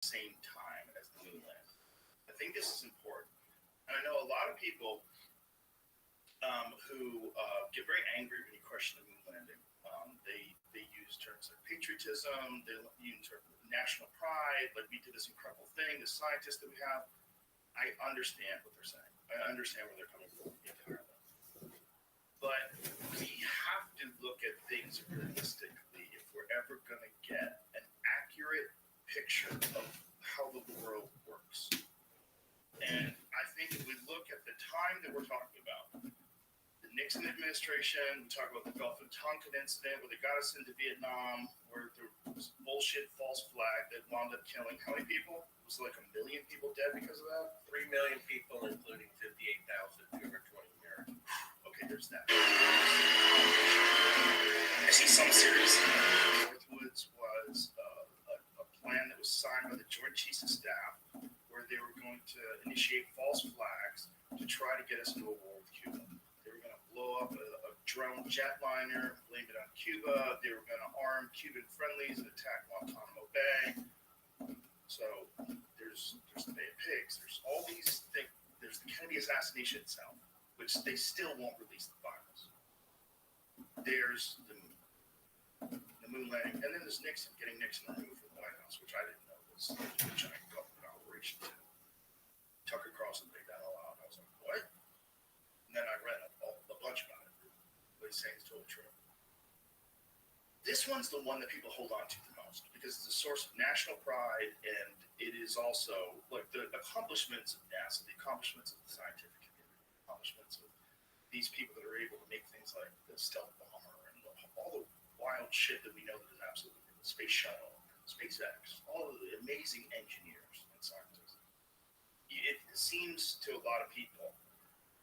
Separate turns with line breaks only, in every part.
same time as the moon landing. I think this is important. And I know a lot of people who get very angry when you question the moon landing. They use terms like patriotism, they use terms like national pride, like we did this incredible thing, the scientists that we have. I understand what they're saying. I understand where they're coming from entirely. But we have to look at things realistically if we're ever going to get an accurate picture of how the world works. And I think if we look at the time that we're talking about, the Nixon administration, we talk about the Gulf of Tonkin incident where they got us into Vietnam, where there was bullshit false flag that wound up killing how many people? It was like 1 million people dead because of that?
3 million people, including 58,220 Americans.
Okay, there's that. I see some series. Northwoods was a plan that was signed by the Joint Chiefs of Staff where they were going to initiate false flags to try to get us into a war with Cuba. They were going to blow up a drone jetliner, blame it on Cuba. They were going to arm Cuban friendlies and attack Guantanamo Bay. So there's the Bay of Pigs. There's all these things. There's the Kennedy assassination itself, which they still won't release the files. There's the moon landing, and then there's Nixon, getting Nixon removed from the White House, which I didn't know was a giant government operation too. Tucker Carlson laid that all out. I was like, what? And then I read a bunch about it. What he's saying is totally true. This one's the one that people hold on to the most because it's a source of national pride, and it is also like the accomplishments of NASA, the accomplishments of the scientific community, the accomplishments of these people that are able to make things like the stealth bomber and all the wild shit that we know that is absolutely real. The space shuttle, SpaceX, all of the amazing engineers and scientists. It seems to a lot of people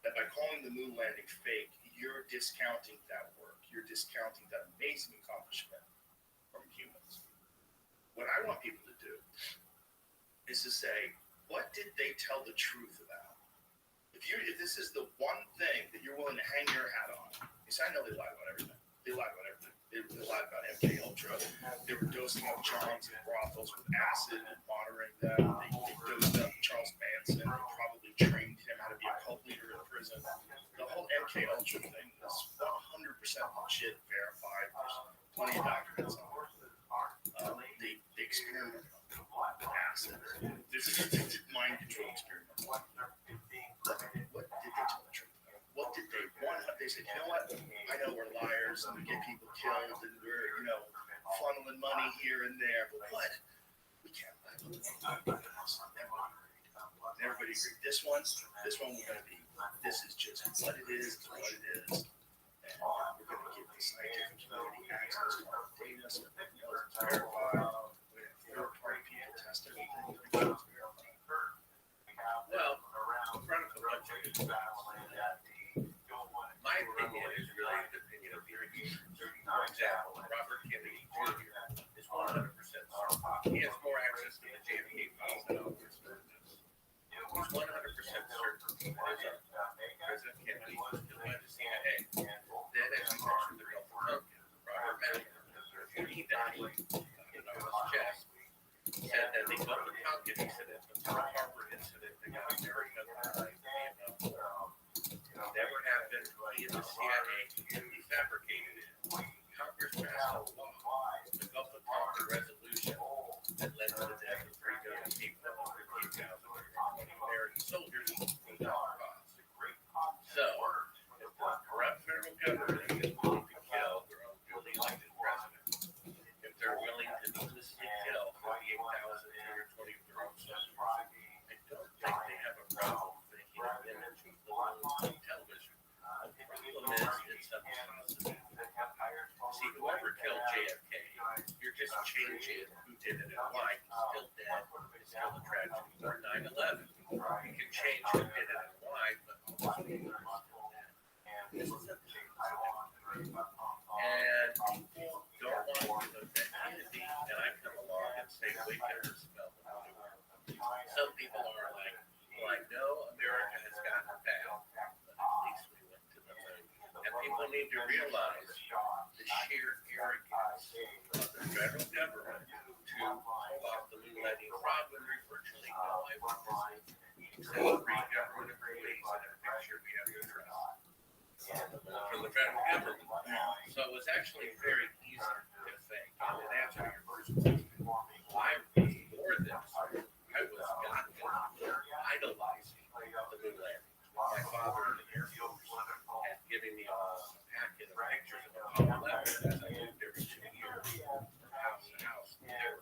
that by calling the moon landing fake, you're discounting that work. You're discounting that amazing accomplishment from humans. What I want people to do is to say, what did they tell the truth about? If this is the one thing that you're willing to hang your hat on, because I know they lied about everything. They lied about everything. They lied about MK Ultra. They were dosing up Johns and brothels with acid and monitoring them. They dosed up Charles Manson. They probably trained him how to be a cult leader in prison. The whole MK Ultra thing is 100% legit, verified. There's plenty of documents on it. They experimented with acid. This is a mind control experiment. What did they tell the truth about? What did they want? They said, you know what? I know we're liars and we get people killed and we're, funneling money here and there, but what? We can't lie about this. And everybody agreed. This one we're going to be. This is just what it is. It's what it is. And we're going to give the scientific community access to our data so that we know it's verified. We're going to have third-party people test everything to make sure it's verified.
Well, critical budget. My opinion is really the opinion of the audience. For example, Robert Kennedy Jr. is 100% certain. He has more access to the JFK files than others. He's 100% certain that President Kennedy was killed by the CIA. Then, as he mentioned, the Gulf of Tonkin, Robert Madigan, refuting that in his chest, said that the Gulf of Tonkin incident was the Pearl Harbor incident that got America out of Vietnam. Never happened. He and the CIA completely fabricated it. Congress passed a law, the Gulf of Tonkin resolution, that led to the death of 3 million people and 15,000 American soldiers without cause. So, if the corrupt federal government is willing to kill their own duly elected president, if they're willing to needlessly kill 58,220 of their own soldiers, I don't think they have a problem making women to on television. The problem is it's a positive. See, whoever killed JFK, you're just changing who did it and why. He's still dead. It's still a tragedy. Or 9/11. You can change who did it and why, but all the people are still dead. This is a positive. And people don't want to give them that unity, and I come along and say, wait, there's spell. Some people are like, well, I know America has gotten bad, but at least we went to the moon. And people need to realize the sheer arrogance of the federal government to pull off the moon landing. The problem there's virtually no eyewitnesses except 3 government employees and a picture we have to trust from the federal government. So it was actually very easy to fake. And in answer to your first question, I was more than I was idolizing the moon landing. My father in the Air Force had given me a packet of pictures of Apollo 11 as I moved every 2 years from house to house. There were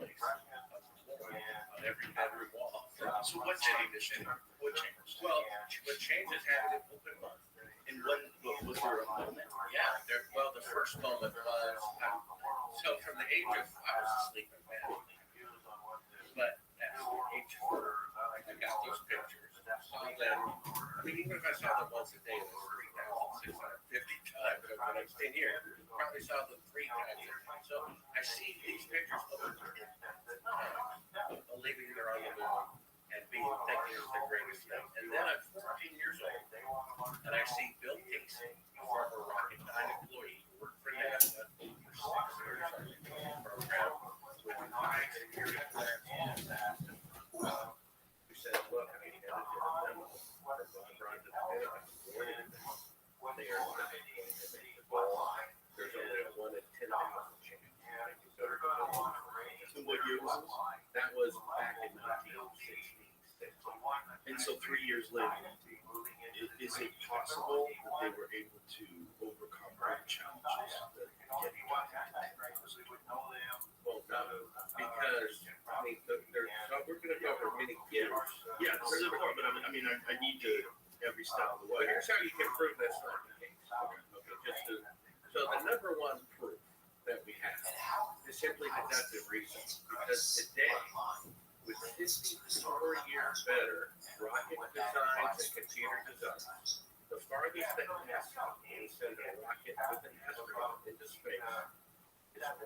a prominent place on every bedroom wall.
So what changed? What changed?
Well, what changed is having an open month.
And when was there a moment?
Yeah, well, the first moment was, so from the age of, I was asleep in bed, but at the age of 4, I got those pictures. Saw them, I mean, even if I saw them once a day, it was 3,650 times over the next 10 years. Probably saw them 3 times. So I see these pictures of believing they're on the moon and thinking it's the greatest thing. And then I'm 14 years old, and I see Bill Casey, a former Rocketdyne employee who worked for NASA for 6 years on the program with 5 security clearance. Who said, look, I mean, there's only one in 10,000 chance.
So what year was this?
That was back in 1966.
And so 3 years later, is it possible that they were able to overcome all the challenges that getting
Well, no, because I mean, we're going to go over many years.
Yeah, this is important, but I mean, I need to every step of the
Well,
way.
here's how you can prove that's not the case. Okay, so the number one proof that we have is simply deductive reasoning. Because today, with 54 years better rocket designs and computer designs, the farthest that NASA can send a rocket with an astronaut into space is 1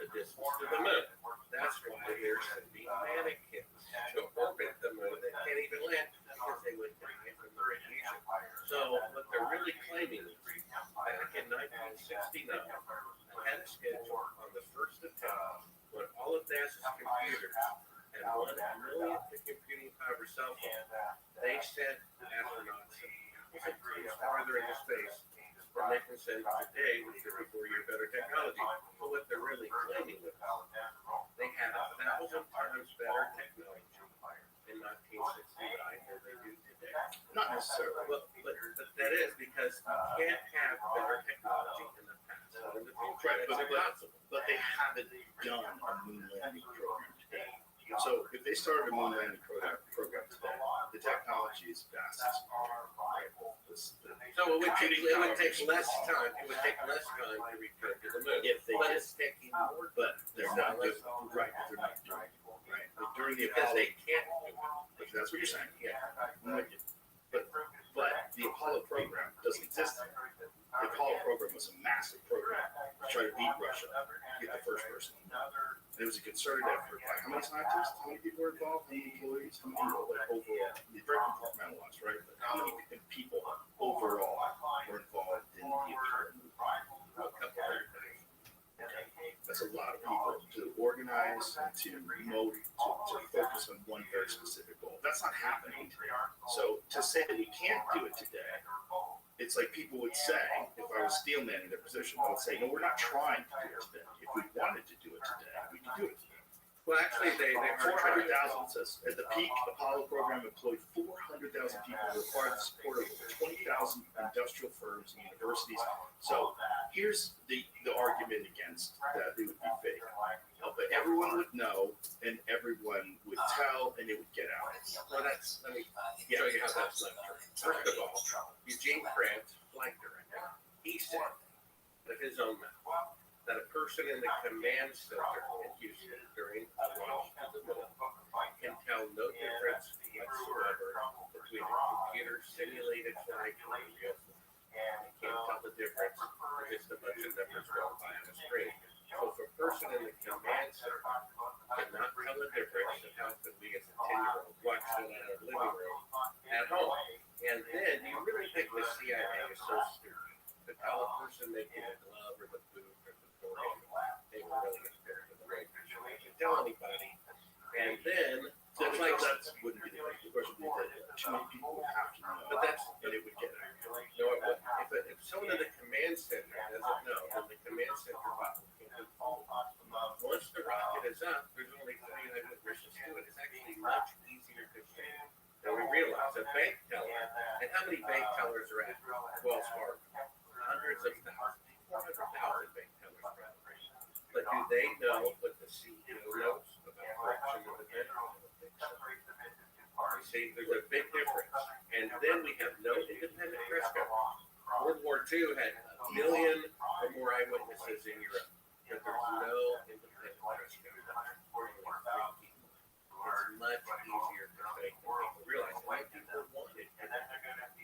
the distance to the moon. That's why they're sending mannequins to orbit the moon that can't even land because they would die from the radiation. So what they're really claiming is back in 1969, ahead of schedule on the first attempt, when all of NASA's computers had 1 millionth the computing power cell phone, they sent astronauts farther into space than they can send today with 54-year better technology. But what they're really claiming is they had 1,000 times better technology in 1969 than they do today.
Not necessarily.
Well, but that is because you can't have better technology in the past or in the future.
Right,
It's impossible.
But they haven't done a moon landing program today. So if they started a moon landing program today, the technology is vast.
So it would take less time. It would take less time to return to the moon.
If they
But
did,
it's taking more
but they're not doing it. Right, they're not doing it. Right. But during the
because
Apollo,
they can't do it.
but that's what you're saying.
Yeah.
I'm with you. But the Apollo program doesn't exist. The Apollo program was a massive program to try to beat Russia, get the first person. And it was a concerted effort by how many scientists, how many people were involved, how many employees, how many people, like overall, very compartmentalized, right? But how many people overall were involved in the Apollo movement? That's a lot of people to organize and to promote, to focus on one very specific goal. That's not happening today. So to say that we can't do it today, it's like people would say, if I was steelman in their position, I would say, no, we're not trying to do it today. If we wanted to do it today, we could do it today.
Well, actually, they
400,000 says at the peak, the Apollo program employed 400,000 people and required the support of over 20,000 industrial firms and universities. So here's the argument against that it would be fake. But everyone would know, and everyone would tell, and it would get out.
Well, let me show you how that's not true. First of all, Eugene Krantz, flight director, he said of his own mouth that a person in the command center in Houston during a launch to the moon can tell no difference whatsoever between a computer simulated flight and a real flight. You can't tell the difference if it's a bunch of numbers going by on a screen. So if a person in the command center cannot tell the difference, then how could we as a 10-year-old watch it in our living room at home? And then you really think the CIA is so stupid to tell a person making a glove or the boot or the door, they were really experimenting. money. And then, so it's like,
that wouldn't be the case. Of course, it would be that too many people would have to know.
but that's,
But it would get out.
you know, if someone in the command center doesn't know, then the command center once the rocket is up, there's only 39 witnesses to it. It's actually much easier to say than we realize. A bank teller, and how many bank tellers are at Wells Fargo? Hundreds of thousands, 400,000 bank tellers probably. But do they know what the CEO knows about corruption of the bank? You see, there's a big difference. And then we have no independent press coverage. World War II had 1 million or more eyewitnesses in Europe, but there's no independent press coverage. It's much easier to fake than people realize. Why people want it.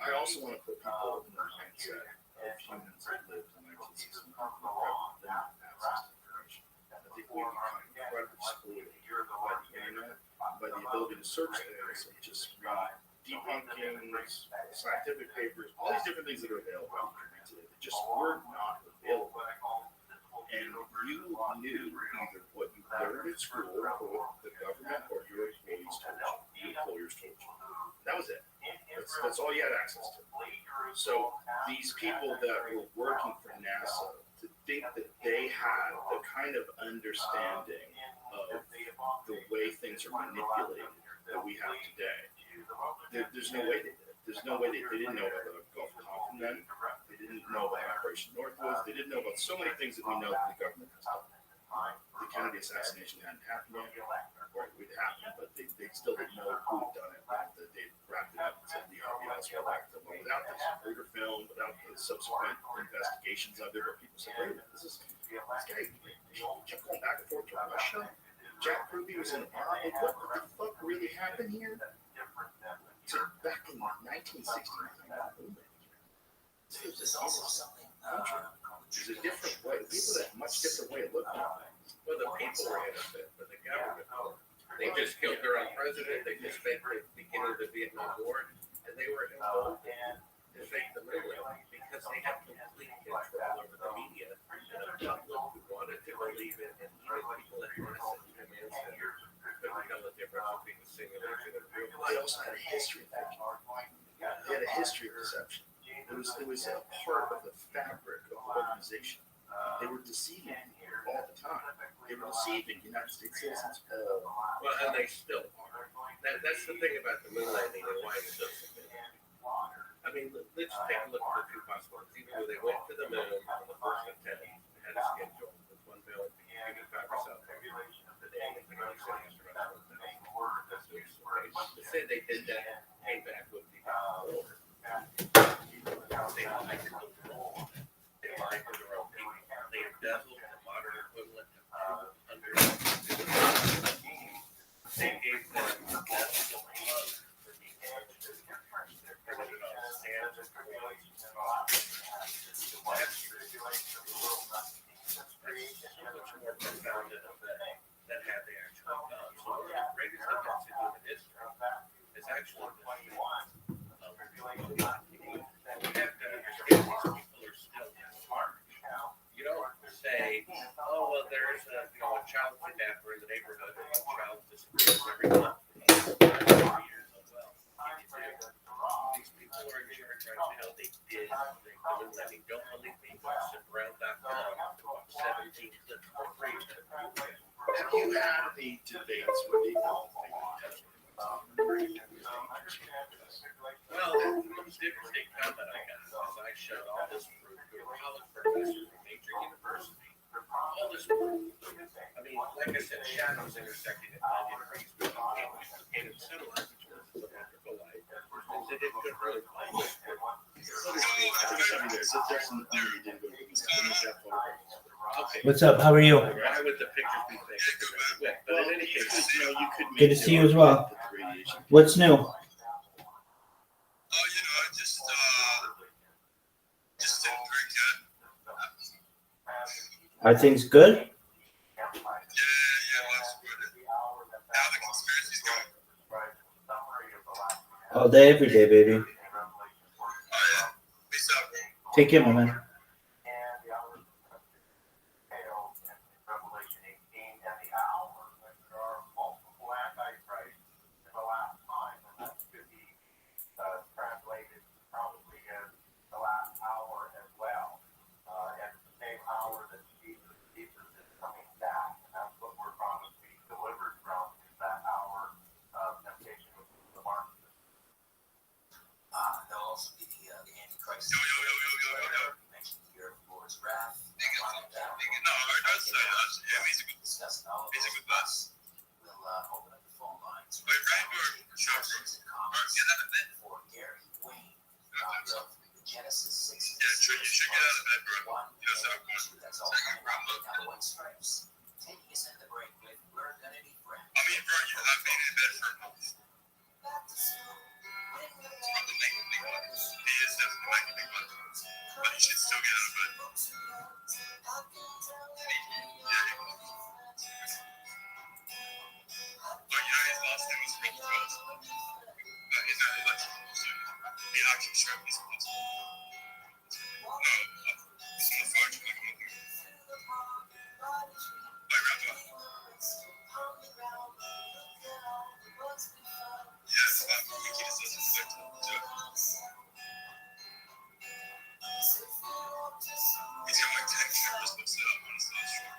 I also want to put people in the mindset of humans that lived in 1960 who have limited access to information. I think we become incredibly exploited by the internet, by the ability to search things and just read debunking, scientific papers, all these different things that are available on the internet today that just were not available. And you knew either what you learned at school or what the government or your employees told you, your employers told you. That was it. That's all you had access to. So these people that were working for NASA, to think that they had the kind of understanding of the way things are manipulated that we have today, there's no way they did. There's no way they didn't know about the Gulf Coffin men. They didn't know about Operation Northwoods. They didn't know about so many things that we know that the government has done. The Kennedy assassination hadn't happened yet, or it would happen, but they still didn't know who had done it. They wrapped it up and said the RBS were back to without this Kruger film, without the subsequent investigations of it, where people said, wait a minute, this guy kept going back and forth to Russia. Jack Ruby was in Army. What the fuck really happened here? So back in 1969,
There's also something.
there's a different way. People have a much different way of looking at it.
Well, the people were innocent, but the government, they just killed their own president. They just faked the beginning of the Vietnam War, and they were emboldened to fake the middle because they had complete control over the media and a public who wanted to believe it, and even people at NASA and command center couldn't tell the difference between the simulation and real
They
life.
also had a history of thinking. They had a history of deception. It was a part of the fabric of the organization. They were deceiving people all the time. They were deceiving United States citizens.
Well, and they still are. That's the thing about the moon landing and why it's so significant. I mean, let's take a look at the two possibilities. Either way, they went to the moon on the first attempt, had a schedule with 1 billion cubic meters out there. Let's say they did that, came back with the they lied to their own people. They embezzled the modern equivalent of 200. They gave them less love for the so much more profound than that had they actually done. So one of the greatest events in human history is actually the we have to understand these people are still in charge. You don't say, oh, well, there's a child kidnapper in the neighborhood and a child disappears every month. These people are in charge right now. They did. Don't believe me. Surround.com. 17 clips for free.
Have you had any debates where they don't think
Well, the most interesting comment I got is I showed all this proof to a college professor from a major university. All this proof. I mean, like I said, shadows intersecting at 90 degrees, but you can't duplicate it satellites, which was the electrical light. And they didn't go really close. Okay.
What's up? How are you?
Why would the pictures be fake? But in any case,
you could make
Good to see you as well. What's new?
Oh, just did pretty good.
Are things good?
Yeah, life's good. Now the conspiracy's going.
All day, every day, baby.
Oh, yeah. Peace out.
Take care, my man.
Wait, right? Or short? Or get out of bed. Yeah, true. You should get out of bed, bro. You know, so I'm going. Second round up. I mean, bro, I've been in bed for a month. It's probably making me money. He is definitely making me money. But he should still get out of bed. Yeah, he will. But you know, his last name was Rothschild. No, he's not electrical, so he actually showed his class. No, he's on the phone to like another. Like Rabbi. Yeah, it's like, I think he just doesn't select it. He's got like 10 cameras looks it up on his last show.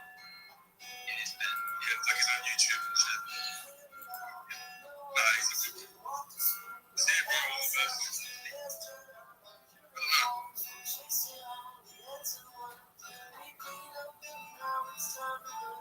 In his bed? Yeah, like he's on YouTube and shit. Nah, he's a good kid. See, bro, all the best. I don't know.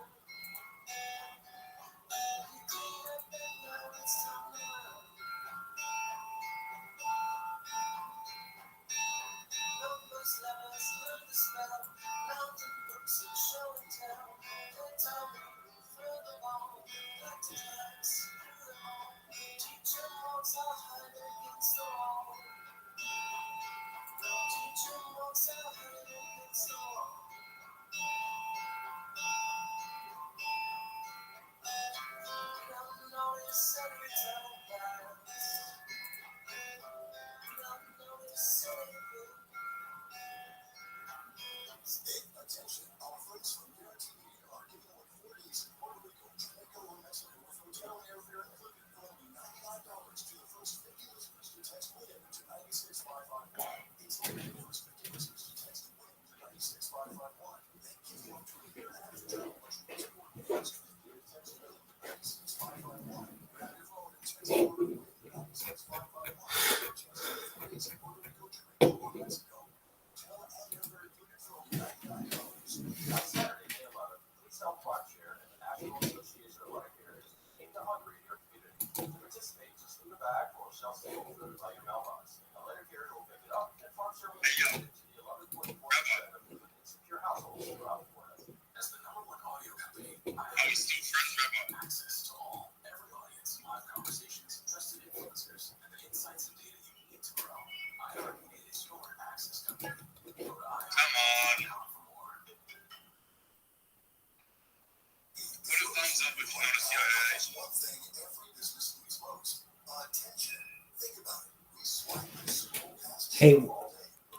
Hey,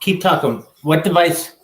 keep talking. What device?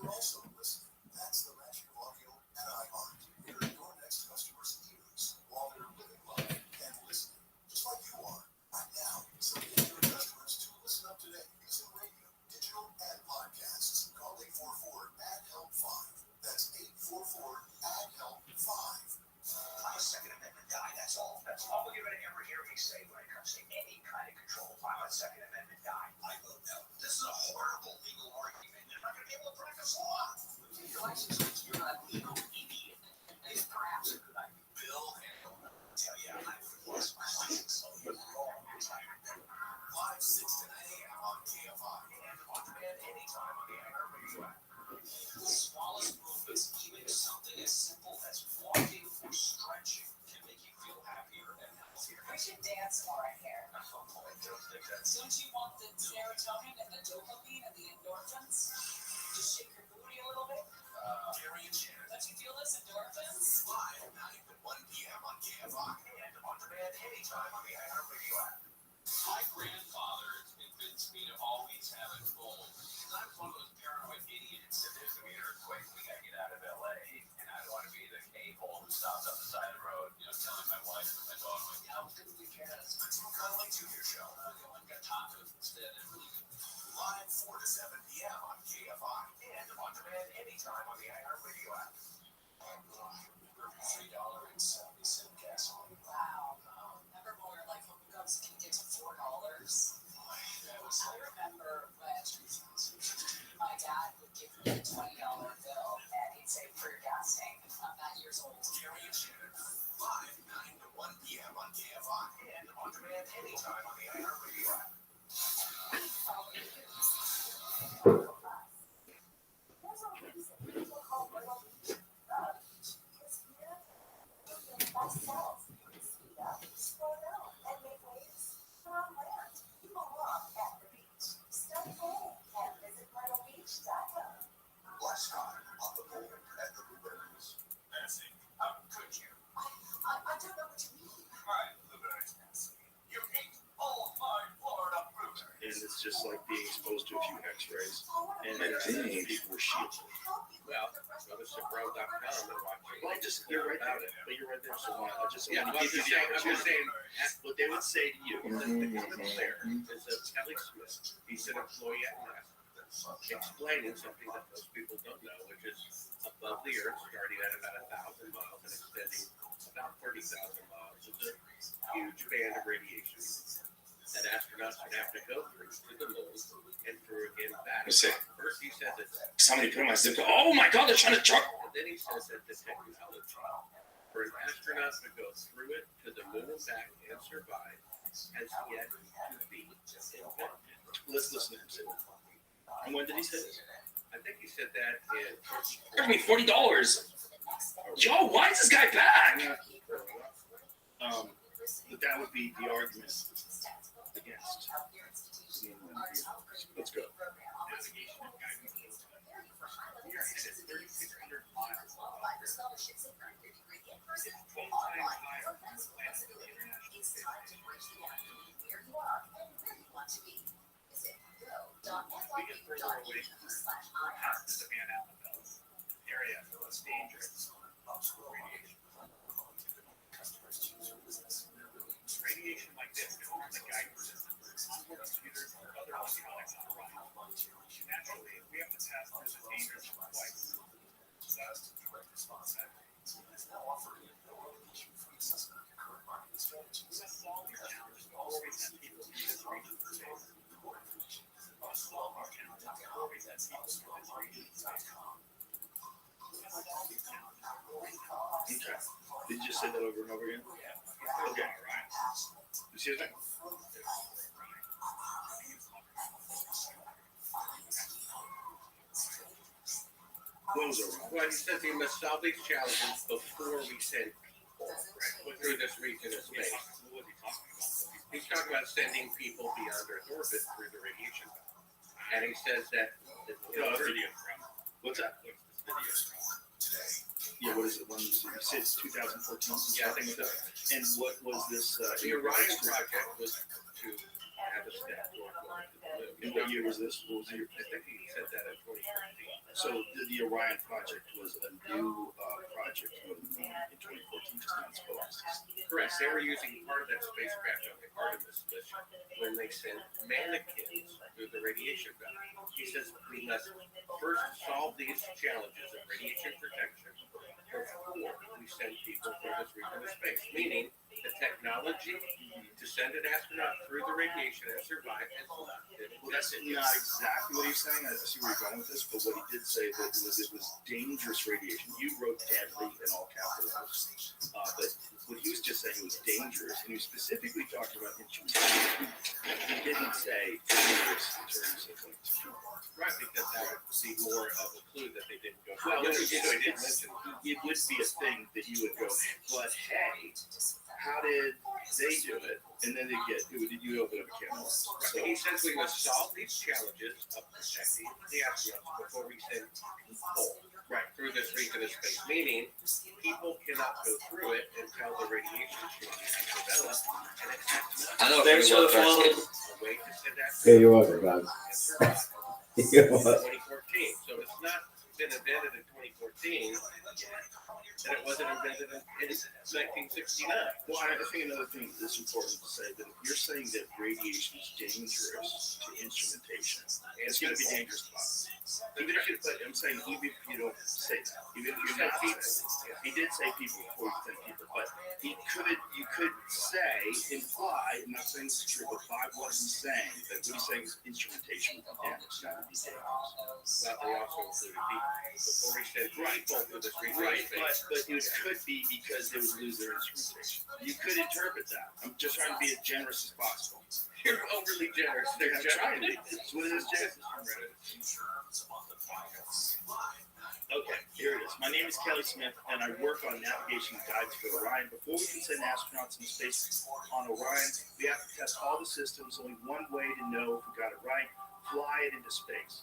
just like being exposed to a few X-rays, and people were shielded.
Well, go to Cipro.com and watch it.
Well, you're right there. But you're right there. So I just
Yeah,
want
well,
to give you the
I'm just saying,
what they would say to you.
the comment there is that Kelly Smith, he's an employee at NASA, explaining something that most people don't know, which is above the Earth, starting at about 1,000 miles and extending about 30,000 miles. It's a huge band of radiation that astronauts would have to go through to the moon and through again back.
Let's see.
First, he says it's
Somebody put in my zip code. Oh my God, they're trying to truck.
and then he says that the technology for an astronaut to go through it to the moon and back and survive has yet to be invented.
Let's listen to him say that. And when did he say this?
I think he said that in
Give me $40. Yo, why is this guy back?
But that would be the argument against. Let's go.
area that's dangerous. Radiation like this can harm the guidance system on computers or other electronics on the run. Naturally, we have to pass through the dangerous twice. Thus, direct response is now offering a radiation free assessment of your current marketing strategies. We must solve your challenges always have people in this region for space. More information is at solveyourchallenge.com. Always have people in this region.com.
Okay. Did you just say that over and over again? Okay. Excuse me? What was it?
Well, he says we must solve these challenges before we send people through this region of space. He's talking about sending people beyond Earth orbit through the radiation belt. And he says that
What's that? Yeah, what is it? When you said it's 2014?
Yeah, I think so.
And what was this?
The Orion project was to have a step toward going to the moon.
And what year was this? What was the year?
I think he said that in 2014.
So the Orion project was a new project in 2014, just not supposed.
Correct. They were using part of that spacecraft on the Artemis mission when they sent mannequins through the radiation belt. He says we must first solve these challenges of radiation protection before we send people through this region of space. Meaning the technology to send an astronaut through the radiation and survive has not been
Well, that's
invented.
not exactly what he's saying. I see where you're going with this, but what he did say that it was dangerous radiation. You wrote deadly in all capitals, but what he was just saying was dangerous, and he was specifically talking about instrumentation. He didn't say dangerous in terms of like
Right, because that would be more of a clue that they didn't go.
well,
Yes,
it,
he did mention
it would be a thing that you would go, but hey, how did they do it? And then they get, did you open up a can of worms?
So he says we must solve these challenges of protecting the astronauts before we send people through this region of space. Meaning, people cannot go through it until the radiation changes have developed, and it has to
I know.
Thanks for the follow.
be a way to send astronauts
Yeah, you're welcome, guys.
and survive.
You're
In
welcome.
2014, so it's not been invented in 2014, and it wasn't invented in 1969.
Well, I think another thing that's important to say that if you're saying that radiation is dangerous to instrumentation, it's going to be dangerous to us. Even if you, but I'm saying even if you don't say that, even if you're not people, he did say people before he said people, but you could say, imply, I'm not saying this is true, but by what he's saying, that what he's saying is instrumentation would be damaged, not would be dangerous.
But they also included people. Before we said people through this region of
Right,
space.
but it could be because they would lose their instrumentation. You could interpret that. I'm just trying to be as generous as possible.
You're overly generous.
I'm trying to be. It's what it is, generous. Okay, here it is. My name is Kelly Smith, and I work on navigation guides for Orion. Before we can send astronauts into space on Orion, we have to test all the systems. Only one way to know if we got it right: fly it into space.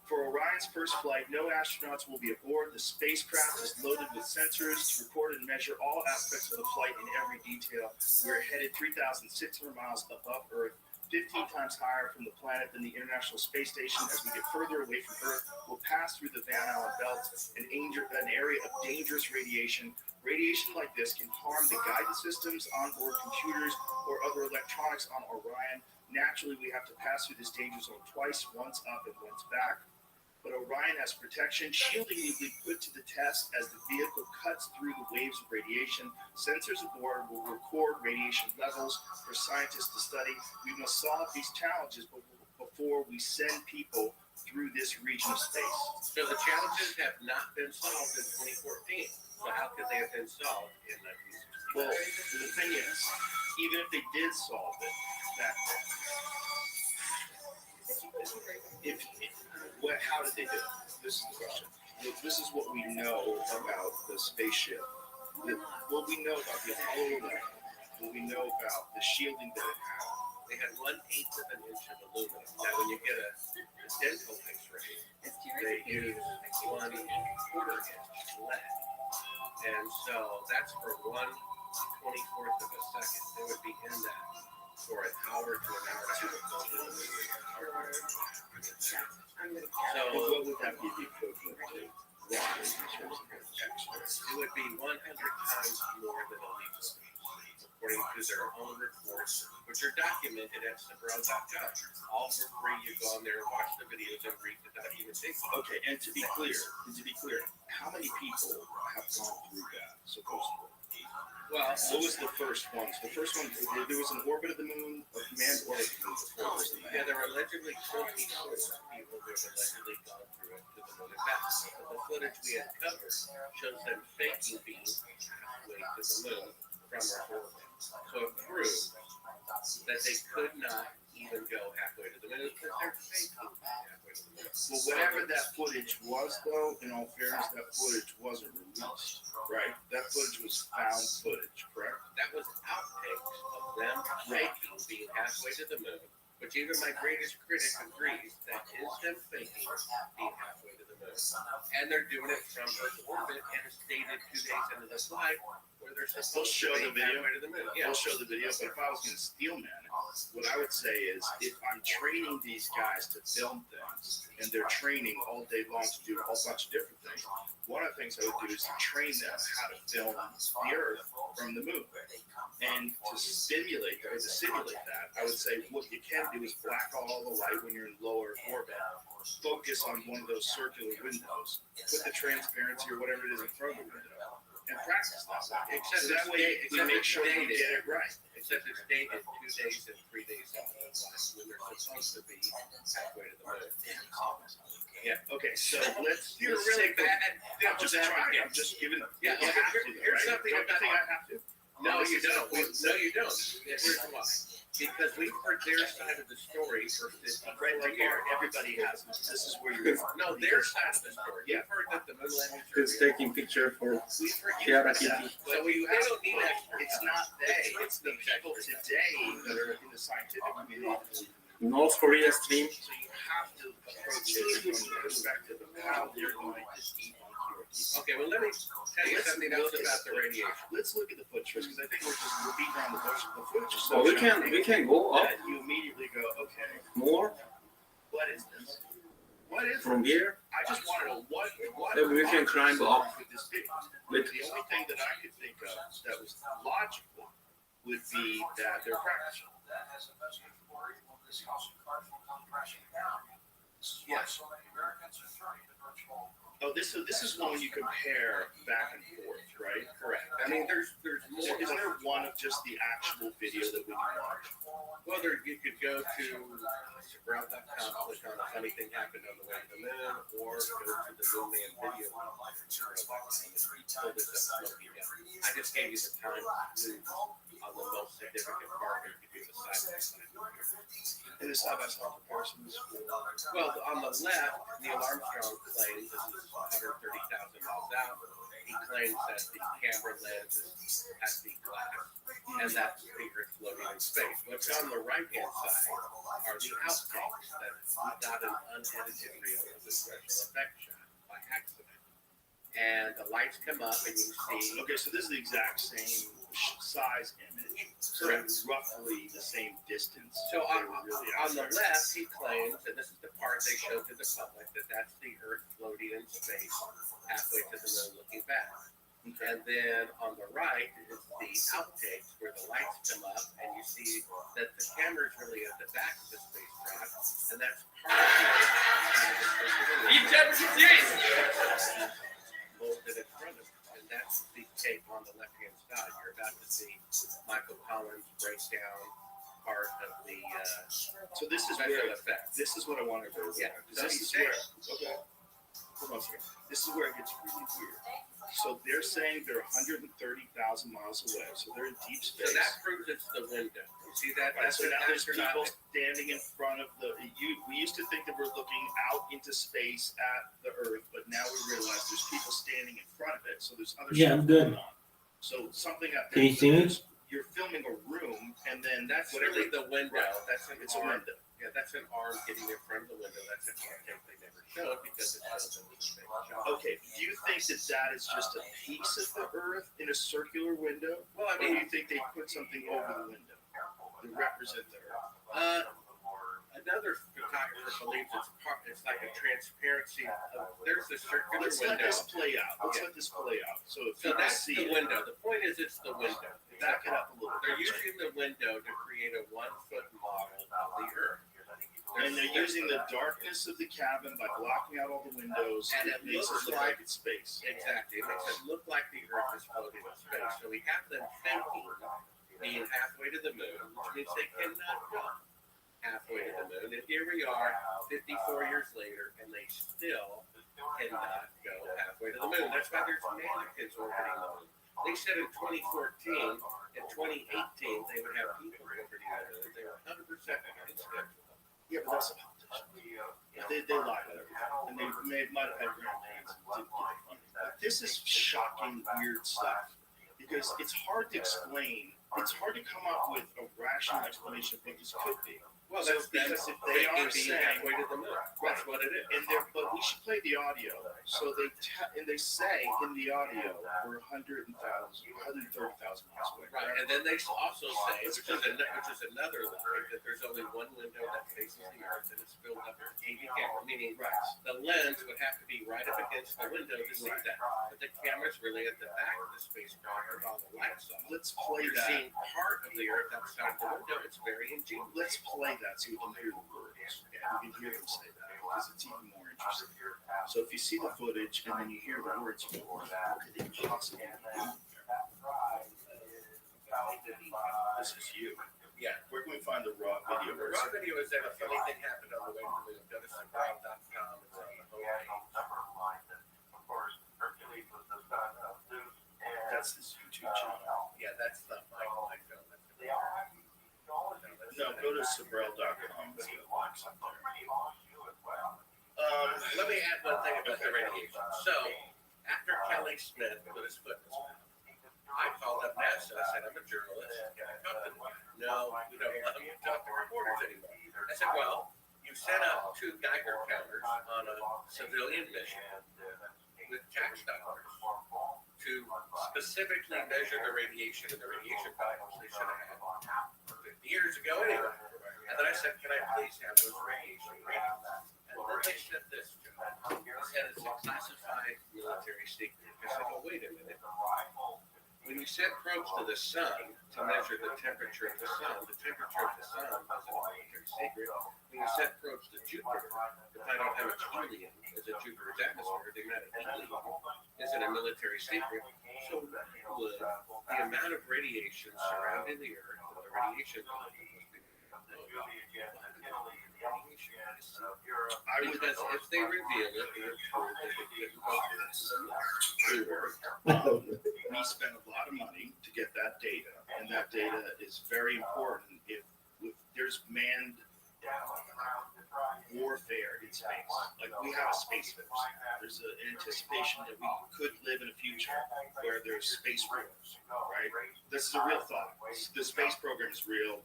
For Orion's first flight, no astronauts will be aboard. The spacecraft is loaded with sensors to record and measure all aspects of the flight in every detail. We're headed 3,600 miles above Earth 15 times higher from the planet than the International Space Station. As we get further away from Earth, we'll pass through the Van Allen belt, an area of dangerous radiation. Radiation like this can harm the guidance systems, onboard computers, or other electronics on Orion. Naturally, we have to pass through this danger zone twice, once up and once back. But Orion has protection. Shielding will be put to the test as the vehicle cuts through the waves of radiation. Sensors aboard will record radiation levels for scientists to study. We must solve these challenges before we send people through this region of space.
So the challenges have not been solved in 2014. So how could they have been solved in 1960?
Well, the thing is, even if they did solve it back then, how did they do it? This is the question. This is what we know about the spaceship. What we know about the Apollo 11, what we know about the shielding that it had.
They had 1/8 of an inch of aluminum. Now, when you get a dental X-ray, they use 1/4 inch lead. And so that's for 1/24 of a second. They would be in that for an hour to an hour and a half. So
What would that be the equivalent to?
it would be 100 times more than a lethal dose, according to their own reports, which are documented at Sabro.gov. All for free. You go on there, watch the videos, and read the documentation.
Okay, and to be clear, how many people have gone through that supposedly?
Well,
What was the first one? The first one, there was an orbit of the moon, a command orbit of the moon before it was the
yeah,
man.
there were allegedly 24 people who have allegedly gone through it to the moon and back. But the footage we had covered shows them faking being halfway to the moon from Earth orbit. So it proved that they could not even go halfway to the moon because they're faking halfway to the moon.
Well, whatever that footage was, though, in all fairness, that footage wasn't released, right? That footage was found footage, correct?
That was outtakes of them faking being halfway to the moon, which even my greatest critic agrees that is them faking being halfway to the moon. And they're doing it from Earth orbit and it's dated 2 days into the flight where they're
They'll
supposed
show
to
the
be
video.
halfway to the moon. Yeah.
We'll show the video, but if I was going to steel man it, what I would say is if I'm training these guys to film things and they're training all day long to do a whole bunch of different things, one of the things I would do is to train them how to film the Earth from the moon. And to simulate that, I would say what you can do is black out all the light when you're in lower orbit. Focus on one of those circular windows. Put the transparency or whatever it is in front of the window. And practice that.
Except
So that way we make sure we
dated.
get it right.
Except it's dated 2 days and 3 days after the flight when they're supposed to be halfway to the moon.
Yeah. Okay. So let's.
You're
let's
really
take the-
bad.
I'm just trying. I'm just giving.
Yeah,
you
okay,
have to,
here's
right?
something
Don't you
about-
think I have to?
No, you don't. No, you don't. Here's why. Because we've heard their side of the story for 54
Right there,
years.
everybody has. This is where you're.
No, their side of the story.
Yeah.
You've heard that the moon landing
Who's
survey.
taking picture for
We've heard
Chiara
that.
Kitty?
So they don't need experts.
It's not they. It's the people today that are in the scientific community.
North Korea stream?
So you have to approach it from the perspective of how they're going to debunk your people.
Okay, well, let me tell you something else about the radiation.
Let's look at the footage first, because I think we're beating around the bush. The footage is so
Oh, we can go up
that you immediately go, okay,
more
what is this? What is
from
this?
here.
I just want to know what
Then we can climb up
with this video.
with
The only thing that I could think of that was logical would be that they're practicing. Yeah. Oh, this is one you compare back and forth, right?
Correct. I mean, there's more.
Isn't there one of just the actual video that we can watch?
Well, you could go to Rothschild.com, click on a funny thing happened on the way to the moon, or go to the Moon Man video. Pull this up, Smoky down. I just gave you the time on the most significant part. You could do the side by side.
And the side-by-side comparison is
Well, on the left, Neil Armstrong claims this is 130,000 miles out. He claims that the camera lens has the glass, and that's the Earth floating in space. What's on the right-hand side are the outtakes that we got an unedited reel of the special effect shot by accident. and the lights come up, and you see.
Okay, so this is the exact same size image, so roughly the same distance.
So
They
on
were really
the
out there.
left, he claims, and this is the part they showed to the public, that that's the Earth floating in space halfway to the moon looking back.
Okay.
And then on the right is the outtakes where the lights come up, and you see that the camera's really at the back of the spacecraft, and that's part of bolted in front of it. And that's the tape on the left-hand side. You're about to see Michael Collins break down part of the
So this is
special
where
effects.
this is what I want to go.
Yeah.
This is where. Okay. Hold on a second. This is where it gets really weird. So they're saying they're 130,000 miles away. So they're in deep
So
space.
that proves it's the window. You see that?
Right,
That's
so
an
now there's
astronaut.
people standing in front of the. We used to think that we're looking out into space at the Earth, but now we realize there's people standing in front of it. So there's other
Yeah,
stuff
I'm good.
going on. So something.
Can you see me?
You're filming a room, and then
That's
whatever.
really the window. That's an
It's a
arm.
window.
Yeah, that's an arm getting in front of the window. That's an arm tape they never showed because it shows a space shot.
Okay. Do you think that that is just a piece of the Earth in a circular window,
Well, I
or do
mean,
you think they put something over the window to represent the Earth?
another photographer believes it's like a transparency. There's a circular
Let's let
window.
this play out. Let's
Okay.
let this play out. So if
So
you
that's
see
the
it,
window. The point is, it's the window.
back it up a little
They're
bit.
using the window to create a 1-foot model of the Earth.
And they're using the darkness of the cabin by blocking out all the windows,
And
and
it
it makes
looks
it look
like-
like it's space.
Exactly. It makes it look like the Earth is floating in space. So we have them thinking, being halfway to the moon, which means they cannot go halfway to the moon. And here we are, 54 years later, and they still cannot go halfway to the moon. That's why there's mannequins orbiting the moon. They said in 2014, in 2018, they would have people orbiting the moon. They were 100% behind schedule.
Yeah, but that's a politician. They lie about everything, and they might have had real names and didn't get it funded. But this is shocking, weird stuff because it's hard to explain. It's hard to come up with a rational explanation of what this could be.
Well,
So
that's
because if they are
being
saying,
halfway to the moon. That's what it is.
and they're, but we should play the audio. So they say in the audio we're 130,000 miles away.
Right, and then they also say, which is another lie, that there's only one window that faces the Earth and it's filled up with TV camera, meaning
Right.
the lens would have to be right up against the window to see that. But the camera's really at the back of the spacecraft with all the lights on.
Let's play
You're
that.
seeing part of the Earth outside the window. It's very ingenious.
Let's play that so we can hear the words. Yeah, we can hear them say that because it's even more interesting. So if you see the footage and then you hear the words, you go, what could they possibly be doing there? This is you.
Yeah.
Where can we find the raw video
The
version?
raw video is that a funny thing happened on the way to the moon. Go to surprise.com. It's on the homepage.
That's this YouTube channel.
Yeah, that's the Michael I film.
No, go to Sabrel.com.
Let me add one thing about the radiation. So, after Kelly Smith put his foot in his mouth, I called up NASA. I said, I'm a journalist. Can I talk to them? No, we don't let them talk to reporters anymore. I said, well, you set up 2 Geiger counters on a civilian mission with tax dollars to specifically measure the radiation in the radiation patterns they should have had 50 years ago anyway. And then I said, can I please have those radiation readings? And then they said this to me. They said it's a classified military secret. I said, well, wait a minute. When you send probes to the sun to measure the temperature of the sun isn't a military secret. When you send probes to Jupiter to find out how much helium is in Jupiter's atmosphere, the amount of helium isn't a military secret. So would the amount of radiation surrounding the Earth and the radiation because if they reveal it, it would prove that they couldn't go through the Earth.
We spent a lot of money to get that data, and that data is very important. If there's manned warfare in space. Like we have a space force. There's an anticipation that we could live in a future where there's space wars, right? This is a real thought. The space program is real.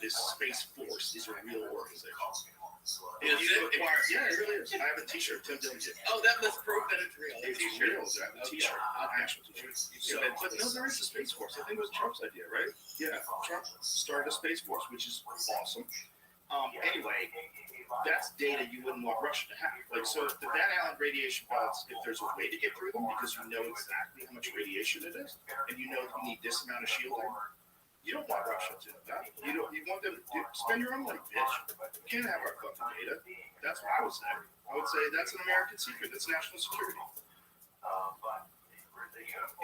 This space force is a real organization.
Is it?
Yeah, it really is. I have a T-shirt. Tim Dillon did.
Oh, that must prove that it's real.
It's
T-shirt.
real. I have a T-shirt, an actual T-shirt. So, but no, there is a space force. I think it was Trump's idea, right? Yeah, Trump started a space force, which is awesome. Anyway, that's data you wouldn't want Russia to have. Like, so the Van Allen radiation belts, if there's a way to get through them because you know exactly how much radiation it is, and you know you need this amount of shielding, you don't want Russia to do that. You want them to spend your own money, bitch. You can't have our fucking data. That's what I would say. I would say that's an American secret. That's national security.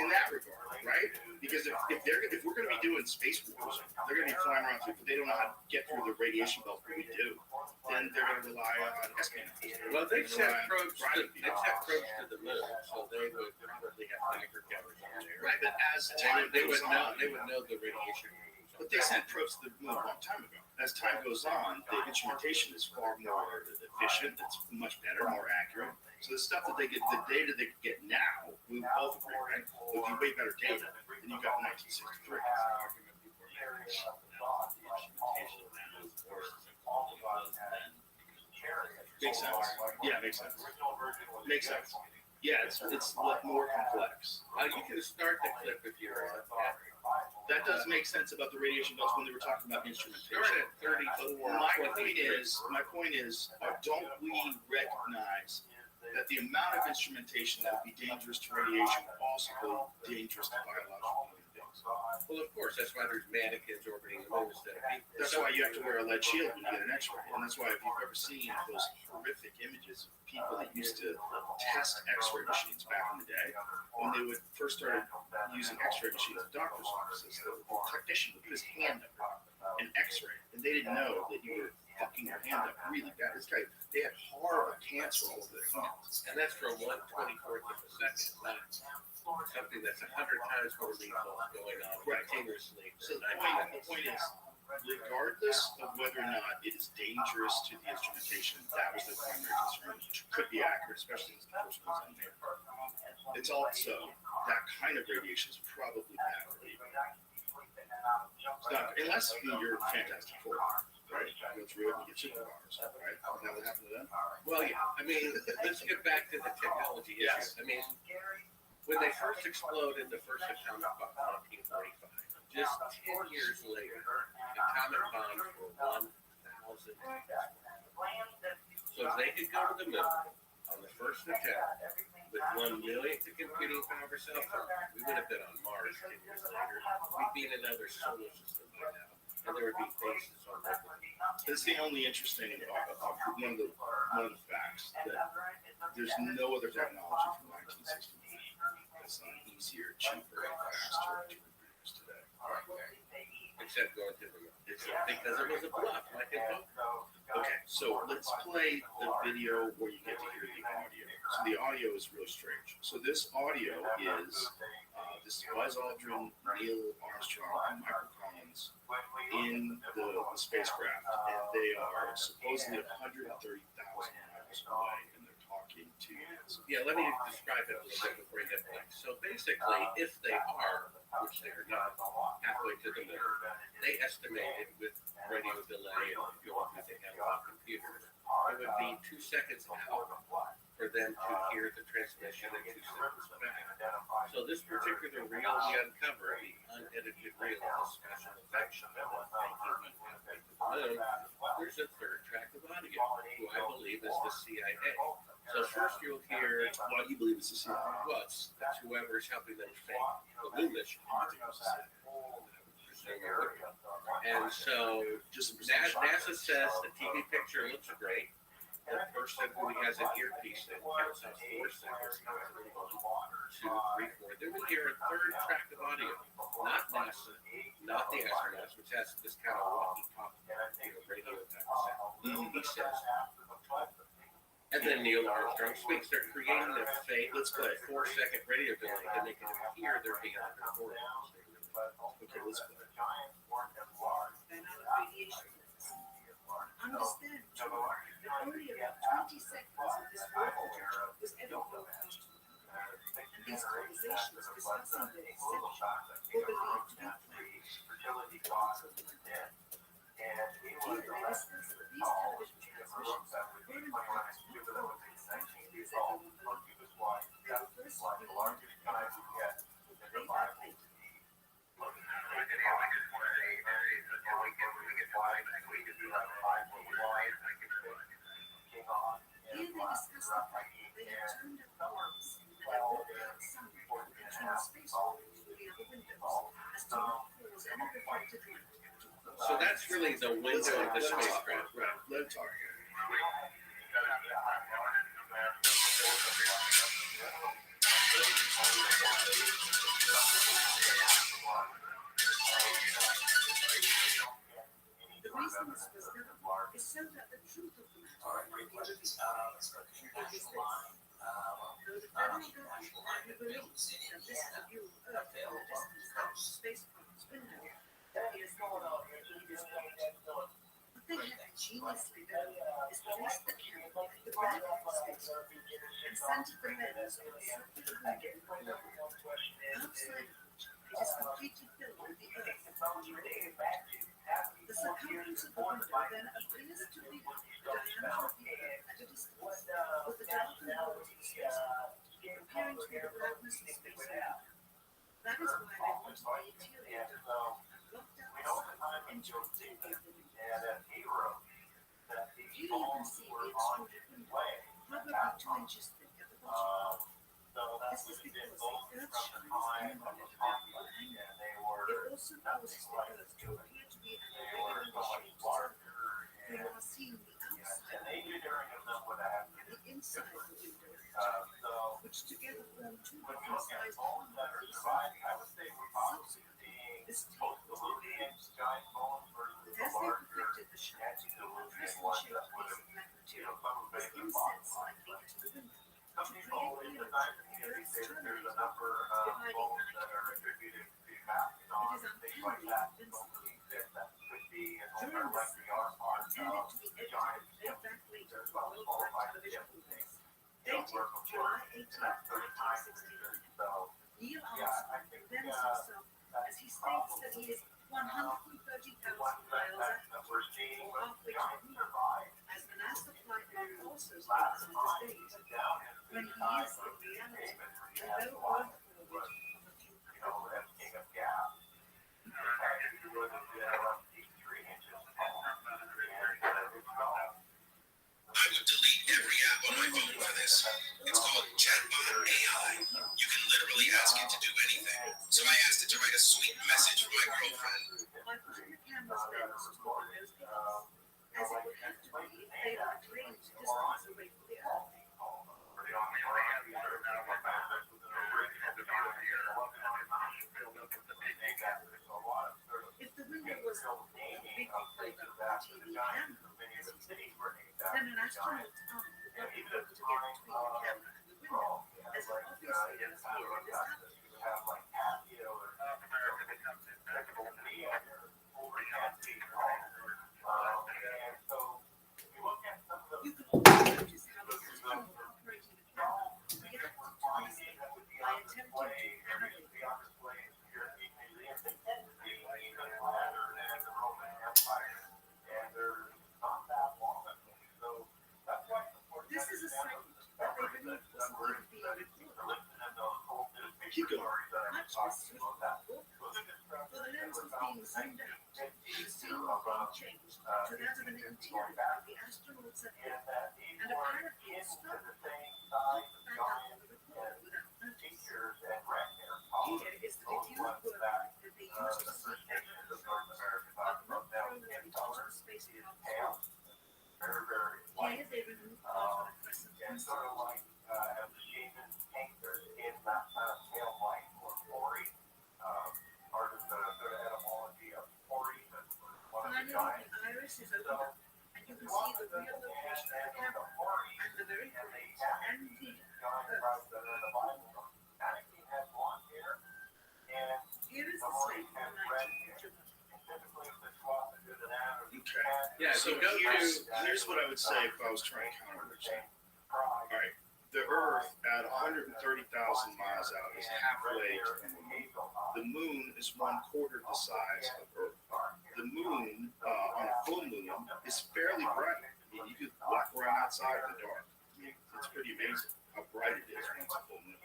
In that regard, right? Because if we're going to be doing space wars, they're going to be flying around through, but they don't know how to get through the radiation belt that we do. Then they're going to rely on espionage.
Well, they sent probes to the moon, so they would probably have tiger cameras on there.
Right, but as time
They would
goes
know.
on,
They would know the radiation.
but they sent probes to the moon a long time ago. As time goes on, the instrumentation is far more efficient. It's much better, more accurate. So the stuff that they get, the data they get now, we both agree, right? Would be way better data than you got in 1963. Makes sense. Yeah, makes sense. Makes sense. Yeah, it's more complex.
You can start the clip if you're on.
That does make sense about the radiation belts when they were talking about instrumentation.
Start at 34.
My point is, don't we recognize that the amount of instrumentation that would be dangerous to radiation would also be dangerous to biological human beings?
Well, of course, that's why there's mannequins orbiting the moon instead of people.
That's why you have to wear a lead shield when you get an X-ray, and that's why if you've ever seen those horrific images of people that used to test X-ray machines back in the day, when they would first start using X-ray machines in doctors' offices, the technician would put his hand up an X-ray, and they didn't know that you were fucking your hand up really bad. This guy, they had horrible cancer all over their hands.
And that's for 1/24th of a second, not something that's 100 times more lethal going on continuously.
So the point is, regardless of whether or not it is dangerous to the instrumentation, that was the primary concern, which could be accurate, especially as the person was in there. It's also that kind of radiation is probably bad for you. It's not, unless you're Fantastic Four, right? Go through it and get superpowers, right? Isn't that what happened to them?
Well, yeah. I mean, let's get back to the technology issue.
Yes.
I mean, when they first exploded the first atomic bomb in 1945, just 10 years later, atomic bombs were 1,000. So if they could go to the moon on the first attempt with 1 millionth of computing power cell phone, we would have been on Mars 10 years later. We'd be in another solar system by now, and there would be bases on that.
That's the only interesting one of the facts that there's no other technology from 1969 that's not easier, cheaper, and faster to reproduce today.
Except going to the moon. Because it was a bluff, like in poker.
Okay, so let's play the video where you get to hear the audio. So the audio is really strange. So this audio is this Buzz Aldrin, Neil Armstrong, and Michael Collins in the spacecraft, and they are supposedly 130,000 miles away, and they're talking to us.
Yeah, let me describe it a little bit before you get back. So basically, if they are, which they are not, halfway to the moon, they estimated with radio delay and going through the analog computers, it would be 2 seconds out for them to hear the transmission and 2 seconds back. So this particular reel we uncover, the unedited reel of the special effects of the moon, there's a third track of audio, who I believe is the CIA. So first you'll hear,
Why do you believe it's the CIA?
well, it's whoever's helping them fake the moon mission. And so
Just a perception.
NASA says the TV picture looks great. The person who has an earpiece that counts out 4 seconds, 1, 2, 3, 4. Then we hear a third track of audio. Not NASA, not the astronauts, which has this kind of walkie-talkie, radio type of sound. He says, and then Neil Armstrong speaks. They're creating a fake,
Let's play.
4-second radio delay to make it appear they're being recorded.
Okay, let's play.
understand too that only about 20 seconds of this reportage was ever broadcast to the public, and these conversations discussing their deception were believed to be planned. Dear listeners, these television transmissions were in fact not broadcast as everyone believed. They were first re-recorded for playback later. Here they discussed the fact that they had turned up the lamps and had walked out somewhere entering the space room through the other windows as to not cause any reflected light to fall.
So that's really the window of the spacecraft, right?
Low target.
The reason this was done is so that the truth of the matter might be revealed. It is this. Though the federal government never believes that this is a view of Earth from a distance out the spacecraft's window, appears not in this point. What they have ingeniously done is placed the camera at the back of the spacecraft and centered the lens on a circular window in the corner, outside of which it is completely filled with the Earth. The circumference of the window then appears to be the diameter of the Earth at a distance, with the darkened walls of the spacecraft appearing to be the blackness of space around. That is why they wanted the interior dark, blocked out and joined to the other windows. Here you can see the extruded window, probably 2 inches thick at the bottom. This is because the Earth shines in the minute at one angle. It also causes the Earth to appear to be an irregularly shaped circle. So you are seeing the outside of the window and the inside of the window, which together form 2 different sized corners of the subsequently, this tape was reversed. As they reflected the shot, the crescent-shaped piece of black material was inset slightly into the window to create clearance of the Earth's terminating, dividing it. It is uncannily convincing. During this intended to be edited and played back later for worldwide television movies, dated July 18, 1969, Neil Armstrong then himself, as he states that he is 130,000 miles ahead, or halfway to the moon, as the NASA flight log also states on his days, when he is in reality a low Earth orbit of a few hundred miles.
I would delete every app on my phone for this. It's called Chatbot AI. You can literally ask it to do anything. So I asked it to write a sweet message for my girlfriend.
By putting the camera's lens to the window's glass, as it would have to be if they were at range distance away from the Earth. If the window was completely filled up with TV camera, as he stated, then an astronaut's arm would not be able to get between the camera and the window, as it obviously does here in this house. You can also notice how he continued operating the camera reacted to this by attempting to animate it. This is a segment that they believe was not being recorded.
Keep going.
Much as swift walk, for the lens was being zoomed out, the scene was being changed to that of an interior of the astronauts at home, and apparently it stopped, popped back up on the recorder without notice. Here is the review of work that they used to see evidence of not throwing away to the spacecraft's work. Here they removed part of the crescent inside. Finally, the iris is opened up, and you can see the real location of the camera, and the very bright and near Earth. Here is the slate from the 19th of July.
Yeah,
So
so go
here's what I would say if I was trying to counter what you're saying. All right, the Earth at 130,000 miles out is halfway to the moon. The moon is 1/4 the size of Earth. The moon on a full moon is fairly bright. I mean, you could walk around outside in the dark. I mean, it's pretty amazing how bright it is when it's a full moon.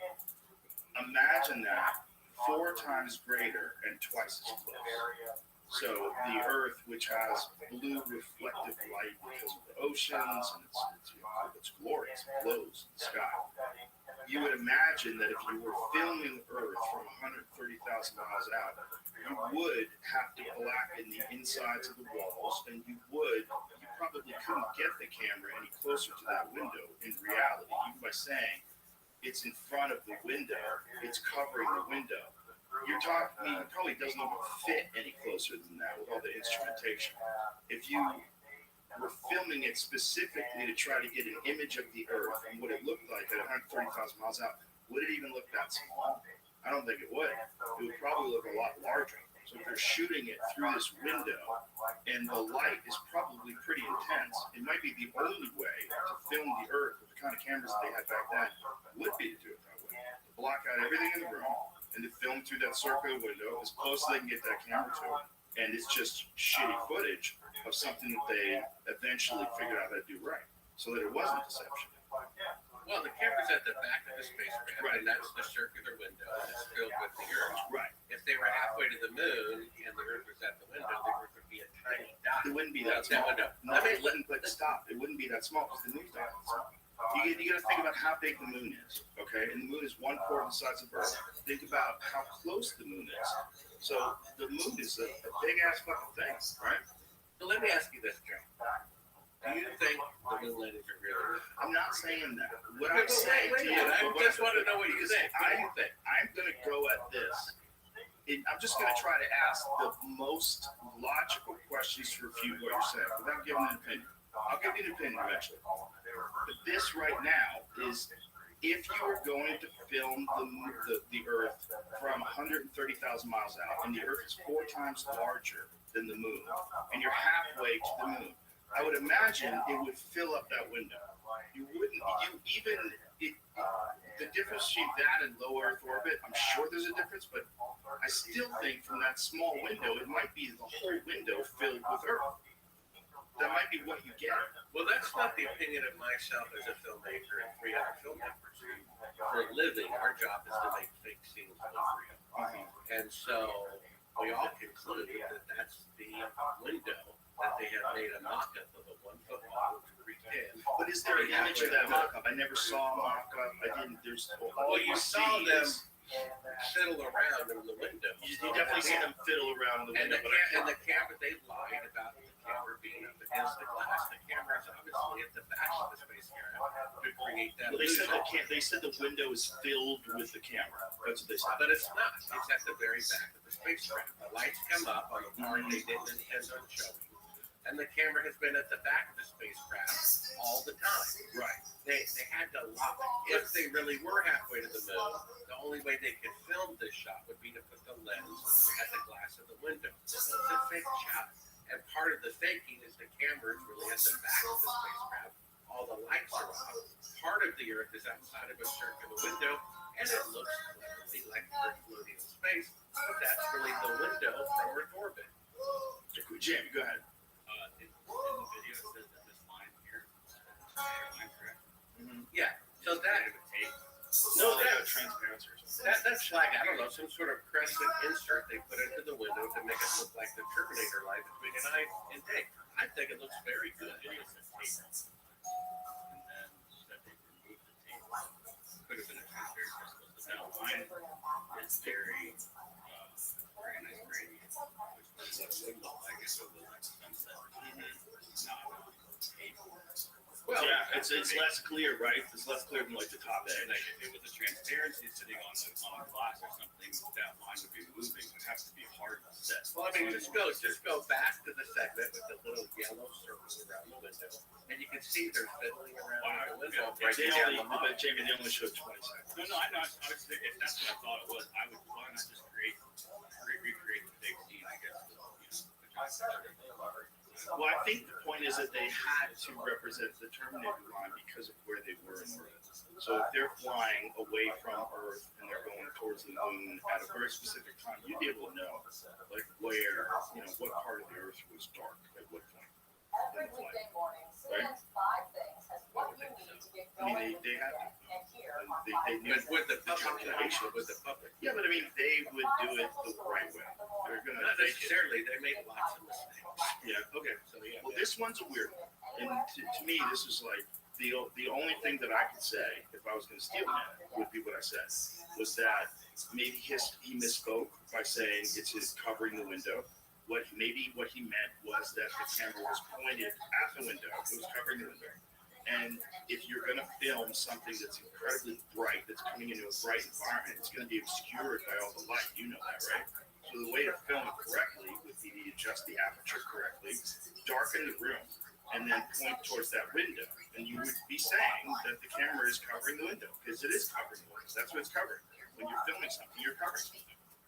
Imagine that 4 times greater and twice as close. So the Earth, which has blue reflective light because of the oceans, and it's glorious, it glows in the sky. You would imagine that if you were filming Earth from 130,000 miles out, you would have to blacken the insides of the walls, and you probably couldn't get the camera any closer to that window in reality, even by saying it's in front of the window, it's covering the window. You're talking, I mean, it probably doesn't even fit any closer than that with all the instrumentation. If you were filming it specifically to try to get an image of the Earth and what it looked like at 130,000 miles out, would it even look that small? I don't think it would. It would probably look a lot larger. So if they're shooting it through this window and the light is probably pretty intense, it might be the only way to film the Earth with the kind of cameras that they had back then would be to do it that way. To block out everything in the room and to film through that circular window as close as they can get that camera to it. And it's just shitty footage of something that they eventually figured out how to do right, so that it wasn't deception.
Well, the camera's at the back of the spacecraft,
Right.
and that's the circular window, and it's filled with the Earth.
Right.
If they were halfway to the moon and the Earth was at the window, the Earth would be a tiny dot.
It wouldn't be
Out
that small.
window.
No, it wouldn't. But stop. It wouldn't be that small because the moon's not that small. You got to think about how big the moon is, okay? And the moon is 1/4 the size of Earth. Think about how close the moon is. So the moon is a big ass fucking thing, right?
So let me ask you this, Joe. Do you think the moon landings are real?
I'm not saying that. What I'm saying
Wait
to
a
you,
minute, I just want to know what you think. What do you think?
I'm going to go at this. I'm just going to try to ask the most logical questions to refute what you're saying without giving an opinion. I'll give you an opinion eventually. But this right now is if you were going to film the Earth from 130,000 miles out, and the Earth is 4 times larger than the moon, and you're halfway to the moon, I would imagine it would fill up that window. You wouldn't, the difference between that and low Earth orbit, I'm sure there's a difference, but I still think from that small window, it might be the whole window filled with Earth. That might be what you get.
Well, that's not the opinion of myself as a filmmaker and 3 other filmmakers. For a living, our job is to make fake scenes look real. And so we all conclude that that's the window that they have made a mock-up of a 1-foot long to pretend.
But is there an image of that mock-up? I never saw a mock-up. I didn't. There's all
Well, you saw
see
them
is-
fiddle around in the window.
You definitely see them fiddle around the
And
window.
the camera, they lied about the camera being up against the glass. The camera is obviously at the back of the spacecraft to create that
Well, they said
illusion.
they said the window is filled with the camera. That's what they said.
But it's not. It's at the very back of the spacecraft. The lights come up on the part they didn't intend on showing. And the camera has been at the back of the spacecraft all the time.
Right.
They had to lock it. If they really were halfway to the moon, the only way they could film this shot would be to put the lens at the glass of the window. So it's a fake shot. And part of the faking is the camera is really at the back of the spacecraft. All the lights are off. Part of the Earth is outside of a circular window, and it looks clearly like the Earth floating in space. But that's really the window from Earth orbit.
Jamie, go ahead.
In the video, it says that this line here is line, correct?
Yeah. So that
No, they have transparency or something.
that's like, I don't know, some sort of crescent insert they put into the window to make it look like the Terminator line between an eye and day. I think it looks very good.
The video says tape. And then that they removed the tape. Could have been a transparent crystal, but that line is very nice gradient, which was a signal, I guess, of the next sunset. Not tape.
Well,
Yeah, it's less clear, right? It's less clear than like the top edge.
Like if it was a transparency sitting on glass or something, that line would be moving. It would have to be hard to set.
well, I mean, just go back to the segment with the little yellow circles around the window, and you can see they're fiddling around the window.
Yeah,
They
breaking
only,
down the
but
model.
Jamie, they only showed 20 seconds.
No, I know. Obviously, if that's what I thought it was, I would why not just recreate the big scene, I guess.
Well, I think the point is that they had to represent the terminator line because of where they were in Earth. So if they're flying away from Earth and they're going towards the moon at a very specific time, you'd be able to know, like where, what part of the Earth was dark at what point. in the flight. Right? I mean, they had to. They knew
With the public,
calculation.
with the public.
Yeah, but I mean, they would do it the right way. They're gonna
Not
fake it.
necessarily, they made lots of mistakes.
Yeah, okay.
So, yeah.
Well, this one's a weird one. And to me, this is like the only thing that I could say if I was going to steal it would be what I said was that maybe he misspoke by saying it's his covering the window. What he meant was that the camera was pointed at the window. It was covering the window. And if you're going to film something that's incredibly bright, that's coming into a bright environment, it's going to be obscured by all the light. You know that, right? So the way to film it correctly would be to adjust the aperture correctly, darken the room, and then point towards that window. And you would be saying that the camera is covering the window, because it is covering the window. That's what it's covering. When you're filming something, you're covering something.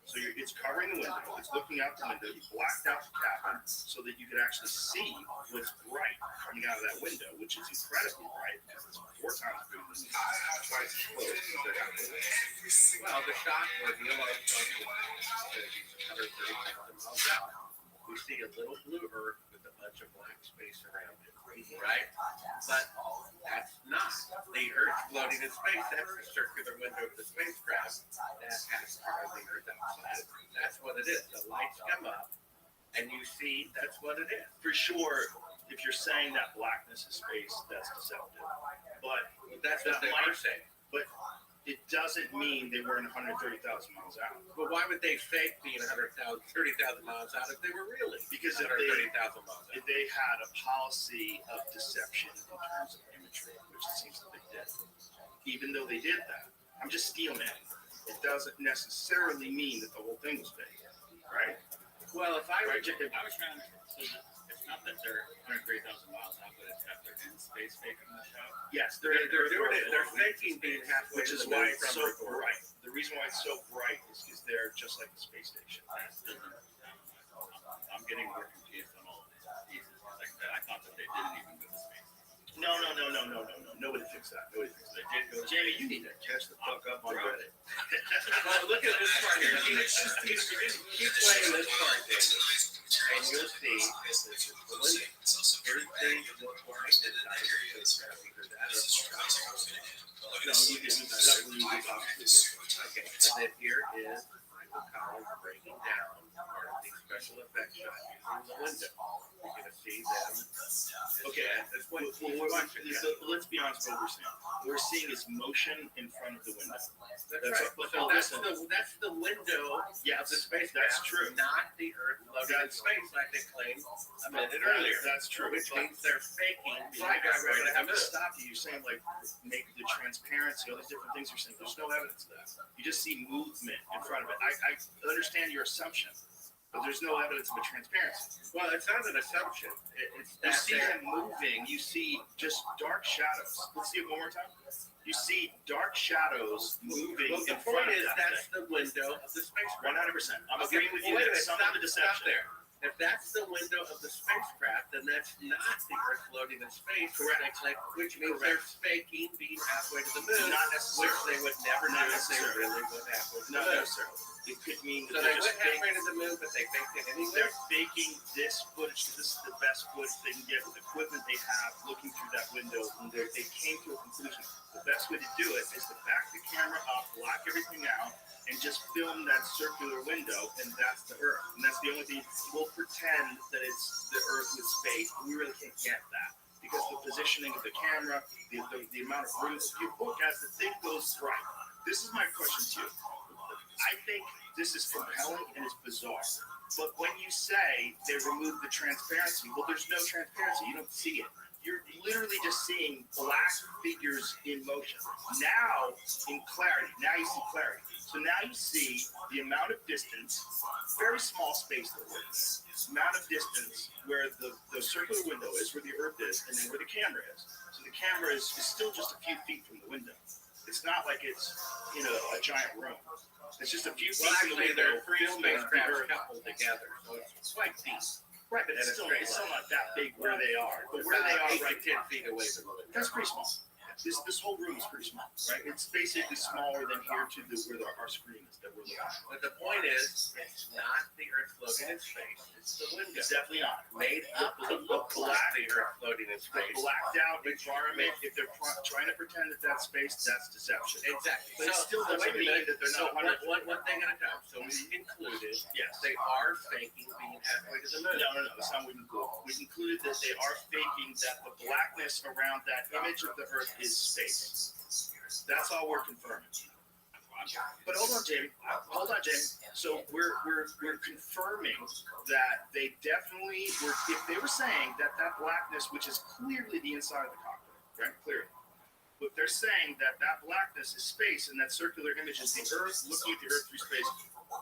So it's covering the window, it's looking out the window, you blacked out the cabin so that you could actually see what's bright coming out of that window, which is incredibly bright because it's 4 times bigger than twice as close as the cabin.
Well, the shot where the yellow is 130,000 miles out, we see a little blue Earth with a bunch of black space around it, right? But that's not the Earth floating in space. That's the circular window of the spacecraft that has part of the Earth outside. That's what it is. The lights come up, and you see that's what it is.
For sure, if you're saying that blackness is space, that's deceptive. But
That's what they are saying.
But it doesn't mean they weren't 130,000 miles out.
But why would they fake being 30,000 miles out if they were really
Because if
130,000 miles out?
If they had a policy of deception in terms of imagery, which it seems that they did, even though they did that, I'm just stealing it. It doesn't necessarily mean that the whole thing was fake, right?
Well, if I were
I was trying to, so it's not that they're 103,000 miles out, but it's that they're in space faking the shot.
Yes,
they're doing it, they're faking being halfway
which
to
is
the
why
moon
it's
from
so
Earth orbit.
bright. The reason why it's so bright is because they're just like the space station.
I'm getting more confused on all of these pieces like that. I thought that they didn't even go to space.
No. Nobody thinks that. Nobody thinks that.
They did go to
Jamie, you need to catch the fuck up on Reddit.
Well, look at this part here. Keep playing this part, David, and you'll see this is the window. Everything looks like it's not a spacecraft because that is
No, you didn't. That one you did obviously.
okay. And then here is Michael Collins breaking down part of the special effects shot using the window. You're going to see them.
Okay,
That's what
let's be honest with what we're seeing. We're seeing is motion in front of the window.
That's
That's
right.
right.
So that's the window
Yes,
of the spacecraft.
that's true.
Not the Earth floating in space like they claimed a minute earlier.
That's true.
Which
But-
means they're faking being
Right,
halfway
I
to
have
the
to
moon.
stop you. You're saying like make the transparency, all these different things you're saying. There's no evidence of that. You just see movement in front of it. I understand your assumption, but there's no evidence of a transparency.
Well, it's not an assumption. It's
You
that
see
they're-
them moving. You see just dark shadows. Let's see it one more time. You see dark shadows moving
Well, the
in front
point
of
is
that
that's
thing.
the window of the spacecraft.
100%. I'm
Okay,
agreeing with you.
wait a
That's
minute,
some of the
stop
deception.
there. If that's the window of the spacecraft, then that's not the Earth floating in space.
Correct.
Which means they're faking being halfway to the moon,
Not
which
necessarily.
they would never
Not
do if they
necessarily.
really went halfway to the
Not
moon.
necessarily. It could mean that
So
they're
they
just
went halfway to the moon, but they faked it anyway.
They're faking this footage. This is the best footage they can get with the equipment they have looking through that window. And they came to a conclusion. The best way to do it is to back the camera up, block everything out, and just film that circular window, and that's the Earth. And that's the only thing. We'll pretend that it's the Earth with space, but we really can't get that. Because the positioning of the camera, the amount of room, if you look as the thing goes right. This is my question to you. I think this is compelling and it's bizarre. But when you say they remove the transparency, well, there's no transparency. You don't see it. You're literally just seeing black figures in motion. Now, in clarity, now you see clarity. So now you see the amount of distance, very small space there is, amount of distance where the circular window is, where the Earth is, and then where the camera is. So the camera is still just a few feet from the window. It's not like it's in a giant room. It's just a few feet
Well,
from the
actually,
window.
they're three
filming the
spacecrafts
Earth.
coupled together, so it's quite deep.
Right, but
And
it's
a
still,
straight
it's still
line.
not that big where they are. But where they are,
8
right,
to 10 feet away from the window.
that's pretty small. This whole room is pretty small, right? It's basically smaller than here to our screen is that we're looking at.
But the point is, it's not the Earth floating in space. It's the window.
It's definitely not.
Made up to look like the Earth floating in
The
space.
blacked out environment, if they're trying to pretend that that's space, that's deception.
Exactly.
But it still doesn't
wait a
mean
minute.
that they're
So
not 100.
one thing at a time. So we included,
Yes.
they are faking being halfway to the moon.
No, that's not what we included. We included that they are faking that the blackness around that image of the Earth is space. That's all we're confirming. But hold on, Jamie. So we're confirming that they definitely were. If they were saying that blackness, which is clearly the inside of the cockpit, right? Clearly. If they're saying that blackness is space and that circular image is the Earth looking at the Earth through space,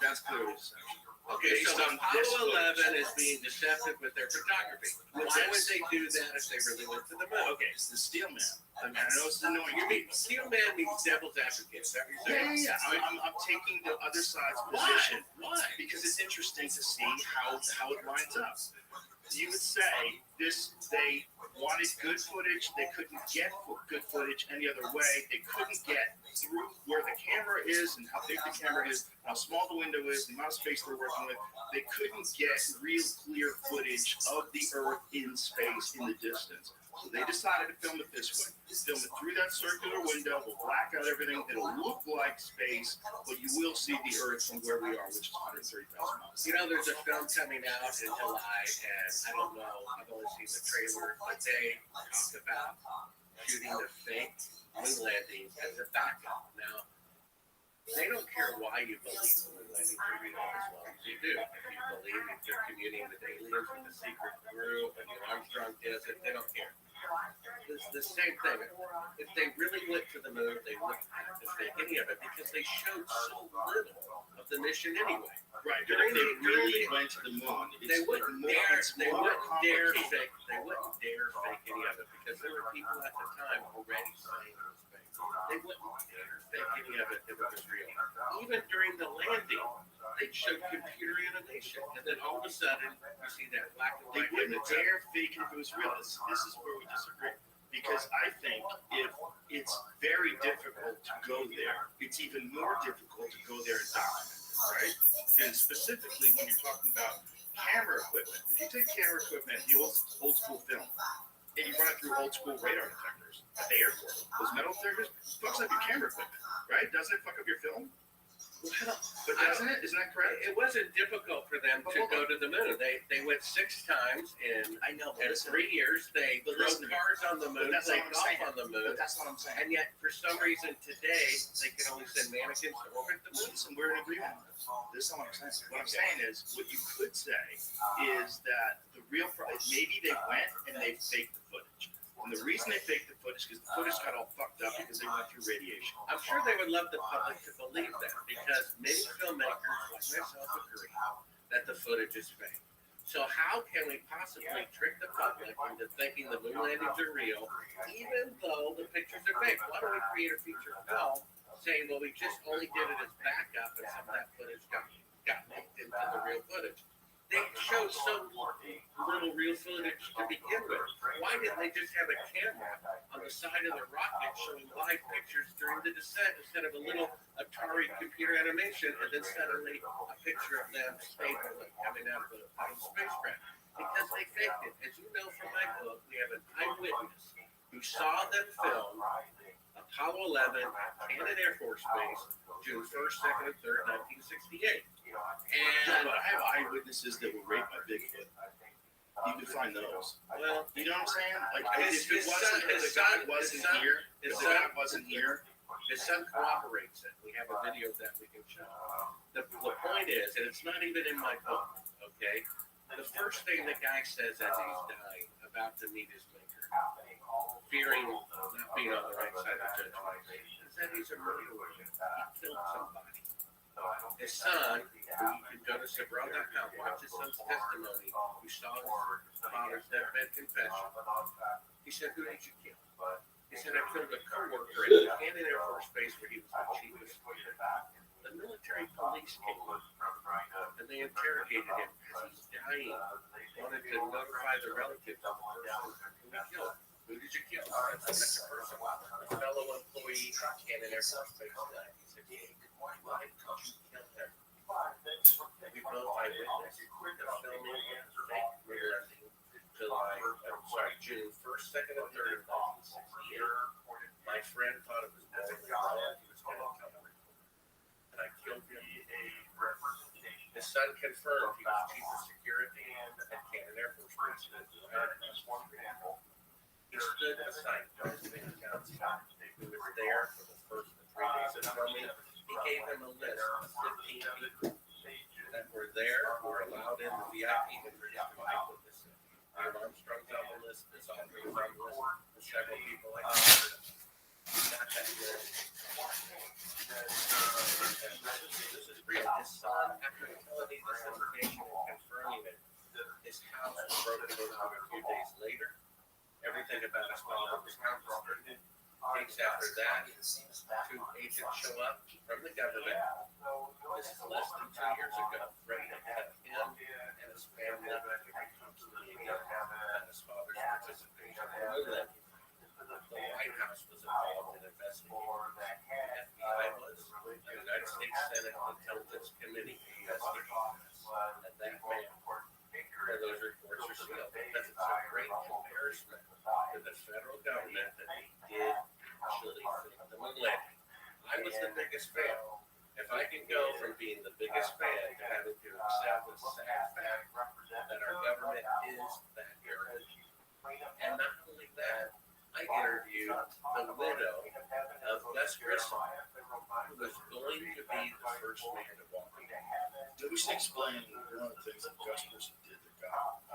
that's clearly deception.
Okay, so
Based on this
Apollo
footage.
11 is being deceptive with their photography. Why would they do that if they really went to the moon?
Okay, it's the steel man. I mean, I know it's annoying.
You mean steel man means devil's advocate? Is that what you're saying?
Yeah. I'm taking the other side's
Why?
position
Why?
because it's interesting to see how it lines up. You would say they wanted good footage. They couldn't get good footage any other way. They couldn't get through where the camera is and how big the camera is, how small the window is, the amount of space they're working with. They couldn't get real clear footage of the Earth in space in the distance. So they decided to film it this way. Film it through that circular window. We'll black out everything. It'll look like space, but you will see the Earth from where we are, which is 130,000 miles.
You know, there's a film coming out in July, and I don't know, I've only seen the trailer, but they talk about shooting the fake moon landing as a backup. Now, they don't care why you believe the moon landing theory as long as you do. If you believe that they're communing with aliens with the secret group and the Armstrong desert, they don't care. It's the same thing. If they really went to the moon, they wouldn't have to fake any of it because they showed so little of the mission anyway.
Right. If they really went to the moon,
They wouldn't dare. They wouldn't dare fake. They wouldn't dare fake any of it because there were people at the time already saying it was fake. They wouldn't dare fake any of it if it was real. Even during the landing, they showed computer animation, and then all of a sudden, you see that black and
They
white
wouldn't
image.
dare fake it if it was real. This is where we disagree. Because I think if it's very difficult to go there, it's even more difficult to go there and document it, right? And specifically when you're talking about camera equipment, if you take camera equipment, the old school film, and you run it through old school radar detectors at the airport, those metal detectors, fucks up your camera equipment, right? Doesn't it fuck up your film? But doesn't it? Isn't that correct?
It wasn't difficult for them to go to the moon. They went 6 times in
I know, but
in
listen,
3 years. They
But
drove
listen to me.
cars on the moon,
But that's
played
not what I'm
golf on the moon,
but that's what I'm saying.
and yet for some reason today they can only send mannequins to orbit the moon.
Listen, we're in agreement on this. This is not what I'm saying. What I'm saying is, what you could say is that the real maybe they went and they faked the footage. And the reason they faked the footage is because the footage got all fucked up because they went through radiation.
I'm sure they would love the public to believe that because many filmmakers like myself agree that the footage is fake. So how can we possibly trick the public into thinking the moon landings are real, even though the pictures are fake? Why don't we create a feature film saying, well, we just only did it as backup and some of that footage got linked into the real footage? They showed so little real footage to begin with. Why didn't they just have a camera on the side of the rocket showing live pictures during the descent instead of a little Atari computer animation and then suddenly a picture of them stable and coming out of the spacecraft? Because they faked it. As you know from my book, we have an eyewitness who saw them film Apollo 11, Cannon Air Force Base, June 1st, 2nd, and 3rd, 1968.
Yeah, but I have eyewitnesses that were raped by Bigfoot. You can find those.
Well,
You know what I'm saying? Like,
His
if it wasn't,
son-
if the guy wasn't here, if the guy wasn't here,
his son corroborates it. We have a video of that we can show. The point is, and it's not even in my book, okay? The first thing the guy says as he's dying, about to meet his maker, fearing not being on the right side of judgment, is that he's a murderer. He killed somebody. His son, who you can go to Sabro.com, watch his son's testimony, who saw his father's deathbed confession. He said, who did you kill? He said, I killed a co-worker at the Cannon Air Force Base where he was the the military police came and they interrogated him because he's dying. Wanted to notify the relatives of the person who he killed. Who did you kill? Such a person. A fellow employee at Cannon Air Force Base died. He said, hey, why did you kill him? We both eyewitnessed the filming and fake murder June 1st, 2nd, and 3rd of 1968. My friend thought it was boiling oil. He was going to kill me. And I killed him. His son confirmed he was chief of security at Cannon Air Force Base. He stood beside President Johnson, who was there for the first 3 days of filming. He gave him a list of 15 people that were there, who were allowed in the VIP to provide witnesses. Armstrong's on the list, Miss Audrey's on the list, and several people like that. Not that good. This is real. His son, after telling me this information and confirming it, his house was broken into a few days later. Everything about his father was confiscated. Days after that, 2 agents show up from the government. This is less than 2 years ago, ready to have him and his family and his father's participation in the movement. The White House was involved in investigating. The FBI was. The United States Senate Intelligence Committee investigated. And that man, where those reports are sealed, because it's a great embarrassment to the federal government that they did actually fit the moon landing. I was the biggest fan. If I can go from being the biggest fan to having to accept the sad fact that our government is that arrogant. And not only that, I interviewed the widow of Gus Grissom, who was going to be the first man to walk in.
We should explain one of the things that Gus Grissom did to God.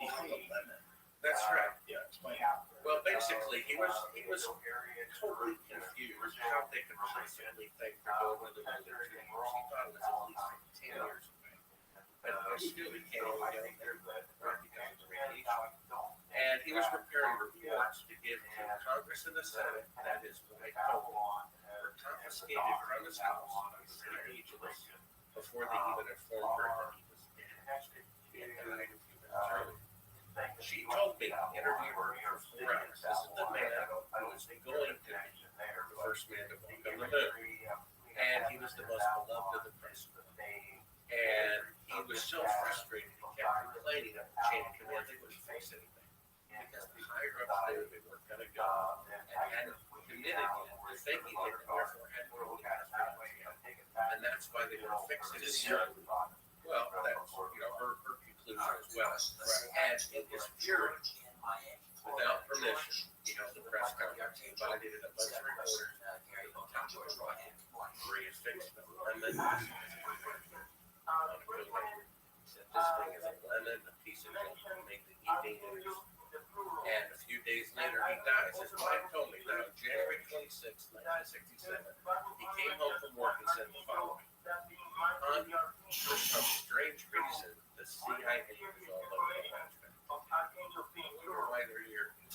He hung a lemon.
That's right.
Yeah, explain.
Well, basically, he was totally confused how they could possibly think they're going to the moon in 2 years. He thought it was at least 10 years away. But still, he can't even go there right because of the radiation. And he was preparing reports to give to Congress and the Senate that his wife were confiscated from his house by city agents before they even informed her that he was dead. He had died a few minutes earlier. She told me, interviewed her for 4 hours. This is the man who was going to be the first man to walk on the moon. And he was the most beloved of the president. And he was so frustrated, he kept complaining of the chain of command. They wouldn't fix anything. Because the higher ups knew they weren't going to go and hadn't committed yet to faking it, and therefore hadn't really got it. And that's why they wouldn't fix it. Well, that's, her conclusion as well. And in his fury, without permission, he held a press conference, he invited a bunch of reporters to the top of the rocket, where he fixed the lemon. He said, this thing is a lemon, a piece of it will make the evening news. And a few days later, he dies. His wife told me that on January 26, 1967, he came home from work and said the following. For some strange reason, the CIA was all over the country. I wonder why they're here. The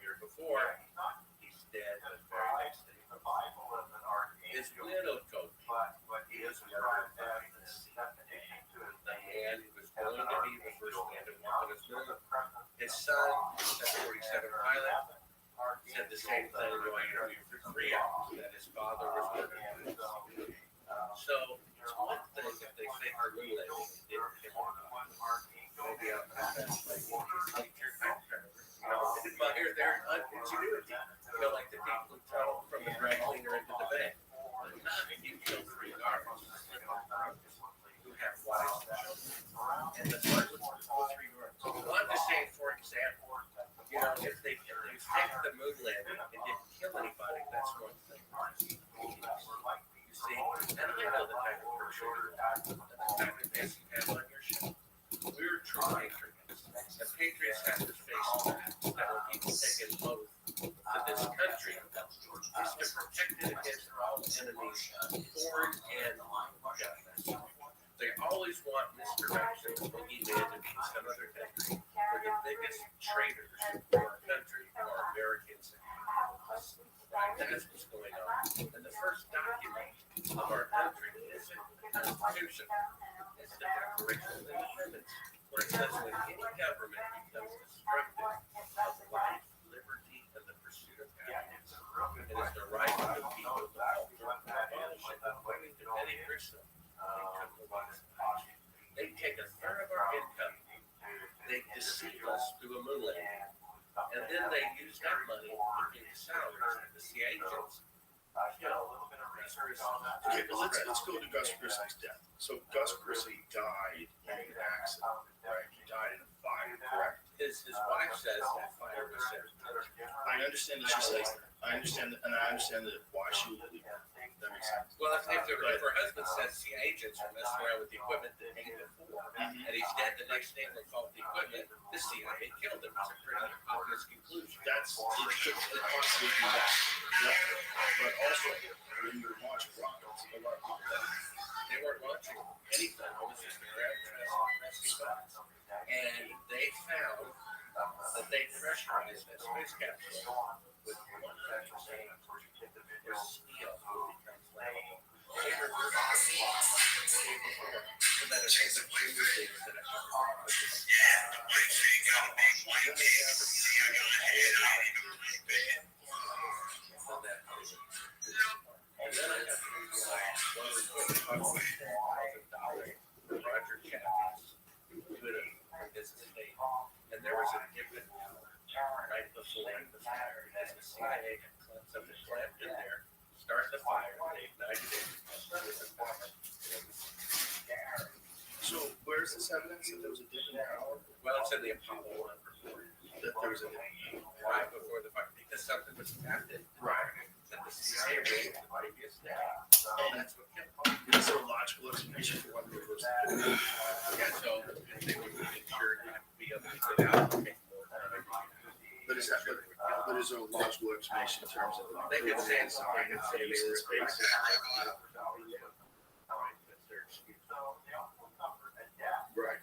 year before, he's dead the very next day. His widow told me he was murdered by the sea. The man who was going to be the first man to walk on his moon. His son, the 747 pilot, said the same thing when I interviewed for 3 hours, that his father was murdered by the sea. So, it's one thing if they fake the moon landing and didn't kill him. Maybe I'll have that teacher factor. Well, here's their ingenuity. Like the people who tell from the dry cleaner into the bank. But not if you kill 3 guards who have wives and children. And the son was 3 guards. Well, I'm just saying, for example, if they faked the moon landing and didn't kill anybody, that's one thing. You see, and I know the type of person you're and the type of guest you have on your show. We're true patriots. And patriots have to face that when people take an oath to this country is to protect it against all enemies, foreign and government. They always want misdirection, boogeyman to be some other country where the biggest traitors for our country are Americans. That's what's going on. And the Declaration of Independence, where it says when any government becomes destructive of life, liberty, and the pursuit of happiness, it is the right of the people to alter and abolish it. According to Benny Grisham, they take a third of our income. They deceive us through a moon landing. And then they use that money to pay salaries to the agents.
Okay, but let's go to Gus Grissom's death. So Gus Grissom died in an accident, right? He died in a fire, correct?
His wife says that fire was set.
I understand that she says that. I understand that, and I understand that why she would believe that. That makes sense.
Well, if her husband says the agents are messing around with the equipment the day before, and he's dead the next day they fault the equipment, the CIA killed him. It's a pretty obvious conclusion.
It could possibly be that. Yeah. But also, when you watch Rockets, a lot of people
They weren't watching anything. It was just a grab test. And they found that they pressurized that space capsule with 100% steel becomes flammable. They reversed the before so that it was a few things that it and then I got one report talking about Roger Chaffee's Twitter from his estate. And there was a different right before the fire as the CIA had something clamped in there, start the fire, they ignited it with the fire.
So where's this evidence that there was a different power?
Well, it's in the Apollo 1 report.
That there was a
Right before the fire, because something was tapped in.
right.
That the CIA raised the previous day.
And
That's what kept on.
is there a logical explanation for why they reversed it?
Yeah, so they would make sure not to be able to get out and take more time.
But is there a logical explanation in terms of
They could say
it's
something and say they
in
were
space? Right.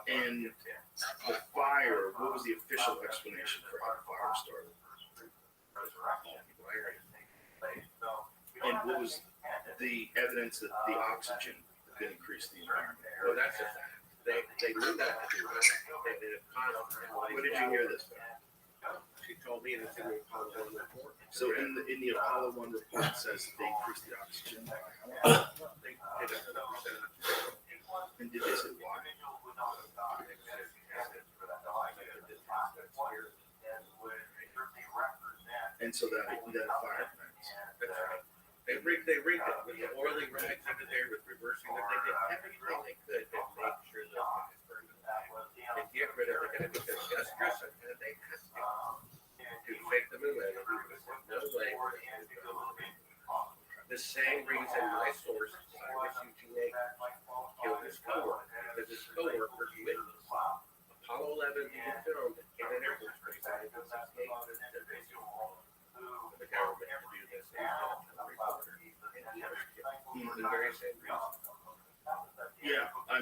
And the fire, what was the official explanation for how the fire started? And what was the evidence that the oxygen could increase the environment?
Well, that's a fact. They knew that to do it. They did it constantly.
Where did you hear this from?
She told me it's in the Apollo 1 report.
So in the Apollo 1 report, it says they increased the oxygen.
They did it 100%.
And did they say why? And so that fire plants.
That's right. They rigged it with the oily rags under there, with reversing it. They did everything they could to make sure that it was burned alive. And get rid of it because Gus Grissom had they asked him to fake the moon landing. There was no way. The same reason my source, Cyrus UGA, killed his coworker, because his coworker witnessed Apollo 11 being filmed at Kennedy Air Force Base. And it was a case for the government to do this. The very same reason.
Yeah, I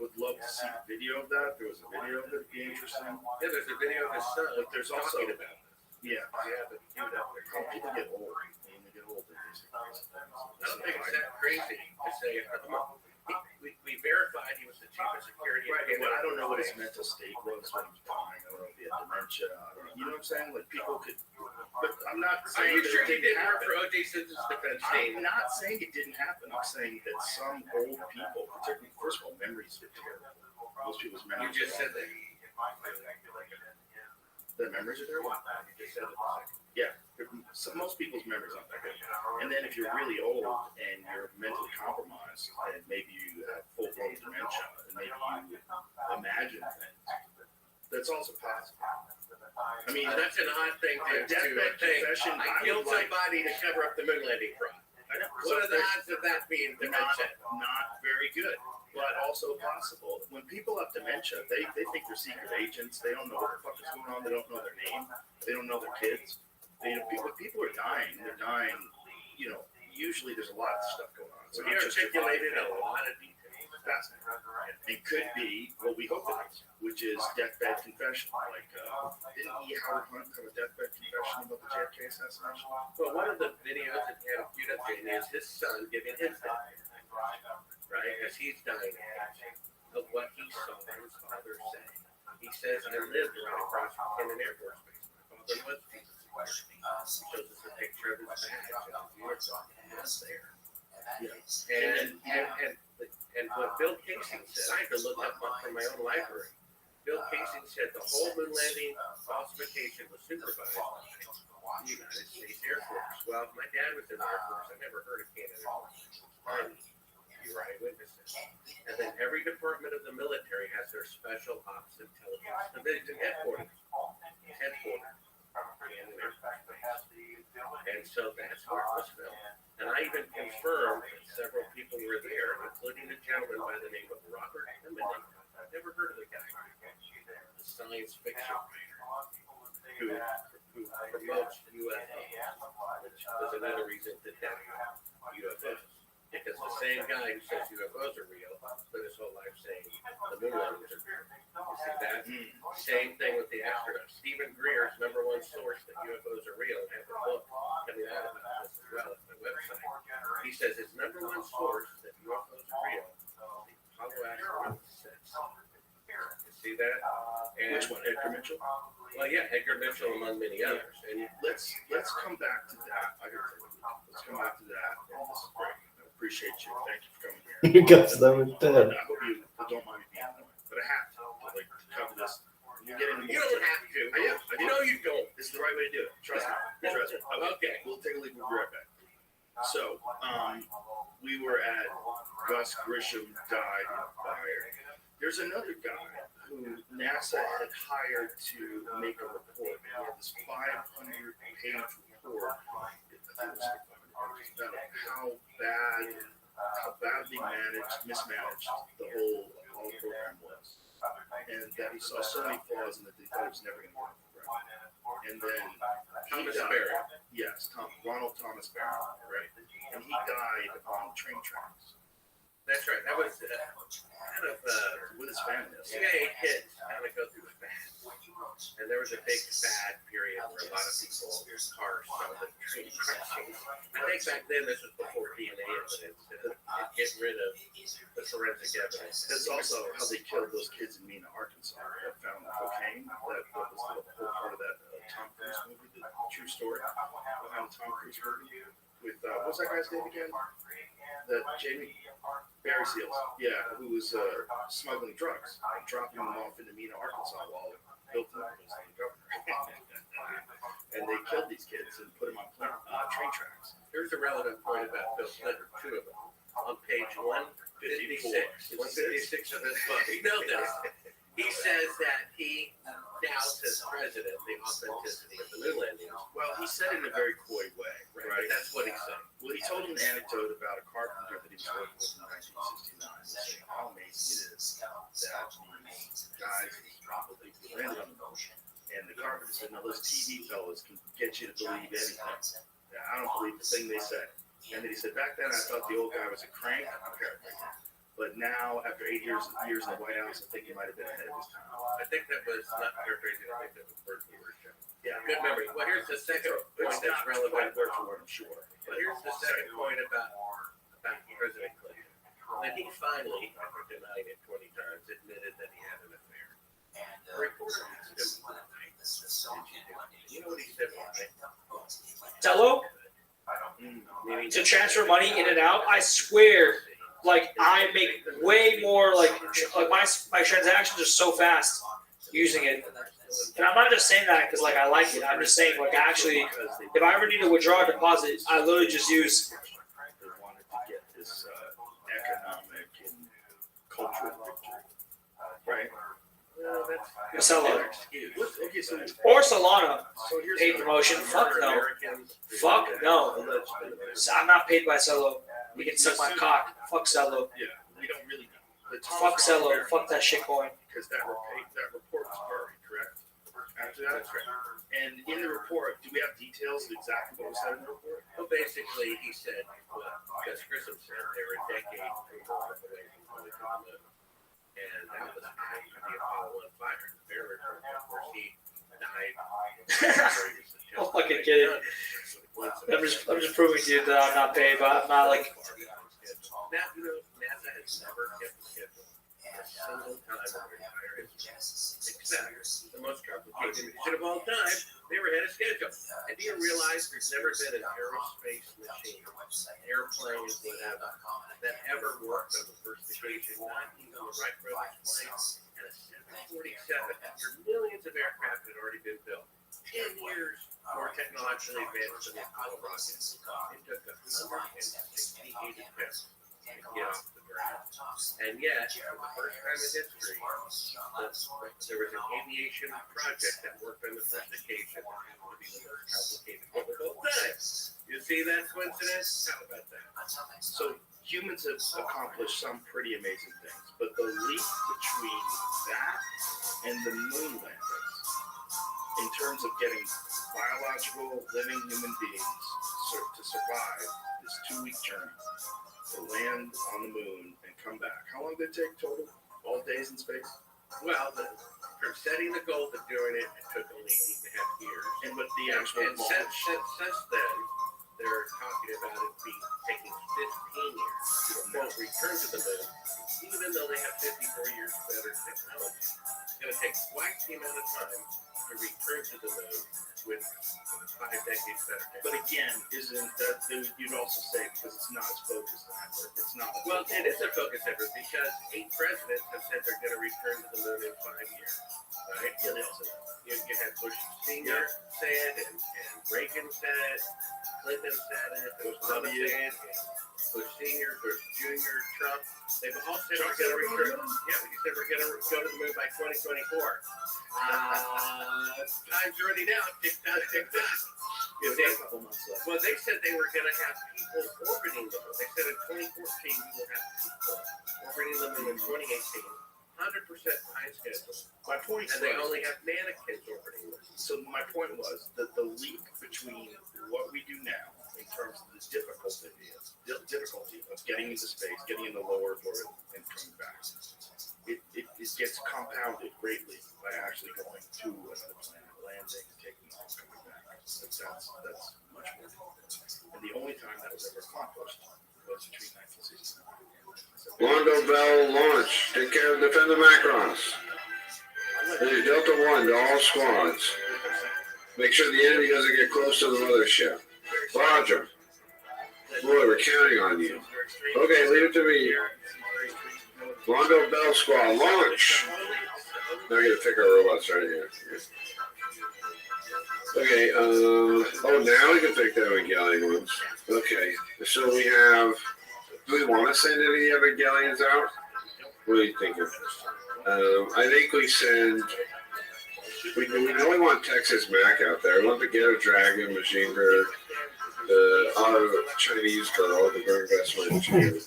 would love to see a video of that. There was a video of it. It'd be interesting.
Yeah, there's a video of his son.
But there's also
talking about this.
yeah.
Yeah, but you know,
People get old. When they get old, they do some crazy things.
I don't think it's that crazy to say, we verified he was the chief of security.
Right, but I don't know what his mental state was when he was dying. I don't know if he had dementia. I don't know. You know what I'm saying? Like people could, but I'm not
Are
saying
you
that
sure
it
he
didn't
didn't work
happen.
for O.J. Simpson's defense
I'm
team?
not saying it didn't happen. I'm saying that some old people, particularly first of all, memories are terrible. Most people's
You
memories.
just said that.
The memories are terrible.
You just said it.
Yeah, so most people's memories aren't that good. And then if you're really old and you're mentally compromised, and maybe you have full-blown dementia, and maybe you imagine things, that's also possible. I mean,
That's an odd thing
a
to
deathbed
think.
confession.
I killed somebody to cover up the moon landing fraud. What are the odds of that being dementia?
Not very good, but also possible. When people have dementia, they think they're secret agents. They don't know what the fuck is going on. They don't know their name. They don't know their kids. When people are dying, they're dying, you know, usually there's a lot of stuff going on.
So he articulated a lot of details.
Fascinating. It could be what we hope it is, which is deathbed confession. Like, didn't Howard Hunt have a deathbed confession about the JFK assassination?
Well, one of the videos that he had queued up, Jamie, is his son giving his death, right? Because he's dying. of what he saw his father say. He says, I lived right across from Kennan Air Force Base. My father was Jesus Christ. He shows us a picture of his badge and was there. And what Bill Casey said, I had to look up from my own library. Bill Casey said the whole moon landing falsification was supervised by the United States Air Force. Well, my dad was in the Air Force. I never heard of Canada. You're right, witnesses. And then every department of the military has their special ops intelligence division headquarters. And so that's where it was filmed. And I even confirmed that several people were there, including a gentleman by the name of Robert Kennedy. I've never heard of the guy. The science fiction writer who promotes UFOs, which was another reason to doubt UFOs. Because the same guy who says UFOs are real spent his whole life saying the moon landings are real. You see that? Same thing with the astronauts. Stephen Greer's number one source that UFOs are real, and has a book coming out about this as well at my website. He says his number one source that UFOs are real is the Apollo astronaut says. You see that? And
Which one, Edgar Mitchell?
well, yeah, Edgar Mitchell among many others. And
Let's come back to that. Let's come back to that. And this is great. I appreciate you. Thank you for coming here.
You got slow
And
instead.
I hope you don't mind me being annoying, but I have to cover this. You're getting
you don't have to. You know you don't.
This is the right way to do it. Trust me. Trust me.
Okay.
We'll take a leave. We'll be right back. So, we were at Gus Grisham died in a fire. There's another guy who NASA had hired to make a report. He had this 500-page report. About how badly mismanaged the whole program was, and that he saw so many flaws in it that he thought it was never going to work. Right? And then
Thomas
died.
Barrett.
Yes, Ronald Thomas Barrett, right? And he died on train tracks.
That's right. That was kind of
With his family.
CIA kids kind of go through a fad. And there was a big fad period where a lot of people cars started train crashing. I think back then this was before DNA evidence and getting rid of the forensic evidence.
That's also how they killed those kids in Mena, Arkansas. That found the cocaine. That was the whole part of that Tom Cruise movie, the true story behind the Tom Cruise movie. With what was that guy's name again? That Jamie Barry Seals. Yeah, who was smuggling drugs, dropping them off into Mena, Arkansas, while Bill Clinton was the governor. And they killed these kids and put them on train tracks.
Here's a relevant point about Bill Clinton, two of them. On page 156 of his book, you know this. He says that he doubts as president the authenticity of the moon landings.
Well, he said it in a very coy way,
But
right?
that's what he said.
Well, he told him an anecdote about a carpenter that he was working with in 1969, saying how amazing it is that these guys, these people, they landed on the moon. And the carpenter said, "No, those TV fellas can get you to believe anything. I don't believe the thing they say." And then he said, "Back then, I thought the old guy was a crank." But now, after 8 years in the White House, I think he might have been ahead of his time.
I think that was not paraphrasing. I think that was word for word.
Yeah,
Good memory. Well, here's the second point
it's
that's
not
relevant.
word for word, I'm sure.
But here's the second point about President Clinton. When he finally, after denying it 20 times, admitted that he had an affair. The reporter asked him one night, you know what he said one night?
Tello,
Meaning
to transfer money in and out, I swear, like I make way more, like my transactions are so fast using it. And I'm not just saying that because like I like it. I'm just saying like actually, if I ever need to withdraw a deposit, I literally just use.
They wanted to get this economic and cultural victory, right?
well, that's
Marcelo.
excuse.
Okay, so
Or Solana,
here's
paid promotion. Fuck no.
Americans,
Fuck no.
allegedly.
So I'm not paid by Cello. You can suck my cock. Fuck Cello.
Yeah, we don't really know. The
Fuck Cello. Fuck that shit coin.
Because that report was buried, correct? After that,
That's right.
and in the report, do we have details of exactly what was said in the report?
Well, basically, he said what Gus Grissom said. They were a decade from away from going to the moon. And that was after the Apollo 1 fire. The bear report, of course, he died.
I'll fucking get it. I'm just proving to you that I'm not paid, but I'm not like.
Now, you know, NASA has never kept a schedule for single time in their entire history. Except the most complicated mission of all time, they were ahead of schedule. And do you realize there's never been an aerospace machine, airplane, whatever, that ever worked on the first occasion, not even the Wright brothers plane and a 747, after millions of aircraft had already been built. 10 years more technologically advanced than the Apollo rockets. It took 168 attempts to get off the ground. And yet, for the first time in history, there was an aviation project that worked on the first occasion to be the most complicated of all time. You see that coincidence? How about that?
So humans have accomplished some pretty amazing things, but the leap between that and the moon landings, in terms of getting biological living human beings to survive this 2-week journey, to land on the moon and come back. How long did it take total? All days in space?
Well, from setting the goal to doing it, it took only 8.5 years.
And what the actual
And since then, they're talking about it taking 15 years to quote return to the moon, even though they have 54 years better technology. It's going to take twice the amount of time to return to the moon with 5 decades better technology.
But again, isn't that you'd also say because it's not as focused an effort? It's not.
Well, it is a focus effort because 8 presidents have said they're going to return to the moon in 5 years. Right?
Yeah, they also.
You had Bush Sr. say it, and Reagan said it, Clinton said it, Obama said it, and Bush Sr., Bush Jr., Trump. They've all said we're going to return. Yeah, we said we're going to go to the moon by 2024. Time's already now. Tick tock, tick tock.
Yeah, they have a couple months left.
Well, they said they were going to have people orbiting the moon. They said in 2014 we will have people orbiting the moon in 2018. 100% behind schedule.
My point
And they only have mannequins orbiting the moon.
So my point was that the leap between what we do now in terms of the difficulty of getting into space, getting into low Earth orbit, and coming back, it gets compounded greatly by actually going to another planet, landing, taking off, coming back. That's much more difficult. And the only time that was ever accomplished was between 1969.
Londo Bell launch. Take care of defend the Macrons. This is Delta 1 to all squads. Make sure the enemy doesn't get close to the mothership. Roger. Boy, we're counting on you. Okay, leave it to me. Londo Bell squad launch. Now I gotta pick our robots right here. Okay, oh, now we can pick the Evangelion ones. Okay, so we have, do we want to send any Evangelions out? What are you thinking? I think we send, we know we want Texas Mac out there. We want the Ghetto Dragon, Machine Bird, the Auto Chinese Girl, the Burn Investment Engineer.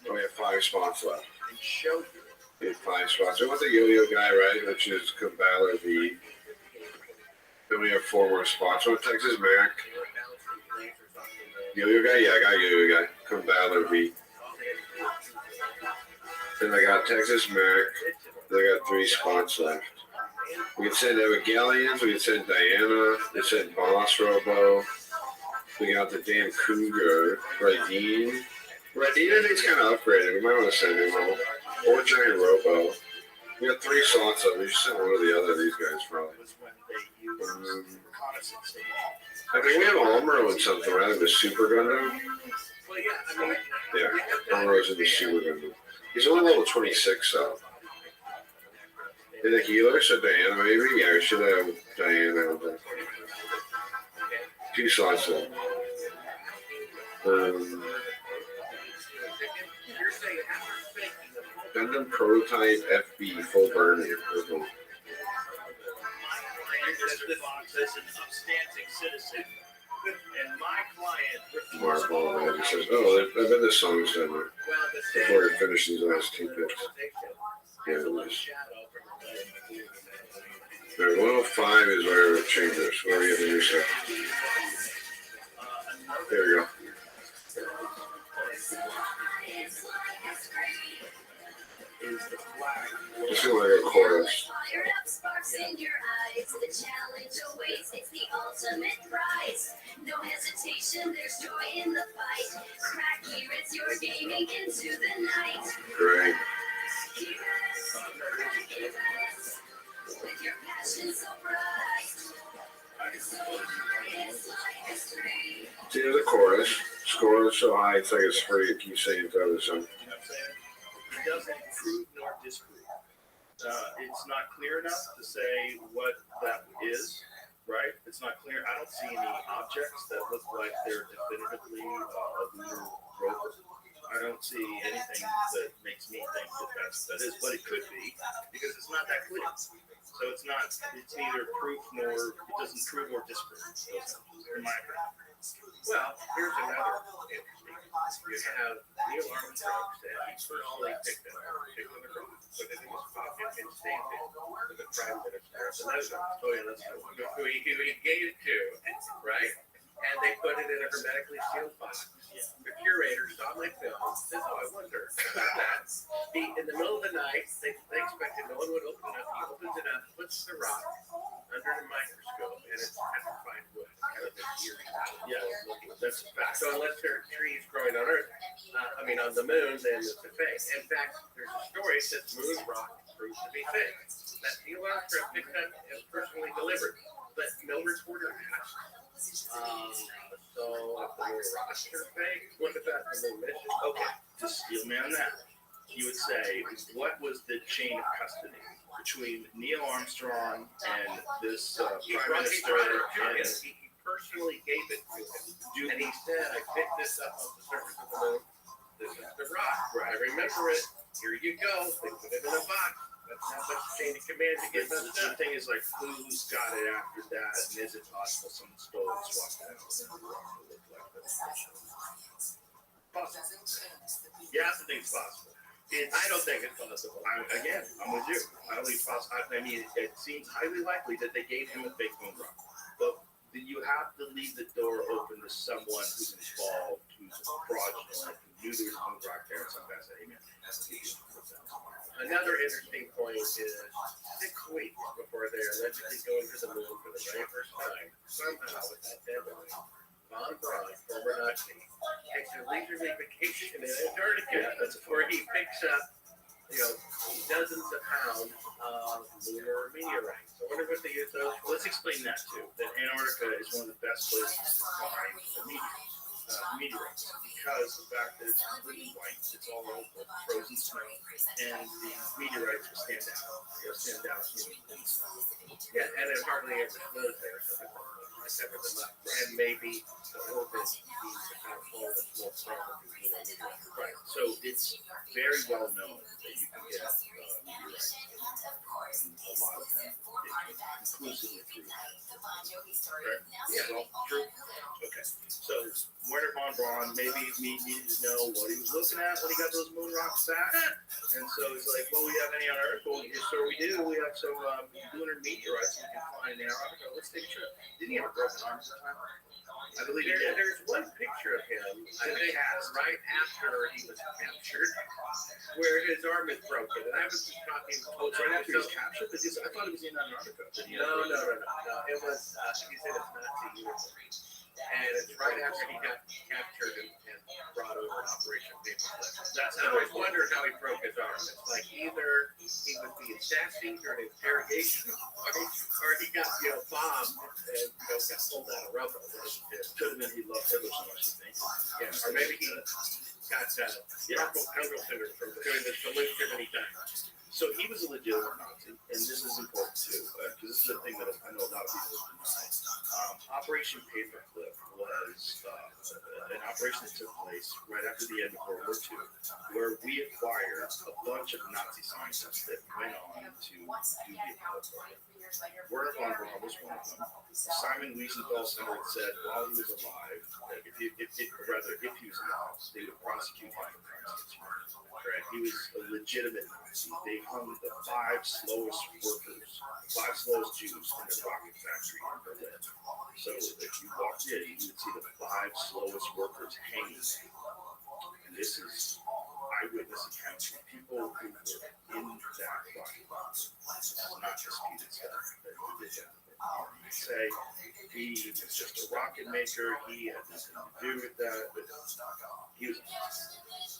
We have 5 spots left. We have 5 spots. We want the Yo-Yo guy, right, which is Kabbalah V. Then we have 4 more spots. We want Texas Mac. Yo-Yo guy? Yeah, I got Yo-Yo guy. Kabbalah V. Then I got Texas Mac. Then I got 3 spots left. We can send Evangelions. We can send Diana. We can send Boss Robo. We got the damn Cougar. Radine. Radine, I think, is kind of upgraded. We might want to send him home. Or Giant Robo. We got 3 slots up. We should send one of the other of these guys, probably. I think we have Almero and something, right? The Super Gundam?
Well, yeah, I mean,
Yeah, Almero's in the Super Gundam. He's only level 26, so. And the healer, so Diana, maybe? Yeah, we should have Diana. 2 slots left. Gundam Prototype FB full burning.
As an upstanding citizen, and my client
Marvel, man. He says, oh, I bet this song's done there. Before he finishes these last 2 bits. Yeah, it was. Right, 105 is where it changes. Where we have the new stuff. There we go. Just feel like a chorus.
Fire up sparks in your eyes. The challenge awaits. It's the ultimate prize. No hesitation. There's joy in the fight. Crack here. It's your gaming into the night.
Great.
With your passion so bright, so it's like a stream.
See the chorus. Score is so high, it's like it's free. It keeps saying to other song.
You know what I'm saying? It doesn't prove nor disprove. It's not clear enough to say what that is, right? It's not clear. I don't see any objects that look like they're definitively a lunar rover. I don't see anything that makes me think that that's what that is, but it could be because it's not that clear. So it's neither proof nor, it doesn't prove or disprove. In my opinion.
Well, here's another interesting. You have Neil Armstrong said he personally picked it up the rock, put it in his pocket and stamped it with a prime minister of the Netherlands, who he gave it to, right? And they put it in a hermetically sealed box. The curator saw my film, says, "Oh, I wonder about that." In the middle of the night, they expected no one would open it up. He opens it up, puts the rock under the microscope, and it's petrified wood. Kind of this eerie.
Yeah, that's a fact.
So unless there are trees growing on Earth, on the moon, then it's a fake. In fact, there's a story that moon rock proves to be fake. That Neil Armstrong picked up and personally delivered, but no reporter asked. So if the moon rocks are fake, what about the moon mission?
Okay, to steel man that, you would say, what was the chain of custody between Neil Armstrong and this prime minister?
He personally gave it to him. And he said, "I picked this up off the surface of the moon. This is the rock. I remember it. Here you go." They put it in a box. That's not much chain of command to get
The
done.
thing is, like, who's got it after that, and is it possible someone stole it and swapped it out? Possible. Yeah, I think it's possible.
I don't think it's possible.
I'm with you. I don't think it's possible. I mean, it seems highly likely that they gave him a fake moon rock. But you have to leave the door open to someone who's involved, who's fraudulent, who knew there was a moon rock there, and some guy said, "Hey, man,
Another interesting point is 6 weeks before they're allegedly going to the moon for the very first time, somehow with that deadline, Von Braun, former Nazi, takes a leisurely vacation in Antarctica. That's where he picks up, dozens of pounds of lunar meteorites. I wonder what they use those for.
let's explain that too. That Antarctica is one of the best places to find meteorites because of the fact that it's completely white, it's all over frozen snow, and the meteorites will stand out. They'll stand out in snow.
Yeah, and it hardly ever snows there, so I cover them up. And maybe the orbit being the kind of floor that's more prone to meteorites.
Right. So it's very well known that you can get meteorites. A lot of them, exclusively through. Right? Yeah, well, true. Okay. So Werner von Braun maybe needed to know what he was looking at when he got those moon rocks back. And so he's like, "Well, we have any on Earth?" "Well, yes, sir, we do. We have some lunar meteorites we can find in Antarctica. Let's take a trip." Didn't he have a broken arm at the time? I believe he did.
There's one picture of him, I think, right after he was captured, where his arm is broken. And I was just talking.
Oh, it's right after he was captured? Because I thought it was in Antarctica.
No. It was, he's in his Nazi uniform. And it's right after he got captured and brought over in Operation Paperclip. I always wondered how he broke his arm. It's like either he was being assassinated during an interrogation, or he got, bombed and, got pulled out of rubber.
Could have been he loved Hitler so much, you think?
Yeah, or maybe he got carpal tunnel syndrome from doing the salute too many times.
So he was a legitimate Nazi, and this is important too, because this is a thing that I know a lot of people have denied. Operation Paperclip was an operation that took place right after the end of World War II, where we acquired a bunch of Nazi scientists that went on to do the Paperclip. Werner von Braun was one of them. Simon Wiesenthal Center said while he was alive, that if he was alive, they would prosecute him for crimes. Right? He was a legitimate Nazi. They hung the 5 slowest workers, 5 slowest Jews in the rocket factory in Berlin. So if you walked in, you would see the 5 slowest workers hanging. And this is eyewitness accounts from people who were in that rocket. This is not disputed stuff. say he was just a rocket maker. He had nothing to do with that, but he was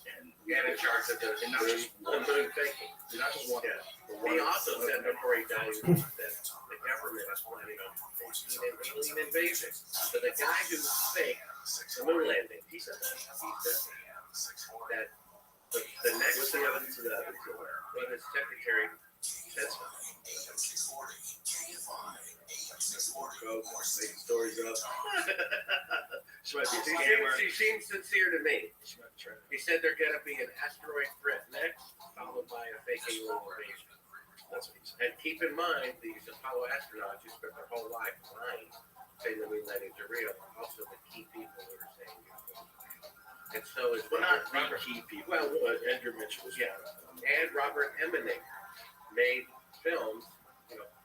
and
And in charge of the,
and not just one
moon thinking.
not just one.
Yeah.
but one
He also said before he died that the government is planning on an alien invasion. So the guy who faked the moon landing, he said that the next
What's the evidence of that?
when his secretary said something.
Go making stories up. She might be a scammer.
She seems sincere to me.
She might be trying to-
He said they're going to be an asteroid threat next, followed by a fake alien invasion.
That's what he said.
And keep in mind, these Apollo astronauts who spent their whole life lying, saying the moon landings are real, are also the key people who are saying UFOs. And so is
Well, not
Robert,
the key people,
Well,
but Edgar Mitchell was
yeah.
one of them.
and Robert Eminem made films,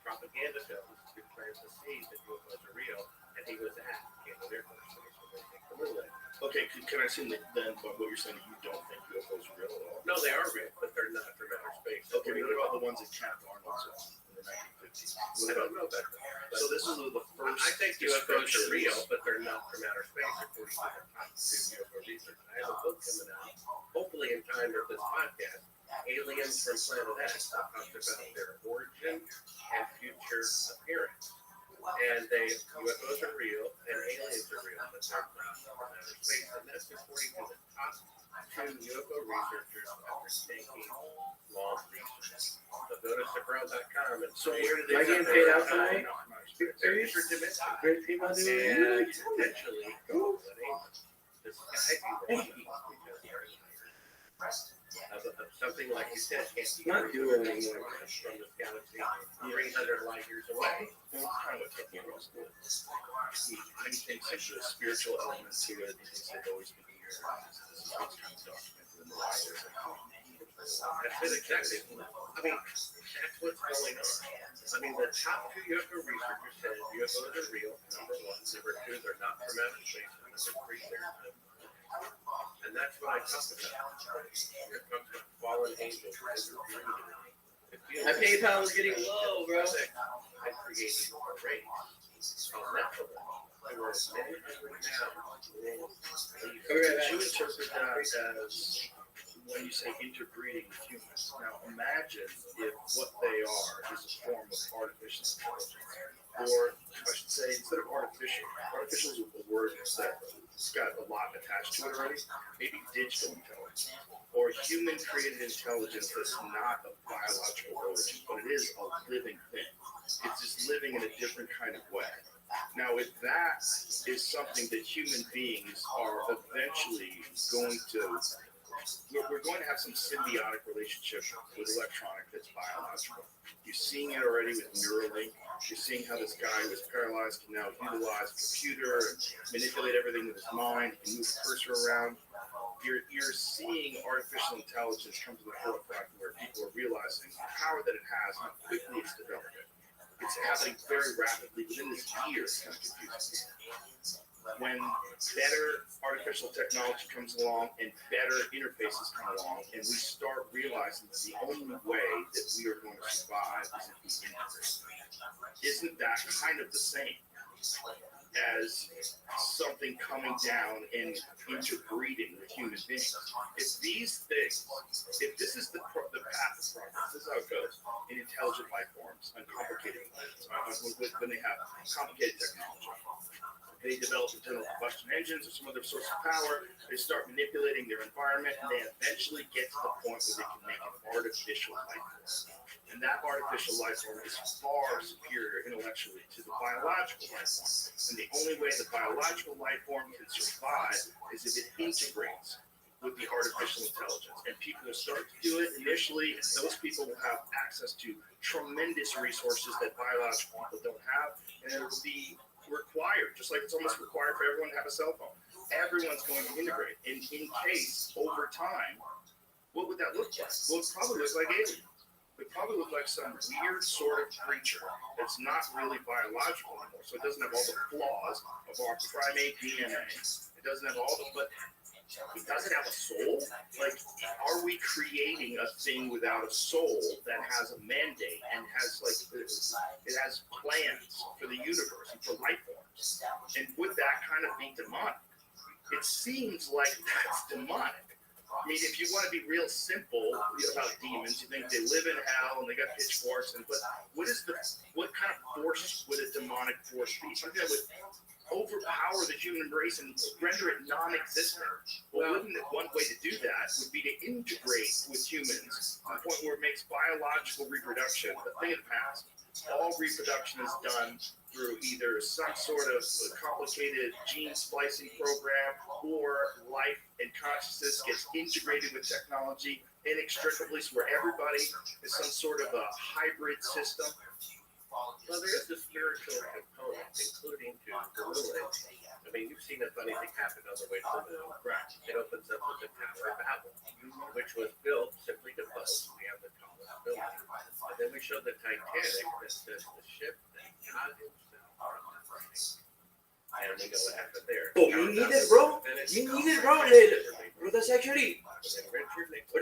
propaganda films, to plant the seed that UFOs are real, and he was at Campbell Air Force Base when they take the moon landing.
Okay, can I assume that then by what you're saying, you don't think UFOs are real at all?
No, they are real, but they're not from outer space.
Okay, but what about the ones that Kenneth Arnold saw in the 1950s?
I don't know about that.
So this is the first.
I think UFOs are
descriptions.
real, but they're not from outer space, according to the top two UFO research. I have a book coming out, hopefully in time with this podcast, Aliens from Planet X, that talks about their origin and future appearance. And UFOs are real, and aliens are real, but they're not from outer space. And that's according to the top two UFO researchers after taking long research. So go to Sabro.com and
So where did they?
Am I getting paid out tonight?
they're interdimensional.
Great people
And
doing
potentially go with an alien. This guy be the key because of something like you said, can't be
Not doing it anymore.
from this galaxy 300 light years away.
Well, kind of what Tony Rose did. He thinks there's a spiritual element to it. He thinks they've always been here. This is what's kind of documented in the writers.
That's it exactly. I mean, that's what's going on. I mean, the top two UFO researchers said UFOs are real, number one. Number two, they're not from outer space. Number three, they're not. And that's what I talked about. Here comes the fallen angels.
My PayPal is getting low, bro.
I created a race called Nephilim. There were many different nouns.
Did you interpret that as when you say interbreeding with humans? Now imagine if what they are is a form of artificial intelligence. Or I should say, instead of artificial is a word that's got a lot attached to it already. Maybe digital intelligence. Or human created intelligence that's not of biological origin, but it is a living thing. It's just living in a different kind of way. Now, if that is something that human beings are eventually going to, we're going to have some symbiotic relationship with electronic that's biological. You're seeing it already with Neuralink. You're seeing how this guy who was paralyzed can now utilize a computer and manipulate everything with his mind. He can move the cursor around. You're seeing artificial intelligence come to the forefront where people are realizing the power that it has, how quickly it's developing. It's happening very rapidly. Within this year, it's kind of confusing. When better artificial technology comes along and better interfaces come along, and we start realizing that the only way that we are going to survive is if we integrate. Isn't that kind of the same as something coming down and interbreeding with human beings? If these things, if this is the path of progress, this is how it goes in intelligent life forms, uncomplicated planets, when they have complicated technology. They develop internal combustion engines or some other source of power. They start manipulating their environment, and they eventually get to the point where they can make an artificial life form. And that artificial life form is far superior intellectually to the biological life form. And the only way the biological life form can survive is if it integrates with the artificial intelligence. And people will start to do it initially, and those people will have access to tremendous resources that biological people don't have, and it will be required, just like it's almost required for everyone to have a cell phone. Everyone's going to integrate. And in case, over time, what would that look like? Well, it probably looks like aliens. It probably look like some weird sort of creature that's not really biological anymore. So it doesn't have all the flaws of our primate DNA. It doesn't have all the, but it doesn't have a soul? Like, are we creating a thing without a soul that has a mandate and has it has plans for the universe and for life forms? And would that kind of be demonic? It seems like that's demonic. I mean, if you want to be real simple about demons, you think they live in hell and they got pitchforks, but what kind of force would a demonic force be? Something that would overpower the human race and render it non-existent. Well, wouldn't it, one way to do that would be to integrate with humans to the point where it makes biological reproduction a thing of the past. All reproduction is done through either some sort of complicated gene splicing program or life and consciousness gets integrated with technology inextricably, so where everybody is some sort of a hybrid system.
Well, there is a spiritual component, including to Gorilla. I mean, you've seen a funny thing happen on the way to the moon. Right. It opens up with the Tower of Babel, which was built simply to boast we have the tallest building. And then we showed the Titanic that says the ship that God himself. I don't know what happened there.
Oh, me neither, bro. Me neither, bro. Bro, that's actually. What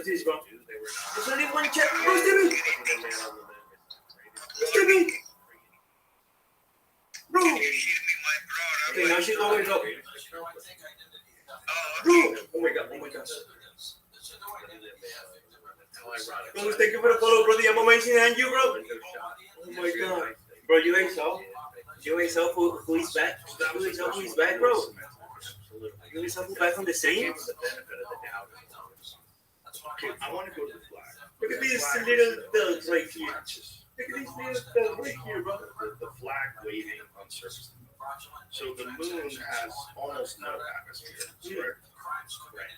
is this, bro? There's only one check. Bro, Stevie. Bro. Okay, now she's always up. Bro. Oh my god. Bro, thank you for the follow, bro. I'm amazing and you, bro. Oh my god. Bro, you ain't so. You ain't so who is back? You ain't so who is back, bro? You ain't so who back from the Saints?
Okay, I want to go to the flag.
Look at these little thugs right here. Look at these little thugs right here, bro.
The flag waving on surface. So the moon has almost no atmosphere, correct? Right.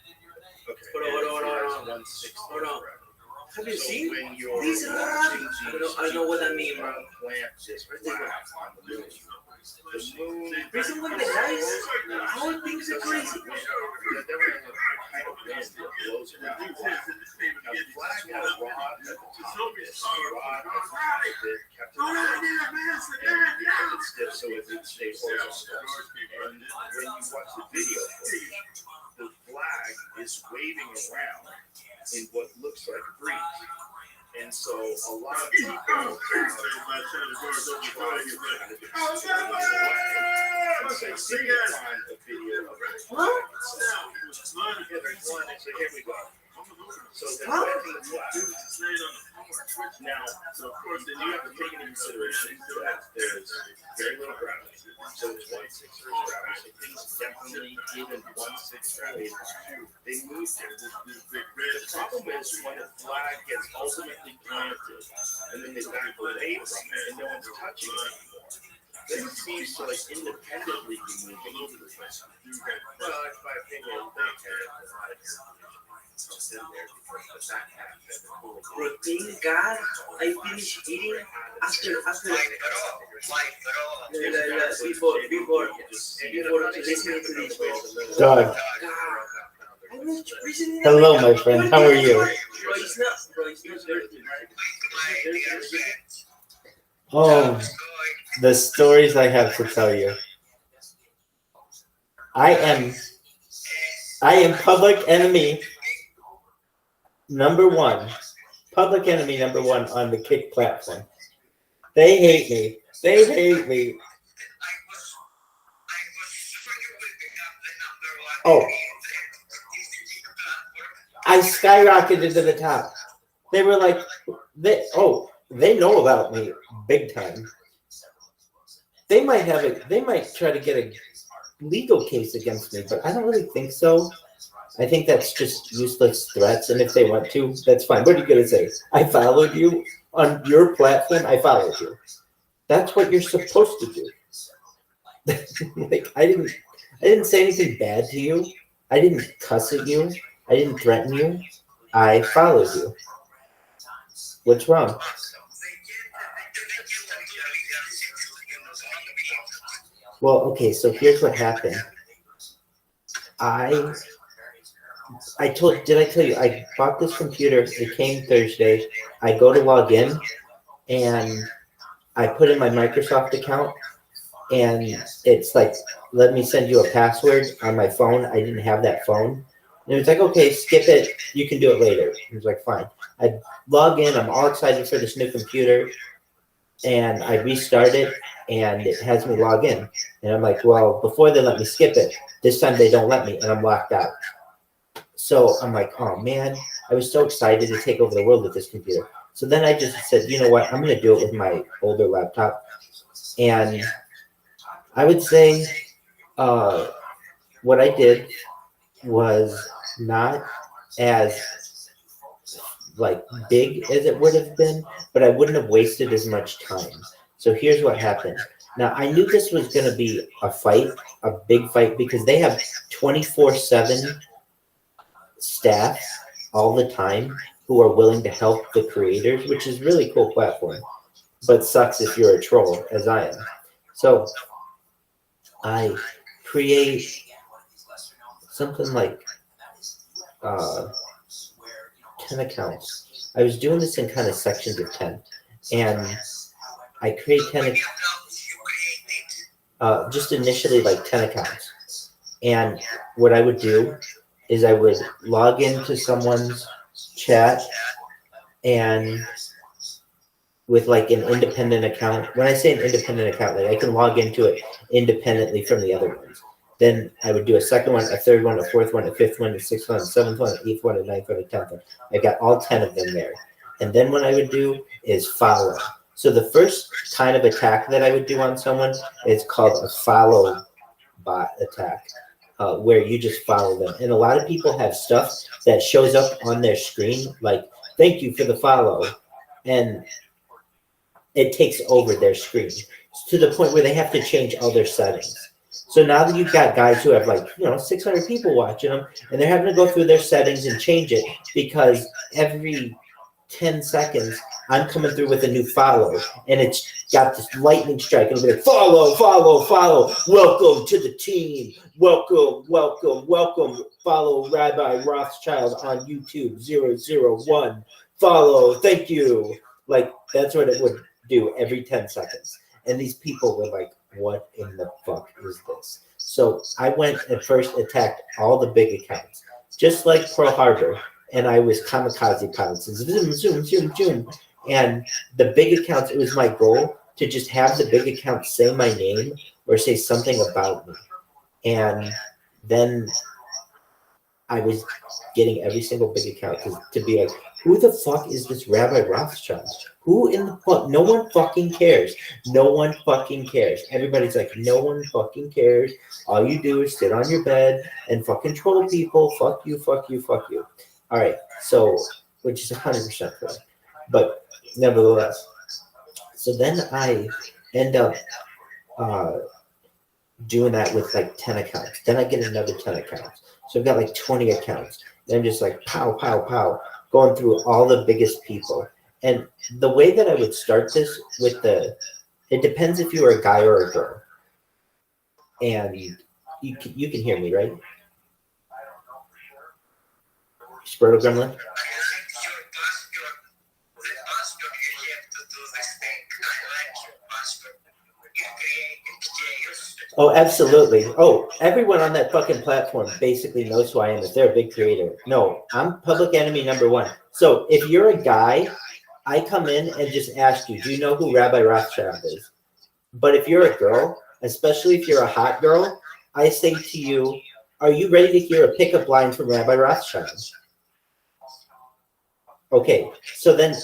Okay.
Hold on.
1/6.
Hold on. Have you
So
seen
when you're
these?
watching
I don't know what that means, bro.
plant this flag on the moon. The moon.
Reason why the guys, our things are crazy.
That they have a kind of wind that blows around. Now, the flag has a rod at the top. This rod at the top of it kept it stiff so it didn't stay horizontal. And when you watch the video footage, the flag is waving around in what looks like a breeze. And so a lot of people so here we go. So they're planting the flag. Now, of course, then you have to take into consideration that there's very little gravity. So there's 1/6 gravity. So things definitely even 1/6 gravity. They move there. The problem is when the flag gets ultimately planted and then they back away from it and no one's touching it anymore. Then it seems to like independently be moving. Well, in my opinion,
Bro, thank God I finished eating after before listening to this, bro.
Doug.
I was recently.
Hello, my friend. How are you?
Bro, it's not dirty.
Oh, the stories I have to tell you. I am public enemy number one. Public enemy number one on the Kick platform. They hate me. They hate me. Oh, I skyrocketed to the top. They were like, they know about me big time. They might try to get a legal case against me, but I don't really think so. I think that's just useless threats, and if they want to, that's fine. What are you gonna say? I followed you on your platform. I followed you. That's what you're supposed to do. Like I didn't say anything bad to you. I didn't cuss at you. I didn't threaten you. I followed you. What's wrong? Well, okay, so here's what happened. Did I tell you, I bought this computer, it came Thursday. I go to log in and I put in my Microsoft account and it's like, let me send you a password on my phone. I didn't have that phone. And it was like, okay, skip it. You can do it later. He was like, fine. I log in. I'm all excited for this new computer. And I restart it, and it has me log in. And I'm like, well, before they let me skip it, this time they don't let me, and I'm locked out. So I'm like, oh, man. I was so excited to take over the world with this computer. So then I just said, you know what? I'm going to do it with my older laptop. And I would say what I did was not as like big as it would have been, but I wouldn't have wasted as much time. So here's what happened. Now I knew this was going to be a fight, a big fight, because they have 24/7 staff all the time who are willing to help the creators, which is really cool platform, but sucks if you're a troll, as I am. So I create something like 10 accounts. I was doing this in kind of sections of 10, and I create 10 just initially like 10 accounts. And what I would do is I would log into someone's chat and with like an independent account. When I say an independent account, like I can log into it independently from the other ones. Then I would do a second one, a third one, a fourth one, a fifth one, a sixth one, a seventh one, an eighth one, a ninth one, a 10th one. I got all 10 of them there. And then what I would do is follow. So the first kind of attack that I would do on someone is called a follow bot attack, where you just follow them. And a lot of people have stuff that shows up on their screen, like, thank you for the follow. And it takes over their screen to the point where they have to change all their settings. So now that you've got guys who have 600 people watching them, and they're having to go through their settings and change it because every 10 seconds I'm coming through with a new follow, and it's got this lightning strike. It'll be like, follow, follow, follow. Welcome to the team. Welcome, welcome, welcome. Follow Rabbi Rothschild on YouTube 001. Follow. Thank you. Like, that's what it would do every 10 seconds. And these people were like, what in the fuck is this? So I went and first attacked all the big accounts, just like Pearl Harbor. And I was kamikaze pilots. Zoom, zoom, zoom, zoom. And the big accounts, it was my goal to just have the big accounts say my name or say something about me. And then I was getting every single big account to be like, who the fuck is this Rabbi Rothschild? Who in the fuck? No one fucking cares. No one fucking cares. Everybody's like, no one fucking cares. All you do is sit on your bed and fucking troll people. Fuck you, fuck you, fuck you. All right, so, which is 100% correct. But nevertheless, so then I end up doing that with like 10 accounts. Then I get another 10 accounts. So I've got like 20 accounts. Then I'm just like pow, pow, pow, going through all the biggest people. And the way that I would start this with it depends if you are a guy or a girl. And you can hear me, right? Spurtle Gremlin? Oh, absolutely. Oh, everyone on that fucking platform basically knows who I am if they're a big creator. No, I'm public enemy number one. So if you're a guy, I come in and just ask you, do you know who Rabbi Rothschild is? But if you're a girl, especially if you're a hot girl, I say to you, are you ready to hear a pickup line from Rabbi Rothschild? Okay, so then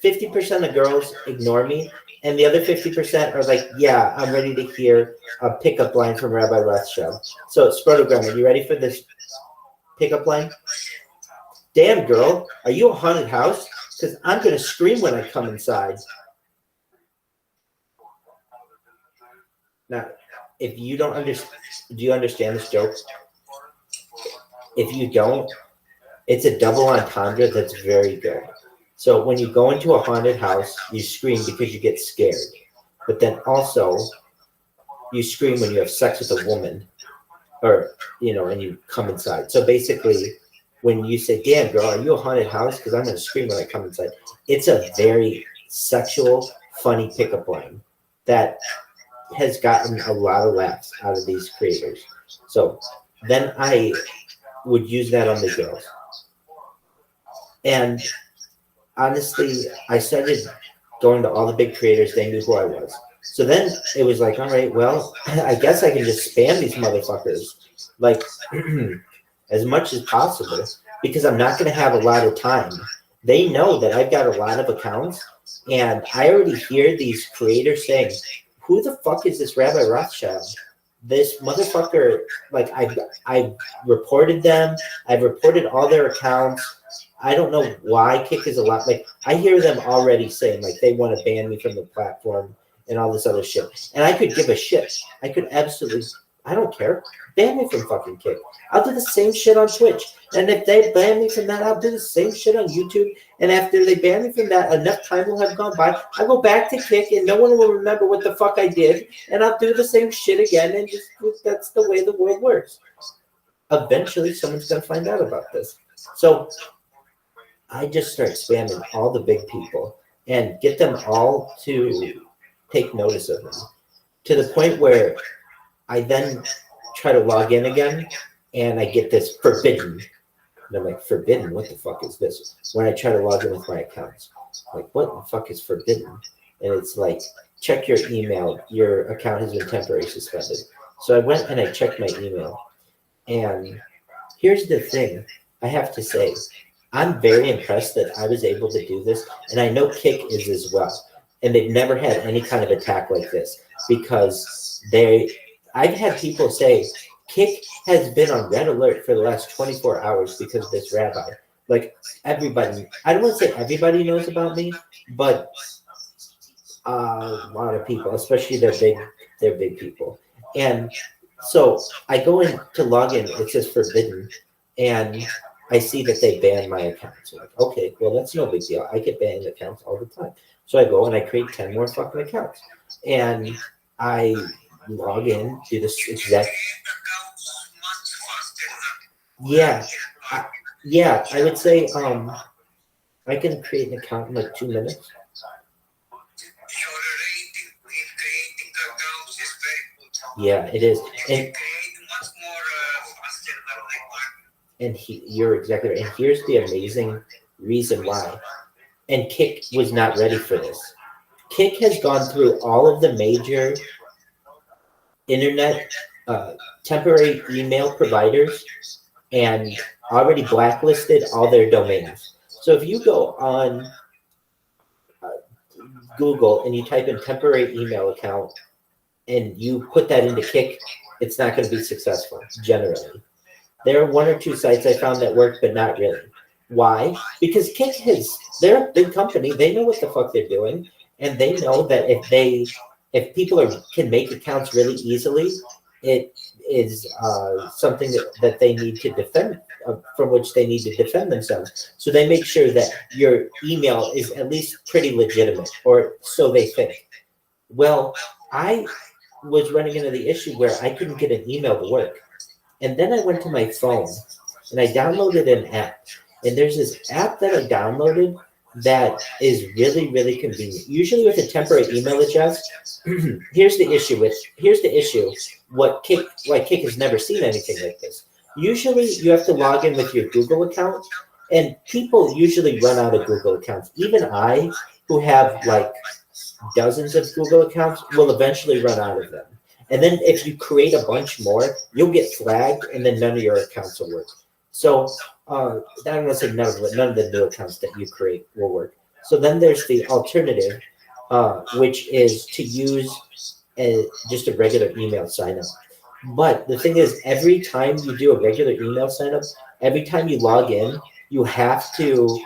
50% of girls ignore me, and the other 50% are like, yeah, I'm ready to hear a pickup line from Rabbi Rothschild. So, Sprotogram, are you ready for this pickup line? Damn, girl, are you a haunted house? Because I'm going to scream when I come inside. Now, if you don't understand, do you understand this joke? If you don't, it's a double entendre that's very good. So when you go into a haunted house, you scream because you get scared. But then also, you scream when you have sex with a woman. Or, and you come inside. So basically, when you say, damn, girl, are you a haunted house? Because I'm going to scream when I come inside. It's a very sexual, funny pickup line that has gotten a lot of laughs out of these creators. So then I would use that on the girls. And honestly, I started going to all the big creators. They knew who I was. So then it was like, all right, well, I guess I can just spam these motherfuckers like as much as possible because I'm not going to have a lot of time. They know that I've got a lot of accounts, and I already hear these creators saying, who the fuck is this Rabbi Rothschild? This motherfucker, like I've reported them. I've reported all their accounts. I don't know why Kick is a lot. Like I hear them already saying like they want to ban me from the platform and all this other shit. And I could give a shit. I could absolutely, I don't care. Ban me from fucking Kick. I'll do the same shit on Twitch. And if they ban me from that, I'll do the same shit on YouTube. And after they ban me from that, enough time will have gone by. I go back to Kick and no one will remember what the fuck I did. And I'll do the same shit again. And just that's the way the world works. Eventually, someone's going to find out about this. So I just start spamming all the big people and get them all to take notice of me to the point where I then try to log in again and I get this forbidden. And I'm like, forbidden? What the fuck is this? When I try to log in with my accounts, like, what the fuck is forbidden? And it's like, check your email. Your account has been temporarily suspended. So I went and I checked my email. And here's the thing I have to say. I'm very impressed that I was able to do this. And I know Kick is as well. And they've never had any kind of attack like this because I've had people say, Kick has been on red alert for the last 24 hours because of this rabbi. Like everybody, I don't want to say everybody knows about me, but a lot of people, especially they're big people. And so I go in to log in, it says forbidden, and I see that they banned my account. So like, okay, well that's no big deal. I get banned accounts all the time. So I go and I create 10 more fucking accounts. And I log in, do this exact. Yeah. I would say I can create an account in like 2 minutes. Yeah, it is. And you're exactly right. And here's the amazing reason why. And Kick was not ready for this. Kick has gone through all of the major internet temporary email providers and already blacklisted all their domains. So if you go on Google and you type in temporary email account and you put that into Kick, it's not going to be successful generally. There are 1 or 2 sites I found that work, but not really. Why? Because Kick they're a big company. They know what the fuck they're doing. And they know that if people can make accounts really easily, it is something that they need to defend, from which they need to defend themselves. So they make sure that your email is at least pretty legitimate, or so they think. Well, I was running into the issue where I couldn't get an email to work. And then I went to my phone and I downloaded an app. And there's this app that I downloaded that is really, really convenient. Usually with a temporary email address, here's the issue. Why Kick has never seen anything like this. Usually you have to log in with your Google account, and people usually run out of Google accounts. Even I, who have like dozens of Google accounts, will eventually run out of them. And then if you create a bunch more, you'll get flagged, and then none of your accounts will work. So I don't want to say none of the new accounts that you create will work. So then there's the alternative, which is to use just a regular email sign up. But the thing is, every time you do a regular email sign up, every time you log in, you have to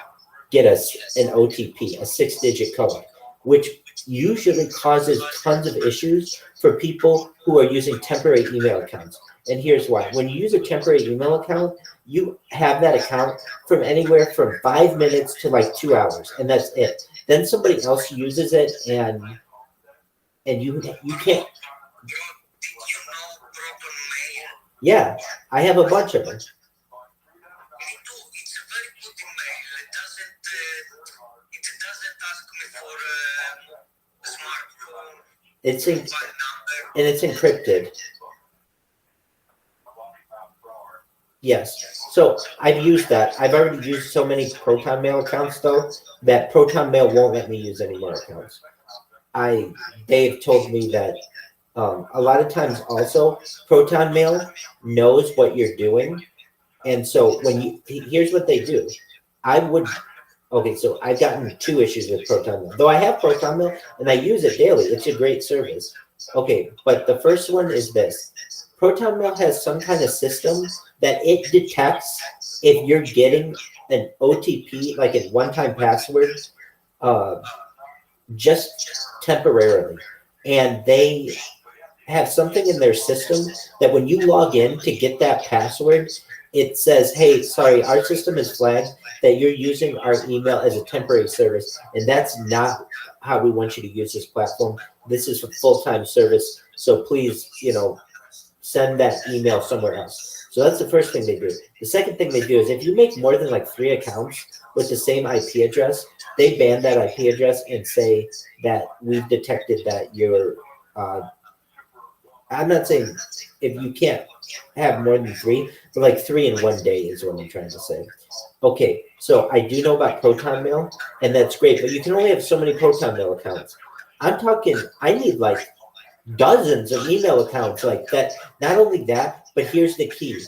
get an OTP, a 6-digit code, which usually causes tons of issues for people who are using temporary email accounts. And here's why. When you use a temporary email account, you have that account from anywhere from 5 minutes to like 2 hours, and that's it. Then somebody else uses it, and you can't. Yeah, I have a bunch of them. It's encrypted. Yes. So I've used that. I've already used so many Proton Mail accounts though that Proton Mail won't let me use any more accounts. They've told me that a lot of times also Proton Mail knows what you're doing, and so here's what they do. Okay, so I've gotten 2 issues with Proton Mail. Though I have Proton Mail and I use it daily, it's a great service. Okay, but the first one is this. Proton Mail has some kind of system that it detects if you're getting an OTP, like a one-time password, just temporarily. And they have something in their system that when you log in to get that password, it says, hey, sorry, our system has flagged that you're using our email as a temporary service, and that's not how we want you to use this platform. This is a full-time service, so please, send that email somewhere else. So that's the first thing they do. The second thing they do is if you make more than like 3 accounts with the same IP address, they ban that IP address and say that we've detected that you're I'm not saying if you can't have more than 3, but like 3 in one day is what I'm trying to say. Okay, so I do know about Proton Mail, and that's great, but you can only have so many Proton Mail accounts. I'm talking, I need like dozens of email accounts like that. Not only that, but here's the key.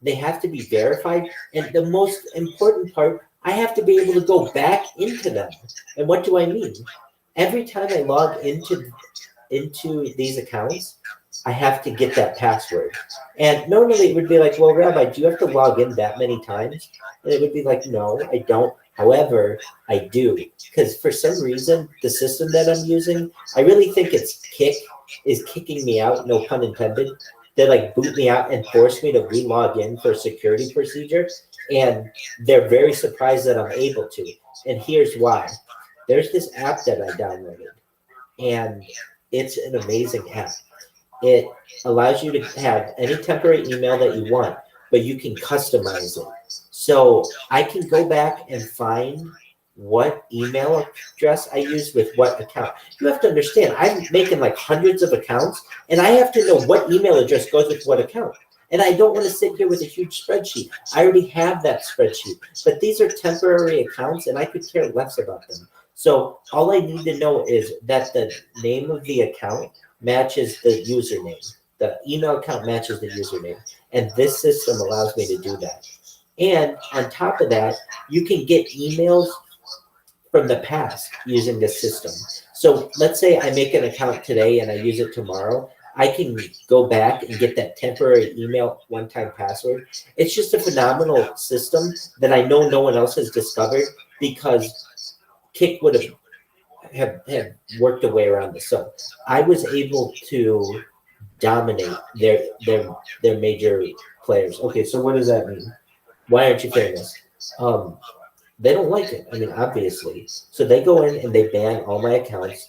They have to be verified, and the most important part, I have to be able to go back into them. And what do I mean? Every time I log into these accounts, I have to get that password. And normally it would be like, well, Rabbi, do you have to log in that many times? And it would be like, no, I don't. However, I do. Because for some reason, the system that I'm using, I really think it's Kik is kicking me out, no pun intended. They like boot me out and force me to re-log in for security procedure. And they're very surprised that I'm able to. And here's why. There's this app that I downloaded. And it's an amazing app. It allows you to have any temporary email that you want, but you can customize it. So I can go back and find what email address I use with what account. You have to understand, I'm making like hundreds of accounts, and I have to know what email address goes with what account. And I don't want to sit here with a huge spreadsheet. I already have that spreadsheet. But these are temporary accounts, and I could care less about them. So all I need to know is that the name of the account matches the username. The email account matches the username. And this system allows me to do that. And on top of that, you can get emails from the past using this system. So let's say I make an account today and I use it tomorrow. I can go back and get that temporary email one-time password. It's just a phenomenal system that I know no one else has discovered because Kik would have worked a way around this. So I was able to dominate their major players. Okay, so what does that mean? Why aren't you famous? They don't like it. I mean, obviously. So they go in and they ban all my accounts.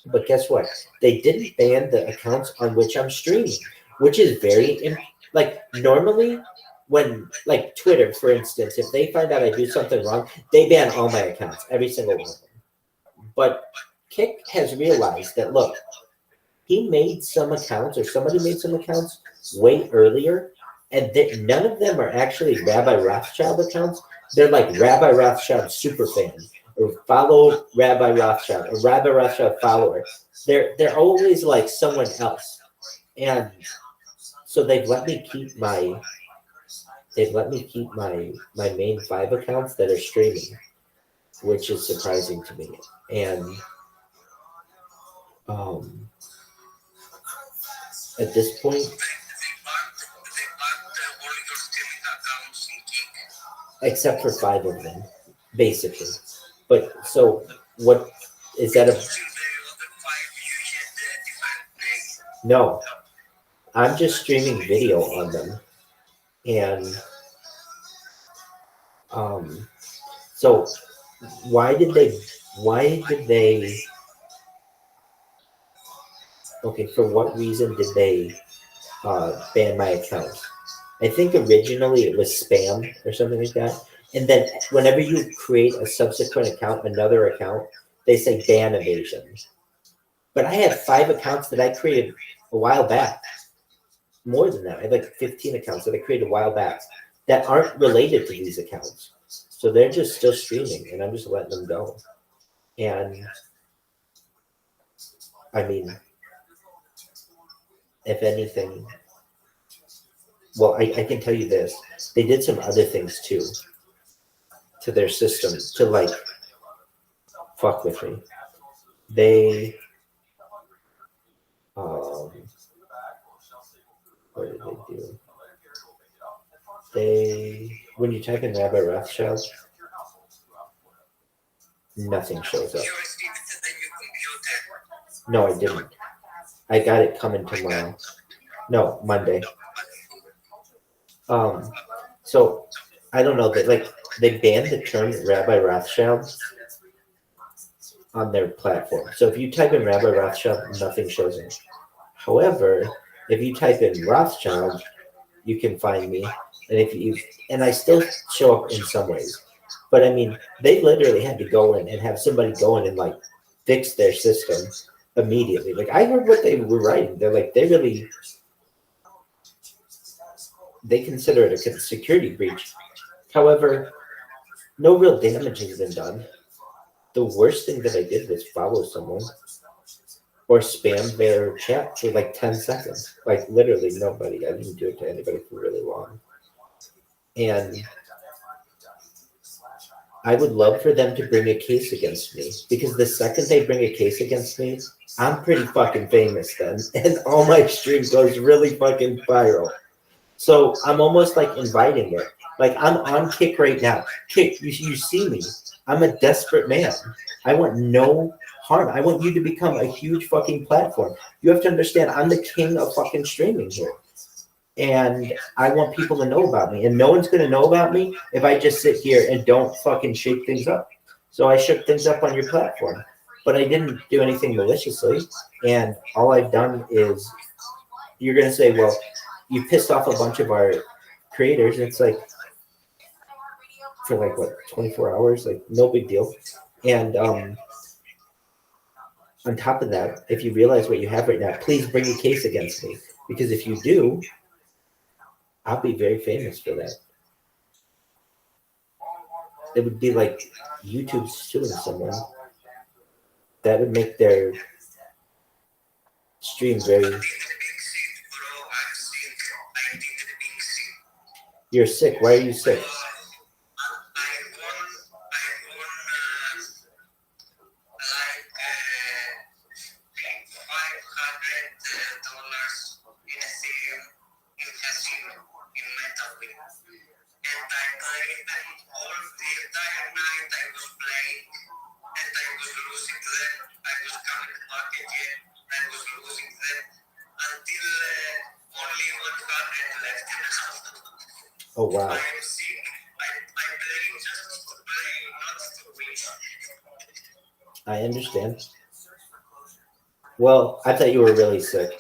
But guess what? They didn't ban the accounts on which I'm streaming, which is very, like, normally when, like, Twitter, for instance, if they find out I do something wrong, they ban all my accounts, every single one of them. But Kik has realized that, look, he made some accounts, or somebody made some accounts way earlier, and none of them are actually Rabbi Rothschild accounts. They're like Rabbi Rothschild superfan, or follow Rabbi Rothschild, or Rabbi Rothschild follower. They're always like someone else, and so they've let me keep my main 5 accounts that are streaming, which is surprising to me. And at this point, except for 5 of them, basically. But so what is that? No, I'm just streaming video on them, and so why did they? Okay, for what reason did they ban my account? I think originally it was spam or something like that. And then whenever you create a subsequent account, another account, they say ban evasion. But I had 5 accounts that I created a while back. More than that. I had like 15 accounts that I created a while back. that aren't related to these accounts. So they're just still streaming, and I'm just letting them go. And I mean, if anything, well, I can tell you this. They did some other things too to their system to like fuck with me. They what did they do? They when you type in Rabbi Rothschild, nothing shows up.
You received it to the new computer.
No, I didn't. I got it coming tomorrow. No, Monday. So I don't know that like they banned the term Rabbi Rothschild on their platform. So if you type in Rabbi Rothschild, nothing shows up. However, if you type in Rothschild, you can find me. And if you and I still show up in some ways. But I mean, they literally had to go in and have somebody go in and like fix their system immediately. Like I heard what they were writing. They're like they consider it a security breach. However, no real damage has been done. The worst thing that I did was follow someone or spam their chat for like 10 seconds. Like literally nobody. I didn't do it to anybody for really long. And I would love for them to bring a case against me because the second they bring a case against me, I'm pretty fucking famous then. And all my stream goes really fucking viral. So I'm almost like inviting it. Like I'm on Kick right now. Kick, you see me. I'm a desperate man. I want no harm. I want you to become a huge fucking platform. You have to understand I'm the king of fucking streaming here. And I want people to know about me. And no one's going to know about me if I just sit here and don't fucking shake things up. So I shook things up on your platform. But I didn't do anything maliciously. And all I've done is, you're going to say, well, you pissed off a bunch of our creators. It's like, for like, what, 24 hours? Like, no big deal. And on top of that, if you realize what you have right now, please bring a case against me. Because if you do, I'll be very famous for that. It would be like YouTube suing someone. That would make their stream very... You're sick. Why are you sick? Oh, wow. I understand. Well, I thought you were really sick.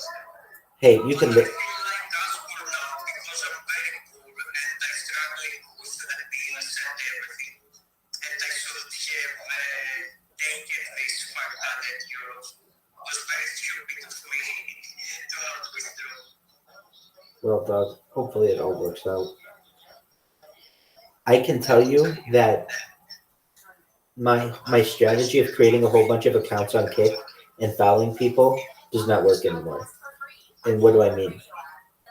Hey, you can... Well, Doug, hopefully it all works out. I can tell you that my strategy of creating a whole bunch of accounts on Kick and following people does not work anymore. And what do I mean?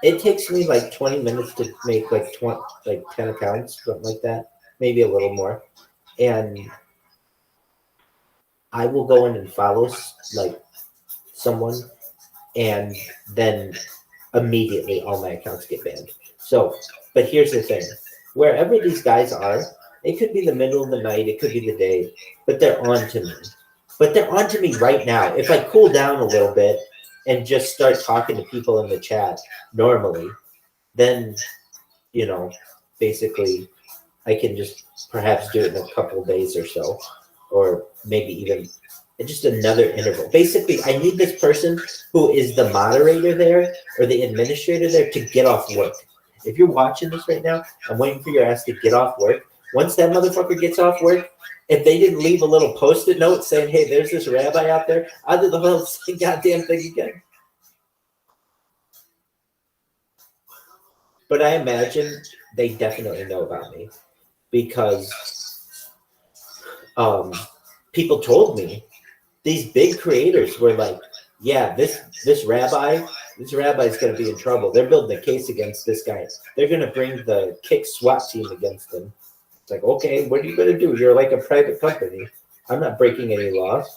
It takes me like 20 minutes to make like 10 accounts, something like that, maybe a little more. And I will go in and follow like someone, and then immediately all my accounts get banned. So, but here's the thing. Wherever these guys are, it could be the middle of the night, it could be the day, but they're on to me. But they're on to me right now. If I cool down a little bit and just start talking to people in the chat normally, then, you know, basically I can just perhaps do it in a couple of days or so, or maybe even just another interval. Basically, I need this person who is the moderator there or the administrator there to get off work. If you're watching this right now, I'm waiting for your ass to get off work. Once that motherfucker gets off work, if they didn't leave a little post-it note saying, hey, there's this rabbi out there, I'll do the whole goddamn thing again. but I imagine they definitely know about me because people told me, these big creators were like, yeah, this rabbi's gonna be in trouble. They're building a case against this guy. They're gonna bring the kick SWAT team against him. It's like, okay, what are you gonna do? You're like a private company. I'm not breaking any laws.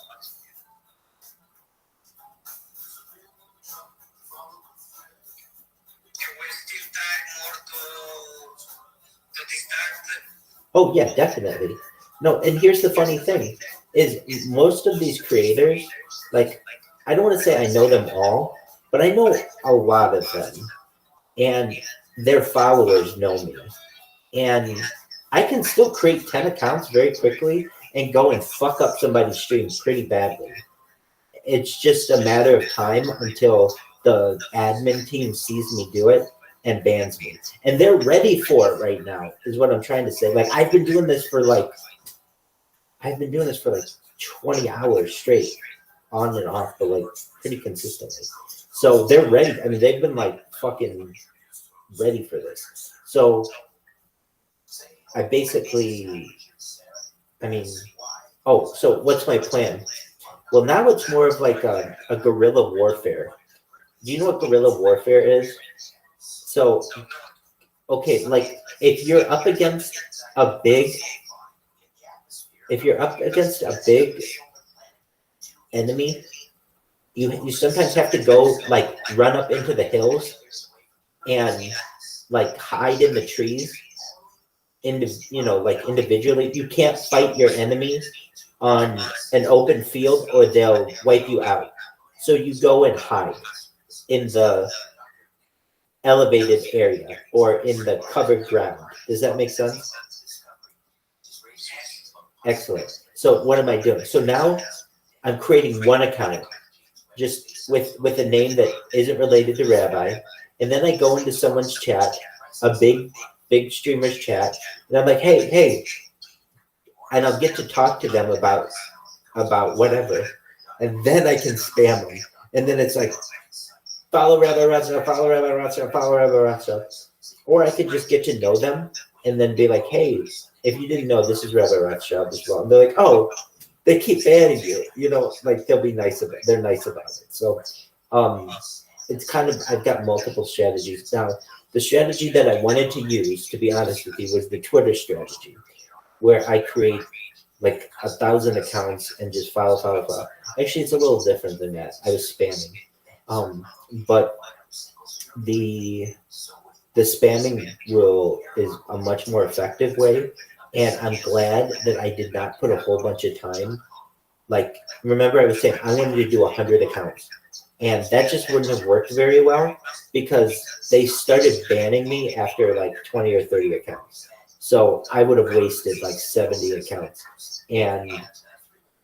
Oh yeah, definitely. No, and here's the funny thing is most of these creators, like, I don't want to say I know them all, but I know a lot of them. And their followers know me. And I can still create 10 accounts very quickly and go and fuck up somebody's stream pretty badly. It's just a matter of time until the admin team sees me do it and bans me. And they're ready for it right now, is what I'm trying to say. Like, I've been doing this for like 20 hours straight, on and off, but like pretty consistently. So they're ready. I mean, they've been like fucking ready for this. So I basically, so what's my plan? Well, now it's more of like a guerrilla warfare. Do you know what guerrilla warfare is? So, okay, like if you're up against a big enemy, you sometimes have to go like run up into the hills and like hide in the trees. Individually, you can't fight your enemies on an open field or they'll wipe you out. So you go and hide in the elevated area or in the covered ground. Does that make sense? Excellent. So what am I doing? So now I'm creating one account just with a name that isn't related to Rabbi. And then I go into someone's chat, a big streamer's chat, and I'm like, hey, and I'll get to talk to them about whatever. And then I can spam them. And then it's like, follow Rabbi Rothschild, follow Rabbi Rothschild, follow Rabbi Rothschild. Or I could just get to know them and then be like, hey, if you didn't know, this is Rabbi Rothschild as well. And they're like, oh, they keep banning you. Like they'll be nice about it. They're nice about it. So it's kind of, I've got multiple strategies. Now, the strategy that I wanted to use, to be honest with you, was the Twitter strategy, where I create like 1,000 accounts and just follow. Actually, it's a little different than that. I was spamming. But the spamming is a much more effective way, and I'm glad that I did not put a whole bunch of time. Like, remember I was saying I wanted to do 100 accounts, and that just wouldn't have worked very well because they started banning me after like 20 or 30 accounts. So I would have wasted like 70 accounts, and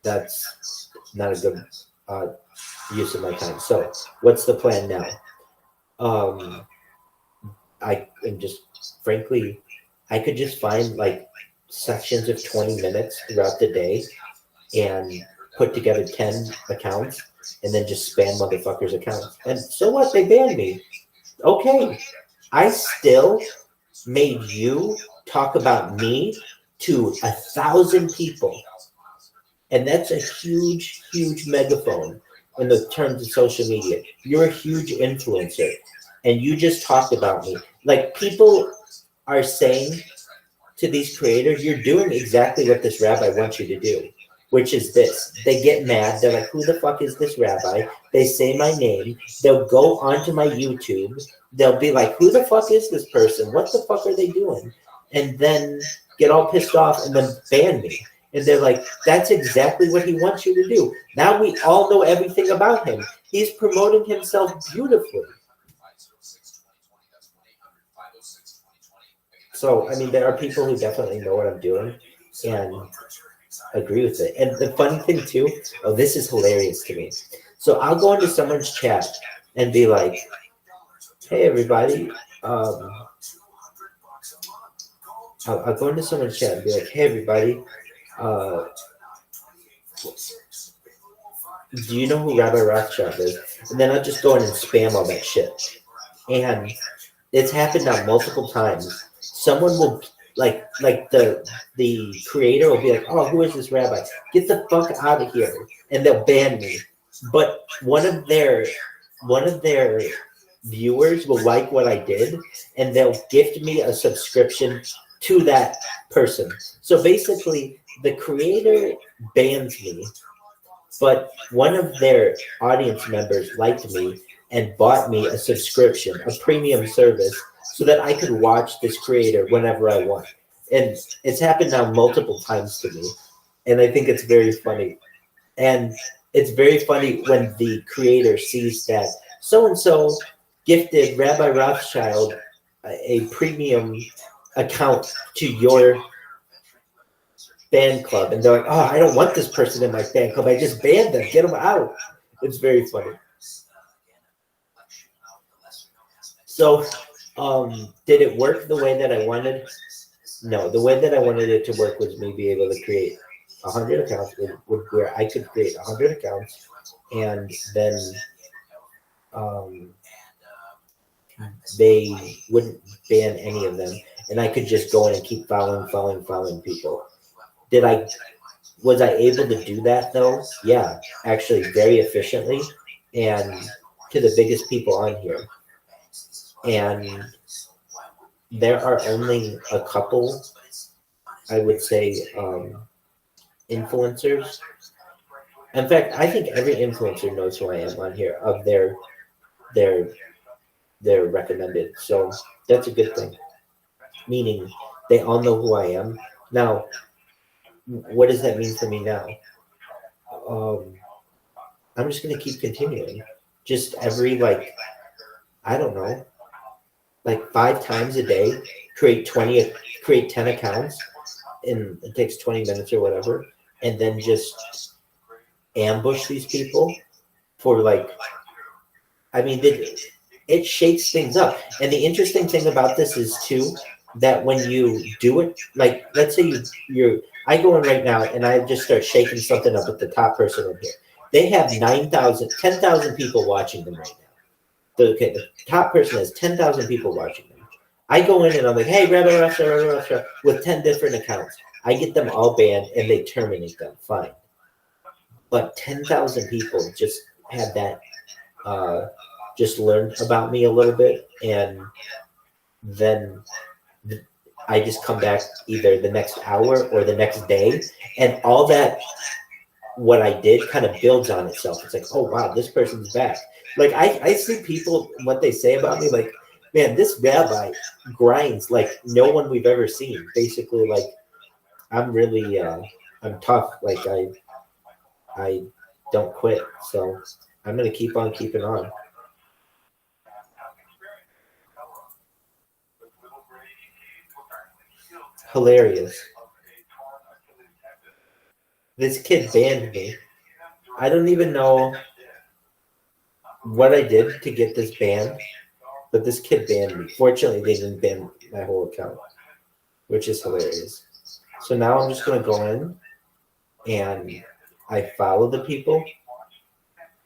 that's not a good use of my time. So what's the plan now? I am just, frankly, I could just find like sections of 20 minutes throughout the day and put together 10 accounts and then just spam motherfuckers' accounts. And so what? They banned me. Okay. I still made you talk about me to 1,000 people. And that's a huge, huge megaphone in the terms of social media. You're a huge influencer. And you just talked about me. Like, people are saying to these creators, you're doing exactly what this rabbi wants you to do, which is this. They get mad. They're like, who the fuck is this rabbi? They say my name. They'll go onto my YouTube. They'll be like, who the fuck is this person? What the fuck are they doing? And then get all pissed off and then ban me. And they're like, that's exactly what he wants you to do. Now we all know everything about him. He's promoting himself beautifully. So, I mean, there are people who definitely know what I'm doing and agree with it. And the funny thing, too, this is hilarious to me. So I'll go into someone's chat and be like, hey, everybody. I'll go into someone's chat and be like, hey, everybody. Do you know who Rabbi Rothschild is? And then I'll just go in and spam all that shit. And it's happened now multiple times. Someone will like the creator will be like, "Oh, who is this rabbi? Get the fuck out of here!" And they'll ban me. But one of their viewers will like what I did, and they'll gift me a subscription to that person. So basically, the creator bans me, but one of their audience members liked me and bought me a subscription, a premium service, so that I could watch this creator whenever I want. And it's happened now multiple times to me, and I think it's very funny. And it's very funny when the creator sees that so-and-so gifted Rabbi Rothschild a premium account to your fan club, and they're like, "Oh, I don't want this person in my fan club. I just banned them. Get them out." It's very funny. So, did it work the way that I wanted? No, the way that I wanted it to work was me be able to create 100 accounts where I could create 100 accounts, and then they wouldn't ban any of them, and I could just go in and keep following people. Was I able to do that though? Yeah, actually very efficiently, and to the biggest people on here. And there are only a couple, I would say, influencers. In fact, I think every influencer knows who I am on here of their recommended. So that's a good thing. Meaning they all know who I am. Now, what does that mean for me now? I'm just gonna keep continuing. Just every I don't know, 5 times a day, create 10 accounts, and it takes 20 minutes or whatever, and then just ambush these people for it shakes things up. And the interesting thing about this is too, that when you do it, let's say I go in right now and I just start shaking something up with the top person in here. They have 10,000 people watching them right now. The top person has 10,000 people watching them. I go in and I'm like, "Hey, Rabbi Rothschild," with 10 different accounts. I get them all banned and they terminate them. Fine. But 10,000 people just had that, just learned about me a little bit, and then I just come back either the next hour or the next day, and all that what I did kind of builds on itself. It's like, "Oh wow, this person's back." I see people, what they say about me, like, "Man, this rabbi grinds like no one we've ever seen." Basically, I'm really I'm tough. I don't quit. So I'm gonna keep on keeping on. Hilarious. This kid banned me. I don't even know what I did to get this banned, but this kid banned me. Fortunately, they didn't ban my whole account, which is hilarious. So now I'm just gonna go in and I follow the people.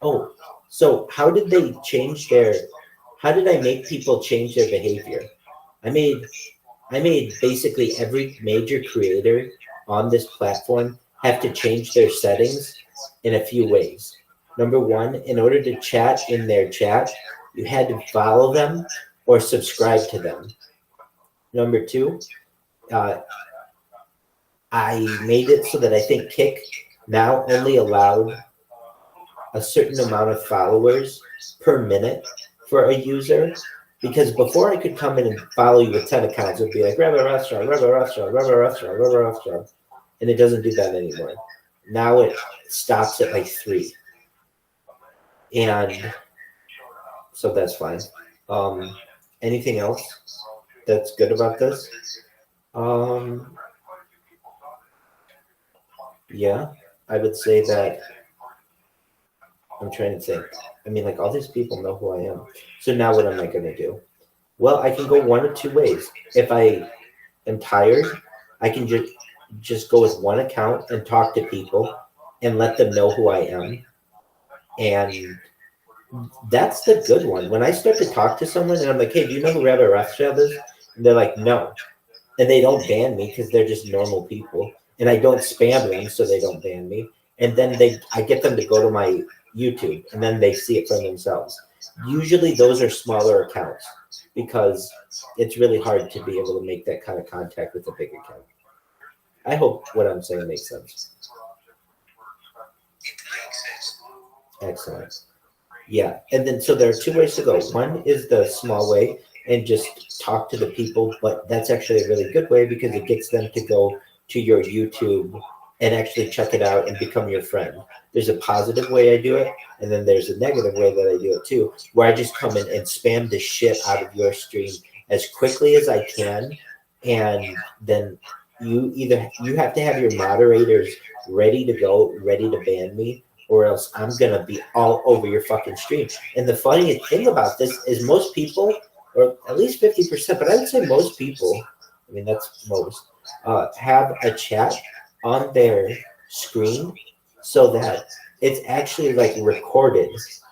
Oh, so how did I make people change their behavior? I made basically every major creator on this platform have to change their settings in a few ways. Number one, in order to chat in their chat, you had to follow them or subscribe to them. Number two, I made it so that I think Kick now only allowed a certain amount of followers per minute for a user. Because before I could come in and follow you with 10 accounts, it would be like, "Rabbi Rothschild, Rabbi Rothschild, Rabbi Rothschild, Rabbi Rothschild." And it doesn't do that anymore. Now it stops at 3. And so that's fine. Anything else that's good about this? Yeah, I would say that I'm trying to think. All these people know who I am. So now what am I going to do? Well, I can go one of two ways. If I am tired, I can just go with one account and talk to people and let them know who I am. And That's the good one. When I start to talk to someone and I'm like, hey, do you know who Rabbi Rothschild is? And they're like, no. And they don't ban me because they're just normal people. And I don't spam them, so they don't ban me. And then I get them to go to my YouTube, and then they see it for themselves. Usually those are smaller accounts because it's really hard to be able to make that kind of contact with a big account. I hope what I'm saying makes sense. Excellent. Yeah, and then so there are two ways to go. One is the small way and just talk to the people, but that's actually a really good way because it gets them to go to your YouTube and actually check it out and become your friend. There's a positive way I do it, and then there's a negative way that I do it too, where I just come in and spam the shit out of your stream as quickly as I can, and then you have to have your moderators ready to go, ready to ban me, or else I'm gonna be all over your fucking stream. And the funny thing about this is most people, or at least 50%, but I would say most people, I mean that's most, have a chat on their screen so that it's actually like recorded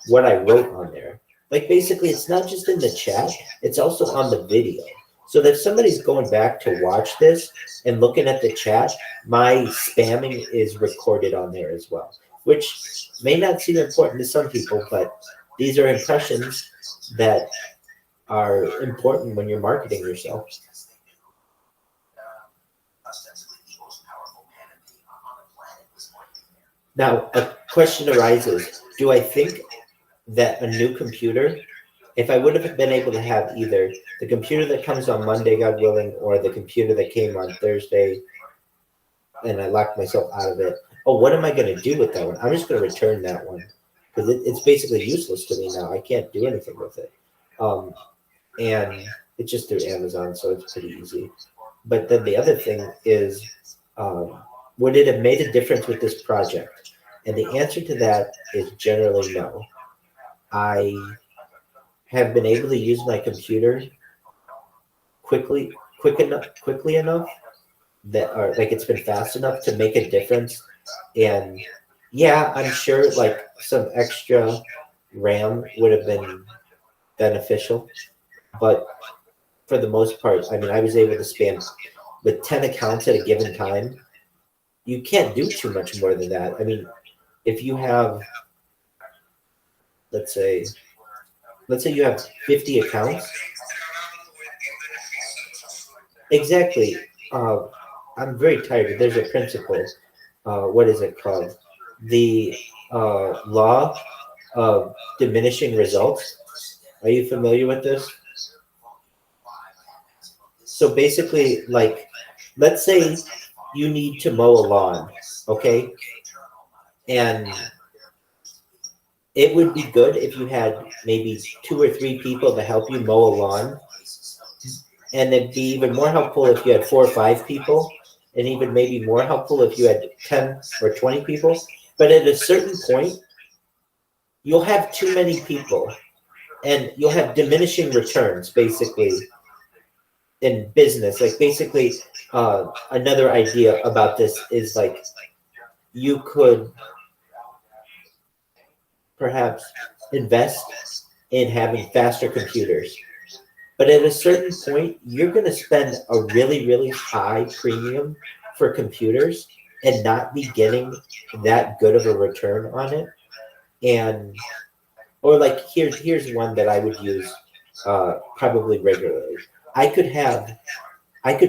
what I wrote on there. Like basically it's not just in the chat, it's also on the video. So that if somebody's going back to watch this and looking at the chat, my spamming is recorded on there as well, which may not seem important to some people, but these are impressions that are important when you're marketing yourself. Now, a question arises. Do I think that a new computer, if I would have been able to have either the computer that comes on Monday, God willing, or the computer that came on Thursday, and I locked myself out of it, oh, what am I going to do with that one? I'm just going to return that one because it's basically useless to me now. I can't do anything with it. And it's just through Amazon, so it's pretty easy. But then the other thing is, would it have made a difference with this project? And the answer to that is generally no. I have been able to use my computer quickly enough that, or like it's been fast enough to make a difference. And yeah, I'm sure like some extra RAM would have been beneficial, but for the most part, I mean, I was able to spam with 10 accounts at a given time. You can't do too much more than that. I mean, if you have, let's say you have 50 accounts. Exactly. I'm very tired. There's a principle. What is it called? The law of diminishing results. Are you familiar with this? So basically, like, let's say you need to mow a lawn, okay? And it would be good if you had maybe 2 or 3 people to help you mow a lawn. And it'd be even more helpful if you had 4 or 5 people, and even maybe more helpful if you had 10 or 20 people. But at a certain point, you'll have too many people, and you'll have diminishing returns, basically, in business. Like, basically, another idea about this is, like, you could perhaps invest in having faster computers. But at a certain point, you're going to spend a really, really high premium for computers and not be getting that good of a return on it. And, or like, here's one that I would use probably regularly. I could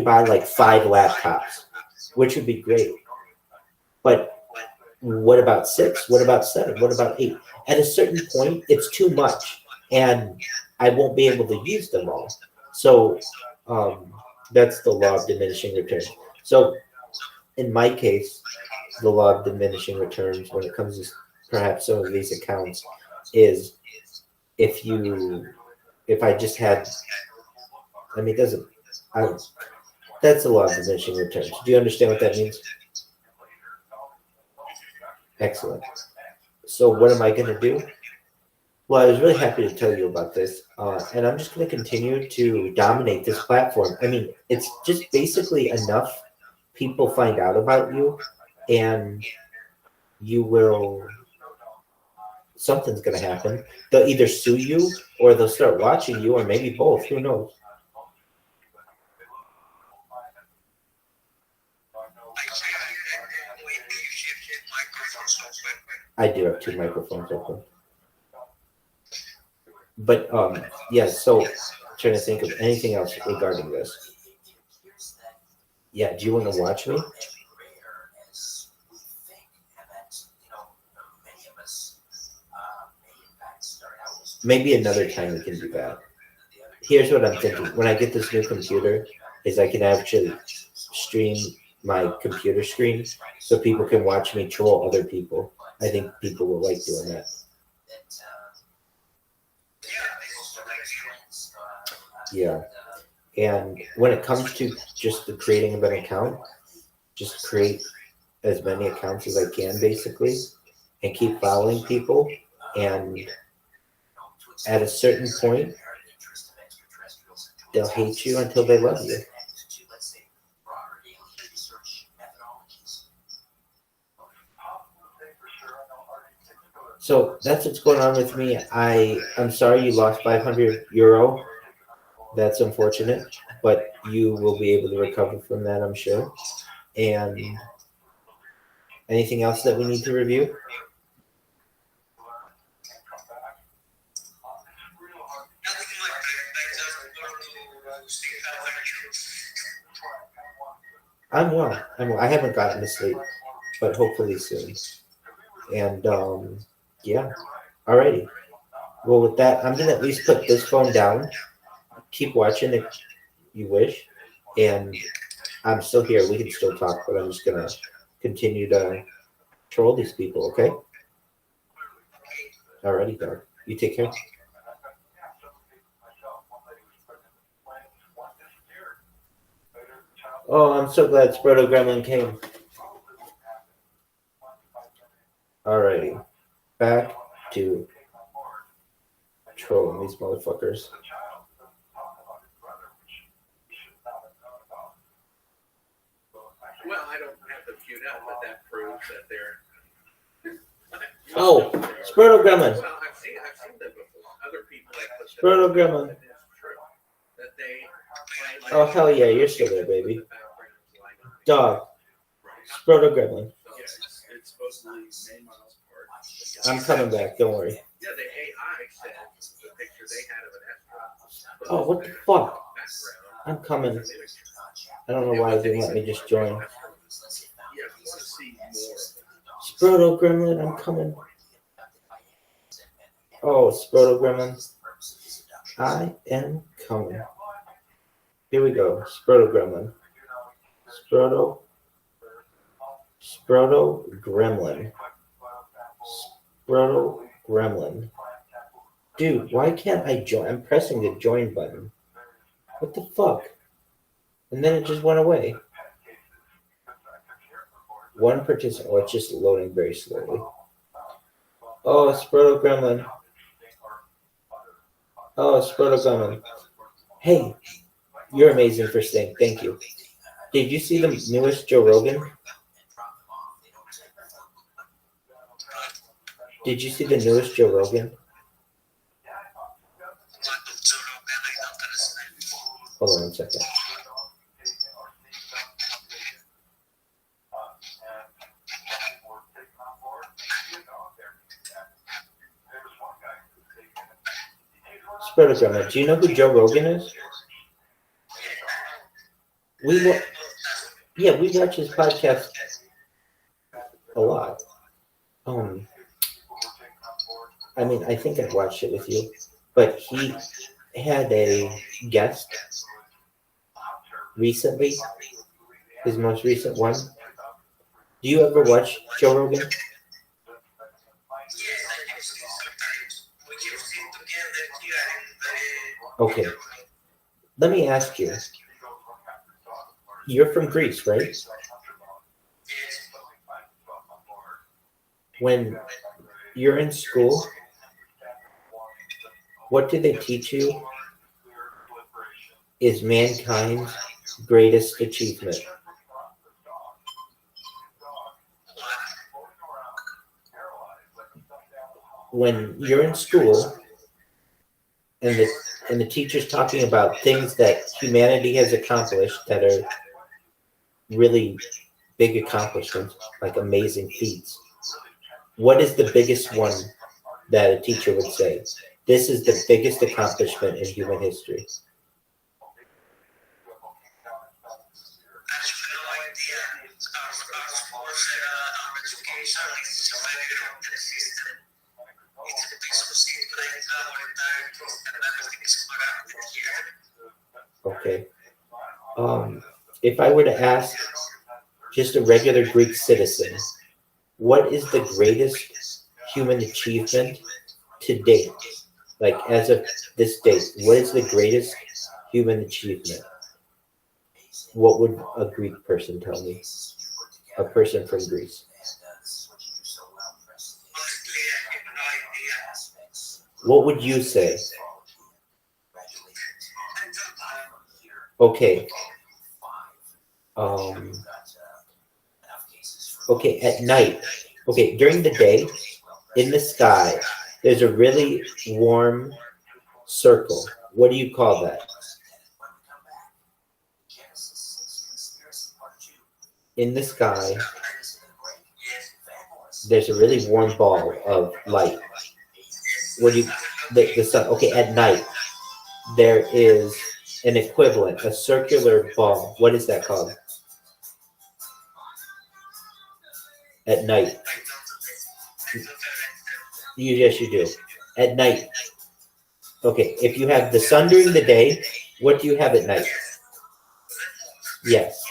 buy like 5 laptops, which would be great. But what about 6? What about 7? What about 8? At a certain point, it's too much, and I won't be able to use them all. So that's the law of diminishing returns. So in my case, the law of diminishing returns when it comes to perhaps some of these accounts is if I just had, I mean, that's the law of diminishing returns. Do you understand what that means? Excellent. So what am I going to do? Well, I was really happy to tell you about this, and I'm just going to continue to dominate this platform. I mean, it's just basically enough people find out about you, and you will something's gonna happen. They'll either sue you or they'll start watching you, or maybe both. Who knows? I do have 2 microphones open. But yeah, so trying to think of anything else regarding this. Yeah, do you want to watch me? Maybe another time we can do that. Here's what I'm thinking. When I get this new computer, is I can actually stream my computer screen so people can watch me troll other people. I think people will like doing that. Yeah. And when it comes to just the creating of an account, just create as many accounts as I can, basically, and keep following people. And at a certain point, they'll hate you until they love you. So that's what's going on with me. I'm sorry you lost €500. That's unfortunate, but you will be able to recover from that, I'm sure. And anything else that we need to review? I'm well. I haven't gotten to sleep, but hopefully soon. And yeah, alrighty. Well, with that, I'm gonna at least put this phone down. Keep watching if you wish, and I'm still here. We can still talk, but I'm just gonna continue to troll these people. Okay? Alrighty, dog. You take care. Oh, I'm so glad Sproto Gremlin came. Alrighty. Back to trolling these motherfuckers.
Well, I don't have them queued up, but that proves that they're.
Oh, Sproto Gremlin.
Well, I've seen them before. Other people like
Sproto Gremlin.
It's true that they.
Oh, hell yeah, you're still there, baby. Dog. Sproto Gremlin.
It's supposed to be 9 miles apart.
I'm coming back, don't worry.
Yeah, the AI said the picture they had of an astronaut.
Oh, what the fuck? I'm coming. I don't know why they didn't let me just join.
Yeah, I want to see more.
Sproto Gremlin, I'm coming. Oh, Sproto Gremlin. I am coming. Here we go. Sproto Gremlin. Sproto Gremlin. Sproto Gremlin. Dude, why can't I join? I'm pressing the join button. What the fuck? And then it just went away. One participant. Oh, it's just loading very slowly. Oh, Sproto Gremlin. Oh, Sproto Gremlin. Hey, you're amazing for staying. Thank you. Did you see the newest Joe Rogan? Did you see the newest Joe Rogan? Hold on 1 second. Sproto, do you know who Joe Rogan is? We watch his podcast a lot. I mean, I think I've watched it with you, but he had a guest recently, his most recent one. Do you ever watch Joe Rogan? Okay. Let me ask you. You're from Greece, right? When you're in school, what do they teach you is mankind's greatest achievement? when you're in school and the teacher's talking about things that humanity has accomplished that are really big accomplishments, like amazing feats, what is the biggest one that a teacher would say? This is the biggest accomplishment in human history. Okay. If I were to ask just a regular Greek citizen, what is the greatest human achievement to date? Like as of this date, what is the greatest human achievement? What would a Greek person tell me? A person from Greece. What would you say? Okay. Okay, at night. Okay, during the day, in the sky, there's a really warm circle. What do you call that? In the sky, there's a really warm ball of light. What do you, the sun, okay, at night, there is an equivalent, a circular ball. What is that called? At night. Yes, you do. At night. Okay, if you have the sun during the day, what do you have at night? Yes.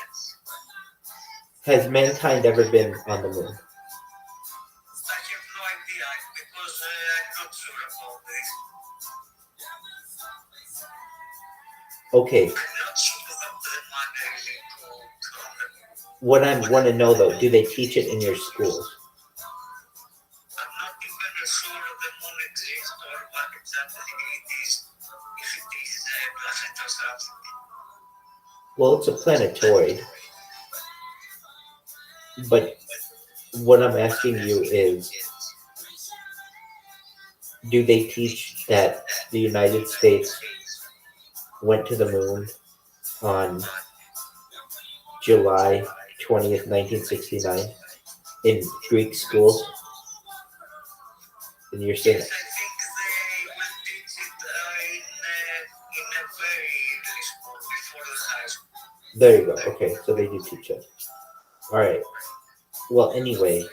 Has mankind ever been on the moon? Okay. What I want to know though, do they teach it in your schools? Well, it's a planetoid. But what I'm asking you is, do they teach that the United States went to the moon on July 20th, 1969 in Greek schools? And you're saying, there you go. Okay, so they do teach it. All right. Well, anyway,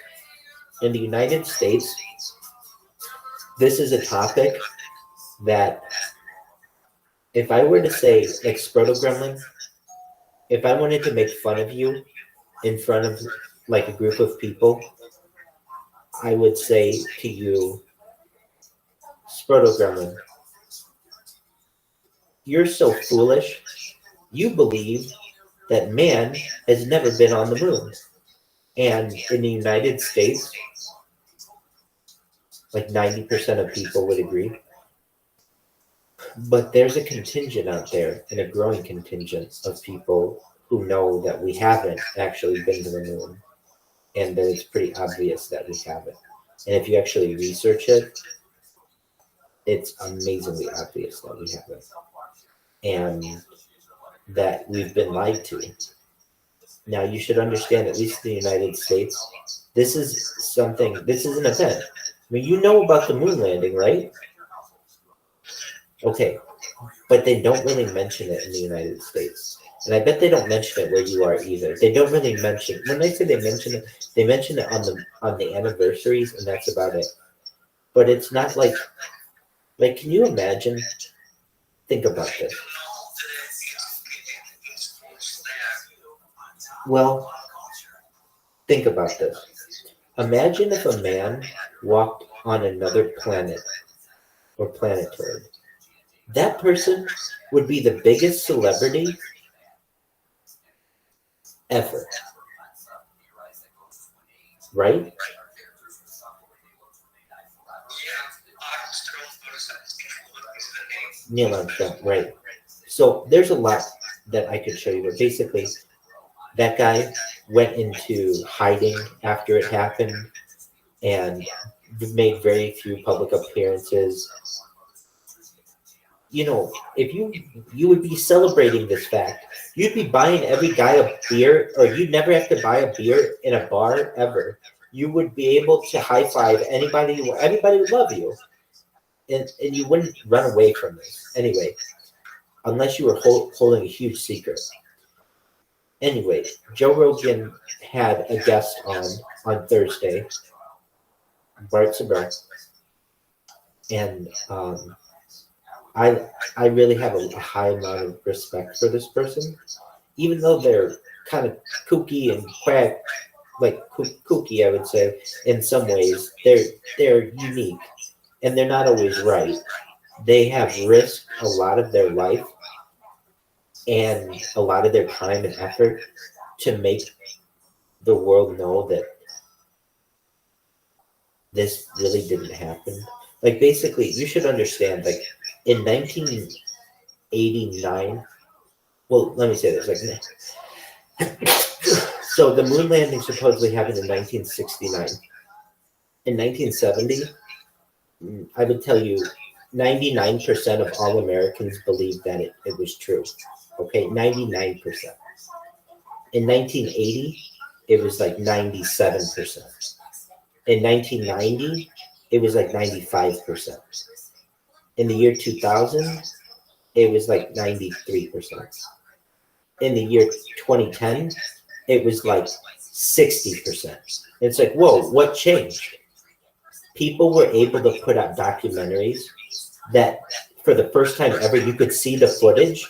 in the United States, this is a topic that if I were to say, like Sproto Gremlin, if I wanted to make fun of you in front of like a group of people, I would say to you, Sproto Gremlin, you're so foolish. You believe that man has never been on the moon. And in the United States, like 90% of people would agree. But there's a contingent out there, and a growing contingent of people who know that we haven't actually been to the moon, and that it's pretty obvious that we haven't. And if you actually research it, it's amazingly obvious that we haven't, and that we've been lied to. Now, you should understand, at least in the United States, this is an event. I mean, you know about the moon landing, right? Okay, but they don't really mention it in the United States. And I bet they don't mention it where you are either. They don't really mention, when they say they mention it on the anniversaries, and that's about it. But it's not like, can you imagine? Think about this. Well, think about this. Imagine if a man walked on another planet or planetoid. That person would be the biggest celebrity ever. Right? Neil Armstrong, right. So there's a lot that I could show you, but basically that guy went into hiding after it happened, and made very few public appearances. You know, if you would be celebrating this fact, you'd be buying every guy a beer, or you'd never have to buy a beer in a bar ever. You would be able to high five anybody. Everybody would love you, and you wouldn't run away from this anyway, unless you were holding a huge secret. Anyway, Joe Rogan had a guest on Thursday, Bart Sabur, and I really have a high amount of respect for this person, even though they're kind of kooky and quack, like kooky, I would say in some ways. They're unique, and they're not always right. They have risked a lot of their life and a lot of their time and effort to make the world know that this really didn't happen. Like, basically, you should understand, like, in 1989, well, let me say this, like, so the moon landing supposedly happened in 1969. In 1970, I would tell you 99% of all Americans believed that it was true. Okay, 99%. In 1980, it was like 97%. In 1990, it was like 95%. In the year 2000, it was like 93%. In the year 2010, it was like 60%. It's like, whoa, what changed? People were able to put out documentaries that for the first time ever, you could see the footage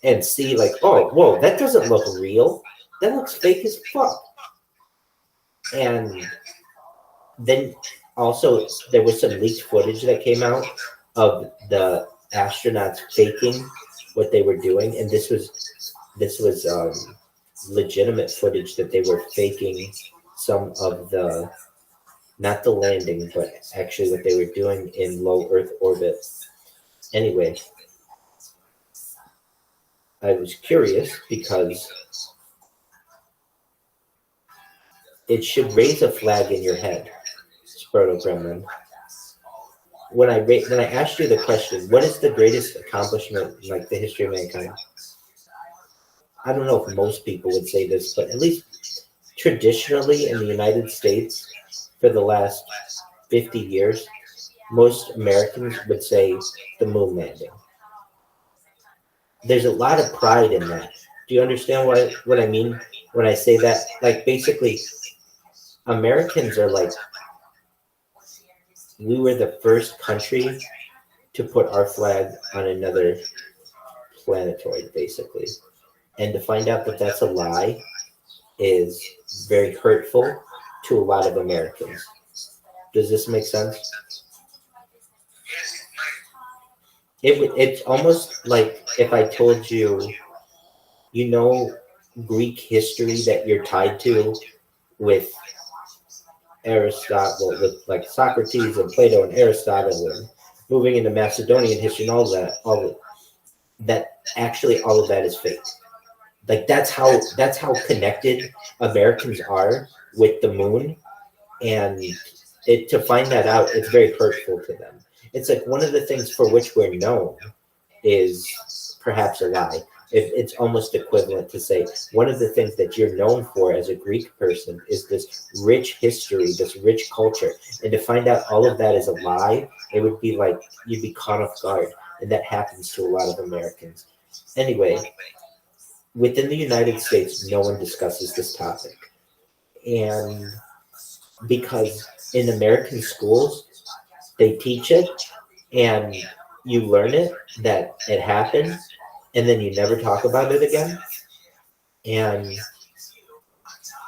and see like, oh, whoa, that doesn't look real. That looks fake as fuck. And then also there was some leaked footage that came out of the astronauts faking what they were doing, and this was legitimate footage that they were faking some of the, not the landing, but actually what they were doing in low Earth orbit. Anyway, I was curious because it should raise a flag in your head, Sproto Gremlin. When I asked you the question, what is the greatest accomplishment in like the history of mankind? I don't know if most people would say this, but at least traditionally in the United States for the last 50 years, most Americans would say the moon landing. There's a lot of pride in that. Do you understand what I mean when I say that? Like, basically, Americans are like, we were the first country to put our flag on another planetoid, basically. And to find out that that's a lie is very hurtful to a lot of Americans. Does this make sense? It's almost like if I told you, you know, Greek history that you're tied to with Aristotle, with like Socrates and Plato and Aristotle, and moving into Macedonian history and all of that actually all of that is fake. Like that's how connected Americans are with the moon, and to find that out, it's very hurtful to them. It's like one of the things for which we're known is perhaps a lie. It's almost equivalent to say one of the things that you're known for as a Greek person is this rich history, this rich culture. And to find out all of that is a lie, it would be like you'd be caught off guard. And that happens to a lot of Americans. Anyway, within the United States, no one discusses this topic. And because in American schools, they teach it and you learn it, that it happened, and then you never talk about it again. And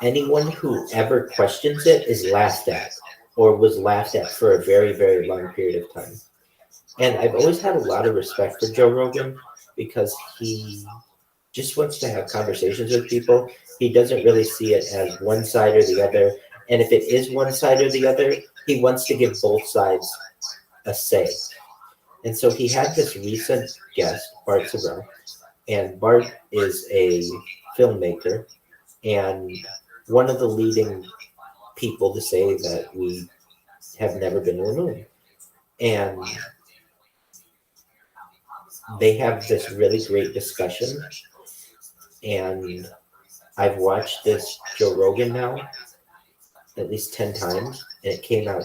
anyone who ever questions it is laughed at, or was laughed at for a very, very long period of time. And I've always had a lot of respect for Joe Rogan because he just wants to have conversations with people. He doesn't really see it as one side or the other. And if it is one side or the other, he wants to give both sides a say. And so he had this recent guest, Bart Sabur, and Bart is a filmmaker and one of the leading people to say that we have never been to the moon. And they have this really great discussion. And I've watched this Joe Rogan now at least 10 times, and it came out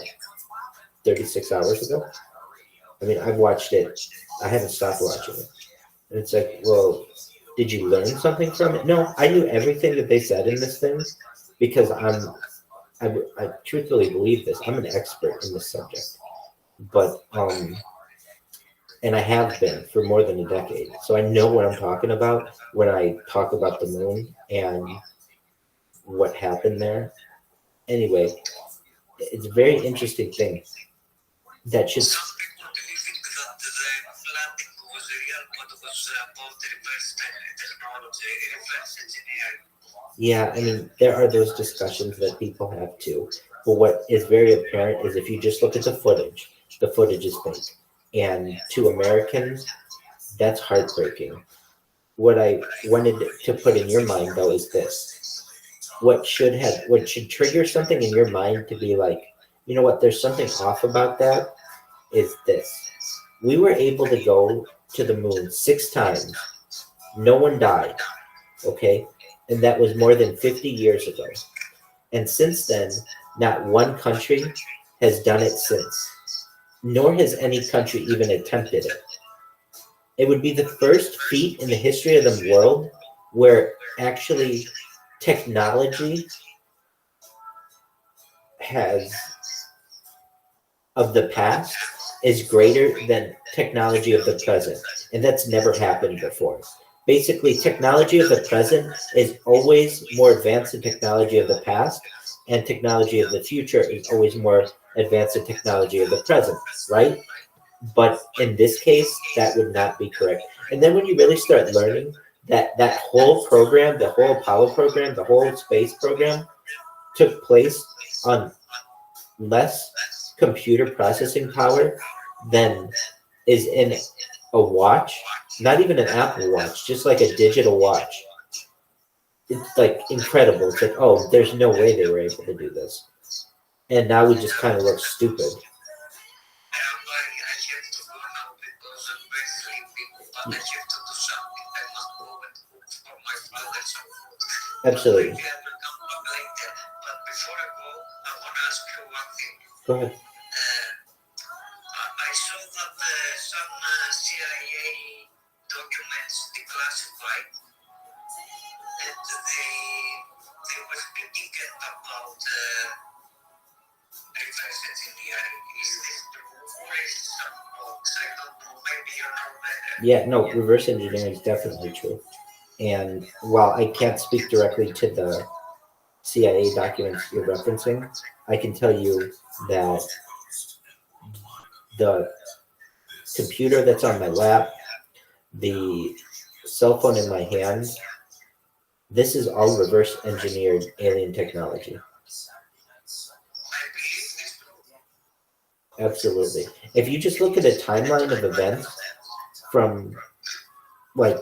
36 hours ago. I mean, I've watched it. I haven't stopped watching it. And it's like, well, did you learn something from it? No, I knew everything that they said in this thing because I truthfully believe this. I'm an expert in this subject. But, and I have been for more than a decade. So I know what I'm talking about when I talk about the moon and what happened there. Anyway, it's a very interesting thing that should.
Some people believing that the flooding was real, but was about reverse technology, reverse engineering.
Yeah, I mean, there are those discussions that people have too. But what is very apparent is if you just look at the footage is fake. And to Americans, that's heartbreaking. What I wanted to put in your mind, though, is this. What should trigger something in your mind to be like, you know what, there's something off about that, is this. We were able to go to the moon 6 times. No one died, okay? And that was more than 50 years ago. And since then, not one country has done it since. Nor has any country even attempted it. It would be the first feat in the history of the world where actually technology of the past is greater than technology of the present. And that's never happened before. Basically, technology of the present is always more advanced than technology of the past, and technology of the future is always more advanced than technology of the present, right? But in this case, that would not be correct. And then when you really start learning that whole program, the whole Apollo program, the whole space program took place on less computer processing power than is in a watch, not even an Apple Watch, just like a digital watch. It's like incredible. It's like, oh, there's no way they were able to do this. And now we just kind of look stupid. Absolutely.
But before I go, I want to ask you one thing.
Go ahead.
I saw that some CIA documents declassified, and they were speaking about reverse engineering. Is this true or is it some hoax? I don't know. Maybe you know better.
Yeah, no, reverse engineering is definitely true. And while I can't speak directly to the CIA documents you're referencing, I can tell you that the computer that's on my lap, the cell phone in my hand, this is all reverse engineered alien technology. Absolutely. If you just look at a timeline of events from like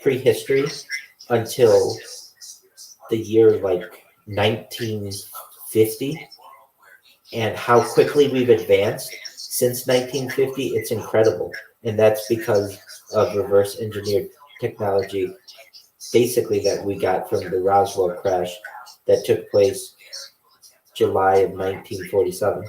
prehistory until the year like 1950 and how quickly we've advanced since 1950, it's incredible. And that's because of reverse engineered technology, basically that we got from the Roswell crash that took place July of 1947.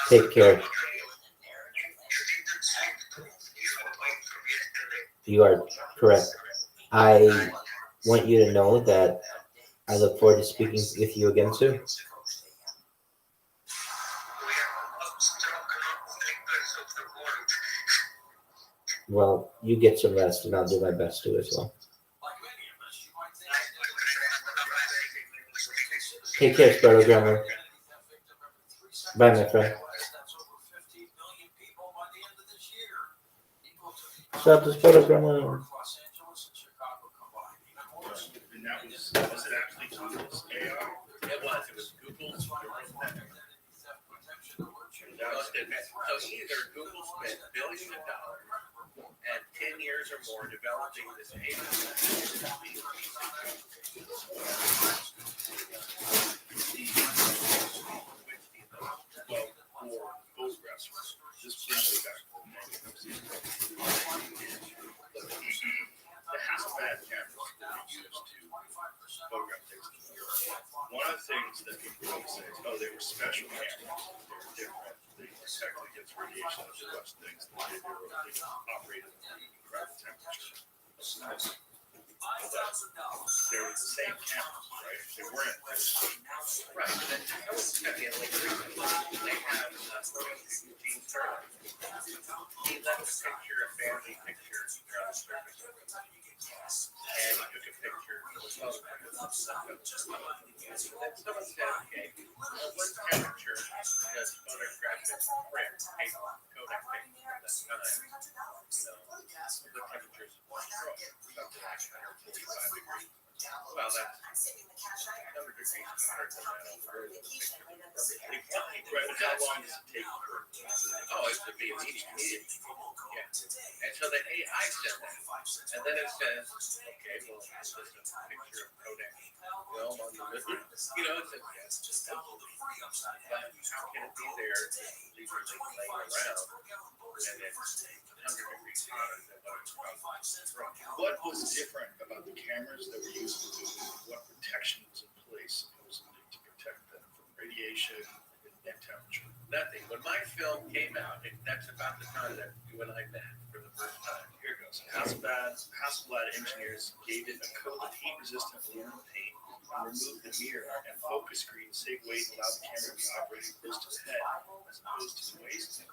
Take care. You are correct. I want you to know that I look forward to speaking with you again soon. Well, you get some rest, and I'll do my best to as well. Take care, Spirographer. Bye, my friend. What's up, Spirographer?
And that was it actually Google's AI?
It was Google's. Must admit. So either Google spent billions of dollars and 10 years or more developing this AI.
Well, for photographs, this brings me back to the Hasselblad cameras that we use to photograph things. One of the things that people always say is, oh, they were special cameras. They were different. They protect against radiation and such things. They operate at an incredible temperature. They were the same cameras, right? They weren't.
Right. And then I was checking like recently, they have Gene Sterling. He let us picture a family picture on the surface. And he took a picture of the photograph. Then someone said, okay, well, what temperature does photographic print paper, Kodak paper from that time? What temperature is it? Something like 145 degrees. Well, that's 100 degrees hotter than that on Earth.
Right, but how long does it take for
Oh, it's to be immediate. Yeah. And so the AI said that. And then it says, okay, well, this is a picture of Kodak film on the river. You know, it says, yes. But how can it be there legally laying around and it's 100 degrees hotter than what it's from?
what was different about the cameras that were used to what protection was in place supposedly to protect them from radiation and temperature?
Nothing. When my film came out, that's about the time that you and I met for the first time.
Here goes. Hasselblad engineers gave it a coat of heat-resistant aluminum paint and removed the mirror and focus screen to save weight and allow the camera to be operating close to the head as opposed to the waist.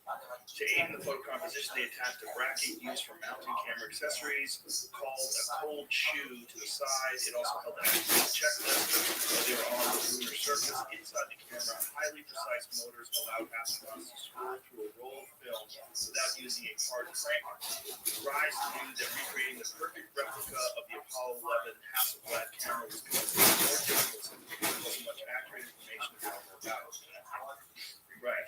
To aid in the photo composition, they attached a bracket used for mounting camera accessories called a cold shoe to the side. It also held a checklist while they were on the lunar surface. Inside the camera, highly precise motors allowed astronauts to scroll through a roll of film without using a hard crank. Rise knew that recreating the perfect replica of the Apollo 11 Hasselblad camera was going to be more difficult since there wasn't much accurate information available about it. Right.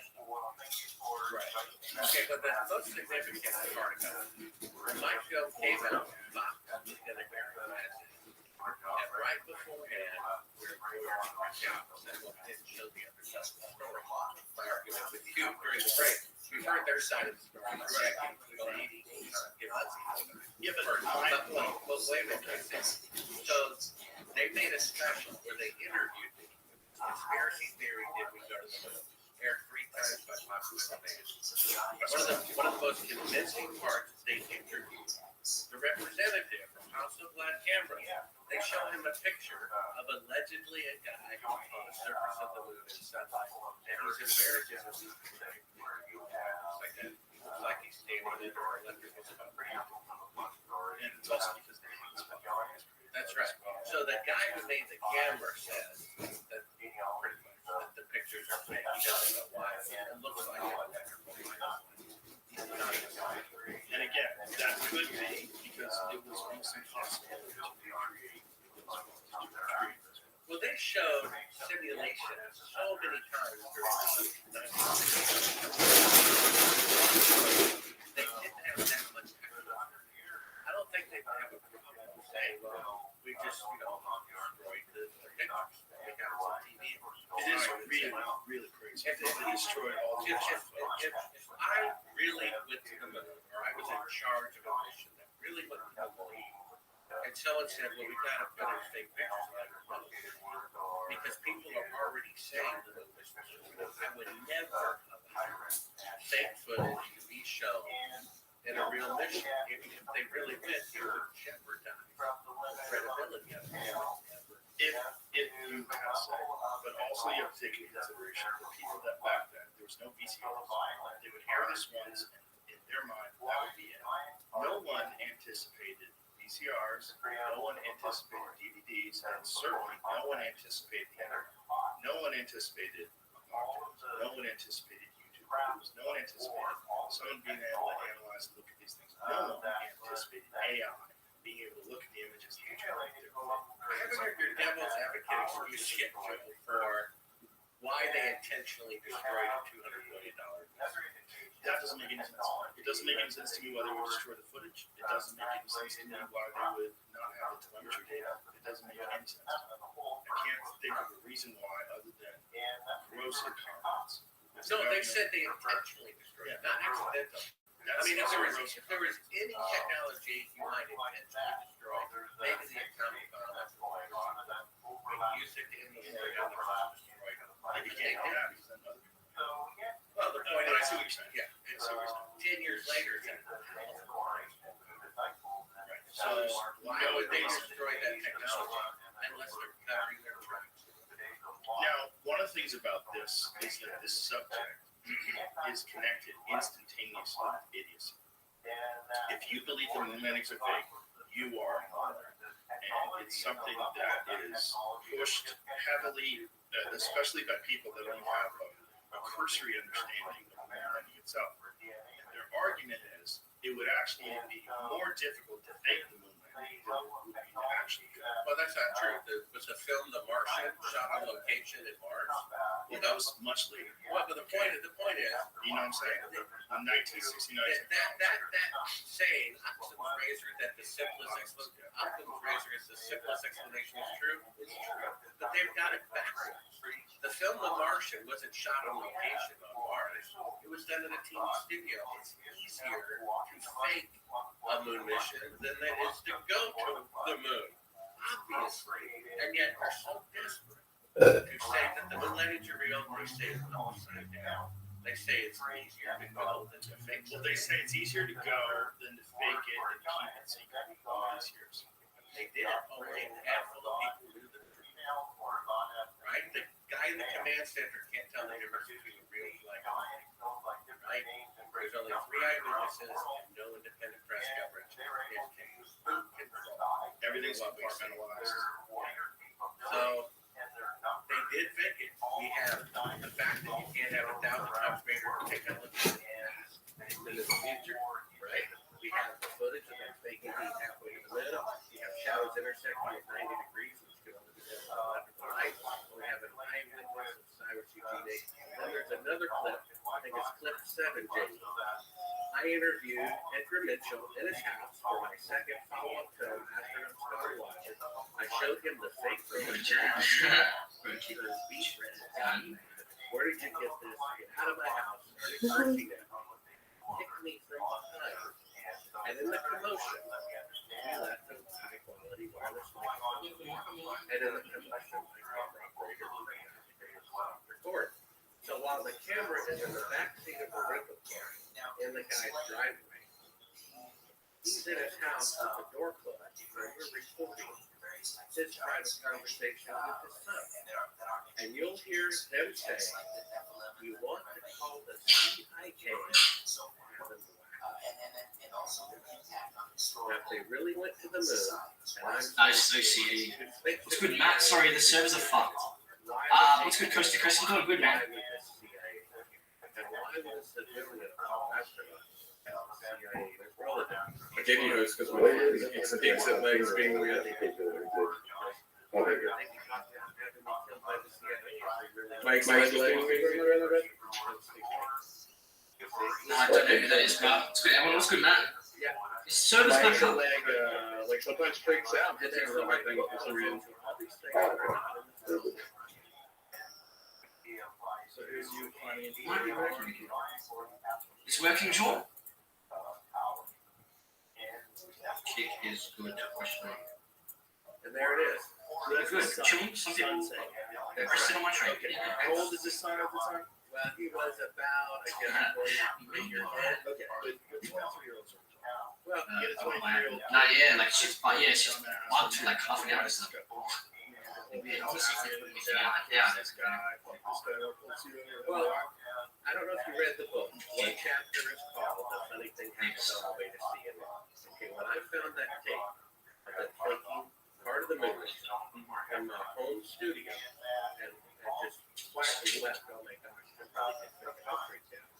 Okay, but the most significant part about it, when my film came out, Bob was going to bear message. And right beforehand, we were out, and we'll show the other side of the story. My argument with you during the break, we heard their side of the story.
Yeah, but
Well, wait a minute. So they made a special where they interviewed me. Conspiracy theory did we go to the moon? Aired 3 times by popular demand. One of the most convincing parts is they interviewed the representative from Hasselblad camera. They show him a picture of allegedly a guy on the surface of the moon in sunlight. And he's embarrassed as a it's like he's standing in an electrical submarine.
and it's also because they hate this
That's right. So the guy who made the camera says that pretty much that the pictures are fake. He doesn't know why. It looks like it.
And again, that could be because it was almost impossible to recreate.
Well, they showed simulations so many times during the 90s. They didn't have that much technology. I don't think they have a problem saying, well, we just, destroyed the pictures. We got some TV.
It is really, really crazy. They destroyed all the
If I really went to the moon, or I was in charge of a mission that really went to the moon, and someone said, well, we got to finish fake pictures of the moon, because people are already saying the moon is real. I would never allow fake footage to be shown in a real mission. If they really went, it would jeopardize the credibility of it.
if you have say, but also you have to take into consideration the people that back then, there was no VCRs. They would hear this once, and in their mind, that would be it. No one anticipated VCRs, no one anticipated DVDs, and certainly no one anticipated the internet. No one anticipated smartphones. No one anticipated YouTube videos. No one anticipated someone being able to analyze and look at these things. No one anticipated AI being able to look at the images and try to
I haven't heard your devil's advocate excuse yet, Joe, for why why they intentionally destroyed a $200 million.
That doesn't make any sense. It doesn't make any sense to me why they would destroy the footage. It doesn't make any sense to me why they would not have the telemetry data. It doesn't make any sense. I can't think of a reason why other than gross incompetence.
No, they said they intentionally destroyed it, not accidental. I mean, if there was any technology you might intentionally destroy, maybe the atomic bomb. Use it to emulate other destroyed.
You can't do that because then other people.
Well, the point
I
is,
see what you're saying.
yeah,
I see what you're saying.
10 years later, it's
So
why would they destroy that technology unless they're covering their tracks?
now, one of the things about this is that this subject is connected instantaneously with idiocy. If you believe the moon landings are fake, you are a moron. And it's something that is pushed heavily, especially by people that don't have a cursory understanding of the moon landing itself. And their argument is it would actually be more difficult to fake the moon landing than it would be to actually do it.
Well, that's not true. Was the film The Martian shot on location in Mars?
Well, that was much later.
Well, but the point is,
You know what I'm saying? In 1969.
that saying Occam's razor that the simplest explanation is true is true, but they've got it backwards. The film The Martian wasn't shot on location on Mars. It was done in a team studio. It's easier to fake a moon mission than it is to go to the moon, obviously. And yet they're so desperate to say that the moon landings are real. They say it's upside down. They say it's easier to go than to fake.
Well, they say it's easier to go than to fake it and keep it secret all these years.
They did it. Only a handful of people knew the truth. Right? The guy in the command center can't tell the difference between a real flag and a fake. Right? There's only 3 eyewitnesses and no independent press coverage.
Everything's compartmentalized.
So they did fake it. We have the fact that you can't have 1,000 times greater technology in the future, right? We have the footage of them faking being halfway to the middle. We have shadows intersecting at 90 degrees, which can only be done left and right. We have an eyewitness of Cyrus Eugene. Then there's another clip. I think it's clip 7, James. I interviewed Edgar Mitchell in his house for my second follow-up film after I'm started watching. I showed him the fake footage. Where did you get this? Get out of my house. Started cursing at me. Kicked me from behind. And in the commotion, he left a high-quality wireless microphone. And in the commotion, my camera operator record. So while the camera is in the back seat of the rental car in the guy's driveway, he's in his house with the door closed, and we're recording his private conversation with his son. And you'll hear them say, "You want to call the CIK Now, if they really went to the moon, and I'm
so CIK. What's good, Matt? Sorry, the servers are fucked. What's good, Coast to Coast? What's going good, man?
And why would a civilian call astronaut CIA?
I gave you those because my exit legs being weird. Mike's legs being weird.
No, I don't know who that is, but it's good. Everyone, what's good, Matt?
Yeah.
Is servers back up?
Like sometimes freaks out. Hitting the right thing for some reason.
So here's you finding
It's working, John? Kick is good. Question.
And there it is.
Good. Chewing something. Rested on my train.
How old is this son at the time?
Well, he was about, I guess, 40 years old.
Okay, but 23-year-olds are
Well,
get a 23-year-old.
No, yeah, like she's fine. Yeah, she's on to like half an hour or something. Yeah,
This guy,
well, I don't know if you read the book. One chapter is called "The Funny Thing Happens on the Way to See It." Okay, when I found that tape of the taking part of the movie from my home studio and just quietly left, oh my gosh, I probably could fake it. I freaked out.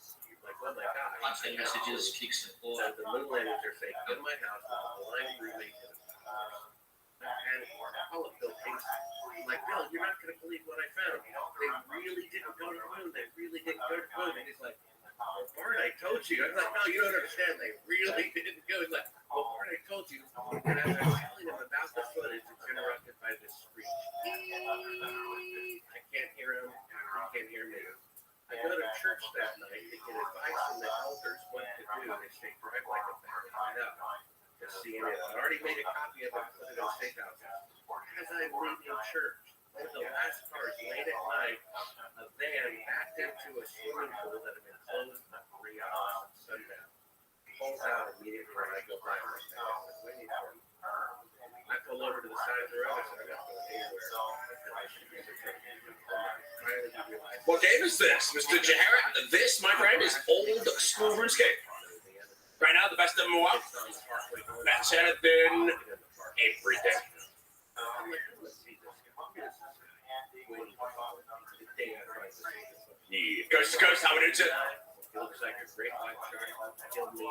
Like, oh my gosh.
I send messages, kick support.
So the moon landings are fake in my house with a blind roommate in the house. And I'll Bill Gates. I'm like, Bill, you're not going to believe what I found. They really didn't go to the moon. They really didn't go to the moon. And he's like, well, Bart, I told you. I'm like, no, you don't understand. They really didn't go. He's like, well, Bart, I told you. And as I'm telling him about the footage, it's interrupted by this screech. I can't hear him. He can't hear me. I go to church that night to get advice from the elders what to do. They say, drive like a bad up to CNN. I already made a copy of it and put it in Steakhouse. As I'm leaving church, one of the last cars late at night, a van backed into a swimming pool that had been closed for 3 hours at sundown. Pulls out immediately when I go by my stand. I was waiting for him. I pull over to the side of the road. I said, I'm not going anywhere.
What game is this, Mr. Jarrett? This, my friend, is old school RuneScape. Right now, the best of them are that's anything, everything. Yeah, coast to coast, how we do it?
It looks like a great white shark killed me.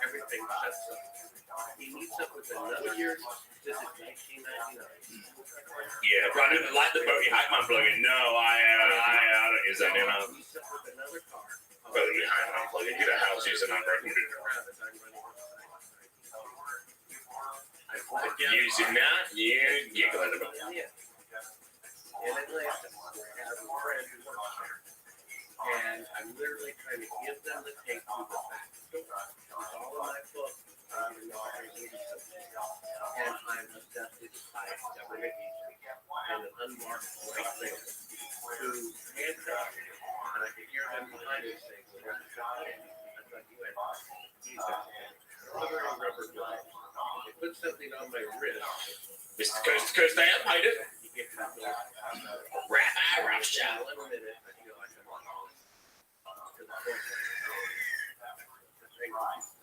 Everything shuts up. He meets up with another year. This is 1999.
Yeah, but I didn't like the boaty hype man plugin. No, I don't use that anymore.
He meets up with another car.
Boaty hype man plugin, get a house using that recommended. Using that, you giggle at about.
Yeah. In Atlanta, I have a friend who works there. And I'm literally trying to give them the tape to the back door. It's all in my book. And I'm abducted by a government agent and an unmarked white man who handcuffed me. And I could hear them behind me saying, well, I thought you had rubber gloves. They put something on my wrist.
Mr. Coast to Coast, I have hide it.
You get to the
Rabbi Rothschild.
1 minute, I feel like I'm on to the point.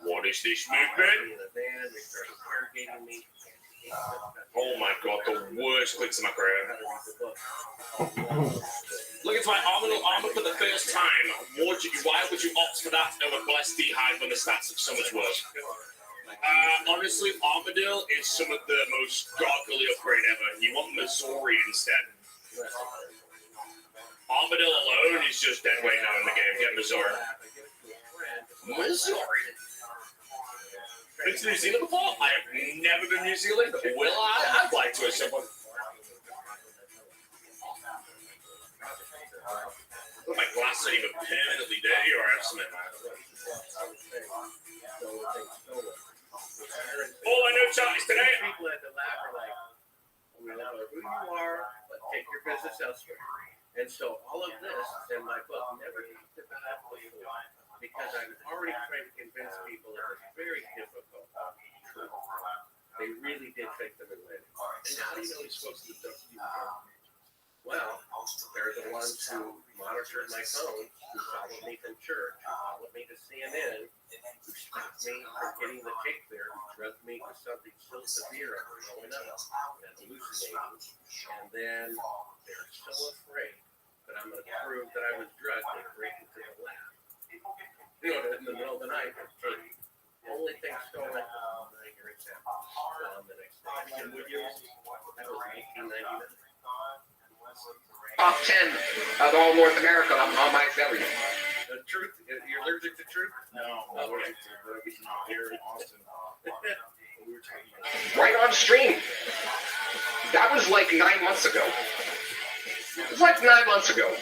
What is this movement?
In a van, they start interrogating me.
Oh my god, the worst clicks in my career. Look into my armor for the first time. Why would you opt for that over Blessed Hive when the stats are so much worse? Honestly, Armadillo is some of the most godly upgrade ever. You want Missouri instead. Armadillo alone is just dead weight now in the game. Get Missouri. Missouri. Been to New Zealand before? I have never been to New Zealand. Will I? I'd like to at some point. My glasses ain't even permanently dirty or I have some in my all I know, Charlie's today.
People at the lab are like, we don't know who you are, but take your business elsewhere. And so all of this in my book never talked about before because I'm already trying to convince people it was very difficult. They really did take them away.
And how do you know he's supposed to abduct you?
Well, they're the ones who monitored my phone, who followed me from church, who followed me to CNN, who stopped me from getting the tape there, who drugged me to something so severe I'm throwing up and hallucinating. And then they're so afraid that I'm going to prove that I was drugged, they break into the lab. You know, in the middle of the night, only thing stolen was my hearing sound. So the next day, and what year was that? Was 1999.
Top 10 of all North America on my belly.
The truth? You're allergic to truth?
No, I'm allergic to here in Austin. We were talking about
Right on stream. That was like 9 months ago. It was like 9 months ago.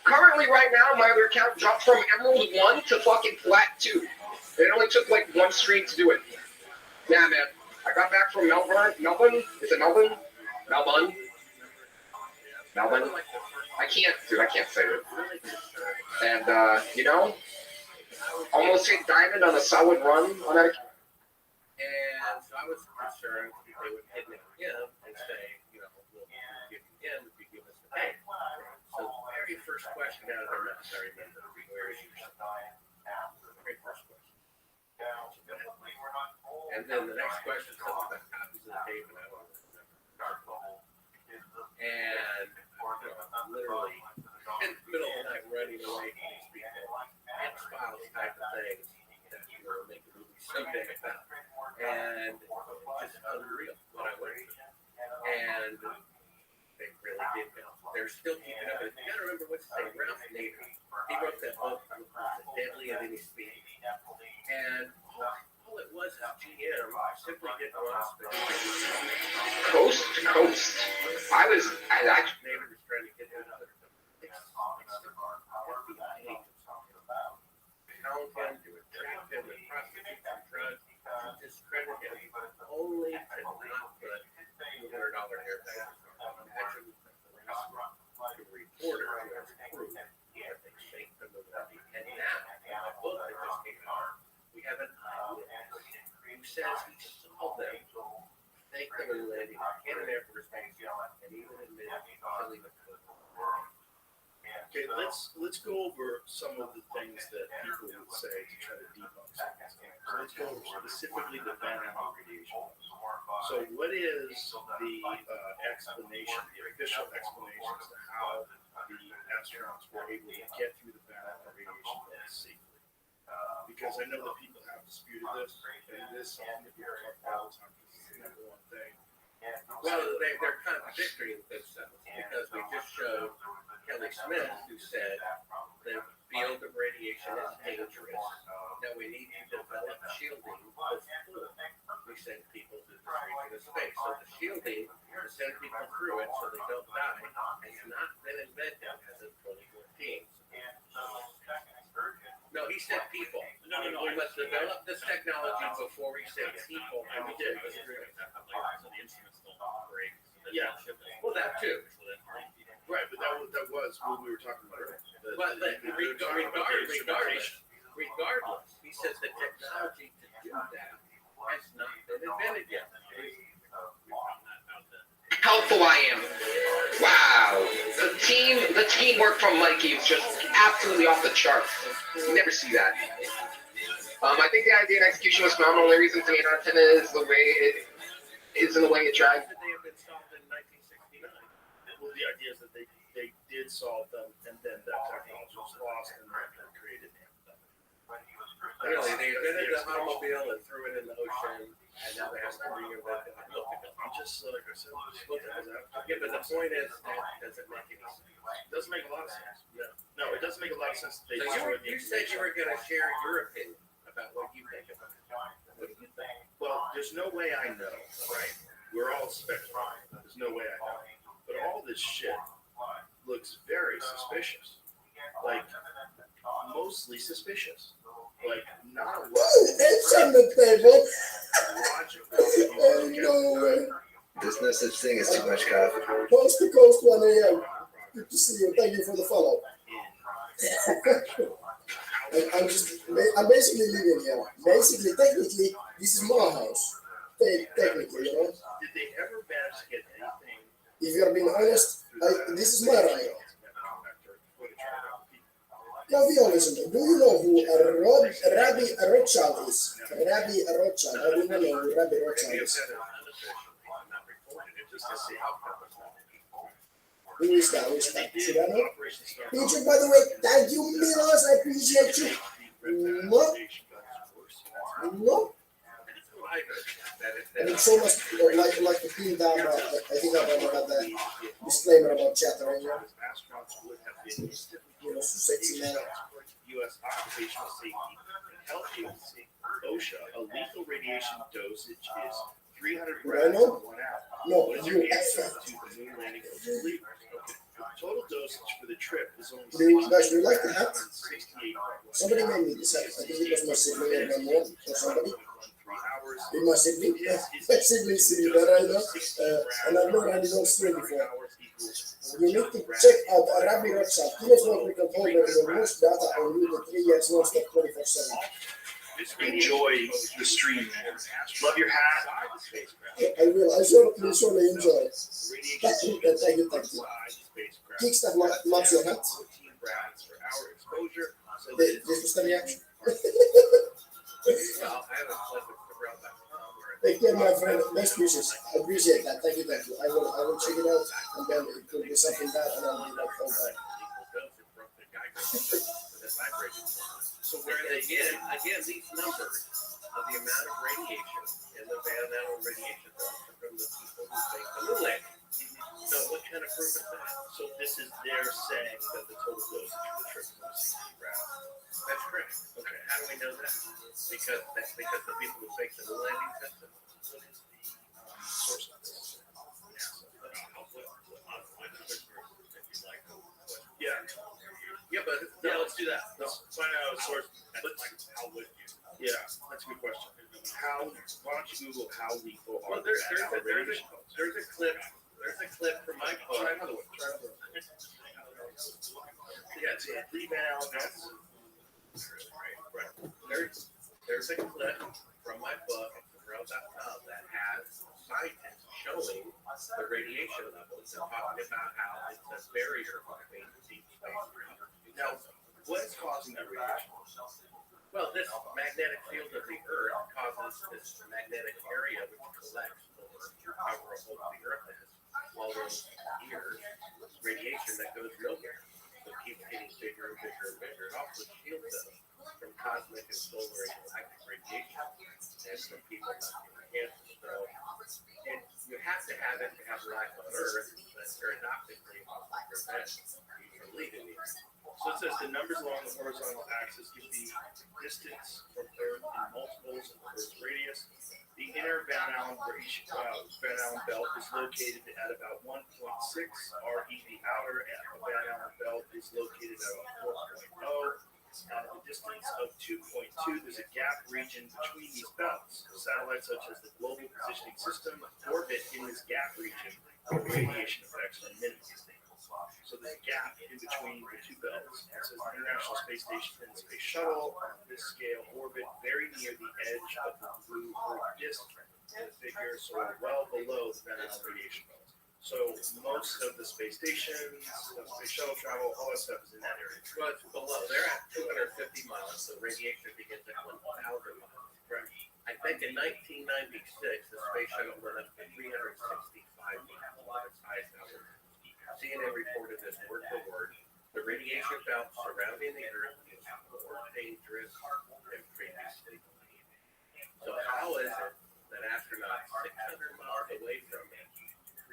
Currently, right now, my other account dropped from Emerald 1 to fucking Flat 2. It only took like 1 stream to do it. Yeah, man. I got back from Melbourne. Is it Melbourne? Melbourne. I can't say it. And, almost hit diamond on a solid run on that.
And so I was concerned they would kidnap him and say, we'll give him if you give us the pay. So the very first question out of their mouth, I remember, where is your son? Very first question. And then the next question, something about copies of the tape, and I don't remember. And literally in the middle of the night running away from these people. so big about. And just unreal what I went through. And they really did go. They're still keeping up. You gotta remember what's his name, Ralph Nader. He wrote that book, Deadly at Any Speed. And all it was GM simply didn't want to spend.
Coast to coast. I actually.
Nader was trying to get him out of it. Count him, do a trade him, and prosecute some drugs, discredit him, only to not put $200 airbags on. Imagine the reporter who has proof that they faked them. And now, in the book that just came out, we have an eyewitness who says he saw them fake them in landing on Cannon Air Force Base and even admitted killing the foot.
Okay, let's go over some of the things that people would say to try to debunk something. So let's go over specifically the Van Allen radiation. So what is the explanation, the official explanation as to how the astronauts were able to get through the Van Allen radiation safely? Because I know that people have disputed this, and it is something that people talk about all the time. This is the number one thing.
Well, they're contradictory in themselves because we just showed Kelly Smith who said the field of radiation is dangerous, that we need to develop shielding before we send people to the region of space. So the shielding to send people through it so they don't die has not been invented as of 2014. No, he said people. No. We must develop this technology before we send people.
And we did, but so the instruments don't operate.
Yeah.
Well, that too.
Right, but that was what we were talking about earlier.
But regardless, he says the technology to do that has not been invented yet.
Helpful I am. Wow. The teamwork from Mikey is just absolutely off the charts. You never see that. I think the idea and execution was phenomenal. The only reason it's an 8 out of 10 is the way it is in the way it tried.
They have been solved in 1969.
Well, the idea is that they did solve them, and then that technology was lost, and that created them.
Really, they invented the automobile and threw it in the ocean, and now they have to reinvent the automobile.
I'm just like I said, what the hell's that?
Yeah, but the point is that doesn't make any sense.
It doesn't make a lot of sense. No, it doesn't make a lot of sense. That they
So you said you were going to share your opinion about what you think about it. What do you think?
Well, there's no way I know, right? We're all speculating. There's no way I know. But all this shit looks very suspicious. Like, mostly suspicious. Like, not a lot.
It's on the table.
Logical.
No way.
There's no such thing as too much coffee.
Coast to coast 1 a.m. Good to see you. Thank you for the follow. I'm basically living here. Basically, technically, this is my house. Technically, you know.
Did they ever manage to get anything?
If you're being honest, this is my right. Now, be honest with me. Do you know who Rabbi Rothschild is? Rabbi Rothschild. I don't know who Rabbi Rothschild is. Who is that? Who is that? Should I know? Peter, by the way, thank you, Milos. I appreciate you. No. And it's so much like the thing down. I think I've had the disclaimer about chattering. You know, sexy man.
U.S. Occupational Safety and Health Agency, OSHA, a lethal radiation dosage is 300 grams in 1 hour.
No,
what is
you
your answer to the moon landing of the believers? Total dosage for the trip is only
Do you guys like the hat?
68.
Somebody made me this hat. I think it was my sibling or my mom or somebody.
3 hours.
With my sibling. My sibling sitting there right now. And I've never had it on stream before. You need to check out Rabbi Rothschild. He was not we can hold the most data on you the 3 years non-stop 24/7.
Enjoy the stream, man. Love your hat.
I will. I surely enjoy it. Thank you. Thank you. Kickstart loves your hat. This was the reaction. Take care, my friend. Best wishes. I appreciate that. Thank you. I will check it out, and then it could be something bad, and I'll be like, oh, bad.
So again, these numbers of the amount of radiation in the Van Allen radiation belt from the people who make the moon landing. So what kind of proof is that?
So this is their saying that the total dosage of the trip was 60 grams.
That's correct. Okay, how do we know that? Because the people who fake the moon landing tested.
What is the source of this? Yeah.
Yeah, but
Yeah, let's do that. Let's find out a source.
How would you?
Yeah, that's a good question. Why don't you Google how lethal are
Well, there's
the radiation?
a clip from my book.
Try another one. Yeah, it's 3 Van Allen belts.
Right. There's a clip from my book, Rothschild, that has scientists showing the radiation levels and talking about how it's a barrier between deep space.
Now, what is causing that radiation?
Well, this magnetic field of the Earth causes this magnetic area which collects over however old the Earth is, all those years, radiation that goes nowhere. So it keeps getting bigger and bigger and bigger. It also shields us from cosmic and solar and galactic radiation and from people not getting cancer. So you have to have it to have life on Earth, but paradoxically, it also prevents you from leaving the Earth.
So it says the numbers along the horizontal axis give the distance from Earth in multiples of the Earth's radius. The inner Van Allen belt is located at about 1.6 RE. The outer Van Allen belt is located at about 4.0. At a distance of 2.2, there's a gap region between these belts. Satellites such as the Global Positioning System orbit in this gap region where radiation effects are minimal. So there's a gap in between the two belts. It says the International Space Station and Space Shuttle on this scale orbit very near the edge of the blue Earth disk in the figure, so well below the Van Allen radiation belt. So most of the space stations, space shuttle travel, all that stuff is in that area.
Well, it's below. They're at 250 miles, so radiation begins at 1,000 miles.
Correct.
I think in 1996, the space shuttle went up to 365 miles, its highest altitude. CNN reported this word for word. The radiation belt surrounding the Earth is more dangerous than previously believed. So how is it that astronauts 600 miles away from it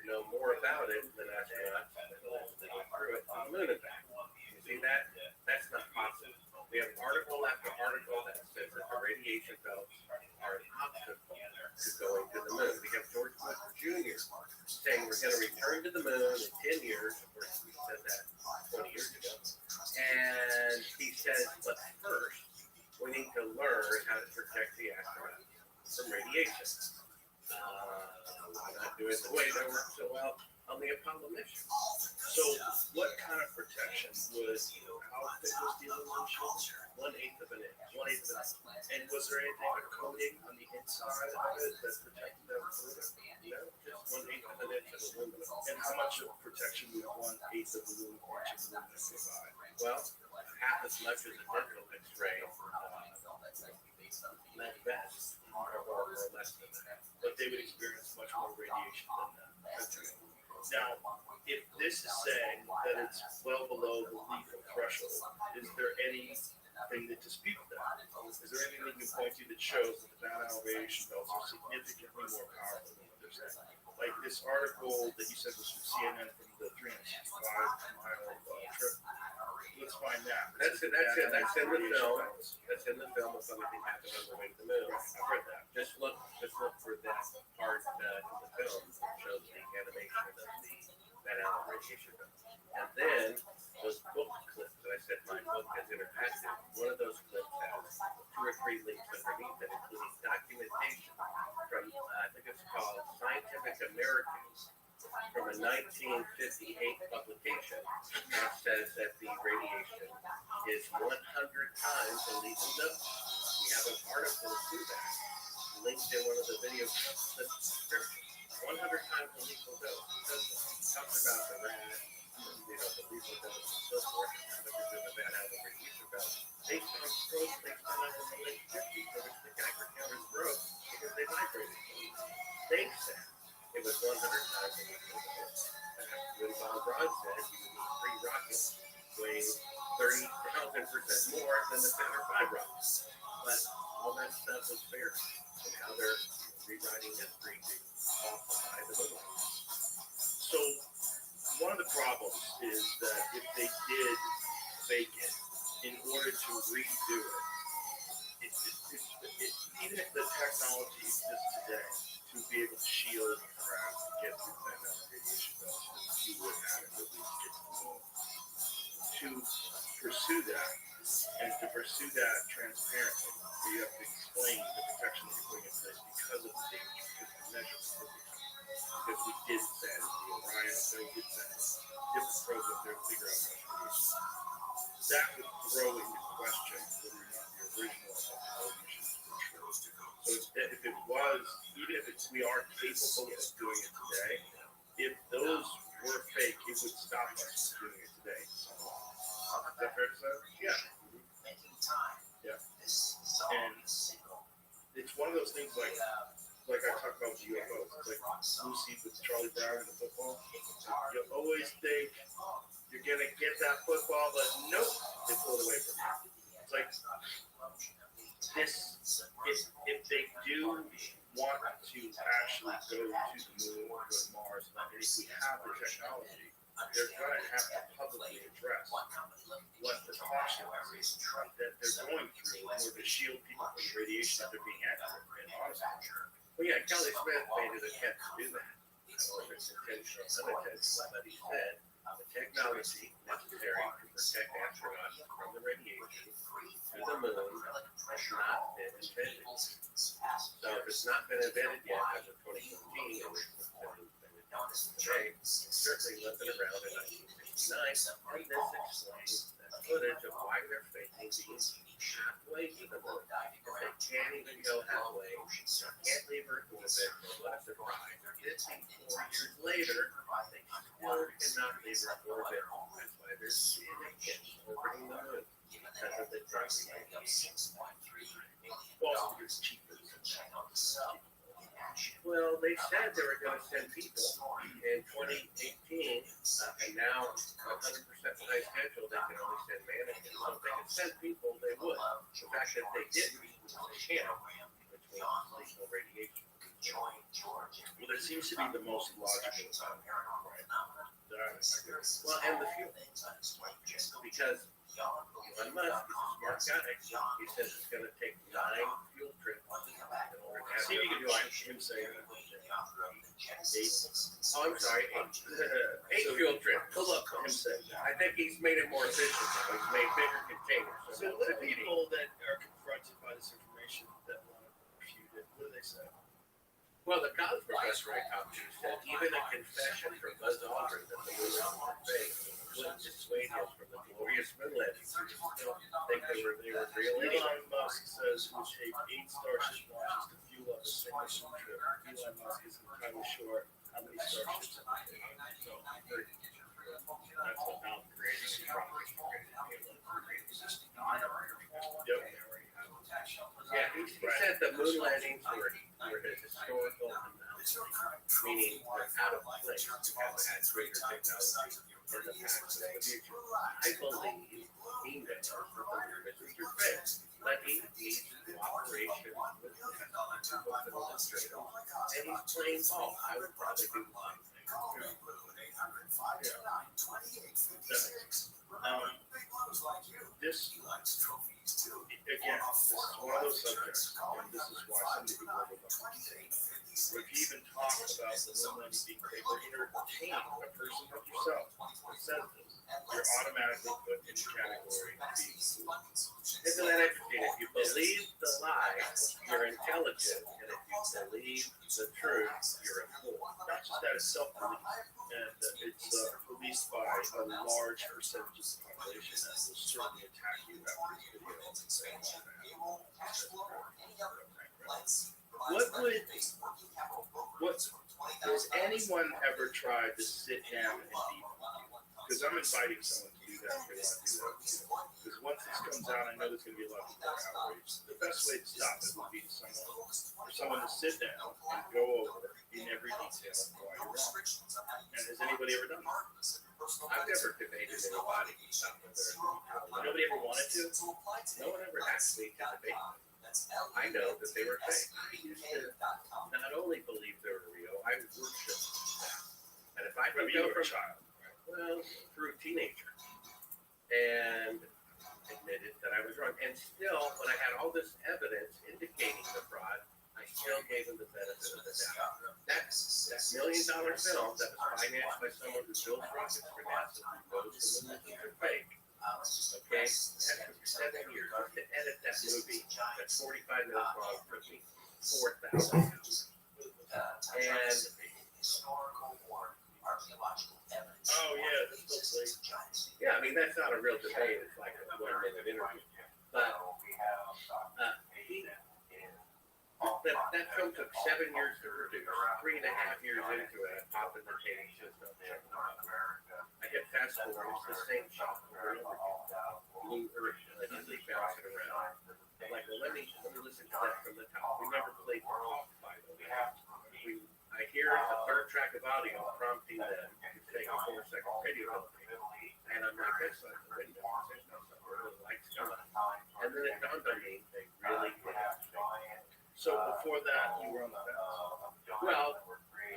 know more about it than astronauts that live through it on the moon and back? You see that? That's not possible. We have article after article that says that the radiation belts are an obstacle to going to the moon. We have George Bush Jr. saying we're going to return to the moon in 10 years. Of course, we said that 20 years ago. And he says, but first, we need to learn how to protect the astronauts from radiation. Why not do it the way that worked so well on the Apollo mission?
So what kind of protection was, how thick was the aluminum shield?
1/8 of an inch.
1/8 of an inch. And was there anything, a coating on the inside of it that protected them further?
No, just 1/8 of an inch of aluminum.
And how much of protection would 1/8 of aluminum provide?
Well, half as much as a dental X-ray. Not best, or less than that.
But they would experience much more radiation than that. Now, if this is saying that it's well below the lethal threshold, is there anything that disputes that? Is there anything you can point to that shows that the Van Allen radiation belts are significantly more powerful than what they're saying? Like this article that you said was from CNN from the 365-mile trip. Let's find that.
That's in the film. That's in the film if something happened on the way to the moon.
I've read that.
Just look for that part in the film that shows the animation of the Van Allen radiation belt. And then those book clips that I said my book is interactive. One of those clips has 2 or 3 links underneath it, including documentation from I think it's called Scientific Americans from a 1958 publication that says that the radiation is 100 times the lethal dose. We have an article to that linked in one of the video descriptions. 100 times the lethal dose. It talks about the rat, the lethal dose, and so forth. And the Van Allen radiation belt. Based on strokes they found out in the late 50s, for which the Geiger counters broke because they vibrated. They said it was 100 times the lethal dose. When Von Braun said you would need 3 rockets weighing 30,000% more than the Saturn V rockets. But all that stuff was fair. And now they're rewriting history to falsify the book.
So one of the problems is that if they did fake it, in order to redo it, even if the technology exists today to be able to shield craft and get through that radiation belts, you would have it at least get to the moon. To pursue that and to pursue that transparently, you have to explain the protection that you're putting in place because of the damage, because the measures. Because we did send the Orion, so we did send different probes up there to figure out how to use. That would throw into question whether or not the original Apollo missions were true. So if it was, even if we are capable of doing it today, if those were fake, it would stop us from doing it today. Is that fair to say? Yeah. Yeah. And it's one of those things like I talk about with UFOs. It's like Lucy with Charlie Brown in the football. You always think you're gonna get that football, but nope, they pull it away from you. It's like this. If they do want to actually go to the moon or go to Mars, and if we have the technology, they're gonna have to publicly address what the caution is that they're going through in order to shield people from the radiation that they're being accurate and honest. Well, yeah, Kelly Smith made it a attempt to do that. I don't know if it's intentional or unintentional, but he said the technology necessary to protect astronauts from the radiation to the moon has not been invented. So if it's not been invented yet as of 2015, today, certainly nothing around in 1969, and this explains that footage of why they're faking these halfway to the moon. They can't even go halfway, can't leave Earth orbit, what a surprise. 54 years later, they still cannot leave Earth orbit. That's why they're seeing it orbiting the moon. Because of the drug radiation. Well, it's cheaper. Well, they said they were going to send people in 2018, and now 100% behind schedule, they can only send mannequins. So if they could send people, they would. The fact that they didn't, they can't, which means lethal radiation. Well, that seems to be the most logical time, right? Well, and the fuel. Because Elon Musk is a smart guy. He says it's going to take 9 fuel trips in order to have. See if you can do him saying that. 8. Oh, I'm sorry, 8 fuel trips. Pull up him saying. I think he's made it more efficient. He's made bigger containers. So what do people that are confronted by this information that want to refute it, what do they say?
Well, the college professor I talked to said even a confession from Buzz Aldrin that the moon was fake wouldn't dissuade him from the glorious moon landing. Still think they were real.
Elon Musk says it would take 8 Starship launches to fuel up a single moon trip. Elon Musk isn't entirely sure how many Starships it would take. So that's what now creating a rocket. Yep.
Yeah, he said the moon landings were a historical anomaly, meaning they're out of place because they had greater technology in the past and the future. I believe he knows that the missions are fake, but he needs cooperation with the administrator, and he's playing ball. I would probably do the same thing.
This, again, this is one of those subjects, and this is why some people are reluctant. If you even talk about the moon landing being fake, or entertain a person like yourself that says this, you're automatically put in the category of being fooled.
Isn't that interesting? If you believe the lie, you're intelligent, and if you believe the truth, you're a fool.
Not just that, it's self-belief, and it's policed by a large percentage of the population that will certainly attack you after this video and say, has anyone ever tried to sit down and debunk you? Because I'm inviting someone to do that if they want to do that. Because once this comes out, I know there's going to be a lot of people outraged. The best way to stop it would be for someone to sit down and go over in every detail why you're wrong. And has anybody ever done that?
I've never debated anybody.
Nobody ever wanted to?
No one ever asked me to debate. I know that they were fake. I used to not only believe they were real, I worshiped them. And if I could
Rabbi,
go
you were
from
a child.
well, through teenager, and admitted that I was wrong. And still, when I had all this evidence indicating the fraud, I still gave him the benefit of the doubt. That $1 million film that was financed by someone who builds rockets for NASA who goes to the moon are fake. Okay, that took 7 years just to edit that movie. That's 45 minutes long. Took me 4,000 hours. And
Oh yeah, this looks like.
yeah, I mean that's not a real debate. It's like a 1 minute interview. But that film took 7 years to produce. 3.5 years into it, I pop in the tape system. I hit fast forward. It's the same shot over and over again. Blue Earth, like they bounce it around. I'm like, well, let me listen to that from the top. We never played the top, by the way. I hear a third track of audio prompting them to take a 4-second radio clip. And I'm like, that's not the radio. There's no somewhere the lights come on. And then it dawned on me, they really did.
So before that, you were on the fence.
Well,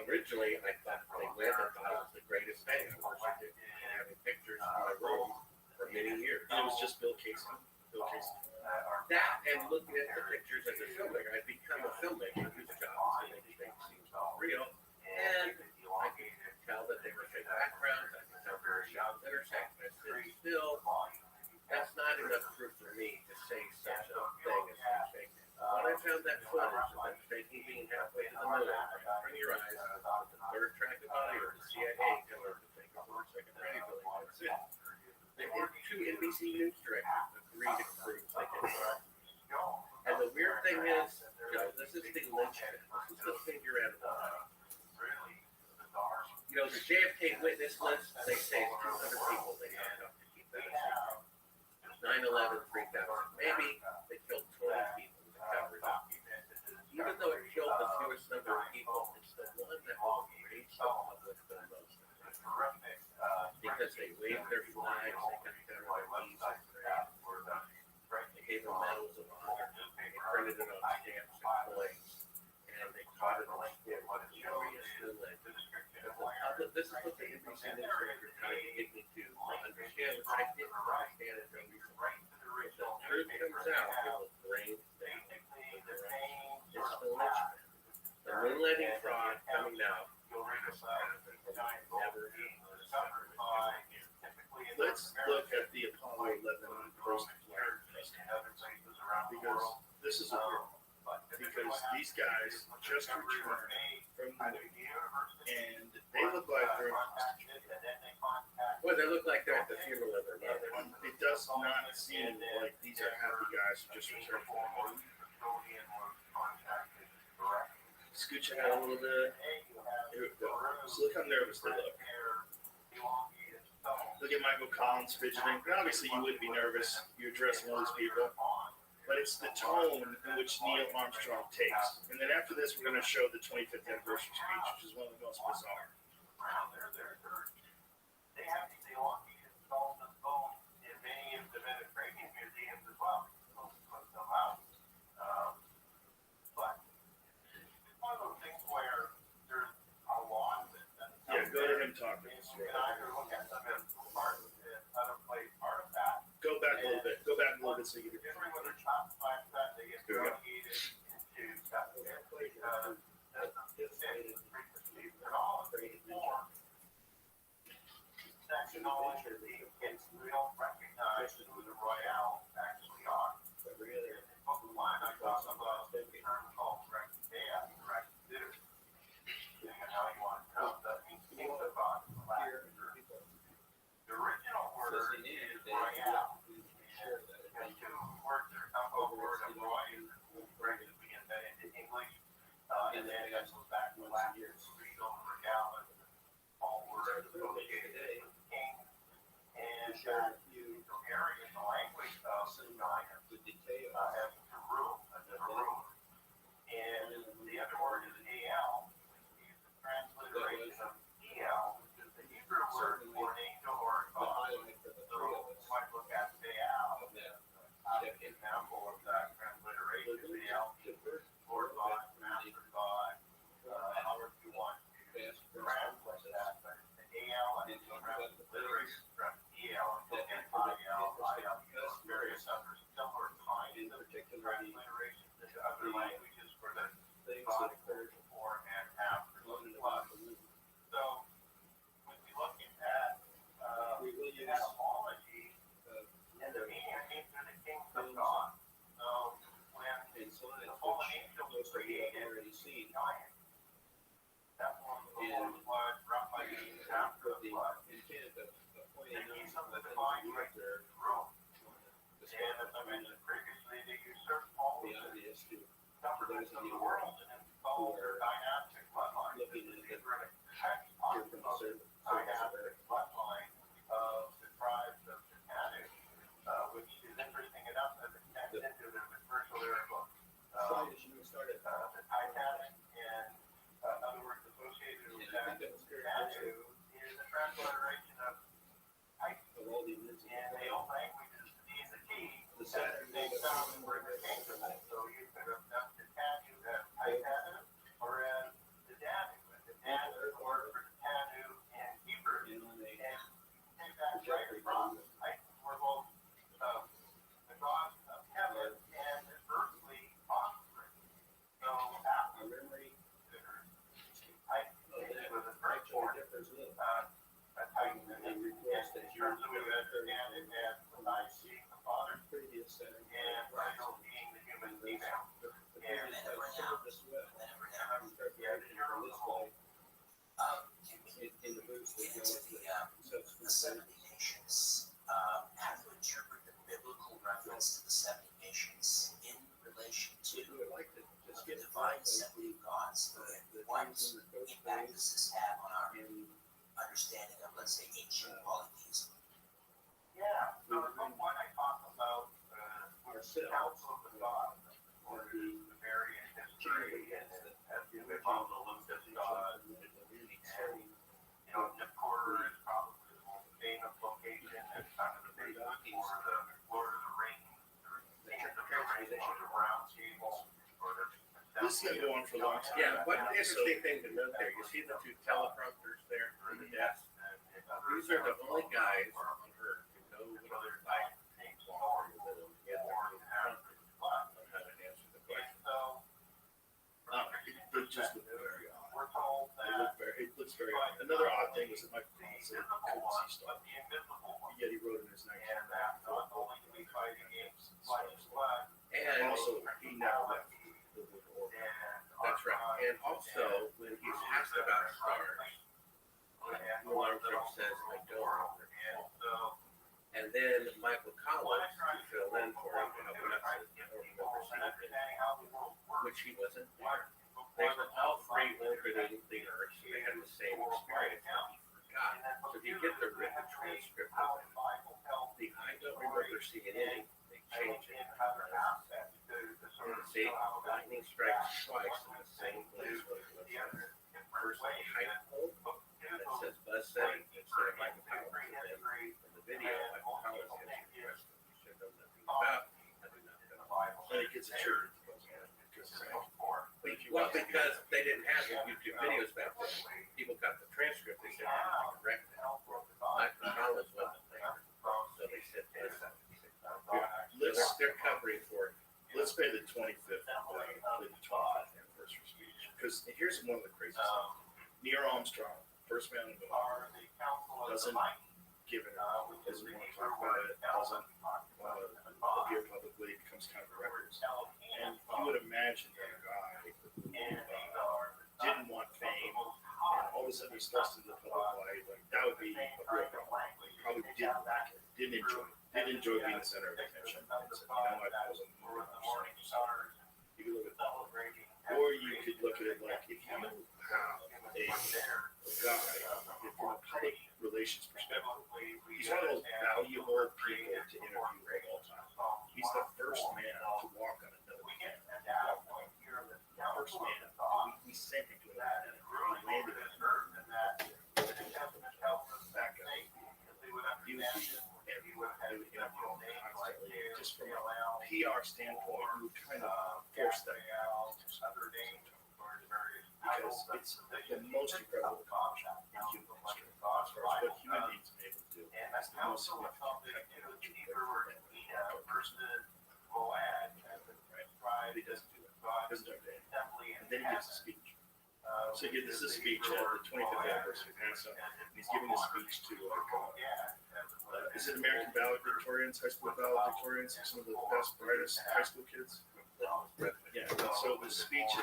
originally I thought they went and thought it was the greatest thing. I worshipped it and having pictures in my room for many years.
And it was just Bill Casey. Bill Casey.
That and looking at the pictures as a filmmaker, I'd become a filmmaker whose job is to make things seem real. And I could tell that they were fake backgrounds. I could tell they were shots intersect. But still, that's not enough proof for me to say such a thing as fake. When I found that footage of them faking being halfway to the moon, turn your eyes on the third track of audio, the CIA telling them to take a 4-second radio delay. That's it. They were 2 NBC News directors agreed to prove they did it. And the weird thing is, this is the linchpin. This is the figure out of the eye. You know, the JFK witness list, they say it's 200 people they had up to keep that a secret. 9/11, 3,000. Maybe they killed 20 people to cover it up. Even though it killed the fewest number of people, it's the one that will raise the public the most. Because they waved their flags, they got down on their knees and prayed. They gave them medals of honor. They printed it on stamps and coins. And they taught it on school. Glorious religion. This is what the NBC News director tried to get me to understand, which I didn't understand until recently. If the truth comes out, it will bring them. It's the linchpin. The moonlighting fraud coming out.
Let's look at the Apollo 11 post-flight because this is a weird one. Because these guys just returned from the moon, and they look like they're.
Well, they look like they're at the funeral of their mother.
It does not seem like these are happy guys who just returned from the moon. Scooch your head a little bit. Here we go. So look how nervous they look. Look at Michael Collins fidgeting. And obviously, you would be nervous. You're addressing all these people. But it's the tone in which Neil Armstrong takes. And then after this, we're going to show the 25th anniversary speech, which is one of the most bizarre.
They have these elongated skulls and bones in many of the Mediterranean museums as well. But it's one of those things where there's a lot of it.
Yeah, go to him talking.
You can either look at them as other place artifacts.
Go back a little bit. Go back a little bit so you can.
Different when they're classified that they get elongated into stuff because anticipated frequencies and all of the form. Technology gets real recognized who the Royale actually are. Book of line I talk about the term called direct data, direct do. And how you want to know that means think about the last year. The original word is Royale. And 2 words that are come over word of Roy is regularly invented in English. And then that goes back to last year's Regal and Regale. All words associated with the king. And you compare it in the language of the giant having to rule, to rule. And the other word is AL, which is the transliteration of EL, which is the Hebrew word for an angel or a god. So you might look at Baal as an example of that transliteration. previously they used certain poles and governments of the world and installed their dynastic bloodline. These were an exact copy of the dynastic bloodline of the tribes of the Tanu, which is interesting enough that it connects into the virtual era book. The Titanic and in other words associated with that Tanu is a transliteration of Titan. In the old languages, the D and the T had the same sound and where it came from it. So you could have done the Tanu as Titanu or as the Danu. And the Danu is the word for Tanu in Hebrew. And take that right from Titan were both the gods of heaven and the earthly offspring. So after Titan was the firstborn, a Titan in terms of we understand it as the being the father and Rachel being the human female. And
in the booth, the 70 nations, how to interpret the biblical reference to the 70 nations in relation to the divine assembly of gods. What impact does this have on our understanding of, let's say, ancient polytheism?
Yeah, so at one point I talked about the council of the gods, or the Sumerian history, and as you mentioned, the Lucas gods, and Nippur is probably the most famous location, and kind of the basis for the Lord of the Rings, or the Ring, or the Round Table, or the.
This is gonna go on for a long time.
Yeah,
One interesting thing to note there, you see the two teleprompters there on the desk? These are the only guys on Earth who know what other type things are in the middle to get their own prompters on how to answer the question.
It just looked very odd.
We're told that
It looks very odd. Another odd thing was that Michael Collins said he couldn't see stuff. Yet he wrote in his 1994 book.
And
also, he never left the Wood Order.
that's right. And also, when he's asked about stars, Neil Armstrong says, I don't. And then Michael Collins, who filled in for him, I don't remember seeing him, which he wasn't there. They were all three orbiting the Earth, so they had the same experience. He forgot. So if you get the written transcript of it, I don't remember seeing anything. They changed it. See, lightning strikes twice in the same place. First, the height pole, and it says buzz setting instead of Michael Collins. And then in the video, Michael Collins gets the question you should know nothing about. I do not know.
And it gets a church.
Well, because they didn't have the YouTube videos back then. People got the transcript. They said, I correct it. Michael Collins wasn't there. So they said, they're covering for it.
Let's pay the 25th anniversary speech. Because here's one of the craziest things. Neil Armstrong, first man on the moon, doesn't give it up, doesn't want to talk about it, doesn't want to appear publicly, becomes kind of a record. And you would imagine that a guy who didn't want fame and all of a sudden he's thrust into the public light, like that would be a real problem. Probably didn't like it, didn't enjoy being the center of attention. And said, I was a moron. You could look at that. Or you could look at it like if you have a guy, from a public relations perspective, he's one of the most valuable people to interview of all time. He's the first man to walk on another planet. First man. We sent him to another planet. He landed on Earth. Back up. He was constantly, just from a PR standpoint, we were trying to force that because it's the most incredible accomplishment in human history as far as what human beings have been able to do. It's the most significant technology ever versus Moab. He doesn't do that. He doesn't do that. And then he gives a speech. So this is a speech at the 25th anniversary of NASA, and he's giving a speech to is it American valedictorians, high school valedictorians, some of the best, brightest high school kids? Yeah, so the speech is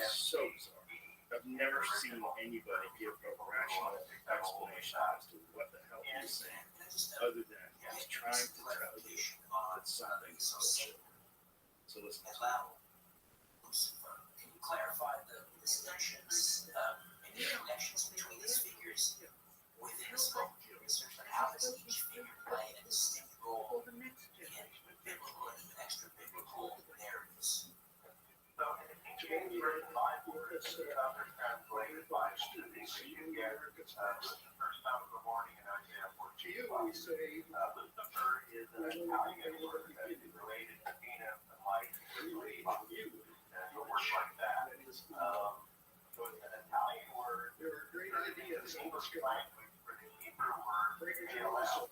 so bizarre. I've never seen anybody give a rational explanation as to what the hell he's saying, other than he's trying to tell you that something is bullshit. So listen.
Can you clarify the distinctions and the connections between these figures within the scope of your research? Like how does each figure play a distinct role in biblical and even extra biblical narratives?
So each of the Bible is translated by students. So you get the first time of the morning in Isaiah 14. Lucifer is an Italian word that is related to Venus and light, and a word like that. So it's an Italian word. There are great ideas in English language for the Hebrew word Hallel.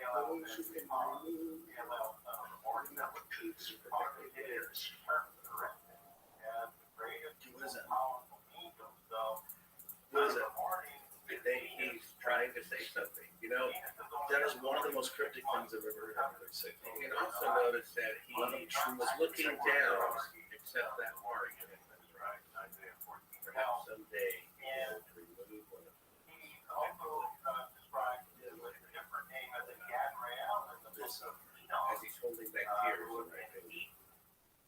Hallel is the Hallel of the morning that would choose it is correct. And the greatest powerful angel. So
What is it? He's trying to say something. You know,
That is one of the most cryptic things I've ever heard.
you can also notice that he was looking down, except that part. Perhaps someday he'll remove one of them.
He also described it with a different name as a Gabriel in the book of Enoch.
As he's holding back tears. You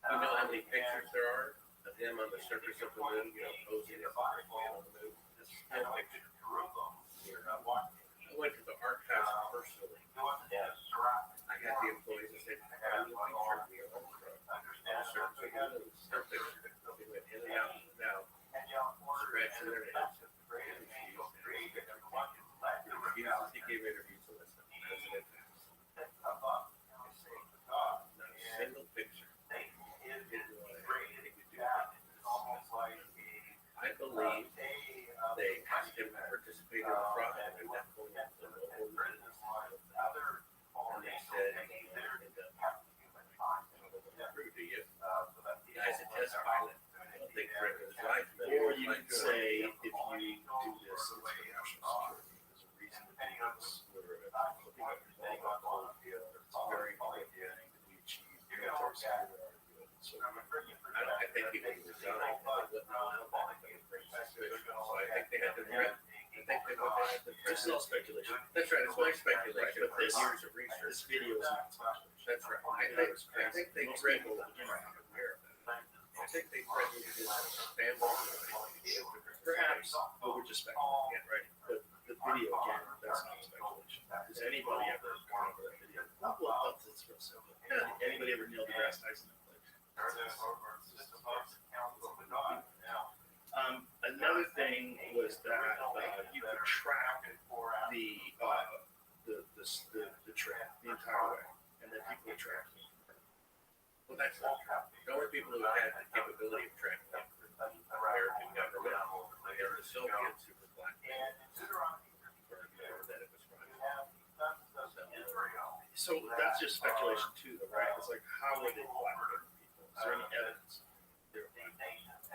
know how many pictures there are of him on the surface of the moon, you know, posing as a man on the moon? This is no picture. I went to the archives personally. I had the employees that said, "Find a picture of me on the surface of the moon." Some pictures. They went in and out and out, scratching their heads. He gave interviews to listen. President not a single picture. Didn't want to have anything to do with it. I believe they asked him to participate in the fraud and at that point the local business and they said true to you. The guy's a test pilot. I don't think threatened his life.
Or you could say, if you do this, it's for national security. There's a reason to do this. We're looking at the it's very important thing that we achieve military security. So
I think he would resign. They wouldn't allow that to be suspicious. So I think they had to threaten. I think they would have to
this is all speculation.
That's right. It's my speculation.
But this
years of research.
This video is not speculation.
That's right. I think they threatened. I think they threatened his family.
Perhaps, but we're just speculating. Yeah, right. But the video again, that's not speculation. Does anybody ever gone over that video? Well, it's real simple. Anybody ever Neil deGrasse Tyson? Another thing was that you could track the trip the entire way, and then people would track you.
Well, that's not true. The only people who had the capability of tracking them were the American government. They were the Soviets who were black men. That it was
So that's just speculation too, though, right? It's like, how were they blackmailing people? Is there any evidence?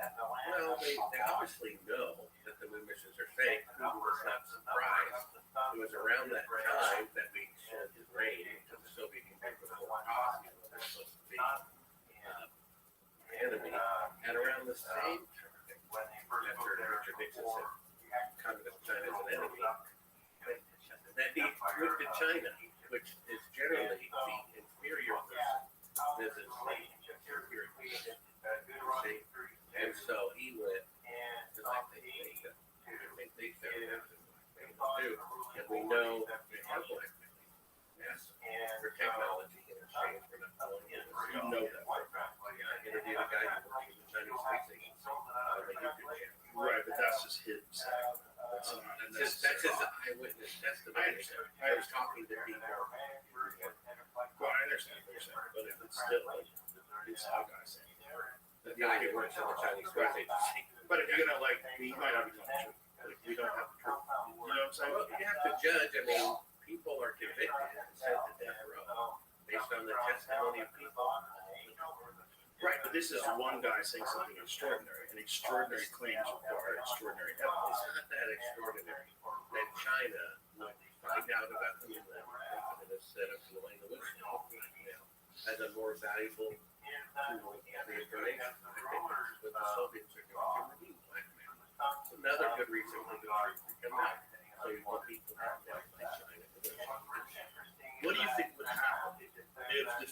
Well, they obviously know that the moon missions are fake. Who was not surprised? It was around that time that we shared his reign to the Soviet Union before Rothschild was supposed to be enemy. And around the same time, after Richard Nixon said communist China is an enemy, that he went to China, which is generally the inferior person visits the superior person. And so he went, because I think they found out too. And we know they are black men. Yes, for technology in exchange for not knowing it.
You know that.
I interviewed a guy who works for the Chinese space agency on the YouTube channel.
Right, but that's just his saying.
That's his eyewitness testimony. I was talking to people.
Well, I understand what you're saying, but if it's still like, it's how guys saying.
The guy who works at the Chinese space agency.
But if you're gonna like, he might not be telling the truth. Like, we don't have the truth. You know what I'm saying?
Well, you have to judge. I mean, people are convicted and sent to death row based on the testimony of people.
Right, but this is one guy saying something extraordinary, and extraordinary claims require extraordinary evidence.
It's not that extraordinary that China would find out about the moon landing instead of blowing the whistle as a more valuable tool of the information. I think what the Soviets are doing to remove black men. It's another good reason for the truth to come out. So you want people to have that like China.
What do you think would happen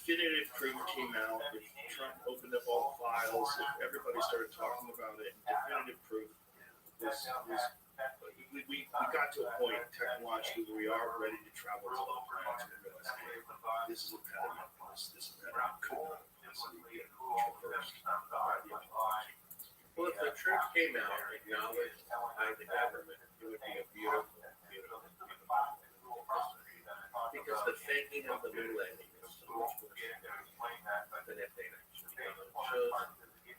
definitive proof came out. Trump opened up all the files. Everybody started talking about it. Definitive proof we got to a point technologically where we are ready to travel to other planets and realize, hey, this is a impediment. This impediment could not possibly be traversed by the technology.
Well, if the truth came out acknowledged by the government, it would be a beautiful, beautiful, beautiful history. Because the faking of the moon landing is so much more significant than if they actually chose the father's state.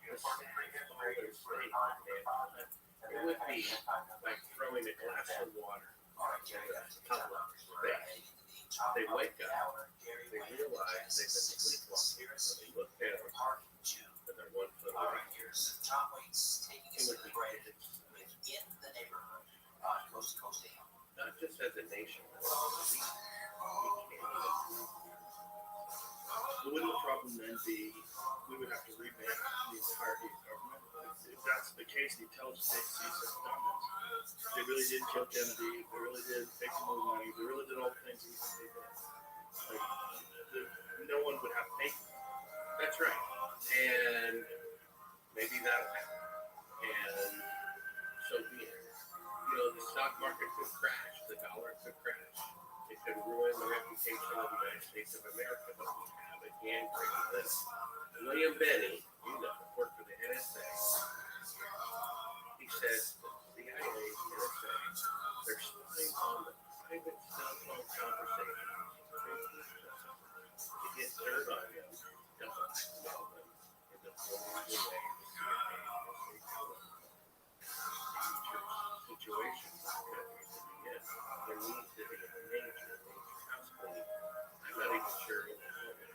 It would be like throwing a glass of water in a public space. They wake up, they realize they've been sleepwalking, so they look down, and they're 1 foot away. It would be not just as a nation.
Wouldn't the problem then be we would have to revamp the entirety of government? If that's the case, the intelligence agencies have done this. They really did kill Kennedy. They really did take some more money. They really did all the things they did. No one would have faith.
That's right. And maybe that'll happen. And so be it. You know, the stock market could crash. The dollar could crash. It could ruin the reputation of the United States of America, but we have a gangrene of this. William Benny, you know, worked for the NSA. He said the CIA, NSA, they're spying on the private cell phone conversations to get dirt on you, to blackmail them in the formal way the CIA situation countries to be in. There needs to be a major house cleaning. I'm not even sure what will happen.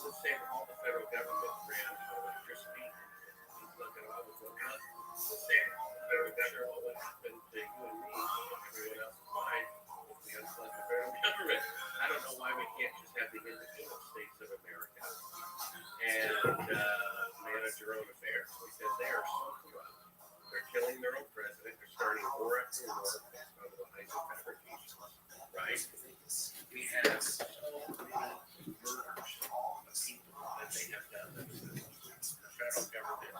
Let's say all the federal government ran electricity. He's looking all the way up. Let's say all the federal government, what would happen to you and me and everyone else's life if we unplug the federal government? I don't know why we can't just have the individual states of America and manage their own affairs, because they are so corrupt. They're killing their own president. They're starting war after war based on lies and fabrications. Right? We have so many murders of people that they have done. The federal government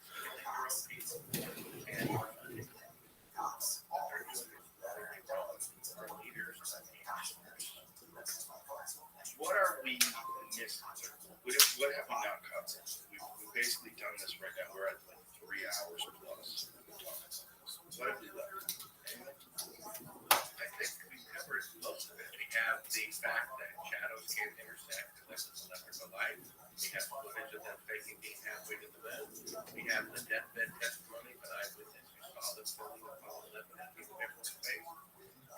killing their own people and funding. They're doing this very wrong. Our leaders.
What are we missing? What have we not covered? We've basically done this right now. We're at like 3 hours plus. What have we left?
I think we covered most of it. We have the fact that shadows can't intersect unless it's electrical light. We have footage of them faking being halfway to the moon. We have the deathbed testimony of an eyewitness who saw them filming Apollo 11 and people different space.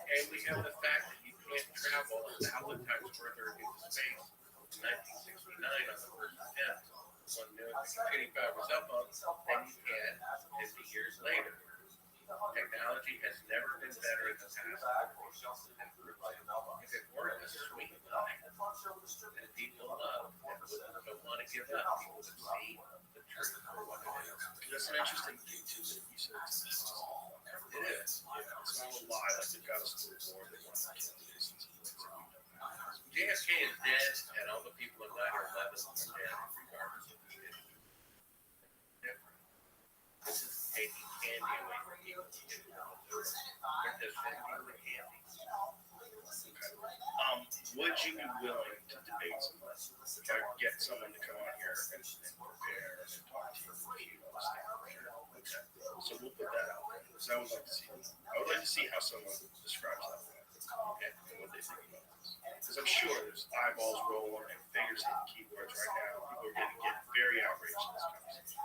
And we have the fact that you can't travel 1,000 times further into space in 1969 on the first attempt. One new computing power cell phone than you can 50 years later. Technology has never been better in the past. If it weren't a sweet line that people love and don't want to give up, people would see the truth for what it is.
That's an interesting thing too that you said.
It is.
It's not a lie like they've got us to the war. They want to kill the distance.
JFK is dead, and all the people in 9/11 are dead, regardless of the issue. This is taking candy away from people. They're just sending the candy.
Would you be willing to debate someone? Try to get someone to come on here and prepare and talk to you? Okay. So we'll put that out there. Because I would like to see. I would like to see how someone describes that. Okay. And what they think about this. Because I'm sure there's eyeballs rolling and fingers hitting keyboards right now. People are going to get very outraged in this conversation.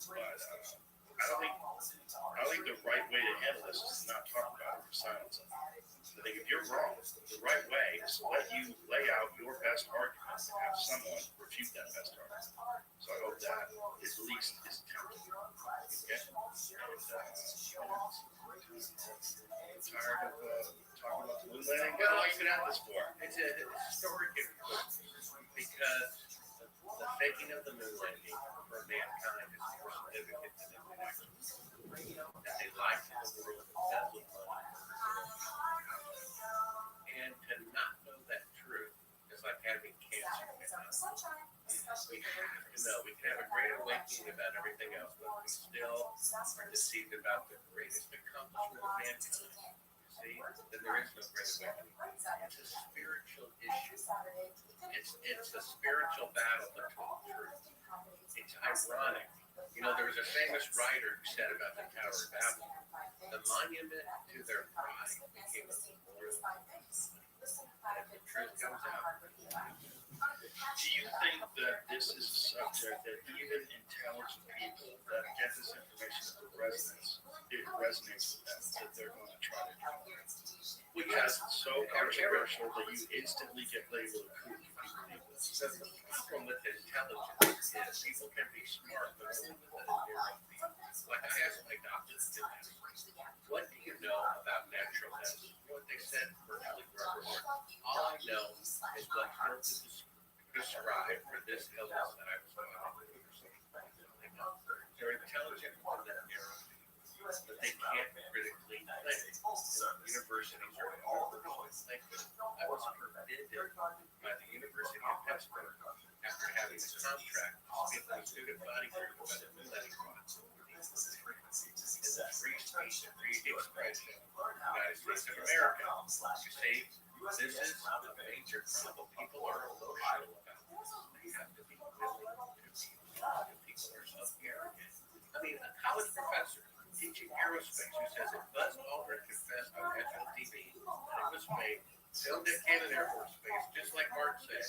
But I don't think the right way to handle this is not talk about it or silence it. I think if you're wrong, the right way is to let you lay out your best argument and have someone refute that best argument. So I hope that at least is attempted. Okay? And, I'm tired of talking about the moon landing.
Well, what are you going to have this for? It's a historic input because the faking of the moon landing for mankind is more significant than it would actually be. That they lied to the world embezzled money. And to not know that truth is like having cancer. we can have a great awakening about everything else, but we still are deceived about the greatest accomplishment of mankind. See, that there is no great awakening. It's a spiritual issue. It's a spiritual battle to talk truth. It's ironic. You know, there was a famous writer who said about the Tower of Babel, the monument to their pride became a memorial. And the truth comes out.
Do you think that this is a subject that even intelligent people that get this information that resonates with them, that they're going to try to do? Because it's so controversial that you instantly get labeled a kook if you believe this.
So the problem with intelligence is people can be smart, but only with a narrow view. Like I asked my doctor to do this. What do you know about natural medicine? You know what they said virtually forever? All I know is what helped to describe for this illness that I was going through. They're intelligent on that narrow view, but they can't critically think. Universities are all the think. I was forbidden by the University of Pittsburgh after having a contract with the student body group by the Millennium Fund. It's a free speech, free expression in the United States of America. You see, this is a major problem. People are emotional about this. They have to be willing to be people are so arrogant. I mean, a college professor teaching aerospace who says if Buzz Aldrin confessed on national TV that it was fake, filmed at Cannon Air Force Base, just like Mark said,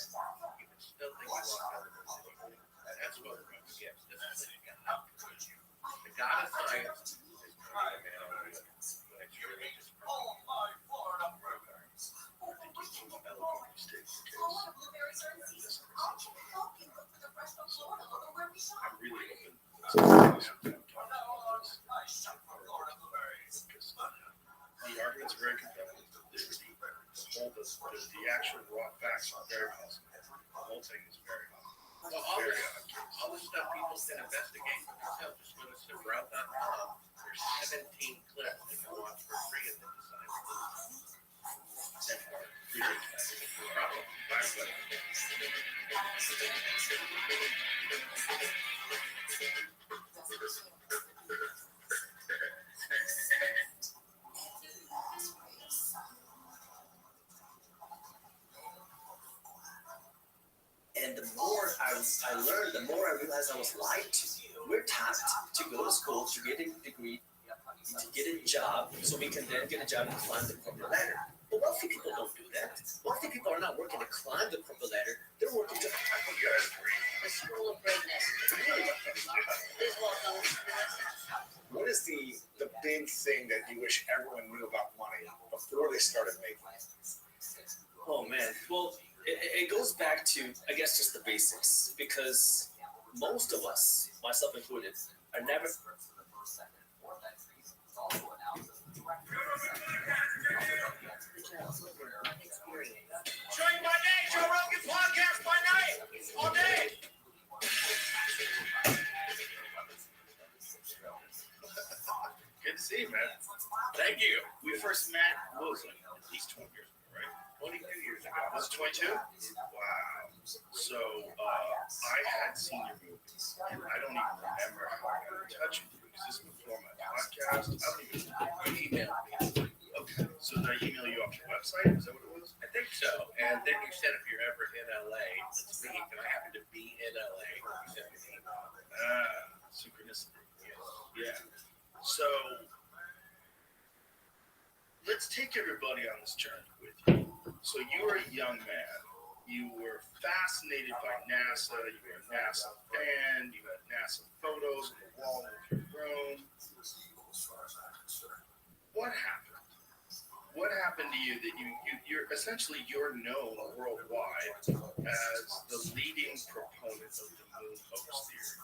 he would still think he walked out of the city. And that's what we're up against. This is the God. The God of science is trying to man on earth, but it's really just I'm really open.
The arguments are very compelling. The actual raw facts are very awesome. The whole thing is very awesome.
Well, all the stuff people can investigate for themselves. Just go to Sabrow.com. There's 17 clips they can watch for free at the design.
And the more I learned, the more I realized I was lied to. We're taught to go to school to get a degree, to get a job, so we can then get a job and climb the corporate ladder. But wealthy people don't do that. Wealthy people are not working to climb the corporate ladder. They're working to
The school of greatness.
What is the big thing that you wish everyone knew about money before they started making it?
Oh man, well, it goes back to, I guess, just the basics, because most of us, myself included, are never.
Join by day, Joe Rogan podcast by night, all day.
Good to see you, man.
Thank you.
We first met, what was it, at least 20 years ago, right?
22 years ago.
Was it 22? Wow. So I had seen your movies, and I don't even remember how I got in touch with you. Because this is before my podcast. I don't even know.
You emailed me.
Okay. So did I email you off your website? Is that what it was?
I think so. And then you said if you're ever in LA, let's meet. And I happen to be in LA. You sent me an email.
Synchronicity. Yeah. So let's take everybody on this journey with you. So you were a young man. You were fascinated by NASA. You were a NASA fan. You had NASA photos on the wall of your room. What happened? What happened to you that you're essentially known worldwide as the leading proponent of the moon hoax theory?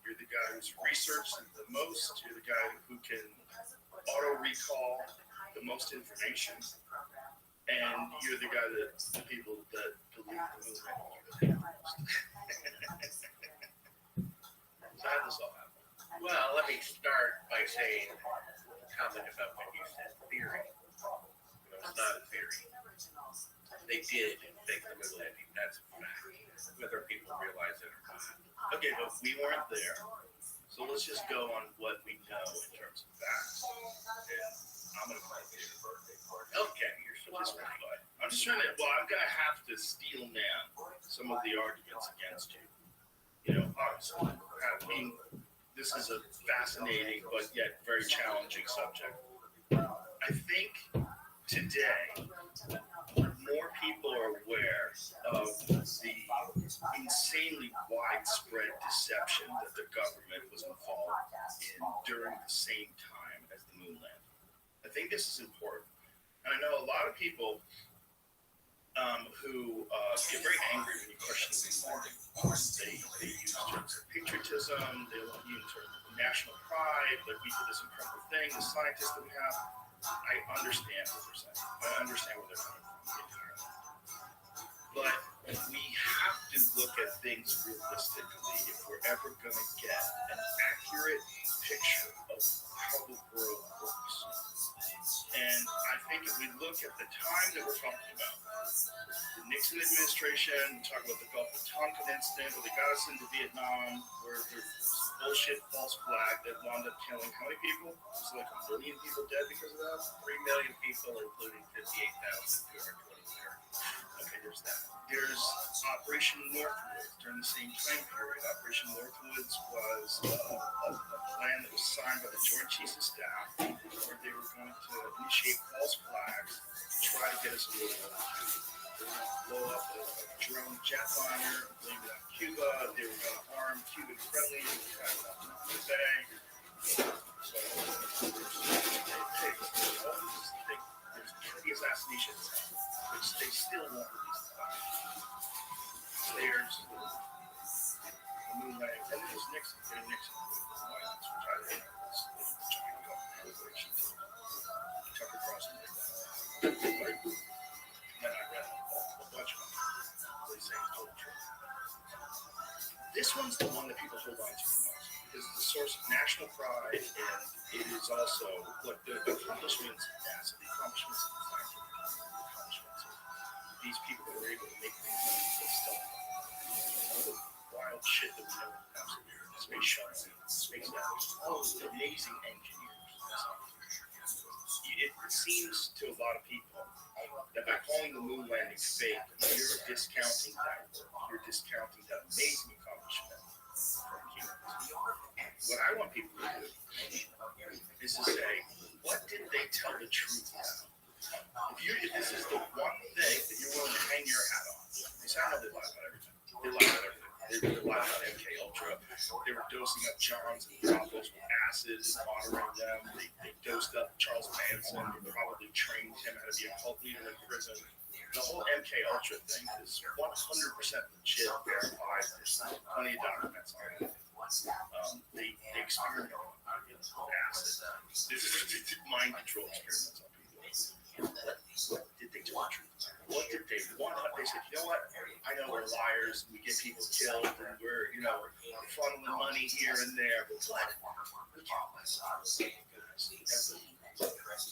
You're the guy who's researched the most. You're the guy who can auto recall the most information, and you're the guy that the people that believe the moon landing. So how does this all happen?
Well, let me start by saying comment about what you said, theory. It's not a theory. They did fake the moon landing. That's a fact. whether people realize it or not.
Okay, but we weren't there. So let's just go on what we know in terms of facts. And I'm gonna call you. Okay, you're supposed to be. I'm just trying to. Well, I'm gonna have to steel man some of the arguments against you. You know, obviously, I mean, this is a fascinating but yet very challenging subject. I think today more people are aware of the insanely widespread deception that the government was involved in during the same time as the moon landing. I think this is important. And I know a lot of people who get very angry when you question the moon landing. They use terms of patriotism, they use terms of national pride, like we did this incredible thing, the scientists that we have. I understand what they're saying. I understand where they're coming from entirely. But we have to look at things realistically if we're ever going to get an accurate picture of how the world works. And I think if we look at the time that we're talking about, the Nixon administration, talk about the Gulf of Tonkin incident where they got us into Vietnam, where there's bullshit false flag that wound up killing how many people? It's like 1 million people dead because of that?
3 million people, including 58,220 Americans.
Okay, there's that. There's Operation Northwoods during the same time period. Operation Northwoods was a plan that was signed by the Joint Chiefs of Staff where they were going to initiate false flags to try to get us a little blow up a drone jetliner, blame it on Cuba. They were going to arm Cuban friendly to attack the Bay. So there's Kennedy assassinations, which they still won't release the file. There's the moon landing, and there's Nixon, getting Nixon, which I think was China government operation. Tucker Carlson did that. And then I read a bunch of them. They say it's totally true. This one's the one that people hold on to the most because it's a source of national pride, and it is also look the accomplishments of NASA, the accomplishments of the scientific community, the accomplishments of these people that were able to make things that still all the wild shit that we know about space shuttles, space networks, all those amazing engineers. It seems to a lot of people that by calling the moon landing fake, you're discounting that work. You're discounting that amazing accomplishment from humans. What I want people to do is to say, what did they tell the truth about? If this is the one thing that you're willing to hang your hat on, because I know they lie about everything. They lie about everything. They lied about MK Ultra. They were dosing up Johns and Broncos with acid and monitoring them. They dosed up Charles Manson and probably trained him how to be a cult leader in prison. The whole MK Ultra thing is 100% legit, verified. There's plenty of documents on it. They experimented on acid. This is mind control experiments on people. What did they tell the truth? What did they want? They said, you know what? I know we're liars. We get people killed, and we're, funneling money here and there. But what?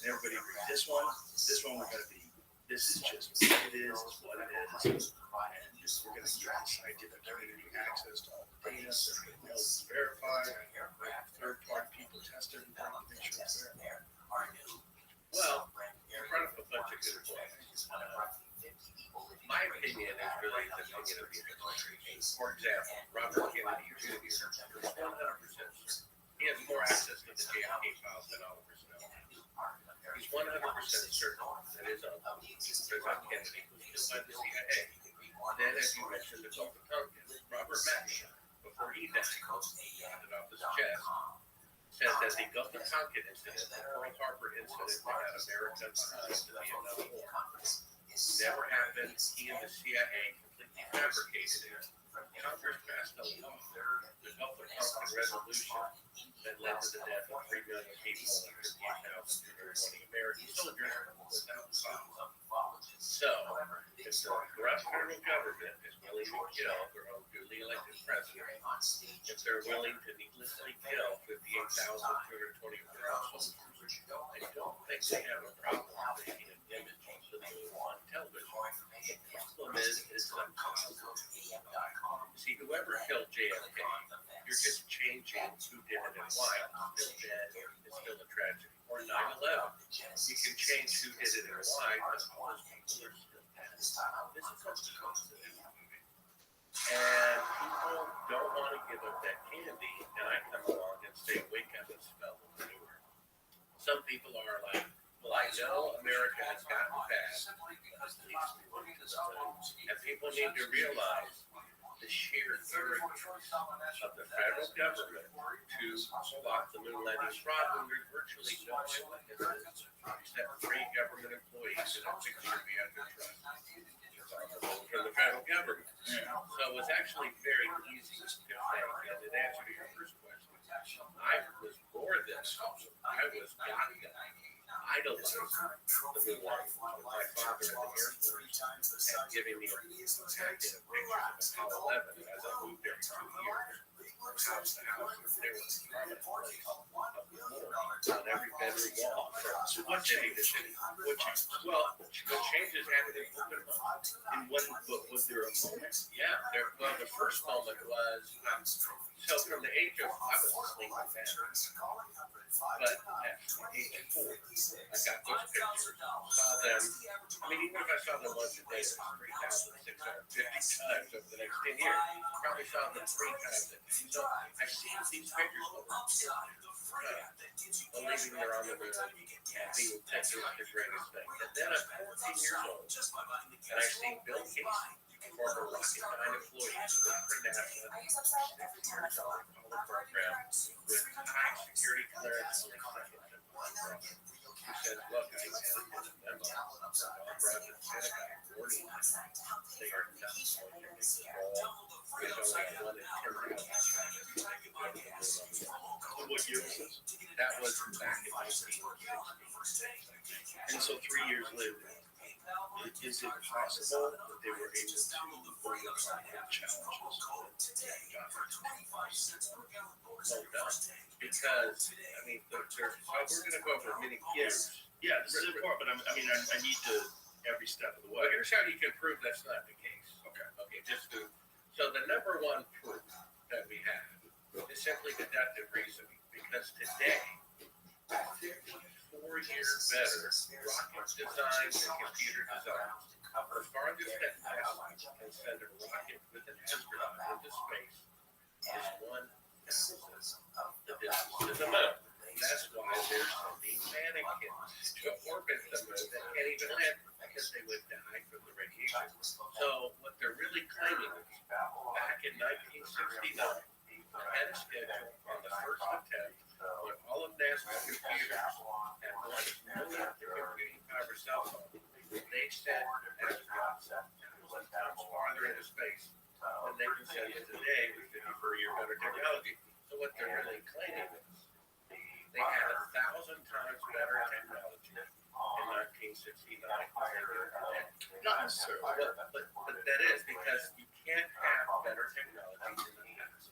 Everybody agrees. This one we're going to be. This is just what it is. It's what it is. And we're going to give the scientific community access to all the data. So we know it's verified. Third-party people test everything to make sure it's verified.
Well, you brought up a bunch of good points. My opinion is really the opinion of the administration. For example, Robert Kennedy Jr. is 100% certain. He has more access to the JFK files than all of us know. He's 100% certain that his uncle, President Kennedy, was killed by the CIA. Then, as you mentioned, the Gulf of Tonkin, Robert Mack, before he died, got it off his chest, said that the Gulf of Tonkin incident, the Pearl Harbor incident that had America behind the Vietnam War, never happened. He and the CIA completely fabricated it. Congress passed a law, the Gulf of Tonkin Resolution, that led to the death of 3 million people and 58,220 American soldiers without cause. So, if the corrupt federal government is willing to kill their own duly elected president, if they're willing to needlessly kill 58,220 American soldiers, I don't think they have a problem making an image of the moon on television. The problem is the cause. whoever killed JFK, you're just changing who did it and why. Still dead, it's still a tragedy. Or 9/11, you can change who did it and why, but all those people are still dead. This is what's supposed to do. And people don't want to give up that candy, and I come along and say, wake up and smell the manure. Some people are like, well, I know America has gotten bad, and people need to realize the sheer arrogance of the federal government to pull off the moon landing fraud when there's virtually no eyewitnesses except 3 government employees in a picture behind their truck from the federal government. So it was actually very easy to think, and in answer to your first question, I was more than I was idolized the moon landing with my father in the Air Force and giving me pictures of Apollo 11 as I moved every 2 years. House to house, there was a prominent place on every bedroom wall. So what changed? Well, what changes happened in open month.
In one book, was there a moment?
Yeah, well, the first moment was, so from the age of, I was asleep in bed, but at age 4, I got those pictures, saw them, I mean, even if I saw them once a day, it was 3,650 times over the next 10 years, probably saw them 3 times a day. So I see these pictures of believing they're on the moon and being tested with the greatest thing. And then I'm 14 years old, and I see Bill Casey, former Rocket 9 employee for NASA, 6 years old, on the program with high security clearance on the second and one brother, who says, look, I had a memo from Rothschild Synagogue warning them they are not going to make the ball. There's only 1 in 10,000 chances they could go to the moon.
So what year was this?
That was back in 1960.
And so 3 years later, is it possible that they were able to overcome the challenges?
Well done. Because, I mean, we're going to go over many years.
Yeah, this is important, but I need to every step of the way.
Well, here's how you can prove that's not the case. Okay, so the number one proof that we have is simply deductive reasoning. Because today, 54-year veteran rocket design and computer design, the farthest that NASA can send a rocket with an astronaut into space is 1/1000 of the distance to the moon. That's why they're sending mannequins to orbit the moon that can't even land because they would die from the radiation. So what they're really claiming is back in 1969, ahead of schedule on the first attempt, when all of NASA's computers had 1 millionth the computing power cell phone, they sent astronauts 1,000 times farther into space than they can send it today with 54-year better technology. So what they're really claiming is they had 1,000 times better technology in 1969 than they do today.
Not necessarily.
But that is because you can't have better technology in the past.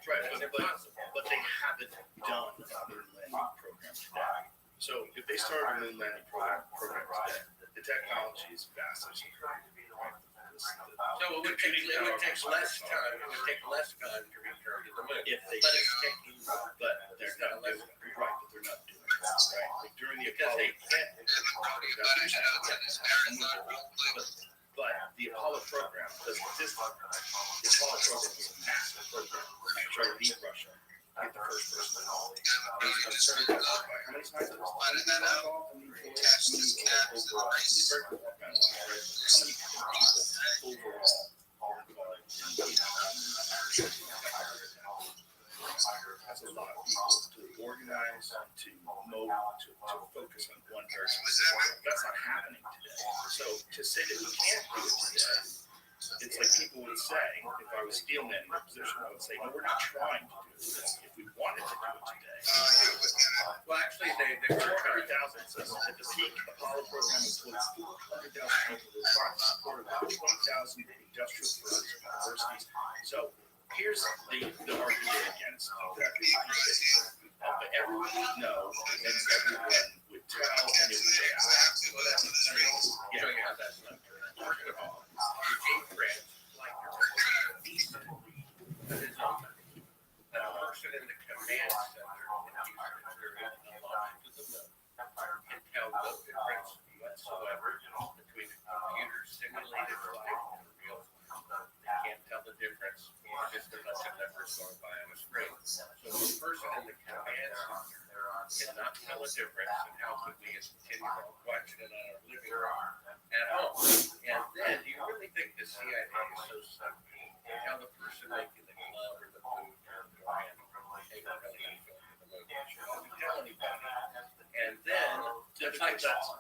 Right, but they haven't done a moon landing program today. So if they started a moon landing program today, the technology is vastly superior.
So it would take less time. It would take less time to return to the moon.
If they
but it's taking,
but they're not doing it. Right, but they're not doing it. Right. Like during the
because
Apollo,
they can't.
but the Apollo program doesn't exist. The Apollo program is a massive program to try to beat Russia, get the first person to know. And he's concerned about how many times it was overall, that's a lot of people to organize, to mold, to focus on one person. That's not happening today. So to say that we can't do it today, it's like people would say, if I was steelman in their position, I would say, no, we're not trying to do this. If we wanted to do it today.
Well, actually, they
400,000. So at the peak, the Apollo program employed 400,000 people who supported about 20,000 industrial firms and universities. So here's the argument against exactly what you said. But everyone would know, and everyone would tell, and it would say, well, that's not true.
Show you how that's not true. First of all, Eugene Grant, like decent going by on a screen. So the person in the command center cannot tell a difference, and how could we as a continual question in our living room at home? And then, do you really think the CIA is so stupid? How the person making the glove or the boot or the brand take a really good film of the movie doesn't tell anybody. And then,
That's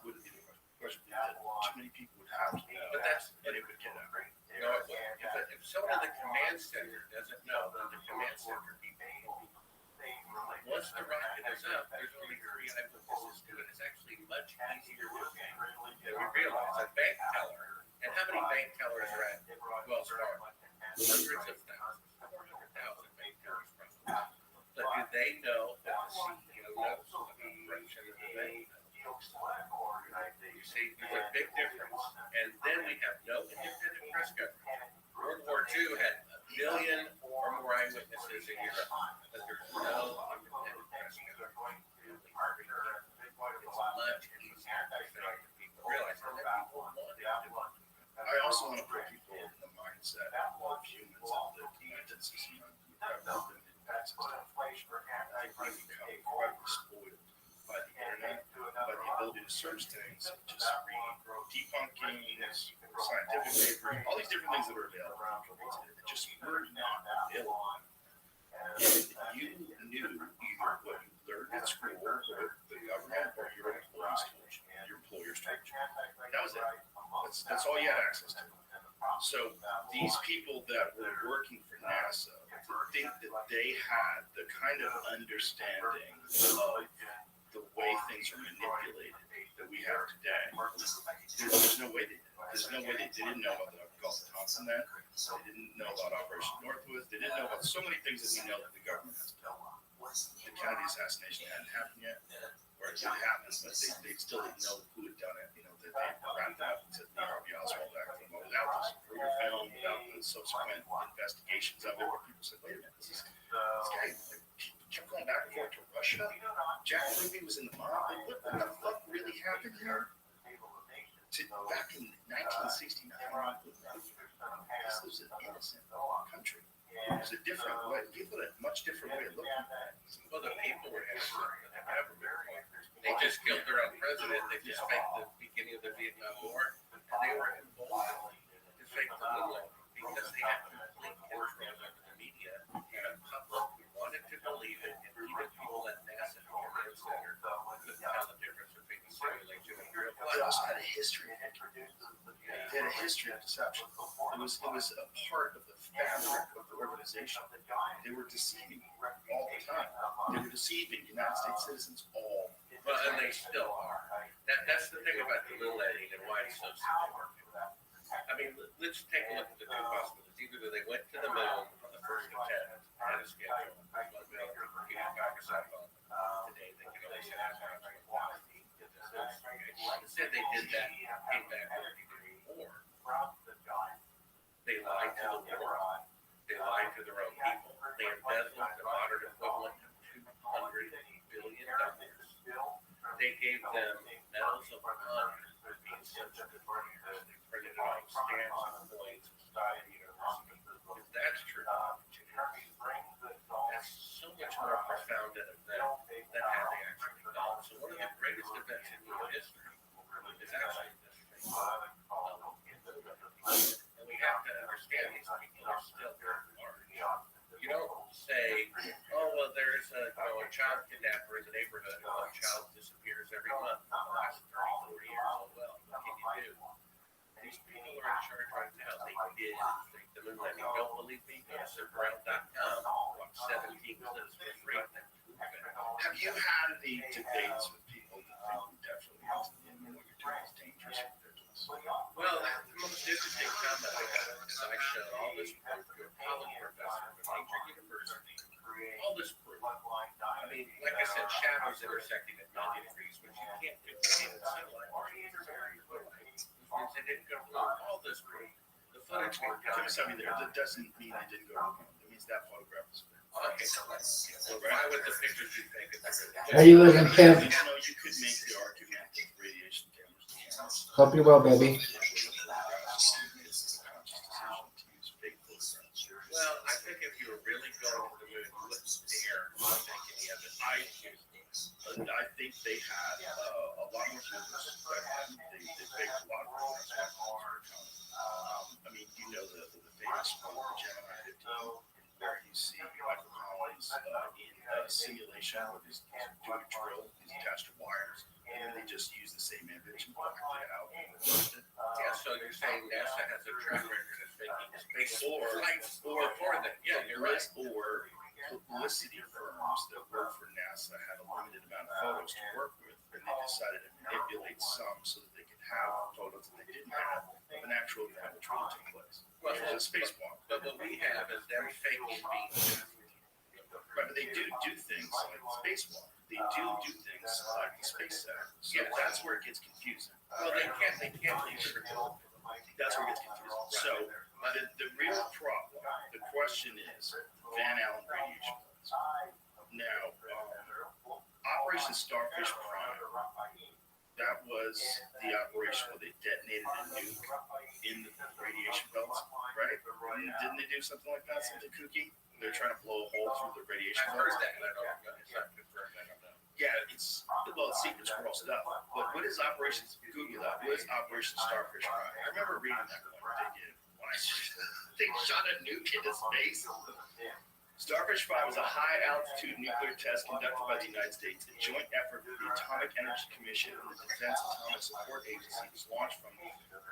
wouldn't be the question. Too many people would have to know.
but that's,
And it would get out.
you know, if someone in the command center doesn't know, then the command center people, once the rocket is up, there's only 3 eyewitnesses to it. It's actually much easier to do than we realize. A bank teller, and how many bank tellers are at Wells Fargo? Hundreds of thousands, 400,000 bank tellers probably. But do they know that the CEO knows about the operation of the bank? You see, there's a big difference. And then we have no independent press coverage. World War II had 1 million or more eyewitnesses a year, but there's no independent press coverage. It's much easier to say to people realize that people want it.
I also want to put people in the mindset of humans that lived in 1969. I think we become incredibly spoiled by the internet, by the ability to search things, just read debunking, scientific papers, all these different things that are available that just were not available. And you knew either what you learned at school, or the government, or your employees told you, your employers told you. That was it. That's all you had access to. So these people that were working for NASA, to think that they had the kind of understanding of the way things are manipulated that we have today, there's no way they did. There's no way they didn't know about the Gulf of Tonkin net. They didn't know about Operation Northwoods. They didn't know about so many things that we know that the government has done. The Kennedy assassination hadn't happened yet, or it did happen, but they still didn't know who had done it. You know, that they wrapped up to the Harvey Oswald Act thing. Without this Kruger film, without the subsequent investigations of it, where people said, "Wait a minute, this guy kept going back and forth to Russia. Jack Ruby was in the mob. Like, what the fuck really happened here?" Back in 1969, this was an innocent country. It was a different way. People had a much different way of looking at it.
Well, the people were innocent in the government. They just killed their own president. They just faked the beginning of the Vietnam War. And they were emboldened to fake the moon landing because they had complete control over the media and a public who wanted to believe it. And even people at NASA and Command Center couldn't tell the difference between the simulation and real life.
They also had a history of it. They had a history of deception. It was a part of the fabric of the organization. They were deceiving all the time. They were deceiving United States citizens all the time.
Well, and they still are. That's the thing about the moon landing and why it's so significant. I mean, let's take a look at the 2 possibilities. Either they went to the moon on the first attempt, had a schedule, getting back a cell phone. Today they can only send out instead they did that, came back with more. They lied to the world. They lied to their own people. They embezzled the modern equivalent of $200 billion. They gave them medals of honor for being such a good leaders. They printed it on stamps and coins and stuff. If that's true, that's so much more profound an event than had they actually done. So one of the greatest events in human history is actually this thing. And we have to understand these people are still very large. You don't say, oh, well, there's a child kidnapper in the neighborhood, and a child disappears every month for the last 30, 40 years. Oh, well, what can you do? These people are in charge right now. They did fake the moon landing. Don't believe me? Go to SirBrown.com. Watch 17 clips for free.
Have you had any debates with people that think you definitely have to be what you're doing is dangerous and ridiculous?
Well, the most interesting comment I got is I showed all this proof to a college professor from a major university. All this proof. I mean, like I said, shadows intersecting at 90 degrees, which you can't do in sunlight. They didn't go through all this proof. The footage being
Can you tell me there? That doesn't mean they didn't go to the moon. It means that photograph is good.
Okay, so why would the pictures be taken?
How you living, Kim?
You know, you could make the argument that radiation damage.
Hope you're well, baby.
Well, Well, I think if you were really going to the moon, you wouldn't dare take any of it.
I think they had a lot more humans back then. They faked a lot of programs. I mean, you know the famous Gemini 15, where you see Michael Collins in a simulation where he's doing a drill, he's attached to wires, and they just use the same image and blacked it out.
Yeah, so you're saying NASA has a track record of faking space flights before that. Yeah, you're right.
Or publicity firms that work for NASA had a limited amount of photos to work with, and they decided to manipulate some so that they could have photos that they didn't have of an actual event which really took place.
Well,
It was a spacewalk.
But what we have is them faking being.
Right, but they do things like the spacewalk. They do things like the space center. So that's where it gets confusing.
Well, they can't leave it.
That's where it gets confusing. So the real problem, the question is Van Allen radiation belts. Now, Operation Starfish Prime, that was the operation where they detonated a nuke in the radiation belts, right? Didn't they do something like that? Something kooky? They're trying to blow a hole through the radiation
I've
belts.
heard that, but I don't know. It's not confirmed. I don't know.
Yeah, it's secret squirrel stuff. But what is Operation Google that? What is Operation Starfish Prime? I remember reading that when they shot a nuke into space. Starfish 5 was a high-altitude nuclear test conducted by the United States, a joint effort with the Atomic Energy Commission and the Defense Atomic Support Agency. It was launched from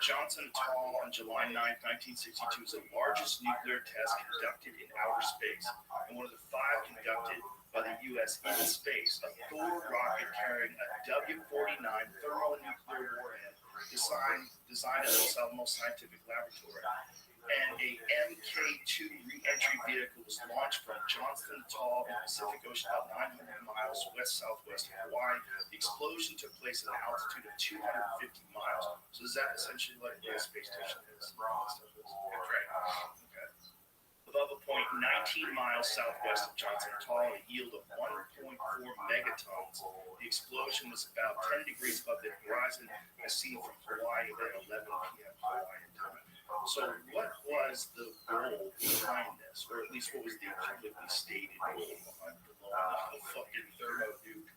Johnson Atoll on July 9, 1962. It was the largest nuclear test conducted in outer space, and one of the 5 conducted by the U.S. in space. A Thor rocket carrying a W-49 thermonuclear warhead designed at Los Alamos Scientific Laboratory, and a Mk2 re-entry vehicle was launched from Johnston Atoll in the Pacific Ocean about 900 miles west-southwest of Hawaii. The explosion took place at an altitude of 250 miles. So is that essentially like where the space station is? That's right. Okay. Above a point 19 miles southwest of Johnson Atoll, a yield of 1.4 megatons. The explosion was about 10 degrees above the horizon, as seen from Hawaii at 11 p.m. Hawaiian time. So what was the goal behind this, or at least what was the publicly stated goal behind the fucking thermo nuke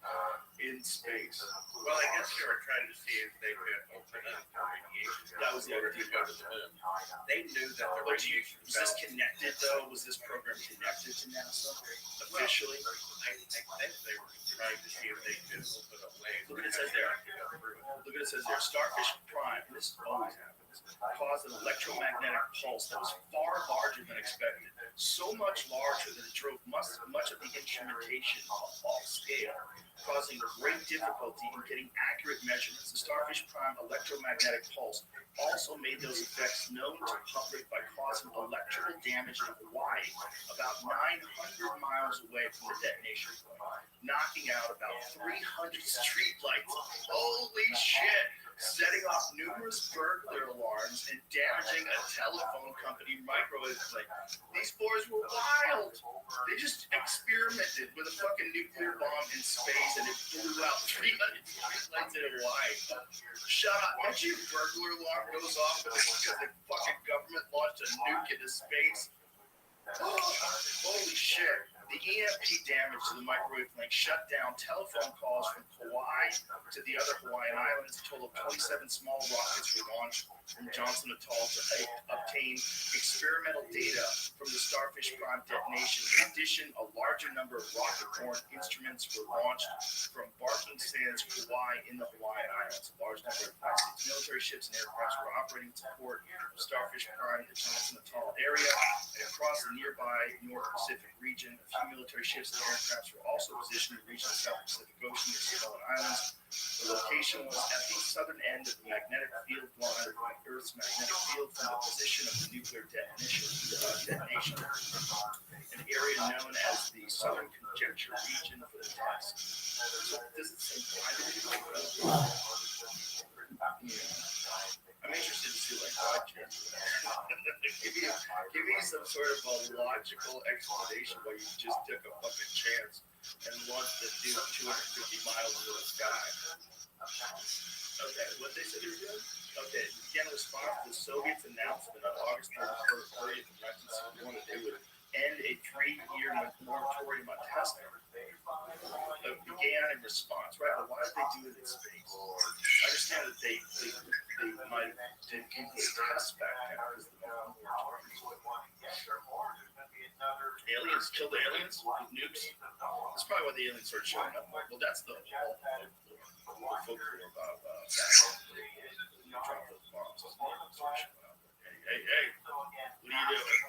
in space?
Well, I guess they were trying to see if they could open up the radiation.
That was the
order to go to the moon. They knew that the radiation
was this connected though? Was this program connected to NASA officially?
I think they were trying to see if they could open a way.
Look what it says there. Look what it says there. Starfish Prime. This always happens. Caused an electromagnetic pulse that was far larger than expected. So much larger that it drove much of the instrumentation off scale, causing great difficulty in getting accurate measurements. The Starfish Prime electromagnetic pulse also made those effects known to the public by causing electrical damage in Hawaii, about 900 miles away from the detonation point, knocking out about 300 streetlights. Holy shit! Setting off numerous burglar alarms and damaging a telephone company microwave. Like, these boys were wild. They just experimented with a fucking nuclear bomb in space and it blew out 300 streetlights in Hawaii. Shut up. Imagine your burglar alarm goes off because the fucking government launched a nuke into space. Oh, holy shit. The EMP damage to the microwave link shut down telephone calls from Hawaii to the other Hawaiian islands. A total of 27 small rockets were launched from Johnson Atoll to obtain experimental data from the Starfish Prime detonation. In addition, a larger number of rocket-borne instruments were launched from Barking Sands, Hawaii, in the Hawaiian Islands. A large number of United States military ships and aircraft were operating in support of Starfish Prime in the Johnson Atoll area and across the nearby North Pacific region. A few military ships and aircraft were also positioned in the region of the South Pacific Ocean near Samoan Islands. The location was at the southern end of the magnetic field line of the Earth's magnetic field from the position of the nuclear detonation, an area known as the Southern Conjecture region for the test. So does it say why? I'm interested to see like why change give me some sort of a logical explanation why you just took a fucking chance and launched the dude 250 miles into the sky. Okay, what they said they were doing? Okay, began a response to the Soviets' announcement on August 30th, 1961 that they would moratorium on testing began in response, right? Well, why did they do it in space? I understand that they might have did complete tests back then because the moratorium. Aliens killed the aliens with nukes. That's probably why the aliens started showing up. Well, that's the whole folklore about that. Drop those bombs. Hey, what are you doing?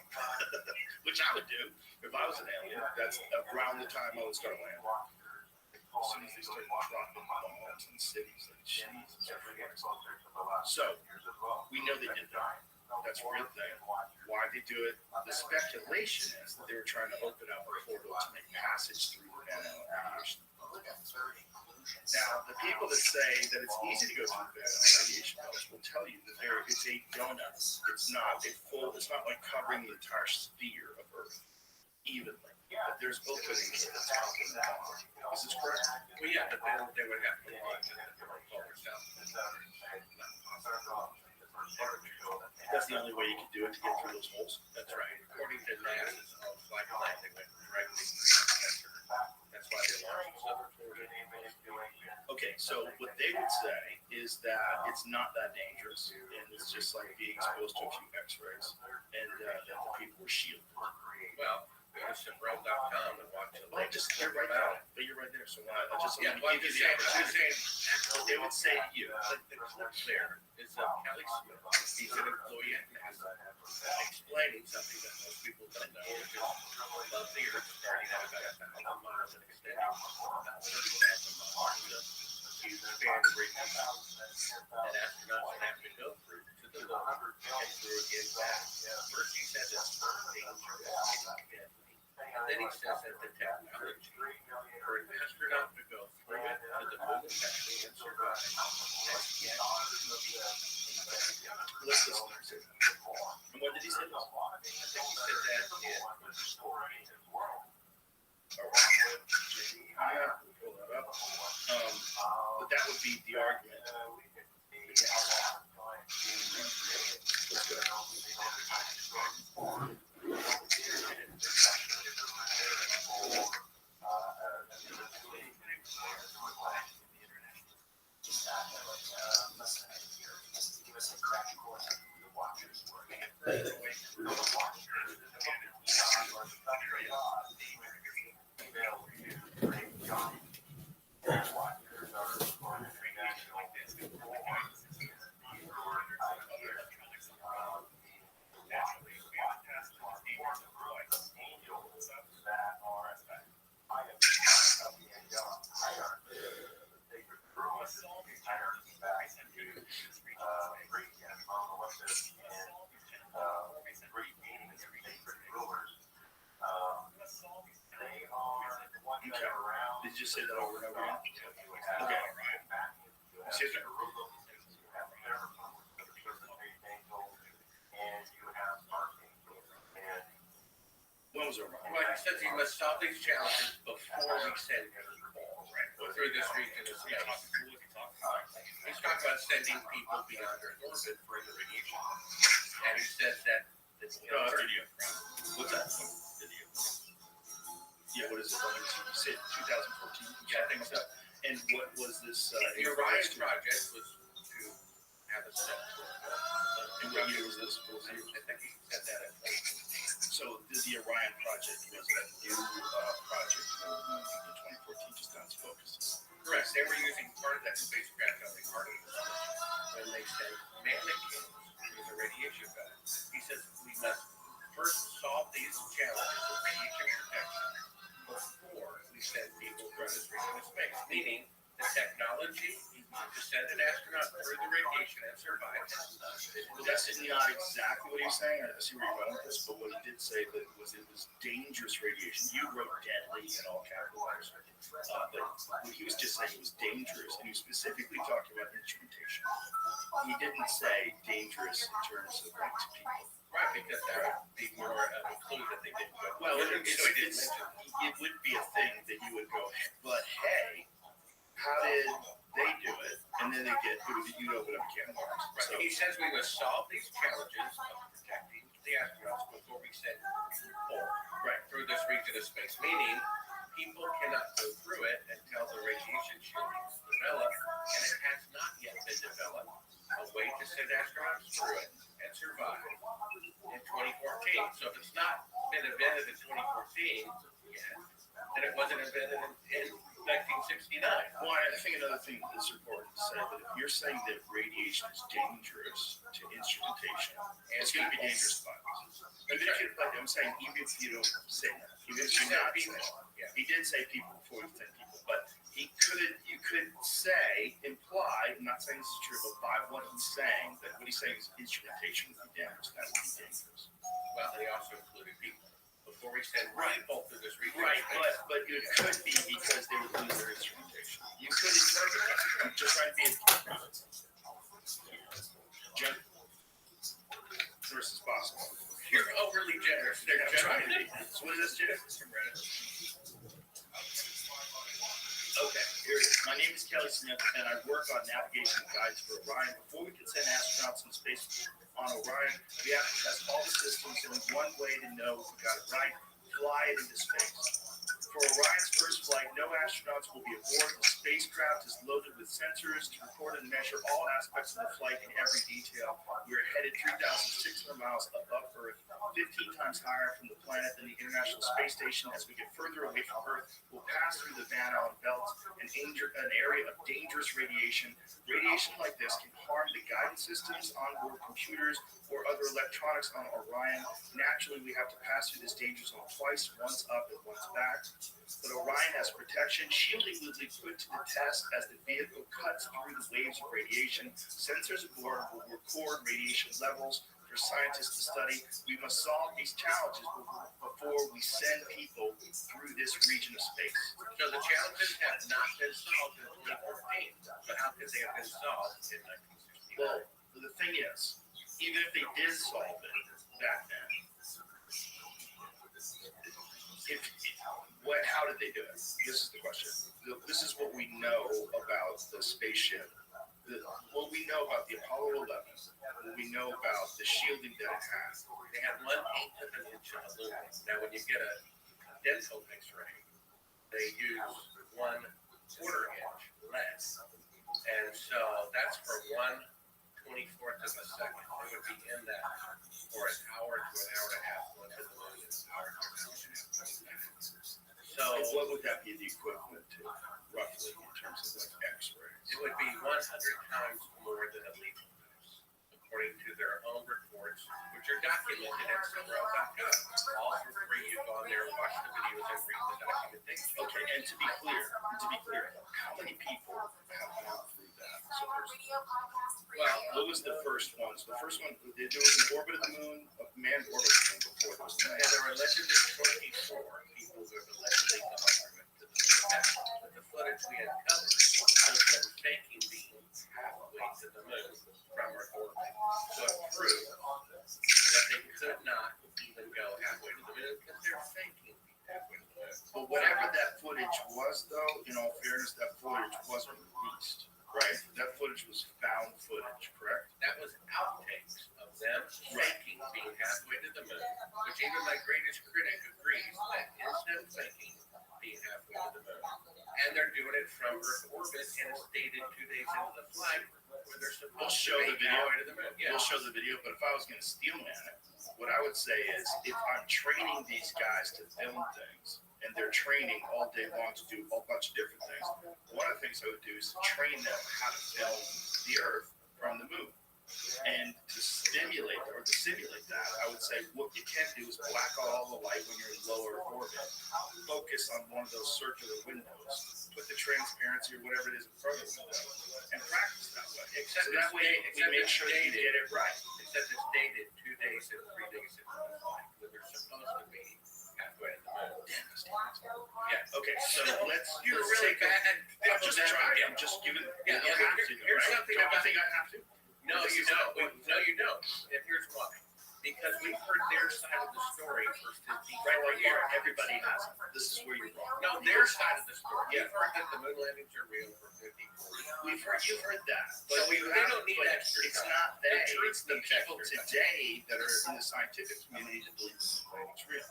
Which I would do if I was an alien. That's around the time I would start landing. As soon as they started dropping bombs in cities, like Jesus. So we know they did that. That's a real thing. Why they do it? The speculation is that they were trying to open up a portal to make passage through radiation. Now, the people that say that it's easy to go through radiation belts will tell you that it's a donut. It's not a full. It's not like covering the entire sphere of Earth evenly. But there's openings at the top and the bottom. Is this correct?
Well, yeah, but then they would have to launch it over south.
That's the only way you can do it to get through those holes.
That's right. According to NASA's flight plan, they went directly to the center. That's why they launched southern Florida.
Okay, so what they would say is that it's not that dangerous, and it's just like being exposed to a few X-rays, and that the people were shielded.
Well, go to Simbrel.com and watch the latest.
You're right there. But you're right there. So I just
yeah,
want to give you the opportunity.
What
they would say to you.
The clip there is Kelly Smith. He's an employee at NASA explaining something that most people don't know, which is above the Earth starting at about 1,000 miles and extending about 30,000 miles to expand the radius that astronauts have to go through to the moon and through again back. First he says it's dangerous. And then he says that the technology for an astronaut to go through it to the moon and back and survive has yet to be.
Let's listen. And what did he say?
I think he said that in.
Pull that up. But that would be the argument. Let's go. Did you say that over and over again? Okay. Excuse me. When was it?
Well, he says he must solve these challenges before we send people through this region of space. He's talking about sending people beyond Earth orbit for the radiation. And he says that it's
video. What's that? Video. Yeah, what is it? You said 2014?
Yeah, I think so.
And what was this?
The Orion project was to have a step.
And what year was this?
I think he said that at 2014.
So the Orion project was a new project for the 2014 just on its focus.
Correct. They were using part of that spacecraft on the Artemis when they sent mannequins through the radiation belt. He says we must first solve these challenges of radiation protection before we send people through this region of space. Meaning the technology to send an astronaut through the radiation and survive.
Well, that's not exactly what he was saying. I see where you're going with this, but what he did say that it was dangerous radiation. You wrote deadly in all capital letters. But what he was just saying it was dangerous, and he was specifically talking about instrumentation. He didn't say dangerous in terms of like to people.
Right, because that would be more of a clue that they didn't go.
Well, it would be a thing that you would go, but hey, how did they do it? And then they get, you know, whatever can of worms.
Right. So he says we must solve these challenges of protecting the astronauts before we send people through this region of into space, meaning people cannot go through it until the radiation shield is developed, and it has not yet been developed a way to send astronauts through it and survive in 2014. So if it's not been invented in 2014 yet, then it wasn't invented in 1969.
Well, I think another thing that's important to say that if you're saying that radiation is dangerous to instrumentation, it's going to be dangerous to violence. Even if you, like I'm saying, even if you don't say that, even if you're not saying that, he did say people before he said people, but you could say, imply, I'm not saying this is true, but by what he's saying, that what he's saying is instrumentation would be dangerous, that would be dangerous.
Well, they also included people. Before we said people through this research.
Right, but it could be because they would lose their instrumentation. You could interpret that. I'm just trying to be generous as possible.
You're overly generous.
I'm trying to be. So what is this, Jim? Okay, here it is. My name is Kelly Smith, and I work on navigation guides for Orion. Before we can send astronauts in space on Orion, we have to test all the systems, and one way to know if we got it right, fly it into space. For Orion's first flight, no astronauts will be aboard. The spacecraft is loaded with sensors to record and measure all aspects of the flight in every detail. We are headed 3,600 miles above Earth, 15 times higher from the planet than the International Space Station. As we get further away from Earth, we'll pass through the Van Allen belt, an area of dangerous radiation. Radiation like this can harm the guidance systems, onboard computers, or other electronics on Orion. Naturally, we have to pass through this danger zone twice, once up and once back. But Orion has protection. Shielding will be put to the test as the vehicle cuts through the waves of radiation. Sensors aboard will record radiation levels for scientists to study. We must solve these challenges before we send people through this region of space.
So the challenges have not been solved in 2014. But how could they have been solved in 1969?
Well, the thing is, even if they did solve it back then, how did they do it? This is the question. This is what we know about the spaceship. What we know about the Apollo 11, what we know about the shielding that it has.
They had 1/8 of an inch of aluminum. Now, when you get a dental X-ray, they use 1/4 inch less. And so that's for 1/24 of a second. It would be in that for an hour to an hour and a half. Going to the moon is an hour to an hour and a half. So
what would that be the equivalent to, roughly, in terms of like X-rays?
It would be 100 times more than a lethal dose, according to their own reports, which are documented at Sunrail.gov. All for free. You go on there, watch the videos, and read the documentation.
Okay, and to be clear, how many people have gone through that? So well, what was the first one? So the first one, there was an orbit of the moon, a manned orbit of the moon before it was
and there were allegedly 24 people who have allegedly gone through it to the moon. But the footage we uncovered shows them faking being halfway to the moon from Earth orbit. So it proved that they could not even go halfway to the moon because they're faking being halfway to the moon.
But whatever that footage was, though, in all fairness, that footage wasn't released, right? That footage was found footage, correct?
That was outtakes of them faking being halfway to the moon, which even my greatest critic agrees that is them faking being halfway to the moon. And they're doing it from Earth orbit, and it's dated 2 days into the flight where they're supposed to be halfway to the moon. Yeah.
We'll show the video, but if I was going to steel man it, what I would say is if I'm training these guys to film things, and they're training all day long to do a whole bunch of different things, one of the things I would do is train them how to film the Earth from the moon. And to simulate that, I would say what you can do is black out all the light when you're in lower orbit. Focus on one of those circular windows. Put the transparency or whatever it is in front of the window. And practice that way. So that way we make sure that you get it right.
Except it's dated 2 days and 3 days into the flight, where they're supposed to be halfway to the moon.
Yeah. Okay. So let's.
You're really bad.
I'm just trying. I'm just giving.
Yeah.
You have to.
Here's something
I
about.
think I have to.
No, you don't. No, you don't. And here's why. because we've heard their side of the story for 50
Right here, everybody has it. This is where you're wrong.
No, their side of the story. You've heard that the moon landings are real for 54 years.
You've heard that,
So
but
they don't need
but
extra
it's
time.
not they.
The truth
It's the
needs
people
extra time.
today that are in the scientific community that believe this is real.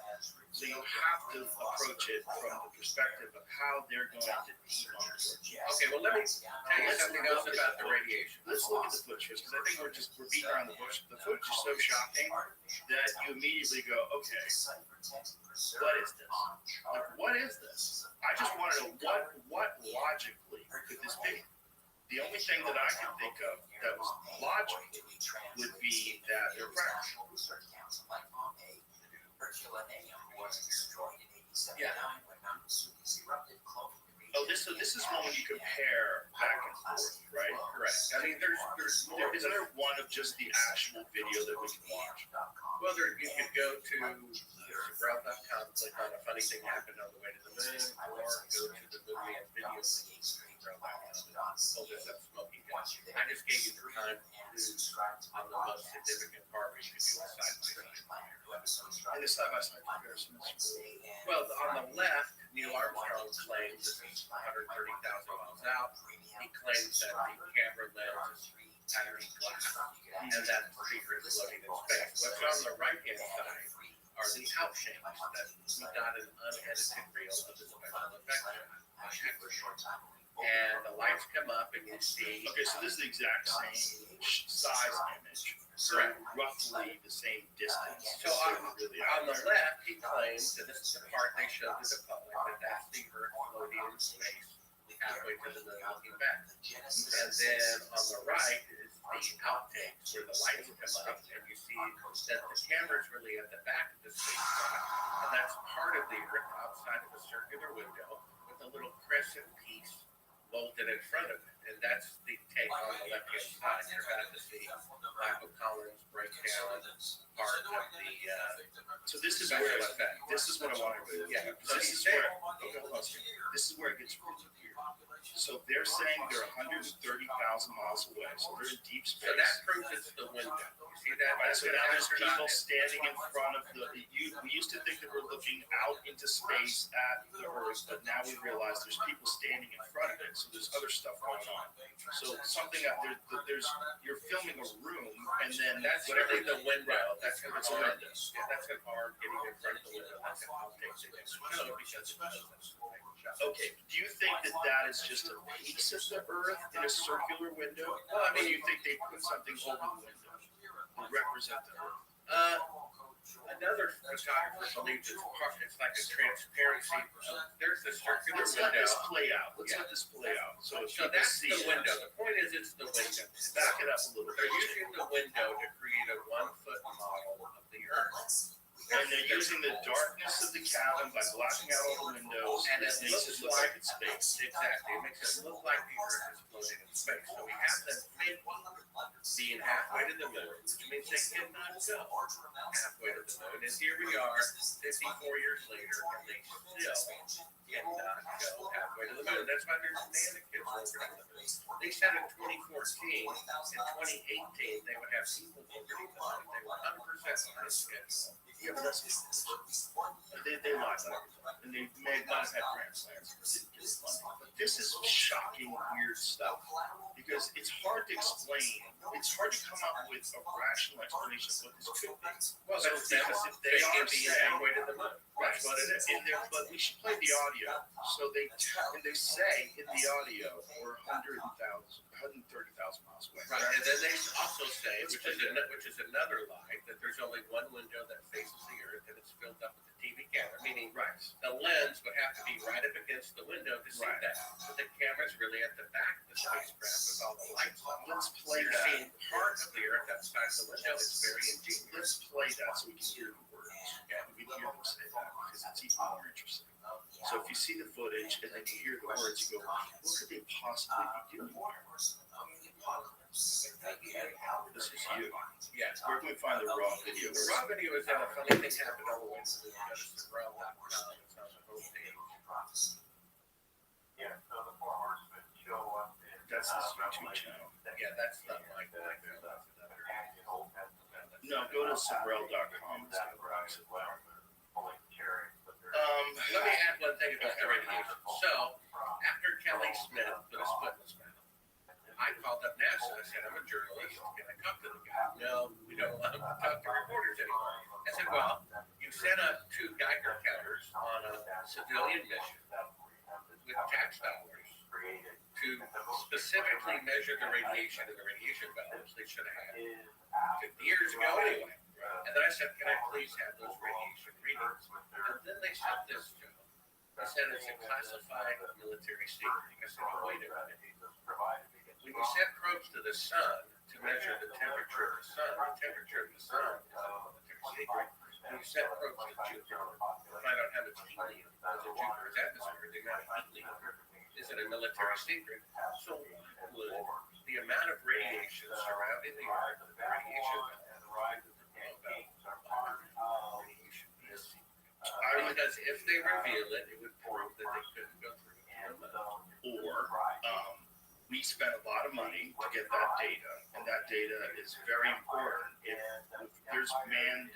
So you have to approach it from the perspective of how they're going to debunk it.
Okay, well, let me tell you something else about the radiation.
Let's look at the footage first, because I think we're beating around the bush. The footage is so shocking that you immediately go, okay, what is this? Like, what is this? I just want to know what logically could this be? The only thing that I can think of that was logical would be that they're practical.
Yeah.
Oh, this is one when you compare back and forth, right?
Correct. I mean, there's more.
Is there one of just the actual video that we can watch?
Well, you could go to Rothschild.com, click on a funny thing happened on the way to the moon, or go to the movie and video pull this up smoking gun. I just gave you the time on the most significant part where you could do a side-by-side.
And the side-by-side comparison.
Well, on the left, Neil Armstrong claims this is 130,000 miles out. He claims that the camera lens is battery glass, and that the secret is floating in space. What's on the right-hand side are the outtakes that we got an unedited reel of the special effects. And the lights come up and you see.
Okay, so this is the exact same size image.
Correct.
Roughly the same distance.
So on the left, he claims, and this is the part they showed to the public, that that's the Earth floating in space halfway to the moon looking back. And then on the right is the outtakes where the lights come up and you see that the camera's really at the back of the spacecraft, and that's part of the Earth outside of a circular window with a little crescent piece molded in front of it. And that's the take on the left-hand side. You're about to see Michael Collins break down part of the
so this is where this is what I want to do.
Yeah.
So this is where this is where it gets really weird. So they're saying they're 130,000 miles away. So they're in deep space.
So that proves it's the window. You see that?
Right, so now there's people standing in front of we used to think that we're looking out into space at the Earth, but now we realize there's people standing in front of it. So there's other stuff going on. So something there's you're filming a room, and then
that's
whatever
really the window. That's an
it's a
arm.
window.
Yeah, that's an arm getting in front of the window. That's an outtake they didn't show because it was
Okay, do you think that is just a piece of the Earth in a circular window?
Well, I mean,
or do you think they put something over the window to represent the Earth?
Another photographer believes it's like a transparency. There's the circular
Let's let
window.
this play out. Let's let this play out. So
So that's the window. The point is, it's the window.
Back it up a little
They're
bit.
using the window to create a 1-foot model of the Earth.
And they're using the darkness of the cabin by blacking out all the windows,
And it
makes it look like it's space.
Exactly. It makes it look like the Earth is floating in space. So we have them think being halfway to the moon, which means they cannot go halfway to the moon. And here we are, 54 years later, and they still cannot go halfway to the moon. That's why there's mannequins orbiting the moon. They said in 2014, in 2018, they would have people orbiting the moon. They were 100% on schedule.
Yeah, but that's they lied about it. And they may not have had transplants. But this is shocking, weird stuff. Because it's hard to explain. It's hard to come up with a rational explanation of what this could be.
Well,
So
that's
because if they are
can't be
saying,
halfway to the moon.
that's what it is. But we should play the audio. So they say in the audio we're 130,000 miles away.
Right, and then they also say, which is another lie, that there's only one window that faces the Earth and it's filled up with the TV camera. Meaning, the lens would have to be right up against the window to see that. But the camera's really at the back of the spacecraft with all the lights on.
Let's play
You're
that.
seeing part of the Earth outside the window. It's very ingenious.
Let's play that so we can hear the words. Yeah, we can hear them say that because it's even more interesting. So if you see the footage and then you hear the words, you go, what could they possibly be doing here? This is you.
Yes.
Where can we find the raw video?
The raw video is that a funny thing happened on the way to the Rothschild. It's on the homepage.
Yeah, so the four horsemen show up in
That's his YouTube channel.
Yeah, that's not my channel. That's another.
No, go to Sobrel.com.
Let me add one thing about the radiation. So, after Kelly Smith put a split in his mouth, I called up NASA. I said, I'm a journalist. Can I talk to the guy? No, we don't allow him to talk to reporters anymore. I said, well, you sent up 2 Geiger counters on a civilian mission with tax dollars to specifically measure the radiation in the radiation belts. They should have had 50 years ago anyway. And then I said, can I please have those radiation readings? And then they sent this to me. They said it's a classified military secret. I said, oh, wait a minute. When you send probes to the sun to measure the temperature of the sun is a military secret. When you send probes to Jupiter to find out how much helium is in Jupiter's atmosphere, the amount of helium is it a military secret. So would the amount of radiation surrounding the Earth, the radiation because if they reveal it, it would prove that they couldn't go through it.
Or we spent a lot of money to get that data, and that data is very important. If there's manned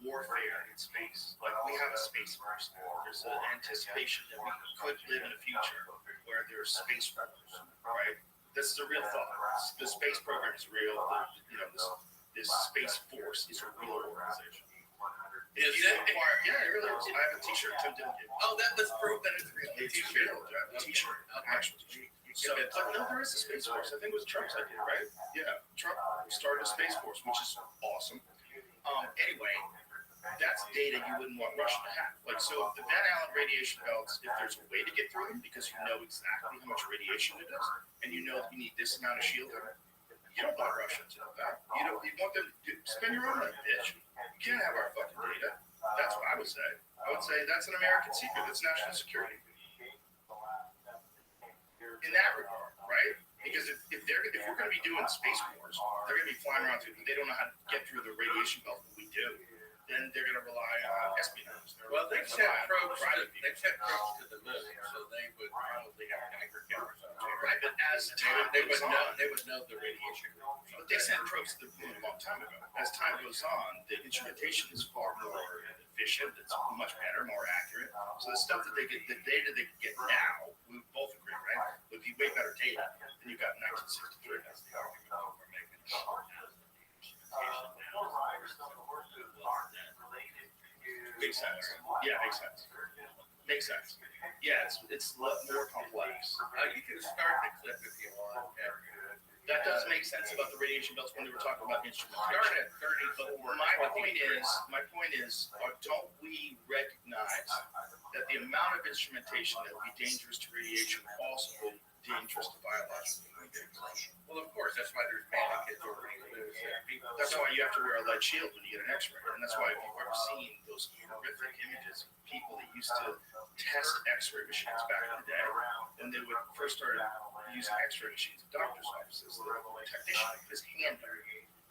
warfare in space, like we have a space force now, there's an anticipation that we could live in a future where there's space wars, right? This is a real thought. The space program is real. This space force is a real organization.
Is it?
Yeah, it really is. I have a T-shirt. Tim didn't get.
Oh, that was proof that it's real.
It's real. I have a T-shirt. Actual T-shirt. So, but no, there is a space force. I think it was Trump's idea, right? Yeah, Trump started a space force, which is awesome. Anyway, that's data you wouldn't want Russia to have. Like, so the Van Allen radiation belts, if there's a way to get through them, because you know exactly how much radiation it is, and you know you need this amount of shielding, you don't want Russia to know that. You want them to spend your own money, bitch. You can't have our fucking data. That's what I would say. I would say that's an American secret. That's national security. In that regard, right? Because if we're going to be doing space wars, they're going to be flying around through. They don't know how to get through the radiation belt that we do. Then they're going to rely on espionage.
Well, they've sent probes to the moon, so they would probably have Geiger counters on there.
Right, but as time
they
goes on,
would know the radiation.
But they sent probes to the moon a long time ago. As time goes on, the instrumentation is far more efficient. It's much better, more accurate. So the stuff that they get, the data they get now, we both agree, right? Would be way better data than you got in 1963. That's the argument that we're making. Makes sense. Yeah, makes sense. Makes sense. Yeah, it's more complex.
You can start the clip if you want.
That does make sense about the radiation belts when they were talking about instrumentation.
Start at 34.
But my point is, don't we recognize that the amount of instrumentation that would be dangerous to radiation also would be dangerous to biological radiation?
Well, of course, that's why there's mannequins orbiting the moon.
That's why you have to wear a lead shield when you get an X-ray, and that's why if you've ever seen those horrific images of people that used to test X-ray machines back in the day, when they would first start using X-ray machines in doctors' offices, the technician would put his hand under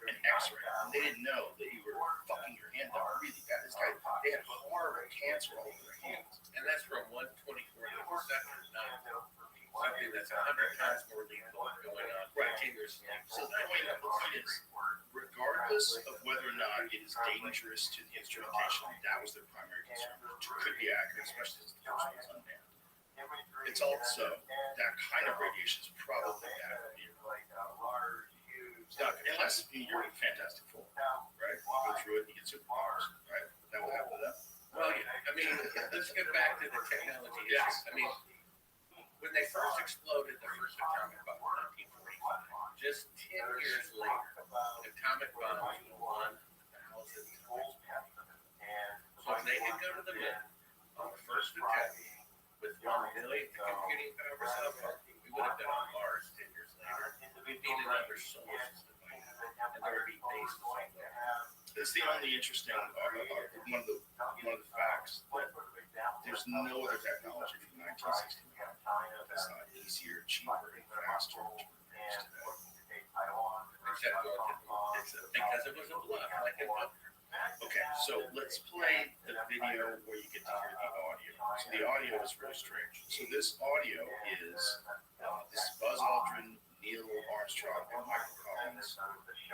an X-ray, and they didn't know that you were fucking your hand up really bad. This guy, they had horrible cancer all over their hands,
and that's from 1/24 of a second, not something that's 100 times more lethal going on continuously.
So the point is, regardless of whether or not it is dangerous to the instrumentation, that was their primary concern, which could be accurate, especially since the first one was unmanned. It's also that kind of radiation is probably bad for you. Unless you're a Fantastic Four, right? You go through it and you get superpowers, right? That will happen to them.
Well, yeah. I mean, let's get back to the technology.
Yes.
I mean, when they first exploded the first atomic bomb in 1945, just 10 years later, atomic bombs were 1,000 times better. So if they could go to the moon on the first attempt with 1 million computing power cell phone, we would have been on Mars 10 years later. We'd need another solar system by now, and there would be bases somewhere.
It's the only interesting one of the facts that there's no other technology from 1969 that's not easier, cheaper, and faster than what we're used today.
Except because it was a bluff, like it was.
Okay, so let's play the video where you get to hear the audio. So the audio is very strange. So this audio is this Buzz Aldrin Neil Armstrong and Michael Collins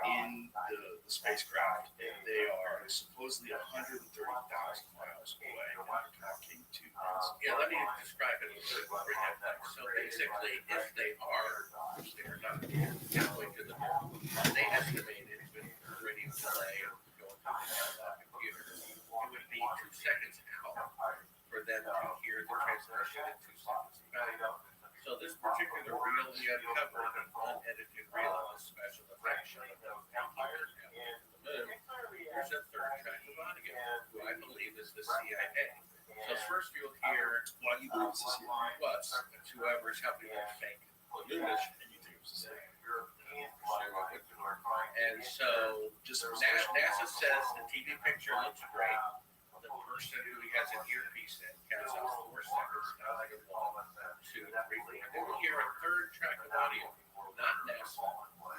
in the spacecraft. They are supposedly 130,000 miles away, and they're talking to us.
Yeah, let me describe it a little bit for you. So basically, if they are not halfway to the moon, they estimated with radio delay going to the computer, it would be 2 seconds out for them to hear the transmission in 2 seconds back. So this particular reel we uncovered, an unedited reel of a special effects show of Empire and the moon. There's a third track of audio, who I believe is the CIA. So first you'll hear what you believe was whoever's helping them fake the moon mission, and you think it was the CIA. And so just NASA says the TV picture looks great. The person who has an earpiece in counts out 4 seconds, not like a 1, 2, 3, 4. And then we hear a third track of audio, not NASA,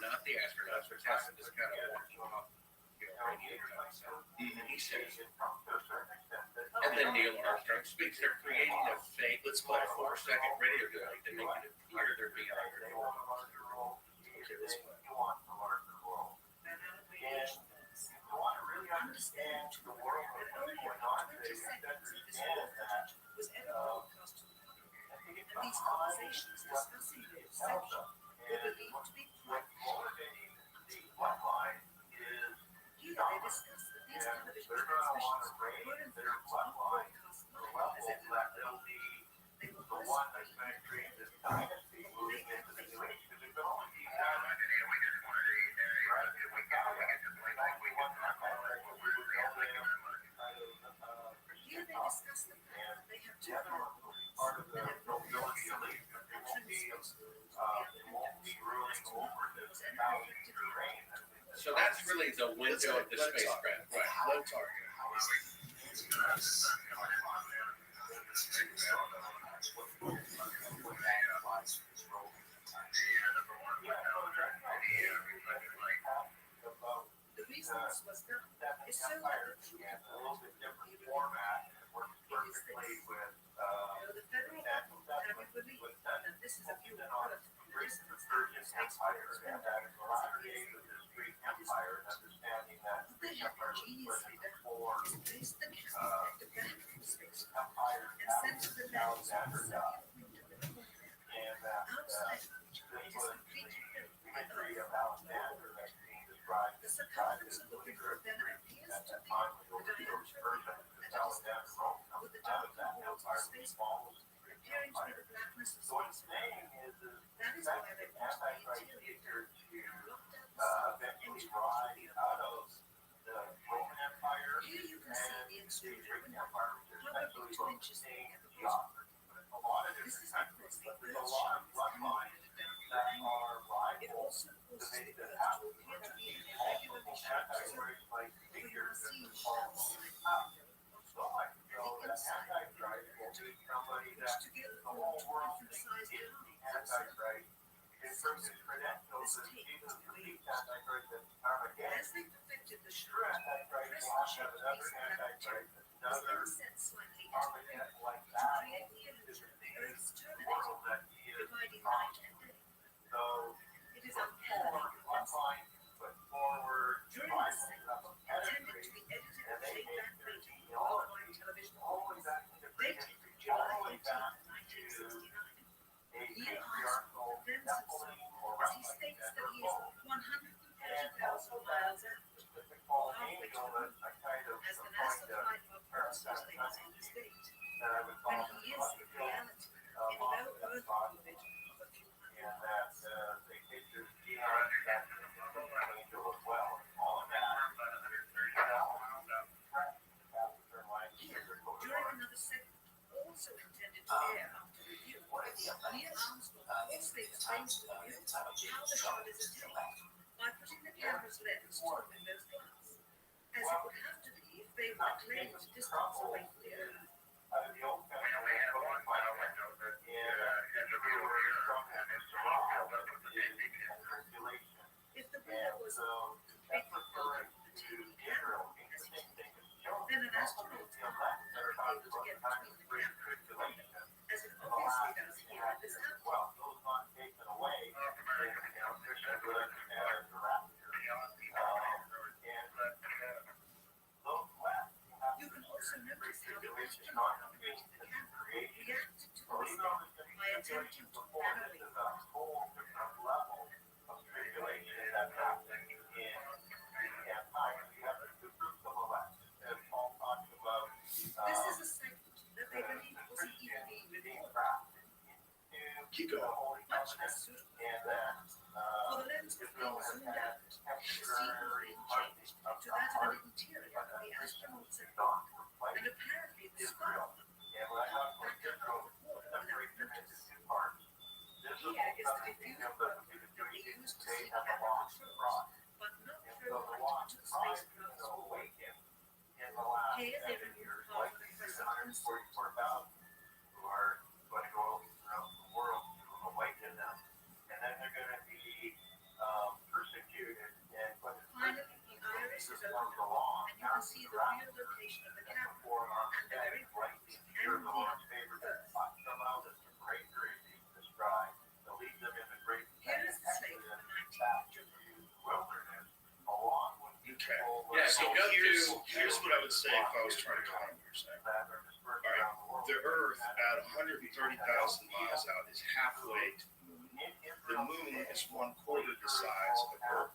not the astronauts, which has this kind of walking off, radio concept. And he says, and then Neil Armstrong speaks. They're creating a fake, let's call it 4-second radio delay to make it appear they're being underneath. Okay, let's play.
Understand the world that only about 20 seconds of this whole footage was ever broadcast to the public, and these conversations discussing the reception were believed to be private. Here they discuss that these television transmissions were in fact not broadcast live as ever. They were hosted by Here they discuss the fact that they have 2 platforms and have no
So that's really the window of the spacecraft, right?
Low target.
The reason this was done is so that the truth of the matter can be revealed. It is this. The federal government having believed that this is a view of Earth from the distance that the spaceport's window as it is. What they have ingeniously done is place the camera at the back of the spacecraft and center the lens on the second window in the corner, outside of which it is completely filled with Earth. The circumference of the window then appears to be the diameter of the at a distance, with the dark walls of the spacecraft appearing to be the blackness of space around. That is why they want the interior blocked out the sun and image the Earth. Here you can see the extruded window, probably 2 inches thick at the bottom. This is because the Earth's shine is coming at a downward angle. It also causes the Earth to appear to be in a irregularly shaped circle, for you will see shells like the window. And the inside of the window, which together form 2 different sized halves of circle. This tape was believed. As they perfected the shot, crescent-shaped piece of black tape was then set slightly into the mirror to create the illusion of the Earth's terminating, dividing night and day. It is uncannily convincing. During the segment, intended to be edited and played back later on worldwide television audience, dated July 18, 1969, Neil Armstrong then said so, as he states that he is 130,000 miles out, halfway to the moon, as the NASA flight operates using his date, when he is in reality in low Earth orbit of a few During another segment, also intended to air after review, Neil Armstrong falsely explains to the viewer how the shot is attained by putting the camera's lens to the window's glass, as it would have to be if they were a claimed distance away from the Earth. If the window was completely filled with the TV camera, as it is, then an astronaut's arm would not be able to get between the camera and the window, as it obviously does here in this outfit.
Keep going. Okay.
Yeah,
So
so go
here's what I would say if I was trying to comment what you're saying. All right. The Earth at 130,000 miles out is halfway to the moon. The moon is 1/4 the size of Earth.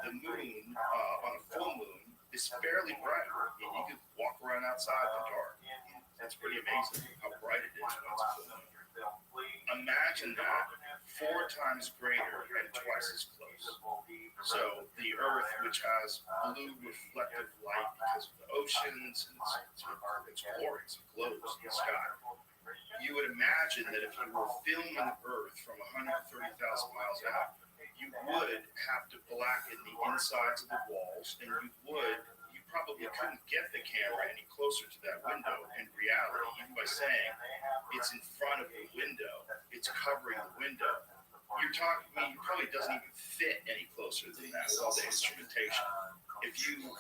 The moon, on a full moon, is fairly bright. And you could walk around outside in the dark. That's pretty amazing how bright it is when it's full moon. Imagine that 4 times greater and twice as close. So the Earth, which has blue reflective light because of the oceans, and it's glorious, it glows in the sky. You would imagine that if you were filming Earth from 130,000 miles out, you would have to blacken the insides of the walls, and you probably couldn't get the camera any closer to that window in reality, even by saying it's in front of the window, it's covering the window. You're talking, I mean, it probably doesn't even fit any closer than that with all the instrumentation. If you were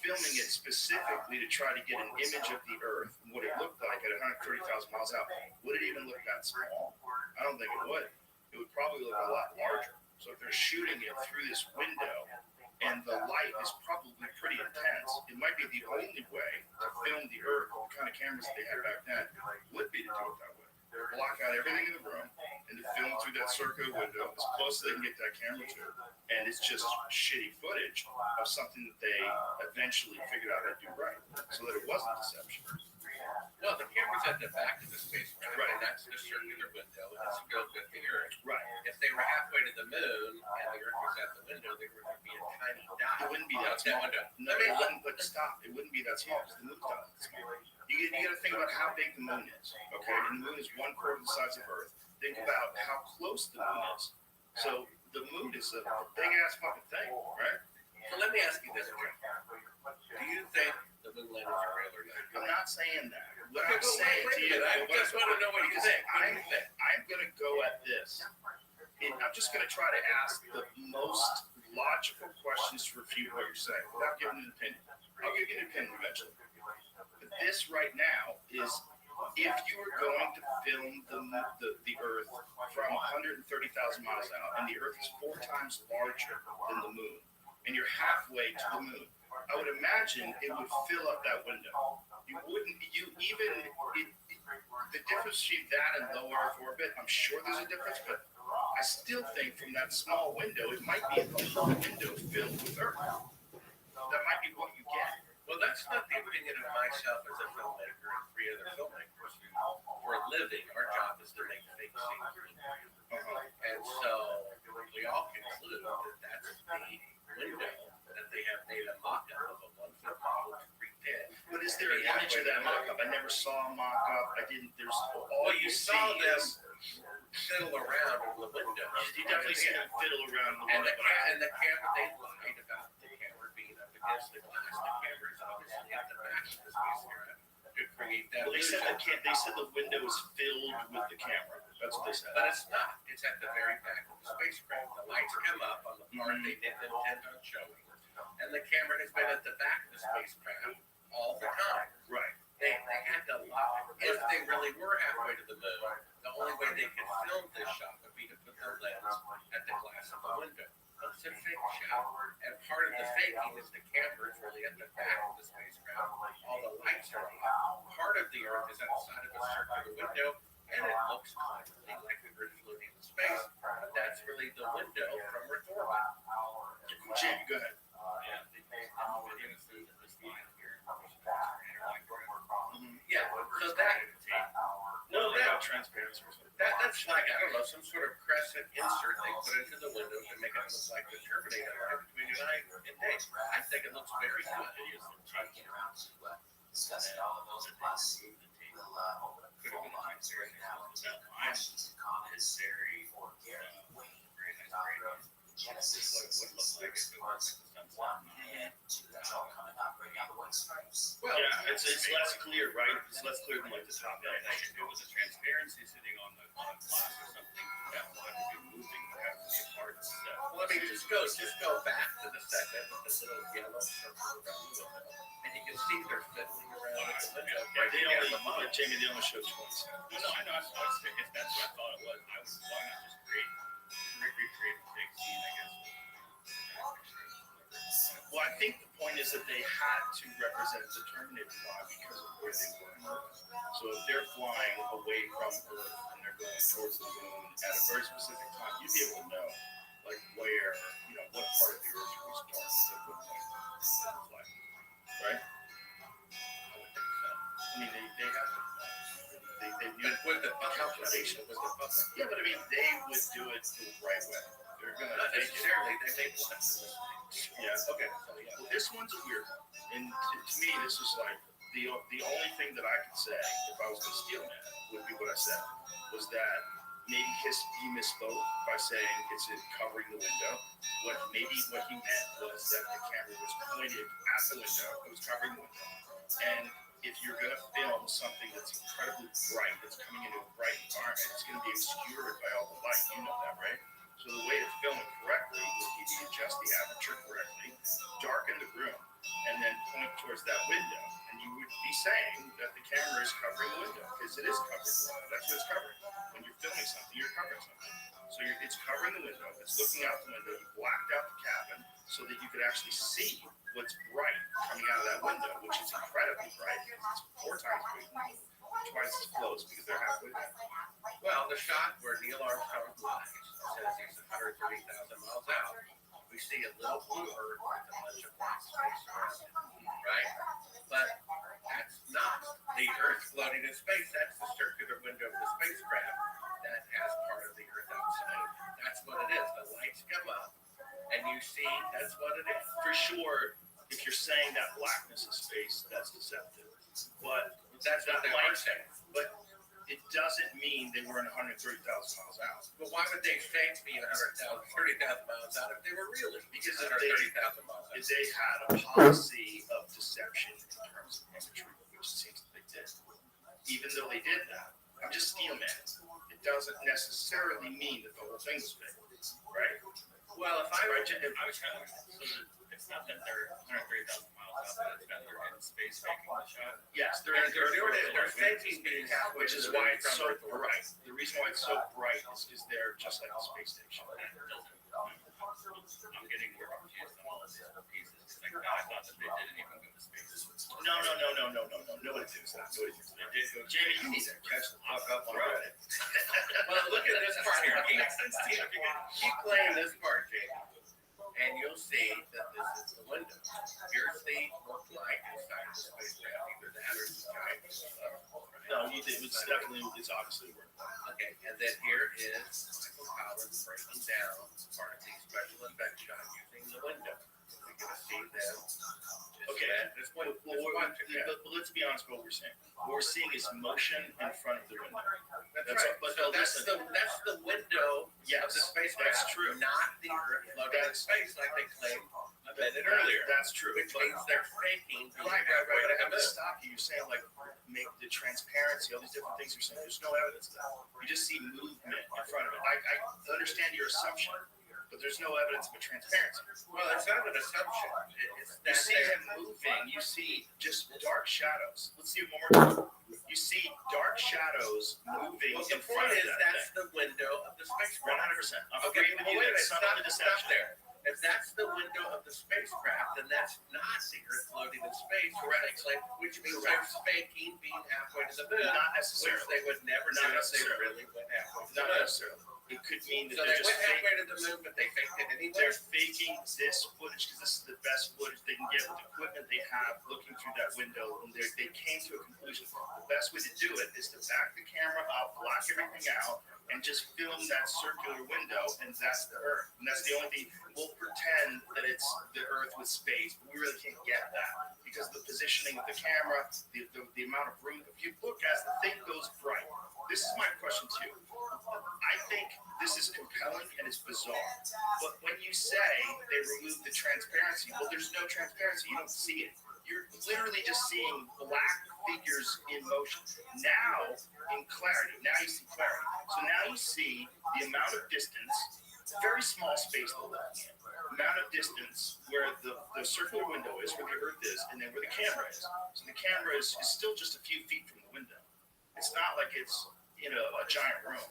filming it specifically to try to get an image of the Earth and what it looked like at 130,000 miles out, would it even look that small? I don't think it would. It would probably look a lot larger. So if they're shooting it through this window and the light is probably pretty intense, it might be the only way to film the Earth, the kind of cameras that they had back then, would be to do it that way. Block out everything in the room and to film through that circular window as close as they can get that camera to. And it's just shitty footage of something that they eventually figured out how to do right, so that it wasn't deception.
Well, the camera's at the back of the spacecraft,
Right.
and that's the circular window, and it's filled with the Earth.
Right.
If they were halfway to the moon and the Earth was at the window, there would be a tiny dot.
It wouldn't be
out
that small.
window.
No, it wouldn't. But stop. It wouldn't be that small because the moon's not that small. You got to think about how big the moon is. Okay, and the moon is 1/4 the size of Earth. Think about how close the moon is. So the moon is a big ass fucking thing, right?
So let me ask you this, Jim. Do you think the moon landings are real or not?
I'm not saying that. What
Okay,
I'm
but
saying
wait
to
a
you,
minute. I just want to know what you think.
I'm going to go at this. I'm just going to try to ask the most logical questions to refute what you're saying without giving an opinion. I'll give you an opinion eventually. But this right now is if you were going to film the Earth from 130,000 miles out, and the Earth is 4 times larger than the moon, and you're halfway to the moon, I would imagine it would fill up that window. You wouldn't, the difference between that and low Earth orbit, I'm sure there's a difference, but I still think from that small window, it might be the whole window filled with Earth. That might be what you get.
Well, that's not the opinion of myself as a filmmaker and 3 other filmmakers who, for a living, our job is to make fake scenes. And so we all conclude that that's the window that they have made a mock-up of a 1-foot model to pretend.
But is there an image of that mock-up? I never saw a mock-up. I didn't. There's all
Well, you
see
saw them
is
fiddle around in the window.
you definitely see them fiddle around the
And
window.
the camera, they lied about the camera being up against the glass. The camera is obviously at the back of the spacecraft to create that.
Well, they said
illusion.
they said the window is filled with the camera. That's what they said.
But it's not. It's at the very back of the spacecraft. The lights come up on the part they didn't intend on showing. And the camera has been at the back of the spacecraft all the time.
Right.
They had to lie. If they really were halfway to the moon, the only way they could film this shot would be to put the lens at the glass of the window. But it's a fake shot. And part of the faking is the camera is really at the back of the spacecraft. All the lights are on. part of the Earth is outside of a circular window, and it looks completely like the Earth floating in space. But that's really the window from Earth orbit.
Jamie, go ahead.
Yeah, so that
transparency.
That's like, I don't know, some sort of crescent insert they put into the window to make it look like the Terminator line between your eye and day. I think it looks very good.
Discussing all of those plus we'll open up the phone lines right now and take questions and comments for Gary Wayne, author of Genesis, parts 1 and 2. That's all coming up right now. The White Stripes.
Well, yeah, it's less clear, right? It's less clear than like the top
Yeah, if it was a transparency sitting on the glass or something, that would be moving, perhaps be a part of the set.
Well, I mean, just go back to the second with this little yellow circle around the window, and you can see they're fiddling around the window.
Jamie, they only showed 20 seconds.
No, I know. I was thinking if that's what I thought it was, why not just recreate the big scene, I guess.
Well, I think the point is that they had to represent the Terminator fly because of where they were. So if they're flying away from Earth and they're going towards the moon at a very specific time, you'd be able to know, like where, what part of the Earth was dark at what point in the flight, right? I mean, they have to.
With the calculation, with the public.
Yeah, but I mean, they would do it the right way. They're gonna
not necessarily. They may want to.
Yeah. Okay. Well, this one's a weird one, and to me, this is like the only thing that I could say if I was gonna steal man would be what I said was that maybe he misspoke by saying it's covering the window. What he meant was that the camera was pointed at the window. It was covering the window, and if you're going to film something that's incredibly bright, that's coming into a bright environment, it's going to be obscured by all the light. You know that, right? So the way to film it correctly would be to adjust the aperture correctly, darken the room, and then point towards that window. And you would be saying that the camera is covering the window, because it is covering the window. That's what it's covering. When you're filming something, you're covering something. So it's covering the window. It's looking out the window. You blacked out the cabin so that you could actually see what's bright coming out of that window, which is incredibly bright. It's 4 times big, twice as close because they're halfway there.
Well, the shot where Neil Armstrong flies says he's 130,000 miles out. We see a little blue Earth with a bunch of black space around it, right? But that's not the Earth floating in space. That's the circular window of the spacecraft that has part of the Earth outside. That's what it is. The lights come up, and you see that's what it is.
For sure, if you're saying that blackness is space, that's deceptive. But
that's not the light saying.
But it doesn't mean they weren't 130,000 miles out.
But why would they say to be 30,000 miles out if they were really?
Because
130,000 miles out.
If they had a policy of deception in terms of imagery, which it seems that they did. Even though they did that, I'm just steel man. It doesn't necessarily mean that the whole thing was fake, right?
Well, if I
was kind of it's not that they're 130,000 miles out, but it's that they're in space making the shot.
Yes, they're faking being half, which is why it's so bright. The reason why it's so bright is they're just like the space station.
I'm getting more confused on all of these pieces because I thought that they didn't even go to space.
No. Nobody thinks that. Jamie, you need to catch the fuck up on Reddit.
Well, look at this part here. Keep playing this part, Jamie. And you'll see that this is the window. Here's the look like inside the spacecraft, either that or the giant.
No, it's obviously working.
Okay, and then here is Michael Collins breaking down part of the special effect shot using the window. We're going to see them.
Okay, but let's be honest about what we're saying. What we're seeing is motion in front of the window.
That's the window of the spacecraft.
That's true.
Not the Earth floating in space like they claimed a minute earlier.
That's true.
Which means they're faking.
Right. I have to stop you. You're saying like make the transparency, all these different things you're saying. There's no evidence of that. You just see movement in front of it. I understand your assumption, but there's no evidence of a transparency.
Well, it's not an assumption.
You see him moving. You see just dark shadows. Let's see it one more time. You see dark shadows moving
in
front
front
of
that's the window of the spacecraft.
100%. I'm agreeing with you. That's some of the deception
there. If that's the window of the spacecraft, then that's not the Earth floating in space, correctly, which means they're faking being halfway to the moon.
Not necessarily.
Which they would never do if they really went halfway to the
Not
moon.
necessarily. It could mean that
So
they're
they
just
went halfway to the moon, but they faked it anyway.
They're faking this footage because this is the best footage they can get with the equipment they have looking through that window. And they came to a conclusion. The best way to do it is to back the camera up, block everything out, and just film that circular window, and that's the Earth. And that's the only thing. We'll pretend that it's the Earth with space, but we really can't get that because the positioning of the camera, the amount of room. If you look as the thing goes bright, this is my question to you. I think this is compelling and it's bizarre. But when you say they removed the transparency, well, there's no transparency. You don't see it. You're literally just seeing black figures in motion. Now, in clarity, now you see clarity. So now you see the amount of distance, very small space they're looking at, amount of distance where the circular window is, where the Earth is, and then where the camera is. So the camera is still just a few feet from the window. It's not like it's in a giant room.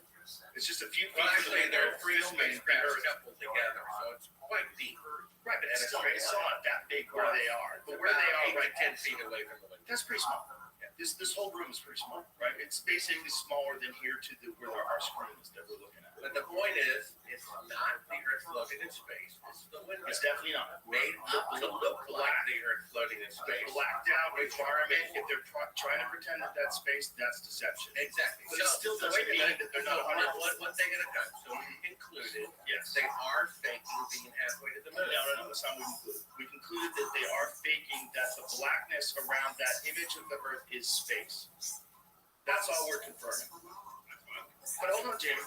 It's just a few feet from the window.
They're three spacecrafts coupled together, so it's quite deep.
Right, but it's not that big where they are. But where they are, right,
10 feet away from the window.
That's pretty small. Yeah. This whole room is pretty small, right? It's basically smaller than here to where our screen is that we're looking at.
But the point is, it's not the Earth floating in space. It's the window.
It's definitely not.
Made to look like the Earth floating in space.
The blacked out environment, if they're trying to pretend that that's space, that's deception.
Exactly.
But it still doesn't mean that they're not 100%.
What they gonna do? So we concluded,
yes,
they are faking being halfway to the moon.
No, that's not what we concluded. We concluded that they are faking that the blackness around that image of the Earth is space. That's all we're confirming. But hold on, Jamie.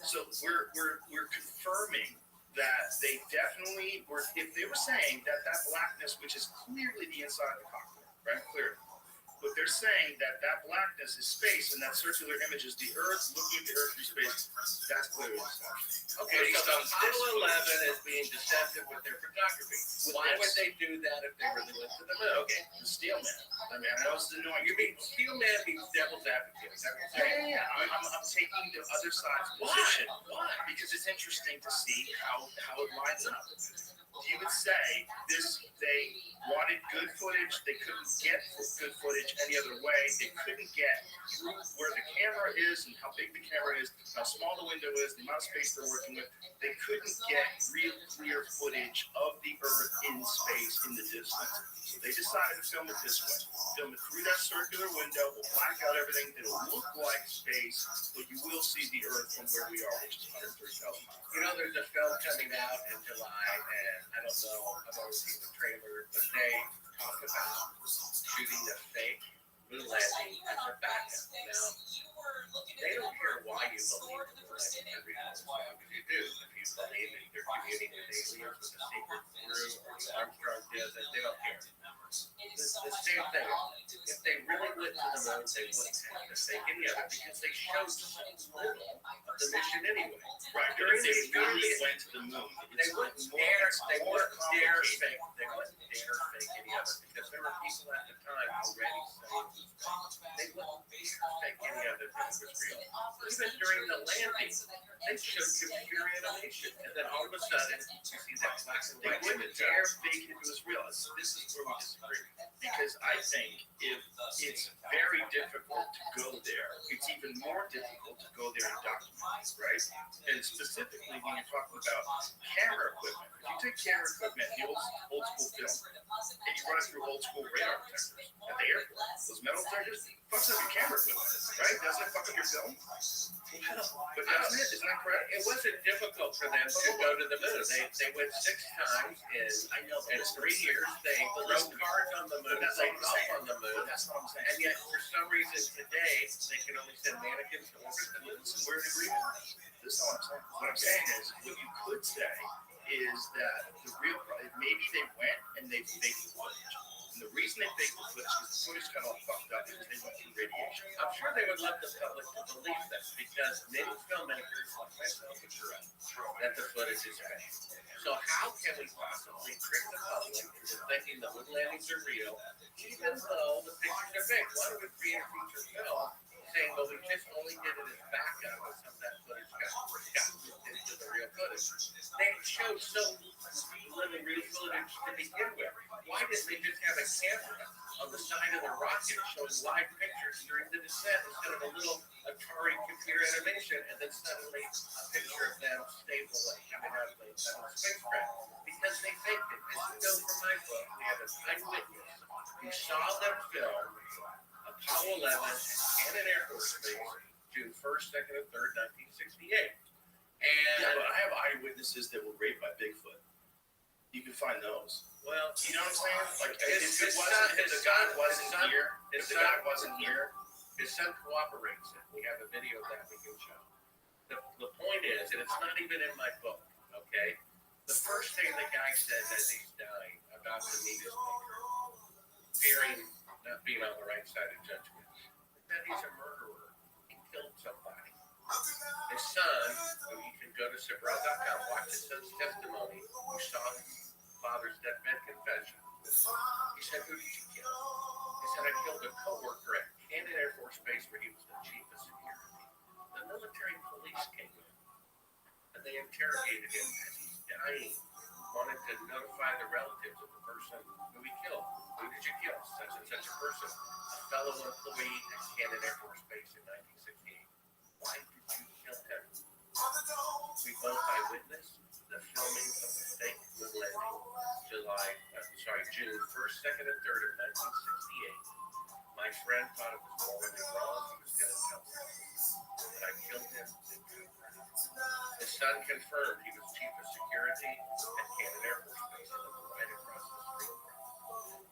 So we're confirming that they definitely were. If they were saying that blackness, which is clearly the inside of the cockpit, right? Clearly. But they're saying that blackness is space, and that circular image is the Earth looking at the Earth through space. That's clearly deception.
Okay, so Apollo 11 is being deceptive with their photography. Why would they do that if they really went to the moon?
Okay, the Steel Man. I mean, I know it's annoying.
You mean Steel Man means devil's advocate? Is that what you're saying?
Yeah. I'm taking the other side's position. Why? Because it's interesting to see how it lines up. You would say they wanted good footage. They couldn't get good footage any other way. They couldn't get through where the camera is and how big the camera is, how small the window is, the amount of space they're working with. They couldn't get real clear footage of the Earth in space in the distance. So they decided to film it this way. Film it through that circular window. We'll black out everything. It'll look like space, but you will see the Earth from where we are, which is 130,000 miles.
You know, there's a film coming out in July, and I don't know, I've always seen the trailer, but they talk about shooting a fake moon landing as a backup. Now, they don't care why you believe in the moon landing. Every once in a while, because you do. If you believe that they're communicating with aliens with a secret crew, or the Armstrong did it, they don't care. The same thing. If they really went to the moon, they wouldn't have to fake any of it because they showed so little of the mission anyway.
Right.
During
They
the
really went to the moon.
they wouldn't dare fake any of it because there were people at the time already saying they wouldn't fake any of it because it was real. Even during the landing, they showed computer animation, and then all of a sudden you see that black and
They
white
wouldn't
image.
dare fake it if it was real. This is where we disagree. Because I think if it's very difficult to go there, it's even more difficult to go there and document, right? And specifically when you're talking about camera equipment. If you take camera equipment, the old school film, and you run it through old school radar detectors at the airport, those metal detectors, fucks up your camera equipment, right? Doesn't it fuck up your film? But doesn't it? Isn't that correct?
It wasn't difficult for them to go to the moon. They went 6 times in 3 years. They wrote cars on the moon. They up on the moon.
That's what I'm saying.
And yet, for some reason today, they can only send mannequins to orbit the moon.
Listen, we're in agreement. This is what I'm saying. What I'm saying is, what you could say is that the real problem, maybe they went and they faked the footage. And the reason they faked the footage is the footage got all fucked up because they went through radiation.
I'm sure they would love the public to believe that because many filmmakers, like myself, are sure that the footage is fake. So how can we possibly trick the public into thinking the moon landings are real, even though the pictures are fake? Why don't we create a feature film saying, well, we just only did it as backup, and some of that footage got moved into the real footage. They showed so little real footage to begin with. Why didn't they just have a camera on the side of the rocket showing live pictures during the descent instead of a little Atari computer animation and then suddenly a picture of them stable and coming out of the spacecraft? Because they faked it. As you know from my book, we have an eyewitness who saw them film Apollo 11 and an Air Force Base, June 1st, 2nd, and 3rd, 1968. And
yeah, but I have eyewitnesses that were raped by Bigfoot. You can find those.
Well,
you know what I'm saying? Like,
his
the guy wasn't here.
His son cooperates. We have a video of that we can show. The point is, and it's not even in my book, okay? The first thing the guy says as he's dying about to meet his maker, fearing not being on the right side of judgment, is that he's a murderer. He killed somebody. His son, who you can go to Sabra.com, watch his son's testimony, who saw his father's deathbed confession. He said, who did you kill? He said, I killed a co-worker at Cannon Air Force Base where he was the chief of security. The military police came in, and they interrogated him as he's dying, wanted to notify the relatives of the person who he killed. Who did you kill? Such and such a person, a fellow employee at Cannon Air Force Base in 1968. Why did you kill him? We both eyewitnessed the filming of the fake moon landing, June 1st, 2nd, and 3rd of 1968. My friend thought it was morally wrong. He was going to tell me that I killed him. His son confirmed he was chief of security at Cannon Air Force Base and lived right across the street.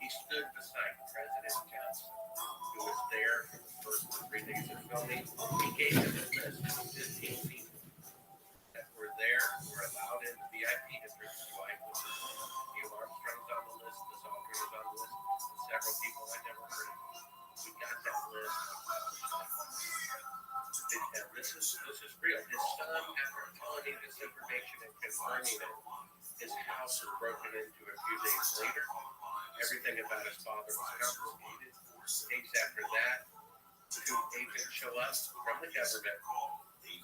He stood beside President Johnson, who was there for the first 3 days of filming. He gave him a list of 15 people that were there, were allowed in the VIP district to eyewitnesses. Neil Armstrong's on the list, the Aldrin is on the list, and several people I never heard of. We got that list. This is real. His son, after telling me this information and confirming it, his house was broken into a few days later. Everything about his father was confiscated. Days after that, 2 agents show up from the government.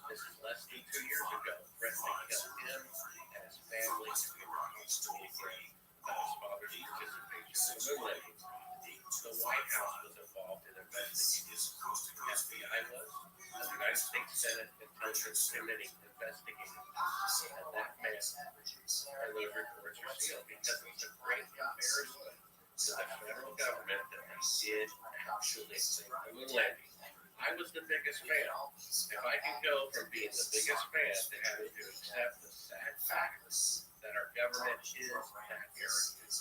This is less than 2 years ago. Threatening to kill him and his family to be about his father's participation in the moon landing. The White House was involved in investigating. The FBI was. The United States Senate Intelligence Committee investigating. And that meant, and those reports are sealed because it's a great embarrassment to the federal government that they did actually think the moon landing. I was the biggest fan. If I can go from being the biggest fan to having to accept the sad fact that our government is that arrogant.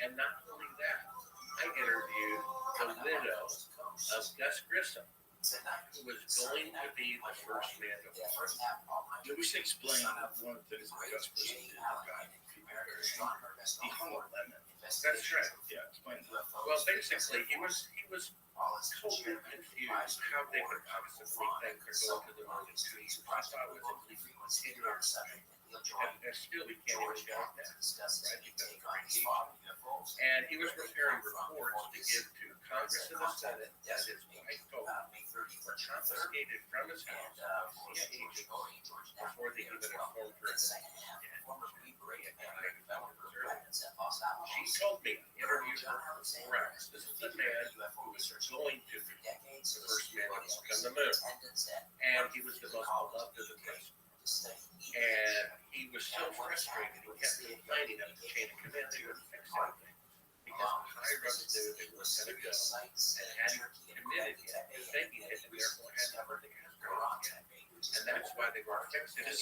And not only that, I interviewed the widow of Gus Grissom, who was going to be the first man to walk.
You wish to explain one of the things that Gus Grissom did about he hung a lemon.
That's right.
Yeah, explain that.
Well, basically, he was totally confused how they could possibly think they're going to the moon in 2 years. I thought it was at least 10 years. And still, we can't even go that, right? Because of radiation. And he was preparing reports to give to Congress and the Senate that his wife told him were confiscated from his house by CIA agents before they even informed her that he was dead. She told me, interviewed her for 4 hours. This is the man who was going to be the first man to walk on the moon. And he was the most beloved of the president. And he was so frustrated, he kept complaining of the chain of command they would fix everything. Because the higher-ups knew they were going to go and hadn't committed yet, and thinking it, and therefore had nothing to ask for yet. And that's why they weren't fixing it.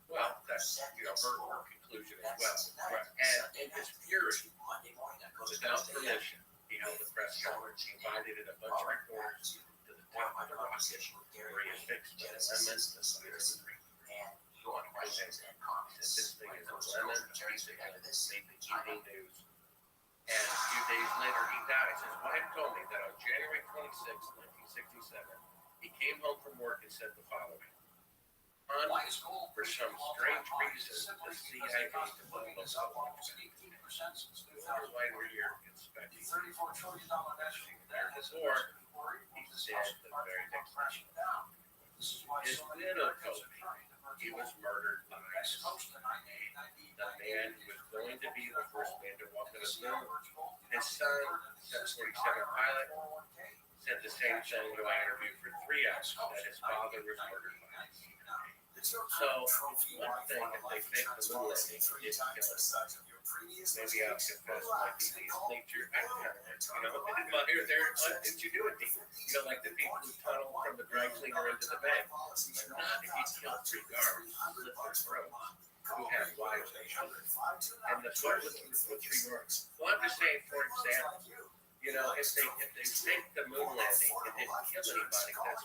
Well, that's, her conclusion as well. Right. And in his fury, without permission, he held a press conference. He invited in a bunch of reporters to the top of the rocket where he affixed the lemon, the fire, and the green. He said, this thing is a lemon, everything has made the evening news. And a few days later, he dies. His wife told me that on January 26, 1967, he came home from work and said the following. For some strange reason, the CIA developed a why we're here inspecting. Before, he dead the very next day. His widow told me he was murdered by the man who was going to be the first man to walk on the moon. His son, 747 pilot, said the same thing when I interviewed for 3 hours, that his father was murdered by the CIA. So it's one thing if they fake the moon landing, didn't kill him. Maybe I'll confess my devious nature. I kind of, well, what did you do with me? Like the people who tunnel from the dry cleaner into the bank. Not if you kill 3 guards, slit their throats, who have wives and children. And the what with 3 guards? Well, I'm just saying, for example, if they fake the moon landing and didn't kill anybody, that's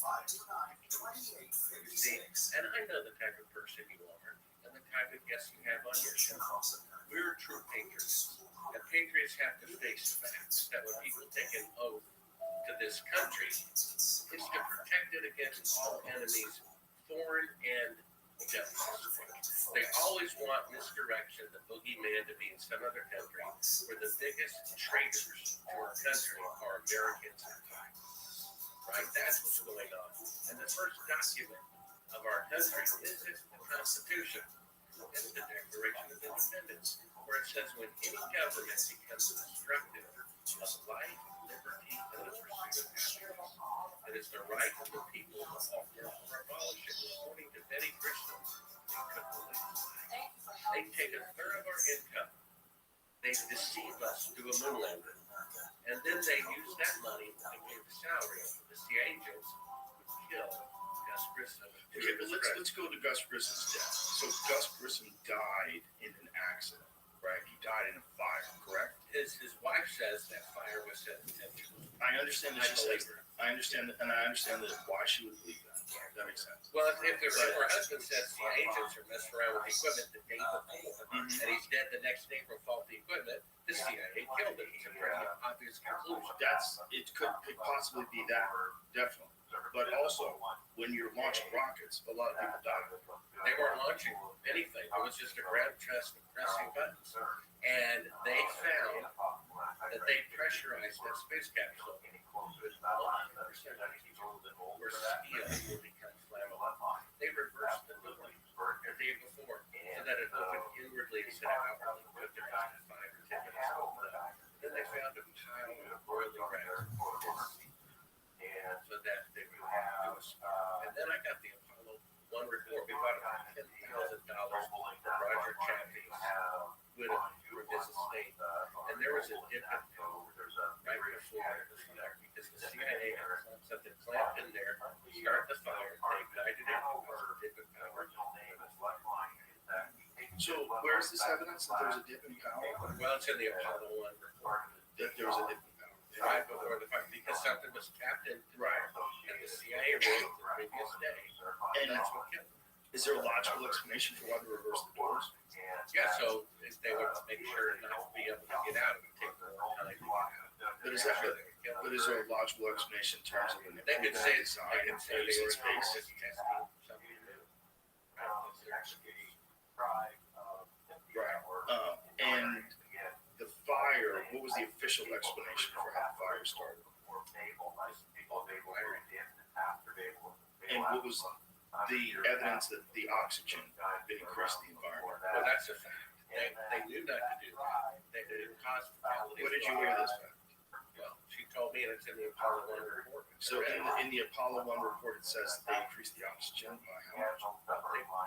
one thing. You see, and I know the type of person you are, and the type of guests you have on your show. We're true patriots, and patriots have to face facts that when people take an oath to this country, it's to protect it against all enemies, foreign and domestic. They always want misdirection, the boogeyman to be in some other country, where the biggest traitors to our country are Americans. Right? That's what's going on. And the first document of our country is the Constitution. It's the Declaration of Independence, where it says when any government becomes destructive of life, liberty, and the pursuit of happiness, it is the right of the people to alter or abolish it. According to Betty Grisham, they take a third of our income. They deceive us through a moon landing. And then they use that money to pay the salary of the CIA agents who killed Gus Grissom.
Okay, but let's go to Gus Grissom's death. So Gus Grissom died in an accident, right? He died in a fire, correct?
His wife says that fire was set intentional.
I understand that she says that. I understand that why she would believe that. That makes sense.
Well, if her husband says CIA agents are messing around with the equipment the day before, and he's dead the next day from faulty equipment, the CIA killed him. It's a pretty obvious conclusion.
It could possibly be that, definitely. But also, when you're launching rockets, a lot of people die.
They weren't launching anything. It was just a ground test of pressing buttons. And they found that they pressurized that space capsule with 100% where steel will become flammable. They reversed the movement the day before so that it opened inwardly instead of outwardly. It took about 5 or 10 minutes. Then they found a pile of boiling grass so that they would do a spark. And then I got the Apollo 1 report. We bought about $10,000 Roger Chaffee's widow for his estate. And there was a dip in right before it was fired because the CIA had something clamped in there, start the fire, they ignited it, dip in power.
So where's this evidence that there's a dip in power?
Well, it's in the Apollo 1 report.
That there was a dip in power.
Right before the fire, because something was tapped into and the CIA raided the previous day. And that's what killed them.
Is there a logical explanation for why they reversed the doors?
Yeah, so they would make sure not to be able to get out. It would take a long time to get out.
But is there a logical explanation in terms of when
they could say
design
they were
space?
just testing something new.
Right. And the fire, what was the official explanation for how the fire started? And what was the evidence that the oxygen increased the environment?
Well, that's a fact. They knew not to do that. They didn't cause fatality.
Where did you hear this fact?
Well, she told me, and it's in the Apollo 1 report.
So in the Apollo 1 report, it says they increased the oxygen by how much?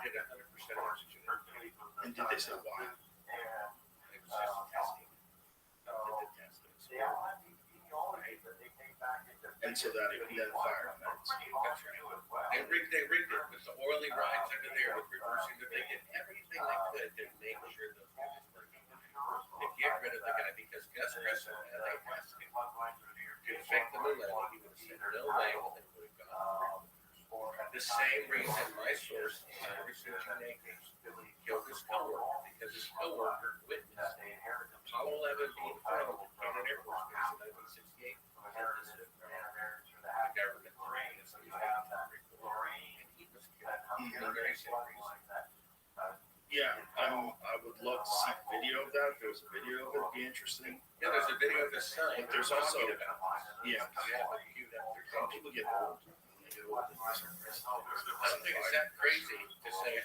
They did 100% oxygen.
And did they say why?
It was just testing. They did testing.
And so that fire ignites.
That's right. They rigged it with the oily rides under there with reversing the they did everything they could to make sure those guys were going to get rid of the guy because Gus Grissom had a casket to fake the moon landing. He would have said no way that they would have gone. The same reason my source, Congressman Jim killed his co-worker because his co-worker witnessed Apollo 11 being found in an Air Force base in 1968. The government terrain is and he was killed.
Yeah, I would love to see video of that, if there was a video of it, it'd be interesting.
Yeah, there's a video of his son.
But there's also,
talking about
yeah,
queued up their
some people get old. When they get old, they do some crazy stuff.
I don't think it's that crazy to say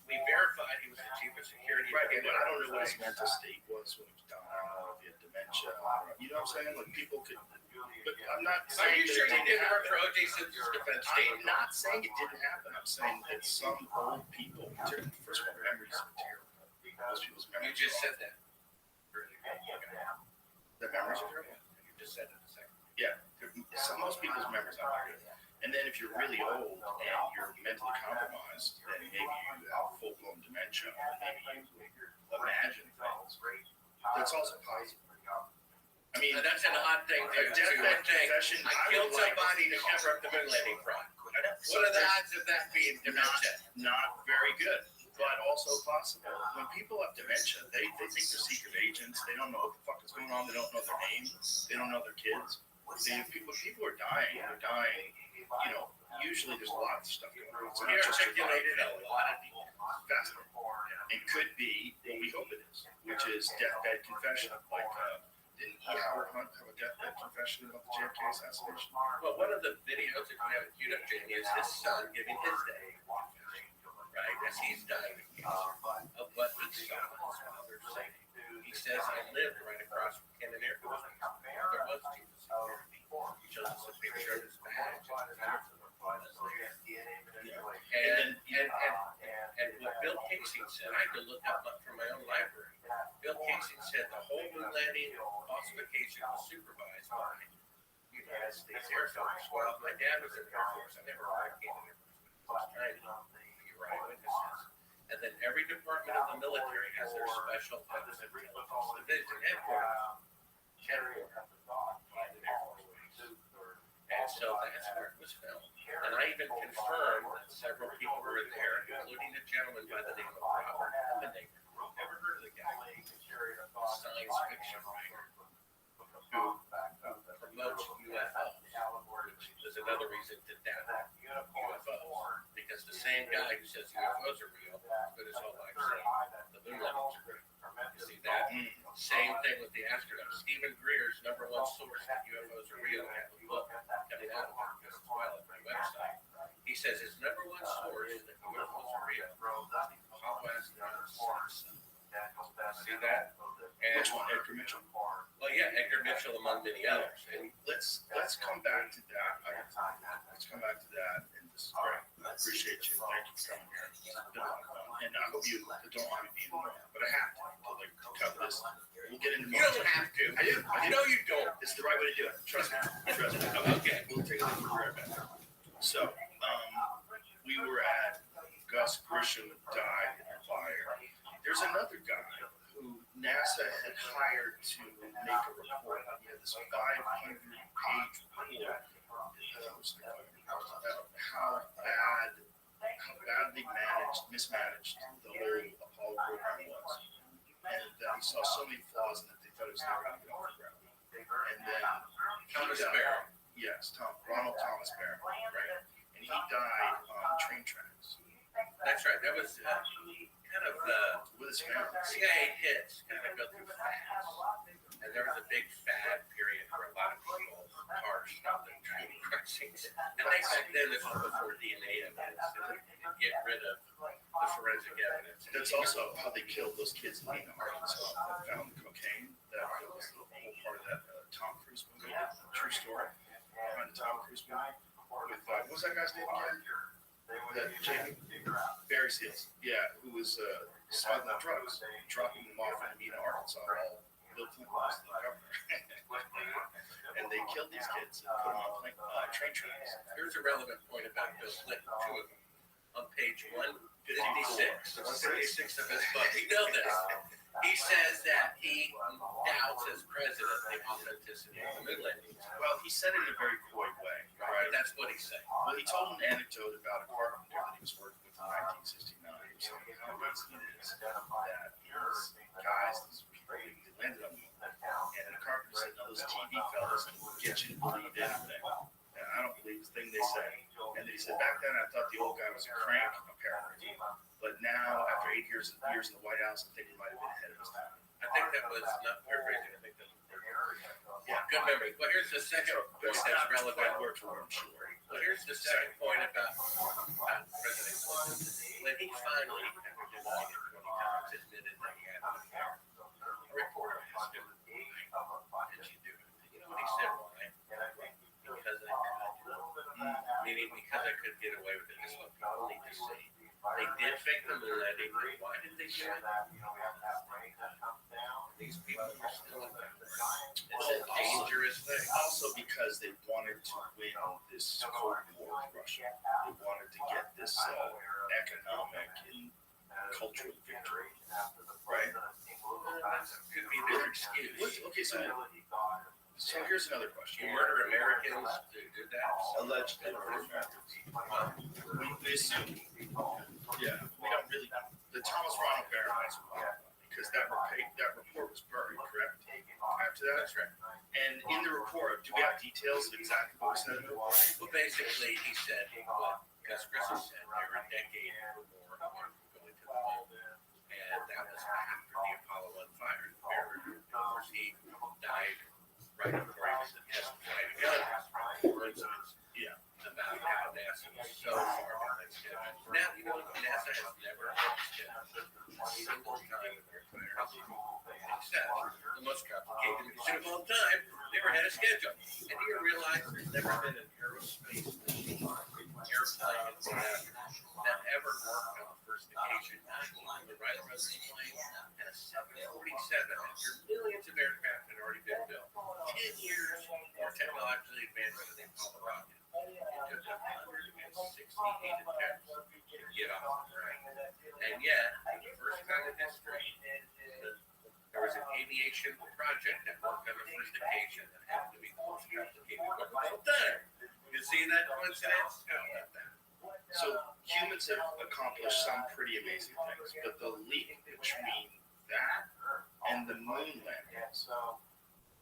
we verified he was the chief of security.
Right, but I don't know what his mental state was when he was dying, or if he had dementia. You know what I'm saying? Like people could, but I'm not
Are
saying
you sure
that
you
it
didn't
didn't
work for
happen.
O.J. Simpson's defense
I'm
team?
not saying it didn't happen. I'm saying that some old people, particularly first of all, memories are terrible. Most people's
You
memories.
just
are
said that.
the memories are terrible.
You just said it a second.
Yeah, most people's memories are not good. And then if you're really old and you're mentally compromised, then maybe you have full-blown dementia, or maybe you imagine things. That's also possible. I mean,
That's an odd thing to
deathbed
think.
confession.
I
I
killed
would like
somebody to cover up the moon landing fraud. What are the odds of that being dementia?
Not very good, but also possible. When people have dementia, they think they're secret agents. They don't know what the fuck is going on. They don't know their names. They don't know their kids. People are dying. They're dying. You know, usually there's a lot of stuff going on. It's
He
not just
articulated a lot of
fascinating. It could be what we hope it is, which is deathbed confession. Like, didn't Howard Hunt have a deathbed confession about the JFK assassination?
Well, one of the videos that you have queued up, Jamie, is his son giving his day, right? As he's dying of what he saw his father say. He says, I lived right across from Cannon Air Force. There was Jesus security. He shows us a picture of his badge. And what Bill Casey said, I had to look up from my own library. Bill Casey said the whole moon landing falsification was supervised by the United States Air Force. Well, my dad was in the Air Force. I never heard of Cannon Air Force. I was trying to be right witnesses. And then every department of the military has their special office of intelligence division headquarters. And so that's where it was filmed. And I even confirmed that several people were there, including a gentleman by the name of Robert. Never heard of the guy? Science fiction writer who promotes UFOs, which is another reason to doubt UFOs. Because the same guy who says UFOs are real, but is all like saying the moon landings are real. You see that? Same thing with the astronauts. Stephen Greer's number one source that UFOs are real. I have a book coming out of it as well on my website. He says his number one source that UFOs are real. How astronauts see that? And
Which one, Edgar Mitchell?
Well, yeah, Edgar Mitchell among many others. And
Let's come back to that. Let's come back to that. And this is great. I appreciate you. Thank you for coming here. It's been a lot of fun. And I hope you don't mind me being there, but I have to cover this. We'll get into
you don't have to.
I do.
No, you don't.
It's the right way to do it. Trust me. Trust me.
Okay.
We'll take a look right back. So, we were at Gus Grisham died in a fire. There's another guy who NASA had hired to make a report. He had this 500-page report about how badly mismanaged the whole Apollo program was. And he saw so many flaws in it, they thought it was never going to get off the ground. And then
Thomas Barrow.
Yes, Ronald Thomas Barrow, right? And he died on train tracks.
That's right. That was kind of
with his family.
CIA hits kind of go through fast. And there was a big fad period where a lot of people charged up in train crossings. And they back then, this was before DNA evidence, and get rid of the forensic evidence.
That's also how they killed those kids in Lena, Arkansas, that found the cocaine. That was the whole part of that Tom Cruise movie, true story behind the Tom Cruise movie. With what was that guy's name again? That Jamie Barry Seals, yeah, who was smuggling drugs, dropping them off in Lena, Arkansas, while Bill Clinton was the governor. And they killed these kids and put them on train tracks.
Here's a relevant point about Bill Clinton, two of them. On page 156 of his book, you know this. He says that he doubts as president the authenticity of the moon landings.
Well, he said it in a very coy way,
right? That's what he said.
Well, he told an anecdote about a carpenter that he was working with in 1969. So how easy it is that these guys, these people, they landed on the moon. And the carpenter said, no, those TV fellas can get you to believe anything. And I don't believe the thing they say. And he said, back then I thought the old guy was a crank, apparently. But now, after years in the White House, I think he might have been ahead of his time.
I think that was not paraphrasing. I think that was good memory. Well, here's the second point that's relevant.
Word for word, I'm sure.
Well, here's the second point about President Clinton. When he finally, after denying it 20 times, admitted that he had a reporter asked him, why did you do it? You know what he said? Why? Because I could. Meaning because I could get away with it. This is what people need to see. They did fake the moon landing. Why did they do it? These people are still in there. It's a dangerous thing.
Also because they wanted to win this Cold War with Russia. They wanted to get this economic and cultural victory. Right?
That could be their excuse.
Okay, so here's another question.
You murder Americans to do that?
Allegedly. We assume. Yeah, we don't really know. The Thomas Ronald Barron because that report was buried, correct? After that? That's right. And in the report, do we have details of exactly what was said in the report?
Well, basically, he said what Gus Grissom said. They were a decade or more away from going to the moon. And that was after the Apollo 1 fire. Of course, he died right before he was testified again. Yeah. About how NASA was so far behind schedule. Now, you know, NASA has never scheduled a single time in their entire history, except the most complicated mission of all time. They were ahead of schedule. And do you realize there's never been an aerospace machine, airplane, that ever worked on the first occasion? The Wright Brothers plane and a 747 after millions of aircraft had already been built. 10 years more technologically advanced than the Apollo rocket. It took 168 attempts to get off the ground. And yet, for the first time in history, there was an aviation project that worked on the first occasion that happened to be the most complicated one of all time. You see that coincidence? How about that?
So humans have accomplished some pretty amazing things, but the leap between that and the moon landings,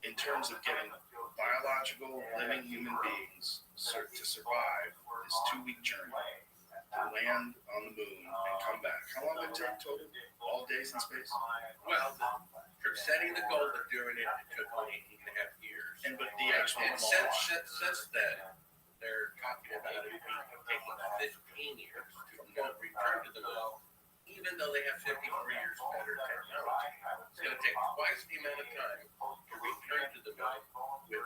in terms of getting biological living human beings to survive this 2-week journey, to land on the moon and come back. How long did it take total? All days in space?
Well, from setting the goal to doing it, it took only 8.5 years.
But the actual
and since then, they're talking about it taking 15 years to return to the moon, even though they have 54 years better technology. It's going to take twice the amount of time to return to the moon with 5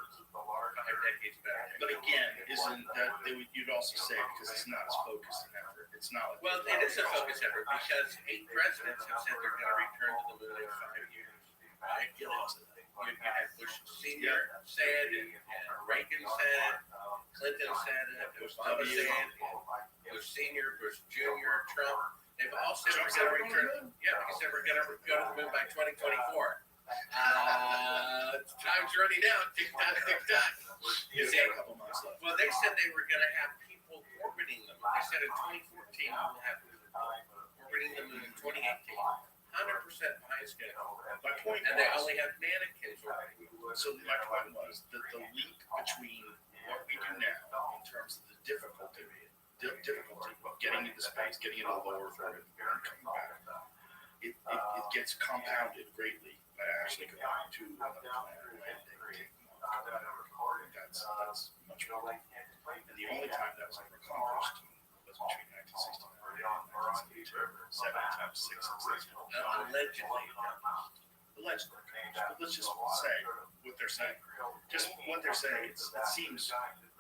decades better.
But again, isn't that you'd also say because it's not as focused an effort? It's not like
well, it is a focused effort because 8 presidents have said they're going to return to the moon in 5 years. Right? You had Bush Sr. said, and Reagan said, Clinton said it, Obama said, Bush Sr., Bush Jr., Trump. They've all said we're going to return. Yeah, they said we're going to go to the moon by 2024. Time's running out. Tick tock, tick tock. You see,
a couple months left.
well, they said they were going to have people orbiting them. They said in 2014 we will have orbiting the moon in 2018. 100% behind schedule.
My point
and they only have mannequins orbiting.
So my point was that the leap between what we do now in terms of the difficulty of getting into space, getting into the lower orbit, and coming back, it gets compounded greatly by actually going to another planet and taking off. That's much more. And the only time that was ever accomplished was between 1969 and 1972. 7 times 6 successful.
Allegedly.
Allegedly. But let's just say what they're saying. Just what they're saying. It seems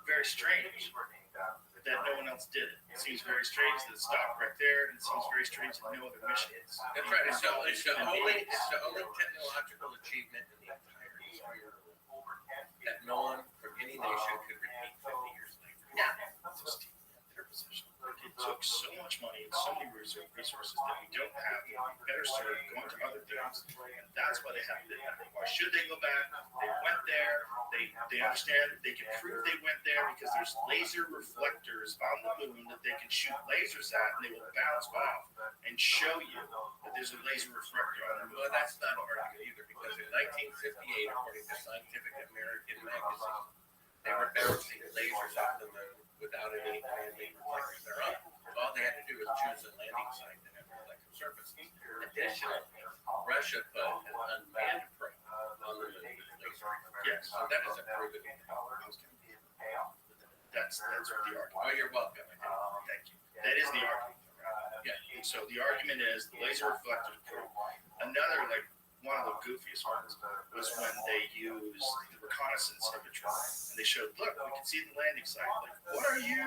very strange that no one else did it. It seems very strange that it stopped right there, and it seems very strange that no other missions.
That's right. It's the only technological achievement in the entire history of the world that no one from any nation could repeat 50 years later.
Just their position. It took so much money and so many resources that we don't have. Better served going to other things, and that's why they haven't been back. Why should they go back? They went there. They understand. They can prove they went there because there's laser reflectors on the moon that they can shoot lasers at, and they will bounce off and show you that there's a laser reflector on the moon.
Well, that's not hard to get either because in 1958, according to Scientific American magazine, they were bouncing lasers off the moon without any man-made reflectors thereof. So all they had to do was choose a landing site that had reflective surfaces. Additionally, Russia put an unmanned probe on the moon.
Yes.
So that is a proven.
That's what the argument.
Oh, you're welcome.
Thank you. That is the argument.
Yeah.
And so the argument is the laser reflected probe. Another, like, one of the goofiest ones was when they used the reconnaissance imagery and they showed, look, we can see the landing site. Like, what are you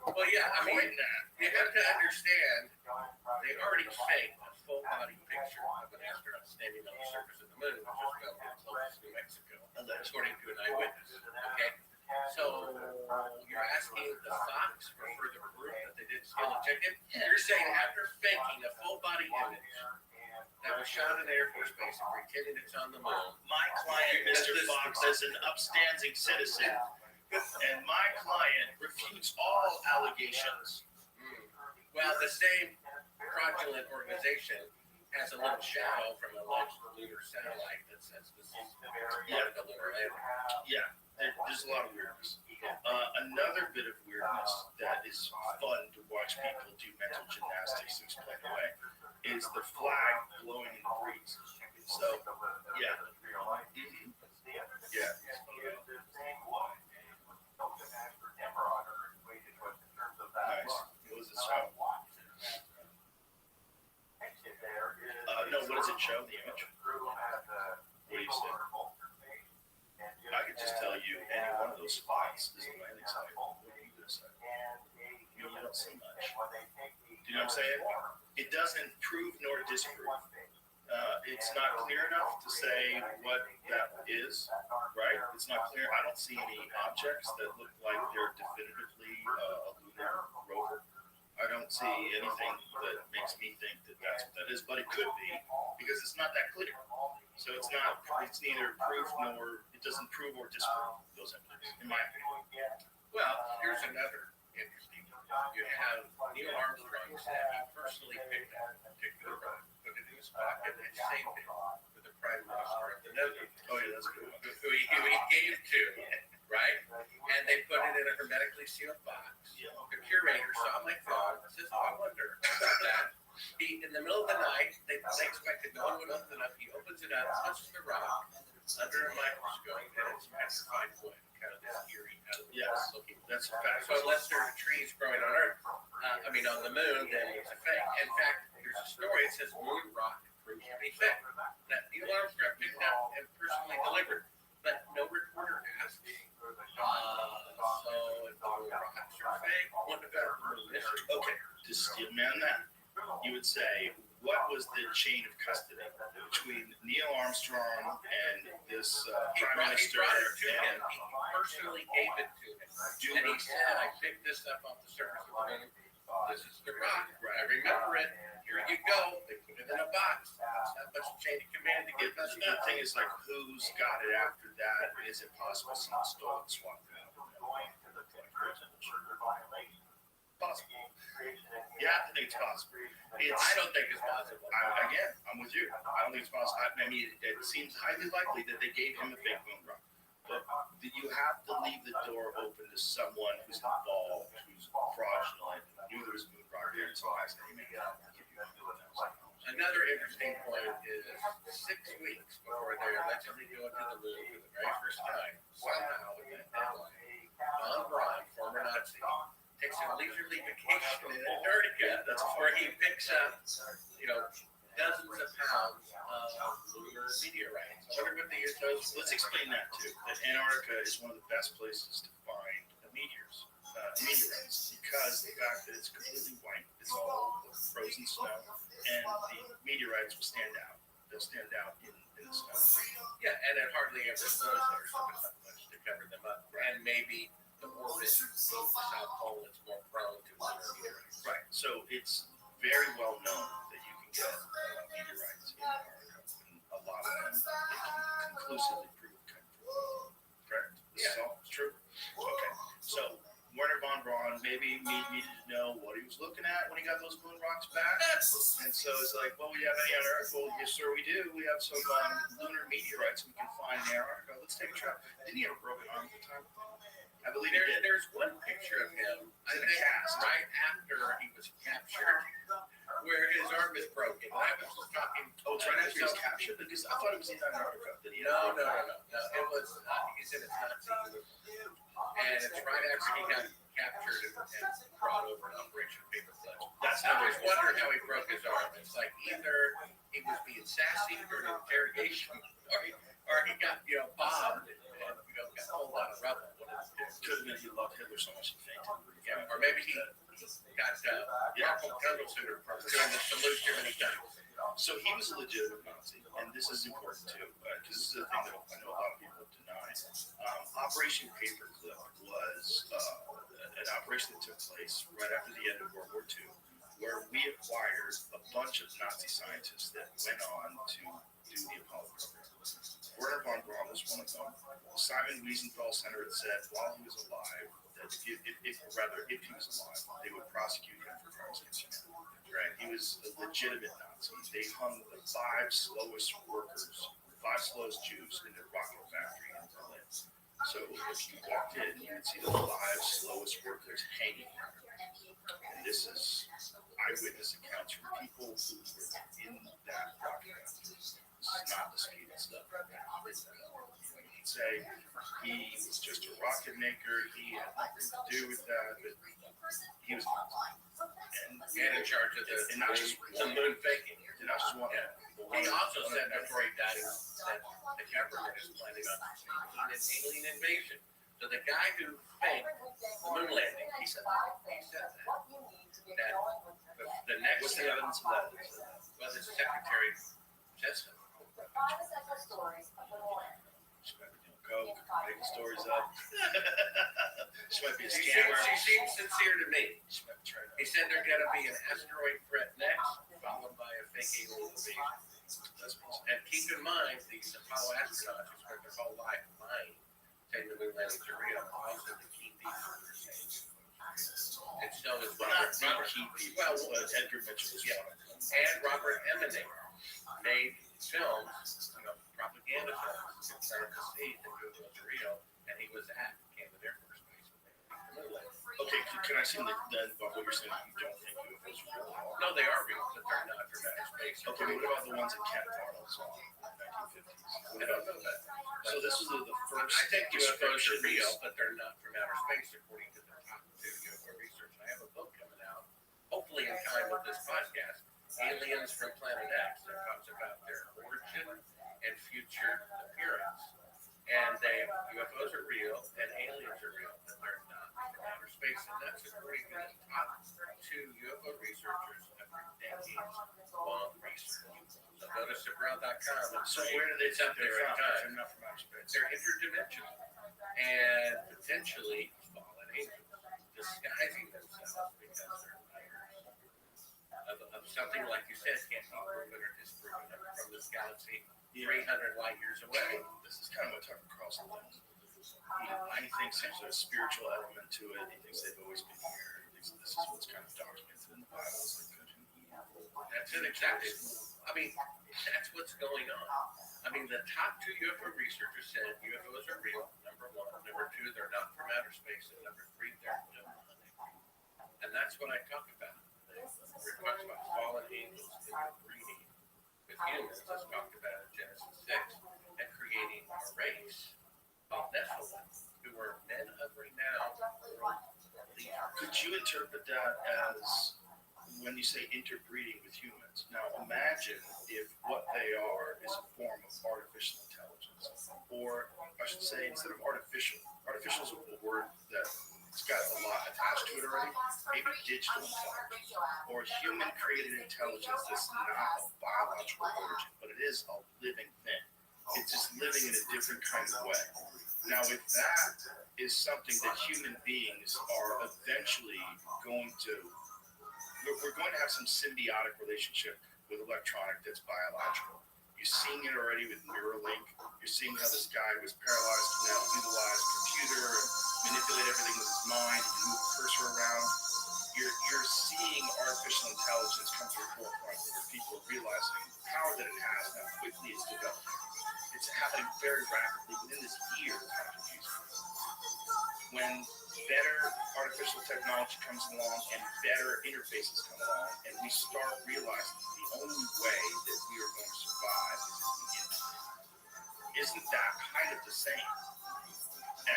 Well, yeah, I mean,
pointing at?
you have to understand, they already faked a full body picture of an astronaut standing on the surface of the moon, which was filmed in Columbus, New Mexico, according to an eyewitness. Okay? So you're asking the Fox for further proof that they did steal a ticket? You're saying after faking a full body image that was shot in Air Force Base and pretending it's on the moon.
My client, Mr. Fox, is an upstanding citizen, and my client refutes all allegations.
Well, the same fraudulent organization has a little shadow from a alleged lunar satellite that says this is part of the lunar lander.
Yeah, there's a lot of weirdness. Another bit of weirdness that is fun to watch people do mental gymnastics to explain away is the flag blowing in the breeze. So, yeah. Mm-hmm. Yeah. Nice. What does it show? No, what does it show, the image? What do you say? I could just tell you any one of those spots is the landing site. What do you say? You don't see much. Do you know what I'm saying? It doesn't prove nor disprove. It's not clear enough to say what that is, right? It's not clear. I don't see any objects that look like they're definitively a lunar rover. I don't see anything that makes me think that that's what that is, but it could be because it's not that clear. So it's neither proof nor, it doesn't prove or disprove those images, in my opinion.
Well, here's another interesting one. You have Neil Armstrong said he personally picked out a particular rock, put it in his pocket, and saved it for the Prime Minister of the Netherlands.
Oh, yeah, that's a good one.
Who he gave to, right? And they put it in a hermetically sealed box. The curator saw my phone and says, I wonder about that. He, in the middle of the night, they expected no one would open it up. He opens it up, touches the rock under a microscope, and it's petrified wood, kind of this eerie, looking.
That's a fact.
So unless there are trees growing on Earth, on the moon, then it's a fake. In fact, there's a story that says moon rock proves to be fake. That Neil Armstrong picked up and personally delivered, but no reporter asked. So if the moon rocks are fake, what about the mystery?
Okay, just steel man that. You would say, what was the chain of custody between Neil Armstrong and this Prime Minister?
He brought it to him. He personally gave it to him. And he said, I picked this up off the surface of the moon. This is the rock. I remember it. Here you go. They put it in a box. That's not much chain of command to get messed
The
up.
thing is, like, who's got it after that? Is it possible someone stole and swapped it out? Possible. Yeah, I think it's possible.
I don't think it's possible.
I'm with you. I don't think it's possible. I mean, it seems highly likely that they gave him a fake moon rock. But you have to leave the door open to someone who's involved, who's fraudulent, knew there was a moon rock there, and so I say, man, I'll give you
Another interesting point is 6 weeks before they allegedly go into the moon for the very first time, somehow in that deadline, Von Braun, former Nazi, takes a leisurely vacation in Antarctica. That's where he picks up, dozens of pounds of lunar meteorites. I wonder what they use those.
Let's explain that too. That Antarctica is one of the best places to find meteorites because the fact that it's completely white, it's all frozen snow, and the meteorites will stand out. They'll stand out in the snow.
Yeah, and it hardly ever snows there, so there's not much to cover them up. And maybe the orbit of the South Pole is more prone to lunar meteorites.
Right. So it's very well known that you can get meteorites in Antarctica. And a lot of them, they can conclusively prove correct. This is all true. Okay. So Werner von Braun maybe needed to know what he was looking at when he got those moon rocks back. And so it's like, well, we have any on Earth? Well, yes, sir, we do. We have some lunar meteorites we can find in Antarctica. Let's take a trip. Didn't he have a broken arm at the time? I believe he did.
There's one picture of him, I think, right after he was captured, where his arm is broken. I was talking.
Oh, it's right after he was captured? Because I thought it was in Antarctica. That he
No. It was, he's in a Nazi uniform. And it's right after he got captured and brought over an Operation Paperclip. I was wondering how he broke his arm. It's like either he was being sassy during an interrogation, or he got, bombed and, got a whole lot of rubble.
Could have been he loved Hitler so much he fainted.
Yeah, or maybe he got carpal tunnel syndrome from doing the salute too many times.
So he was a legitimate Nazi, and this is important too, because this is the thing that I know a lot of people have denied. Operation Paperclip was an operation that took place right after the end of World War II, where we acquired a bunch of Nazi scientists that went on to do the Apollo program. Werner von Braun was one of them. Simon Wiesenthal Center had said while he was alive, that if he was alive, they would prosecute him for crimes against humanity. Right? He was a legitimate Nazi. They hung the 5 slowest Jews in the Rothschild factory in Berlin. So if you walked in, you would see the 5 slowest workers hanging. And this is eyewitness accounts from people who were in that rocket factory. This is not disputed stuff. You could say he was just a rocket maker. He had nothing to do with that, but he was and
in charge of the moon faking.
And I just want to.
He also said before he died that the government is planning on an alien invasion. So the guy who faked the moon landing, he said that. That the next.
What's the evidence of that?
Well, the secretary said so.
She might be doing coke, making stories up. She might be a
She
scammer.
seems sincere to me.
She might be trying to.
He said there's going to be an asteroid threat next, followed by a fake alien invasion. And keep in mind, these Apollo astronauts who spent their whole life lying, saying the moon landings are real, also the key people were saying. And so is Robert
key people.
Well,
Edgar Mitchell was one of them.
and Robert Eminem made films, propaganda films, concerning the state that it was real, and he was at Camden Air Force Base when they made the moon landing.
Okay, can I see then what you're saying? You don't think UFOs are real at all?
No, they are real, but they're not from outer space.
Okay, but what about the ones that Kenneth Arnold saw in the 1950s?
I don't know that.
So this was the first.
I think UFOs are
descriptions.
real, but they're not from outer space, according to the top 2 UFO research. I have a book coming out, hopefully in time with this podcast, Aliens from Planet X, that talks about their origin and future appearance. And UFOs are real, and aliens are real, but they're not from outer space. And that's according to the top 2 UFO researchers after decades-long research. So go to Sabral.com and
So where do they
it's up
think
there
they're
in
from?
time.
They're not from outer space.
They're interdimensional and potentially fallen angels disguising themselves because they're of something like you said can't be proven or disproven from this galaxy 300 light years away.
This is kind of what Tucker Carlson thinks. He thinks there's a spiritual element to it. He thinks they've always been here. He thinks this is what's kind of documented in the Bible. It's like good and evil.
That's it exactly. I mean, that's what's going on. I mean, the top 2 UFO researchers said UFOs are real, number 1. Number 2, they're not from outer space. And number 3, they're demonic. And that's what I talk about. We're talking about fallen angels interbreeding with humans, as talked about in Genesis 6, and creating a race called Nephilim, who are men of renown.
Could you interpret that as when you say interbreeding with humans? Now imagine if what they are is a form of artificial intelligence. Or I should say, instead of artificial is a word that it's got a lot attached to it already. Maybe digital intelligence or human created intelligence that's not of biological origin, but it is a living thing. It's just living in a different kind of way. Now, if that is something that human beings are eventually going to, we're going to have some symbiotic relationship with electronic that's biological. You're seeing it already with Neuralink. You're seeing how this guy was paralyzed can now utilize a computer and manipulate everything with his mind. He can move a cursor around. You're seeing artificial intelligence come to a forefront where people are realizing the power that it has and how quickly it's developing. It's happening very rapidly within this year. When better artificial technology comes along and better interfaces come along, and we start realizing the only way that we are going to survive is if we integrate. Isn't that kind of the same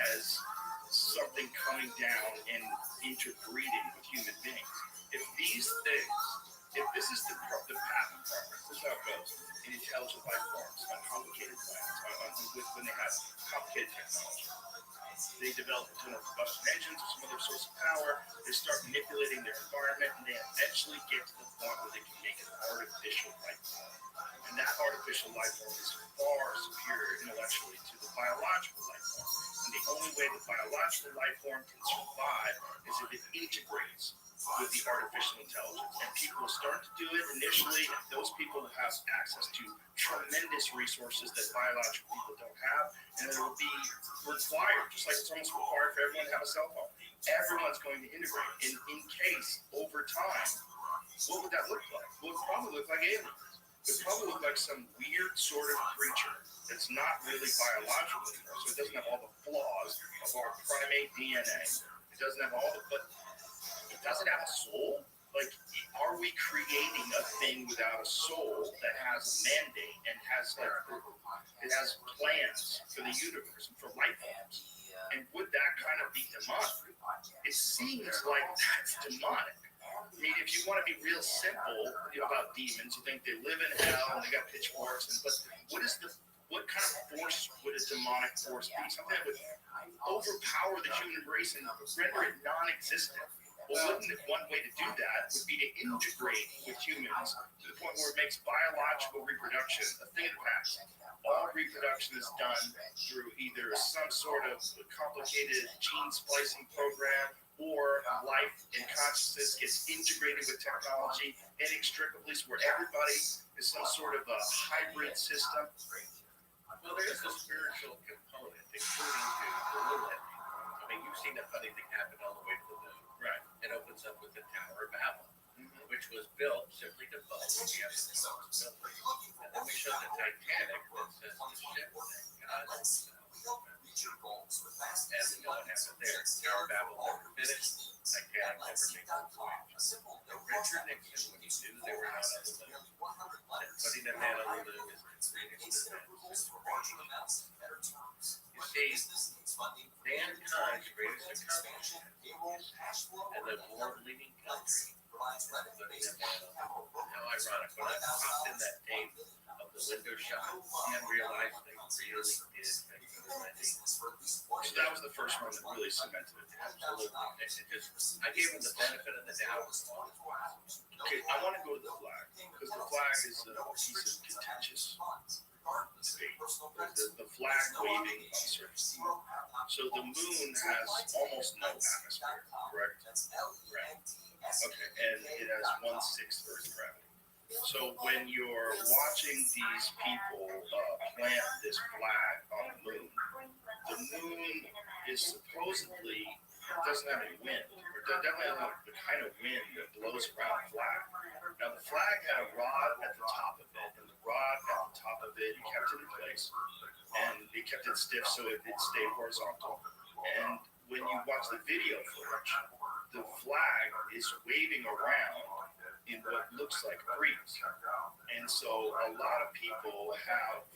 as something coming down and interbreeding with human beings? If these things, if this is the path of progress, this is how it goes in intelligent life forms on complicated planets, when they have complicated technology. They develop internal combustion engines or some other source of power. They start manipulating their environment, and they eventually get to the point where they can make an artificial life form. And that artificial life form is far superior intellectually to the biological life form. And the only way the biological life form can survive is if it integrates with the artificial intelligence. And people will start to do it initially, and those people will have access to tremendous resources that biological people don't have, and it will be required, just like it's almost required for everyone to have a cell phone. Everyone's going to integrate. And in case, over time, what would that look like? Well, it would probably look like aliens. It would probably look like some weird sort of creature that's not really biological anymore, so it doesn't have all the flaws of our primate DNA. It doesn't have all the, but it doesn't have a soul. Like, are we creating a thing without a soul that has a mandate and has like it has plans for the universe and for life forms? And would that kind of be demonic? It seems like that's demonic. I mean, if you want to be real simple about demons, you think they live in hell and they got pitchforks, but what kind of force would a demonic force be? Something that would overpower the human race and render it non-existent. Well, wouldn't it, one way to do that would be to integrate with humans to the point where it makes biological reproduction a thing of the past. All reproduction is done through either some sort of complicated gene splicing program, or life and consciousness gets integrated with technology inextricably, so where everybody is some sort of a hybrid system.
Well, there's a spiritual component, including to the Lilith. I mean, you've seen that funny thing happen all the way to the moon.
Right.
It opens up with the Tower of Babel, which was built simply to bust the responsibility. And then we showed the Titanic that says the ship that God and we know what happened there. Tower of Babel never finished. Titanic never made the voyage. And Richard Nixon, when he knew they were not on the moon, and putting a man on the moon is considered you see, mankind's greatest accomplishment and the world-leading country is putting a man on the moon. How ironic. When I popped in that tape of the window shot and realized they really did make the landing.
So that was the first one that really cemented it.
Absolutely. I gave him the benefit of the doubt.
Okay, I want to go to the flag, because the flag is a piece of contentious debate. The flag waving on the surface. So the moon has almost no atmosphere, correct? Right. Okay, and it has 1/6 Earth gravity. So when you're watching these people plant this flag on the moon is supposedly doesn't have any wind, or definitely doesn't have the kind of wind that blows around the flag. Now the flag had a rod at the top of it, and the rod at the top of it kept it in place, and it kept it stiff so it stayed horizontal. And when you watch the video footage, the flag is waving around in what looks like a breeze. And so a lot of people have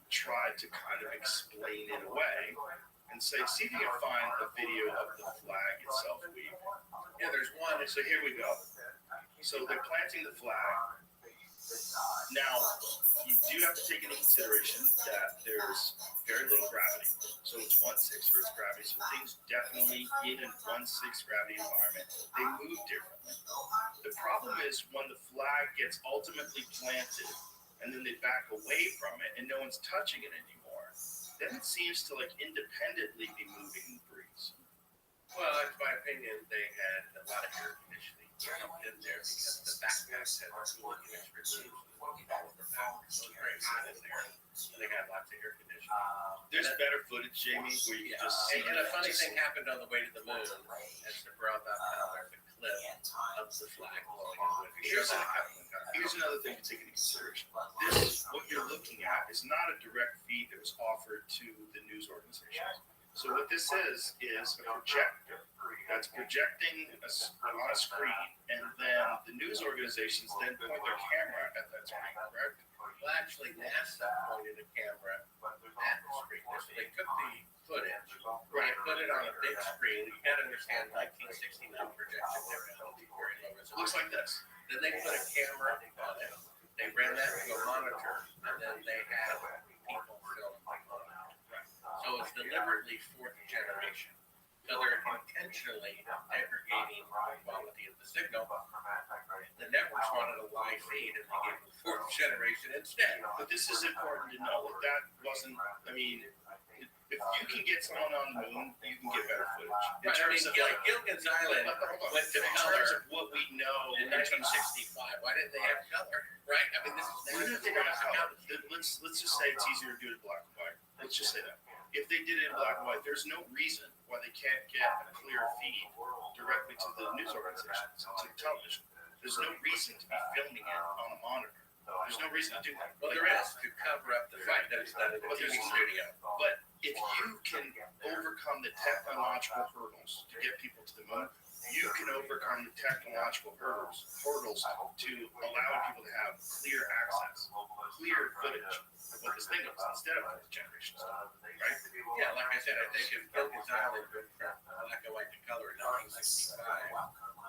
tried to kind of explain it away and say, see if you can find a video of the flag itself waving. Yeah, there's one. So here we go. So they're planting the flag. Now, you do have to take into consideration that there's very little gravity. So it's 1/6 Earth's gravity. So things definitely in a 1/6 gravity environment, they move differently. The problem is when the flag gets ultimately planted and then they back away from it and no one's touching it anymore, then it seems to like independently be moving in the breeze.
Well, in my opinion, they had a lot of air conditioning pumped in there because the backpacks had cooling units removed. So it's very hot in there. So they got lots of air conditioning.
There's better footage, Jamie, where you can just see.
And a funny thing happened on the way to the moon. As the brought up there's a clip of the flag blowing in the wind.
Here's another thing to take into consideration. This, what you're looking at, is not a direct feed that was offered to the news organization. So what this is a projector that's projecting on a screen, and then the news organizations then point their camera at that screen, correct?
Well, actually, NASA pointed a camera at the screen. So they took the footage, they put it on a big screen. You got to understand, 1969 projection technology, very low resolution.
Looks like this.
Then they put a camera on it. They ran that to a monitor, and then they had people film on it. So it's deliberately fourth generation. So they're intentionally aggregating the quality of the signal. The networks wanted a live feed, and they gave them fourth generation instead.
But this is important to know that wasn't, I mean, if you can get someone on the moon, you can get better footage. In
Right,
terms of like
Gilligan's Island went to
in
color
terms of what we know
in 1965. Why didn't they have color? Right? I mean, this is
Why did they not have color? Let's just say it's easier to do it in black and white. Let's just say that. If they did it in black and white, there's no reason why they can't get a clear feed directly to the news organizations, to television. There's no reason to be filming it on a monitor. There's no reason to do that.
Well, there is, to cover up the fact that it's done in the TV studio.
But if you can overcome the technological hurdles to get people to the moon, you can overcome the technological hurdles to allow people to have clear access, clear footage of what this thing is instead of the generation stuff, right?
Yeah, like I said, I think if Gilligan's Island went from black and white to color in 1965,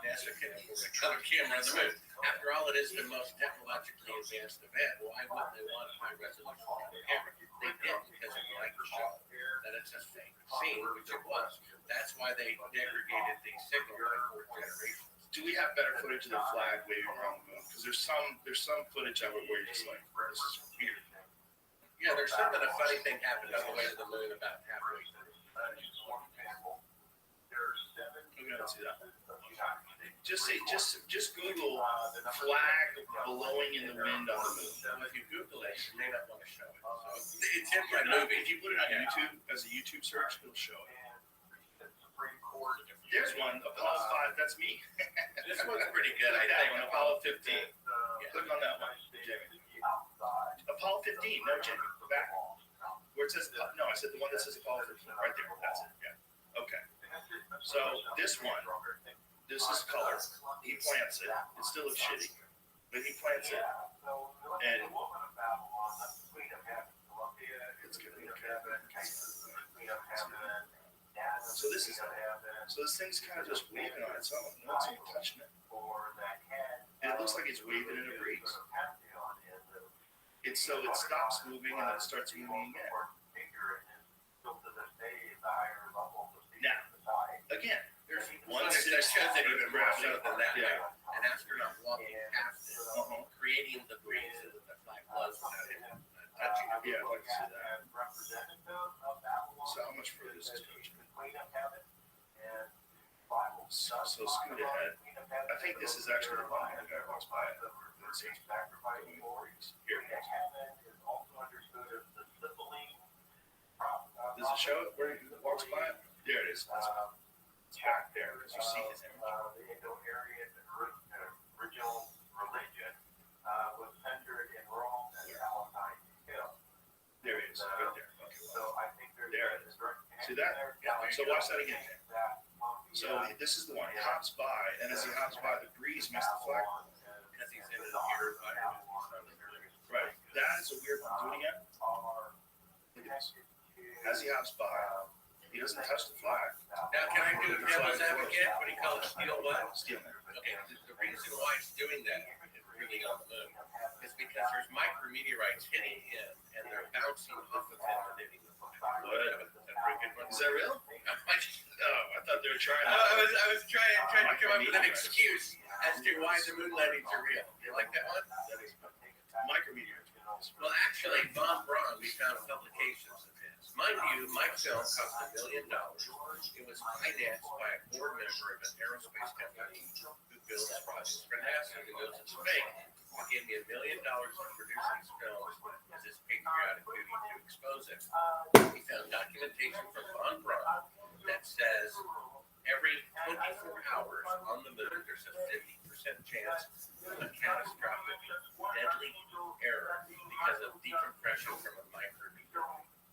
NASA can afford a color camera on the moon. After all, it is the most technologically advanced event. Why would they want a high-resolution color camera? They did because it liked to show that it's a fake scene, which it was. That's why they degraded the signal by fourth generation.
Do we have better footage of the flag waving around the moon? Because there's some footage of it where you're just like, this is weird.
Yeah, there's something, a funny thing happened on the way to the moon about halfway through.
We're gonna see that. Just Google flag blowing in the wind on the moon.
Now, if you Google it, you may not want to show it. So it's in my movie.
If you put it on YouTube as a YouTube search, it'll show it. There's one, Apollo 5, that's me.
This one's pretty good.
Click that one, Apollo 15. Click on that one, Jamie. Apollo 15, no, Jamie, go back. Where it says, no, I said the one that says Apollo 15, right there, that's it, yeah. Okay. So this one, this is color. He plants it. It still looks shitty, but he plants it, and it's gonna look at it. So this is so this thing's kind of just waving on its own. No one's even touching it, and it looks like it's waving in a breeze. It's so it stops moving and then it starts moving again. Now, again, there's one
that shows that even more so than that.
Yeah.
An astronaut walking past it, creating the breeze that the flag was without him touching it.
Yeah, I'd like to see that. So how much further is this coach? So scoot ahead. I think this is actually the one that guy walks by it. Let's see. Here it is. Does it show it where he walks by it? There it is. It's back there because you see his image. There it is, right there. Okay. There it is. See that? Yeah. So watch that again. So this is the one. He hops by, and as he hops by, the breeze makes the flag.
Because he's in his ear.
Right. That is a weird one. Do it again. Look at this. As he hops by, he doesn't touch the flag.
Now, can I do a devil's advocate? What do you call it? Steel what?
Steel man.
Okay, the reason why it's doing that, really on the moon, is because there's micrometeorites hitting him, and they're bouncing off of him and hitting the flag.
Is that real? I thought they were trying.
I was trying to come up with an excuse as to why the moon landings are real. You like that one?
Micrometeorites.
Well, actually, Von Braun, we found publications of his. Mind you, my film cost $1 million. It was financed by a board member of an aerospace company who builds projects for NASA, who goes it's fake. He gave me $1 million to produce these films as his patriotic duty to expose it. He found documentation from Von Braun that says every 24 hours on the moon, there's a 50% chance of a catastrophic, deadly error because of decompression from a micrometeor.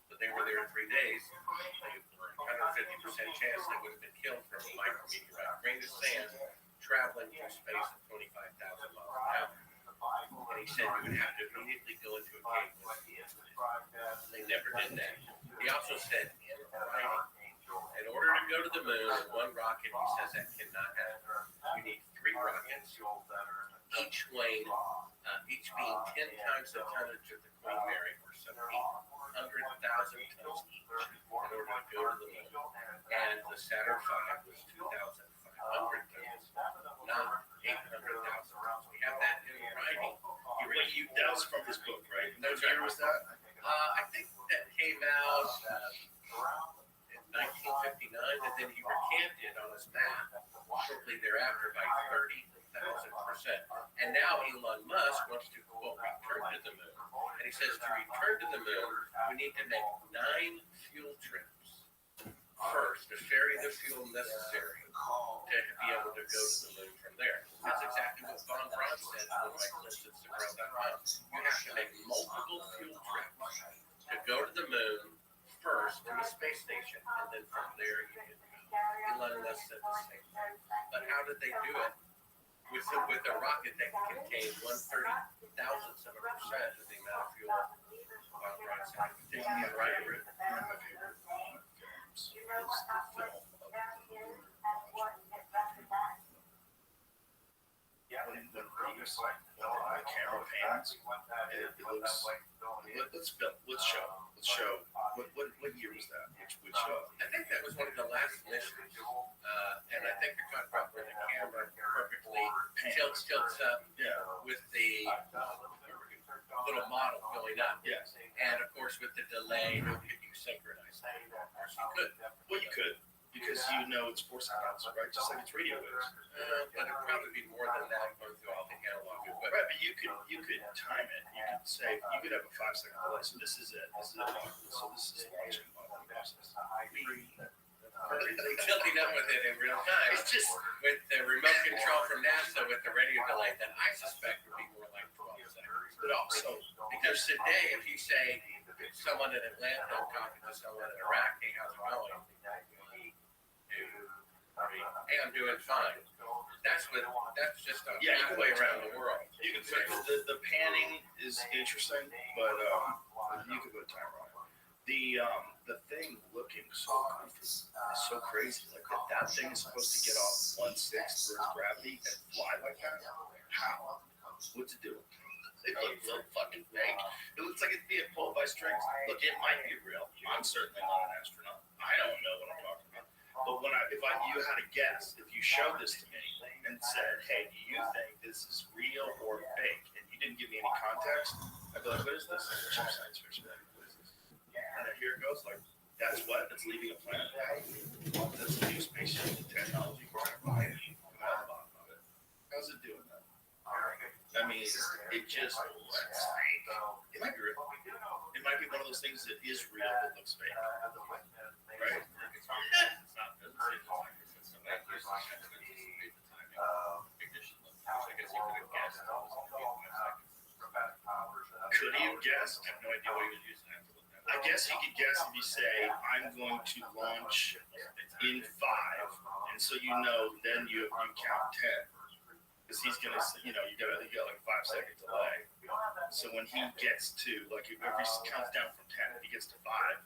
But they were there 3 days. They were 150% chance they would have been killed from a micrometeor. go to the moon with one rocket. He says that cannot happen. You need 3 rockets, each weighing, each being 10 times the tonnage of the Queen Mary, or some 800,000 tons each, in order to go to the moon. And the Saturn V was 2,500 tons, not 800,000 tons. We have that in writing.
That was from his book, right? What year was that?
I think that came out in 1959, and then he recanted on his map shortly thereafter by 30,000%. And now Elon Musk wants to, quote, return to the moon. And he says to return to the moon, we need to make 9 fuel trips first to ferry the fuel necessary to be able to go to the moon from there. That's exactly what Von Braun said when Mike Clinton said, you have to make multiple fuel trips to go to the moon first to a space station, and then from there you can go. Elon Musk said the same thing. But how did they do it? With a rocket that contained 1/30,000th of a percent of the amount of fuel Von Braun said it would take to get right route.
When the camera pans, it looks. Let's show. What year was that? Which
I think that was one of the last missions, and I think you're talking about where the camera perfectly tilts up with the little model going up.
Yes.
And of course, with the delay, how could you synchronize that? Of course, you could.
Well, you could, because you know it's 4 seconds, right? Just like it's radio waves.
But it'd probably be more than that going through all the analog equipment.
Right, but you could time it. You could say you could have a 5-second delay. So this is it. So this is launching on the process.
Tilting up with it in real time. It's just with the remote control from NASA with the radio delay that I suspect would be more like 12 seconds.
But also,
because today, if you say someone in Atlanta talking to someone in Iraq, hey, how's it going? Hey, I'm doing fine. That's just halfway around the world.
You can say the panning is interesting, but you could put a timer on it. The thing looking so goofy is so crazy. Like that thing is supposed to get off 1/6 Earth's gravity and fly like that. How? What's it doing? It looks so fucking fake. It looks like it's being pulled by strings. Look, it might be real. I'm certainly not an astronaut. I don't know what I'm talking about. But if you had a guess, if you showed this to me and said, "Hey, do you think this is real or fake?" and you didn't give me any context, I'd be like, "What is this?" Cheap science fiction. What is this? And then here it goes. Like that's leaving a planet. That's a new spaceship technology. Come out the bottom of it. How's it doing that? I mean, it just looks fake. It might be real. It might be one of those things that is real that looks fake. Right?
It's not
Could he have guessed? I have no idea what he was using that. I guess he could guess if you say, I'm going to launch in 5, and so then you count 10. Because he's gonna, you got like a 5-second delay. So when he gets to, like, if he counts down from 10, if he gets to 5,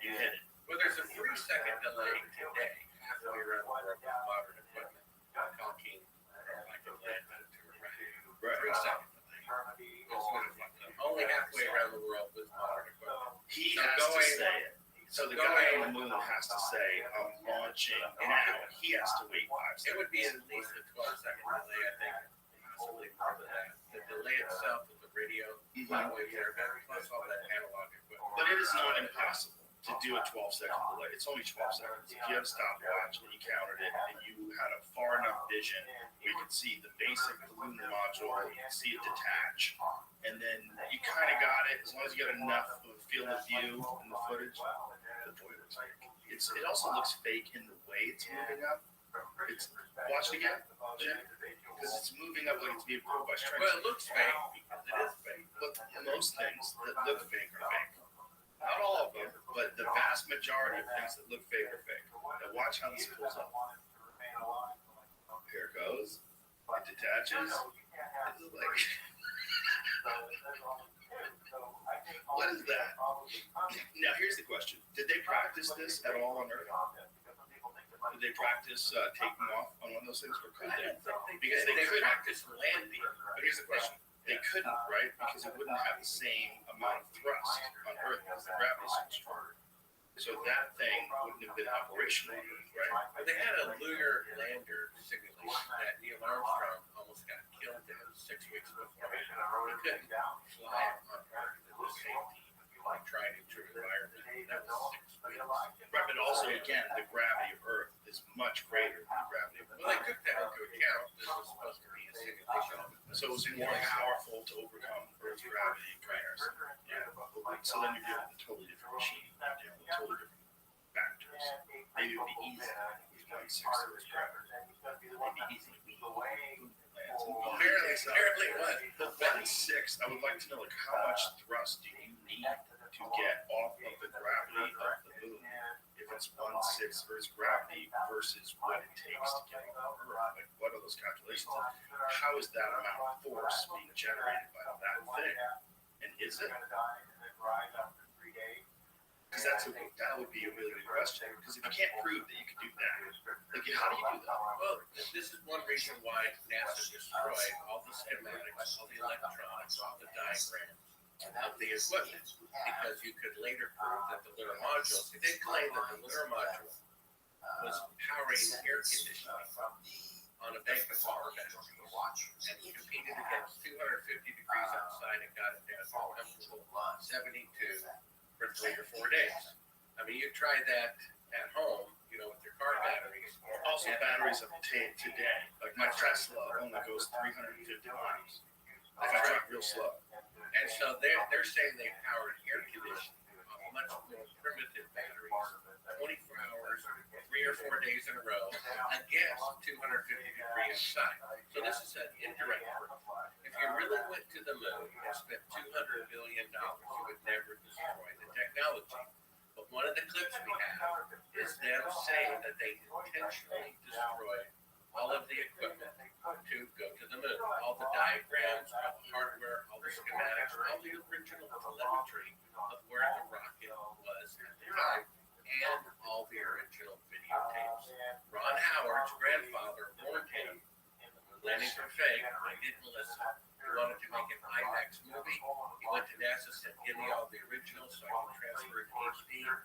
you hit it.
Well, there's a 3-second delay today, halfway around the world with modern equipment. Talking like Atlanta to Iraq.
Right.
3-second delay. Only halfway around the world with modern equipment.
He has to say it. So the guy on the moon has to say, I'm launching now. He has to wait 5 seconds.
It would be at least a 12-second delay, I think. Possibly more than that. The delay itself with the radio, waves there, plus all that analog equipment.
But it is not impossible to do a 12-second delay. It's only 12 seconds. If you had a stopwatch and you counted it and you had a far enough vision where you could see the basic lunar module, you could see it detach, and then you kind of got it, as long as you got enough of a field of view in the footage, the boy looks fake. It also looks fake in the way it's moving up. Watch it again, Jim, because it's moving up like it's being pulled by strings.
Well, it looks fake because it is fake.
But most things that look fake are fake. Not all of them, but the vast majority of things that look fake are fake. Now watch how this pulls up. Here it goes. It detaches. This is like... What is that? Now here's the question. Did they practice this at all on Earth? Did they practice taking off on one of those things, or could they?
Because they could practice landing.
But here's the question: they couldn't, right? Because it wouldn't have the same amount of thrust on Earth because the gravity is so strong. So that thing wouldn't have been operational on Earth, right?
But they had a lunar lander simulation that Neil Armstrong almost got killed in 6 weeks before. He couldn't fly on Earth in the safety of trying to true environment. That was 6 weeks.
Right, but also again, the gravity of Earth is much greater than the gravity of
Well, they took that into account. This was supposed to be a simulation.
So it was more powerful to overcome Earth's gravity in comparison. Yeah. So then you're dealing with a totally different machine. You're dealing with totally different factors. Maybe it would be easy with 1/6 Earth's gravity. It would be easy.
Apparently what?
The 1/6, I would like to know like how much thrust do you need to get off of the gravity of the moon if it's 1/6 Earth's gravity versus what it takes to get off of Earth? Like what are those calculations? How is that amount of force being generated by that thing? And is it? Because that would be a really good question. Because if you can't prove that you can do that, like how do you do that?
Well, this is one reason why NASA destroyed all the schematics, all the electronics, all the diagrams of the equipment, because you could later prove that the lunar module, see, they claim that the lunar module was powering air conditioning on a bank of power batteries, and he competed against 250 degrees outside and got it down to a comfortable 72 for 3 or 4 days. I mean, you try that at home, you know, with your car batteries.
Also, batteries of today, like my Tesla only goes 350 miles. If I drive real slow.
And so they're saying they powered air conditioning on much more primitive batteries, 24 hours, 3 or 4 days in a row, against 250 degrees outside. So this is an indirect proof. If you really went to the moon and spent $200 billion, you would never destroy the technology. But one of the clips we have is them saying that they intentionally destroyed all of the equipment to go to the moon. All the diagrams, all the hardware, all the schematics, all the original telemetry of where the rocket was at the time, and all the original videotapes. Ron Howard's grandfather warned him, landings are fake, he didn't listen. He wanted to make an IMAX movie. He went to NASA, said, give me all the originals so I can transfer it to HD, and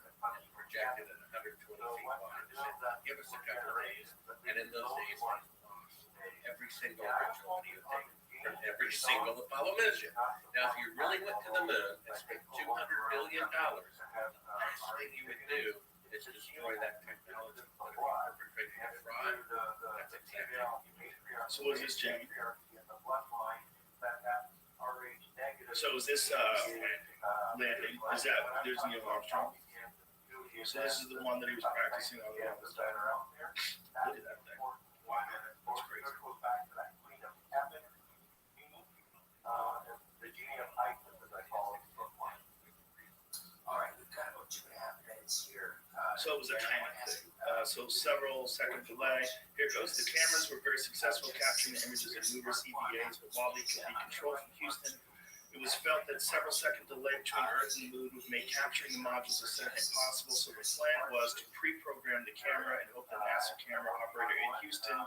projected it 120 feet wide. He said, give us a couple of days. And in those days, he lost every single original videotape from every single Apollo mission. Now, if you really went to the moon and spent $200 billion, the last thing you would do is destroy that technology. But if you were predicting a fraud, that's exactly what you would do.
So what is this, Jamie? So is this landing? Is that there's Neil Armstrong? So this is the one that he was practicing on the one that's down around there. Look at that thing. That's crazy.
All right, we've got about 2.5 minutes here.
So it was a timing thing. So several second delay. Here goes. The cameras were very successful capturing the images of movers, EVAs, but while they could be controlled from Houston, it was felt that several second delay between Earth and the moon would make capturing the modules of Senate impossible. So the plan was to pre-program the camera and hope the NASA camera operator in Houston,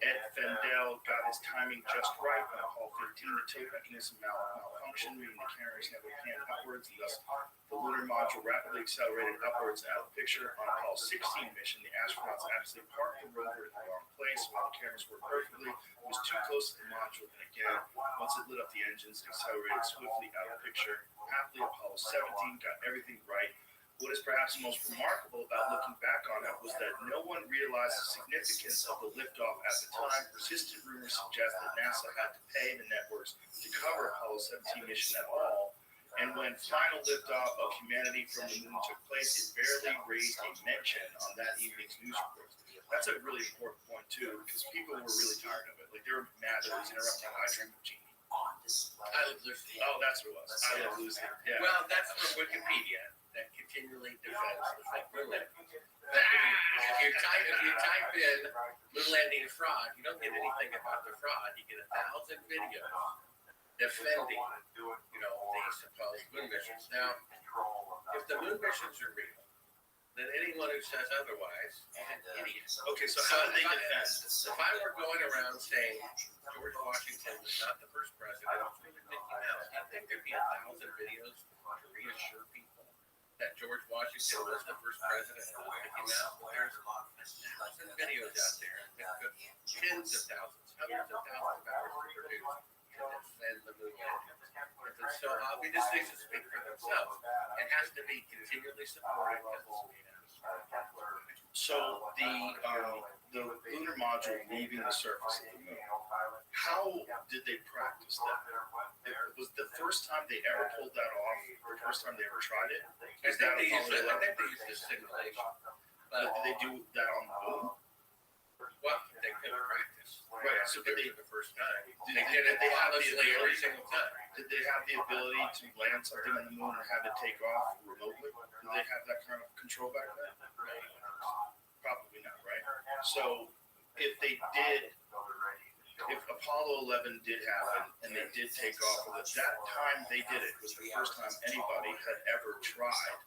Ed Fendel, got his timing just right. On Apollo 15, the tilt mechanism malfunctioned, meaning the cameras never panned upwards, and thus the lunar module rapidly accelerated upwards out of the picture. On Apollo 16 mission, the astronauts actually parked the rover in the wrong place while the cameras worked perfectly. It was too close to the module, and again, once it lit up the engines, it accelerated swiftly out of the picture. Happily, Apollo 17 got everything right. What is perhaps most remarkable about looking back on it was that no one realized the significance of the liftoff at the time. Persistent rumors suggest that NASA had to pay the networks to cover Apollo 17 mission at all. And when final liftoff of humanity from the moon took place, it barely raised a mention on that evening's news reports. That's a really important point, too, because people were really tired of it. Like, they were mad that it was interrupting I Dream of Jeannie.
I Love Lucy.
Oh, that's what it was. I Love Lucy. Yeah.
Well, that's from Wikipedia that continually defends the fake moon landing. If you type in moon landing fraud, you don't get anything about the fraud. You get 1,000 videos defending, the supposed moon missions. Now, if the moon missions are real, then anyone who says otherwise is an idiot.
Okay, so how did they defend?
If I were going around saying George Washington was not the first president, Mickey Mouse, I think there'd be 1,000 videos to reassure people that George Washington was the first president of Mickey Mouse. There's 1,000 videos out there, tens of thousands, hundreds of thousands of hours produced to defend the moon landing. And so obviously they should speak for themselves. It has to be continually supported because it's made out of space.
So the lunar module leaving the surface of the moon, how did they practice that? Was the first time they ever pulled that off, or the first time they ever tried it?
I think they used the simulation.
But did they do that on the moon?
Well, they could practice.
Right, so but they,
the first time.
Did
They did it
they have the
flawlessly every
ability?
single time.
Did they have the ability to land something on the moon and have it take off remotely? Did they have that kind of control back then? Probably not, right? So if they did, if Apollo 11 did happen and they did take off, at that time they did it was the first time anybody had ever tried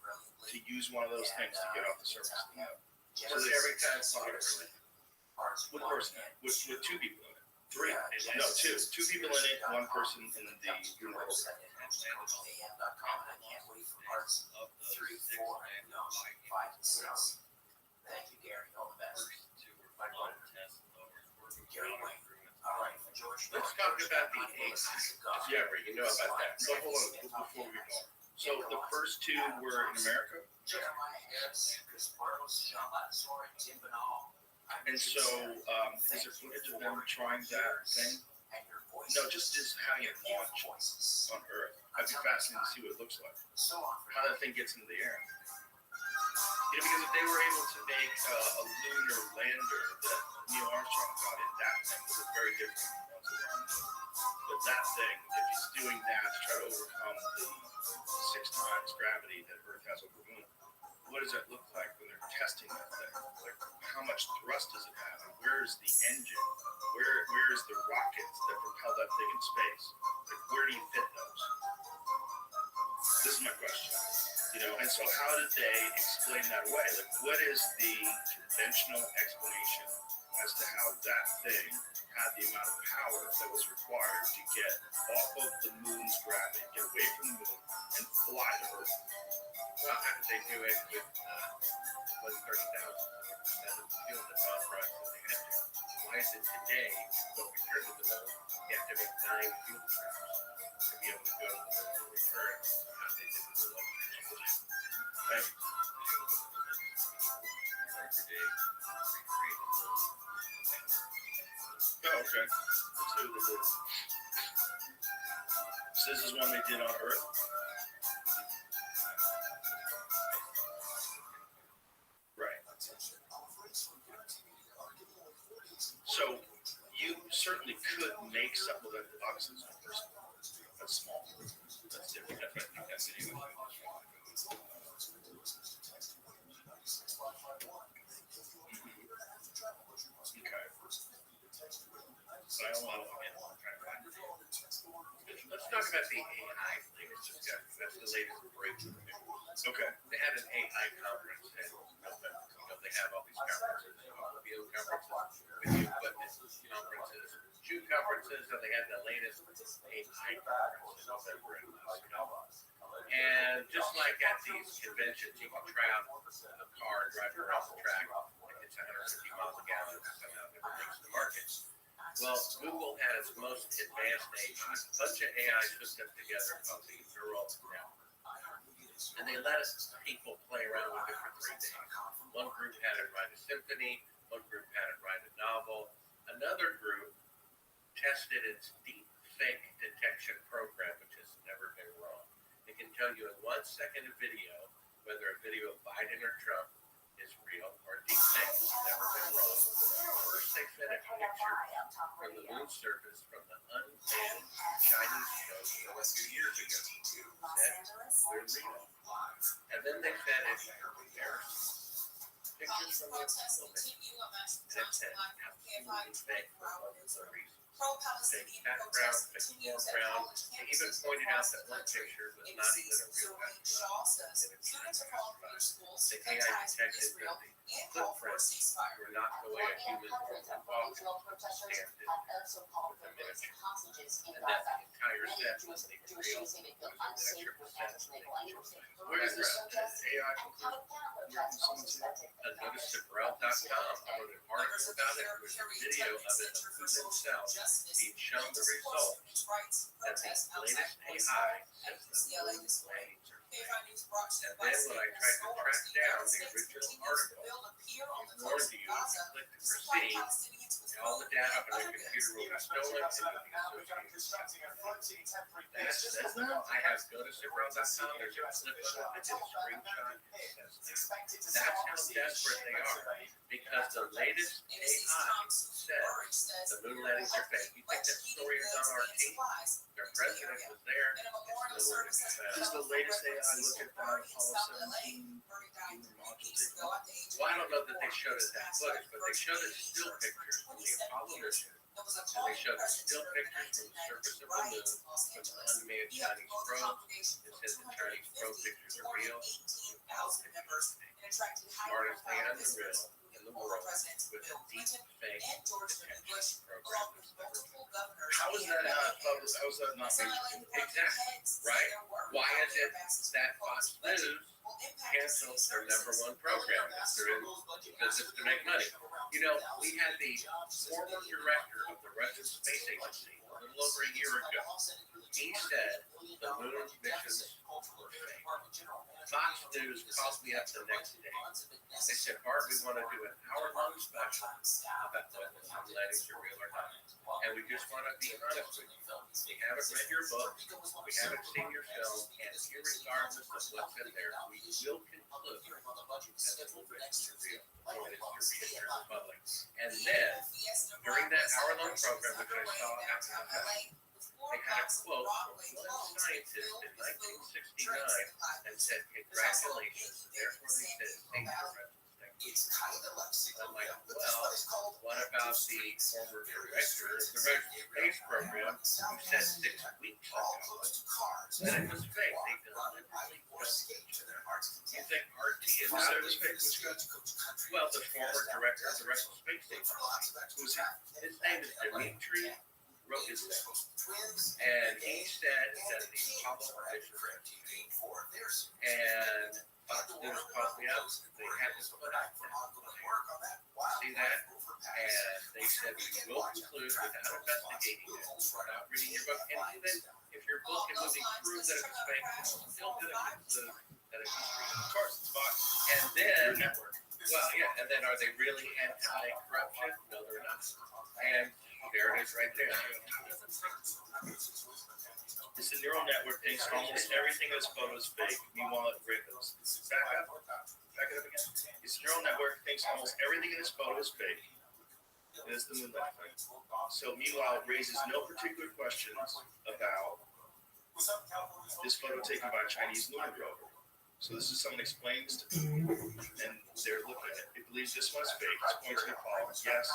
to use one of those things to get off the surface of the moon.
So every time possibly.
What person? With two people in it. Three. No, two. Two people in it, one person in the lunar orbit.
Thank you, Gary. All the best.
Let's talk about the eight.
Yeah,
Right, you know about that.
So hold on, before we go. So the first two were in America? And so, is there footage of them trying that thing? No, just having it launch on Earth. I'd be fascinated to see what it looks like. How that thing gets into the air. You know, because if they were able to make a lunar lander that Neil Armstrong got in, that thing was very different from the ones that were on the moon. But that thing, if he's doing that to try to overcome the 6 times gravity that Earth has over the moon, what does that look like when they're testing that thing? Like, how much thrust does it have? And where's the engine? Where's the rockets that propel that thing in space? Like, where do you fit those? This is my question. You know, and so how did they explain that away? Like, what is the conventional explanation as to how that thing had the amount of power that was required to get off of the moon's gravity, get away from the moon, and fly to Earth?
Well, how did they do it with 130,000 instead of the fuel that Bob brought that they had to? Why is it today, when we return to the moon, you have to make 9 fuel trips to be able to go to the moon and return? How they did it with
Right. Oh, okay. So this is one they did on Earth? Right. So you certainly could make something that obviously is not personal. That's small. That's different. That's anyway.
Let's talk about the AI thing. That's the latest breakthrough.
Okay.
They had an AI conference, and they have all these conferences, video conferences, video equipment conferences, June conferences, and they had the latest AI conference in November in Chicago. And just like at these conventions, you can drive a car and drive around the track, and it's 150 miles a gallon, somehow never makes the market. Well, Google had its most advanced AI, a bunch of AI systems together called the neural network. And they let us people play around with it for 3 days. One group had it write a symphony, one group had it write a novel, another group tested its deep fake detection program, which has never been wrong. It can tell you in 1 second of video whether a video of Biden or Trump is real or deep fake. It's never been wrong. First, they fed a picture from the moon surface from the unmanned Chinese coast from a few years ago. Said they're real. And then they fed it pictures from the Apollo mission. And it said absolutely fake for what was the reason. Take that round, take more round. They even pointed out that one picture was not even a real astronaut. The AI detected that the footprints were not the way a human would walk stamped in with the miniature. And that the entire set was the real, was an extra percent.
Where is this AI conclude? Where can someone see that?
Go to Superel.com. I wrote an article about it. There's a video of it of Putin himself being shown the results that the latest AI says the moon landings are fake. And then when I tried to track down the original article, it warned you if you click to proceed, all the data on the computer will be stolen and will be associated with that. That's I have go to Superel.com. There's a clip of it. I did a screenshot. That's how desperate they are because the latest AI says the moon landings are fake. You think that story is on our team? Their president was there. It's nowhere to be found.
Is the latest AI look at Apollo 17 lunar module takeoff?
Well, I don't know that they showed us that footage, but they showed us still pictures from the Apollo mission. And they showed us still pictures from the surface of the moon with the unmanned Chinese probe. It says the Chinese probe pictures are real. Smartest thing on the real in the world with a deep fake detection program.
How is that not published? How is that not mentioned?
Exactly, right? Why is it that Fox News canceled their #1 program if they're in business to make money? You know, we had the former director of the Russian Space Agency a little over a year ago. He said the moon missions were fake. Fox News called me up the next day. They said, Bart, we want to do an hour-long special about whether the moon landings are real or not. And we just want to be honest with you. We haven't read your book. We haven't seen your film. And irregardless of what's in there, we will conclude that the moon missions are real. And it's to reassure the public. And then, during that hour-long program, which I saw after the fact, they had a quote from one scientist in 1969 that said, congratulations, therefore they said, thank you for
It's kind of like
I'm like, well, what about the former director of the Russian space program who said 6 weeks ago that it was fake? They deliberately don't to their hearts. You think RT is not fake? Well, the former director of the Russian space station. Who's his name is Dmitry Rothschild. And he said that the Apollo mission was fake. And Fox News called me up. They had to put out that. See that? And they said we will conclude without investigating it, without reading your book. And even if your book and movie prove that it was fake, we're still going to conclude that it was real.
Of course, it's Fox.
And then, well, yeah, and then are they really anti-corruption? No, they're not. And there it is right there.
It's a neural network thinks almost everything in this photo is fake. Meanwhile, it ripples. Back it up again. This neural network thinks almost everything in this photo is fake. It is the moon landing. So meanwhile, it raises no particular questions about this photo taken by a Chinese lunar rover. So this is someone explains to people, and they're looking at it. They believe this one's fake. It's going to Apollo. Yes,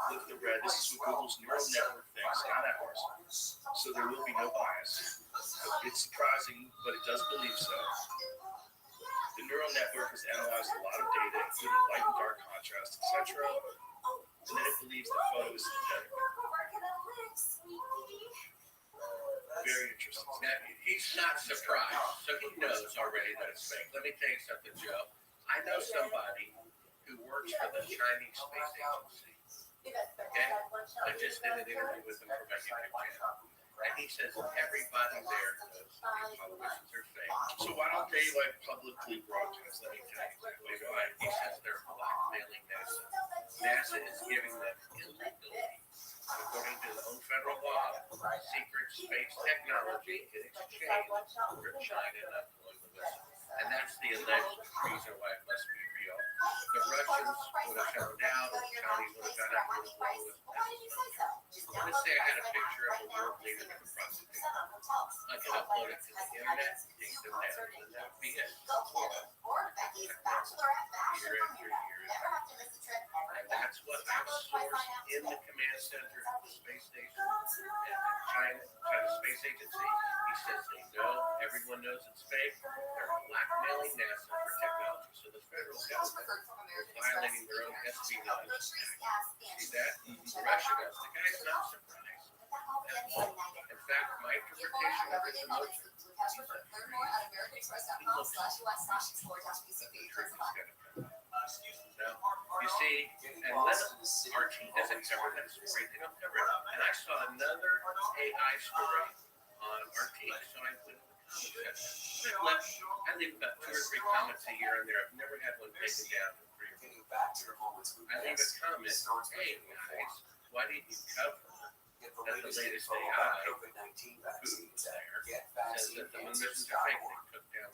look at the red. This is what Google's neural network thinks, not ours. So there will be no bias. It's surprising, but it does believe so. The neural network has analyzed a lot of data, including light and dark contrast, etc. And then it believes the photo is synthetic. Very interesting.
Now, he's not surprised, so he knows already that it's fake. Let me tell you something, Joe. I know somebody who works for the Chinese Space Agency. Okay? I just did an interview with him for my YouTube channel. And he says everybody there knows these politicians are fake.
So why don't they publicly broadcast? Let me tell you exactly why.
He says they're blackmailing NASA. NASA is giving them illegally, according to their own federal law, secret space technology in exchange for China not pulling the whistle. And that's the alleged reason why it must be real. The Russians would have found out, or the Chinese would have found out what was wrong with it. Let's say I had a picture of a world leader in a prostitute. I could upload it to the internet, take them down, and that would be it. Year after year. And that's what outsourced in the command center of the space station space agency. He says they know, everyone knows it's fake. They're blackmailing NASA for technology. So the federal government is violating their own espionage act. See that? Russia does. The guy's not surprised at all. In fact, my interpretation of his emotion, you see, and then RT doesn't cover that story. They don't cover it. And I saw another AI story on RT, so I went to the comment section. I leave about 2 or 3 comments a year in there. I've never had one taken down in 3 or 4 years. I leave a comment, hey guys, why didn't you cover that the latest AI food there says that the moon missions are fake? They took down.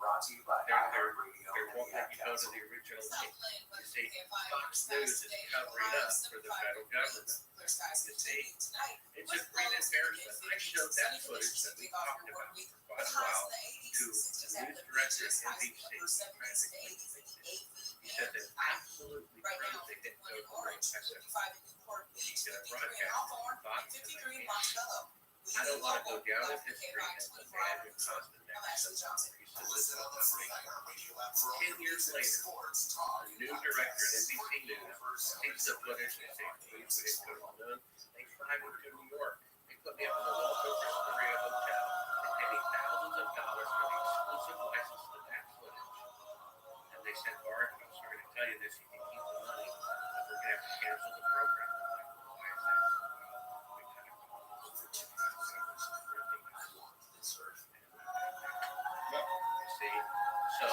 They won't let you go to the original link. You see, Fox News is covering up for the federal government. You see, it's a great embarrassment. I showed that footage that we talked about for quite a while to the news director at NBC. He said that absolutely proud they didn't go to the right. I said, he's going to broadcast Fox and I don't want to go down in history as the man who caused the next. He said this is unbelievable. 10 years later, a new director at NBC News takes the footage and says, please, we didn't go to the moon. They fly me to New York. They put me up in the Waldorf Astoria Hotel and paid me thousands of dollars for the exclusive license to that footage. And they said, Bart, I'm sorry to tell you this, you can keep the money, but we're going to have to cancel the program. Why is that? So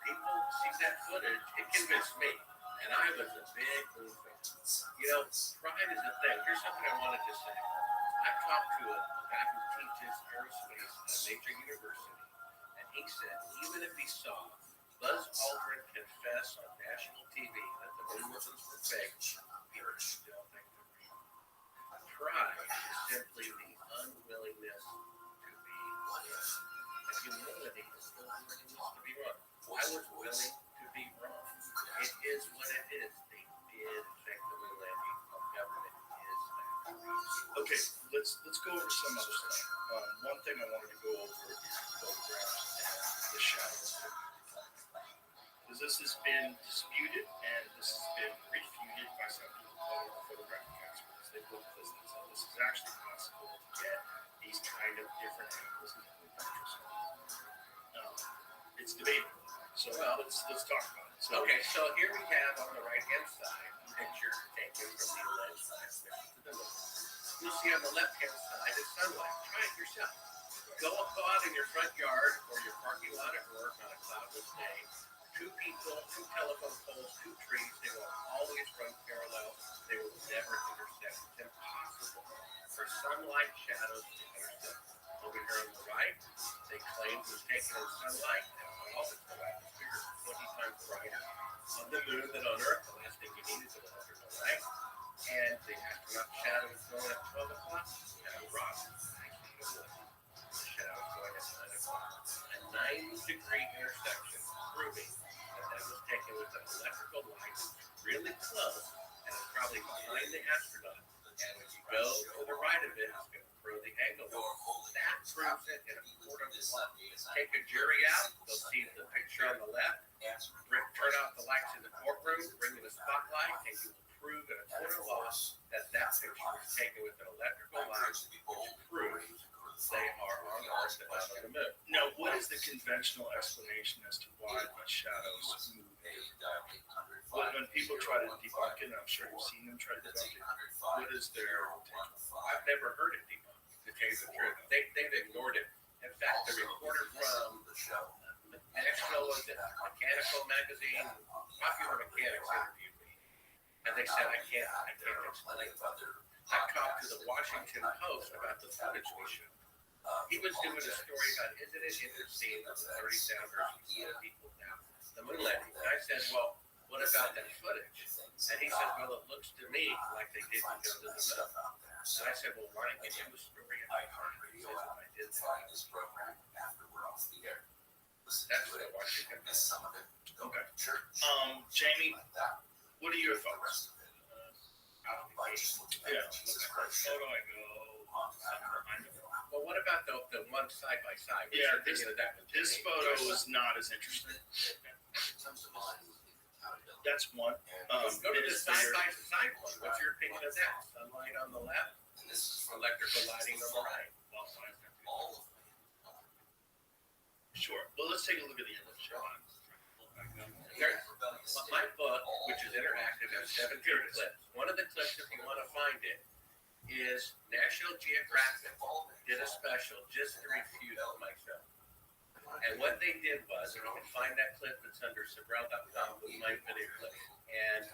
people see that footage, it convinced me, and I was a big moon fan. You know, pride is a thing. Here's something I wanted to say. I talked to a guy who teaches aerospace at a major university, and he said even if he saw Buzz Aldrin confess on national TV that the moon missions were fake, he would still think they're real. Pride is simply the unwillingness to be honest. Humility is the willingness to be wrong. I was willing to be wrong. It is what it is. They did affect the moon landing. Government is that.
Okay, let's go over some other stuff. One thing I wanted to go over is photographs and the shadows. Because this has been disputed and this has been refuted by some people called photographic experts. They both said this is actually possible to get these kind of different angles in the microscope. It's debatable. So let's talk about it. So,
okay, so here we have on the right hand side a picture taken from the alleged last mission to the moon. You'll see on the left hand side is sunlight. Try it yourself. Go out in your front yard or your parking lot at work on a cloudless day. 2 people, 2 telephone poles, 2 trees. They will always run parallel. They will never intersect. It's impossible for sunlight shadows to intersect. Over here on the right, they claim it was taken in sunlight. All the atmosphere is 20 times brighter on the moon than on Earth. The last thing you need is a wonderful light. And the astronaut shadow is going at 12 o'clock. And a rock is 9 feet away. The shadow is going at 9 o'clock. A 90-degree intersection, proving that was taken with an electrical light really close, and it's probably behind the astronaut. And when you go to the right of it, it's going to throw the angle. That proves it in a court of law. Take a jury out, they'll see the picture on the left. Turn out the lights in the courtroom, bring in the spotlight, and you will prove in a court of law that picture was taken with an electrical light, which proves they are on Earth and not on the moon.
Now, what is the conventional explanation as to why the shadows move? When people try to debunk it, and I'm sure you've seen them try to debunk it, what is their take?
I've never heard it debunked, to tell you the truth. They've ignored it. In fact, the reporter from Mechanical Magazine, Popular Mechanics interviewed me, and they said, I can't explain it. I talked to the Washington Post about the footage we showed. He was doing a story about, isn't it interesting that the 30,000 people down the moon landing? And I said, well, what about that footage? And he said, well, it looks to me like they didn't go to the moon. And I said, well, why don't you do a story about it? He says, I did that. That's what Washington does.
Okay. Jamie, what are your thoughts?
Yeah,
look at the photo, I go,
Well, what about the one side by side? What's
Yeah,
your opinion of that one?
This photo is not as interesting. That's one.
Go to the
is
side
there-
by side one. What's your opinion of that? Sunlight on the left, electrical lighting on the right.
Sure. Well, let's take a look at the image.
My book, which is interactive, has 17 clips. One of the clips, if you want to find it, is National Geographic did a special just to refute myself. And what they did was, and you can find that clip, it's under Sabrel.com, with my video clip. And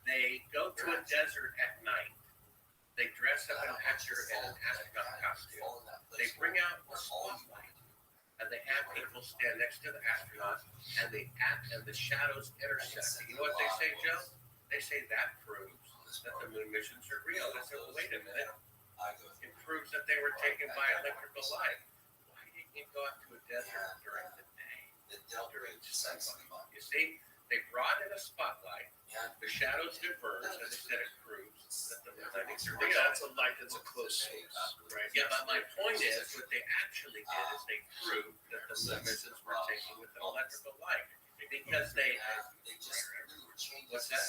they go to a desert at night. They dress up an actor in an astronaut costume. They bring out a spotlight. And they have people stand next to the astronaut, and the shadows intersect. You know what they say, Joe? They say that proves that the moon missions are real. I said, well, wait a minute. It proves that they were taken by electrical light. Why didn't you go out to a desert during the day? During sunlight. You see, they brought in a spotlight. The shadows diverge, and they said it proves that the moon landings are real.
Yeah, that's a light that's a close source, right?
Yeah, but my point is, what they actually did is they proved that the moon missions were taken with an electrical light. Because they, what's that?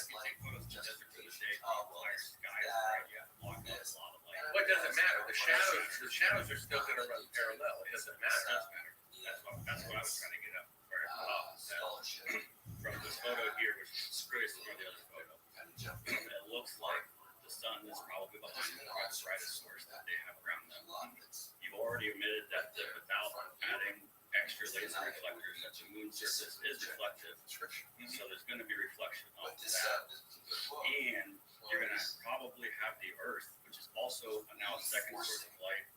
Well, it doesn't matter. The shadows are still going to run parallel. It doesn't matter.
That's what I was trying to get up. From this photo here, which is pretty similar to the other photo, it looks like the sun is probably behind the brightest source that they have around them. You've already admitted that without adding extra laser reflectors, that the moon's surface is reflective. So there's going to be reflection off of that. And you're going to probably have the Earth, which is also now a second source of light,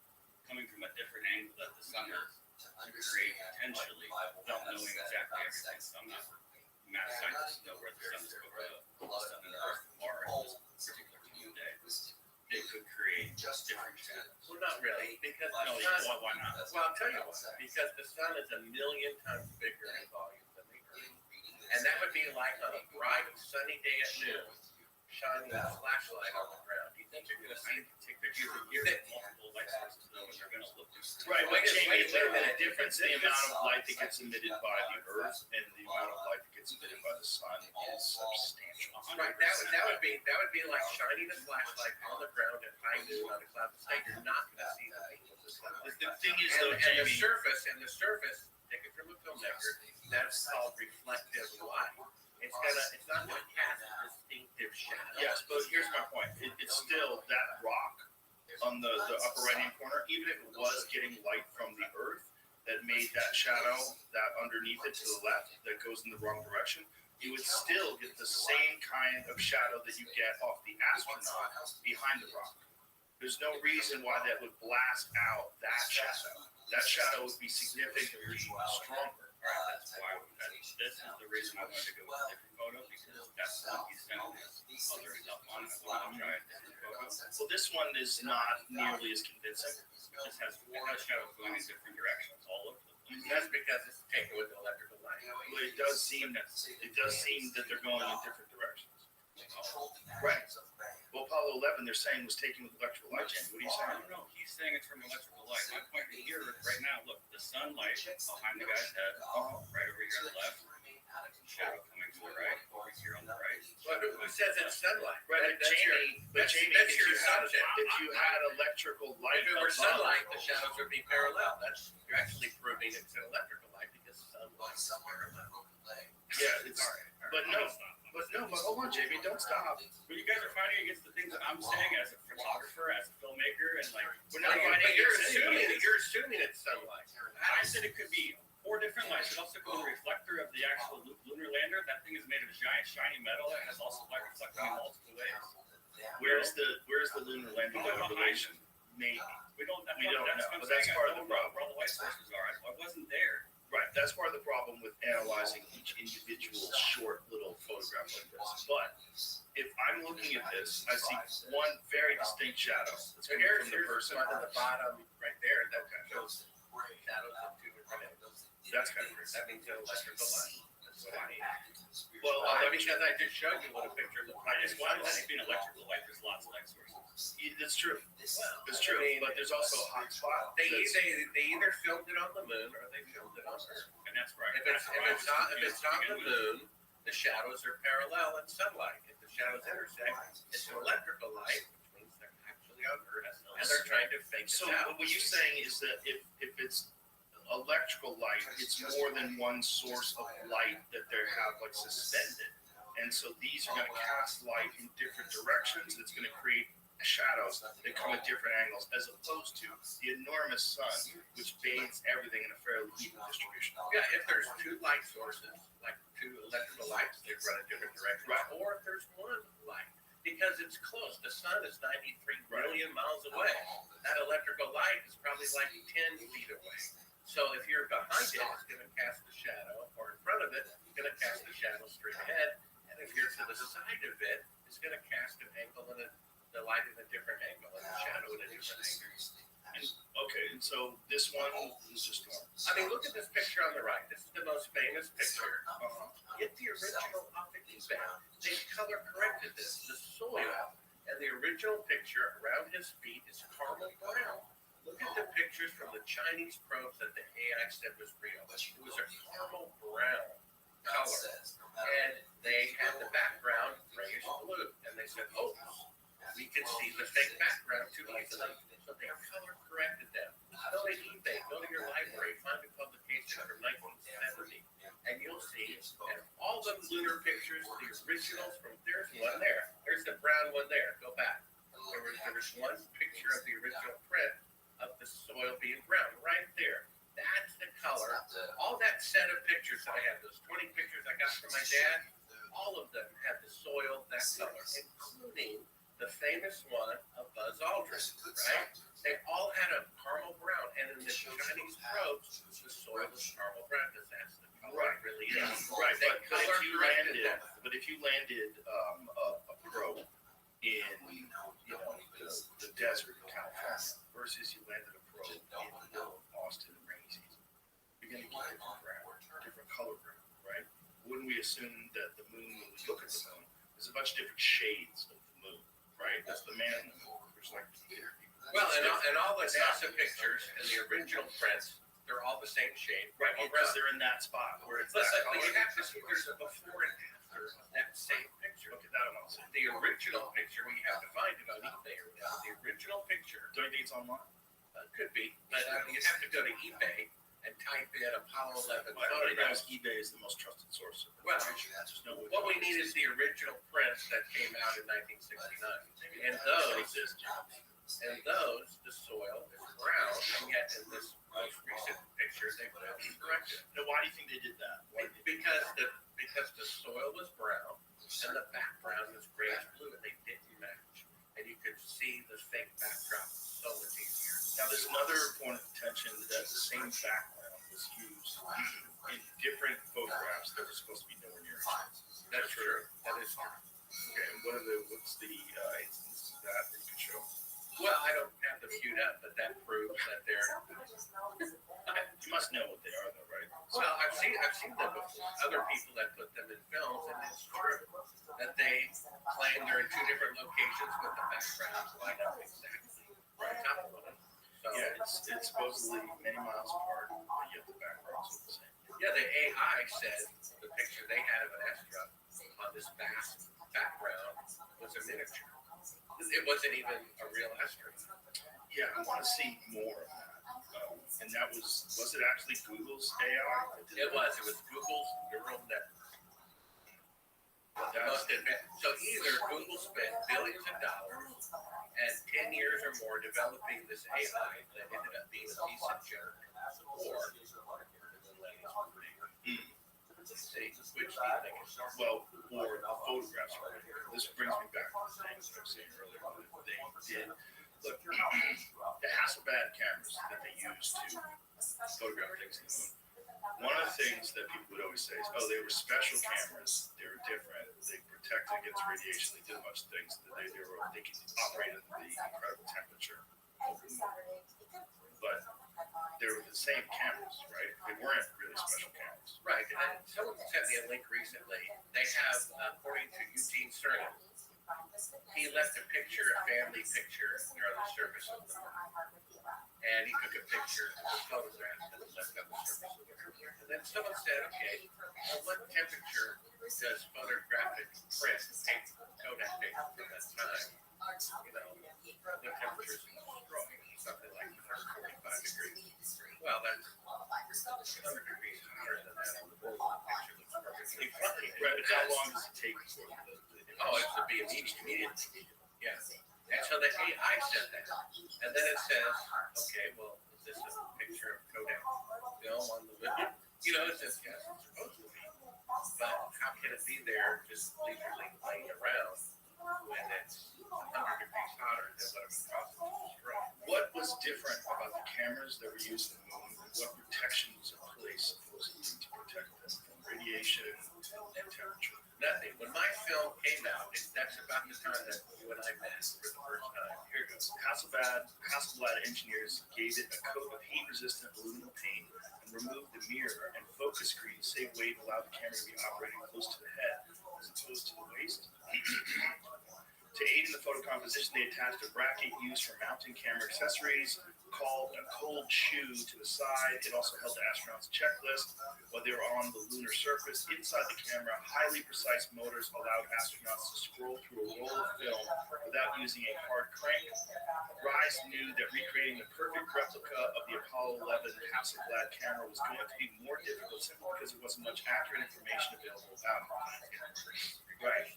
coming from a different angle that the sun is, to create potentially, without knowing exactly everything. So I'm not mad scientists know where the sun is over the sun and the Earth are at this particular time of day. They could create just different shadows.
Well, not really, because
No,
the sun,
why not?
well, I'll tell you why. Because the sun is 1,000,000 times bigger in volume than the Earth. And that would be like on a bright, sunny day at noon, shining a flashlight on the ground. Do you think you're going to see, take pictures of you think
multiple light sources though, and they're going to look
Right, but Jamie,
wait a minute.
the difference in the amount of light that gets emitted by the Earth and the amount of light that gets emitted by the sun is substantial.
Right, that would be like shining a flashlight on the ground at high noon on a cloud state. You're not going to see the beam of the sun.
The thing is,
And
though,
the
Jamie,
surface, take it from a filmmaker, that's called reflective light. It's not going to cast a distinctive shadow.
yes, but here's my point. It's still that rock on the upper right-hand corner, even if it was getting light from the Earth that made that shadow, that underneath it to the left, that goes in the wrong direction, you would still get the same kind of shadow that you get off the astronaut behind the rock. There's no reason why that would blast out that shadow. That shadow would be significantly stronger.
That's why this is the reason I wanted to go with a different photo, because that's what he sent us other stuff on. I want to try a different photo.
Well, this one is not nearly as convincing.
It has shadows going in different directions all over the place.
That's because it's taken with electrical light.
Well, it does seem that they're going in different directions. Right. Well, Apollo 11, they're saying was taken with electrical light. Jamie, what are you
I
saying?
don't know. He's saying it's from electrical light. My point here right now, look, the sunlight behind the guy's head, right over here on the left, shadow coming to the right, over here on the right.
But who says it's sunlight?
Right,
That's
Jamie,
that's
if
your
you had-
assumption.
if you had electrical light
If it were
above-
sunlight, the shadows would be parallel. You're actually proving it's an electrical light because sunlight is parallel.
Yeah, it's, but hold on, Jamie, don't stop.
But you guys are fighting against the things that I'm saying as a photographer, as a filmmaker, and like
We're not
But
fighting
you're
against
assuming it's sunlight.
I said it could be 4 different lights. It also could be a reflector of the actual lunar lander. That thing is made of giant shiny metal and has also light reflecting in multiple ways.
Where's the lunar landing relation? Maybe.
We don't know.
That's
What I'm
that's
saying.
part
I
of the
don't know
problem.
where all the light sources are. I wasn't there.
Right, that's part of the problem with analyzing each individual short little photograph like this. But if I'm looking at this, I see one very distinct shadow. That's
So
coming
here's
from the person.
one at the bottom right there that shows shadows of two different angles.
That's kind of crazy.
That means an electrical light. Well, because I just showed you what a picture looks like.
Why would that be an electrical light? There's lots of light sources.
That's true. That's true.
I mean,
but there's also a hot spot.
They either filmed it on the moon or they filmed it on Earth.
And that's right.
If it's on the moon, the shadows are parallel in sunlight. If the shadows intersect, it's an electrical light, which means they're actually on Earth, and they're trying to fake
So
it out.
what you're saying is that if it's electrical light, it's more than one source of light that they have like suspended, and so these are going to cast light in different directions. It's going to create shadows that come at different angles, as opposed to the enormous sun, which bathes everything in a fairly even distribution.
Yeah, if there's two light sources, like two electrical lights, they run in different directions.
Right.
Or if there's one light, because it's close. The sun is 93 million miles away. That electrical light is probably like 10 feet away. So if you're behind it, it's going to cast a shadow, or in front of it, it's going to cast a shadow straight ahead. And if you're to the side of it, it's going to cast an angle and the light in a different angle, and the shadow in a different angle.
And so this one is just normal.
I mean, look at this picture on the right. This is the most famous picture. Get the original off the eBay. They color corrected this. The soil and the original picture around his feet is caramel brown. Look at the pictures from the Chinese probes that the AI said was real. It was a caramel brown color. And they had the background grayish blue. And they said, oh, we can see the fake background too easily. So they color corrected them. Go to eBay, go to your library, find a publication from 1970, and you'll see, and all the lunar pictures, the originals there's one there. There's the brown one there. Go back. There's one picture of the original print of the soil being brown right there. That's the color. All that set of pictures that I have, those 20 pictures I got from my dad, all of them have the soil that color, including the famous one of Buzz Aldrin, right? They all had a caramel brown, and in the Chinese probes, the soil was caramel brown because that's the color it really is.
Right,
They color corrected them.
but if you landed a probe in the desert in California versus you landed a probe in the middle of Austin in rainy season, you're going to get different brown, different color brown, right? Wouldn't we assume that the moon, when we look at the moon, there's a bunch of different shades of the moon, right? That's the man in the moon. There's like
Well, and all the NASA pictures and the original prints, they're all the same shade.
Right, because they're in that spot where it's
Listen,
that
but you
color.
have to see there's a before and after of that same picture.
Look at that one also.
The original picture, we have to find it on eBay or whatever. The original picture,
Don't you think it's online?
could be, but you have to go to eBay and type in Apollo 11
Everybody knows
photographs.
eBay is the most trusted source.
Well,
There's no way.
what we need is the original prints that came out in 1969. And those, the soil is brown, and yet in this most recent picture, they put it corrected.
Now, why do you think they did that?
Because the soil was brown and the background was grayish blue, and they didn't match. And you could see the fake backdrop so much easier.
Now, there's another point of contention that the same background was used in different photographs that were supposed to be nowhere near each other.
That's true. That is true.
Okay, and what's the instance of that you could show?
Well, I don't have them queued up, but that proves that they're.
You must know what they are, though, right?
Well, I've seen them before. Other people that put them in films, and it's true that they claim they're in two different locations, but the backgrounds line up exactly right on one. So,
Yeah, it's supposedly many miles apart, but yet the backgrounds are the same.
yeah, the AI said the picture they had of an astronaut on this vast background was a miniature. It wasn't even a real astronaut.
Yeah, I want to see more of that. And that was it actually Google's AI?
It was Google's neural network. The most advanced. So either Google spent billions of dollars and 10 years or more developing this AI that ended up being a piece of junk, or see, which do you think is
Well, or the photographs. This brings me back to the things that I was saying earlier. They did. Look, the Hasselblad cameras that they use to photograph things in the moon. One of the things that people would always say is, oh, they were special cameras. They were different. They protected against radiation. They did a bunch of things. They could operate at the incredible temperature of the moon. But they were the same cameras, right? They weren't really special cameras.
Right, and someone sent me a link recently. They have, according to Eugene Cernan, he left a picture, a family picture, near the surface of the moon. And he took a picture, a photograph, and left on the surface of the moon. And then someone said, okay, well, what temperature does photographic print take Kodak take from that time? You know, what temperature is destroyed? Something like 45 degrees. Well, that's 100 degrees hotter than that on the board. The picture looks perfectly fine.
Right, but how long does it take for
Oh, it's to be immediate. Yeah. And so the AI said that. And then it says, okay, well, is this a picture of Kodak film on the moon? You know, it says, yes, it's supposed to be. But how can it be there just leisurely laying around when it's 100 degrees hotter than what it would cost to destroy?
What was different about the cameras that were used on the moon, and what protection was in place supposedly to protect them from radiation and temperature?
Nothing. When my film came out, that's about the time that you and I met for the first time.
Here it goes. Hasselblad engineers gave it a coat of heat-resistant aluminum paint and removed the mirror and focus screen to save weight and allow the camera to be operating close to the head as opposed to the waist. To aid in the photo composition, they attached a bracket used for mounting camera accessories called a cold shoe to the side. It also held the astronauts' checklist while they were on the lunar surface. Inside the camera, highly precise motors allowed astronauts to scroll through a roll of film without using a hard crank. Rice knew that recreating the perfect replica of the Apollo 11 Hasselblad camera was going to be more difficult simply because there wasn't much accurate information available about it. Right.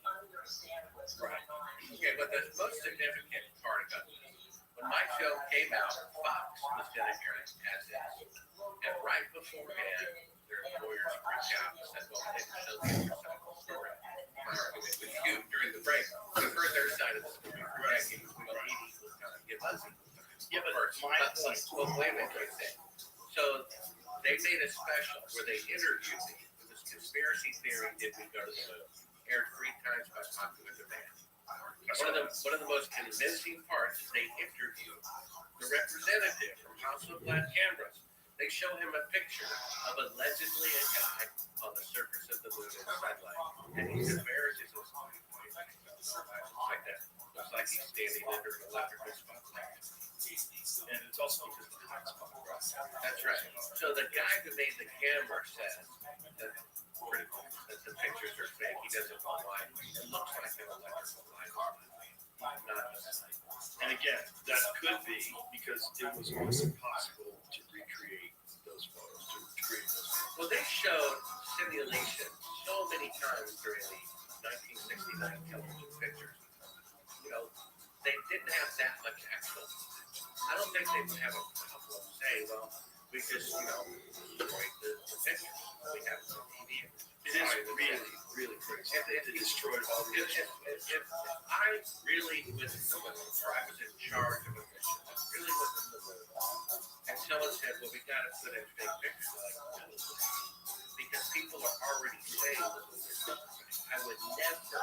Okay, but the most significant part about this, when my film came out, Fox was going to air it as is. And right beforehand, their lawyers freaked out and said, well, they didn't show the other side of the story. My argument with you during the break, we've heard their side of the story for decades. We don't need equal time. Give us equal time.
Yeah, but my point.
Well, wait a minute, what I say. So they made a special where they interviewed me. This conspiracy theory, did we go to the moon? Aired 3 times by popular demand. One of the most convincing parts is they interview the representative from Hasselblad cameras. They show him a picture of allegedly a guy on the surface of the moon in sunlight, and he compares his like that. Looks like he's standing under an electrical spotlight.
And it's also because of the hot spot.
That's right. So the guy who made the camera says that the pictures are fake. He doesn't know why. It looks like an electrical line.
And again, that could be because it was almost impossible to recreate those photos, to create those photos.
Well, they showed simulation so many times during the 1969 television pictures. You know, they didn't have that much actual. I don't think they would have a problem saying, well, we just, destroyed the pictures. We have some TV.
It is really crazy. It destroyed all the
If I really was someone, or I was in charge of a mission, really was in the moon, and someone said, well, we got to put in fake pictures, like, because people are already saying that I would never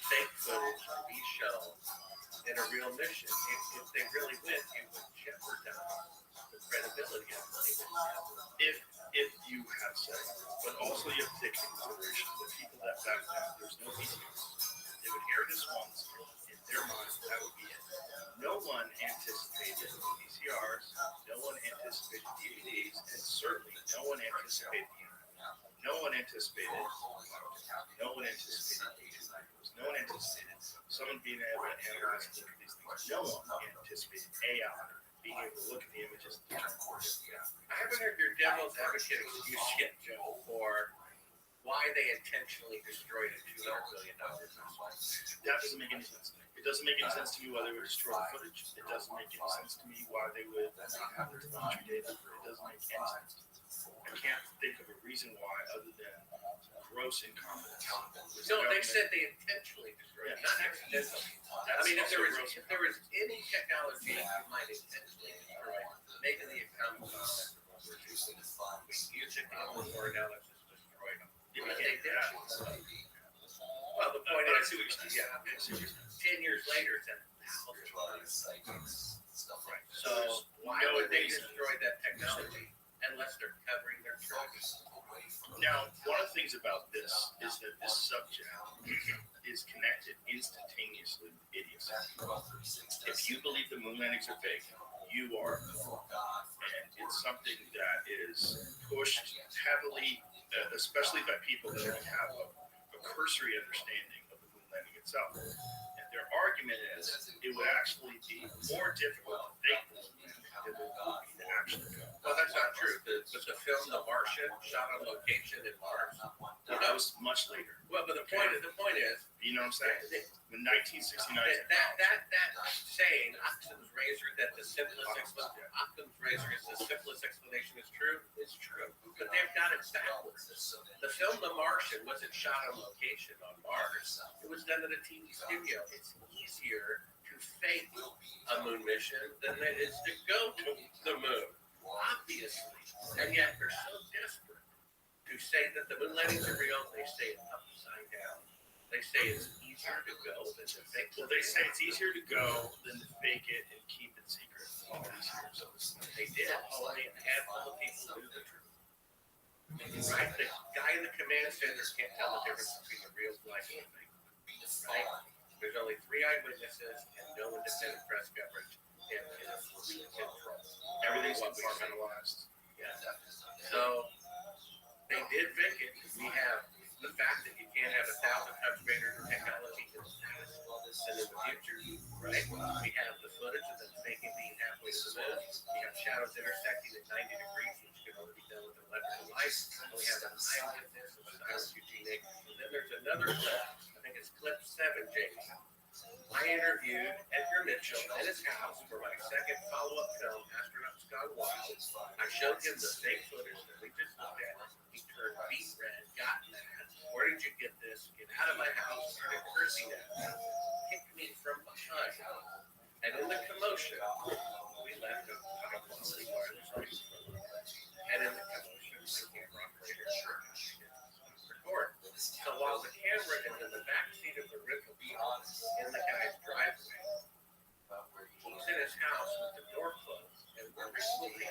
fake footage to be shown in a real mission. If they really went, it would jeopardize the credibility of it.
If you have said, but also you have to take into consideration the people that back then, there's no VCRs. They would hear this once, in their minds, that would be it. No one anticipated VCRs, no one anticipated DVDs, and certainly no one anticipated the internet. No one anticipated no one anticipated someone being able to analyze and look at these things. No one anticipated AI being able to look at the images and determine course.
I haven't heard your devil's advocate excuse yet, Joe, for why they intentionally destroyed a $200 million.
That doesn't make any sense to me. It doesn't make any sense to me why they would destroy the footage. It doesn't make any sense to me why they would not have their telemetry data. It doesn't make any sense to me. I can't think of a reason why other than gross incompetence.
No, they said they intentionally destroyed it, not accidentally. I mean, if there was any technology you might intentionally destroy, maybe the accountants use it for analysis destroyed them. But they didn't. Well, the point is, 10 years later, Right. So why would they destroy that technology unless they're covering their tracks?
Now, one of the things about this is that this subject is connected instantaneously with idiocy. If you believe the moon landings are fake, you are a fool. And it's something that is pushed heavily, especially by people that only have a cursory understanding of the moon landing itself. And their argument is it would actually be more difficult to fake the moon landing than it would be to actually go.
Well, that's not true. But the film The Martian shot on location in Mars.
Well, that was much later.
Well, but the point is,
You know what I'm saying? In 1969.
that saying Occam's razor that the simplest explanation is true is true. But they've got it backwards. The film The Martian wasn't shot on location on Mars. It was done at a TV studio. It's easier to fake a moon mission than it is to go to the moon. Obviously. And yet they're so desperate to say that the moon landings are real, they say it upside down. They say it's easier to go than to fake.
Well, they say it's easier to go than to fake it and keep it secret all these years.
They did. Only a handful of people knew the truth. Right? The guy in the command center can't tell the difference between a real flag and a fake. Right? There's only 3 eyewitnesses and no independent press coverage. And it's complete control.
Everything's compartmentalized.
Yeah. So they did fake it. We have the fact that you can't have 1,000 touch radar technology in the past and in the future, right? We have the footage of them faking being halfway to the moon. We have shadows intersecting at 90 degrees, which can only be done with electrical light. And we have an eyewitness of Cyrus Eugenic. And then there's another clip. I think it's clip 7, James. I interviewed Edgar Mitchell at his house for my second follow-up film, Astronauts Gone Wild. I showed him the fake footage that we just looked at. He turned beet red, got mad. Where did you get this? Get out of my house. Started cursing at me. Kicked me from behind. And in the commotion, we left a high-quality wireless radio. And in the commotion, my camera operator record. So while the camera is in the back seat of the rental car in the guy's driveway, he's in his house with the door closed and we're recording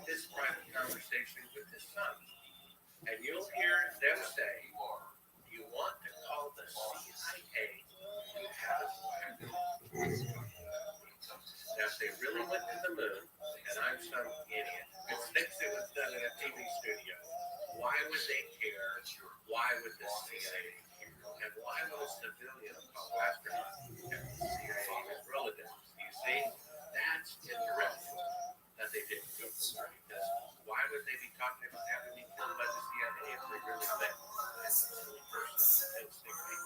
his private conversation with his son. And you'll hear them say, you want to call the CIA to have us back. Now, if they really went to the moon, and I'm some idiot who thinks it was done in a TV studio, why would they care? Why would the CIA care? And why would a civilian call astronauts and the CIA with Rolodex? You see, that's interesting that they didn't go for that. Because why would they be talking about having me killed by the CIA if they really think that's the only person that thinks they think?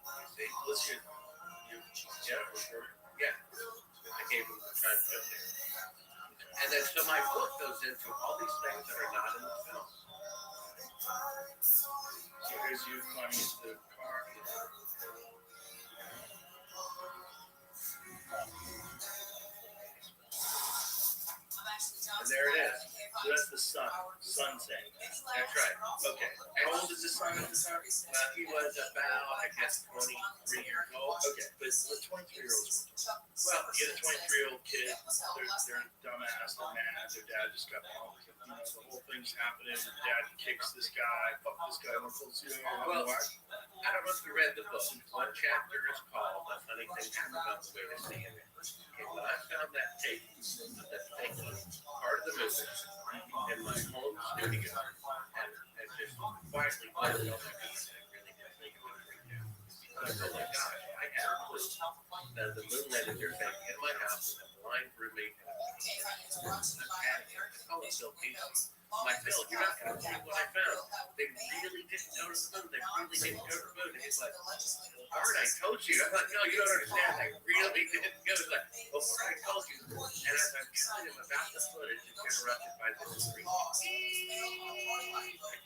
You see, listen, yeah. I gave them the time to do. And then so my book goes into all these things that are not in the film.
So here's you climbing into the car.
And there it is.
So that's the sun saying that.
That's right.
Okay. How old is the son at the time?
He was about, I guess, 23 years old.
Okay, but the 23-year-olds.
Well,
You get a 23-year-old kid, they're dumbass, they're mad, their dad just got pumped. You know, the whole thing's happening, dad kicks this guy, fuck this guy, one full suit.
Well, I don't know if you read the book. One chapter is called "A Funny Thing Happened on the Way to CNN." Okay, when I found that tape, that fake part of the movie in my home studio, and just quietly played it, oh my gosh, I really did think it would freak out. Because, oh my gosh, I had proof that the moon landings are fake in my house with a blind roommate and a call it Bill Casey. My Bill, you're not going to believe what I found. They really didn't go to the moon. They really didn't go to the moon. And he's like, Art, I told you. I'm like, no, you don't understand. They really didn't go. He's like, well, Art, I told you. And as I'm telling him about the footage, it's interrupted by this scream. I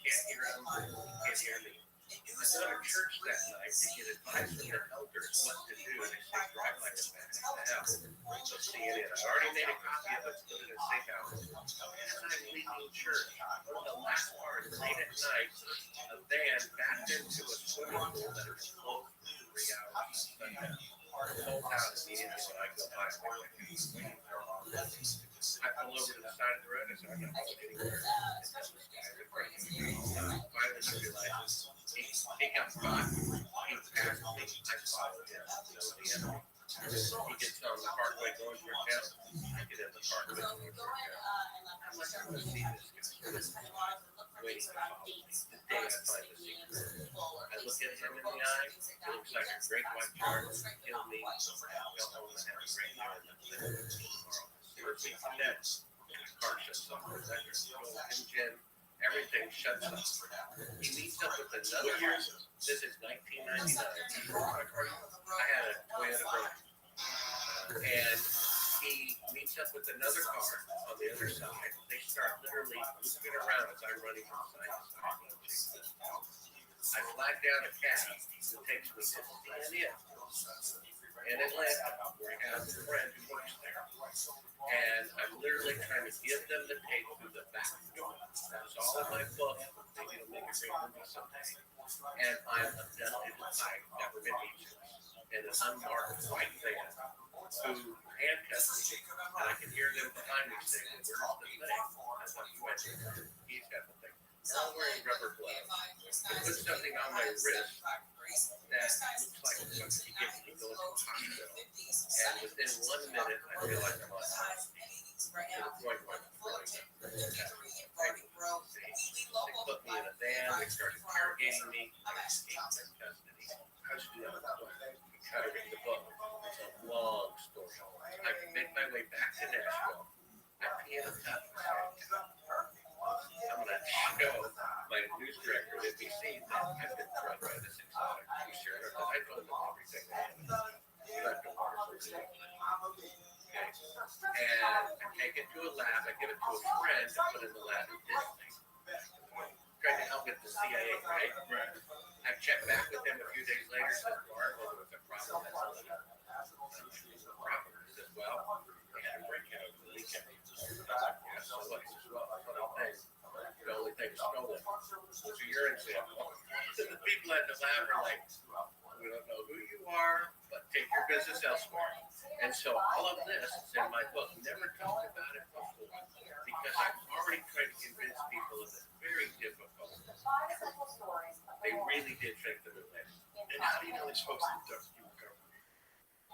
can't hear him. He can't hear me. I went to church that night to get advice from the elders what to do. And they say, drive like a man to hell. So CNN. I already made a copy of it, put it in a safe house. As I'm leaving church, one of the last parts, late at night, a van backed into a swimming pool that was closed for 3 hours. sold out immediately when I go by. I pull over to the side of the road and I said, I'm not going anywhere. Finally, he realizes he got caught. He passed me. I followed him. He gets on the parkway going for town. I get in the parkway going for town. I'm like, I'm going to see this guy. Waiting to follow me. The day I find the secret. I look at him in the eye. He looks like a great white shark. Kill me. I don't want to have a great year. First week of next, the car shuts off. Engine, everything shuts off. He meets up with another person. This is 1999. I had a Toyota Rothschild. And he meets up with another car on the other side. They start literally moving around as I'm running from side to side. I flag down a cab that takes me to CNN. And Atlanta, where I have a friend who works there. And I'm literally trying to give them the tape through the back door. That's all in my book. Maybe it'll make a great movie someday. And I'm abducted by government agents in an unmarked white van who handcuffed me. And I can hear them behind me saying, where's the thing? I thought you went there. He's got the thing. I'm wearing rubber gloves. They put something on my wrist that looks like something you get when you go into a hospital. And within 1 minute, I realized I'm on time. To the point where I'm throwing up. They put me in a van. They started interrogating me. I escaped from custody. How'd you do that? Because I read the book. It's a long story. I make my way back to Nashville. I pee in a cup. I'm going to show my news director at NBC that I've been drugged by this exotic producer. Because I told them everything that happened. You have to water for the okay. And I take it to a lab. I give it to a friend to put in the lab at Disney. Trying to help get the CIA, right? I checked back with them a few days later. Said, Mark, well, there was a problem. That's a problem. He said, well, we had to break it over the weekend. Yeah, so what? He says, well, the only thing stolen was a urine sample. The people at the lab are like, we don't know who you are, but take your business elsewhere. And so all of this is in my book. Never talked about it before because I've already tried to convince people of it's very difficult. They really did think the relation.
And how do you know these folks that ducked you were government?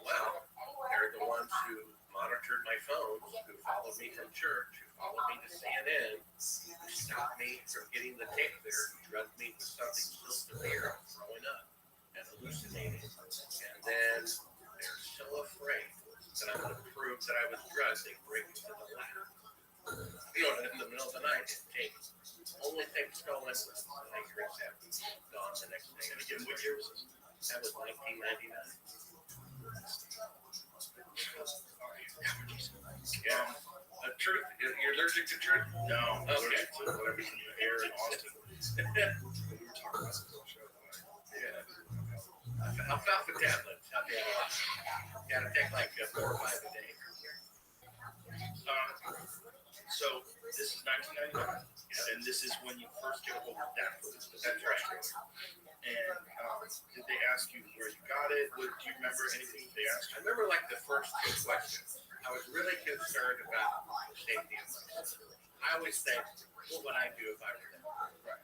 Well, they're the ones who monitored my phones, who followed me from church, who followed me to CNN, who stopped me from getting the tape there, who drugged me with something so severe, I'm throwing up and hallucinating. And then they're so afraid that I'm going to prove that I was drugged, they break into the lab. You know, in the middle of the night, tape. Only thing stolen was my urine sample. Gone the next day.
And again, what year was this?
That was 1999. Yeah. Truth. You're allergic to truth?
No.
Okay.
Allergic to whatever's in the air in Austin. We were talking about this show.
Yeah. Alfalfa tablets. Gotta take like 4 or 5 a day.
So this is 1999, and this is when you first get a hold of that. That's right. And did they ask you where you got it? Do you remember anything they asked you?
I remember like the first 2 questions. I was really concerned about the safety of myself. I always think, what would I do if I were there? Right.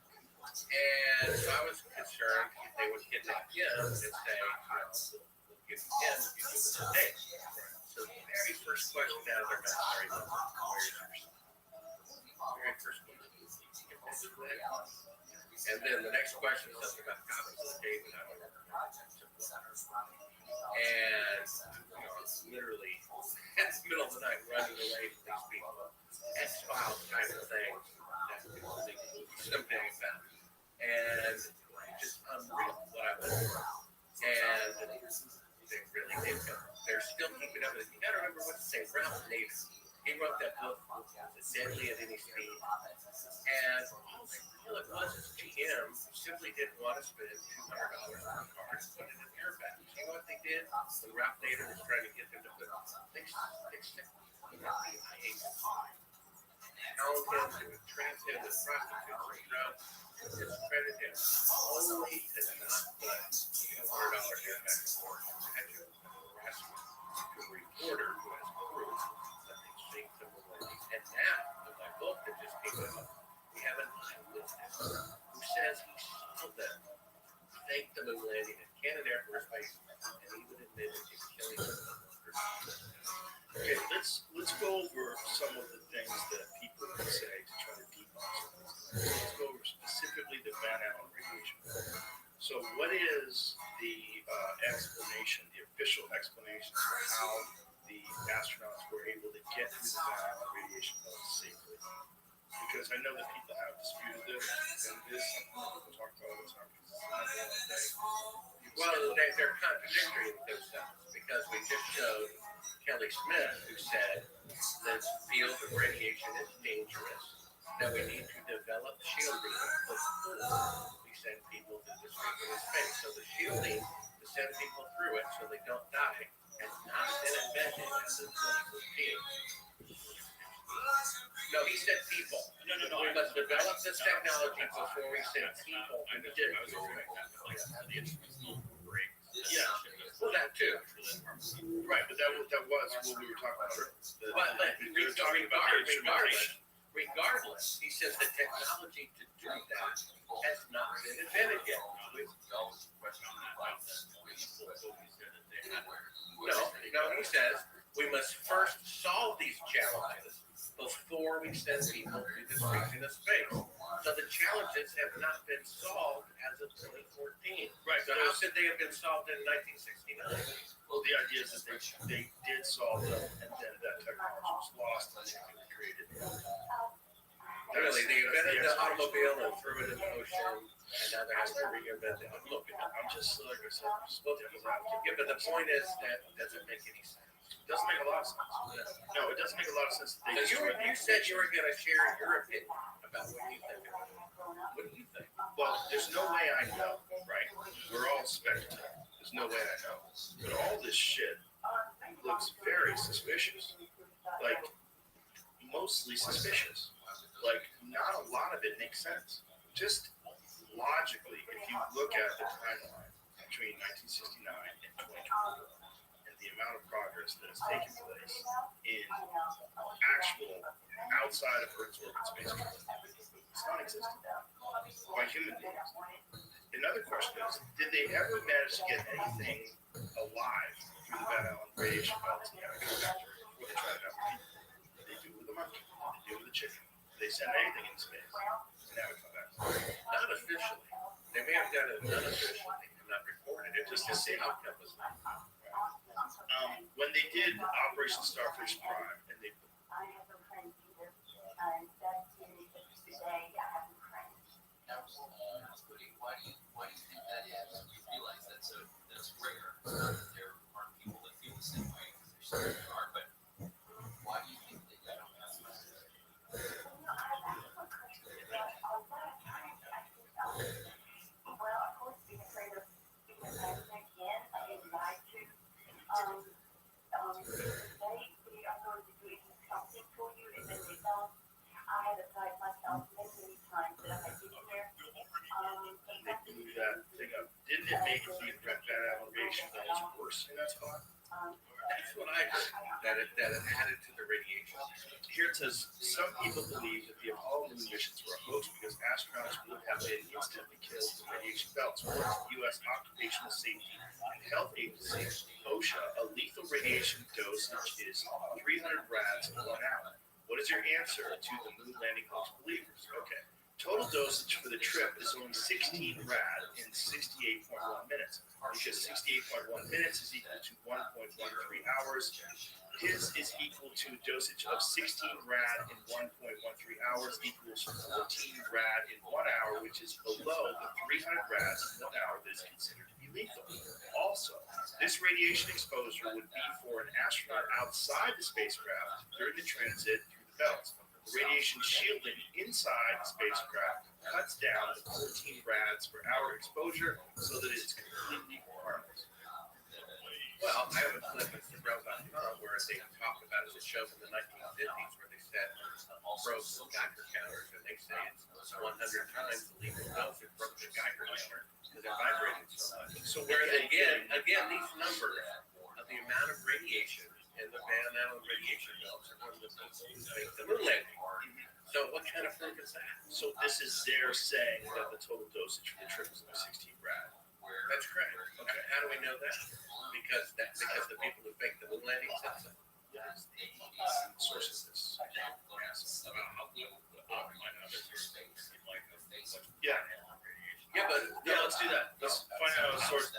And so I was concerned if they would kidnap him and say, we'll give him if you give us a date. So the very first question out of their mouth, where is your son? Very first question. And then the next question is something about copies of the tape, and I don't know. And literally in the middle of the night running away from these people. X-Files kind of thing. Someday I found. And just unreal what I was doing. And they really did come. They're still keeping up with it. You gotta remember what to say. Ralph Nader. He wrote that book, It's Deadly at Any Speed. And all it was is GM simply didn't want to spend $200 on a car and put it in airbags. You know what they did? When Ralph Nader was trying to get them to put they stick I hate Held him to trans him with prostitutes and drugs. Discredit him only to not put $200 airbags. fake the moon landing at Cannon Air Force Base, and he would admit it to killing them.
Okay, let's go over some of the things that people can say to try to debunk some of this. Let's go over specifically the Van Allen radiation. So, what is the explanation, the official explanation for how the astronauts were able to get through the Van Allen radiation belt safely? Because I know that people have disputed this, and it is something that people talk about all the time.
Well, they're contradictory in themselves because we just showed Kelly Smith, who said that the field of radiation is dangerous, that we need to develop shielding before we send people to this regular space. So the shielding to send people through it so they don't die has not been invented as of 2015. No, he said people.
No.
We must develop this technology before we send people to the Yeah, well, that too.
Right, but that was what we were talking about earlier.
Regardless, he says the technology to do that has not been invented yet. No, he says we must first solve these challenges before we send people to this region of space. So the challenges have not been solved as of 2014.
Right.
So how could they have been solved in 1969?
Well, the idea is that they did solve them, and then that technology was lost and they created.
Really, they invented the automobile and threw it in the ocean, and now they're having to reinvent it.
Look, I'm just like I said, I'm just looking at
Yeah, but the point is that doesn't make any sense.
It doesn't make a lot of sense. No, it doesn't make a lot of sense. That they
You said you were going to share your opinion about what you think. What do you think?
Well, there's no way I know, right? We're all speculating. There's no way I know. But all this shit looks very suspicious. Like, mostly suspicious. Like, not a lot of it makes sense. Just logically, if you look at the timeline between 1969 and 2020, and the amount of progress that has taken place in actual outside of Earth's orbit spacecraft, it's non-existent by human beings. Another question is, did they ever manage to get anything alive through the Van Allen radiation belts in the atmosphere? What they tried out with people? They do with the monkey. They do with the chicken. They send anything in space, and now we come back.
Not officially. They may have done it unofficially and not reported it just to see how it was.
When they did Operation Starfish Prime, and they
Why do you think that is? You realize that's rare. There aren't people that feel the same way because they're so hard, but why do you think that you don't have
Well, of course, being afraid of being a president again, I didn't like to. They are going to do something for you, and then they don't. I had applied myself many times that I had been in there.
they blew that thing up. Didn't it make the Van Allen radiation belts worse in that spot?
That's what I heard, that it added to the radiation.
Here it says, some people believe that the Apollo moon missions were a hoax because astronauts would have been instantly killed in radiation belts. According to the U.S. Occupational Safety and Health Agency, OSHA, a lethal radiation dosage is 300 rads in 1 hour. What is your answer to the moon landing hoax believers? Okay. Total dosage for the trip is only 16 rad in 68.1 minutes, because 68.1 minutes is equal to 1.13 hours. His is equal to dosage of 16 rad in 1.13 hours equals 14 rad in 1 hour, which is below the 300 rads in 1 hour that is considered to be lethal. Also, this radiation exposure would be for an astronaut outside the spacecraft during the transit through the belts. The radiation shielding inside the spacecraft cuts down the 14 rads per hour exposure so that it's completely harmless.
Well, I have a clip in Rabbi where they talk about it. It shows in the 1950s where they said broke the Geiger counters, and they say it's 100 times the lethal dose. It broke the Geiger counter because they're vibrating so much. So whereas again, these numbers of the amount of radiation and the Van Allen radiation belts are one of the things that make the moon landing. So what kind of proof is that?
So this is their saying that the total dosage for the trip is only 16 rad.
That's correct. Okay. How do we know that? Because the people who faked the moon landing said so.
Source of this. Yeah.
Yeah, but
Yeah, let's do that. Let's find out a source.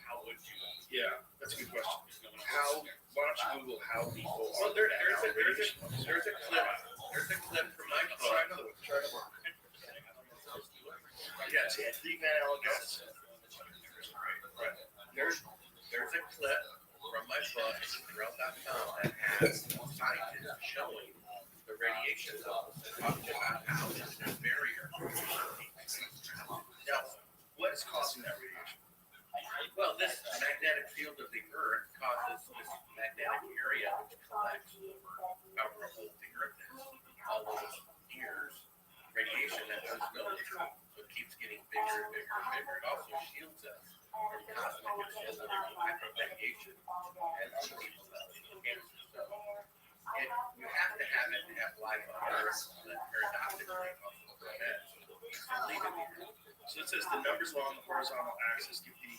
How would you? Yeah, that's a good question. How? Why don't you Google how people?
Well, there's a clip from my book.
Try another one. Try another one. Yeah, it's Anthony Van Allen guys.
Right. There's a clip from my book, Rothschild, that has scientists showing the radiation levels and talking about how it's a barrier.
Now, what is causing that radiation?
Well, this magnetic field of the Earth causes this magnetic area which collects however old the Earth is. All those years, radiation that goes nowhere. So it keeps getting bigger and bigger and bigger. It also shields us from cosmic and solar radiation and other people cancer. So you have to have it to have life on Earth that paradoxically also prevents leaving the Earth.
So it says the numbers along the horizontal axis give the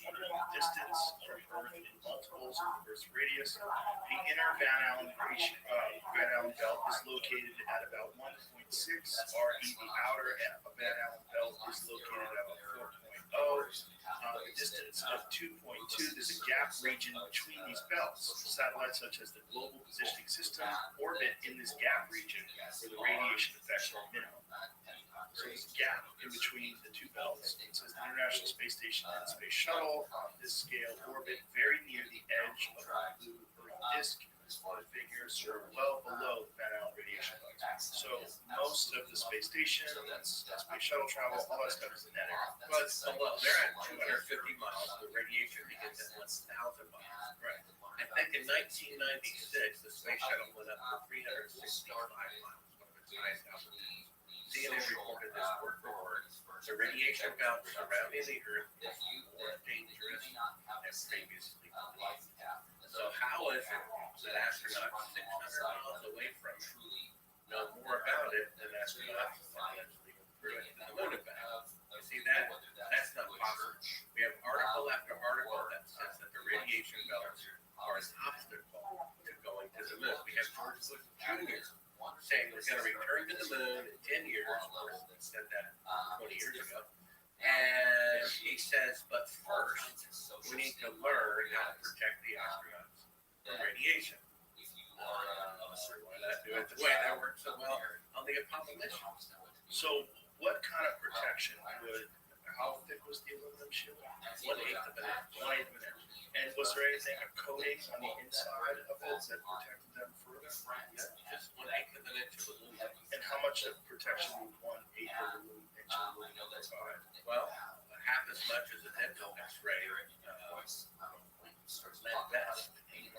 distance from Earth in multiples of the Earth's radius. The inner Van Allen belt is located at about 1.6 RE. The outer Van Allen belt is located at about 4.0. The distance of 2.2. There's a gap region between these belts. Satellites such as the Global Positioning System orbit in this gap region where the radiation effects are minimal. So there's a gap in between the two belts. It says the International Space Station and Space Shuttle on this scale orbit very near the edge of the blue Earth disk. The figures are well below the Van Allen radiation belt. So most of the space station, that's space shuttle travel, all that stuff is in that area.
But below, they're at 250 miles. The radiation begins at 1,000 miles.
Right.
I think in 1996, the space shuttle went up to 365 miles, one of its highest altitudes. CNN reported this word for word. The radiation belt surrounding the Earth is more dangerous than previously believed. So how is it that astronauts 600 miles away from it know more about it than astronauts essentially through it to the moon and back? You see that? That's not possible. We have article after article that says that the radiation belts are an obstacle to going to the moon. We have George Bush Jr. saying we're going to return to the moon in 10 years. Of course, he said that 20 years ago. And he says, but first, we need to learn how to protect the astronauts from radiation. Why not do it the way that worked so well on the Apollo mission?
So what kind of protection would, how thick was the aluminum shield?
1/8 of an inch.
1/8 of an inch. And was there anything, a coating on the inside of it that protected them further?
Yeah, just 1/8 of an inch of aluminum.
And how much of protection would 1/8 of an inch of aluminum provide?
Well, half as much as a dental X-ray lead vest,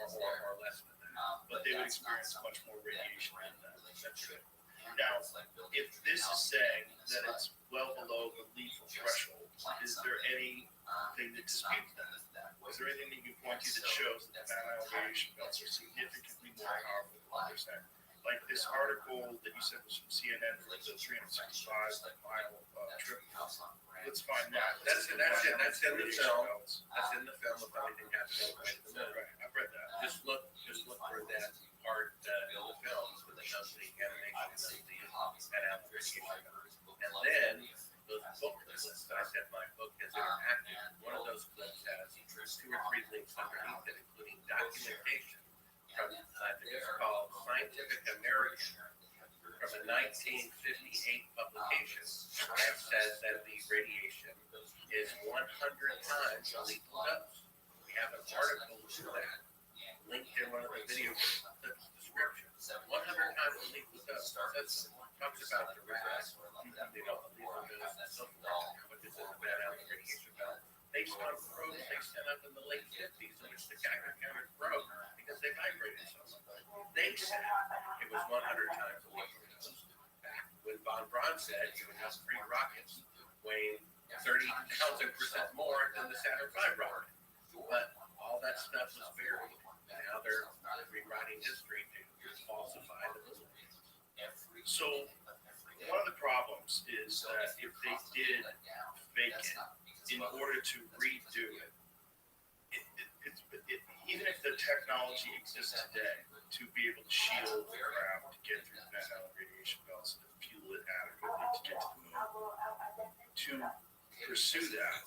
or less than that.
But they would experience much more radiation than that. That's true. Now, if this is saying that it's well below the lethal threshold, is there anything that disputes that? Is there anything that you can point to that shows that the Van Allen radiation belts are significantly more powerful than what they're saying? Like this article that you said was from CNN for the 365-mile trip. Let's find that.
That's in the film. That's in the film of everything happening on the moon.
Right, I've read that.
Just look for that part in the film that shows the animation of the Van Allen radiation belt. And then those book clips that I said my book is interactive. One of those clips has 2 or 3 links underneath it, including documentation from it's called Scientific American from a 1958 publication that says that the radiation is 100 times the lethal dose. We have an article to that linked in one of the video descriptions. 100 times the lethal dose. That talks about the risk, the lethal dose and so forth, which is in the Van Allen radiation belt. Based on probes they set up in the late 50s, in which the Geiger counters broke because they vibrated so much. They said it was 100 times the lethal dose. Back when von Braun said you would have 3 rockets weighing 30,000% more than the Saturn V rocket. But all that stuff was buried. Now they're rewriting history to falsify the moon.
So one of the problems is that if they did fake it in order to redo it, even if the technology exists today to be able to shield the ground, to get through the Van radiation belts, to fuel it adequately to get to the moon, to pursue that,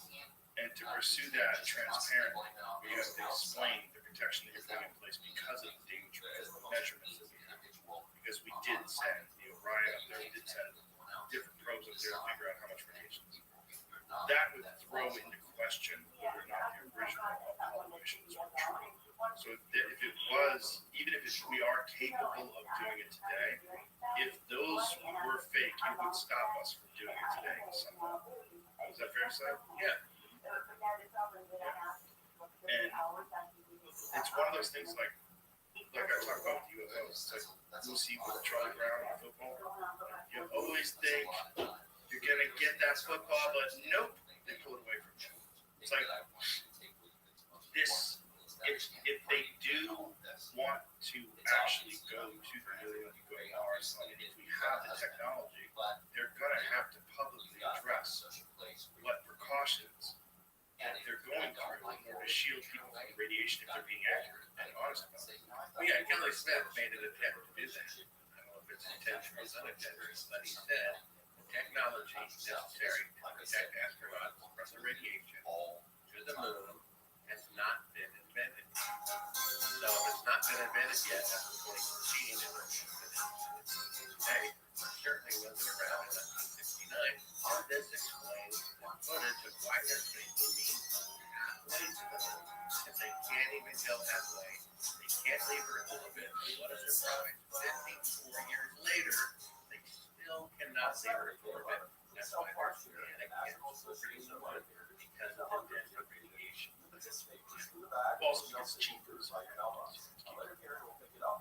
and to pursue that transparently, you have to explain the protection that you're putting in place because of the danger of the measurements that we have. Because we did send the Orion up there, we did send different probes up there to figure out how much radiation is. That would throw into question whether or not the original Apollo missions were true. So if it was, even if we are capable of doing it today, if those were fake, it would stop us from doing it today somehow. Is that fair to say? Yeah. And it's one of those things like I talk about with UFOs. It's like Lucy with Charlie Brown in football. You always think you're gonna get that football, but nope, they pull it away from you. It's like this. If they do want to actually go to the moon and go to Mars, and if we have the technology, they're gonna have to publicly address what precautions that they're going through in order to shield people from radiation if they're being accurate and honest about it.
Well, yeah, Kelly Smith made an attempt to do that. I don't know if it's intentional or unintentional, but he said the technology necessary to protect astronauts from the radiation to the moon has not been invented. So if it's not been invented yet, that's 2014, and today certainly wasn't around in 1969. And this explains the footage of why they're taking me halfway to the moon. If they can't even go halfway, they can't leave Earth a little bit. What a surprise. 54 years later, they still cannot leave Earth a little bit. That's why they're organic chemicals pretty much because of the death of radiation.
Also, it's cheaper.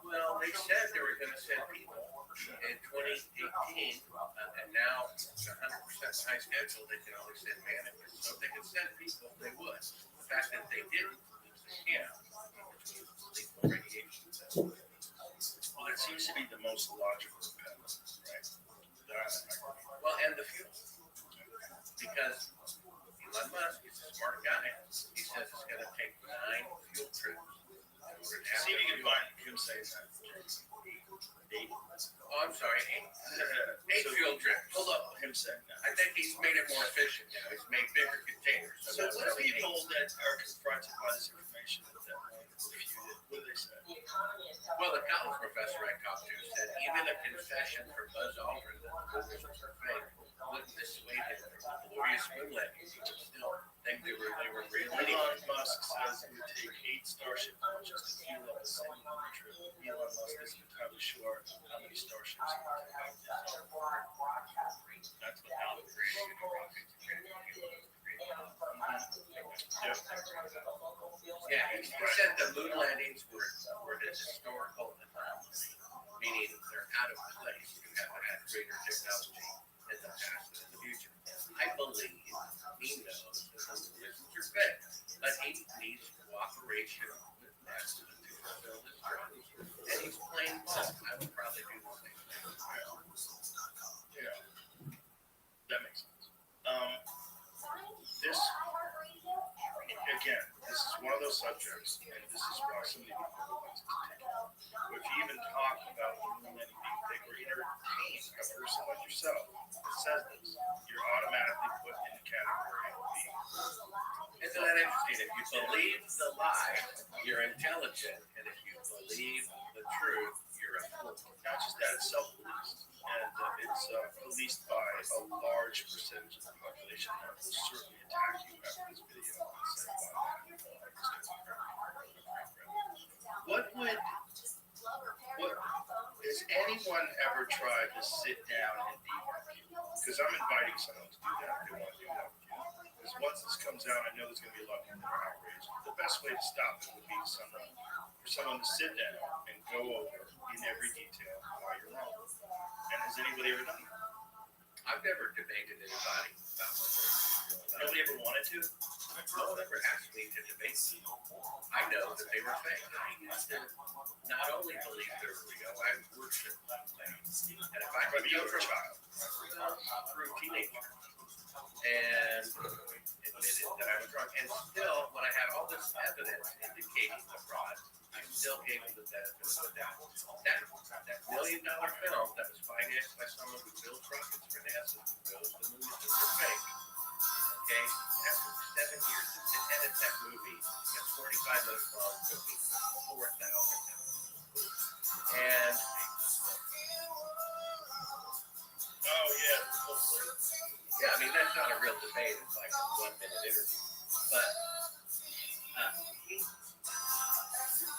Well, they said they were going to send people in 2018, and now it's 100% high schedule. They can only send managers. So if they could send people, they would. The fact that they didn't, yeah, lethal radiation.
Well, it seems to be the most logical path, right?
Well, and the fuel. Because Elon Musk is a smart guy. He says it's going to take 9 fuel trips.
See if you can find him saying that. 8.
Oh, I'm sorry, 8 fuel trips.
Hold up, him saying that.
I think he's made it more efficient now. He's made bigger containers.
So what are people that are confronted by this information that refute it? What do they say?
Well, the college professor I talked to said even a concession for Buzz Aldrin that the movies were fake wouldn't dissuade him from the glorious moon landings. He would still think they were really.
Elon Musk says it would take 8 Starship launches to fuel up a single moon trip. Elon Musk isn't entirely sure how many Starships it would take.
That's without creating a rocket to create. Yeah, he said the moon landings were historical anomalies, meaning they're out of place. You haven't had greater technology in the past and in the future. I believe he knows that the missions are fake, but he needs cooperation with NASA to fulfill his dreams. And he's playing ball. I would probably do the same thing.
Yeah, that makes sense. This, again, this is one of those subjects, and this is why so many people want to take it. If you even talk about the moon landing being fake or entertain a person like yourself that says this, you're automatically put in the category of being.
Isn't that interesting? If you believe the lie, you're intelligent, and if you believe the truth, you're a fool.
Not just that, it's self-policed, and it's policed by a large percentage of the population that will certainly attack you after this video and say, wow, what has anyone ever tried to sit down and debunk you? Because I'm inviting someone to do that if they want to do that with you. Because once this comes out, I know there's going to be a lot of people that are outraged. The best way to stop it would be for someone to sit down and go over in every detail why you're wrong. And has anybody ever done that?
I've never debated anybody about whether
Nobody ever wanted to?
no one ever asked me to debate them. I know that they were fake. I used to not only believe they were real, I worship them. And if I could
you
go
were a child.
through a teenager, and admitted that I was wrong. And still, when I had all this evidence indicating the fraud, I still gave him the benefit of the doubt. That $1 million film that was financed by someone who builds rockets for NASA, who goes to the moon for fake. Okay, after 7 years to edit that movie, that's 45 minutes long, took me $4,000. And yeah, I mean that's not a real debate. It's like a 1-minute interview. But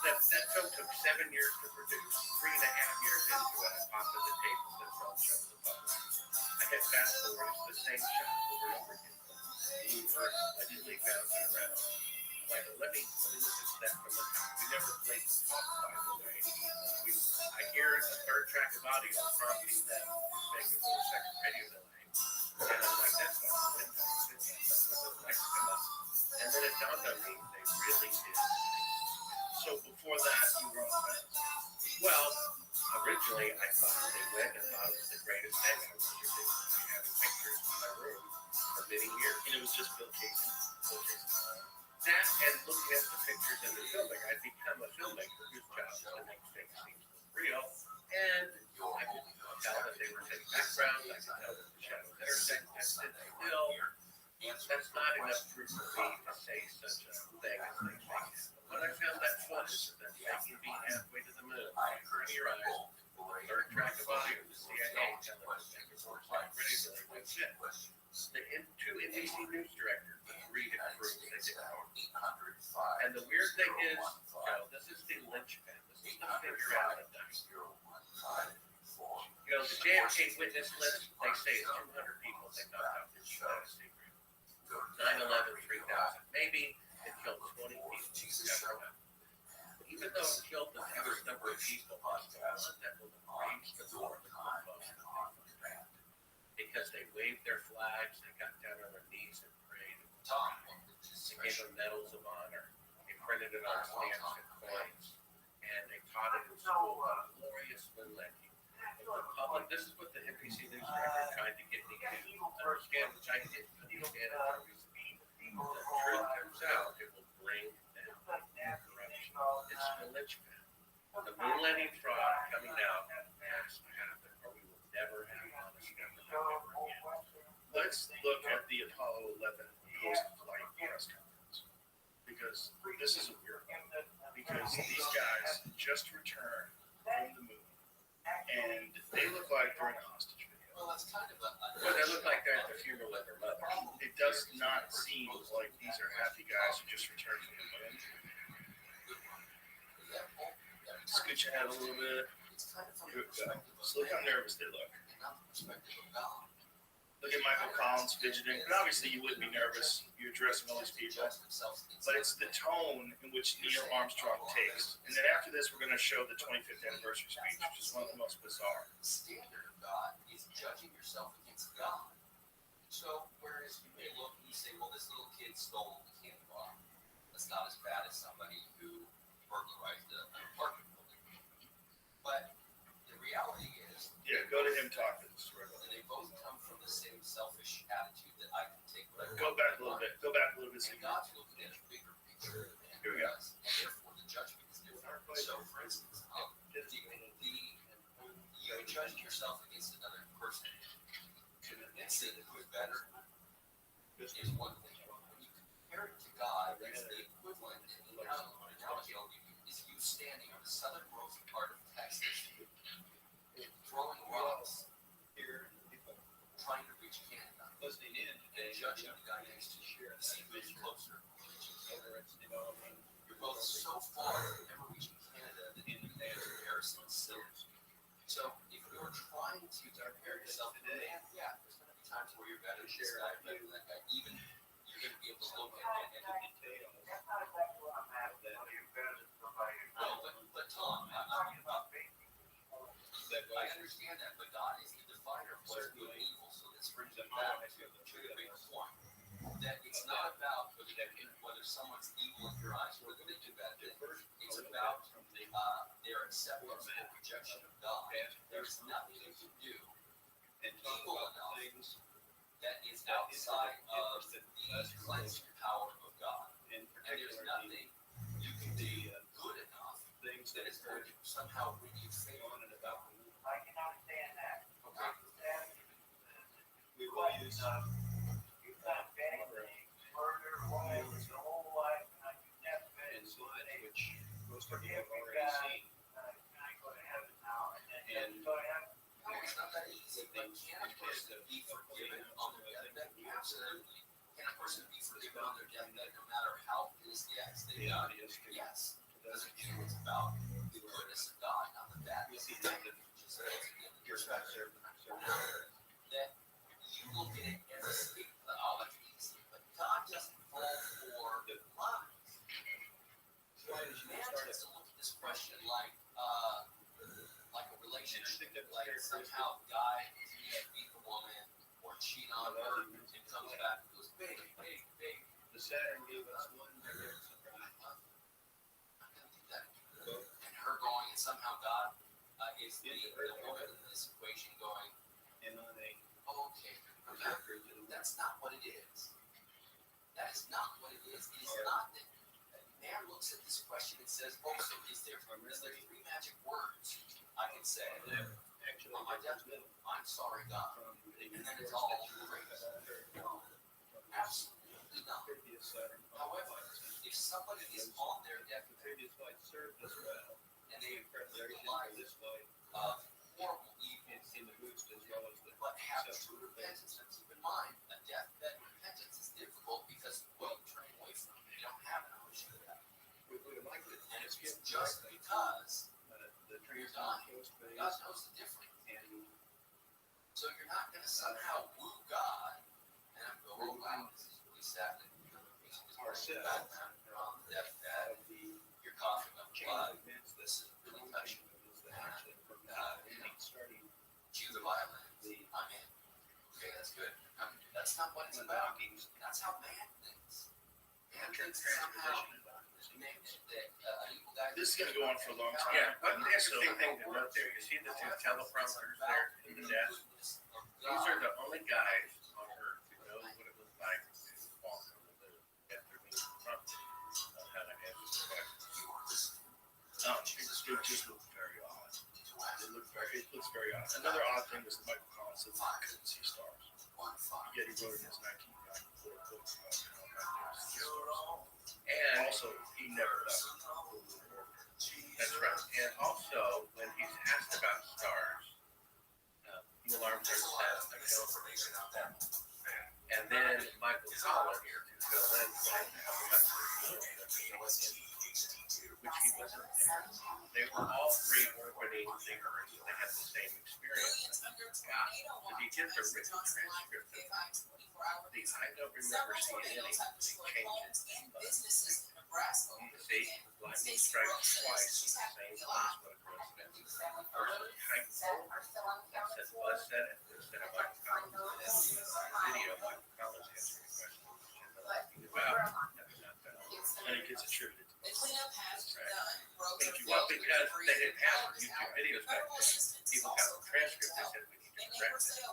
that film took 7 years to produce. 3.5 years into it, I popped at the table and said, "Show the public." I hit fast forward. It's the same shot over and over again. Allegedly bouncing around. Like, let me listen to that from the top. We never played the talk, by the way. I hear a third track of audio prompting them to make a 4-second radio delay. And I'm like, that's not the window. And then it dawned on me, they really did. So before that, you were on the fence? Well, originally I thought they went and thought it was the greatest thing. I was having pictures in my room for many years. And it was just Bill Casey. That and looking at the pictures in the filmmaker, I'd become a filmmaker whose job was to make things seem real. And I could tell that they were taking backgrounds. I could tell that the shadows intersected. Still, that's not enough proof for me to say such a thing as they think. When I found that footage of them taking me halfway to the moon, turn your eyes, third track of audio, the CIA telling us to make a 4-second radio delay, no shit. The two NBC news directors agreed to prove they did not. And the weird thing is, this is the linchpin. This is the figure out of that. The JFK witness list, they say it's 200 people they knocked out this secret. 9/11, 3,000. Maybe it killed 20 people. Never know. Even though it killed the fewest number of people, the one that will raise the war because they waved their flags, they got down on their knees and prayed. They gave them medals of honor. They printed it on stamps and coins, and they taught it in school. Glorious moonlighting. This is what the NBC News director tried to get me to understand, which I didn't understand. The truth comes out, it will bring down corruption. It's the linchpin. The moonlighting fraud coming out has to happen, or we will never have honest government ever again. Let's look at the Apollo 11 post-flight press conference, because this is a weird one. Because these guys just returned from the moon, and they look like they're in a hostage video. Well, they look like they're at the funeral of their mother. It does not seem like these are happy guys who just returned from the moon. Scooch your head a little bit. Good go. So look how nervous they look. Look at Michael Collins fidgeting. And obviously you wouldn't be nervous. You're addressing all these people. But it's the tone in which Neil Armstrong takes. And then after this, we're going to show the 25th anniversary speech, which is one of the most bizarre.
The standard of God is judging yourself against God. So whereas you may look and you say, well, this little kid stole a candy bar. That's not as bad as somebody who burglarized a apartment building. But the reality is...
Yeah, go to him talking.
They both come from the same selfish attitude that I can take what I want.
Go back a little bit. Go back a little bit.
And God's looking at a bigger picture than he does. And therefore the judgment is different. So for instance, you judge yourself against another person and say that you're better is one thing. When you compare it to God, it's the equivalent in the analogy I'll give you is you standing on the southernmost part of Texas throwing rocks here, trying to reach Canada, listening in and judging the guy next to you to see who's closer. You're both so far from never reaching Canada that in the comparison is silly. So if you're trying to compare yourself to man, yeah, there's going to be times where you're better than this guy, better than that guy. Even you're going to be able to look at it and detail. But Tom, I understand that, but God is the definer of what's good and evil. So this brings us back to the big point that it's not about whether someone's evil in your eyes, whether they do bad things. It's about their acceptance or rejection of God. There's nothing you can do evil enough that is outside of the cleanse your power of God. And there's nothing you can do good enough things that is going to somehow bring you favor on and about.
I can understand that.
Okay.
We will use, you've done bad things, murder, violence, your whole life, and you've never been.
And slide, which most of you
Forgive
have
me,
already
God,
seen.
can I go to heaven now? And then
And
go to heaven.
No, it's not that easy, but can a person be forgiven on their deathbed? Absolutely. Can a person be forgiven on their deathbed no matter how his acts they've done? Yes. Doesn't mean it's about the goodness of God, not the badness of God. Just perspective that you look at it and see, oh, that's easy. But God doesn't fall for the lies. Man tends to look at this question like a relationship, like somehow guy can't beat the woman or cheat on her and comes back and goes, big.
The Saturn gave us one direct surprise.
And her going, and somehow God is the woman in this equation going,
And on a
okay, that's not what it is. That is not what it is. It is not that man looks at this question and says, oh, so is there three magic words I can say on my deathbed? I'm sorry, God. And then it's all great. No, absolutely not. However, if somebody is on their deathbed
served us well.
and they
Preparation
live a life
for this way.
horrible evil,
In the boost as well as the
but have true repentance. And keep in mind, a deathbed repentance is difficult because what you turn away from, you don't have an option for that.
we would have liked it.
And it's just because
The
you're dying. God knows the difference.
And
So you're not going to somehow woo God and go, oh wow, this is really sad that you're on the deathbed. You're coughing up blood. This is really touching. Cue the violin. I'm in. Okay, that's good. That's not what it's about. That's how man thinks. Man thinks somehow that evil guy.
This is gonna go on for a long time.
yeah, but the interesting thing to note there, you see the two teleprompters there in the desk? These are the only guys on earth who know what it was like to walk on the moon after being prompted on how to answer the question.
It just looked very odd. It looks very odd. Another odd thing was that Michael Collins said that he couldn't see stars. Yet he wrote in his 1994 book about how to see stars.
And
Also, he never left.
that's right. And also, when he's asked about stars, Neil Armstrong says, I don't believe in them. And then Michael Collins, to fill in, which he wasn't there. They were all three orbiting thinkers. They had the same experience. If you get the written transcript of I don't remember seeing any changes. See, lightning strikes twice in the same place. What a coincidence. First, height said Buzz said it instead of Michael Collins. Video, Michael Collins answering the question.
And it gets attributed to
The cleanup has been done.
Well, because they didn't have YouTube videos back then. People got the transcript. They said we need to correct it.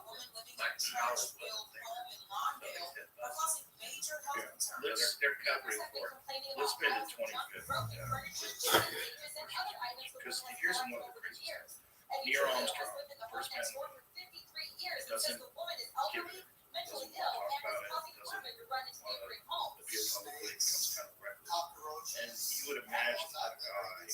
Michael Collins wasn't there. So they said Buzz. They're covering for it.
Let's spend it 25th. Because here's one of the crazy things. Neil Armstrong, first man, doesn't give it, doesn't talk about it, doesn't appear publicly, becomes kind of reckless. And you would imagine that a guy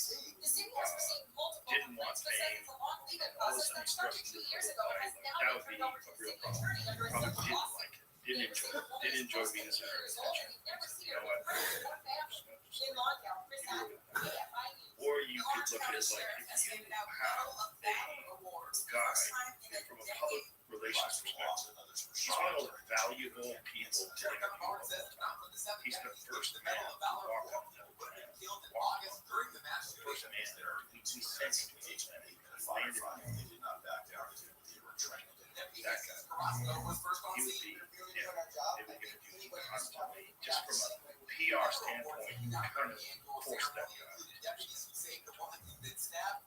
didn't want fame, all of a sudden he's thrust into the light. That would be a real problem. Probably didn't like it, didn't enjoy being a center of attention. You know what? Or you could look at it like if you have a guy from a public relations perspective, he's one of the most valuable people to interview of all time. He's the first man to walk on the first man we sent him to the event. He landed on it. That guy. He would be, they would interview him constantly. Just from a PR standpoint, you kind of force that guy.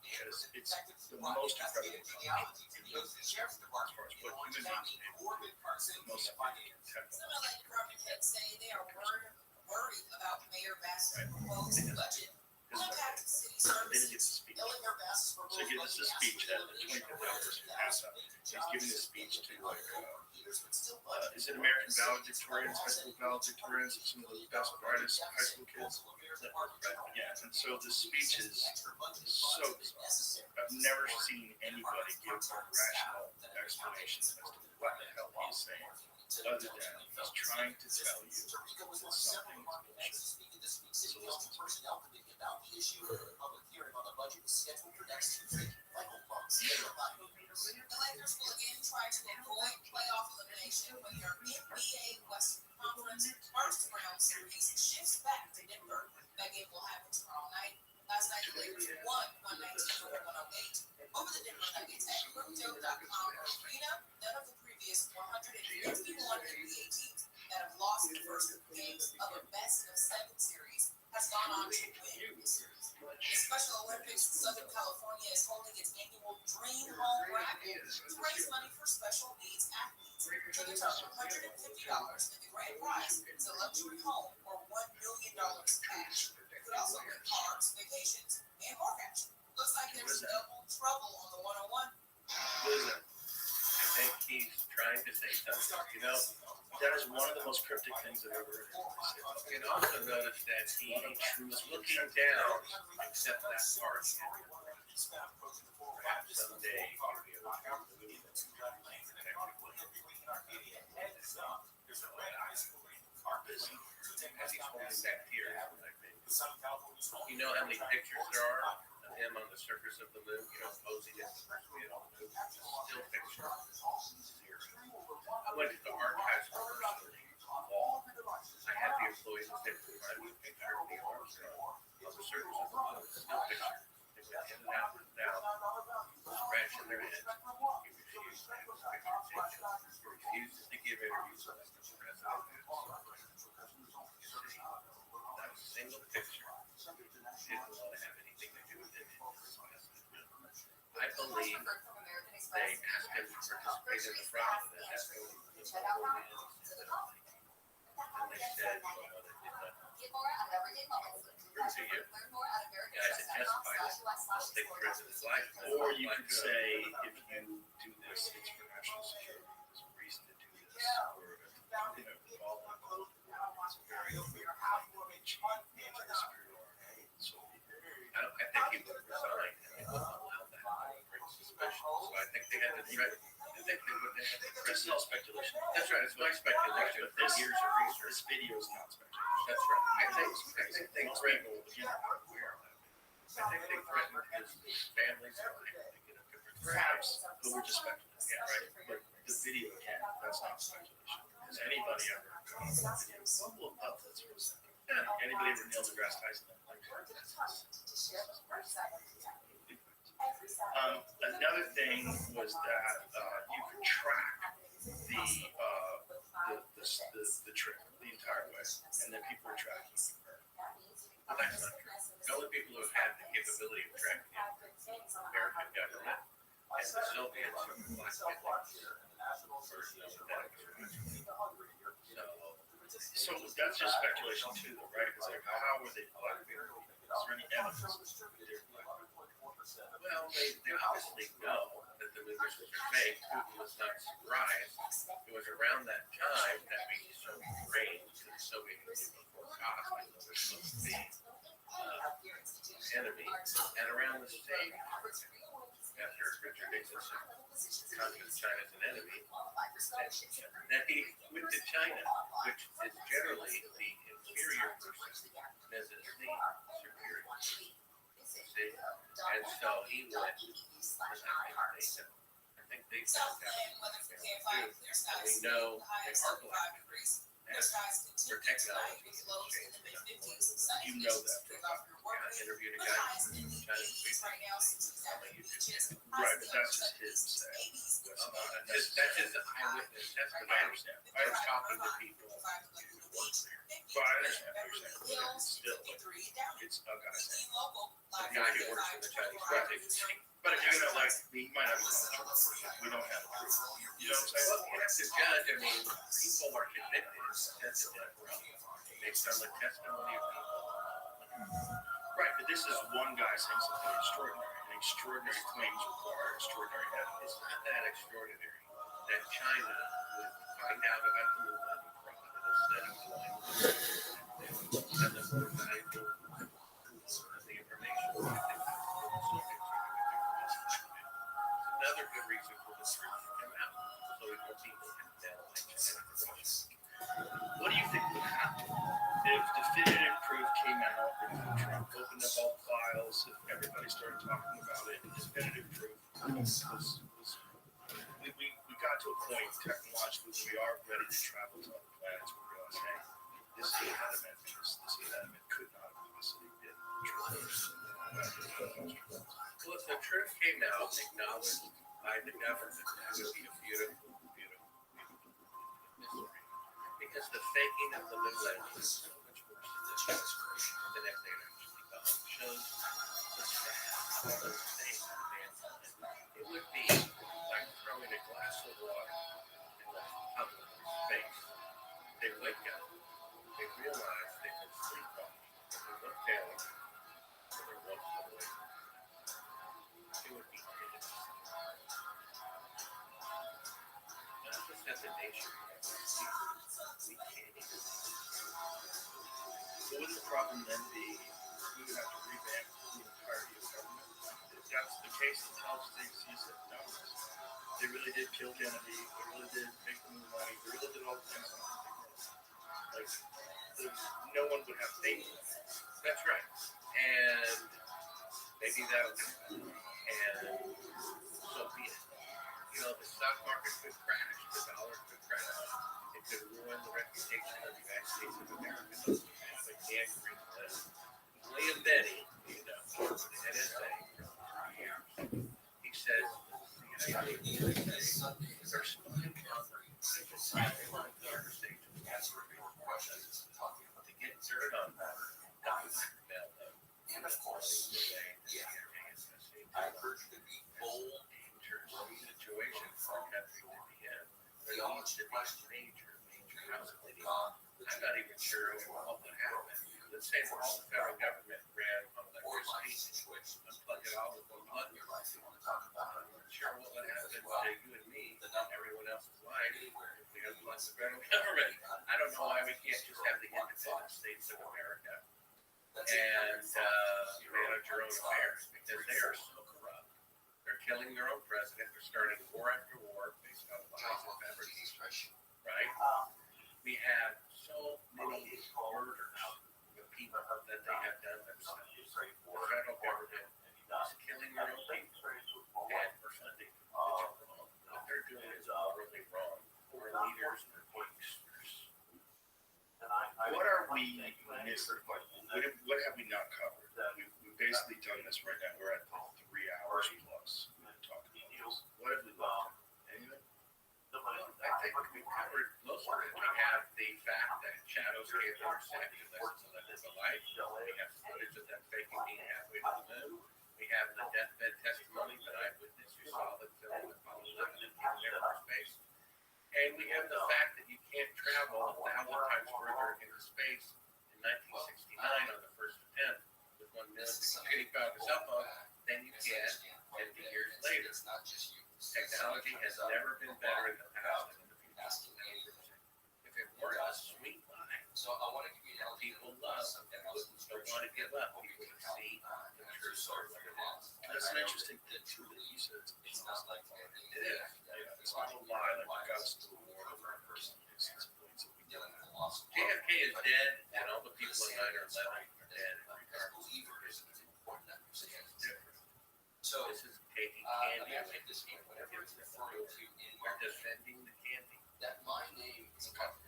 Because it's the most incredible company in the
the sheriff's department
what
is
human
going
beings
down
are
a
able to
morbid carcinogen
most
finding.
Some LA department heads say they are worried about Mayor Bass's proposed budget. Contact city services. Mayor Bass's
So
proposed
he gives
budget.
this speech at the 25th anniversary of NASA. He's giving this speech to like, is it American valedictorians, high school valedictorians, some of the best, brightest high school kids? Yeah, and so the speech is so bizarre. I've never seen anybody give a rational explanation as to what the hell he's saying, other than he's trying to tell you that something is bullshit. So listen to it.
About the issue of the public hearing on the budget is scheduled for next Tuesday. Michael Bucks. The
Lakers will again try to avoid playoff elimination when their NBA Western Conference first round series shifts back to Denver. That game will happen tomorrow night. Last night, the Lakers won 119-108 over the Denver Nuggets at Crypto.com Arena. None of the previous 151 NBA teams that have lost the first games of a best-of-7 series has gone on to win the series. The Special Olympics in Southern California is holding its annual Dream Home Raffle to raise money for special needs athletes. Tickets are $150, and the grand prize is a luxury home or $1 million cash. You could also win cars, vacations, and more cash. Looks like there's double trouble on the 101.
Listen, I think he's trying to say something. You know,
that is one of the most cryptic things I've ever heard.
You can also notice that he was looking down, except that part. Perhaps someday he'll be able to move it. As he's holding back here, I think. You know how many pictures there are of him on the surface of the moon? You know, posing as the first man on the moon. Still picture. Zero. I went to the archives personally. I had the employees take my picture of the Armstrong on the surface of the moon. Still picture. They went in and out and down, scratching their heads. He refused to have his picture taken. He refuses to give interviews with the president. Not a single picture. Didn't want to have anything to do with it. I believe they asked him to participate in the fraud and then asked him to and they said, well, no, they did not. To you. Guys that testified, I'll take the rest of his life.
Or you could say, if you do this, it's for national security. There's a reason to do this. Or, you know, involved in it's very weird. So,
I think he would have resigned and they wouldn't allow that. Bring suspicion. So I think they had to threaten. I think they would have had to
this is all speculation.
That's right. It's my speculation.
But this
Years of research.
This video is not speculation.
That's right. I think they
Most
threatened.
people, you know, are aware of that.
I think they threatened his family's life. They get a different
Perhaps, but we're just speculating.
Yeah, right.
But the video can. That's not speculation. Has anybody ever gone to the video? Bumble up, that's what it's like. Anybody ever Neil deGrasse Tyson? Another thing was that you could track the trip the entire way, and then people were tracking.
But that's not true. The only people who have had the capability of tracking it, American government, and the Soviets are the black
So that's just speculation too, though, right? It's like, how were they blackmailed? Is there any evidence that they're blackmailed?
Well, they obviously know that the movies are fake. Putin was not surprised. It was around that time that made so strange to the Soviet Union before God, I know they're supposed to be enemy. And around the same after Richard Nixon conquered China as an enemy, then he went to China, which is generally the inferior person, as is the superior. See? And so he went to NATO. I think they found out what they were do. And we know they are black. For technology exchange.
You know that.
I interviewed a guy from China.
Right, but that's just his say.
That's his eyewitness testimony.
I understand.
I was talking to people who work there.
But I understand what you're saying. Still, it's a guy saying.
the guy who works in the Chinese
Right.
agency.
But if you're gonna like, he might have a contract. We don't have proof. You know what I'm saying?
Well, you have to judge. I mean, people are convicted that's a different based on the testimony of people.
Right, but this is one guy saying something extraordinary, and extraordinary claims require extraordinary evidence.
It's not that extraordinary that China would find out about the movement and fraud instead of lying and the more valuable the information. Another good reason for the truth to come out, so we can people can tell information.
What do you think would happen if definitive proof came out, if Trump opened up all the files, if everybody started talking about it, and definitive proof we got to a point technologically where we are ready to travel to other planets where we realize, hey, this impediment, this impediment could not have possibly been true.
Well, if the truth came out, acknowledged by the government, that would be a beautiful, beautiful mystery. Because the faking of the new legend is so much worse than if they actually shows the staff of those things. It would be like throwing a glass of water in the public's face. They wake up, they realize they can sleep on it, they look down, and they're walking away. It would be hideous. Not just as a nation, we can't even.
So wouldn't the problem then be we would have to revamp the entirety of government? If that's the case, the top states use it. No, they really did kill Kennedy. They really did make them the money. They really did all the things. Like, no one would have faith.
That's right. And maybe that'll happen. And so be it. You know, the stock market could crash, the dollar could crash. It could ruin the reputation of the United States of America. They can't agree to this. William Benny, you know, the NSA, he says, they're spying on the conversation. To get dirt on them, blackmail them. And of course, I urge you to be bold, dangerous situation for a country to be in. There needs to be major house cleaning. I'm not even sure what would happen. Let's say the whole federal government ran on electricity, unplug it all with one plug. I'm not sure what would happen to you and me and everyone else's life if we unplug the federal government. I don't know why we can't just have the independent states of America and manage our own affairs, because they are so corrupt. They're killing their own president. They're starting war after war based on lies and fabrication. Right? We have so many murders of people that they have done themselves. The federal government is killing their own people and for funding. What they're doing is really wrong. Our leaders are gangsters.
What are we missing? What have we not covered? We've basically done this right now. We're at 3 hours plus. We've been talking about this. What have we left? Anything?
I think we covered most of it. We have the fact that shadows can't intersect unless it's a light. We have footage of them faking being halfway to the moon. We have the deathbed testimony of an eyewitness who saw the film with Apollo 11 in Air Force Base. And we have the fact that you can't travel 1,000 times further into space in 1969 on the first attempt with 1 million security powered cell phone than you can 50 years later. Technology has never been better in the past than in the future. If it weren't a sweet line, people love and don't want to give up. People would see the true source of it is.
That's an interesting thing too that you said. It's not like it is. It's not a lie like the God's still war over a person.
JFK is dead, and all the people in 9/11 are dead. Regardless, it's important to understand it's different. So this is taking candy away from people. Whatever it's referring to, we're defending the candy. That my name is covered.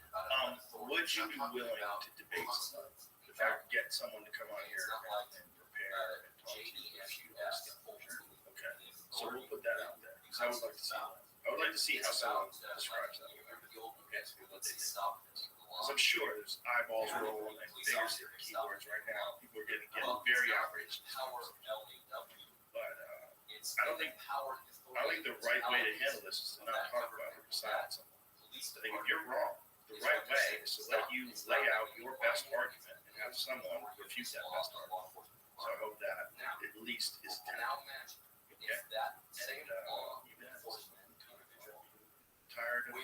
Would you be willing to debate someone? If I could get someone to come on here and prepare and talk to you a few hours. Okay. So we'll put that out there because I would like to see that. I would like to see how someone describes that. Because I'm sure there's eyeballs rolling and fingers hitting keyboards right now. People are getting very outraged. the right way to handle this is to not talk about it or silence someone. I think if you're wrong, the right way is to let you lay out your best argument and have someone refute that best argument. So I hope that at least is attempted. Okay? And tired of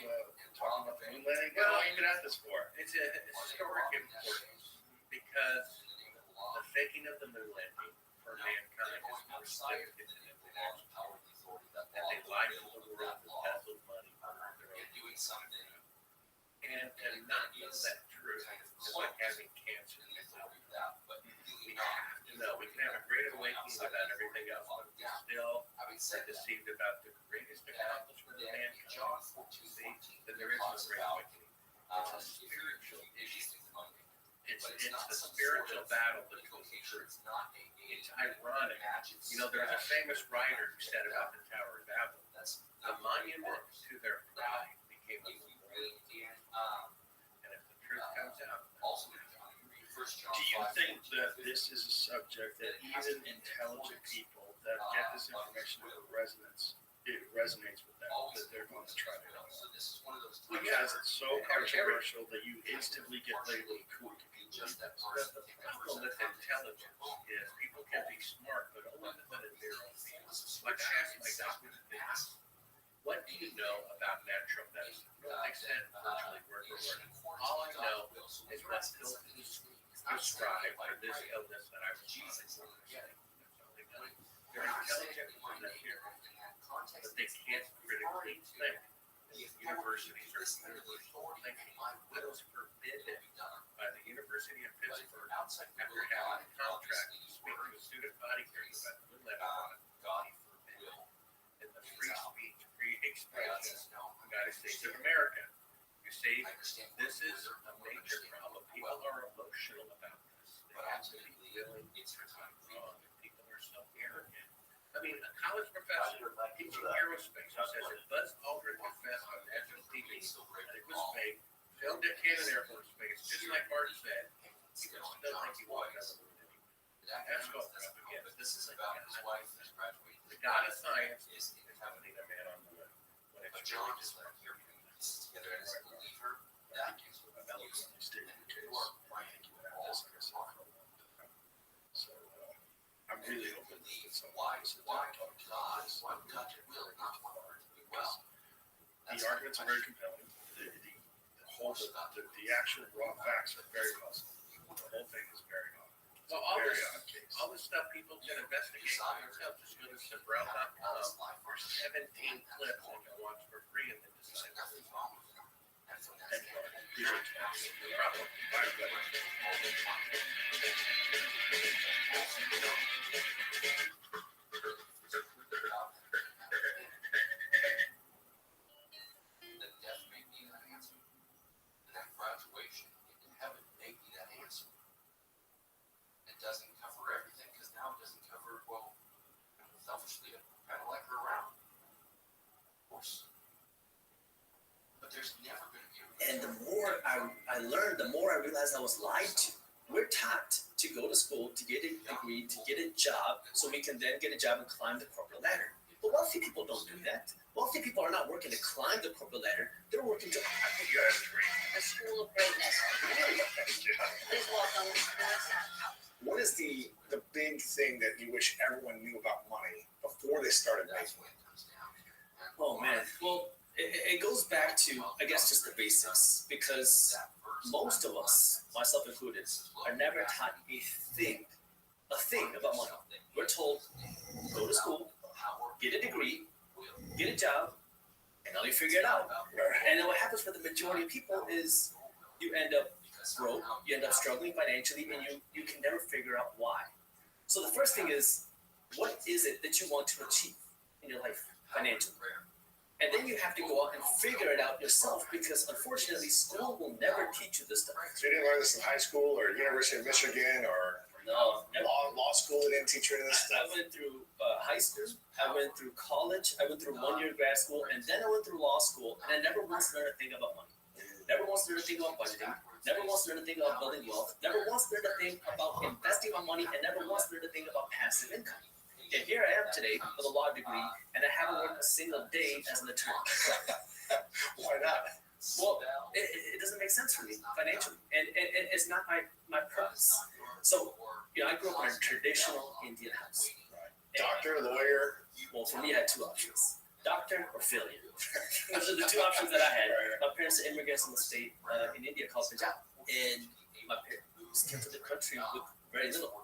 talking about the moon landing? What are you even at this for?
It's a historic importance because the faking of the moon landing for mankind is more significant than it was. And they lied to the world with embezzled money for their own doing something. And not know that truth is like having cancer. But we have to know. We can have a great awakening about everything else, but we still are deceived about the greatest accomplishment of mankind. See, that there is no great awakening. It's a spiritual issue. It's the spiritual battle between the truth. It's ironic. You know, there's a famous writer who said about the Tower of Babel, the monument to their pride became a memorial. And if the truth comes out,
do you think that this is a subject that even intelligent people that get this information from residents, it resonates with them, that they're going to try to ignore? Because it's so controversial that you instantly get labeled kook.
The problem with intelligence is people can be smart, but only within their own field. Like I asked my doctor today, what do you know about natural medicine? I said virtually word for word. All I know is what pills prescribed for this illness that I was on. They're intelligent enough here, but they can't critically think. Universities are universal thinking. That was forbidden by the University of Pittsburgh after having a contract to speak to a student body care about the moon landing on it. God forbid. In the free speech, free expression of the United States of America. You see, this is a major problem. People are emotional about this. They have to be willing to be wrong. People are so arrogant. I mean, a college professor teaching aerospace who says that Buzz Aldrin confessed on national TV that it was fake, filmed at Cannon Air Force Base, just like Mark said. He still think he walked on the moon anymore. That's what we're up against. This is a God. The God of science is having a man on the moon. When it's really just like you're putting this together as a believer, that is what eloquently stated the case. I think you have this, like I said, for a long time. So, I'm really hoping that someone will sit down and talk to God. Why would God really not want to do well? The arguments are very compelling. The actual raw facts are very puzzling. The whole thing is very odd. So all this stuff people can investigate for themselves. Just go to Sabrel.com. There's 17 clips they can watch for free and then decide what's wrong. Death may be that answer. And that graduation into heaven may be that answer. It doesn't cover everything because now it doesn't cover, well, selfishly, I don't like her around. Of course. But there's never going to be a
And the more I learned, the more I realized I was lied to. We're taught to go to school, to get a degree, to get a job, so we can then get a job and climb the corporate ladder. But wealthy people don't do that. Wealthy people are not working to climb the corporate ladder. They're working to...
A school of greatness. Please welcome.
What is the big thing that you wish everyone knew about money before they started making it?
Oh, man. Well, it goes back to, I guess, just the basics. Because most of us, myself included, are never taught a thing about money. We're told, go to school, get a degree, get a job, and now you figure it out. And then what happens for the majority of people is you end up broke, you end up struggling financially, and you can never figure out why. So the first thing is, what is it that you want to achieve in your life financially? And then you have to go out and figure it out yourself, because unfortunately school will never teach you this stuff.
So you didn't learn this in high school or University of Michigan or law school? They didn't teach you any of this stuff?
I went through high school, I went through college, I went through 1 year grad school, and then I went through law school, and I never once learned a thing about money. Never once learned a thing about budgeting, never once learned a thing about building wealth, never once learned a thing about investing my money, and never once learned a thing about passive income. And here I am today with a law degree, and I haven't worked a single day as an attorney.
Why not?
Well, it doesn't make sense for me financially, and it's not my purpose. So, I grew up in a traditional Indian house.
Doctor, lawyer.
Well, for me, I had two options: doctor or failure. Those are the two options that I had. My parents are immigrants in the state in India called Punjab, and my parents came to the country with very little.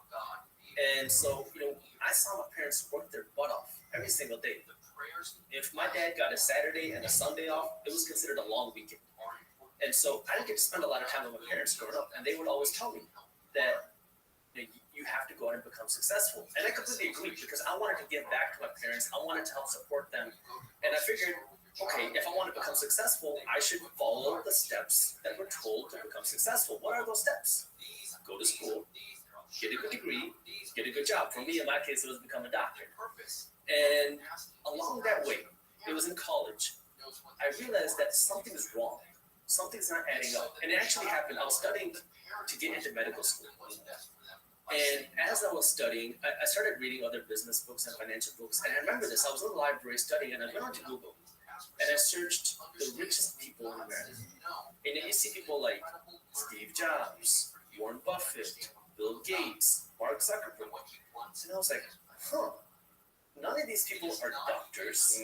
And so, I saw my parents work their butt off every single day. If my dad got a Saturday and a Sunday off, it was considered a long weekend. And so I didn't get to spend a lot of time with my parents growing up, and they would always tell me that you have to go out and become successful. And I completely agree, because I wanted to give back to my parents. I wanted to help support them. And I figured, okay, if I want to become successful, I should follow the steps that were told to become successful. What are those steps? Go to school, get a good degree, get a good job. For me, in my case, it was become a doctor. And along that way, it was in college, I realized that something is wrong. Something's not adding up. And it actually happened. I was studying to get into medical school. And as I was studying, I started reading other business books and financial books. And I remember this. I was in the library studying, and I went onto Google. And I searched the richest people in America. And then you see people like Steve Jobs, Warren Buffett, Bill Gates, Mark Zuckerberg. And I was like, none of these people are doctors.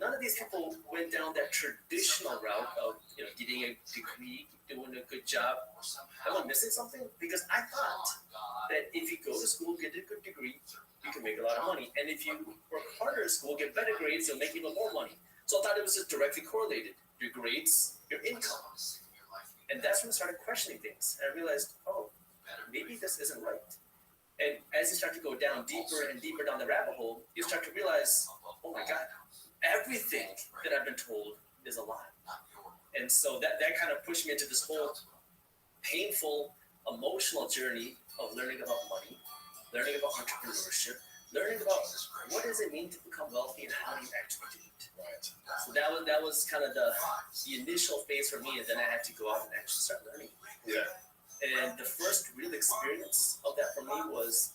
None of these people went down that traditional route of getting a degree, doing a good job. Am I missing something? Because I thought that if you go to school, get a good degree, you can make a lot of money. And if you work harder in school, get better grades, you'll make even more money. So I thought it was just directly correlated. Your grades, your income. And that's when I started questioning things. And I realized, maybe this isn't right. And as you start to go down deeper and deeper down the rabbit hole, you start to realize, oh my God, everything that I've been told is a lie. And so that kind of pushed me into this whole painful, emotional journey of learning about money, learning about entrepreneurship, learning about what does it mean to become wealthy and how do you actually do it. So that was kind of the initial phase for me, and then I had to go out and actually start learning.
Yeah.
And the first real experience of that for me was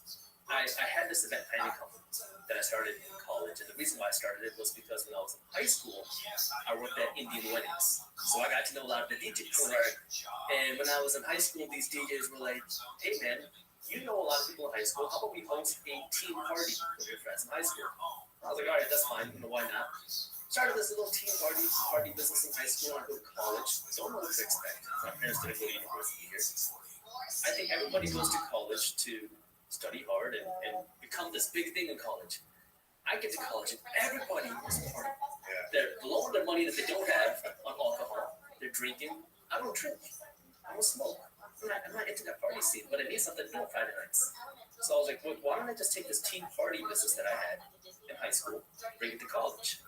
I had this event planning company that I started in college. And the reason why I started it was because when I was in high school, I worked at Indian weddings. So I got to know a lot of the DJs. Right. And when I was in high school, these DJs were like, hey man, you know a lot of people in high school. How about we host a team party with your friends in high school? I was like, all right, that's fine. Why not? Started this little team party business in high school and go to college. Don't know what to expect. My parents didn't go to university here. I think everybody goes to college to study hard and become this big thing in college. I get to college and everybody is partying. They're blowing their money that they don't have on alcohol. They're drinking. I don't drink. I don't smoke. I'm not into that party scene, but I need something to do on Friday nights. So I was like, why don't I just take this team party business that I had in high school, bring it to college?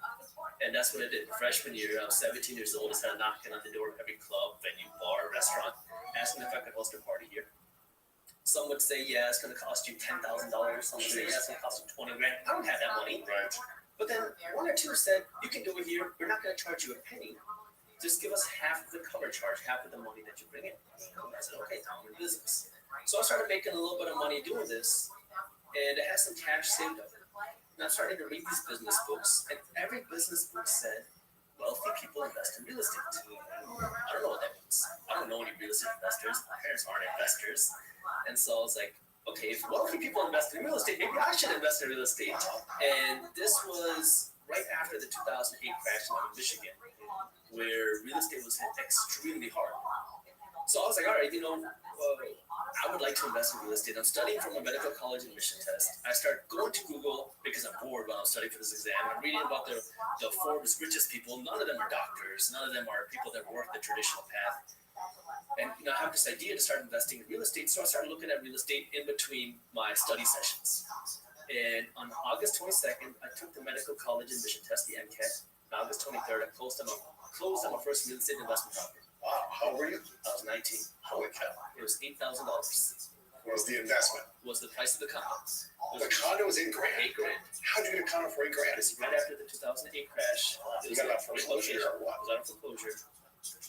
And that's what I did. Freshman year, I was 17 years old. I started knocking on the door of every club, venue, bar, restaurant, asking if I could host a party here. Some would say, yeah, it's going to cost you $10,000. Some would say, yeah, it's going to cost you $20,000. I don't have that money. Right. But then one or two said, you can do it here. We're not going to charge you a penny. Just give us half of the cover charge, half of the money that you bring in. I said, okay, I'm in business. So I started making a little bit of money doing this, and I had some cash saved up. And I started to read these business books, and every business book said, wealthy people invest in real estate. I don't know what that means. I don't know any real estate investors. My parents aren't investors. And so I was like, okay, if wealthy people invest in real estate, maybe I should invest in real estate. And this was right after the 2008 crash in Michigan, where real estate was hit extremely hard. So I was like, all right, I would like to invest in real estate. I'm studying from a medical college admission test. I start going to Google because I'm bored when I was studying for this exam. I'm reading about the Forbes richest people. None of them are doctors. None of them are people that work the traditional path. And I have this idea to start investing in real estate. So I started looking at real estate in between my study sessions. And on August 22nd, I took the medical college admission test, the MCAT. On August 23rd, I closed on my first real estate investment property.
Wow, how old were you?
I was 19.
Holy cow.
It was $8,000.
What was the investment?
Was the price of the condo.
The condo was $8,000.
$8,000.
How did you get a condo for $8,000?
This is right after the 2008 crash.
You got it out foreclosure or what?
It was out of foreclosure.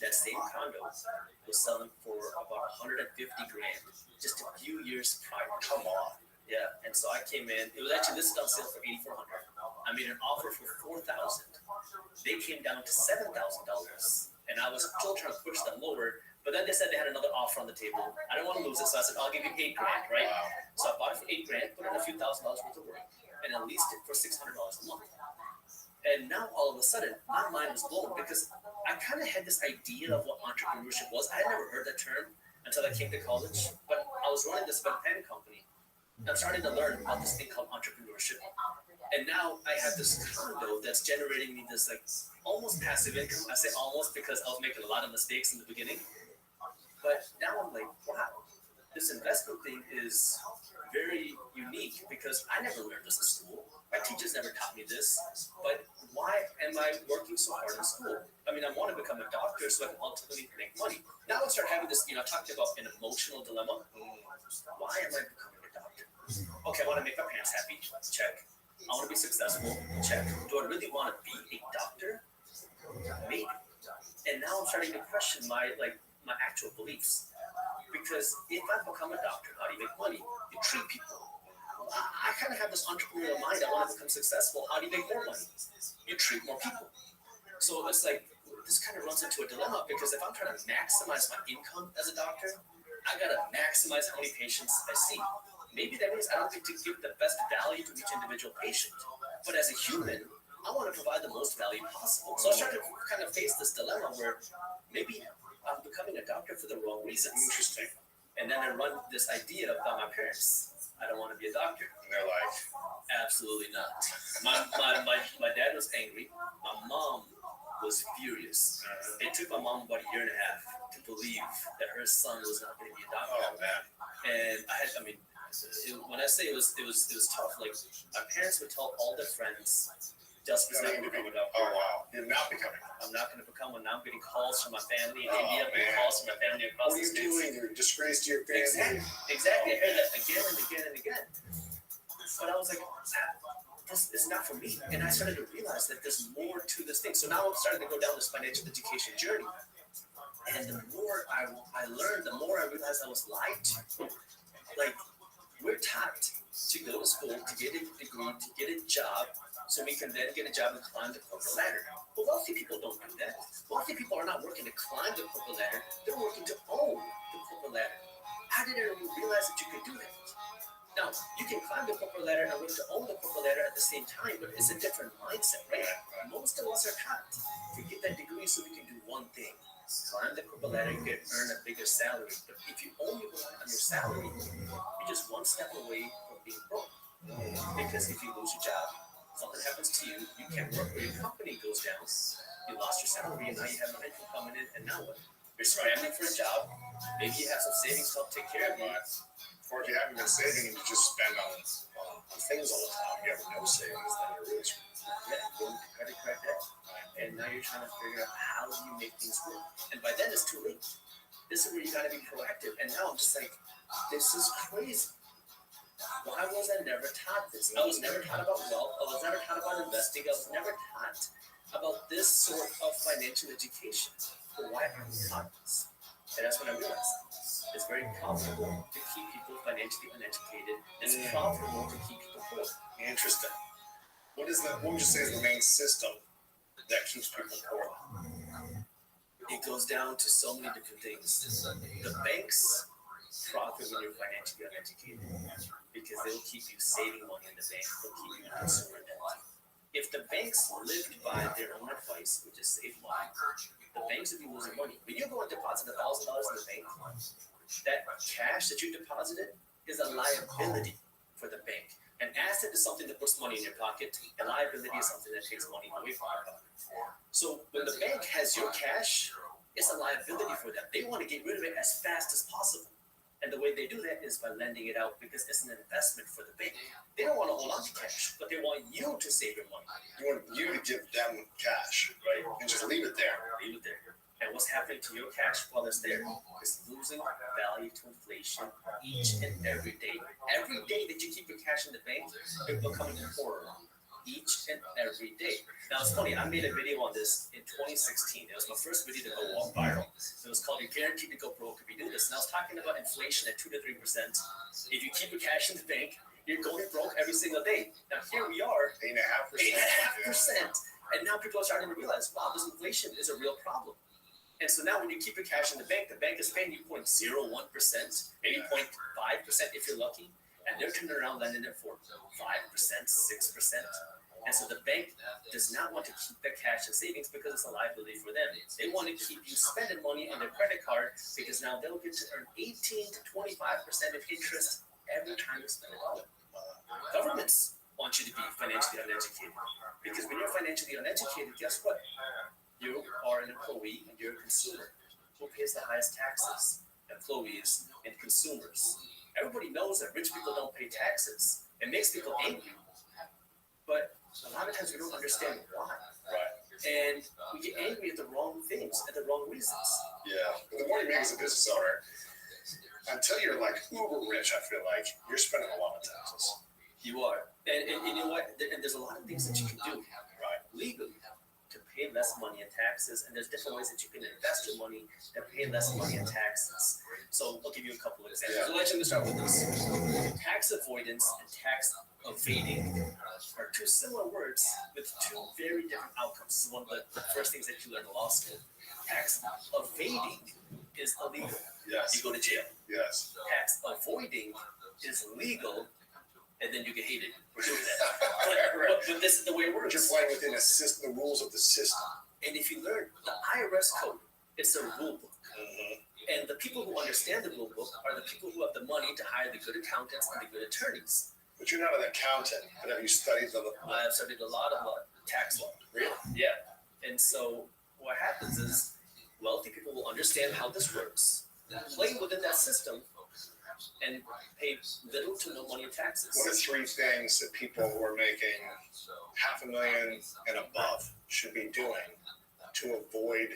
That same condo was selling for about $150,000 just a few years prior.
Come on.
Yeah, and so I came in. It was actually listed on sale for $8,400. I made an offer for $4,000. They came down to $7,000, and I was still trying to push them lower. But then they said they had another offer on the table. I didn't want to lose it, so I said, "I'll give you $8,000, right?" So I bought it for $8,000, put in a few $1,000s worth of work, and I leased it for $600 a month. And now all of a sudden, my mind was blown because I kind of had this idea of what entrepreneurship was. I had never heard that term until I came to college, but I was running this event planning company. I'm starting to learn about this thing called entrepreneurship. And now I have this condo that's generating me this like almost passive income. I say almost because I was making a lot of mistakes in the beginning. But now I'm like, wow, this investment thing is very unique because I never learned this in school. My teachers never taught me this. But why am I working so hard in school? I mean, I want to become a doctor so I can ultimately make money. Now I start having this, I talked about an emotional dilemma. Why am I becoming a doctor? Okay, I want to make my parents happy. Check. I want to be successful. Check. Do I really want to be a doctor? Maybe. And now I'm starting to question my actual beliefs. Because if I become a doctor, how do you make money? You treat people. I kind of have this entrepreneurial mind. I want to become successful. How do you make more money? You treat more people. So it's like, this kind of runs into a dilemma because if I'm trying to maximize my income as a doctor, I got to maximize how many patients I see. Maybe that means I don't get to give the best value to each individual patient. But as a human, I want to provide the most value possible. So I started to kind of face this dilemma where maybe I'm becoming a doctor for the wrong reasons. Interesting. And then I run this idea about my parents. I don't want to be a doctor. And they're like, absolutely not. My dad was angry. My mom was furious. It took my mom about a year and a half to believe that her son was not going to be a doctor. Oh man. And when I say it was tough. Like my parents would tell all their friends, Justin's not going to become a doctor. Oh wow, you're not becoming. I'm not going to become one. Now I'm getting calls from my family in India. I'm getting calls from my family across the states. What are you doing? You're a disgrace to your family. Exactly. I heard that again and again and again. But I was like, this is not for me. And I started to realize that there's more to this thing. So now I'm starting to go down this financial education journey. And the more I learned, the more I realized I was lied to. Like, we're taught to go to school, to get a degree, to get a job, so we can then get a job and climb the corporate ladder. But wealthy people don't do that. Wealthy people are not working to climb the corporate ladder. They're working to own the corporate ladder. I didn't realize that you could do that. Now, you can climb the corporate ladder and work to own the corporate ladder at the same time, but it's a different mindset, right? Most of us are taught to get that degree so we can do one thing. Climb the corporate ladder and earn a bigger salary. But if you only rely on your salary, you're just one step away from being broke. Because if you lose your job, something happens to you, you can't work, or your company goes down, you lost your salary, and now you have no income coming in, and now what? You're scrambling for a job, maybe you have some savings to help take care of you, or if you haven't been saving and you just spend on things all the time, you have no savings, then you're really screwed. Yeah, going to credit card debt, and now you're trying to figure out how do you make things work, and by then it's too late. This is where you got to be proactive, and now I'm just like, this is crazy. Why was I never taught this? I was never taught about wealth. I was never taught about investing. I was never taught about this sort of financial education. But why aren't we taught this? And that's when I realized it's very profitable to keep people financially uneducated. It's profitable to keep people poor. Interesting. What would you say is the main system that keeps people poor? It goes down to so many different things. The banks profit when you're financially uneducated because they'll keep you saving money in the bank. They'll keep you in consumer debt. If the banks lived by their own advice, which is save money, the banks would be losing money. When you go and deposit $1,000 in the bank, that cash that you deposited is a liability for the bank. An asset is something that puts money in your pocket. A liability is something that takes money away from your pocket. So when the bank has your cash, it's a liability for them. They want to get rid of it as fast as possible. And the way they do that is by lending it out because it's an investment for the bank. They don't want to hold on to cash, but they want you to save your money. They want you to give them cash, right? And just leave it there. Leave it there. And what's happening to your cash while it's there is losing value to inflation each and every day. Every day that you keep your cash in the bank, you're becoming poorer. Each and every day. Now it's funny, I made a video on this in 2016. It was my first video to go walk viral. It was called "You're Guaranteed to Go Broke If You Do This." And I was talking about inflation at 2 to 3%. If you keep your cash in the bank, You're going broke every single day. Now here we are, 8.5%. And now people are starting to realize, wow, this inflation is a real problem. And so now when you keep your cash in the bank is paying you 0.01%, maybe 0.5% if you're lucky. And they're turning around lending it for 5%, 6%. And so the bank does not want to keep their cash in savings because it's a liability for them. They want to keep you spending money on their credit card because now they'll get to earn 18 to 25% of interest every time you spend a dollar. Governments want you to be financially uneducated because when you're financially uneducated, guess what? You are an employee and you're a consumer. Who pays the highest taxes? Employees and consumers. Everybody knows that rich people don't pay taxes. It makes people angry. But a lot of times we don't understand why.
Right.
And we get angry at the wrong things, at the wrong reasons.
Yeah. But the more you make as a business owner, until you're like uber rich, I feel like you're spending a lot of taxes.
You are. And you know what? And there's a lot of things that you can do, right, legally to pay less money in taxes. And there's different ways that you can invest your money and pay less money in taxes. So I'll give you a couple of examples.
Yeah.
So let's start with this. Tax avoidance and tax evading are two similar words with two very different outcomes. This is one of the first things that you learn in law school. Tax evading is illegal.
Yes.
You go to jail.
Yes.
Tax avoiding is legal, and then you get hated for doing that. But this is the way it works.
You're playing within a system, the rules of the system.
And if you learn the IRS code, it's a rule book. And the people who understand the rule book are the people who have the money to hire the good accountants and the good attorneys.
But you're not an accountant. But have you studied the law?
I've studied a lot of tax law.
Really?
Yeah. And so what happens is wealthy people will understand how this works, play within that system, and pay little to no money in taxes.
What are three things that people who are making $500,000 and above should be doing to avoid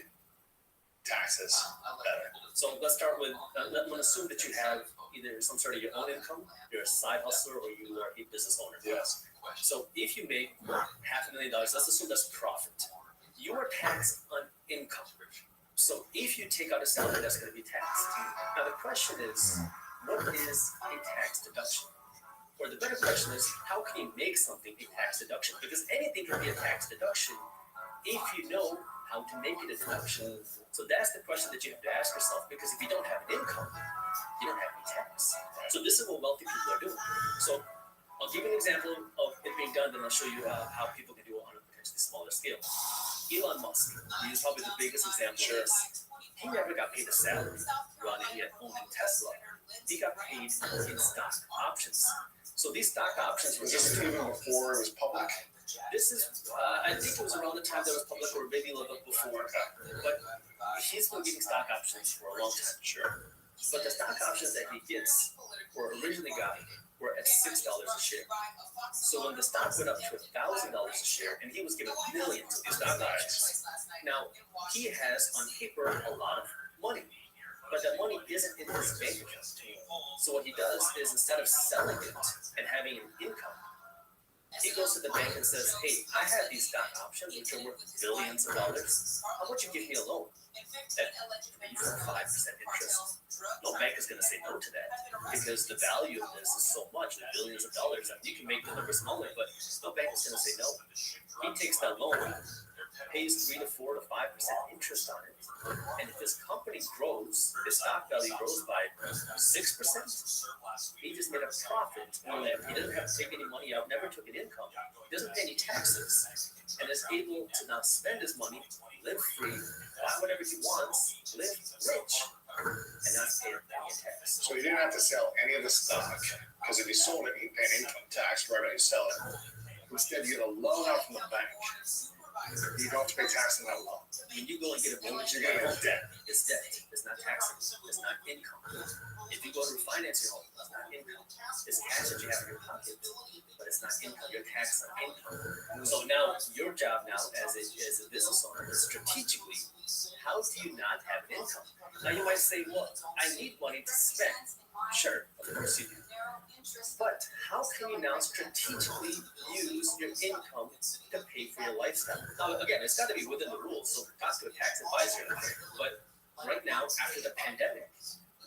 taxes better?
So let's start with, let's assume that you have either some sort of your own income, you're a side hustler, or you are a business owner.
Yes.
So if you make $500,000, let's assume that's profit. You are taxed on income. So if you take out a salary, that's going to be taxed. Now the question is, what is a tax deduction? Or the better question is, how can you make something a tax deduction? Because anything can be a tax deduction if you know how to make it a deduction. So that's the question that you have to ask yourself, because if you don't have an income, you don't have any tax. So this is what wealthy people are doing. So I'll give you an example of it being done, then I'll show you how people can do it on a potentially smaller scale. Elon Musk, he's probably the biggest example of this. He never got paid a salary running yet owning Tesla. He got paid in stock options. So these stock options were
Was this even before it was public?
This is, I think it was around the time that it was public, or maybe a little bit before. But he's been getting stock options for a long time.
Sure.
But the stock options that he gets, or originally got, were at $6 a share. So when the stock went up to $1,000 a share, and he was given millions of these stock options. Now, he has on paper a lot of money, but that money isn't in his bank account. So what he does is, instead of selling it and having an income, he goes to the bank and says, hey, I have these stock options which are worth billions of dollars. How about you give me a loan at 3 or 5% interest? No bank is going to say no to that, because the value of this is so much, the billions of dollars. I mean, you can make the number smaller, but no bank is going to say no. He takes that loan, pays 3 to 4 to 5% interest on it, and if his company grows, his stock value grows by 6%, he just made a profit. He doesn't have to take any money out, never took an income, he doesn't pay any taxes, and is able to now spend his money, live free, buy whatever he wants, live rich, and not pay any tax.
So he didn't have to sell any of the stock, because if he sold it, he'd pay an income tax right when he sell it. Instead, you get a loan out from the bank. You don't have to pay tax on that loan.
When you go and get a mortgage,
you're getting a debt.
It's debt. It's not taxes. It's not income. If you go to refinance your home, it's not income. It's cash that you have in your pocket, but it's not income. You're taxed on income. So now your job now as a business owner is strategically, how do you not have an income? Now you might say, well, I need money to spend. Sure, of course you do. But how can you now strategically use your income to pay for your lifestyle? Now, again, it's got to be within the rules, so talk to a tax advisor. But right now, after the pandemic,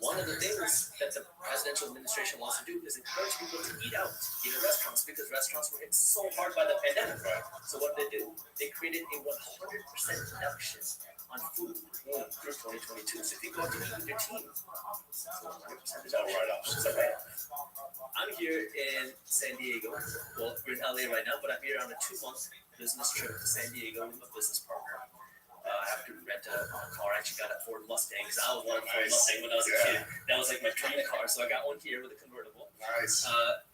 one of the things that the presidential administration wants to do is encourage people to eat out, eat at restaurants, because restaurants were hit so hard by the pandemic. So what did they do? They created a 100% deduction on food through 2022. So if you go out to eat with your team, so 100% is all write-offs. So I'm here in San Diego. Well, we're in LA right now, but I'm here on a 2-month business trip to San Diego with my business partner. I have to rent a car. I actually got a Ford Mustang because I was wanting a Ford Mustang when I was a kid. That was like my dream car. So I got one here with a convertible.
Nice.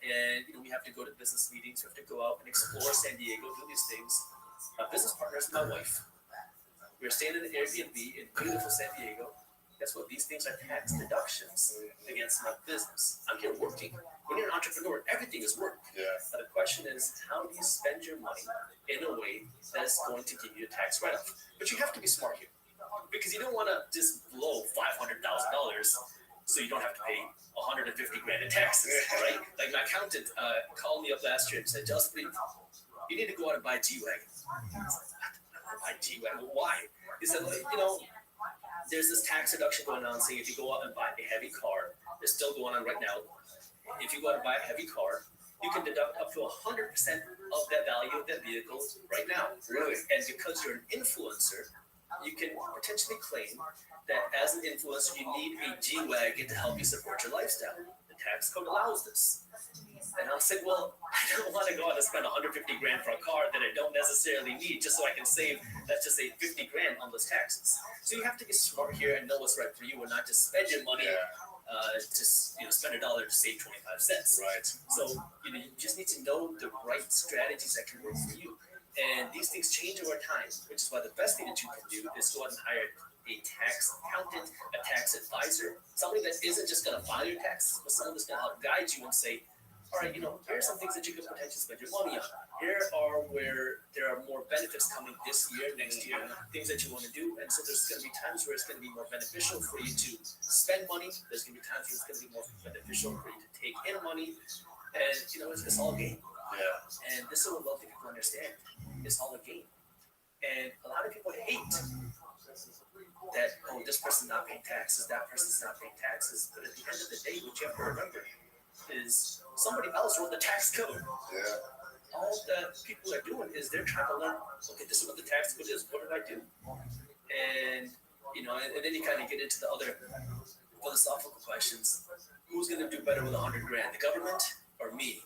And we have to go to business meetings. We have to go out and explore San Diego, do these things. My business partner is my wife. We're staying in an Airbnb in beautiful San Diego. Guess what? These things are tax deductions against my business. I'm here working. When you're an entrepreneur, everything is work.
Yeah.
But the question is, how do you spend your money in a way that's going to give you a tax write-off? But you have to be smart here, because you don't want to just blow $500,000 so you don't have to pay $150,000 in taxes, right? Like my accountant called me up last year and said, "Justin, you need to go out and buy a G-Wagon." Buy a G-Wagon? Why? He said, well, there's this tax deduction going on, saying if you go out and buy a heavy car, it's still going on right now. If you go out and buy a heavy car, you can deduct up to 100% of that value of that vehicle right now.
Really?
And because you're an influencer, you can potentially claim that as an influencer, you need a G-Wagon to help you support your lifestyle. The tax code allows this. And I said, well, I don't want to go out and spend $150,000 for a car that I don't necessarily need just so I can save, let's just say, $50,000 on those taxes. So you have to be smart here and know what's right for you and not just spend your money to spend $1 to save 25 cents.
Right.
So you just need to know the right strategies that can work for you. And these things change over time, which is why the best thing that you can do is go out and hire a tax accountant, a tax advisor, somebody that isn't just going to file your taxes, but someone that's going to help guide you and say, all right, here are some things that you can potentially spend your money on. Here are where there are more benefits coming this year, next year, things that you want to do. And so there's going to be times where it's going to be more beneficial for you to spend money. There's going to be times where it's going to be more beneficial for you to take in money. And, it's all a game.
Yeah.
And this is what wealthy people understand. It's all a game. And a lot of people hate that, this person's not paying taxes, that person's not paying taxes. But at the end of the day, what you have to remember is somebody else wrote the tax code.
Yeah.
All that people are doing is they're trying to learn, okay, this is what the tax code is. What did I do? And, and then you kind of get into the other philosophical questions. Who's going to do better with $100,000, the government or me?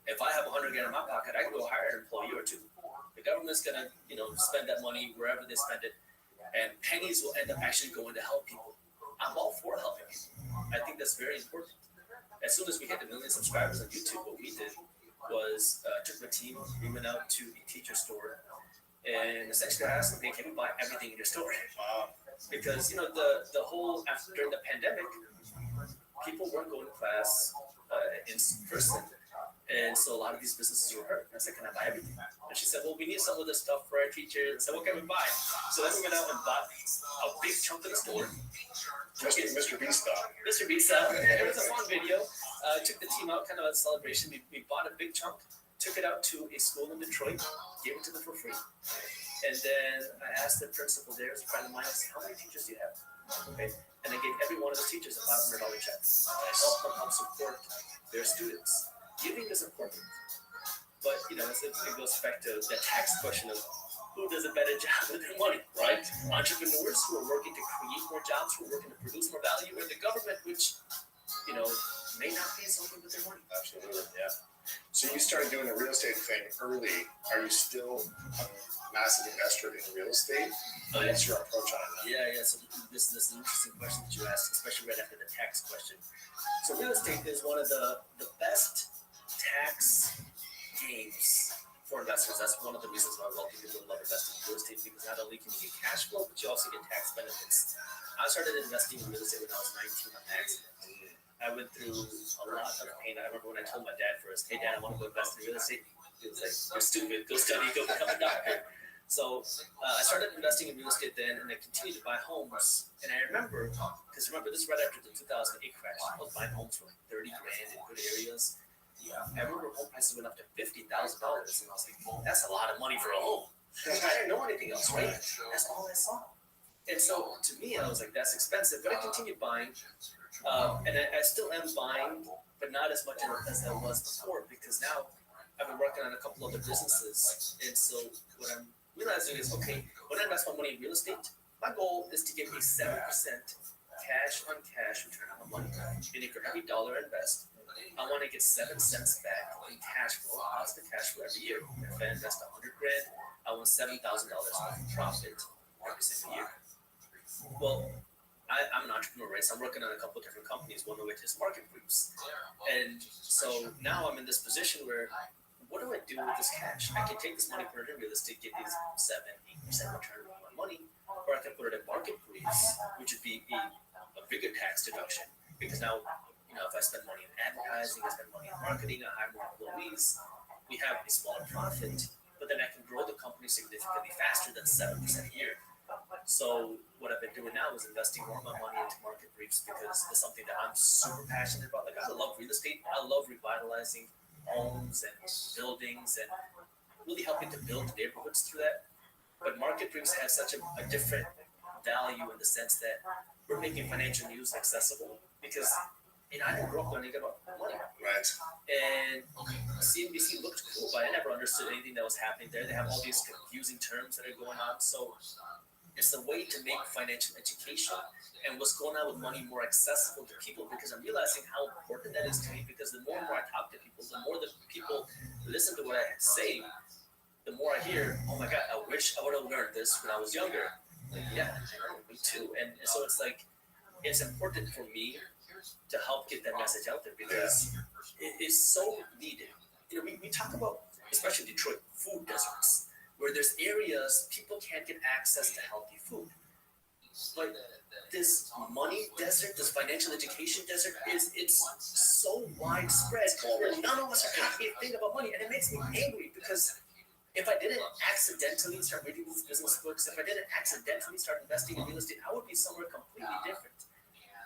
If I have $100,000 in my pocket, I can go hire an employee or two. The government's going to, spend that money wherever they spend it, and pennies will end up actually going to help people. I'm all for helping people. I think that's very important. As soon as we hit 1 million subscribers on YouTube, what we did was took my team, we went out to a teacher store, and essentially I asked them, hey, can we buy everything in your store? Because, the whole, during the pandemic, people weren't going to class in person. And so a lot of these businesses were hurt. I said, can I buy everything? And she said, well, we need some of this stuff for our teachers. I said, what can we buy? So then we went out and bought a big chunk of the store.
Mr. B style.
Mr. B style. It was a fun video. Took the team out kind of a celebration. We bought a big chunk, took it out to a school in Detroit, gave it to them for free. And then I asked the principal there, as a friend of mine, I said, how many teachers do you have? Okay. And I gave every one of the teachers a $500 check. I helped them help support their students. Giving is important. But, it goes back to the tax question of who does a better job with their money, right? Entrepreneurs who are working to create more jobs, who are working to produce more value, or the government, which, may not be something with their money.
Absolutely, yeah. So you started doing the real estate thing early. Are you still a massive investor in real estate? What's your approach on it?
Yeah. So this is an interesting question that you asked, especially right after the tax question. So real estate is one of the best tax games for investors. That's one of the reasons why wealthy people love investing in real estate, because not only can you get cash flow, but you also get tax benefits. I started investing in real estate when I was 19 on accident. I went through a lot of pain. I remember when I told my dad first, hey dad, I want to go invest in real estate. He was like, you're stupid, go study, go become a doctor. So I started investing in real estate then, and I continued to buy homes. And I remember, this is right after the 2008 crash. I was buying homes for like $30,000 in good areas. I remember home prices went up to $50,000, and I was like, that's a lot of money for a home. I didn't know anything else, right? That's all I saw. And so to me, I was like, that's expensive, but I continued buying, and I still am buying, but not as much as I was before, because now I've been working on a couple other businesses, and so what I'm realizing is, okay, when I invest my money in real estate, my goal is to get a 7% cash on cash return on my money. Meaning for every dollar I invest, I want to get 7 cents back in cash flow, positive cash flow every year. If I invest $100,000, I want $7,000 in profit every single year. Well, I'm an entrepreneur, right? So I'm working on a couple of different companies, one of which is Market Briefs. And so now I'm in this position where, what do I do with this cash? I can take this money, put it in real estate, get these 7-8% return on my money, or I can put it in Market Briefs, which would be a bigger tax deduction. Because now, if I spend money in advertising, I spend money in marketing, I hire more employees, we have a smaller profit, but then I can grow the company significantly faster than 7% a year. So what I've been doing now is investing more of my money into Market Briefs because it's something that I'm super passionate about. Like, I love real estate. I love revitalizing homes and buildings and really helping to build neighborhoods through that. But Market Briefs has such a different value in the sense that we're making financial news accessible because I didn't grow up learning about money.
Right.
And CNBC looked cool, but I never understood anything that was happening there. They have all these confusing terms that are going on. So it's a way to make financial education and what's going on with money more accessible to people, because I'm realizing how important that is to me, because the more and more I talk to people, the more that people listen to what I say, the more I hear, oh my God, I wish I would have learned this when I was younger. Like, yeah, me too. And so it's like, it's important for me to help get that message out there because it is so needed. We talk about, especially Detroit, food deserts, where there's areas people can't get access to healthy food. But this money desert, this financial education desert, it's so widespread where none of us are talking a thing about money, and it makes me angry because if I didn't accidentally start reading these business books, if I didn't accidentally start investing in real estate, I would be somewhere completely different.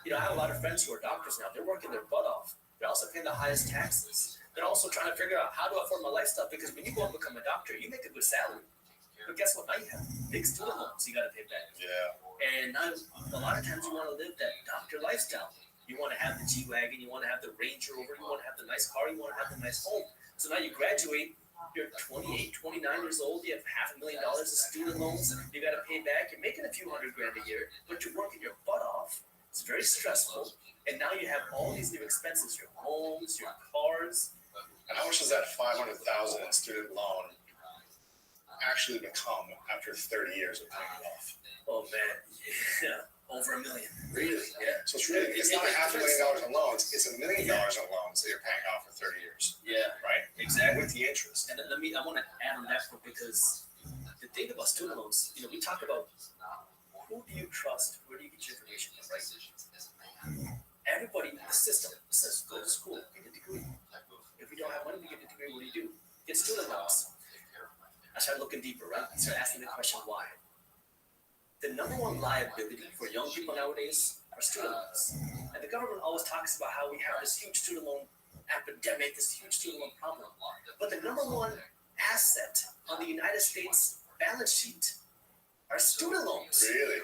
I have a lot of friends who are doctors now. They're working their butt off. They're also paying the highest taxes. They're also trying to figure out how to afford my lifestyle, because when you go and become a doctor, you make a good salary. But guess what? Now you have big student loans you got to pay back.
Yeah.
And now, a lot of times you want to live that doctor lifestyle. You want to have the G-Wagon. You want to have the Range Rover. You want to have the nice car. You want to have the nice home. So now you graduate. You're 28, 29 years old. You have $500,000 in student loans. You got to pay back. You're making a few $100,000 a year, but you're working your butt off. It's very stressful. And now you have all these new expenses, your homes, your cars.
And how much does that $500,000 in student loan actually become after 30 years of paying it off?
Oh man, yeah, over $1 million.
Really? Yeah. So it's not $500,000 in loans, it's $1 million in loans that you're paying off for 30 years.
Yeah.
Right?
Exactly.
With the interest.
And I want to add on that one, because the thing about student loans, we talk about who do you trust, where do you get your information from, right? Everybody in the system says go to school, get a degree. If we don't have money to get a degree, what do? Get student loans. I started looking deeper, right? I started asking the question, why? The number one liability for young people nowadays are student loans. And the government always talks about how we have this huge student loan epidemic, this huge student loan problem. But the number one asset on the United States balance sheet are student loans.
Really?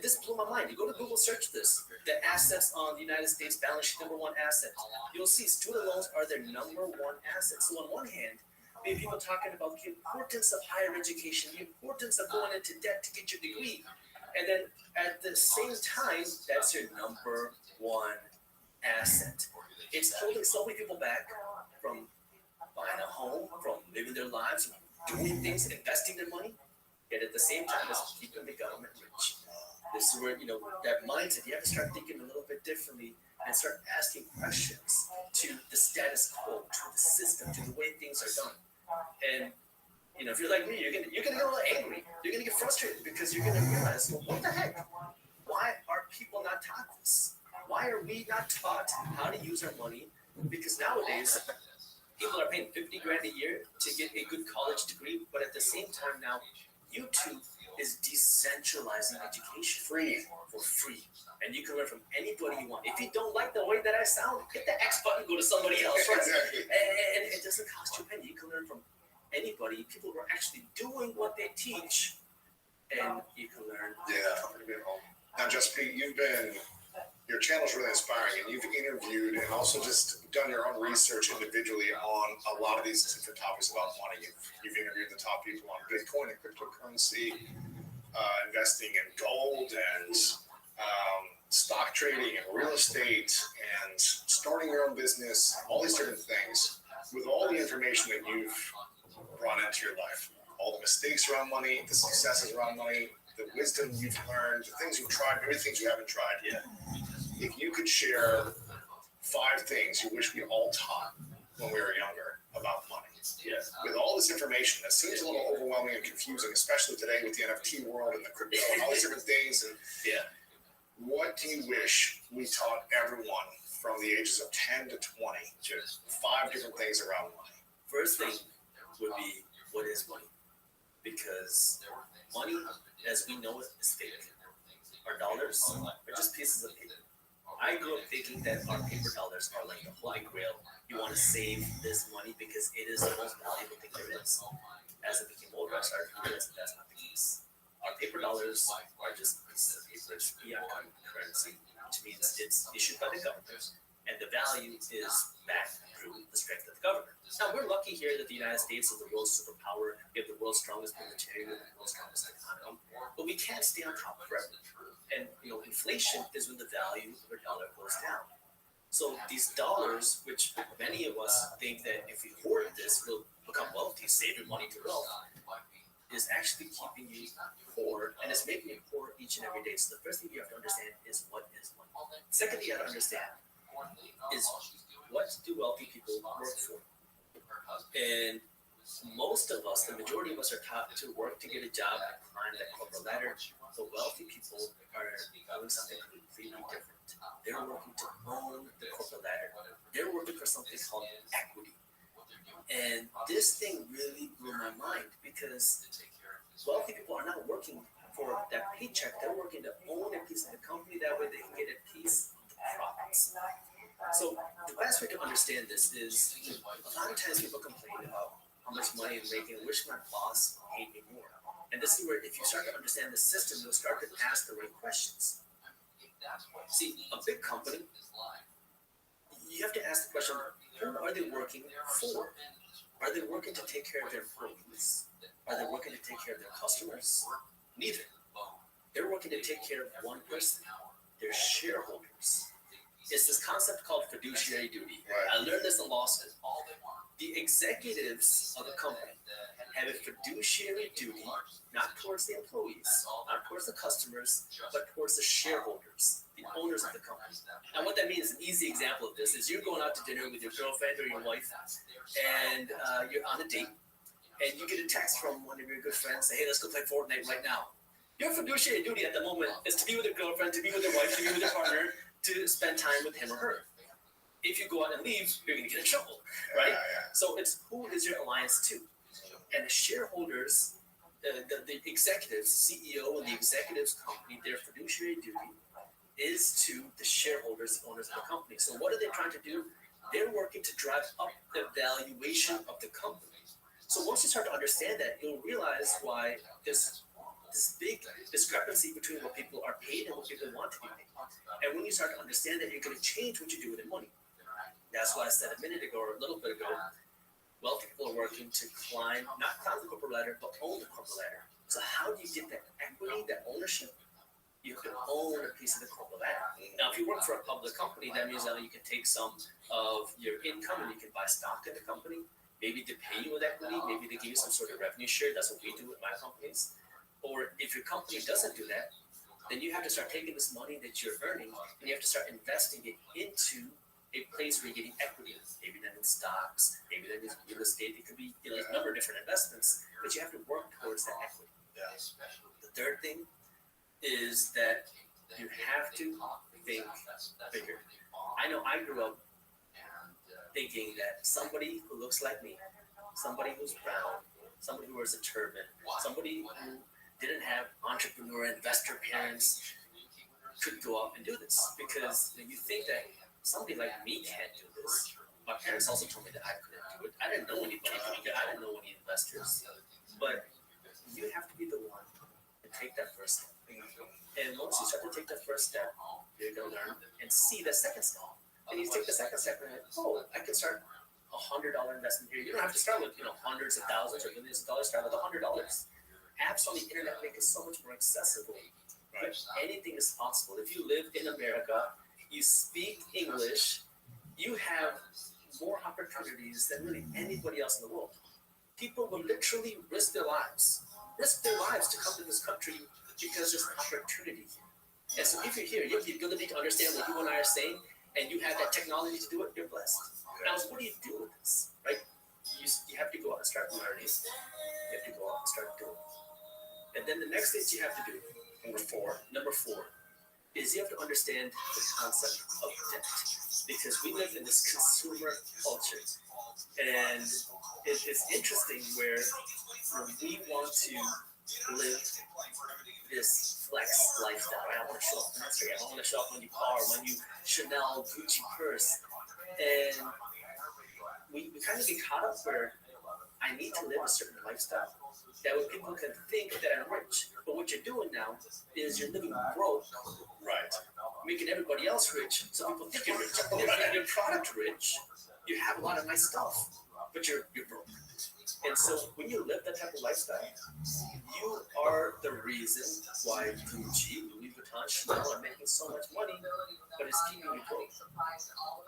This blew my mind. You go to Google, search this. The assets on the United States balance sheet, number one asset. You'll see student loans are their number one asset. So on one hand, we have people talking about the importance of higher education, the importance of going into debt to get your degree. And then at the same time, that's your number one asset. It's holding so many people back from buying a home, from living their lives, doing things, investing their money. Yet at the same time, it's keeping the government rich. This is where, that mindset, you have to start thinking a little bit differently and start asking questions to the status quo, to the system, to the way things are done. And, if you're like me, you're gonna get a little angry. You're gonna get frustrated because you're gonna realize, well, what the heck? Why are people not taught this? Why are we not taught how to use our money? Because nowadays, people are paying $50,000 a year to get a good college degree, but at the same time now, YouTube is decentralizing education for free. And you can learn from anybody you want. If you don't like the way that I sound, hit the X button, go to somebody else, right?
Exactly.
And it doesn't cost you a penny. You can learn from anybody, people who are actually doing what they teach, and you can learn learn.
Yeah. Now, just Pete, your channel's really inspiring, and you've interviewed and also just done your own research individually on a lot of these different topics about money. You've interviewed the top people on Bitcoin and cryptocurrency, investing in gold and stock trading and real estate and starting your own business, all these different things. With all the information that you've brought into your life, all the mistakes around money, the successes around money, the wisdom you've learned, the things you've tried, maybe things you haven't tried yet. If you could share 5 things you wish we all taught when we were younger about money, with all this information that seems a little overwhelming and confusing, especially today with the NFT world and the crypto and all these different things. And what do you wish we taught everyone from the ages of 10 to 20? Just 5 different things around money.
First thing would be, what is money? Because money, as we know it, is fake. Our dollars are just pieces of paper. I grew up thinking that our paper dollars are like the holy grail. You want to save this money because it is the most valuable thing there is. As I became older, I started to realize that that's not the case. Our paper dollars are just pieces of paper. It's fiat currency, which means it's issued by the government, and the value is backed through the strength of the government. Now, we're lucky here that the United States is the world's superpower. We have the world's strongest military, we have the world's strongest economy, but we can't stay on top of forever. And inflation is when the value of a dollar goes down. So these dollars, which many of us think that if we hoard this, we'll become wealthy, save your money to wealth, is actually keeping you poor, and it's making you poor each and every day. So the first thing you have to understand is what is money. Second thing you have to understand is what do wealthy people work for? And most of us, the majority of us, are taught to work to get a job and climb that corporate ladder. The wealthy people are doing something completely different. They're working to own the corporate ladder. They're working for something called equity. And this thing really blew my mind because wealthy people are not working for that paycheck. They're working to own a piece of the company. That way they can get a piece of the profits. So the best way to understand this is a lot of times people complain about how much money I'm making. I wish my boss paid me more. And this is where if you start to understand the system, you'll start to ask the right questions. See, a big company, you have to ask the question, who are they working for? Are they working to take care of their employees? Are they working to take care of their customers? Neither. They're working to take care of one person, their shareholders. It's this concept called fiduciary duty. I learned this in law school. The executives of the company have a fiduciary duty, not towards the employees, not towards the customers, but towards the shareholders, the owners of the company. And what that means, an easy example of this, is you're going out to dinner with your girlfriend or your wife, and you're on a date, and you get a text from one of your good friends, say, hey, let's go play Fortnite right now. Your fiduciary duty at the moment is to be with your girlfriend, to be with your wife, to be with your partner, to spend time with him or her. If you go out and leave, you're going to get in trouble, right? So it's who is your alliance to? And the shareholders, the executives, CEO and the executives company, their fiduciary duty is to the shareholders, the owners of the company. So what are they trying to do? They're working to drive up the valuation of the company. So once you start to understand that, you'll realize why this big discrepancy between what people are paid and what people want to be paid. And when you start to understand that, you're going to change what you do with the money. That's what I said a minute ago or a little bit ago. Wealthy people are working to not climb the corporate ladder, but own the corporate ladder. So how do you get that equity, that ownership? You can own a piece of the corporate ladder. Now, if you work for a public company, that means that you can take some of your income and you can buy stock in the company. Maybe they pay you with equity. Maybe they give you some sort of revenue share. That's what we do with my companies. Or if your company doesn't do that, then you have to start taking this money that you're earning and you have to start investing it into a place where you're getting equity. Maybe that means stocks, maybe that means real estate. It could be a number of different investments, but you have to work towards that equity. The third thing is that you have to think bigger. I know I grew up thinking that somebody who looks like me, somebody who's brown, somebody who wears a turban, somebody who didn't have entrepreneur investor parents could go up and do this. Because you think that somebody like me can't do this. My parents also told me that I couldn't do it. I didn't know anybody. I didn't know any investors. But you have to be the one to take that first step. And once you start to take the first step, you're going to learn and see the second step. And you take the second step and like, oh, I can start $100 investment here. You don't have to start with hundreds of thousands or millions of dollars. Start with $100. Apps on the internet make it so much more accessible. But anything is possible. If you live in America, you speak English, you have more opportunities than really anybody else in the world. People will literally risk their lives to come to this country because there's an opportunity here. And so if you're here, you have the ability to understand what you and I are saying, and you have that technology to do it, you're blessed. Now, what do you do with this, right? You have to go out and start learning. You have to go out and start doing. And then the next thing you have to do, number four, is you have to understand the concept of debt. Because we live in this consumer culture. And it's interesting where we want to live this flex lifestyle. Right? I want to show off on Instagram. I want to show off my new car, my new Chanel, Gucci purse. And we kind of get caught up where I need to live a certain lifestyle. That way people can think that I'm rich. But what you're doing now is you're living broke. Right. Making everybody else rich. So people think you're rich. You're product rich. You have a lot of nice stuff. But you're broke. And so when you live that type of lifestyle, you are the reason why Gucci, Louis Vuitton, Chanel are making so much money, but it's keeping you broke.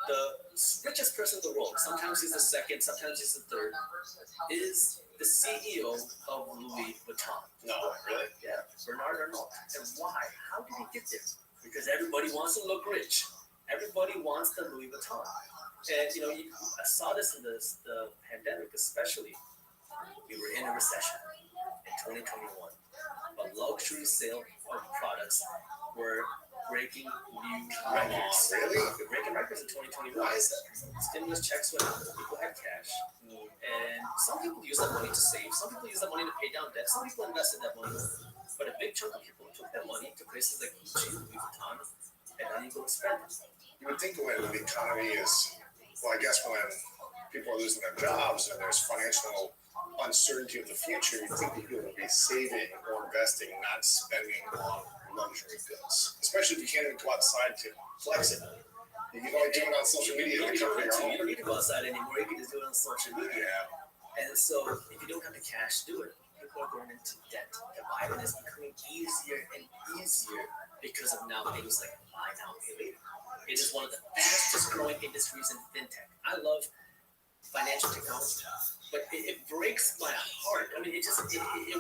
The richest person in the world, sometimes he's the second, sometimes he's the third, is the CEO of Louis Vuitton. No, really? Yeah, Bernard Arnault. And why? How did he get there? Because everybody wants to look rich. Everybody wants the Louis Vuitton. And I saw this in the pandemic, especially. We were in a recession in 2021. A luxury sale of products were breaking new records. Really? They're breaking records in 2021. Why is that? Stimulus checks went out. People had cash. And some people use that money to save. Some people use that money to pay down debt. Some people invested that money. But a big chunk of people took that money to places like Gucci, Louis Vuitton, and now you go spend it.
You would think when the economy is, well, I guess when people are losing their jobs and there's financial uncertainty of the future, you think people will be saving or investing, not spending on luxury goods. Especially if you can't even go outside to flex it. You can only do it on social media. You don't need to go outside anymore. You can just do it on social media. And so if you don't have the cash to do it, people are going into debt. The Bible is becoming easier and easier because of now things like buy now, pay later. It is one of the fastest growing industries in fintech. I love financial technology, but it breaks my heart. I mean, it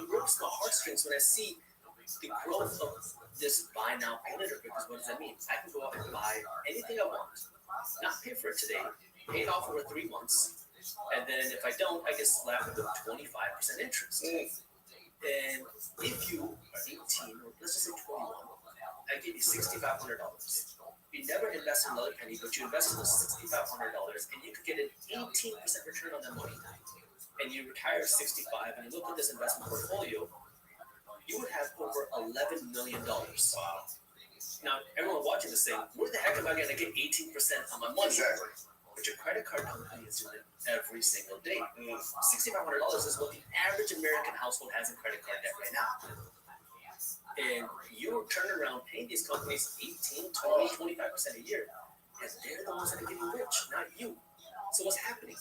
rips my heartstrings when I see the growth of this buy now, pay later. Because what does that mean? I can go out and buy anything I want, not pay for it today, pay it off over 3 months, and then if I don't, I get slapped with 25% interest. And if you are 18, or let's just say 21, I give you $6,500. You never invest in another penny, but you invest in those $6,500, and you could get an 18% return on that money. And you retire at 65, and you look at this investment portfolio, you would have over $11 million. Wow. Now, everyone watching this saying, where the heck am I going to get 18% on my money? Exactly. But your credit card company is doing it every single day. $6,500 is what the average American household has in credit card debt right now. And you turn around paying these companies 18, 20, 25% a year. And they're the ones that are getting rich, not you. So what's happening?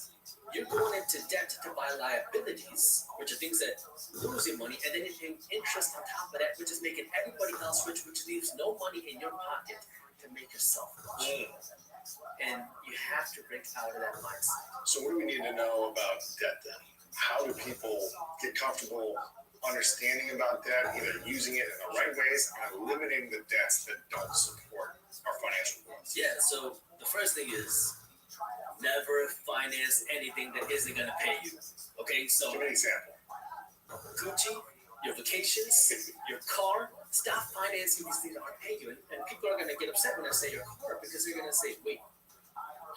You're going into debt to buy liabilities, which are things that lose your money, and then you're paying interest on top of that, which is making everybody else rich, which leaves no money in your pocket to make yourself rich. And you have to break out of that mindset. So what do we need to know about debt then? How do people get comfortable understanding about debt, either using it in the right ways and eliminating the debts that don't support our financial growth?
Yeah, so the first thing is never finance anything that isn't going to pay you. Okay, so
give me an example.
Gucci, your vacations, your car, stop financing these things that aren't paying you. And people are going to get upset when I say your car because they're going to say, wait,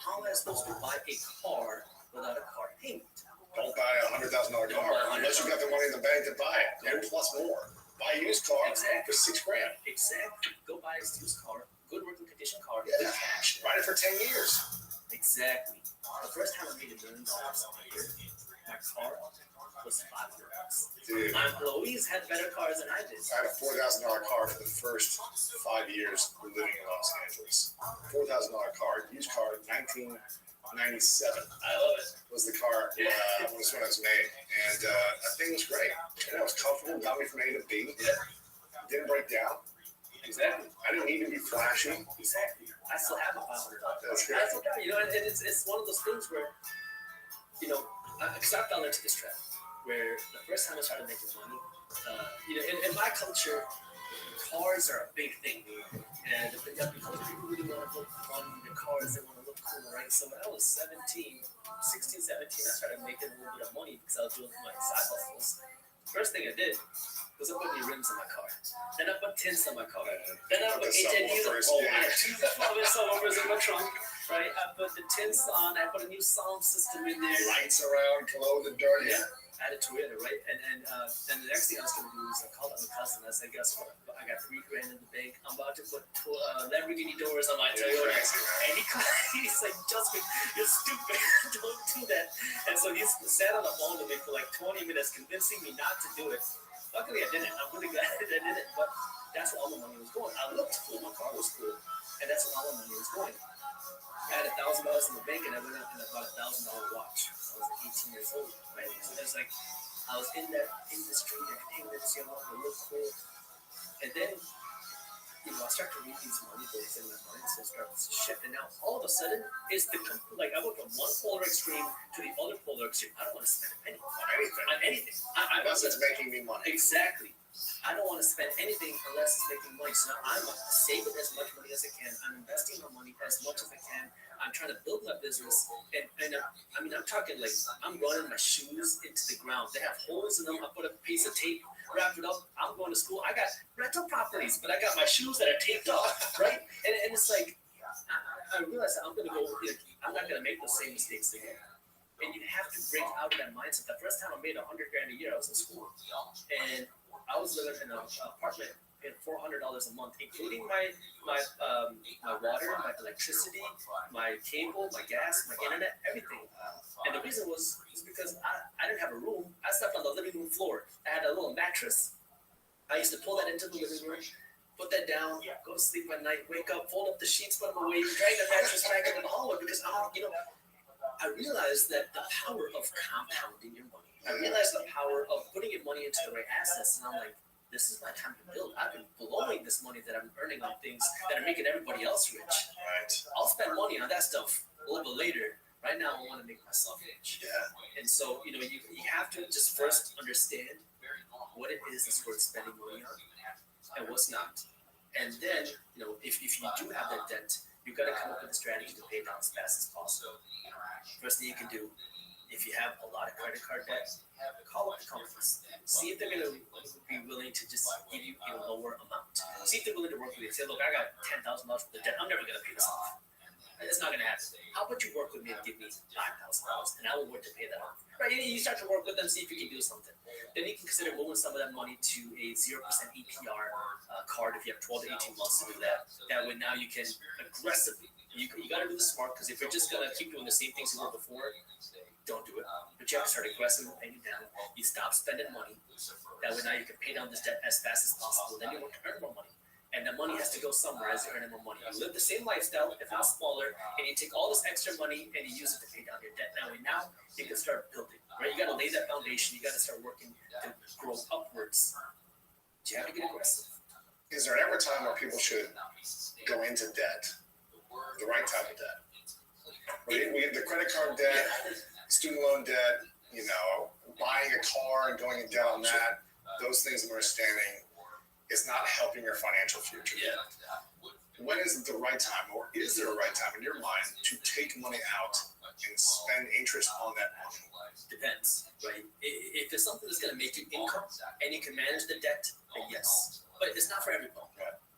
how am I supposed to buy a car without a car payment?
Don't buy a $100,000 car unless you got the money in the bank to buy it, and plus more. Buy a used car for $6,000.
Exactly. Go buy a used car, good working condition car,
yeah.
With cash.
Ride it for 10 years.
Exactly. The first time I made $1 million a year my car was $500.
Dude.
My employees had better cars than I did.
I had a $4,000 car for the first 5 years living in Los Angeles. $4,000 car, used car, 1997.
I love it.
Was the car was when it was made, and that thing was great. And it was comfortable, got me from A to B. Didn't break down.
Exactly.
I didn't need to be flashy.
Exactly. I still have a $500.
That's great.
I still got it, and it's one of those things where, because I fell into this trap where the first time I started making money, in my culture, cars are a big thing, and because people really want to look fun in their cars, they want to look cool, right? So when I was 16, 17, I started making a little bit of money because I was doing my side hustles. First thing I did was I put new rims on my car. Then I put tints on my car. Then I put HIDs on. Oh, I had 2 subwoofers in my trunk, right? I put the tints on. I put a new sound system in there.
Lights around, glow in the dark.
Yeah. Added to it, right? And then the next thing I was going to do was I called up my cousin. I said, guess what? I got $3,000 in the bank. I'm about to put Lamborghini doors on my Toyota. And he's like, Justin, you're stupid. Don't do that. And so he sat on the phone with me for like 20 minutes, convincing me not to do it. Luckily, I didn't. I'm really glad that I didn't. But that's where all my money was going. I looked cool. My car was cool. And that's where all my money was going. I had $1,000 in the bank, and I went out and I bought a $1,000 watch. I was 18 years old, right? So it's like I was in that industry, that payments, I look cool. And then, I start to read these money books in my mind, so it starts to shift. And now, all of a sudden, it's like I went from one polar extreme to the other polar extreme. I don't want to spend a penny on anything.
Unless it's making me money.
Exactly. I don't want to spend anything unless it's making money. So I'm saving as much money as I can. I'm investing my money as much as I can. I'm trying to build my business. And I'm talking like I'm running my shoes into the ground. They have holes in them. I put a piece of tape, wrap it up. I'm going to school. I got rental properties, but I got my shoes that are taped off, right? And it's like, I realize that I'm going to go, I'm not going to make those same mistakes again. And you have to break out of that mindset. The first time I made $100,000 a year, I was in school. And I was living in an apartment at $400 a month, including my water, my electricity, my cable, my gas, my internet, everything. And the reason was because I didn't have a room. I slept on the living room floor. I had a little mattress. I used to pull that into the living room, put that down, go to sleep at night, wake up, fold up the sheets, put them away, drag the mattress back into the hallway because I realized that the power of compounding your money. I realized the power of putting your money into the right assets, and I'm like, this is my time to build. I've been blowing this money that I'm earning on things that are making everybody else rich.
Right.
I'll spend money on that stuff a little bit later. Right now, I want to make myself rich.
Yeah.
And so, you have to just first understand what it is that's worth spending money on and what's not. And then, if you do have that debt, you've got to come up with a strategy to pay it down as fast as possible. First thing you can do, if you have a lot of credit card debt, call up the companies. See if they're going to be willing to just give you a lower amount. See if they're willing to work with you. Say, look, I got $10,000 worth of debt. I'm never going to pay this off. It's not going to happen. How about you work with me and give me $5,000, and I will work to pay that off. Right? You start to work with them, see if you can do something. Then you can consider moving some of that money to a 0% APR card if you have 12 to 18 months to do that. That way now you can aggressively. You got to do the smart, because if you're just going to keep doing the same things you were before, don't do it. But you have to start aggressively paying it down. You stop spending money. That way now you can pay down this debt as fast as possible. Then you want to earn more money. And the money has to go somewhere as you're earning more money. You live the same lifestyle, if not smaller, and you take all this extra money and you use it to pay down your debt. Now you can start building, right? You got to lay that foundation. You got to start working to grow upwards. But you have to get aggressive.
Is there ever a time where people should go into debt, the right type of debt? We have the credit card debt, student loan debt, buying a car and going in debt on that. Those things I'm understanding is not helping your financial future.
Yeah.
When is the right time, or is there a right time in your mind to take money out and spend interest on that money?
Depends, right? If it's something that's going to make you income and you can manage the debt, then yes. But it's not for everyone.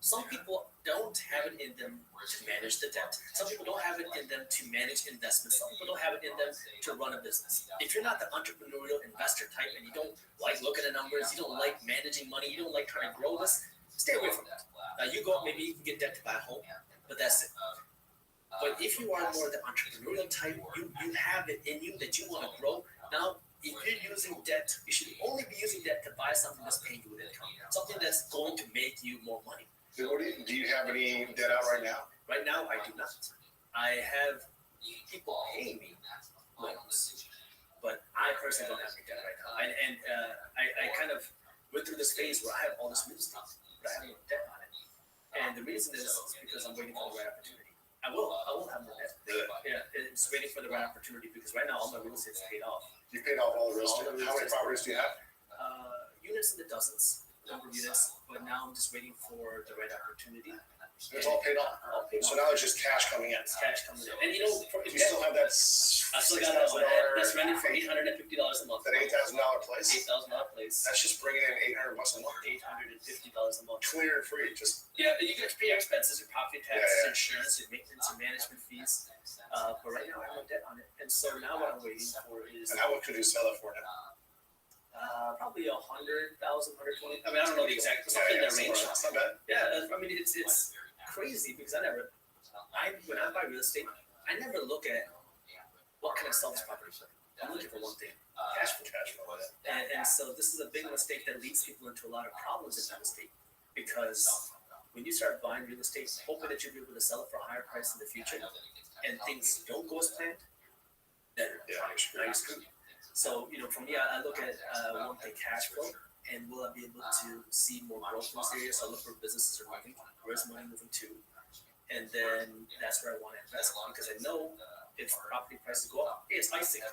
Some people don't have it in them to manage the debt. Some people don't have it in them to manage investments. Some people don't have it in them to run a business. If you're not the entrepreneurial investor type and you don't like looking at numbers, you don't like managing money, you don't like trying to grow this, stay away from that. You go, maybe you can get debt to buy a home, but that's it. But if you are more the entrepreneurial type, you have it in you that you want to grow. Now, using debt. You should only be using debt to buy something that's paying you with income, something that's going to make you more money.
Do you have any debt out right now?
Right now, I do not. I have people paying me loans, but I personally don't have any debt right now. And I kind of went through this phase where I have all this real estate, but I have no debt on it. And the reason is because I'm waiting for the right opportunity. I will have more debt. Yeah, it's waiting for the right opportunity because right now all my real estate is paid off.
You paid off all the real estate. How many properties do you have?
Units in the dozens, number of units, but now I'm just waiting for the right opportunity.
It's all paid off.
All paid
So
off.
now it's just cash coming in.
It's cash coming in. And you know,
You still have that
I still got that one. That's rented for $850 a month.
That $8,000 place?
$8,000 place.
That's just bringing in $800 a month.
$850 a month.
Clear and free. Just
Yeah, you get to pay your expenses, your property taxes,
Yeah.
insurance, your maintenance, your management fees. But right now I have no debt on it. And so now what I'm waiting for is
and how much could you sell it for now?
probably 100,000, 120. I mean, I don't know the exact, something in that range.
That's not bad.
Yeah, I mean, it's crazy because when I buy real estate, I never look at what can I sell this property for. I'm looking for one thing, cash flow. And so this is a big mistake that leads people into a lot of problems in real estate because when you start buying real estate, hoping that you'll be able to sell it for a higher price in the future, and things don't go as planned, then now you're screwed. So, you know, for me, I look at one thing, cash flow, and will I be able to see more growth in this area? So I look for businesses are moving, where's money moving to? And then that's where I want to invest because I know if property prices go up, hey, it's icing.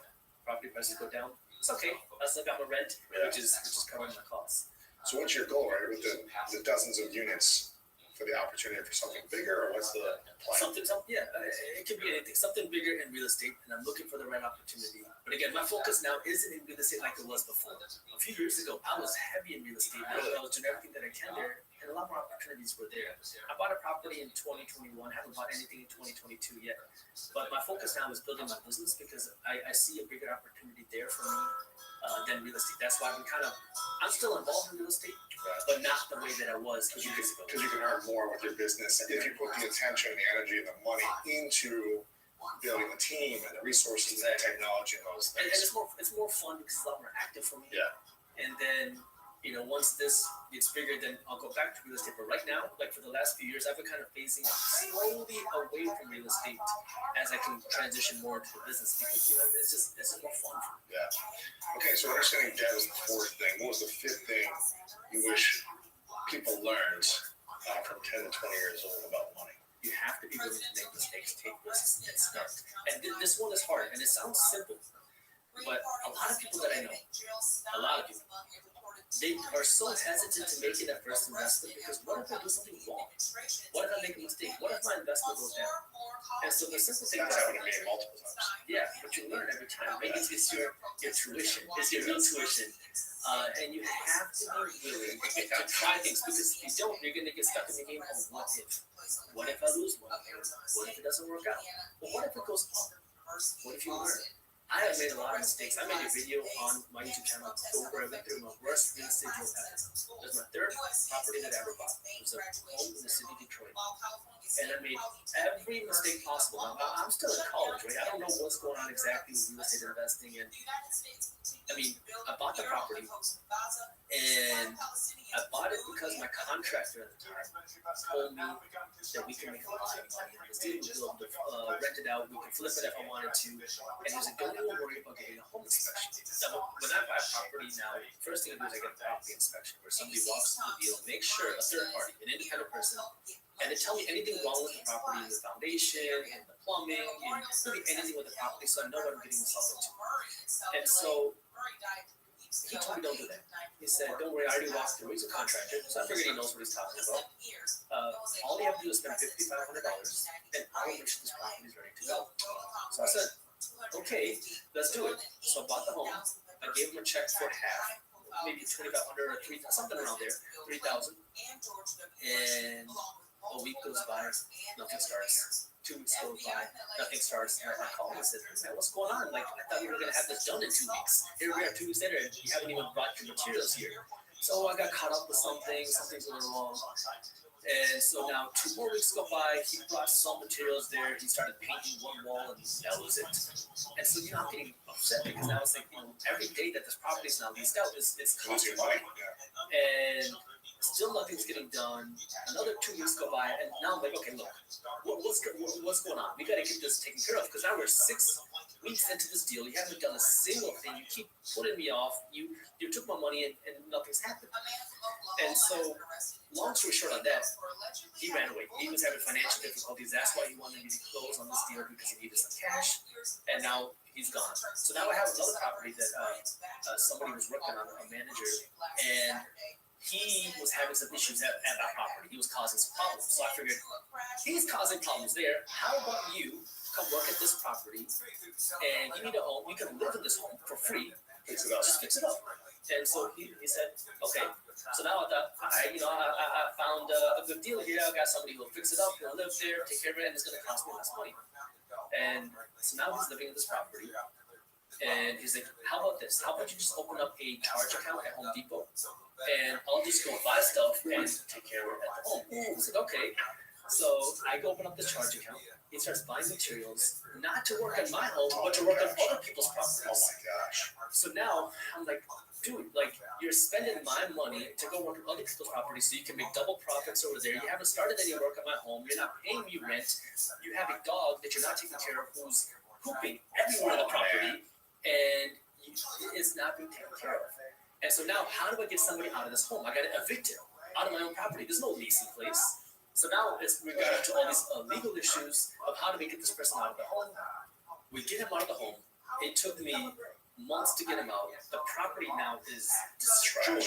Property prices go down, it's okay. I still got my rent, which is covering my costs.
So what's your goal, right? With the dozens of units for the opportunity for something bigger, or what's the plan?
It could be anything, something bigger in real estate, and I'm looking for the right opportunity. But again, my focus now isn't in real estate like it was before. A few years ago, I was heavy in real estate. I was doing everything that I can there, and a lot more opportunities were there. I bought a property in 2021, haven't bought anything in 2022 yet. But my focus now is building my business because I see a bigger opportunity there for me than real estate. That's why I'm still involved in real estate, but not the way that I was a few years ago.
Because you can earn more with your business if you put the attention, the energy, and the money into building the team and the resources and the technology and those
And
things.
it's more fun because it's a lot more active for me.
Yeah.
And then, you know, once this gets bigger, then I'll go back to real estate. But right now, like for the last few years, I've been kind of phasing slowly away from real estate as I can transition more into the business because, you know, it's just more fun for me.
Yeah. Okay, so understanding debt was the fourth thing. What was the fifth thing you wish people learned from 10 to 20 years old about money?
You have to be willing to make mistakes, take risks, and start. And this one is hard, and it sounds simple, but a lot of people that I know, they are so hesitant to make that first investment because what if I do something wrong? What if I make a mistake? What if my investment goes down? And so the simple thing
That's happened to me multiple times.
Yeah, but you learn every time. Maybe it's your tuition. It's your real tuition. And you have to be willing to try things because if you don't, you're going to get stuck in the game of what if. What if I lose one? What if it doesn't work out? Well, what if it goes up? What if you learn? I have made a lot of mistakes. I made a video on my YouTube channel where I went through my worst real estate deal ever. It was my third property that I ever bought. It was a home in the city of Detroit. And I made every mistake possible. I'm still in college, right? I don't know what's going on exactly with real estate investing. And I mean, I bought the property, and I bought it because my contractor at the time told me that we can make a lot of money. This deal would be able to rent it out, we could flip it if I wanted to, and he was like, don't even worry about getting a home inspection. Now, when I buy a property now, first thing I do is I get a property inspection where somebody walks through the deal, make sure a third party, an independent person, and they tell me anything wrong with the property, the foundation, and the plumbing, and really anything with the property, so I know what I'm getting myself into. And so he told me don't do that. He said, don't worry, I already walked through. He's a contractor, so I figured he knows what he's talking about. All you have to do is spend $5,500, and I'll make sure this property is ready to go. So I said, okay, let's do it. So I bought the home. I gave him a check for half, maybe $2,500 or $3,000, something around there, $3,000. And a week goes by, nothing starts. 2 weeks goes by, nothing starts. And I called him and said, man, what's going on? Like, I thought we were going to have this done in 2 weeks. Here we are 2 weeks later, and you haven't even brought your materials here. So I got caught up with something, something's going wrong. And so now 2 more weeks go by, he brought some materials there, he started painting one wall, and that was it. And so, you know, I'm getting upset because now it's like, you know, every day that this property is now leased out is costing money. And still nothing's getting done. Another 2 weeks go by, and now I'm like, okay, look, what's going on? We got to get this taken care of because now we're 6 weeks into this deal. You haven't done a single thing. You keep putting me off. You took my money and nothing's happened. And so, long story short on that, he ran away. He was having financial difficulties. That's why he wanted me to close on this deal because he needed some cash. And now he's gone. So now I have another property that somebody was working on, a manager, and he was having some issues at that property. He was causing some problems. So I figured, he's causing problems there. How about you come work at this property, and you need a home. You can live in this home for free.
Fix it up.
Just fix it up. And so he said, okay. So now I thought, all right, you know, I found a good deal here. I got somebody who will fix it up, who will live there, take care of it, and it's going to cost me less money. And so now he's living in this property. And he's like, how about this? How about you just open up a charge account at Home Depot? And I'll just go buy stuff and take care of it at the home. I said, okay. So I go open up this charge account. He starts buying materials, not to work on my home, but to work on other people's properties.
Oh my gosh.
So now I'm like, dude, like you're spending my money to go work on other people's properties so you can make double profits over there. You haven't started any work on my home. You're not paying me rent. You have a dog that you're not taking care of who's pooping everywhere on the property, and it's not being taken care of. And so now, how do I get somebody out of this home? I got to evict him out of my own property. There's no lease in place. So now we got into all these legal issues of how do we get this person out of the home. We get him out of the home. It took me months to get him out. The property now is destroyed.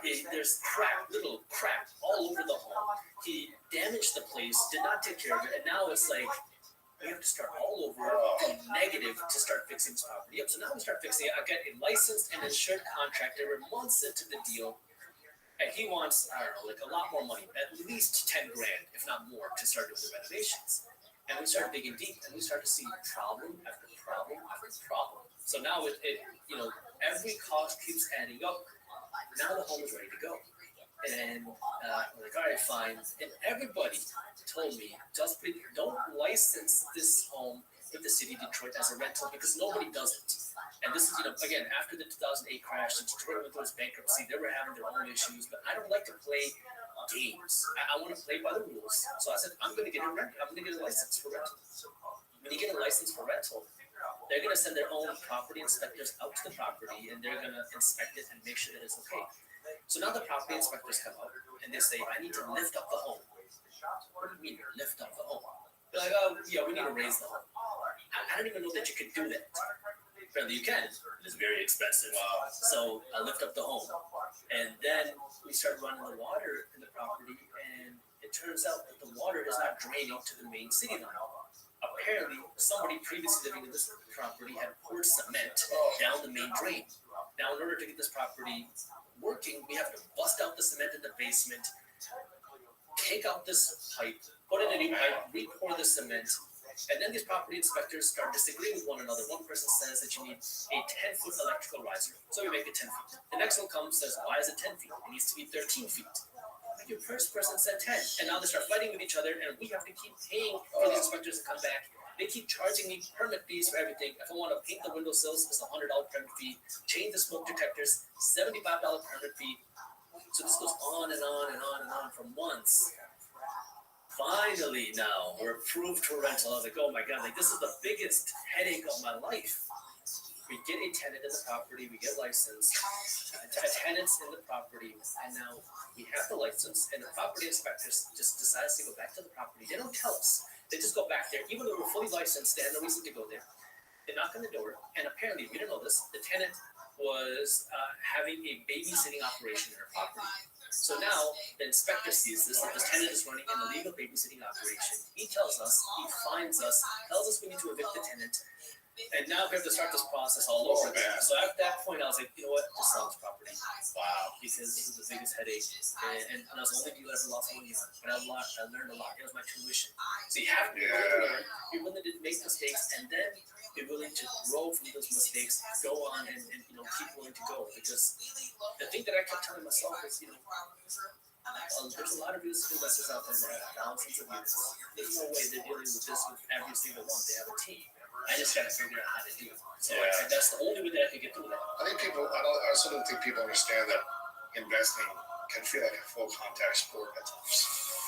There's little crap all over the home. He damaged the place, did not take care of it, and now it's like we have to start all over from negative to start fixing this property up. So now we start fixing it. I get a licensed and insured contractor. We're months into the deal. And he wants, I don't know, like a lot more money, at least 10 grand, if not more, to start doing the renovations. And we start digging deep, and we start to see problem after problem after problem. So now it you know, every cost keeps adding up. Now the home is ready to go. And we're like, all right, fine. And everybody told me, just don't license this home with the city of Detroit as a rental because nobody does it. And this is, you know, again, after the 2008 crash, the Detroit went through its bankruptcy. They were having their own issues, but I don't like to play games. I want to play by the rules. So I said, I'm going to get a license for rental. When you get a license for rental, they're going to send their own property inspectors out to the property, and they're going to inspect it and make sure that it's okay. So now the property inspectors come out, and they say, I need to lift up the home. What do you mean, lift up the home? They're like, oh, yeah, we need to raise the home. I don't even know that you could do that. Apparently you can. It's very expensive. So I lift up the home. And then we start running the water in the property, and it turns out that the water is not draining to the main city line. Apparently, somebody previously living in this property had poured cement down the main drain. Now, in order to get this property working, we have to bust out the cement in the basement, take out this pipe, put in a new pipe, re-pour the cement, and then these property inspectors start disagreeing with one another. One person says that you need a 10-foot electrical riser, so we make it 10 feet. The next one comes and says, why is it 10 feet? It needs to be 13 feet. Your first person said 10, and now they start fighting with each other, and we have to keep paying for the inspectors to come back. They keep charging me permit fees for everything. If I want to paint the windowsills, it's a $100 permit fee. Change the smoke detectors, $75 permit fee. So this goes on and on and on and on for months. Finally, now we're approved for rental. I was like, oh my God, like this is the biggest headache of my life. We get a tenant in the property, we get licensed, tenants in the property, and now we have the license, and the property inspectors just decide to go back to the property. They don't tell us. They just go back there. Even though we're fully licensed, they have no reason to go there. They knock on the door, and apparently, we didn't know this, the tenant was having a babysitting operation in her property. So now the inspector sees this, that this tenant is running an illegal babysitting operation. He tells us, he fines us, tells us we need to evict the tenant, and now we have to start this process all over again. So at that point, I was like, you know what, just sell this property. Wow, because this is the biggest headache, and I was the only deal I ever lost money on, but I learned a lot. It was my tuition. So you have to be willing to learn, be willing to make mistakes, and then be willing to grow from those mistakes, go on and you know, keep willing to go. Because the thing that I kept telling myself is, you know, there's a lot of real estate investors out there that have thousands of units. There's no way they're dealing with this with every single one. They have a team. I just gotta figure out how to do it. So that's the only way that I can get through that.
I think people. I also don't think people understand that investing can feel like a full contact sport. It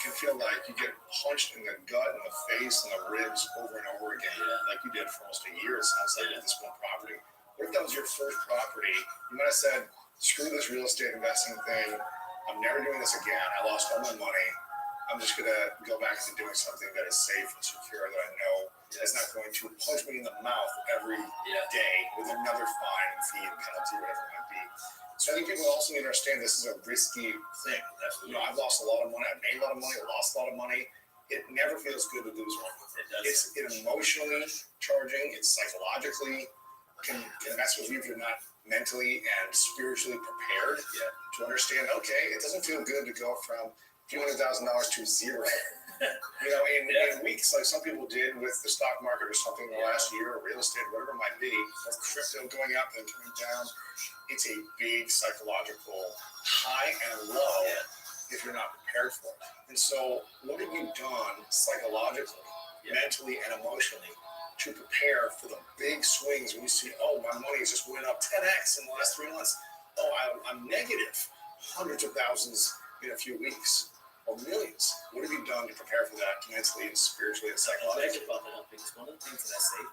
can feel like you get punched in the gut and the face and the ribs over and over again, like you did for almost a year. It sounds like with this one property. What if that was your first property? You might have said, "Screw this real estate investing thing. I'm never doing this again. I lost all my money. I'm just gonna go back to doing something that is safe and secure that I know is not going to punch me in the mouth every day with another fine and fee and penalty, whatever it might be." So I think people also need to understand this is a risky thing. You know, I've lost a lot of money. I've made a lot of money. I lost a lot of money. It never feels good to lose money. It's emotionally charging. It's psychologically can mess with you if you're not mentally and spiritually prepared to understand. Okay, it doesn't feel good to go from $200,000 to zero. You know, in weeks, like some people did with the stock market or something the last year, or real estate, whatever it might be, or crypto going up and coming down. It's a big psychological high and low if you're not prepared for it. And so, what have you done psychologically, mentally, and emotionally to prepare for the big swings when you see, oh, my money has just went up 10x in the last 3 months. Oh, I'm negative hundreds of thousands in a few weeks. Or millions. What have you done to prepare for that mentally and spiritually and psychologically?
I'm glad you brought that up because one of the things that I say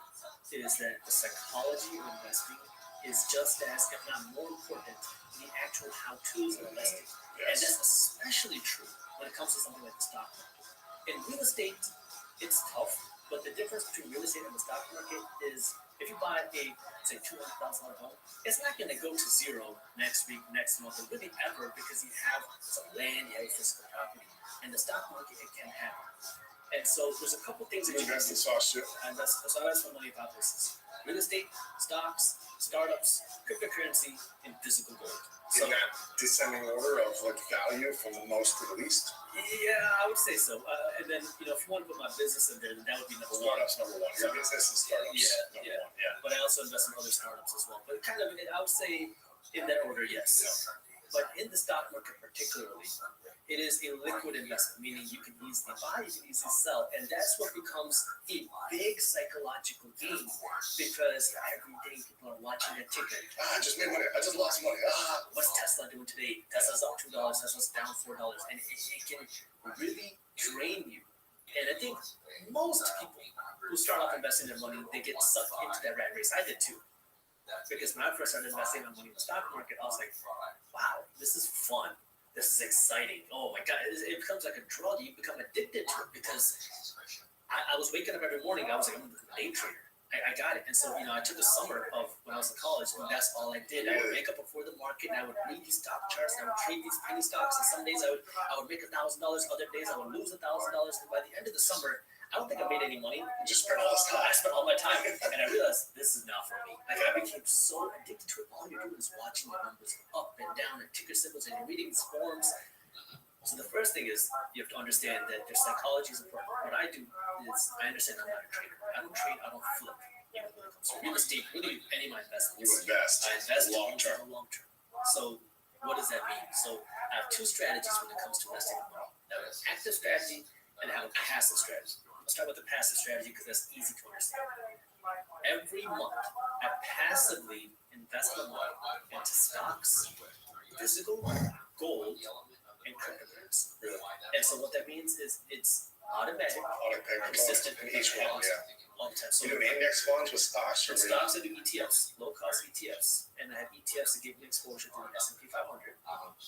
is that the psychology of investing is just as, if not more important, the actual how-tos of investing. And that's especially true when it comes to something like the stock market. In real estate, it's tough, but the difference between real estate and the stock market is if you buy a, say, $200,000 home, it's not going to go to zero next week, next month, or really ever because you have some land, you have physical property. In the stock market, it can happen. And so there's a couple things that you
invest in stocks too.
And that's what money about this is. Real estate, stocks, startups, cryptocurrency, and physical gold.
So, in that descending order of like value from the most to the least?
Yeah, I would say so. And then, you know, if you want to put my business in there, then that would be number one.
Startups number one. Your business and startups number one. Yeah.
But I also invest in other startups as well. But kind of, I would say in that order, yes. But in the stock market particularly, it is a liquid investment, meaning you can easily buy, you can easily sell. And that's what becomes a big psychological game because every day people are watching the ticker.
I just made money. I just lost money.
What's Tesla doing today? Tesla's up $2, Tesla's down $4. And it can really drain you. And I think most people who start off investing their money, they get sucked into that rat race. I did too. Because when I first started investing my money in the stock market, I was like, wow, this is fun. This is exciting. Oh my God, it becomes like a drug. You become addicted to it because I was waking up every morning. I was like, I'm a day trader. I got it. And so, you know, I took the summer of when I was in college, and that's all I did. I would wake up before the market, and I would read these stock charts, and I would trade these penny stocks. And some days I would make $1,000. Other days I would lose $1,000. And by the end of the summer, I don't think I made any money.
You just spent all this time.
I spent all my time, and I realized this is not for me. Like I became so addicted to it. All you're doing is watching the numbers up and down and ticker symbols, and you're reading these forums. So the first thing is you have to understand that their psychology is important. What I do is I understand I'm not a trader. I don't trade. I don't flip. Even when it comes to real estate, really any of my investments.
You invest.
I invest
long term.
Long term. So what does that mean? So I have two strategies when it comes to investing in money. I have an active strategy and I have a passive strategy. Let's start with the passive strategy because that's easy to understand. Every month, I passively invest my money into stocks, physical gold, and cryptocurrency. And so what that means is it's automatic, consistent,
in each one.
Long time. So
you do index funds with stocks?
With stocks, I do ETFs, low-cost ETFs, and I have ETFs that give me exposure to the S&P 500.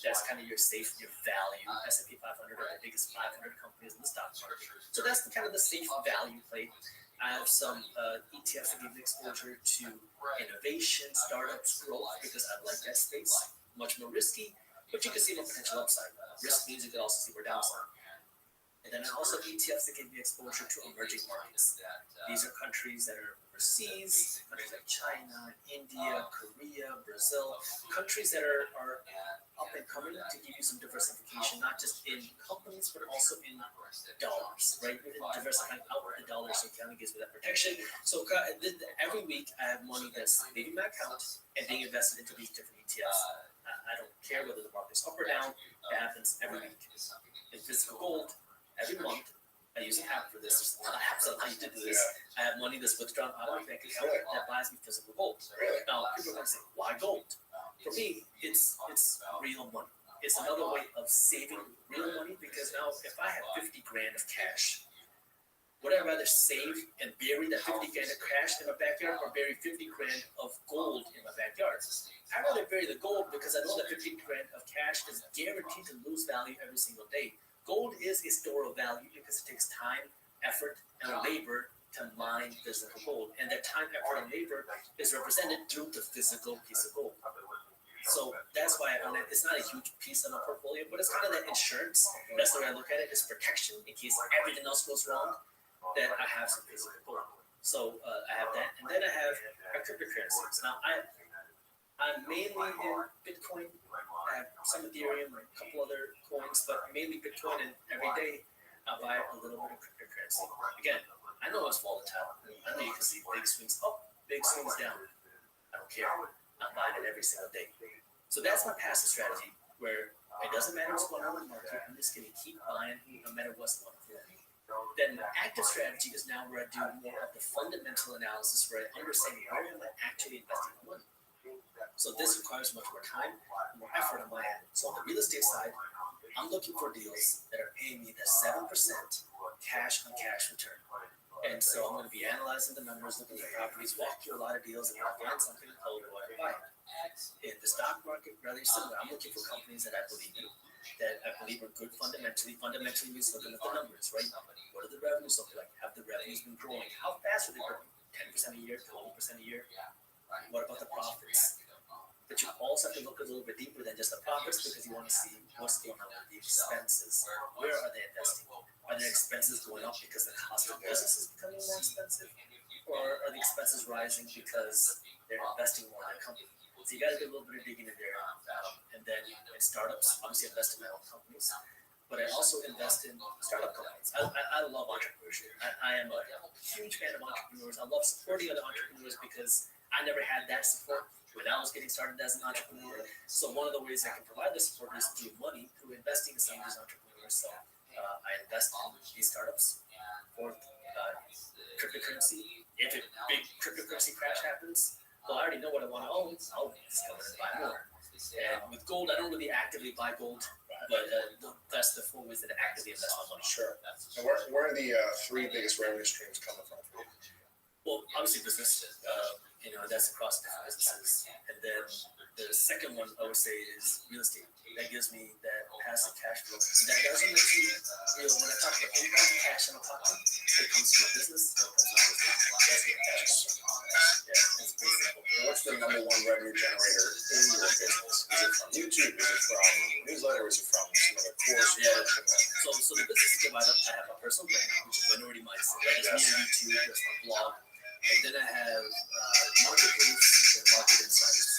That's kind of your safe, your value. S&P 500 are the biggest 500 companies in the stock market. So that's kind of the safe value play. I have some ETFs that give me exposure to innovation, startups, growth, because I like that space. Much more risky, but you can see more potential upside. Risk means you can also see more downside. And then I also have ETFs that give me exposure to emerging markets. These are countries that are overseas, countries like China, India, Korea, Brazil, countries that are up been coming to give you some diversification, not just in companies, but also in dollars, right? Diversifying out the dollars, so it kind of gives me that protection. So every week I have money that's leaving my account and being invested into these different ETFs. I don't care whether the market's up or down. It happens every week. In physical gold, every month, I use an app for this. There's a lot of apps on how you did this. I have money that's withdrawn out of my bank account that buys me physical gold. Now, people are going to say, why gold? For me, it's real money. It's another way of saving real money, because now if I have 50 grand of cash, would I rather save and bury that 50 grand of cash in my backyard, or bury 50 grand of gold in my backyard? I'd rather bury the gold, because I know that 50 grand of cash is guaranteed to lose value every single day. Gold is a store of value because it takes time, effort, and labor to mine physical gold. And that time, effort, and labor is represented through the physical piece of gold. So that's why I own it. It's not a huge piece of my portfolio, but it's kind of that insurance. That's the way I look at it. It's protection in case everything else goes wrong, that I have some physical gold. So I have that. And then I have my cryptocurrencies. Now, I'm mainly in Bitcoin. I have some Ethereum, a couple other coins, but mainly Bitcoin. And every day I buy a little bit of cryptocurrency. Again, I know it's volatile. I know you can see big swings up, big swings down. I don't care. I'm buying it every single day. So that's my passive strategy, where it doesn't matter what's going on in the market. I'm just going to keep buying no matter what's going on. Then the active strategy is now where I do more of the fundamental analysis, where I understand where am I actually investing my money. So this requires much more time, more effort on my end. So on the real estate side, I'm looking for deals that are paying me the 7% cash on cash return. And so I'm going to be analyzing the numbers, looking at properties, walk through a lot of deals, and I'll find something to hold or buy. In the stock market, rather similar. I'm looking for companies that I believe in, that I believe are good fundamentally. Fundamentally means looking at the numbers, right? What are the revenues look like? Have the revenues been growing? How fast are they growing? 10% a year, 20% a year? What about the profits? But you also have to look a little bit deeper than just the profits, because you want to see what's going on with the expenses. Where are they investing? Are their expenses going up because the cost of business is becoming more expensive? Or are the expenses rising because they're investing more in the company? So you got to do a little bit of digging in there. And then in startups, obviously I invest in my own companies, but I also invest in startup companies. I love entrepreneurship. I am a huge fan of entrepreneurs. I love supporting other entrepreneurs because I never had that support when I was getting started as an entrepreneur. So one of the ways I can provide the support is through money, through investing in some of these entrepreneurs. So I invest in these startups for cryptocurrency. If a big cryptocurrency crash happens, well, I already know what I want to own. I'll just come in and buy more. And with gold, I don't really actively buy gold, but that's the 4 ways that I actively invest my money.
Sure. And where are the 3 biggest revenue streams coming from?
Well, obviously business. That's across different businesses. And then the second one I would say is real estate. That gives me that passive cash flow. And that doesn't actually, when I talk about income cash in a pocket, it comes from a business. It comes from real estate. That's what cash is. Yeah, it's pretty simple.
What's the number 1 revenue generator in your business? Is it from YouTube? Is it from newsletter? Is it from some other course?
Yeah. So the business is divided up. I have a personal brand, which is Minority Mindset. That is me on YouTube. That's my blog. And then I have marketplace and market insights.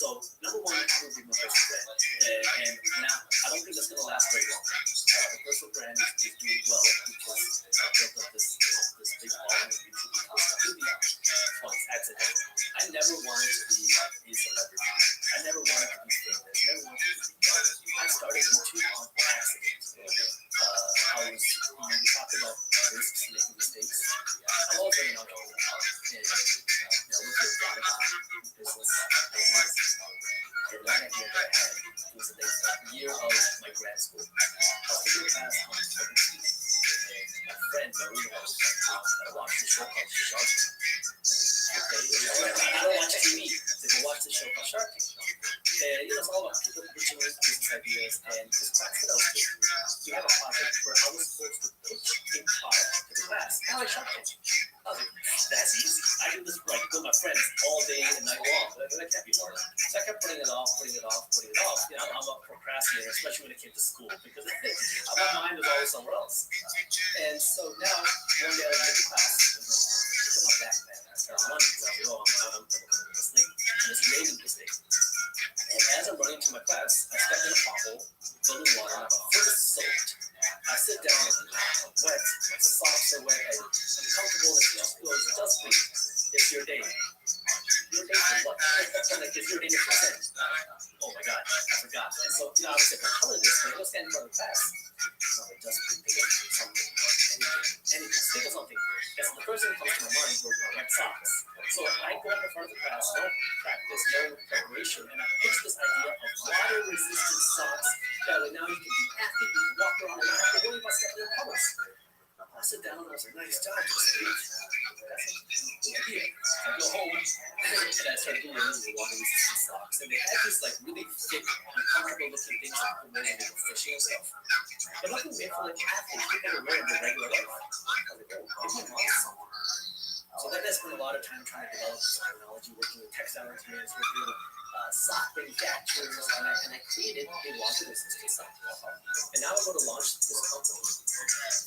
So number 1 would be my personal brand. And now I don't think that's going to last very long. The personal brand is doing well because I built up this big following of YouTube because I really it's accidental. I never wanted to be a celebrity. I never wanted to be famous. I never wanted to be known. I started YouTube on accident. We talk about risks, making mistakes. I've always been an entrepreneur. And look at a lot of business ideas. And one idea that I had was the year of my grad school. I was taking a class on public speaking. And my friend, Marina, I watched the show called Shark Tank. I don't watch TV, so I watched the show called Shark Tank. And it's all about people pitching business ideas. And this class that I was taking, we had a project where I was supposed to pitch a product to the class. I like Shark Tank. I was like, that's easy. I do this with my friends all day and night long. That can't be hard. So I kept putting it off. I'm a procrastinator, especially when it came to school, because my mind was always somewhere else. And so now, one day I was in the class, I took my backpack, and I started running, because I was I'm coming this late, and it's raining this day. And as I'm running going to my class, I step in a pothole, building water, my foot is soaked. I sit down, I'm wet, my socks are wet, I'm uncomfortable, it does bleed. It's your day. Your day for what? Like, it's your day to present. Oh my God, I forgot. And so, obviously, if I'm telling this, but I go stand in front of the class. No, it does bleed. Something. Anything. Think of something. That's the first thing that comes to my mind were my wet socks. So I go up in front of the class, no practice, no preparation, and I pitch this idea of water-resistant socks. That way now you can be active, you can walk around, and not have to worry about stepping in puddles. I sit down and I was like, nice job, just bleed. That's a cool idea. I go home and I started doing water-resistant socks. And they had these like really thick, uncomfortable looking things that people wear when they go fishing and stuff. But nothing made for like athletes. People would wear in their regular life. I was like, oh, maybe I'm on something. So then I spent a lot of time trying to develop this technology, working with textile engineers, working with sock manufacturers, and I created a water-resistant sock. And now I'm going to launch this company.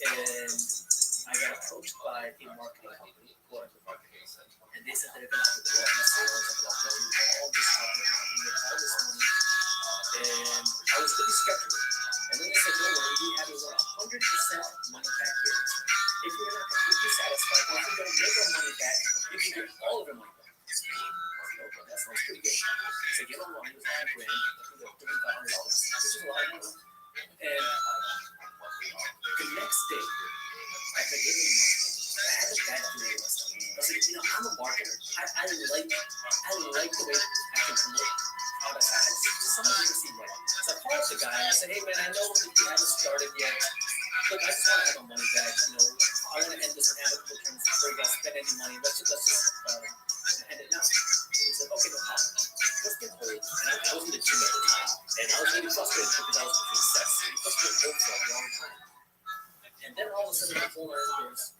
And I got approached by a marketing company, and they said they're going to blow up my sales, I'm going to do all this stuff, make all this money. And I was really skeptical. And then they said, no worry, we have a 100% money back guarantee. If you're not completely satisfied, if you don't make our money back, you can get all of your money back. Okay, that sounds pretty good. So get on one, it was $100,000, $3,500, which is a lot of money. And the next day, I said, give me money. I had a bad feeling about something. I said, I'm a marketer. I like the way I can promote products. Just something that doesn't seem right. So I called the guy and I said, hey man, I know that you haven't started yet. Look, I just want to have my money back. I want to end this in amicable terms before you guys spend any money. Let's just end it now. And he said, okay, no problem. Let's get hold. And I was in the gym at the time, and I was really frustrated because I was between sets. And he pushed me hold for a long time. And then all of a sudden, the phone line goes.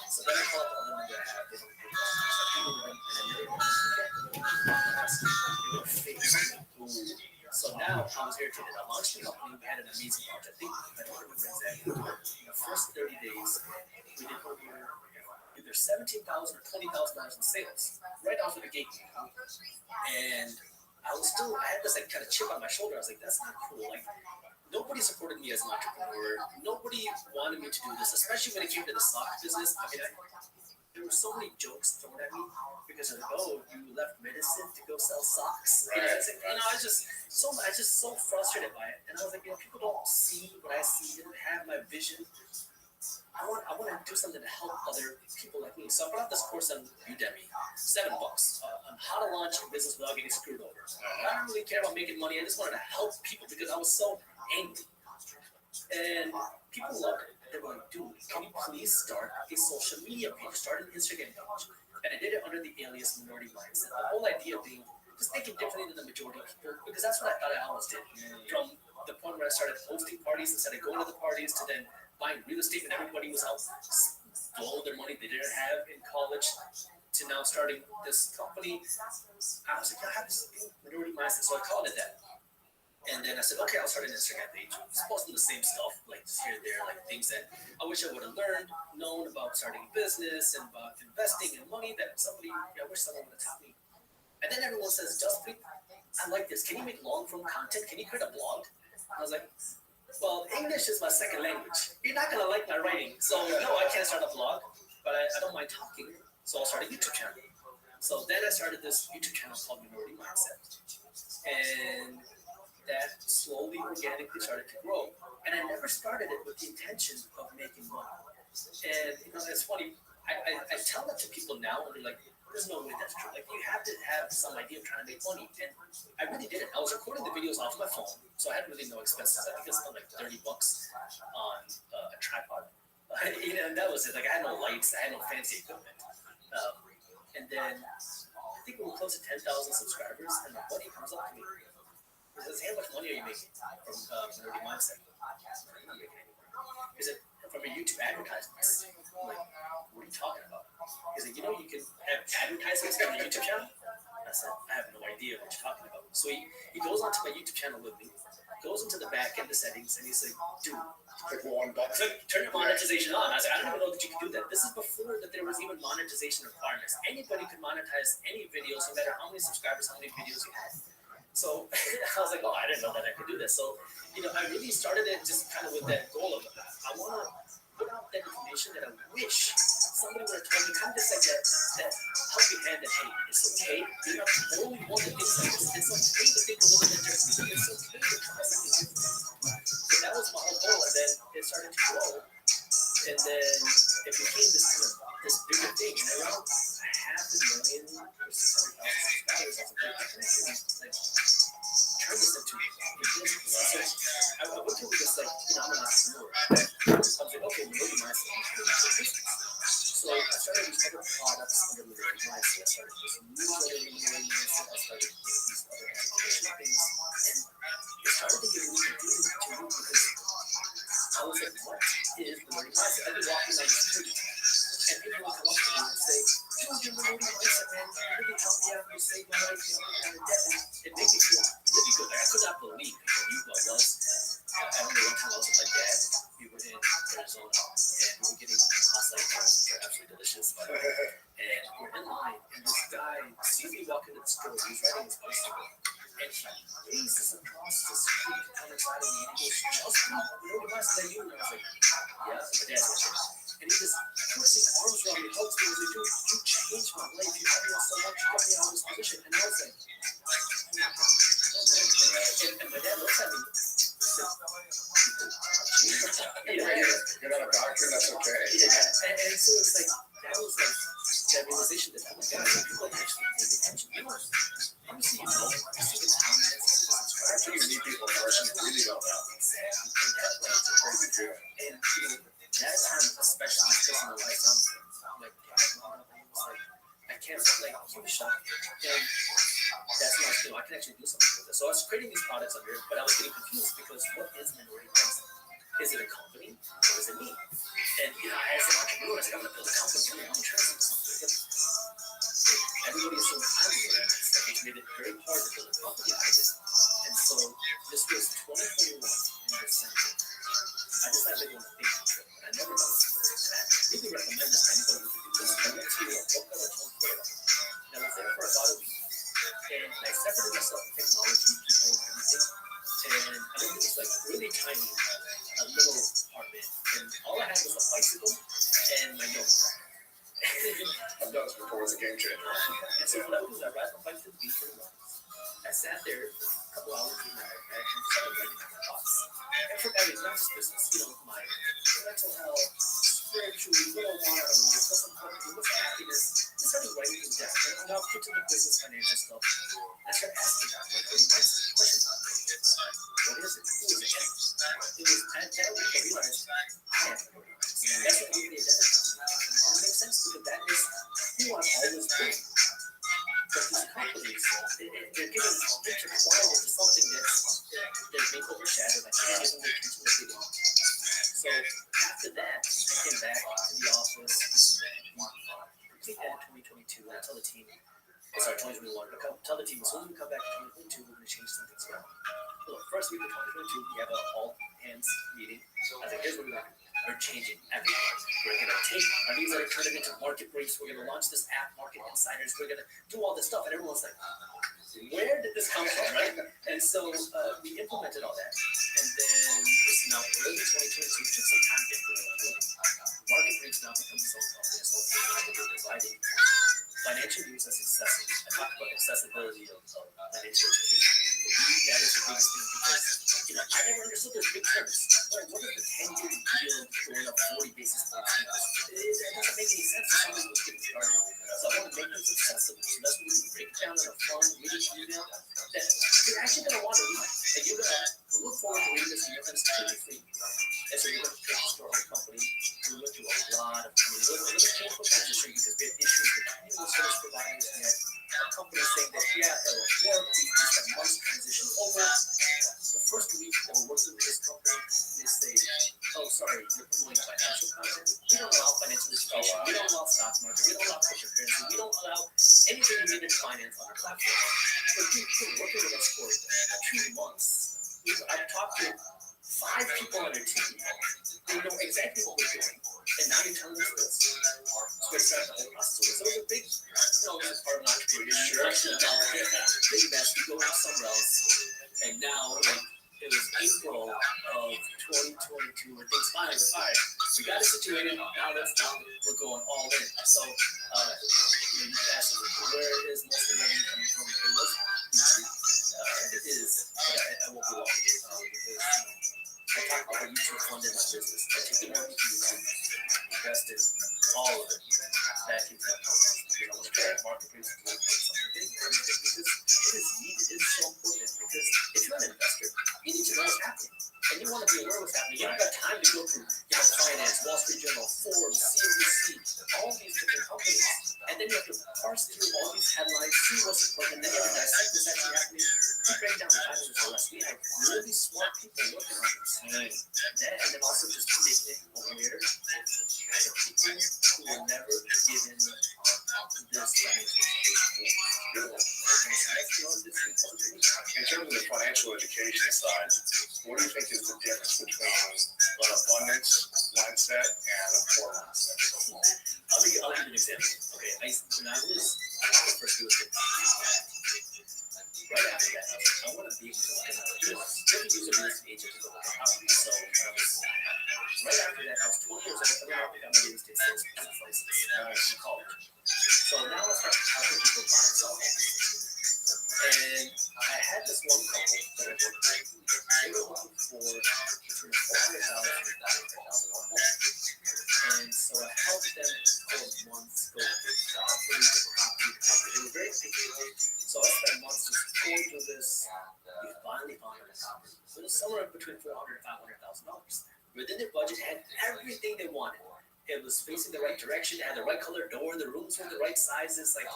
So then I called the other number I have. They don't pick up. So I called them, and I never So now I was irritated. I launched the company. We had an amazing launch. I think I don't remember exactly. In the first 30 days, we did over either $17,000 or $20,000 in sales right off of the gate. And I had this like kind of chip on my shoulder. I was like, that's not cool. Like, nobody supported me as an entrepreneur. Nobody wanted me to do this, especially when it came to the sock business. I mean, there were so many jokes thrown at me because of, oh, you left medicine to go sell socks. Right. I was just so frustrated by it. And I was like, people don't see what I see. They don't have my vision. I want to do something to help other people like me. So I brought this course on Udemy, $7, on how to launch a business without getting screwed over. I don't really care about making money. I just wanted to help people because I was so angry. And people loved it. They were like, dude, can you please start a social media page? Start an Instagram page. And I did it under the alias Minority Mindset. The whole idea being just thinking differently than the majority of people, because that's what I thought I almost did. From the point where I started hosting parties instead of going to the parties to then buying real estate when everybody was out blowing their money they didn't have in college to now starting this company. I was like, I have this Minority Mindset, so I called it that. And then I said, okay, I'll start an Instagram page. It's supposed to do the same stuff, like just here and there, like things that I wish I would have known about starting a business and about investing in money that I wish someone would have taught me. And then everyone says, Justin, I like this. Can you make long form content? Can you create a blog? I was like, well, English is my second language. You're not going to like my writing. So no, I can't start a blog, but I don't mind talking. So I'll start a YouTube channel. So then I started this YouTube channel called Minority Mindset. And that slowly, organically started to grow. And I never started it with the intention of making money. And it's funny, I tell that to people now, and they're like, there's no way that's true. Like, you have to have some idea of trying to make money. And I really didn't. I was recording the videos off my phone, so I had really no expenses. I think I spent like $30 on a tripod. And that was it. Like, I had no lights, I had no fancy equipment. And then I think we were close to 10,000 subscribers, and my buddy comes up to me. He says, hey, how much money are you making from Minority Mindset? He said, from your YouTube advertisements. I'm like, what are you talking about? He said, you know, you can have advertisements on your YouTube channel? I said, I have no idea what you're talking about. So he goes onto my YouTube channel with me, goes into the back end, the settings, and he's like, dude,
Click one button.
turn your monetization on. I was like, I don't even know that you can do that. This is before that there was even monetization requirements. Anybody could monetize any videos, no matter how many subscribers, how many videos you had. So I was like, oh, I didn't know that I could do this. So, I really started it just kind of with that goal of, I want to put out that information that I wish somebody would have told me, kind of just like that helping hand that, hey, it's okay. You're not the only one that thinks like this. It's okay to think a little bit different. It's okay to try something different. So that was my whole goal, and then it started to grow, and then it became this bigger thing. And around 500,000 or 600,000 subscribers, I was like, I can actually turn this into a business. So I went through this I'm an entrepreneur. I was like, okay, maybe my business. So I started these other products under the Minority Mindset. I started this newsletter in the Minority Mindset. I started these other educational things, and it started to get really confusing to me because I was like, what is the Minority Mindset? I've been walking down the street, and people would come up to me and say, dude, your Minority Mindset, man, you really helped me out, you saved my life, you helped me out of debt, and it made me feel really good. Like, I could not believe how you I was. I remember one time I was with my dad. We were in Arizona, and we were getting acai bowls. They're absolutely delicious. And we're in line, and this guy sees me walk into the store. He's riding his bicycle, and he races across the street on the side of me, and he goes, Chelsea, is that you? And I was like, yeah, my dad was there. And he just puts his arms around me, hugs me, and he's like, dude, you changed my life. You helped me out so much. You got me out of this position. And I was like, and my dad looks at me.
You're not a doctor, that's okay.
Yeah, and so it's like, that was like that realization that, oh my God, people actually pay attention. Obviously, you see the comments,
That's when you meet people in person, you really don't know.
and that's like a crazy feeling. And, that time, especially because of my life's I'm like, I can't, he was shocked. And that's when I was I can actually do something with it. So I was creating these products under it, but I was getting confused because what is Minority Mindset? Is it a company or is it me? And as an entrepreneur, I was like, I'm going to build a company. I'm trying to do something different. Everybody assumed I'm doing it, which made it very hard to build a company out of it. And so this was 2021 in December. I decided to go on a big trip, and I never done this before. And I really recommend this to anybody who can do this. I went to Boca Raton, Florida, and I was there for about a week. And I separated myself from technology, people, everything. And I lived in this really tiny, little apartment, and all I had was a bicycle and my notebook.
I've done this before, it's a game changer.
And so what I would do is I ride my bike to the beach for a while. I sat there for a couple hours with my iPad and started writing my thoughts. And for everything, not just business, my mental health, spiritually, what I want out of life, what's important, what's happiness. I started writing things down. And now get to the business, financial stuff. I started asking questions. What is it? Who is it? It was at that week I realized I am. That's what made me identify. And it makes sense because that is who I've always been. But these companies, they're getting intertwined into something that's being overshadowed. I can't give them the attention that they want. So after that, I came back to the office, complete that in 2022, and I tell the team, sorry, 2021, tell the team, as soon as we come back in 2022, we're going to change some things around. Look, first week of 2022, we have an all-hands meeting. I think here's what we're going to do. We're changing everything. We're going to take our newsletter, turn it into market briefs. We're going to launch this app, Market Insiders. We're going to do all this stuff. And everyone's like, where did this come from, right? And so we implemented all that. And then it's now early 2022. It took some time to implement it. Market briefs now becomes its own company. So we're dividing financial news as accessible. I talked about accessibility of financial education. That is the biggest thing because I never understood those big terms. What is the 10-year yield going up 40 basis points? It doesn't make any sense to somebody who's getting started. So I want to make this accessible. So that's when we break it down in a fun, really email that you're actually going to want to read. And you're going to look forward to reading this email, and it's completely free. And so we're going to create this for our company. We went through a lot of, it was a painful transition because we had issues with the service providers. We had a company saying that, yeah, it'll work. We spent months transitioning over. The first week that we're working with this company, they say, oh, sorry, you're promoting financial content. We don't allow financial education. We don't allow stock market. We don't allow cryptocurrency. We don't allow anything related to finance on our platform. But you've been working with us for 2 months. I've talked to 5 people on their team. They know exactly what we're doing, and now you're telling us this. So we start the whole process. So it was a big, this is part of an entrepreneur. Big mess. We go out somewhere else, and now it was April of 2022 when things finally were fine. We got it situated. Now we're going all in. So you asked where is most of the revenue coming from? It was YouTube, and it is. But I won't go on because I talk about how YouTube funded my business. I took the money from YouTube, invested all of it back into that company. I want to try to marketplace and do something big because it is needed. It is so important because if you're an investor, you need to know what's happening. And you want to be aware of what's happening. You don't have time to go through Yahoo Finance, Wall Street Journal, Forbes, CNBC, all these different companies. And then you have to parse through all these headlines, see what's important, and then you have to dissect what's actually happening. We break down the finance for us. We have really smart people working on this. And then also just making it aware to people who will never give in this financial.
In terms of the financial education side, what do you think is the difference between an abundance mindset and a poor mindset?
I'll give you an example. Okay, when I was first real estate, right after that, I want to be able to use a real estate agent to go look at property. So right after that, I was 20 years old. I got my real estate sales license in college. So now I start helping people buy and sell homes. And I had this one couple that I worked with. They were looking for between $400,000 and $500,000 home. And so I helped them for months go from property to property to property. They were very picky. So I spent months just going through this. We finally found a property. So it was somewhere between $400,000 and $500,000. Within their budget, had everything they wanted. It was facing the right direction. It had the right color door. The rooms were the right sizes. Like,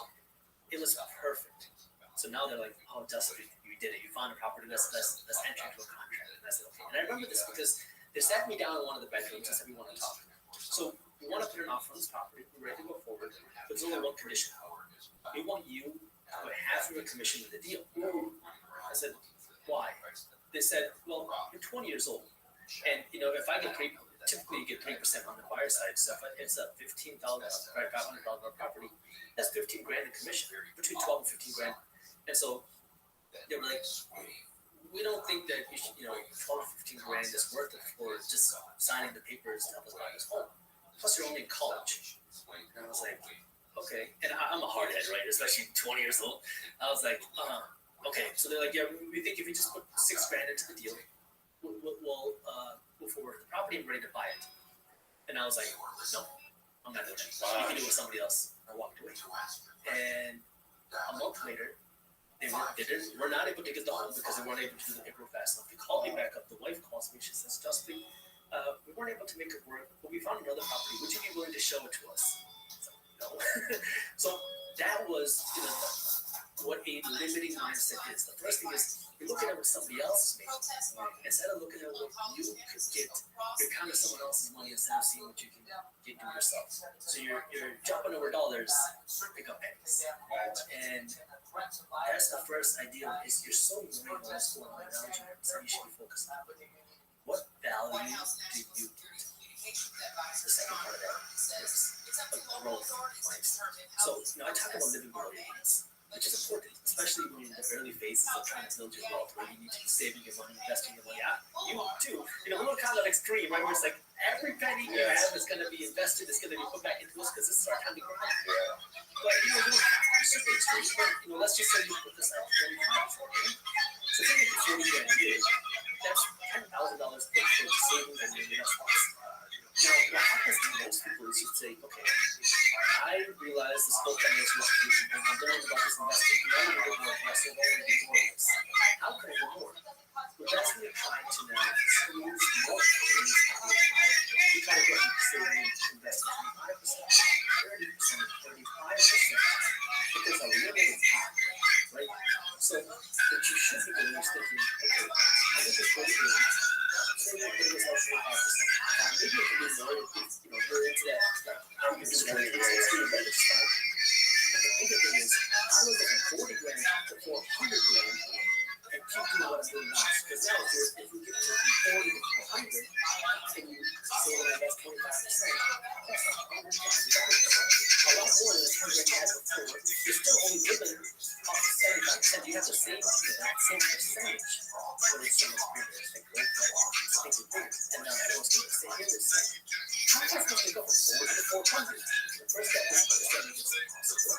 it was perfect. So now they're like, oh, Dustin, you did it. You found a property. Let's enter into a contract. And I said, okay. And I remember this because they sat me down in one of the bedrooms and said, we want to talk. So we want to put an offer on this property. We're ready to go forward. But there's only one condition. We want you to put half of your commission with the deal. I said, why? They said, well, you're 20 years old. And, if I get typically you get 3% on the buyer side. So if it's a $15,000, $500,000 property, that's $15,000 in commission, between 12 and 15 grand. And so they were like, we don't think that you should, 12 or 15 grand is worth it for just signing the papers to help us buy this home. Plus you're only in college. And I was like, okay. And I'm a hard head, right? Especially 20 years old. I was like, okay. So they're like, yeah, we think if you just put $6 grand into the deal, we'll move forward with the property and ready to buy it. And I was like, no, I'm not doing it. You can do it with somebody else. I walked away. And a month later, we're not able to get the home because they weren't able to do the paperwork fast enough. They called me back up. The wife calls me. She says, Justin, we weren't able to make it work, but we found another property. Would you be willing to show it to us? No. So that was what a limiting mindset is. The first thing is you're looking at what somebody else is making. Instead of looking at what you could get, you're counting someone else's money instead of seeing what you can get to yourself. So you're jumping over dollars, pick up pennies. And that's the first idea is you're so worried about what's going on around you, so you should be focused on what value do you get. The second part of that is a growth mindset. So I talk about living below your means, which is important, especially when you're in the early phases of trying to build your wealth, where you need to be saving your money, investing your money. You too. We're kind of extreme, right? Where it's like every penny you have is going to be invested, is going to be put back into us because this is our time to grow. But you don't have to be super extreme. But, let's just say you put this at 25, 40. So if you get 40 grand a year, that's $10,000 put for savings and your investments. Now, what happens to most people is you say, okay, I realize this whole financial institution, and I'm learning about this investing, and I'm going to get more aggressive, I want to do more of this. How can I do more? We're desperately trying to now squeeze more things out of your life. We try to get you to save and invest 25%, 30%, 35%, because a limited time, right? So what you should be doing is thinking, okay, I get this 40 grand, say we're putting this out 45%. Maybe you can do more if you're into that. I'm going to do that. But the bigger thing is, I look at 40 grand to 400 grand. and keep doing what I'm doing now. Because now, if we get to 40 to 400, and you say that that's 25%, that's $100,000. A lot more than the 20 that you had before. You're still only living off of 75%. You have to save that same percentage, but it's so much bigger. It's like great, it's bigger. And now everyone's going to say, here, this how am I supposed to go from 40 to 400? The first step is to understand it's possible.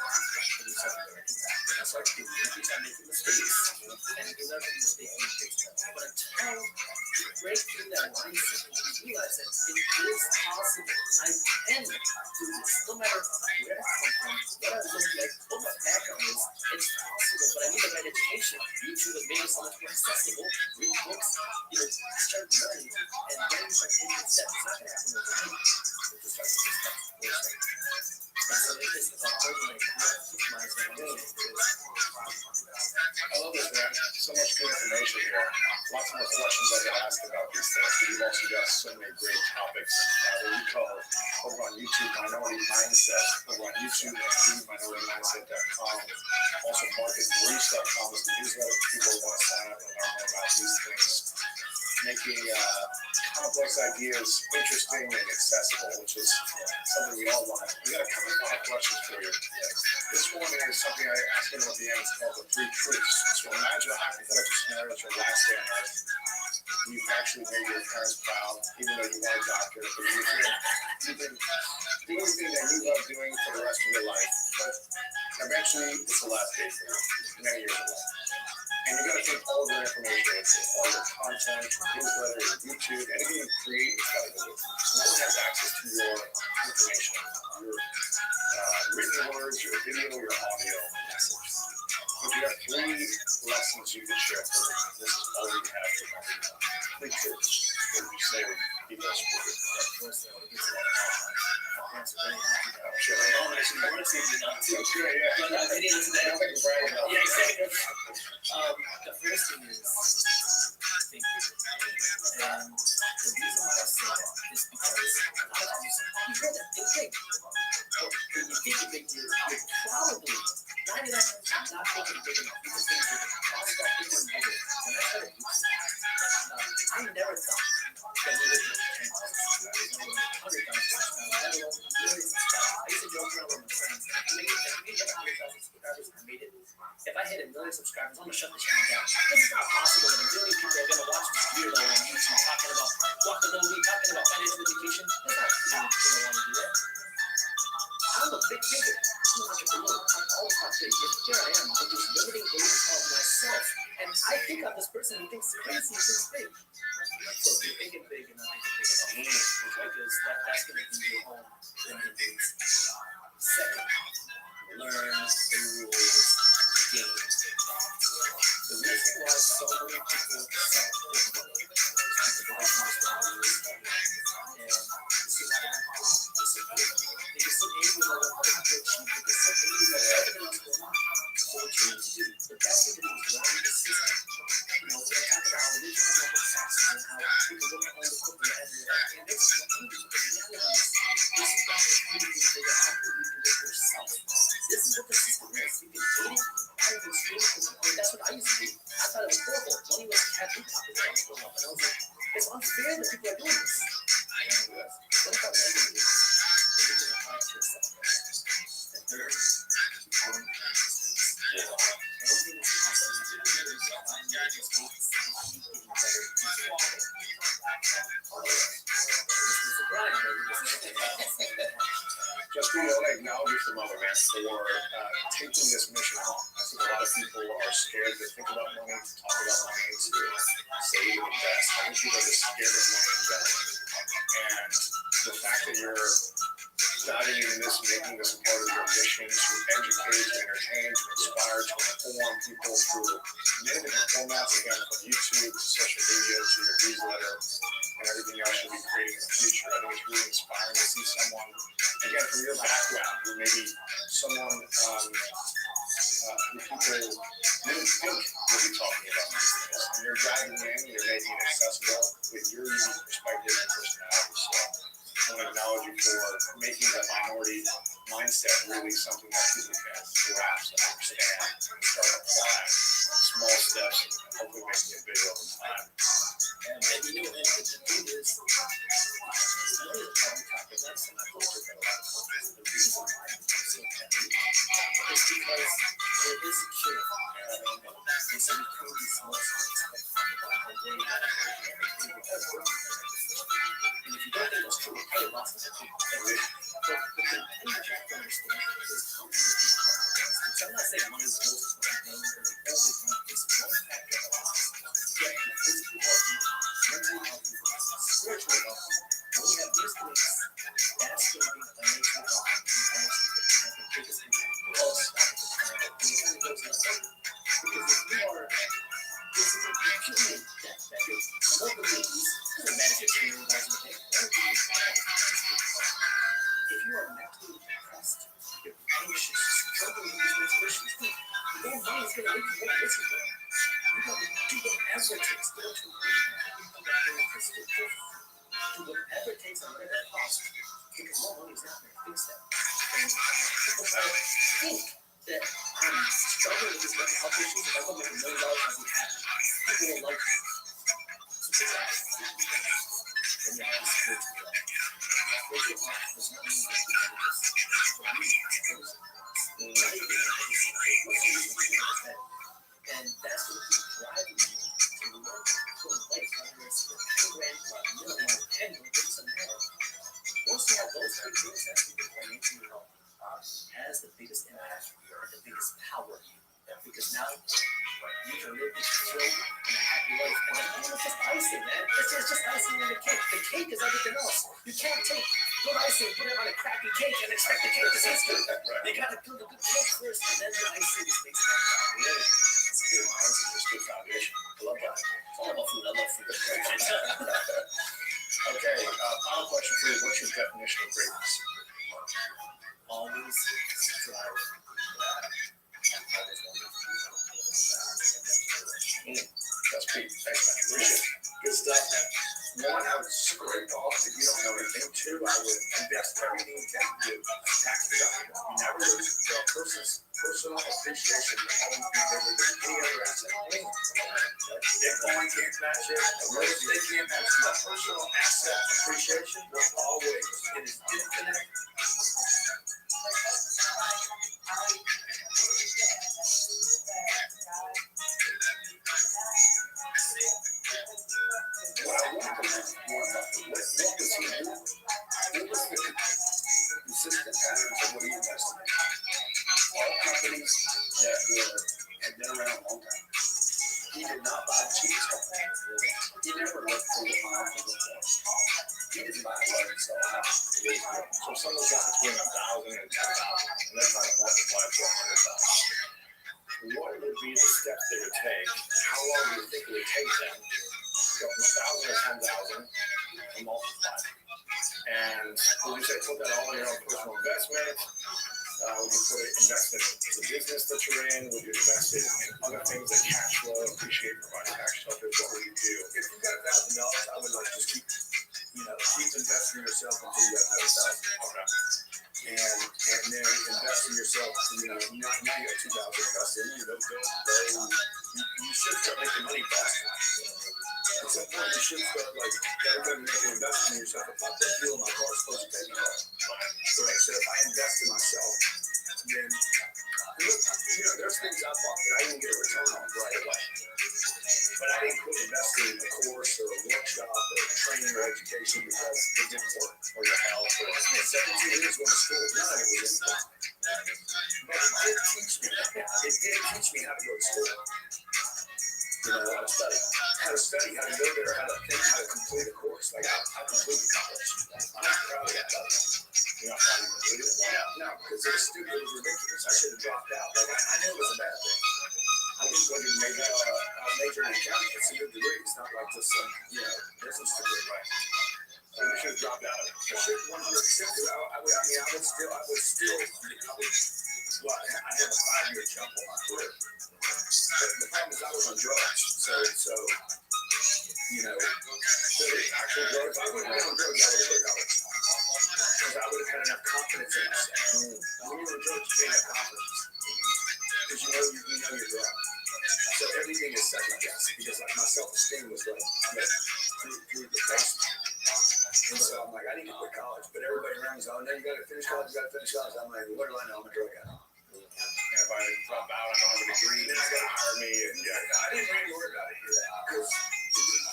And start to increase on making mistakes, and you learn from mistakes and fix them. But until you break through that mindset and you realize that it is possible, I can do this, no matter where I come from, what I look like, what my background is, it's possible, but I need the right education. YouTube has made it so much more accessible. Read books, start learning, and then start taking steps. It's not going to happen overnight. It's just start taking steps. And so it's about building a growth mindset.
I love this, man. So much good information here. Lots more questions I could ask about these things, but you've also got so many great topics that you cover over on YouTube, Minority Mindset, over on YouTube, and MinorityMindset.com. Also, MarketBriefs.com is the newsletter for people who want to sign up and learn more about these things. Making complex ideas interesting and accessible, which is something we all want. We got a couple of questions for you. This one is something I asked him at the end. It's called the 3 truths. So imagine a hypothetical scenario. It's your last day on earth. You've actually made your parents proud, even though you are a doctor. But you've been doing everything that you love doing for the rest of your life. But eventually, it's the last day for you, many years ago. And you got to take all of your information, all your content, your newsletter, your YouTube, anything you create, it's got to go with it. No one has access to your information, your written words, your video, your audio message. But you have 3 lessons you can share for them. This is all we have for them. 3 tips. What would you say would be best for you? I'm sure.
The first thing is think big. And the reason why I say that is because a lot of times you heard that think big. But when you think big, you're probably 99% not thinking big enough. You're just thinking big. I'll start thinking bigger. When I started YouTube, I never thought that we would get 10,000 subscribers, 100,000 subscribers, let alone millions of subscribers. I used to joke around with my friends. I made 100,000 subscribers. I made it. If I hit 1 million subscribers, I'm gonna shut the channel down. This is not possible that 1 million people are gonna watch this weirdo on YouTube talking about guacamole, talking about financial education. There's not too many people that want to do that. I'm a big thinker. I'm an entrepreneur. I'm always not big. Yet here I am with this limiting belief of myself. And I think I'm this person who thinks crazy, thinks big. So if you're thinking big and not thinking big enough, because that's going to be your own limiting beliefs. Second, learn the rules of the game. The reason why so many people suck is money is because they don't understand the rules of the game. And this is why they get so angry about what other people achieve. They get so angry about everything else going on. So what you need to do, the best thing to do is learn the system. We're talking about how religion is over taxes and how people don't own the corporate and it makes it so angry because the reality is this is not the thing you figure out. How can you do it yourself? This is what the system is. You can do it. I even scream. That's what I used to do. I thought it was horrible. Money was a taboo topic when I was growing up. And I was like, it's unfair that people are doing this. What about regularly? You can apply it to yourself. And third, own mistakes. Anything is possible to do. I'm making mistakes. I keep getting better. This is a grind, baby.
Just want to acknowledge you for a moment, man, for taking this mission on. I think a lot of people are scared to think about money, to talk about money, to save, invest. I think people are just scared of money in general. And the fact that you're diving into this, making this a part of your mission to educate, to entertain, to inspire, to inform people through many different formats, again, from YouTube to social media to your newsletter and everything else you'll be creating in the future. I think it's really inspiring to see someone, again, from your background, who maybe someone who people didn't think would be talking about these things. And you're diving in, you're making it accessible with your unique perspective and personality. So I want to acknowledge you for making the minority mindset really something that people can grasp and understand and start applying small steps, hopefully making it bigger over time.
And you know, and the thing is, one of the topic that's in my culture that a lot of cultures, the reason why it's so heavy is because we're insecure. And so we create these monsters that talk about how great that everything will ever work. And if you don't think it's true, hey, lots of people think it. But the thing you have to understand is how many people are. So I'm not saying money is the most important thing or the only thing. It's one factor of life. Yeah, physically healthy, mentally healthy, spiritually healthy. When we have these things, that's going to be financially healthy and financially fit. The biggest impact for us on the planet. And it kind of goes in a circle. Because if you are physically accumulating that your local needs, doesn't matter if you're training guys in the day, if you are mentally depressed, you're anxious, struggling with these mental issues, your mind is going to make you more miserable. You got to do whatever it takes to go to a do whatever it takes on whatever cost, because more money is out there to fix that. And people try to think that I'm struggling with these mental health issues. If I go make $1 million, I'll be happy. People will like me. So then you have to spiritual life. Spiritual life does not mean that you have to for me, not even and that's what keeps driving me to work to a place, whether it's for $10,000, $1 million, $10 million, it doesn't matter. Once you have those three things, that's when you're financially healthy. Has the biggest impact, the biggest power. Because now you can live this filled and happy life. And it's just icing, man. It's just icing on the cake. The cake is everything else. You can't take good icing, put it on a crappy cake, and expect the cake to taste good. You gotta build a good cake first, and then the icing just makes it happen. Really? It's good. Icing is good foundation. I love that. It's all about food. I love food.
Okay, final question for you. What's your definition of greatness?
Always strive.
That's Pete. Thanks, man. Appreciate it. Good stuff, man. One, I would scrape off if you don't know anything. Two, I would invest everything you can to tax deductible. You never lose it. So personal appreciation will always be bigger than any other asset. Bitcoin can't match it. Real estate can't match it. My personal asset appreciation will always. It is infinite. What I want to know more about what does he do? What was the consistent patterns of what he invested in? All companies that had been around a long time. He did not buy the cheapest company. He never looked for the mile for the floor. He didn't buy what and sell out. So someone's got between 1,000 and 10,000, and they're trying to multiply it to 100,000. What would be the steps they would take? How long do you think it would take them to go from 1,000 to 10,000 and multiply? And would you say put that all in your own personal investment? Would you put it invest in the business that you're in? Would you invest it in other things like cash flow, appreciate, provide tax shelters? What would you do? If you got $1,000, I would like just keep investing in yourself until you got 100,000. Okay. And then invest in yourself. Now you have 2,000 invested in you. You should start making money faster. At some point, you should start everybody making an investment in yourself. If I put fuel in my car, it's supposed to take me off. Right? So if I invest in myself, then there's things I bought that I didn't get a return on right away. But I didn't quit investing in a course or a workshop or a training or education because it didn't work or your health. Or I spent 17 years going to school. None of it was important. But it did teach me. It did teach me how to go to school. How to study. How to study, how to go there, how to think, how to complete a course. Like I completed college. I'm not proud of that. You're not proud of it? No, because it was stupid. It was ridiculous. I should have dropped out. I knew it was a bad thing. I just wanted to make a major in accounting. It's a good degree. It's not like just some, business degree, right? So we should have dropped out of it. I should 100% do it. I had a 5-year jump on my career. But the problem is I was on drugs. So the actual drugs, I wouldn't have been on drugs, I would have been out. Because I would have had enough confidence in myself. When you were on drugs, you can't have confidence. Because you know your drug. So every
anything is second guess because like my self-esteem was like through the basement. And so I'm like, I need to quit college. But everybody around me is, oh, no, you got to finish college. You got to finish college. I'm like, what do I know? I'm a drug addict. And if I drop out, I don't have a degree. Then it's going to hire me. And I didn't really worry about it because,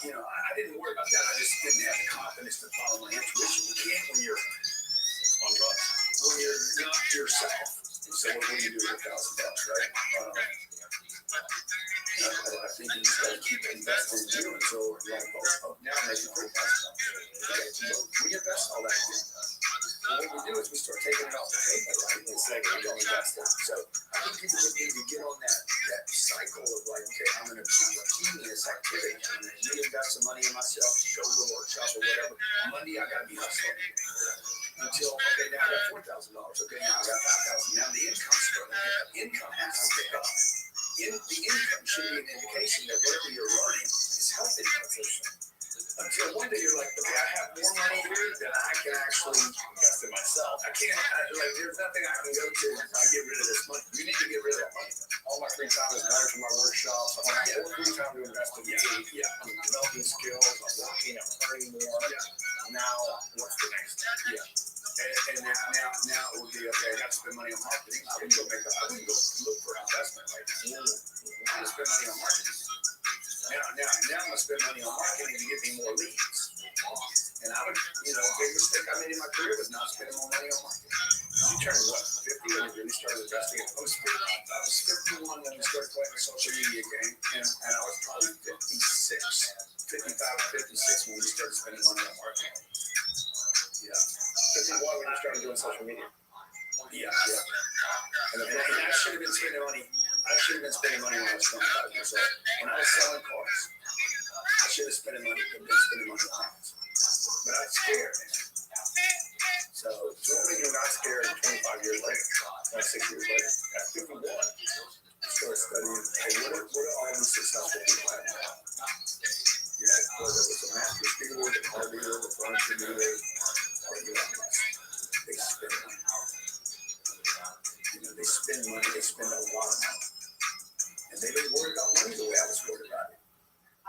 you know, I didn't worry about that. I just didn't have the confidence to follow my intuition. You can't when you're on drugs. When you're not yourself. And so what do you do with $1,000, right? I think you just got to keep investing in you until you're like, oh, now I'm making $30,000. We invest all that in. And what we do is we start taking it off the table, right? It's like we don't invest it. So I think people just need to get on that cycle of like, okay, I'm going to keep this activity. I'm going to reinvest some money in myself, go to the workshop or whatever. Monday, I got to be hustling. Until, okay, now I got $4,000. Okay, now I got $5,000. Now the income's starting to pick up. Income has to pick up. The income should be an indication that whatever you're learning is healthy. Until one day you're like, okay, I have more money here than I can actually invest in myself. Like, there's nothing I can go to get rid of this money. You need to get rid of that money. All my free time is better for my workshops. I have more free time to invest in me. Yeah, I'm developing skills. I'm working. I'm learning more. Yeah. Now, what's the next step? Yeah. And now it would be, okay, I got to spend money on marketing. I wouldn't go look for investment. Like, I'm going to spend money on marketing. Now I'm going to spend money on marketing to get me more leads. And I would, you know, the big mistake I made in my career was not spending more money on marketing. You turned, 50 when you really started investing in post. I was 51 when we started playing the social media game, and I was probably 55 or 56 when we started spending money on marketing. Yeah. 51 when you started doing social media. Yeah. And I should have been spending money. I should have been spending money when I was 25 years old. When I was selling cars, I should have spent money on cars. But I was scared, man. So what made you not scared 25 years later, 26 years later? At 51, I started studying, hey, what are all these successful people have now? You know, whether it was a master dealer, the car dealer, the furniture dealer, or they spend money. You know, they spend money, they spend a lot of money. And they didn't worry about money the way I was worried about it.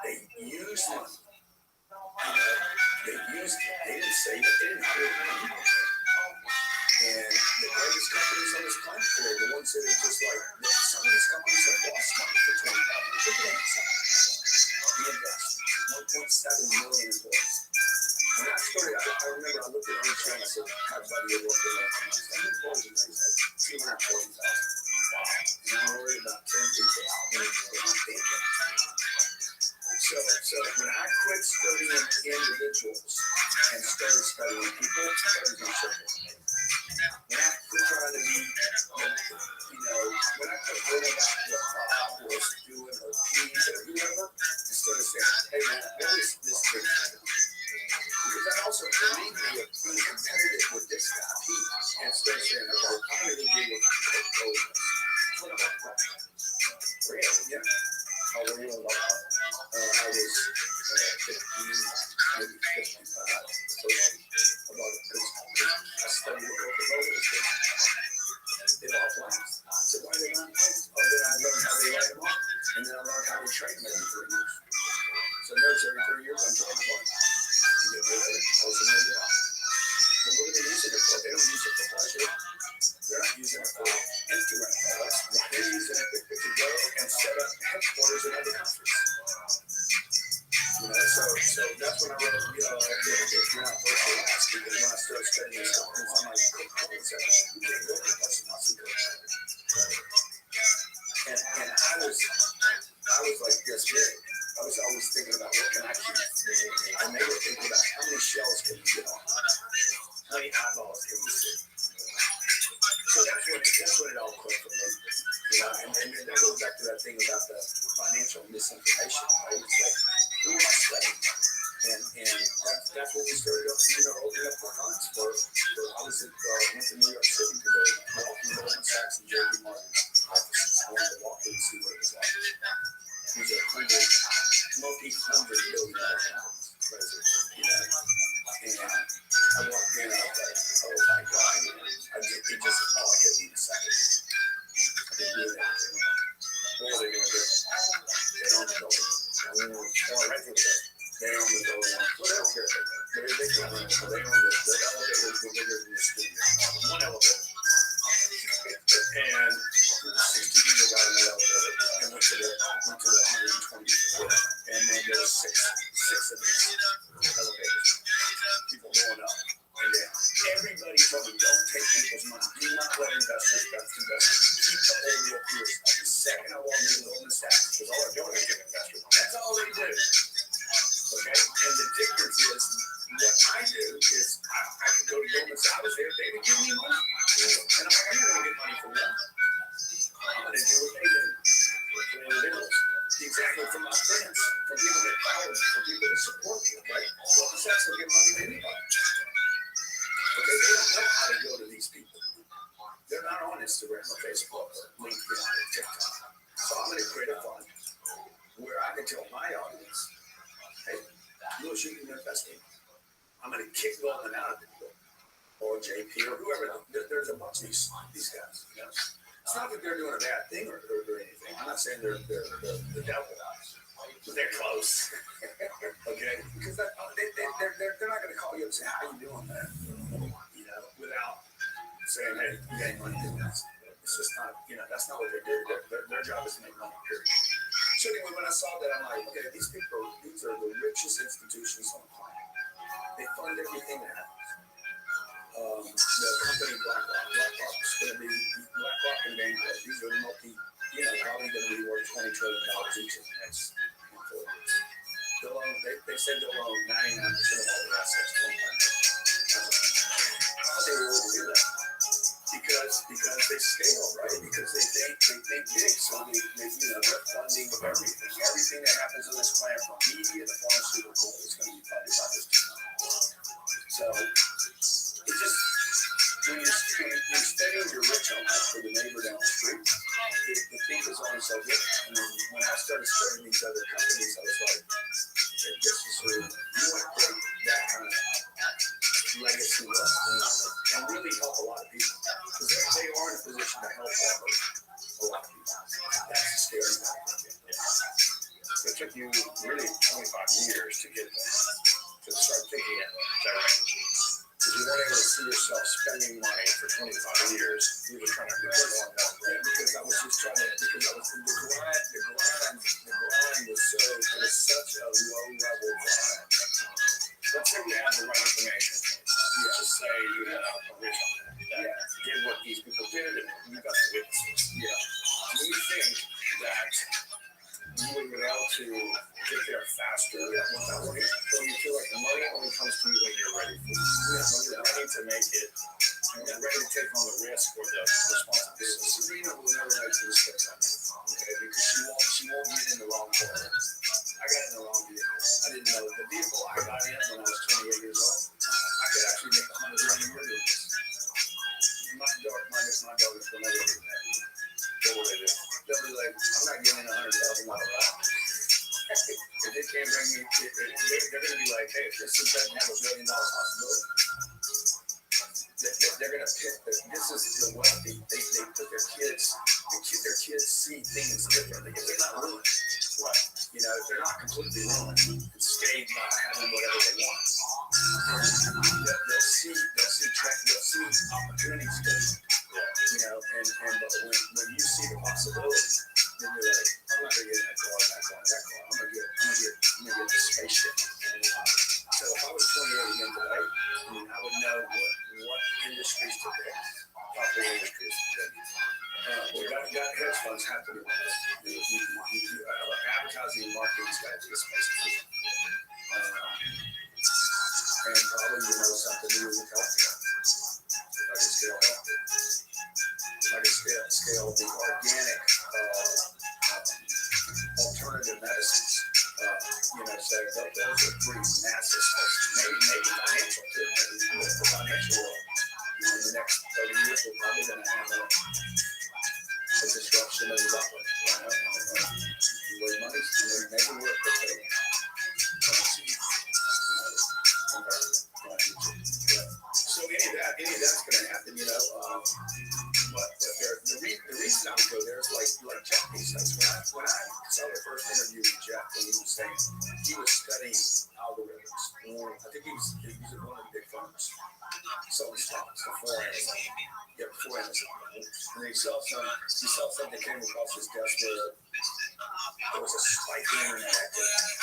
They used money. You know, they didn't save it, they didn't create money. And the greatest companies on this planet today, the ones that are just like, some of these companies have lost money for 25 years. Look at Amazon. We invest 1.7 million employees. When I started, I remember I looked at Rothschild and I said, hi buddy, you're working on how many employees and things like 240,000. And I'm worried about 10 people. So when I quit studying individuals and started studying people, everything shifted. When I quit trying to be, you know, when I quit worrying about what Bob was doing or Pete or whoever, instead of saying, hey man, what is this thing? Because I also believe me of being competitive with this guy, Pete, and instead of saying, okay, I'm going to deal with coldness. What about that? Really? Yeah. How were you about? I was 50, maybe 55. So about I studied what Coca-Cola was doing. It all plants. So why did I plants? Oh, then I learned how they light them up, and then I learned how to train them every 3 years. So notice every 3 years I'm training one. You get better. I was in the house. But what are they using it for? They don't use it for pleasure. They're not using it for Instagram products. They're using it to go and set up headquarters in other countries. You know, so that's when I wrote, you know, if you're not virtual last, because when I started studying these companies, I'm like, hold on a second, you can't go to the place and not see good. And I was like this big. I was always thinking about what can I keep. And they were thinking about how many shells can you get on? How many eyeballs can you see? So that's when it all clicked for me. You know, and that goes back to that thing about the financial misinformation. Right? It's like, who am I studying? And that's when we started opening up the funds for I went to New York City to go walk in Goldman Sachs and JP Morgan's offices. I wanted to walk in and see what it was like. These are multi-hundred-billion companies, you know. And I walked in and I was like, oh my God, it just all hit me in a second. I didn't do anything. What are they going to do? They
So they own the elevators were bigger than the studio. One elevator. And 60 people got in the elevator and went to the 120 floor. And then there was six of these elevators. People going up and down. Everybody told me, don't take people's money. Do not let investors best investors. Keep the whole deal pure. The second I walked into Goldman Sachs, because all they're doing is giving investors money. That's all they do. Okay? And the difference is, what I do is I can go to Goldman Sachs. I was there, they would give me money. And I'm like, I'm not going to get money from them. I'm going to do what they do. Exactly, from my friends, from people that follow me, from people that support me, okay? Goldman Sachs will give money to anybody. Okay, they don't know how to go to these people. They're not on Instagram or Facebook or LinkedIn or TikTok. So I'm going to create a fund where I can tell my audience, hey, Louis, you can invest in. I'm going to kick Goldman out of the deal, or JP or whoever. There's a bunch of these guys. You know? It's not that they're doing a bad thing or anything. I'm not saying they're the devil, but they're close. Okay, because they're not going to call you and say, how you doing, man? You know, without saying, hey, you ain't money doing this. It's just not, you know, that's not what they do. Their job is to make money, period. So anyway, when I saw that, I'm like, okay, these are the richest institutions on the planet. They fund everything that happens. The company BlackRock is going to be BlackRock and Vanguard. These are probably going to be worth $20 trillion each in the next 4 years. They'll own, they said they'll own 99% of all the assets. How they were able to do that? Because they scale, right? Because they think big, so they're funding everything. Everything that happens on this planet, from media to pharmaceutical, is going to be funded by this team. So it's just when you're studying your rich on that for the neighbor down the street, the thing is only so good. I mean, when I started studying these other companies, I was like, okay, this is where you want to create that kind of legacy and really help a lot of people. Because they are in a position to help a lot of people. That's the scary part. It took you really 25 years to get there, to start thinking it. Is that right? Because you weren't able to see yourself spending money for 25 years. You were trying to do more and more. Yeah, because I was just trying to, because I was in the grind was such a low level grind. Let's say you have the right information. You just say you have a original that did what these people did, and you got the witnesses. Yeah. Do you think that you would be able to get there faster without money? Or you feel like the money only comes to you when you're ready for it? Yeah, when you're ready to make it, and you're ready to take on the risk or the responsibility. Serena will never let you skip on it, okay? Because she won't get in the wrong corner. I got in the wrong vehicle. I didn't know the vehicle I got in when I was 28 years old. I could actually make $100 grand a year doing this. My daughters will never do that. What will they do? They'll be like, I'm not getting a $100,000 ride. If they can't bring me, they're going to be like, hey, if this doesn't have $1 billion possibility, they're going to pick this is the wealthy. They put their kids see things differently if they're not ruined. Right. You know, if they're not completely ruined and scathed by having whatever they want, they'll see opportunities different. You know, and when you see the possibilities, then you're like, I'm not gonna get in that car. I'm gonna get the spaceship. So if I was 28 again today, I mean, I would know what industries to pick, popular industries to pick. We got hedge funds happening. Advertising and marketing's got to be a space. And probably something to do with healthcare. If I can scale healthcare. If I can scale the organic alternative medicines. So those are pretty massive spaces. Maybe financial too. Maybe for financial world. In the next 30 years, we're probably going to have a disruption of the outlook. Where money's maybe we're prepared. So any of that's going to happen, But the reason I would go there is like Jeff says. When I saw the first interview with Jeff, when he was saying he was studying algorithms. I think he was at one of the big firms. Selling stocks before Amazon. Yeah, before Amazon. And then he saw something that came across his desk where there was a spike in internet activity.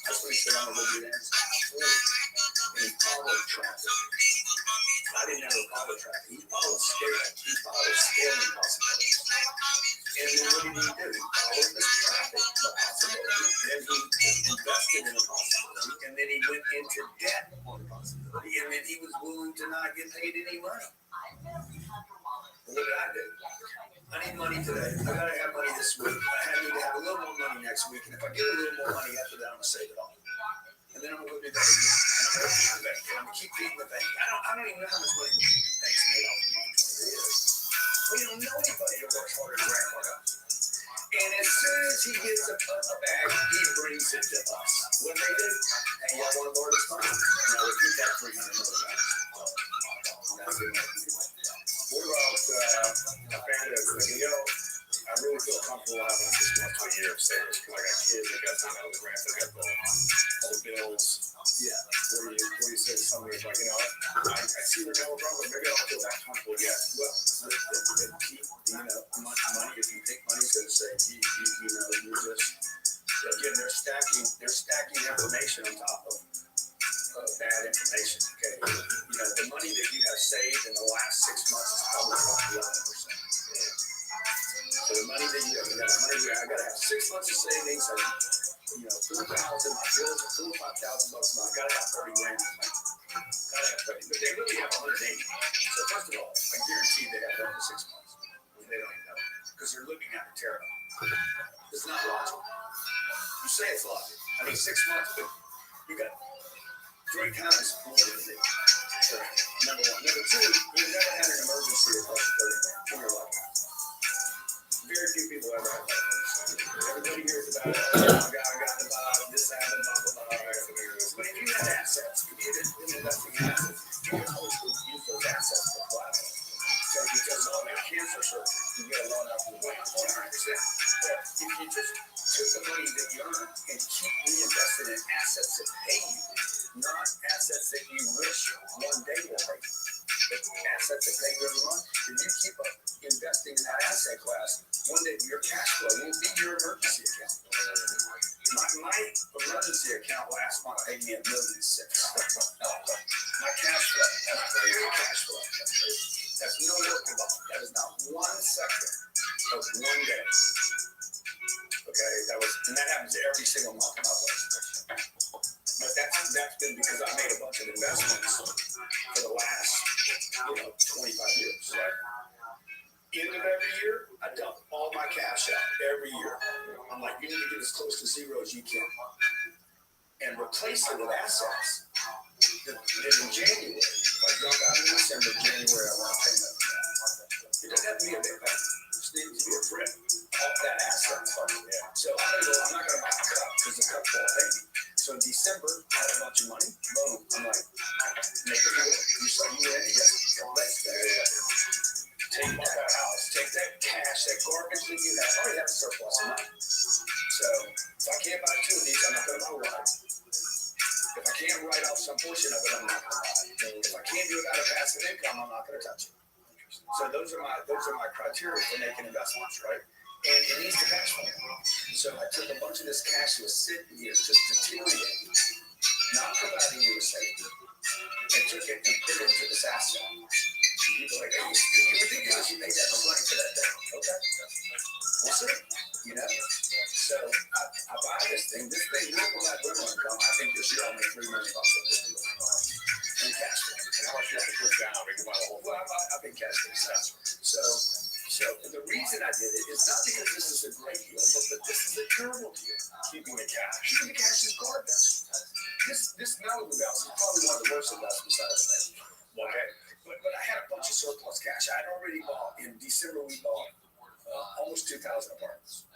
That's what he said, I'm going to go do Amazon. And he followed traffic. I didn't ever follow traffic. He followed scale. He followed scaling possibilities. And then what did he do? He followed the traffic possibility. Then he invested in a possibility. And then he went into debt on the possibility. And then he was willing to not get paid any money. What did I do? I need money today. I gotta have money this week. I need to have a little more money next week. And if I get a little more money after that, I'm gonna save it all. And then I'm gonna go do that again. And I'm gonna feed the bank. And I'm gonna keep feeding the bank. I don't even know how much money the bank's made off of me for 20 years. We don't know anybody that works harder than grandpa. And as soon as he gets a bag, he brings it to us. What do they do? Hey, y'all want to borrow this money? No, we keep that $300 million. What about a family that's thinking, I really feel comfortable having 6 months to a year of savings because I got kids, I got the rent, I got all the bills. Yeah. Where you say to somebody, like, I see we're going wrong, but maybe I don't feel that comfortable yet. Well, keep, money, if you think money's going to save you, you're just, again, they're stacking information on top of bad information. Okay. The money that you have saved in the last 6 months is probably about 11%. So the money that you have, I gotta have 6 months of savings, or $4,000, my bills are $4,000 or $5,000 a month. I gotta have 30 grand in the bank. Gotta have 30, but they really have 180. So first of all, I guarantee they have up to 6 months. They don't even know because they're looking at the tariff. It's not logical. You say it's logical. I mean 6 months, but you got 3 times more than me. So, number one. Number two, you've never had an emergency across the 30 grand in your life. Very few people ever have that. Everybody hears about it. I got the vibe, this happened, blah, blah, blah. But if you had assets, if you didn't invest in assets, you can always use those assets for collateral. So because all that cancer surgery, you get a lot out of the way. 100%. But if you just took the money that you earn and keep reinvesting in assets that pay you, not assets that you wish one day will pay you, but assets that pay you every month, if you keep investing in that asset class, one day your cash flow won't be your emergency account. My emergency account last month paid me $1.6 million. My cash flow, that's very cash flow. That's no work involved. That is not 1 second of one day. Okay, and that happens every single month in my place. But that's been because I made a bunch of investments for the last 25 years. Right? End of every year, I dump all my cash out every year. I'm like, you need to get as close to zero as you can and replace it with assets. Then in January, if I dump out in December, January, I want to pay nothing. It doesn't have to be a big payment. It just needs to be a print off that asset. So I'm not going to buy a cup because the cup won't pay me. So in December, I had a bunch of money. Boom. I'm like, make a deal. You say you in? Yes. Let's take that house, take that cash, that garbage that you have. I already have a surplus of money. So if I can't buy 2 of these, I'm not going to buy 1. If I can't write off some portion of it, I'm not going to buy it. If I can't do it out of passive income, I'm not going to touch it. So those are my criteria for making investments, right? And it needs to cash flow. So I took a bunch of this cash that was sitting here just deteriorating, not providing you with safety, and took it and put it into this asset. People are like, hey, you're ridiculous. You made that much money for that thing. Okay. We'll see. So I buy this thing. This thing will provide rental income. I think this year I'll make $3 million on this deal. In cash flow. And how much you have to put down? Well, I've been cash flow. So the reason I did it is not because this is a great deal, but this is a terrible deal. Keeping the cash. Keeping the cash is garbage. This Malibu house is probably one of the worst investments I've ever made. Okay. But I had a bunch of surplus cash. I had already bought, in December, we bought almost 2,000 apartments.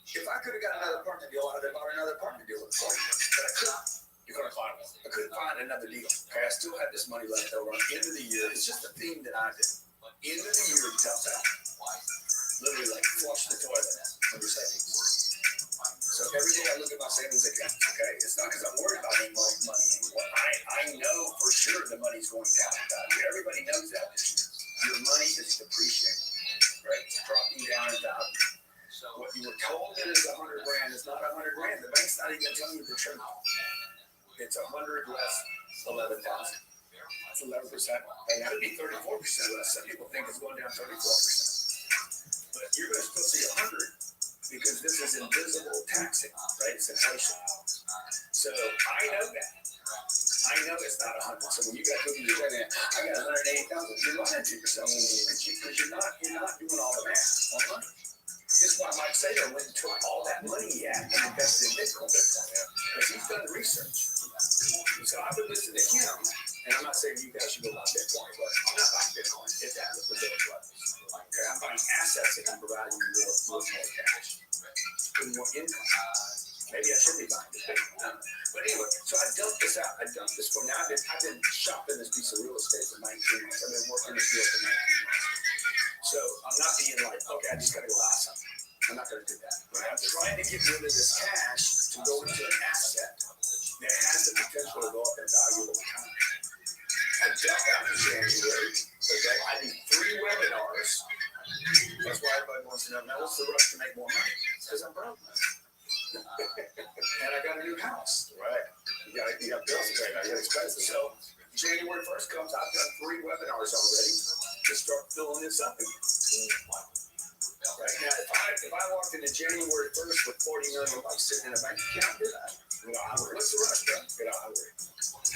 If I could have got another apartment deal, I would have bought another apartment deal with $40 million. But I couldn't. You couldn't find one. I couldn't find another deal. Okay, I still had this money left over. End of the year, it's just a theme that I did. End of the year, dump out. Literally like flush the toilet on your savings. So every day I look at my savings account. Okay, it's not because I'm worried about any more money anymore. I know for sure the money's going down in value. Everybody knows that this year. Your money is depreciating, right? It's dropping down in value. What you were told that is $100 grand is not $100 grand. The bank's not even telling you the truth. It's 100 less 11,000. That's 11%. And that would be 34% less. Some people think it's going down 34%. But you're going to still see 100 because this is invisible taxing, right? It's inflation. So I know that. I know it's not 100. So when you got to do that, I got 180,000. You're lying to yourself because you're not doing all the math on money. This is why Mike Sater went and took all that money he had and invested in Bitcoin. Because he's done the research. So I would listen to him, and I'm not saying you guys should go buy Bitcoin, but I'm not buying Bitcoin if that was the bill levels. Okay, I'm buying assets that can provide you more cash, with more income. Maybe I should be buying Bitcoin. But anyway, so I dumped this out. I dumped this for now. I've been shopping this piece of real estate for 19 months. I've been working this deal for 19 months. So I'm not being like, okay, I just got to go buy something. I'm not going to do that. Right? I'm trying to get rid of this cash to go into an asset that has the potential to go up in value over time. I dumped out in January. Okay, I did 3 webinars. That's why everybody wants to know, now what's the rush to make more money? Because I'm broke, man. And I got a new house. Right. You got bills to pay. I got expenses. So January 1st comes, I've done 3 webinars already to start filling this up again. Right now, if I walked into January 1st with $40 million sitting in a bank account, what's the rush, bro? Get out of here.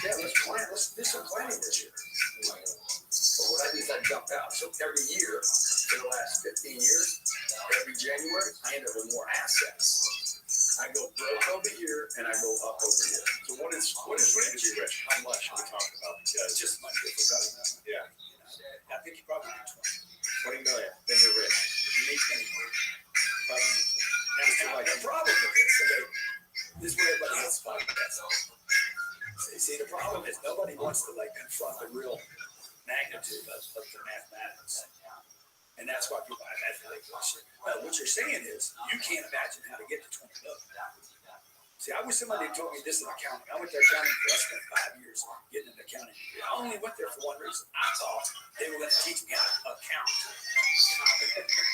Yeah, let's plan. Let's do some planning this year. But what I do is I dump out. So every year for the last 15 years, every January, I end up with more assets. I go broke over here and I go up over here. So what is rich? How much are we talking about? It's just money. Yeah. I think you probably need 20 million. Then you're rich. You need 20 million. Now, the problem with this, okay, this is where everybody has to fight. See, the problem is nobody wants to confront the real magnitude of the mathematics. And that's why people have that question. Well, what you're saying is you can't imagine how to get to 20 million. See, I wish somebody had told me this in accounting. I went to accounting for less than 5 years getting an accounting degree. I only went there for one reason. I thought they were going to teach me how to account.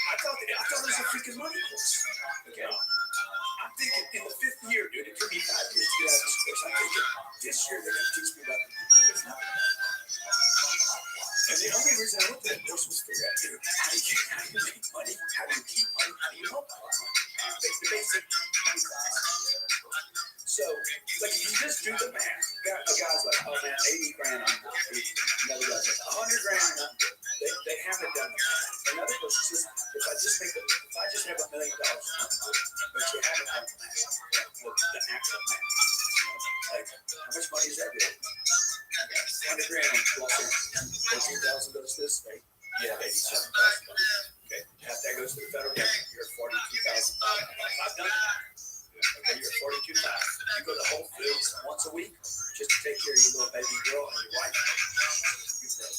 I thought it was a freaking money course. Okay. I'm thinking in the 5th year, dude, it took me 5 years to get out of this course. I'm thinking this year they're going to teach me about it's not. And the only reason I went to that course was for that, dude. How do you make money? How do you keep money? How do you help money? The basic money class. So, if you just do the math, a guy's like, oh man, 80 grand, I'm not. Another guy's like, 100 grand, I'm not. They haven't done the math. Another person says, if I just have $1 million, but you haven't done the math, the actual math. Like, how much money is that doing? 100 grand in Los Angeles. 14,000 goes to the state. Yeah, 87,000. Okay, half that goes to the federal government. You're 42,000. I've done it. Okay, you're 42,000. You go to Whole Foods once a week just to take care of your little baby girl and your wife. You're broke.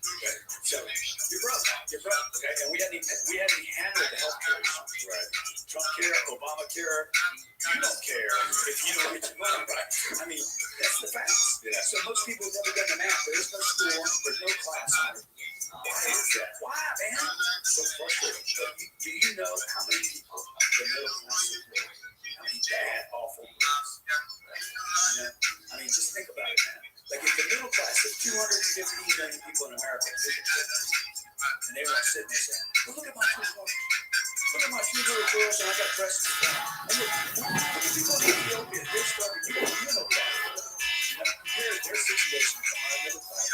Okay, so you're broke. You're broke. Okay, and we hadn't handled the health care issue. Right. Trump care, Obamacare. You don't care if you don't get your money right. I mean, that's the facts. Yeah. So most people have never done the math. There's no school. There's no class on it. Why is that? Why, man? So frustrating. Do you know how many people the middle class support? How many bad, awful moves? You know? I mean, just think about it, man. Like if the middle class is 215 million people in America, and they won't sit there saying, well, look at my 2 girls. Look at my 2 little girls, and I got breasts. And look at people in Ethiopia. They're starving. You know that. Their situation is our middle class.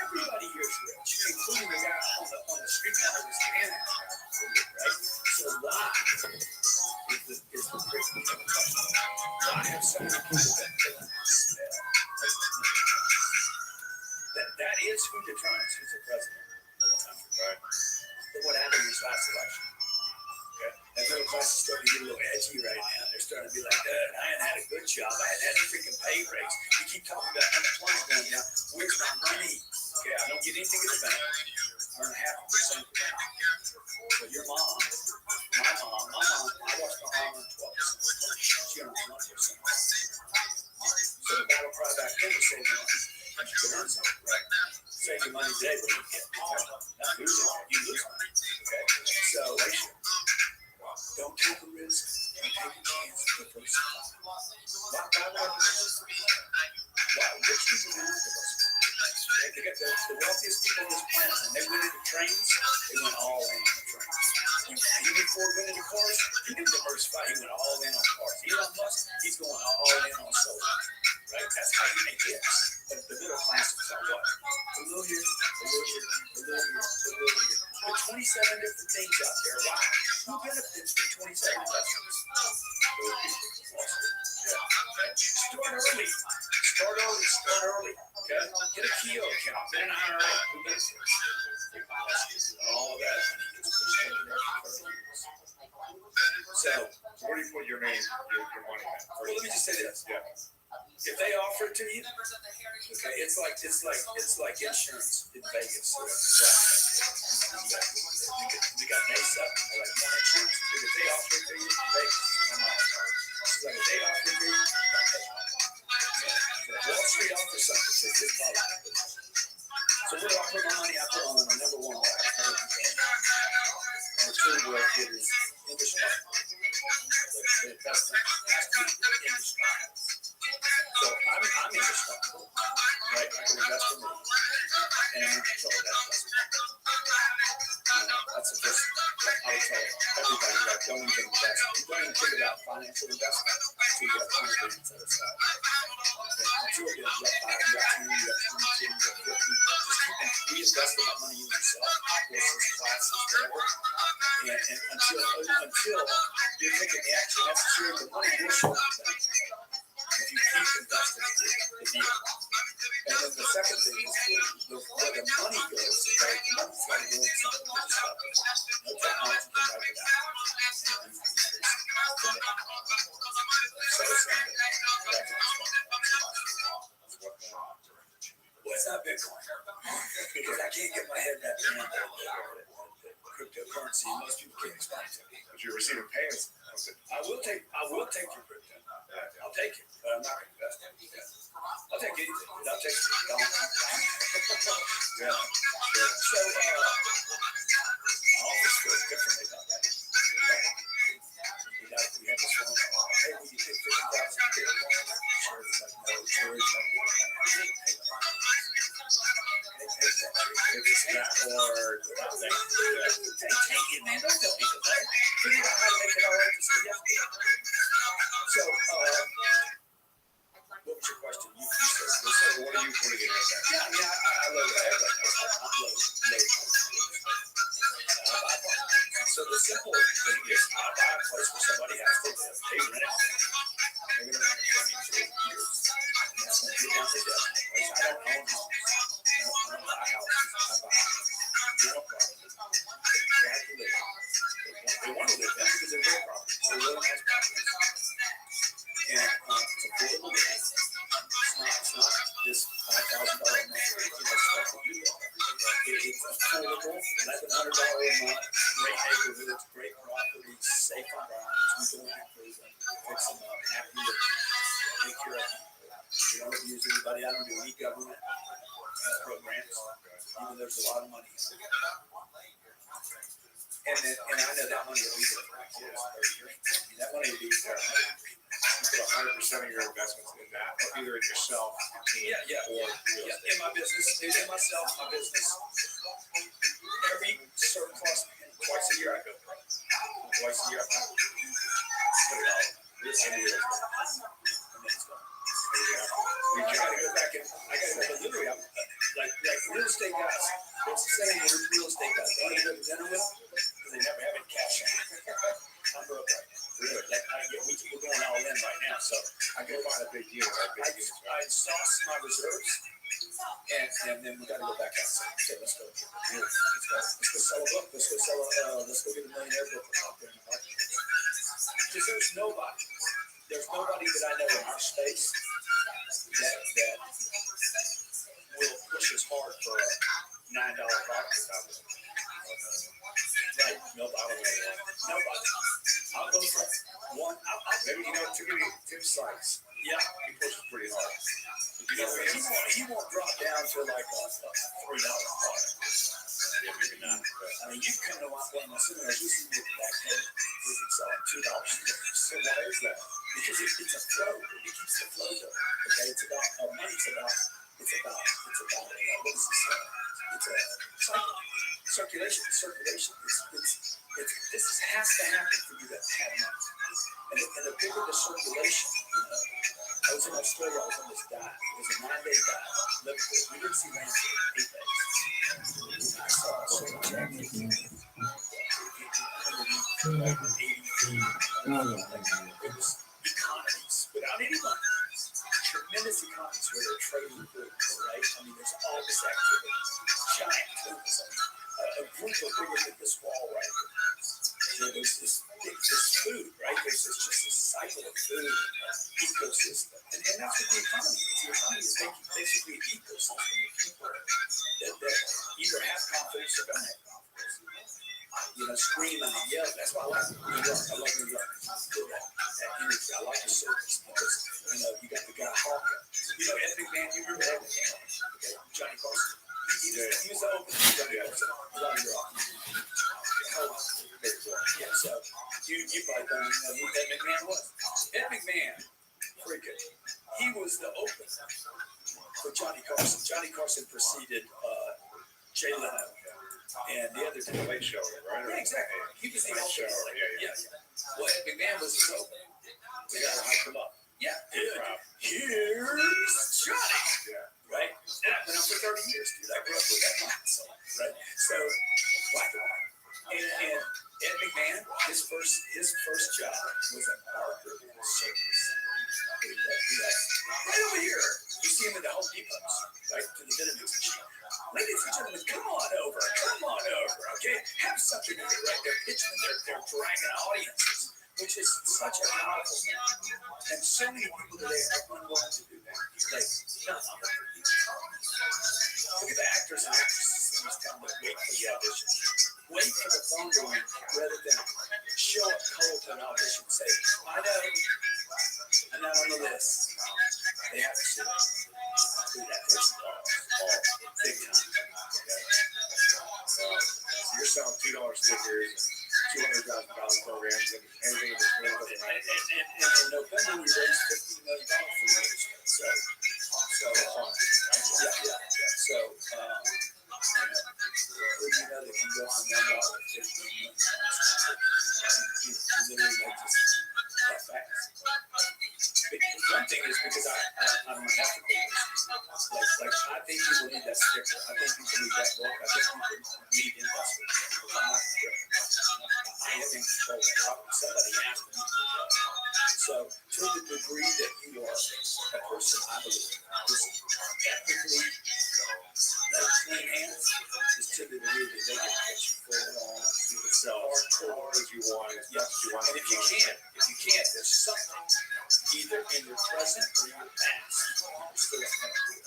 Everybody here is rich, including the guy on the street corner with his hand out, right? So why is the president of the country? Why have so many people that feel despair? That is who determines who's the president of the country, right? But what happened in this last election? Okay, that middle class is starting to get a little edgy right now. They're starting to be like, I ain't had a good job. I hadn't had a freaking pay raise. You keep talking about unemployment going down. Where's my money? Okay, I don't get anything in the bank. Earn 0.5% of the bank. But your mom, my mom, I watched my mom earn 12%. She earned 12%. take a chance to diversify. Why would I diversify? Why? Rich people do not diversify. They got the wealthiest people on this planet. When they went into trains, they went all in on the trains. When Henry Ford went into cars, he didn't diversify. He went all in on cars. Elon Musk, he's going all in on solar. Right? That's how you make it. But the middle class is on what? A little here, a little here, a little here, a little here. There are 27 different things out there. Why? Who benefits from 27 investments? Those people. Okay? Start early. Start early. Start early. Okay? Get a Keo account. Get an IRA. Who benefits? All that money gets pushed into there for 30 years. So,
where do you put your money at?
Well, let me just say this. Yeah. If they offer it to you, okay, it's like insurance in Vegas. So we got Mesa, like one insurance. If they offer it to you in Vegas, I'm out. She's like, if they offer it to you, Wall Street offers something, so just follow it. So we're offering my money out there on the number one guy. Number two, where it is indescribable. The investment has to be indescribable. So I'm indescribable, right? I can invest in me, and I'm in control of that investment. That's the first thing I would tell everybody, like, don't even invest. Don't even think about financial investment until you have 20 grand set aside. Until you have 5, you have 10, you have 22, you have 50. Just keep reinvesting that money in yourself, courses, classes, whatever. And until you're taking the action necessary, the money will show up. If you keep investing in the vehicle. And then the second thing is where the money goes, right? The money's got to go into something good stuff. No technology can wipe it out. So something that I can explain to well, it's not Bitcoin. Because I can't get my head wrapped around cryptocurrency. Most people can't explain it to me.
But you're receiving payments.
I will take your crypto. I'll take it, but I'm not going to invest in it. I'll take anything. I'll take it. Yeah. So, my office feels differently about that. We have this phone call. Hey, will you take 50,000 Bitcoin? Sure, he's like, no, sure, he's like, if it's that or nothing, take it, man. Don't tell people that. Figure out how to make it all right to say yes. So, what was your question? You said, what are you putting in that? Yeah, I mean, I love that. I'm low. So the simple thing is, I buy a place where somebody has to live. They rent it. They're going to rent it for me for years. That's going to be down to death. I don't own houses. I don't buy houses. I buy rental properties. They have to live. They want to live there because they're real properties. They're really nice properties. And it's affordable living. It's not this $5,000 a month stuff that you want. It's affordable, $1,100 a month, great neighborhoods, great properties, safe environments. We go in and fix them up, happy to take care of them. We don't abuse anybody. I don't do any government programs, even there's a lot of money in it. And I know that money will be there for my kids 30 years. That money will be there.
You put 100% of your investments in that, either in yourself, or
in my business, in myself, my business. Every surplus, twice a year I go. Twice a year I put it all. This and the other. And then it's gone. I gotta go back and I gotta go literally. I'm like real estate guys. What's the saying? Real estate guys. Don't even go to dinner with them because they never have any cash on. I'm broke right now. Really? We're going all in right now. So I go find a big deal. I exhaust my reserves, and then we gotta go back out. So let's go. Let's go sell a book. Let's go get a millionaire book out there in the market. Because there's nobody that I know in our space that will push as hard for a $9 product. Right? Nobody. I'll go for one.
Maybe Tim Sykes.
Yeah,
he pushes pretty hard.
He won't drop down to like a $3 product. Maybe not. I mean, you come to one of my seminars, you see me at the back end, we can sell $2. So whatever is that? Because it's a flow. It keeps the flow going. Okay, it's about money. It's about what is this? It's a cycle. Circulation. This has to happen for you to have money. And the bigger the circulation, I was in Australia. I was on this dive. It was a 9-day dive. Liverpool. We didn't see land for 8 days. I saw so much activity. It was economies without any money. Tremendous economies where they're trading goods, right? I mean, there's all this activity. Giant tubes. A group of bigger than this wall right here. There's this food, right? There's just this cycle of food ecosystem. And that's what the economy is. The economy is basically an ecosystem of people that either have confidence or don't have confidence. Scream and yell. That's why I like New York. I love New York. That energy. I like the circus because, you got the guy Hawker. Epic Man, you remember Epic Man? Okay, Johnny Carson. He was the opening. Yeah, so you probably don't even know who Epic Man was. Epic Man, freaking, he was the opener for Johnny Carson. Johnny Carson preceded Jay Leno. And the other two.
Late show, right?
Yeah, exactly. He was the
show. Yeah.
Well, Epic Man was his opener. They got to hype him up. Yeah. Here's Johnny. Yeah. Right? And I've been up for 30 years, dude. I grew up with that mindset. Right? So, black and white. And Ed McMahon, his first job was a barber in a circus. Right over here. You see him in the Home Depot, right? To the vending machine. Ladies and gentlemen, come on over, okay? Have something to do, right? They're pitching, they're dragging audiences, which is such a powerful thing. And so many people today are unwilling to do that. Like, no, I'm not going to do that. Look at the actors and actresses in this town that wait for the audition. Wait for the phone to ring rather than show up cold to an audition and say, I know, I'm not on the list. They have to sit. Dude, that takes all big time. Okay.
So you're selling $2 stickers, $200,000 programs, and anything in between.
And in November, we raised $15 million for the industry. So, yeah. So, who do you know that can go from $1 to $15 million? Literally, like just that fast. One thing is because I'm an ethical person. Like I think people need that sticker. I think people need that book. I think people need investors. I'm not I am in control. Somebody asked me to do that. So to the degree that you are a person, I believe, is ethically clean hands, is to the degree that they can get you full on. You can sell hardcore as you want. And if you can't, there's something either in your present or in your past. Still something.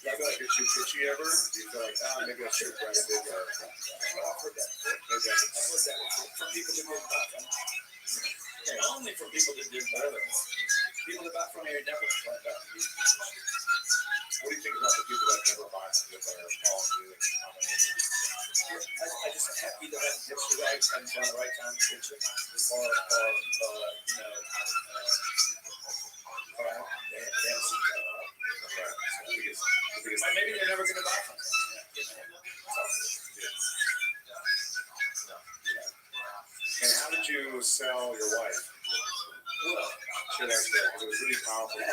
You feel like you're too pitchy ever? Do you feel like, maybe I should write a big
I've heard that. From people that didn't buy from me. Only from people that didn't buy them. People that buy from me never complain about me.
What do you think about the people that never buy from you that are calling you and commenting?
I just have either had to pitch the right time, done the right time to pitch it, or they haven't seen that. Maybe they're never going to buy from me.
And how did you sell your wife?
Well,
Share that story, because it was really powerful.
it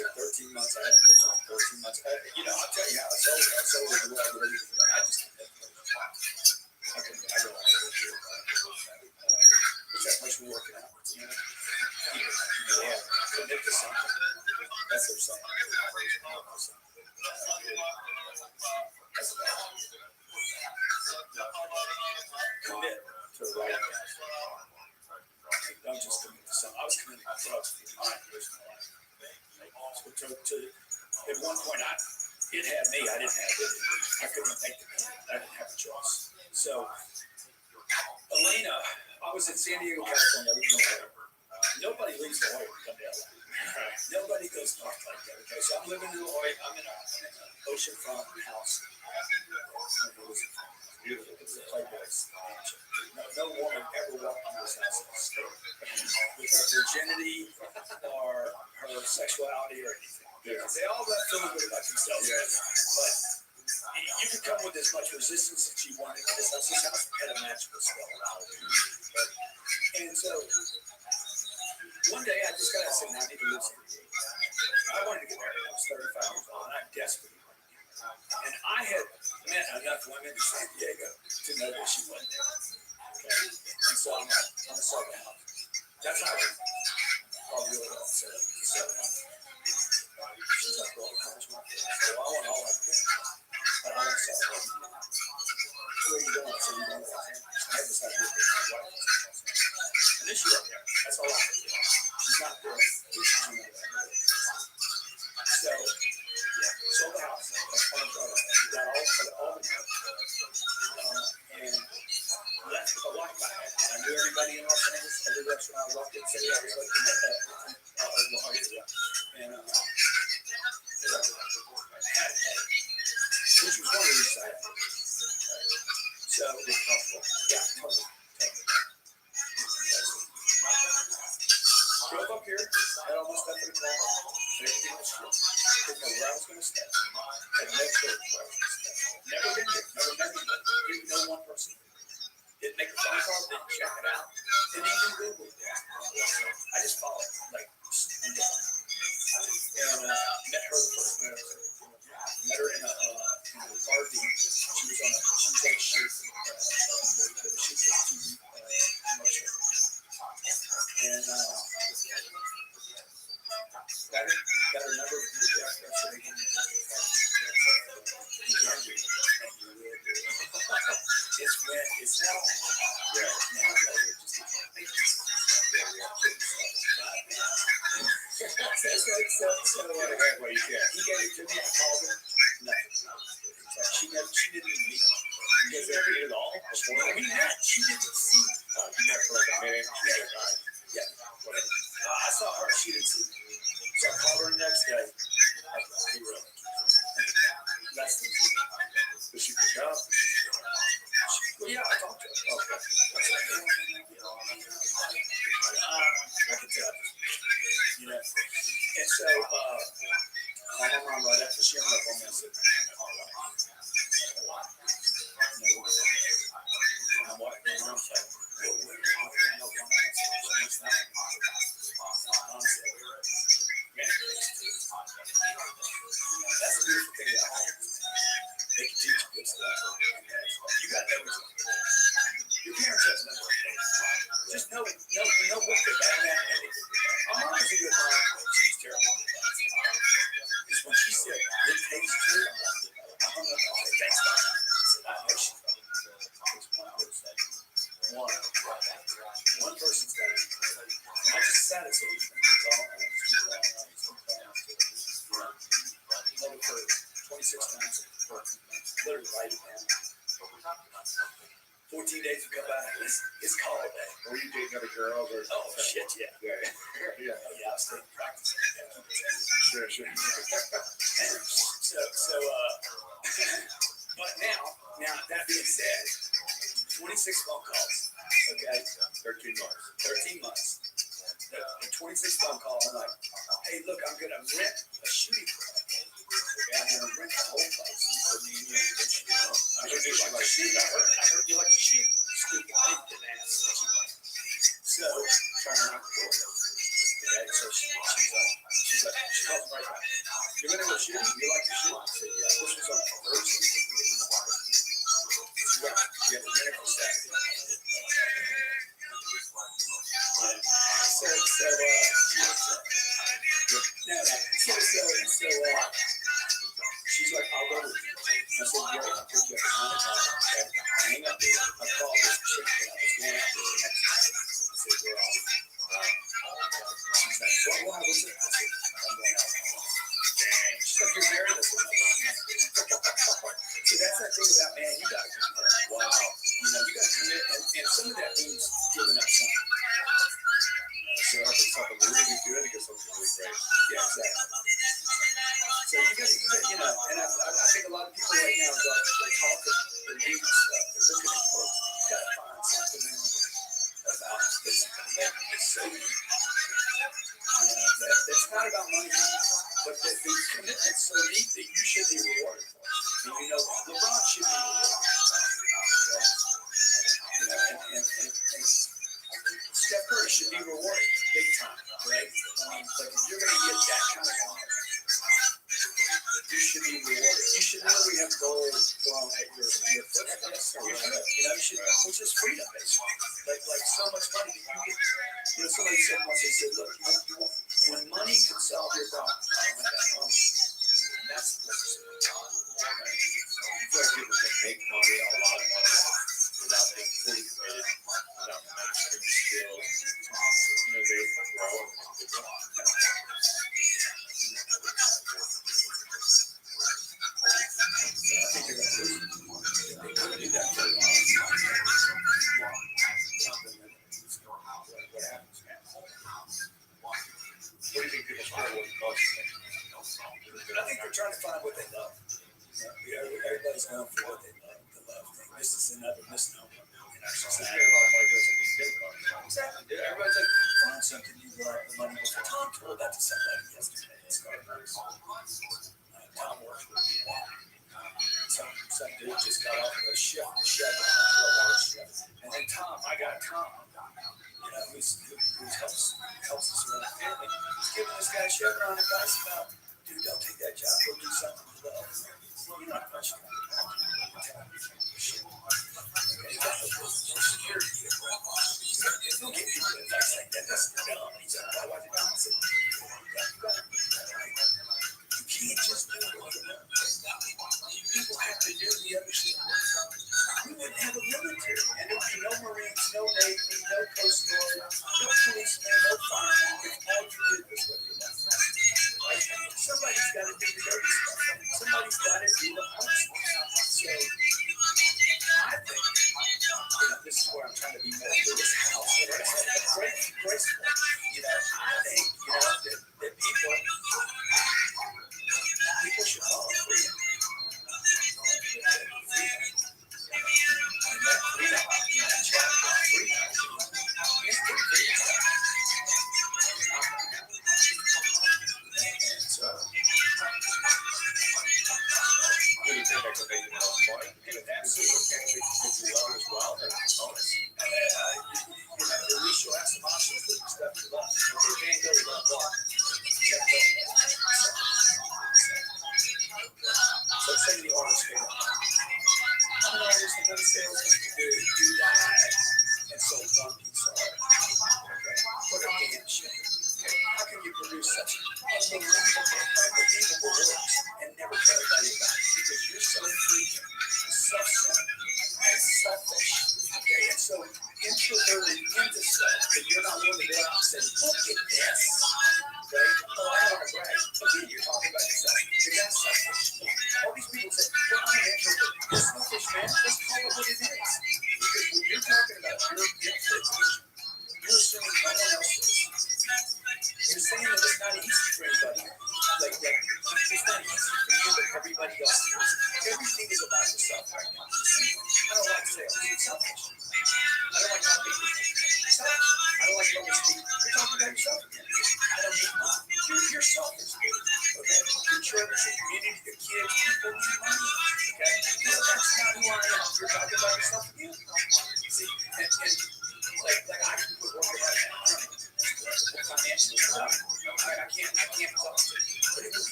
took 13 months. I had to pitch it in 13 months. I'll tell you how I sold it. I sold it the way I believe it. I just didn't I don't want to do it. It's that much we're working out. Yeah, commit to something. That's their something. Commit to the right thing. Don't just commit to something. I was committing to drugs for 9 years of my life. At one point, it had me. I didn't have it. I couldn't make the commitment. I didn't have a choice. So, Elena, I was in San Diego, California. Nobody leaves La Jolla to come down. Nobody goes north like that. Okay, so I'm living in La Jolla. I'm in an oceanfront house. It was beautiful. It was a Playboy's mansion. No woman ever walked in this house sexuality or anything. Because they all left feeling good about themselves. But you can come with as much resistance as you want. This house had a magical spell around it. And so one day I just got to say, I need to lose some weight. I wanted to get married. I was 35 years old, and I desperately wanted to get married. And I had met enough women in San Diego to know that she wasn't there. Okay? And so I'm like, I'm going to sell the house. That's how I'll do it all. So sell the house. She's like, well, how much money? So I want all I can. But I want to sell it. Where are you going? So you going to I decided to get my wife. And then she went there. That's all I can do. She's not there. So, sold the house. Got all the money. And left with a wife I had. I knew everybody in Los Angeles. Every restaurant I walked in, said, yeah, I was looking at that. And, which was one of these sides. So, it was comfortable. Yeah, totally. Drove up here, had all my stuff in the car, everything was true. Didn't know where I was going to stay. Had no clue where I was going to stay. Never been there, never met anybody. Didn't know one person. Didn't make a phone call, didn't check it out. Didn't even Google it. I just followed, like, and met her the first night. Met her in a RV. She was on a shoot. She was a TV commercial. And got her number from the director. So they gave me a number. It's wet. It's out. Yeah. He gave it to me. I called her. Nothing. She didn't even meet me. You guys ever meet at all? We met. She didn't see me. You met for like a minute. Yeah. Whatever. I saw her. She didn't see me. So I called her the next day. Less than 2 weeks. Did she pick up? Well, yeah, I talked to her. Okay. I can tell. You know. And so, my mom right after she hung up on me, I said, all right. And what? My mom said, that's the beautiful thing about it. They can teach you good stuff. You got to know your parents have never. Just know what they're bad at. My mom was a good mom. She's terrible. Because when she said, it takes two, I hung up and I said, thanks, Mom. I said, I know she's one person's got it. And I just sat it so we can talk. Love it for 26 times. Literally write it down. 14 days will come by. It's call day.
Were you dating other girls or?
Oh shit, yeah.
Yeah.
Oh yeah, I was taking practice.
Sure.
So, but now that being said, 26 phone calls. Okay. 13 months. The 26 phone call. I'm like, hey, look, I'm gonna rent a shooting club. Okay, I'm gonna rent the whole place for me and you to go shoot. I heard you like to shoot. I heard you like to shoot. Stupid. I didn't ask. So turn around the door. Okay, so she calls me right back. You're gonna go shooting? You like to shoot? I said, yeah. This was on Thursday. You have to rent it for Saturday. She's like, I'll go with you. I said, great, I'll put you at 9 o'clock. Okay. I hang up there. I called this chick that I was going after the next night. I said, we're off. She's like, why was it? I said, I'm going out. Dang. She's like, you're married? I said, see, that's that thing about, man, you got to commit. Wow. You know, you got to commit. And some of that means giving up something.
So if it's something really good, it gets something really great.
Yeah, exactly. So you got, you know, and I think a lot of people right now are talking, they're reading stuff, they're looking at books. You got to find something about this. It's so easy. It's not about money, but the commitment's so deep that you should be rewarded for it. And you know, LeBron should be rewarded. And Steph Curry should be rewarded big time, right? I mean, like if you're going to get that kind of honor, you should be rewarded. You should literally have gold thrown at your footsteps or whatever. You know, you should, which is freedom, basically. Like so much money that you get. You know, somebody said once, they said, look, when money can solve your problem, and that's the place.
You feel like people can make money, a lot of money, without being fully committed, without mastering skills, innovate, grow, and grow.
I think they're going to lose. They couldn't do that for a while. What happens now?
What do you think people struggle with most?
I think they're trying to find what they love. You know, everybody's going for what they love. The love thing. This is another misnomer in our society.
A lot of money goes into skill cards.
Exactly. Everybody's like, find something you love. The money goes. Tom told that to somebody yesterday. Tom works with me. Some dude just got off of a shift, a 12-hour shift. And then Tom, I got Tom, you know, who helps us run a family. He's giving this guy Chevron advice about, dude, don't take that job, go do something you love. You're not much. You got no security. If you'll give people advice like that, that's dumb. He's like, why did I say you can't just do what you know. People have to do the other stuff. We wouldn't have a military, and there'd be no Marines, no Navy, no Coast Guard, no policemen, no firemen, if all you did was what you love. Right? Somebody's got to do the dirty stuff. Somebody's got to do the hard stuff. So, I think, this is where I'm trying to be more for this house. Graceful. You know, I think, that people should follow freedom.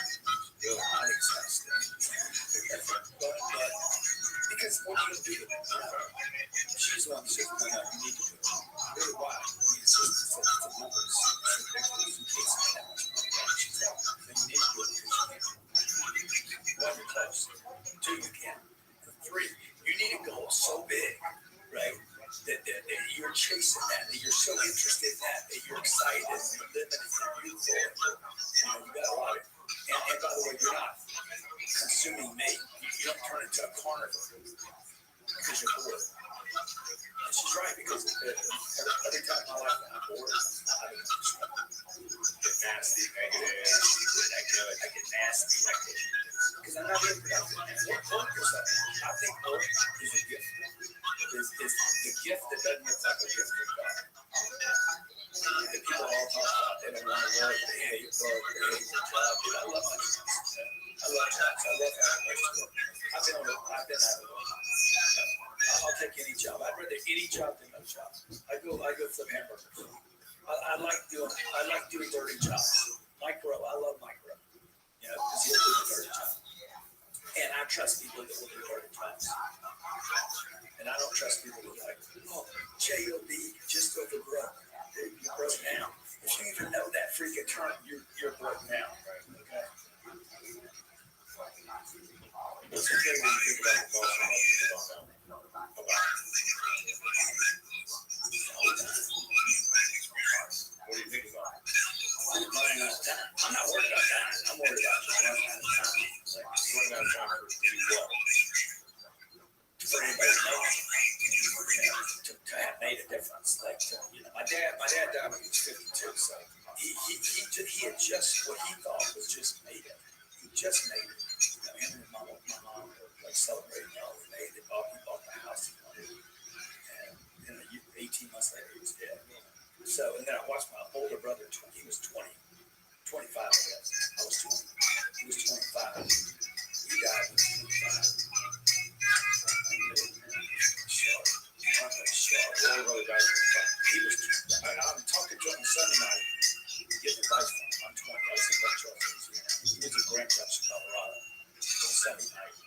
I exhausted. But because what are you gonna do? She's the one who says, no, you need to do it. Really, why? I mean, it's just it's a numbers. It's ridiculous. You can't spend that much money. She's out. Then you need to do it because you can. One, you're close. Two, you can. Three, you need a goal so big, right? That you're chasing that you're so interested in that you're excited and you're living it, you're youthful. You got a lot of it. And by the way, you're not consuming meat. You don't turn into a carnivore because you're bored. And she's right, because every time in my life when I'm bored, I get nasty, negative, I get nasty, because I'm not being productive. And work is I think work is a gift. Is the gift that doesn't look like a gift from God. And people all talk about they don't want to work, they hate work, they hate their job. Dude, I love my jobs. I love jobs. I love having a place to work. I've been out of work. I'll take any job. I'd rather any job than no job. I go flip hamburgers. I like doing dirty jobs. Micro, I love micro. You know, because he'll do the dirty job. And I trust people that will do dirty jobs. And I don't trust people that are like, oh, J-O-B, just over broke. You're broke now. If you even know that freaking term, you're broke now. Okay? What's the thing when you think about the boss and what people don't know about? What do you think about? Running out of time. I'm not worried about that. I'm worried about running out of time. Running out of time for what? For anybody to know, to have made a difference. Like, my dad died when he was 52, so he had just what he thought was just made it. He just made it. Him and my mom were like celebrating all they made it. He bought the house he wanted, and 18 months later he was dead. So, and then I watched my older brother. He was 25, I guess. I was 20. He was 25. He died when he was 25. I'm talking to him Sunday night, getting advice from him. I'm 20. I was in Rothschild, Louisiana. He was in Grand Rapids, Colorado. On Sunday night, I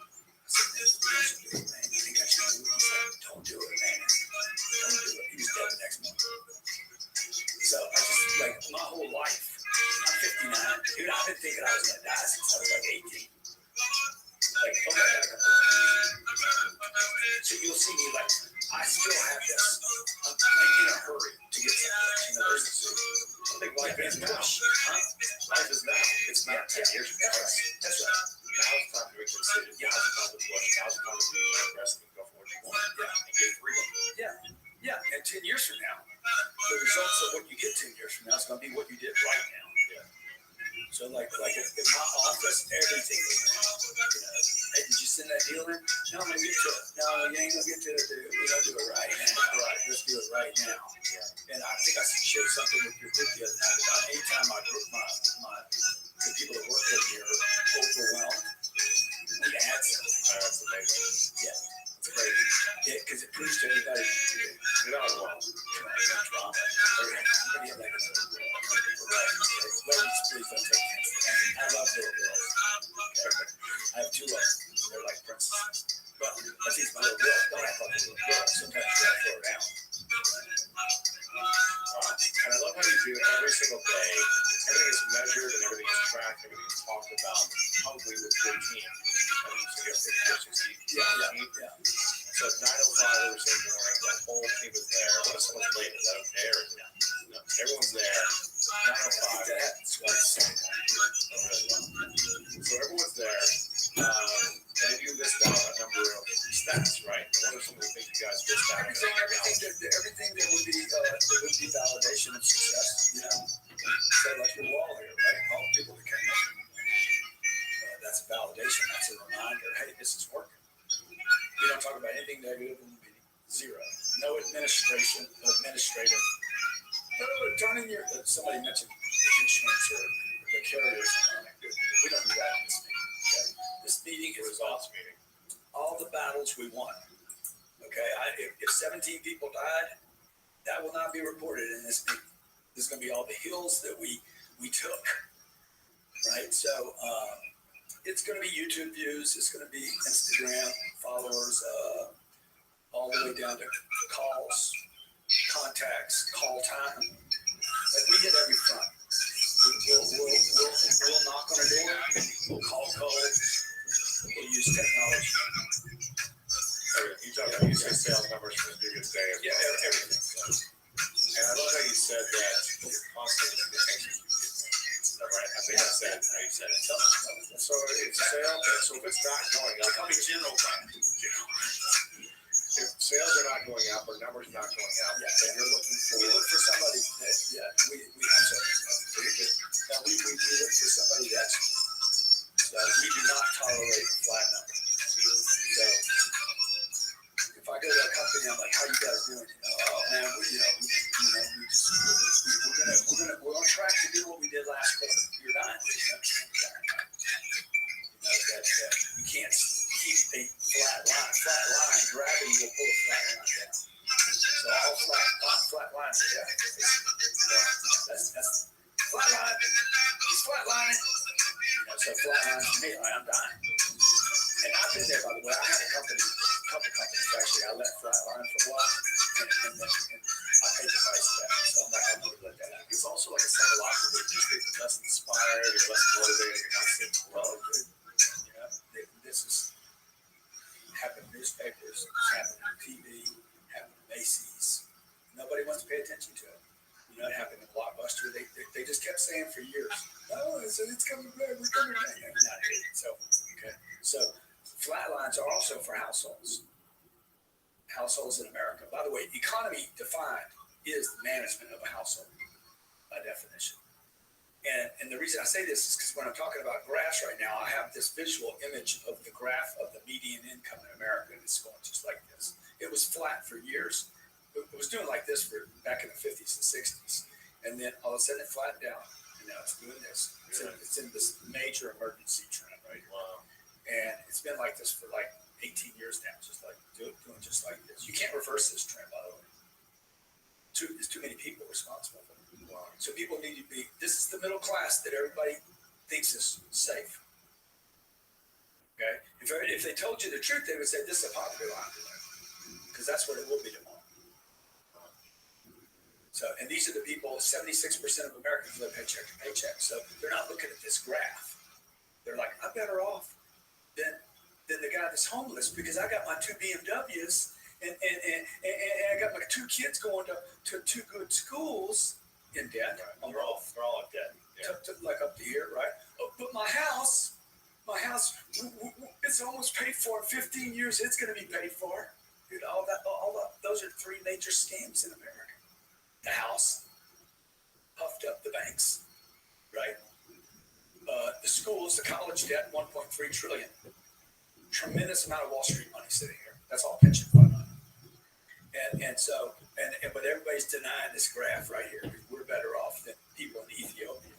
said, man, you think I should do it? He said, don't do it, man. Don't do it. He was dead the next morning. So I just, like, my whole life, I'm 59. Dude, I've been thinking I was going to die since I was like 18. Like, oh my God. So you'll see me, like, I still have this. I'm in a hurry to get something. I think life is now. Life is now. It's not 10 years from now. That's right. Now it's time to make a decision. Now's the time to push. Now's the time to be aggressive and go for what you want. Yeah. And get freedom. Yeah. And 10 years from now, the results of what you get 10 years from now is going to be what you did right now. Yeah. So like in my office, everything is now. Hey, did you send that deal in? No, I'm gonna get to it. No, you ain't gonna get to it, dude. We're gonna do it right now. Right. Let's do it right now. Yeah. And I think I shared something with your group the other night about anytime my the people that work with me are overwhelmed, we add something. That's amazing. Yeah. It's crazy. Yeah, because it proves to everybody you're not alone. Drama. Somebody like a please don't take it. I love little girls. I have 2 of them. They're like princesses. But I teach my little girl. Don't act like a little girl. Sometimes you gotta throw her down.
And I love how you do it every single day. Everything is measured and everything is tracked. Everything is talked about. Probably with your team. I mean, so you have 50 or 60. Yeah. So at 9:05 every single morning, the whole team is there. What if someone's late? Is that okay? Or no? Everyone's there. 9:05. That's what it's saying. So everyone's there. And then you list out a number of stats, right? And what are some of the things you guys list out?
Everything that would be validation of success, you know. So like your wall here, right? All the people that came in. That's a validation. That's a reminder. Hey, this is working. We don't talk about anything negative in the meeting. 0. No administrative. Turning your somebody mentioned insurance or the carriers. We don't do that in this meeting. Okay? This meeting is results meeting. All the battles we won. Okay, if 17 people died, that will not be reported in this meeting. This is going to be all the hills that we took, right? So it's going to be YouTube views. It's going to be Instagram followers, all the way down to calls, contacts, call time. Like we hit every front. We'll knock on a door. We'll call code. We'll use technology.
You talk about, you say sales numbers from the previous day.
Yeah, everything.
And I love how you said that you're constantly looking. Is that right? I think I said how you said it. So it's sales. So if it's not going up,
Tell me general.
if sales are not going up or numbers not going up, then you're looking for.
We look for somebody that, I'm sorry. Now we look for somebody that's, we do not tolerate a flat number. So if I go to a company, I'm like, how you guys doing? Oh man, we're on track to do what we did last quarter. You're dying. You can't keep a flat line. Gravity will pull a flat line down. So all flat lines are down. That's flat line. It's flat line. So flat lines for me, I'm dying. And I've been there, by the way. I had a couple companies actually. I left flat line for a while, and I paid the price for that. So I'm like, I'm going to let that out.
It's also like a psychological thing. You get less inspired, you're less motivated, you're not sitting well.
This is happened in newspapers, happened on TV, happened in Macy's. Nobody wants to pay attention to it. You know, it happened in Blockbuster. They just kept saying for years, oh, it's coming back, we're coming back. Not here. So flat lines are also for households. Households in America. By the way, economy defined is the management of a household by definition. And the reason I say this is because when I'm talking about graphs right now, I have this visual image of the graph of the median income in America, and it's going just like this. It was flat for years. It was doing like this for back in the 50s and 60s. And then all of a sudden it flattened out, and now it's doing this. It's in this major emergency trend right here. Wow. And it's been like this for like 18 years now, just like doing just like this. You can't reverse this trend, by the way. There's too many people responsible for it. Wow. So people need to be, this is the middle class that everybody thinks is safe. Okay? If they told you the truth, they would say this is a poverty line today. Because that's what it will be tomorrow. So, and these are the people, 76% of Americans live paycheck to paycheck. So they're not looking at this graph. They're like, I'm better off than the guy that's homeless because I got my 2 BMWs and I got my 2 kids going to 2 good schools in debt. Right. They're all in debt. Yeah. Like up to here, right? Oh, but my house, it's almost paid for. In 15 years, it's going to be paid for. Dude, all that, those are 3 major scams in America. The house puffed up the banks, right? The schools, the college debt, 1.3 trillion. Tremendous amount of Wall Street money sitting here. That's all pension fund money. But everybody's denying this graph right here. We're better off than people in Ethiopia.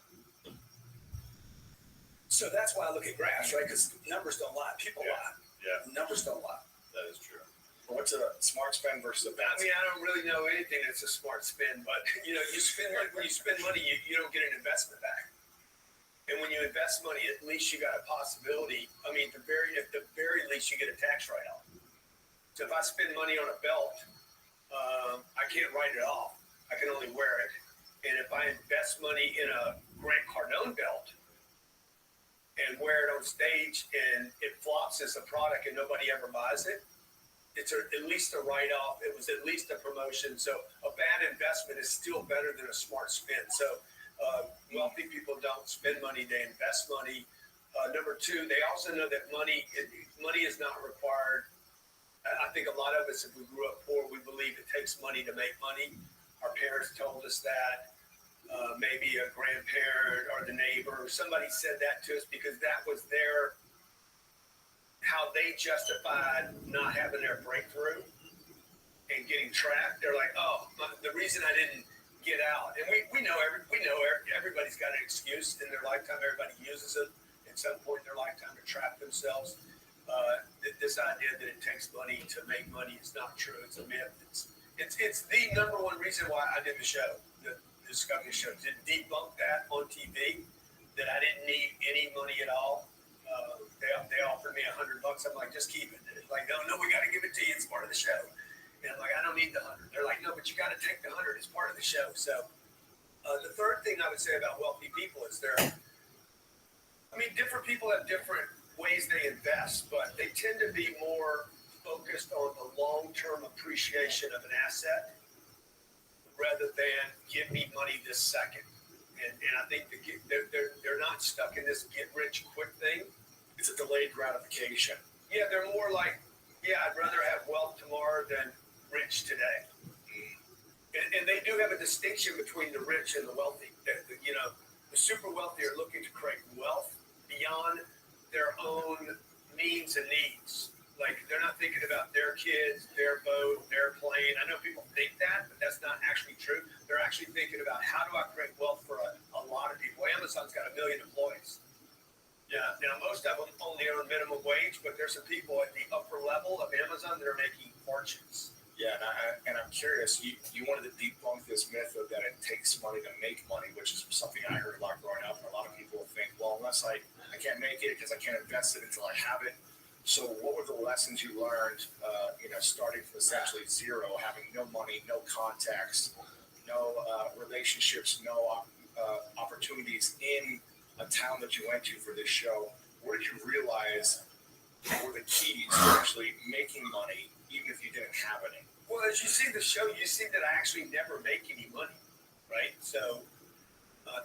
So that's why I look at graphs, right? Because numbers don't lie. People lie.
Yeah.
Numbers don't lie.
That is true. Well, what's a smart spend versus a bad spend?
I mean, I don't really know anything that's a smart spend, but you spend when you spend money, you don't get an investment back. And when you invest money, at least you got a possibility. I mean, at the very least, you get a tax write-off. So if I spend money on a belt, I can't write it off. I can only wear it. And if I invest money in a Grant Cardone belt and wear it on stage and it flops as a product and nobody ever buys it, it's at least a write-off. It was at least a promotion. So a bad investment is still better than a smart spend. So wealthy people don't spend money, they invest money. Number 2, they also know that money is not required. I think a lot of us, if we grew up poor, we believe it takes money to make money. Our parents told us that. Maybe a grandparent or the neighbor, somebody said that to us because that was how they justified not having their breakthrough and getting trapped. They're like, the reason I didn't get out. And we know everybody's got an excuse in their lifetime. Everybody uses it at some point in their lifetime to trap themselves. This idea that it takes money to make money is not true. It's a myth. It's the number one reason why I did the show, the Discovery Show, to debunk that on TV,
that I didn't need any money at all. They offered me $100. I'm like, just keep it. They're like, no, we got to give it to you. It's part of the show. And I'm like, I don't need the 100. They're like, no, but you got to take the 100. It's part of the show. So the third thing I would say about wealthy people is different people have different ways they invest, but they tend to be more focused on the long-term appreciation of an asset rather than give me money this second. And I think they're not stuck in this get-rich-quick thing.
It's a delayed gratification.
Yeah, they're more like, I'd rather have wealth tomorrow than rich today. And they do have a distinction between the rich and the wealthy. The super wealthy are looking to create wealth beyond their own means and needs. Like, they're not thinking about their kids, their boat, their plane. I know people think that, but that's not actually true. They're actually thinking about, how do I create wealth for a lot of people? Amazon's got 1 million employees. Yeah, now most of them only earn minimum wage, but there's some people at the upper level of Amazon that are making fortunes.
Yeah, and I'm curious, you wanted to debunk this myth of that it takes money to make money, which is something I heard a lot growing up, and a lot of people think, well, unless I can't make it because I can't invest it until I have it. So what were the lessons you learned, starting from essentially zero, having no money, no contacts, no relationships, no opportunities in a town that you went to for this show? What did you realize were the keys to actually making money, even if you didn't have any?
Well, as you see the show, you see that I actually never make any money, right? So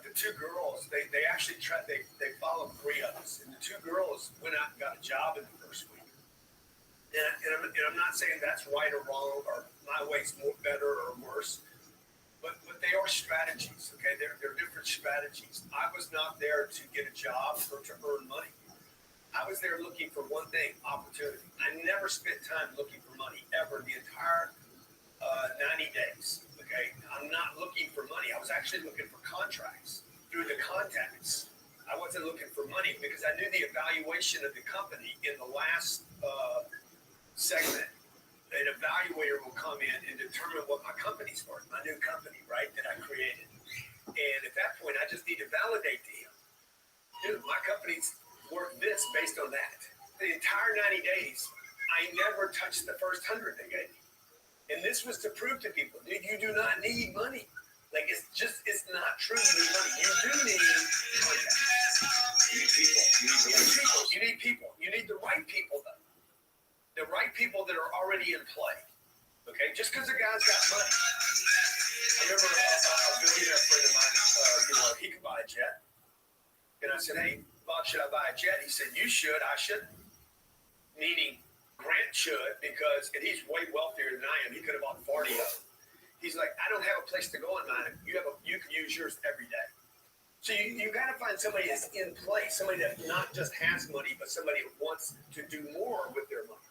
the two girls, they actually they followed 3 of us, and the 2 girls went out and got a job in the first week. And I'm not saying that's right or wrong, or my way's more better or worse, but they are strategies, okay? They're different strategies. I was not there to get a job or to earn money. I was there looking for one thing: opportunity. I never spent time looking for money ever the entire 90 days. Okay, I'm not looking for money. I was actually looking for contracts through the contacts. I wasn't looking for money because I knew the evaluation of the company in the last segment. An evaluator will come in and determine what my company's worth, my new company, right, that I created. And at that point, I just need to validate to him, dude, my company's worth this based on that. The entire 90 days, I never touched the first 100 they gave me. And this was to prove to people, dude, you do not need money. Like, it's not true you need money. You do need contacts. You need people. You need people. You need the right people, though. The right people that are already in play. Okay? Just because a guy's got money. I remember a billionaire friend of mine, he could buy a jet. And I said, hey, Bob, should I buy a jet? He said, you should, I shouldn't. Meaning, Grant should, because, and he's way wealthier than I am. He could have bought 40 of them. He's like, I don't have a place to go in mine. You can use yours every day. So you got to find somebody that's in place, somebody that not just has money, but somebody that wants to do more with their money.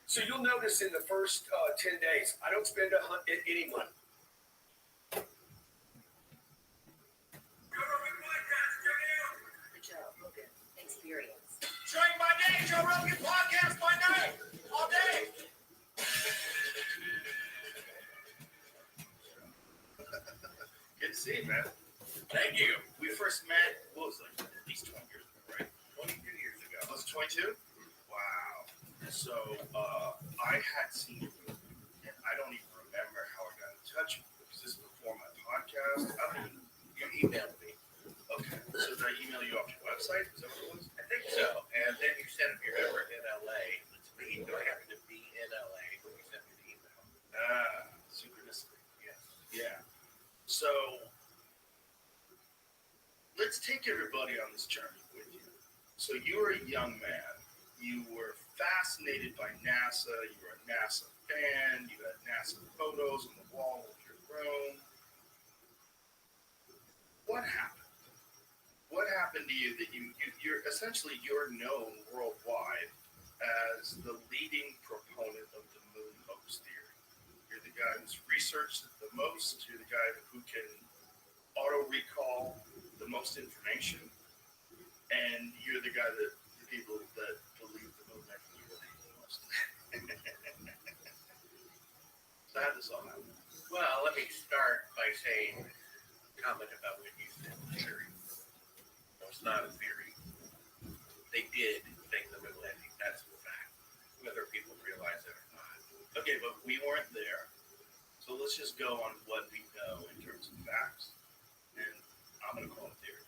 So you'll notice in the first 10 days, I don't spend any money.
Good job. Look at experience.
Drink by day, Joe Rogan podcast by night, all day.
Good to see you, man. Thank you. We first met, what was it, like, at least 20 years ago, right? 22 years ago. Was it 22? Wow. So, I had seen you, and I don't even remember how I got in touch with you, because this is before my podcast. You emailed me. Okay. So did I email you off your website? Is that what it was?
I think so. And then you sent me over in LA. It's me. I happen to be in LA when you sent me the email.
Synchronicity. Yes. Yeah. So let's take everybody on this journey with you. So you were a young man. You were fascinated by NASA. You were a NASA fan. You had NASA photos on the wall of your room. What happened? What happened to you that you're essentially you're known worldwide as the leading proponent of the moon hoax theory? You're the guy who's researched the most. You're the guy who can auto-recall the most information. And you're the guy that the people that believe the moon actually really the most. So how did this all happen?
Well, let me start by saying a comment about what you said, Larry. It's not a theory. They did make the moon landing. That's the fact. Whether people realize it or not.
Okay, but we weren't there. So let's just go on what we know in terms of facts. And I'm going to call it theory.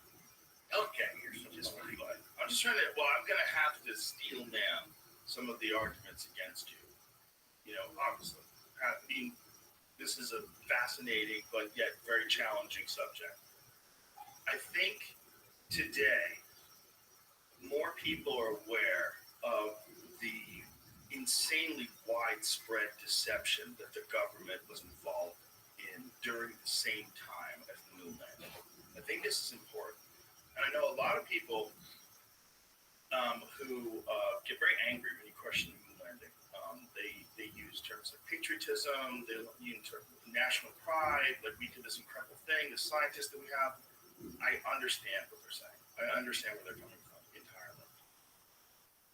Okay, you're so
Just for fun. I'm just trying to, well, I'm going to have to steal down some of the arguments against you. You know, obviously. I mean, this is a fascinating but yet very challenging subject. I think today more people are aware of the insanely widespread deception that the government was involved in during the same time as the moon landing. I think this is important. And I know a lot of people who get very angry when you question the moon landing. They use terms like patriotism, they use terms of national pride, like we did this incredible thing, the scientists that we have. I understand what they're saying. I understand where they're coming from entirely.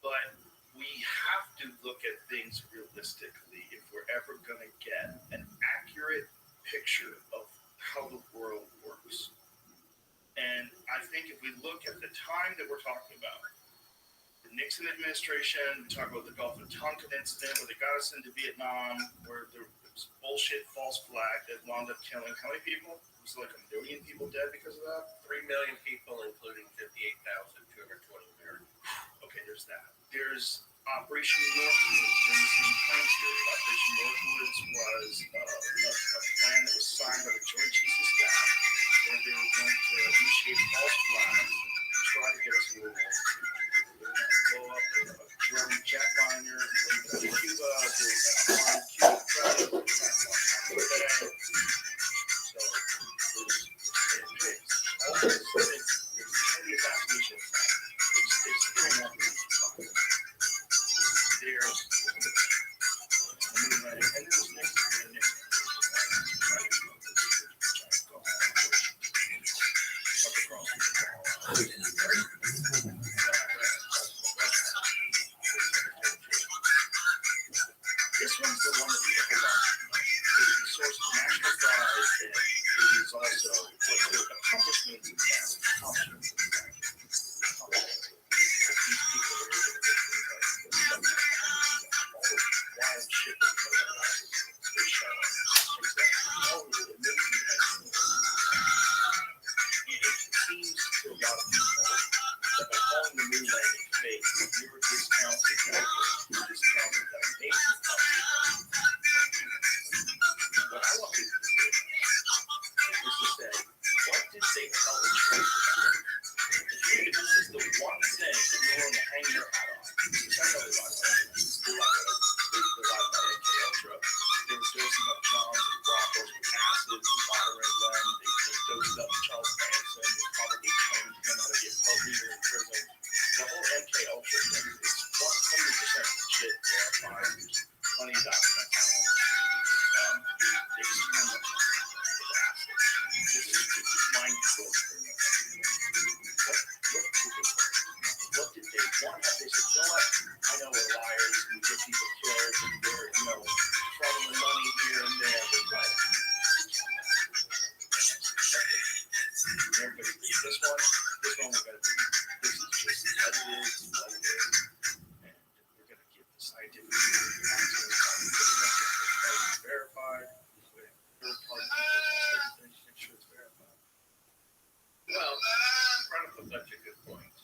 But we have to look at things realistically if we're ever going to get an accurate picture of how the world works. And I think if we look at the time that we're talking about, the Nixon administration, we talk about the Gulf of Tonkin incident where they got us into Vietnam, where there was bullshit false flag that wound up killing how many people? It was like 1 million people dead because of that?
3 million people, including 58,220 Americans.
Okay, there's that. There's Operation Northwoods during the same time period. Operation Northwoods was a plan that was signed by the Joint Chiefs of Staff where they were going to initiate false flags to try to get us into World War II. They were going to blow up a German jetliner and blame it on Cuba. They were going to harm Cuban president. So all this is heavy assassination. They still want to be talking. There's the moon landing, and there's Nixon. This one's the one that we have a lot. It's a source of national pride, and it is also what the accomplishments of that. Accomplishments of that. These people are able to get things like all the wild shit that we know about space shuttle. It's that all the amazing things. It seems to a lot of people that by calling the moon landing fake, you're discounting that. You're discounting that amazing what I want people to do is to say, what did they tell the truth about? If this is the one thing that you're willing to hang your hat on, which I know they lied about it. They lied about MK Ultra. They were dosing up Johns and Broncos with acid and monitoring them. They dosed up Charles Manson. They probably trained him how to be a cult leader in prison. The whole MK Ultra thing is 100% legit, verified. There's plenty of documentation. The experiment with acid. This is mind control experiment. What did they want? They said, you know what? I know we're liars and we get people killed and we're, troubling money here and there, but like, everybody read this one we're going to read. This is just what it is, and we're going to give the scientific access, verified, with third-party people, make sure it's verified.
Well, you brought up a bunch of good points.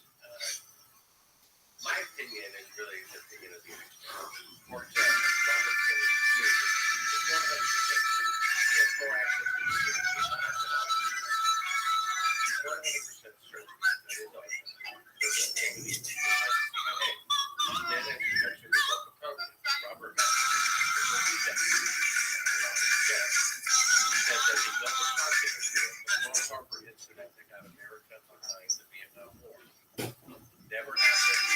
My opinion is really the opinion of the expert. For example, Robert Kennedy Jr. is 100% true. He has more access to the students than I have. He's 100% certain that his office doesn't change. Then, as you mentioned, the Gulf of Tonkin, Robert said that the Gulf of Tonkin incident, the Pearl Harbor incident that got America behind the Vietnam War, never happened.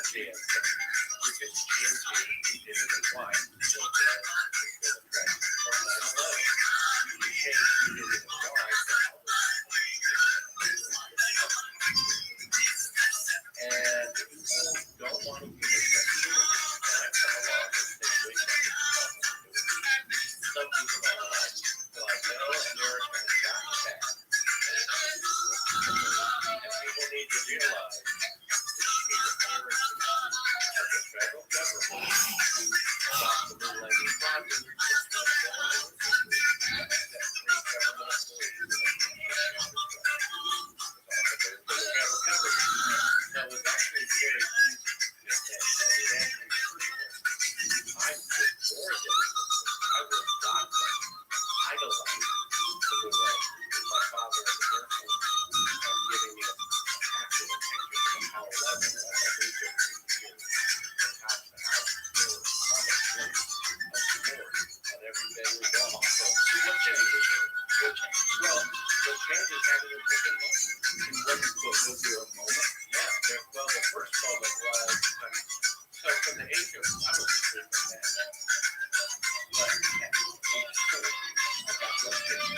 understand. You're just changing the different why. So that the threat from 9/11. You change the different why. And people don't want to be misunderstood. And I come along and say, wait a minute. Some people are like, no, America has gotten bad. And people need to realize that you need to parents of the federal government to stop the moonlighting project. That three government employees. So it's actually very easy to get that. I would more than I would not idolize the moonlight. My father in the Air Force giving me actual pictures of Apollo 11 as I moved over to here from house to house. There was so much work of support on every bedroom wall. So what changes? Well, the changes having a different life. Was there a moment? Yeah. Well, the first moment was so from the age of I was sleeping then. But at age 4, I got frustrated.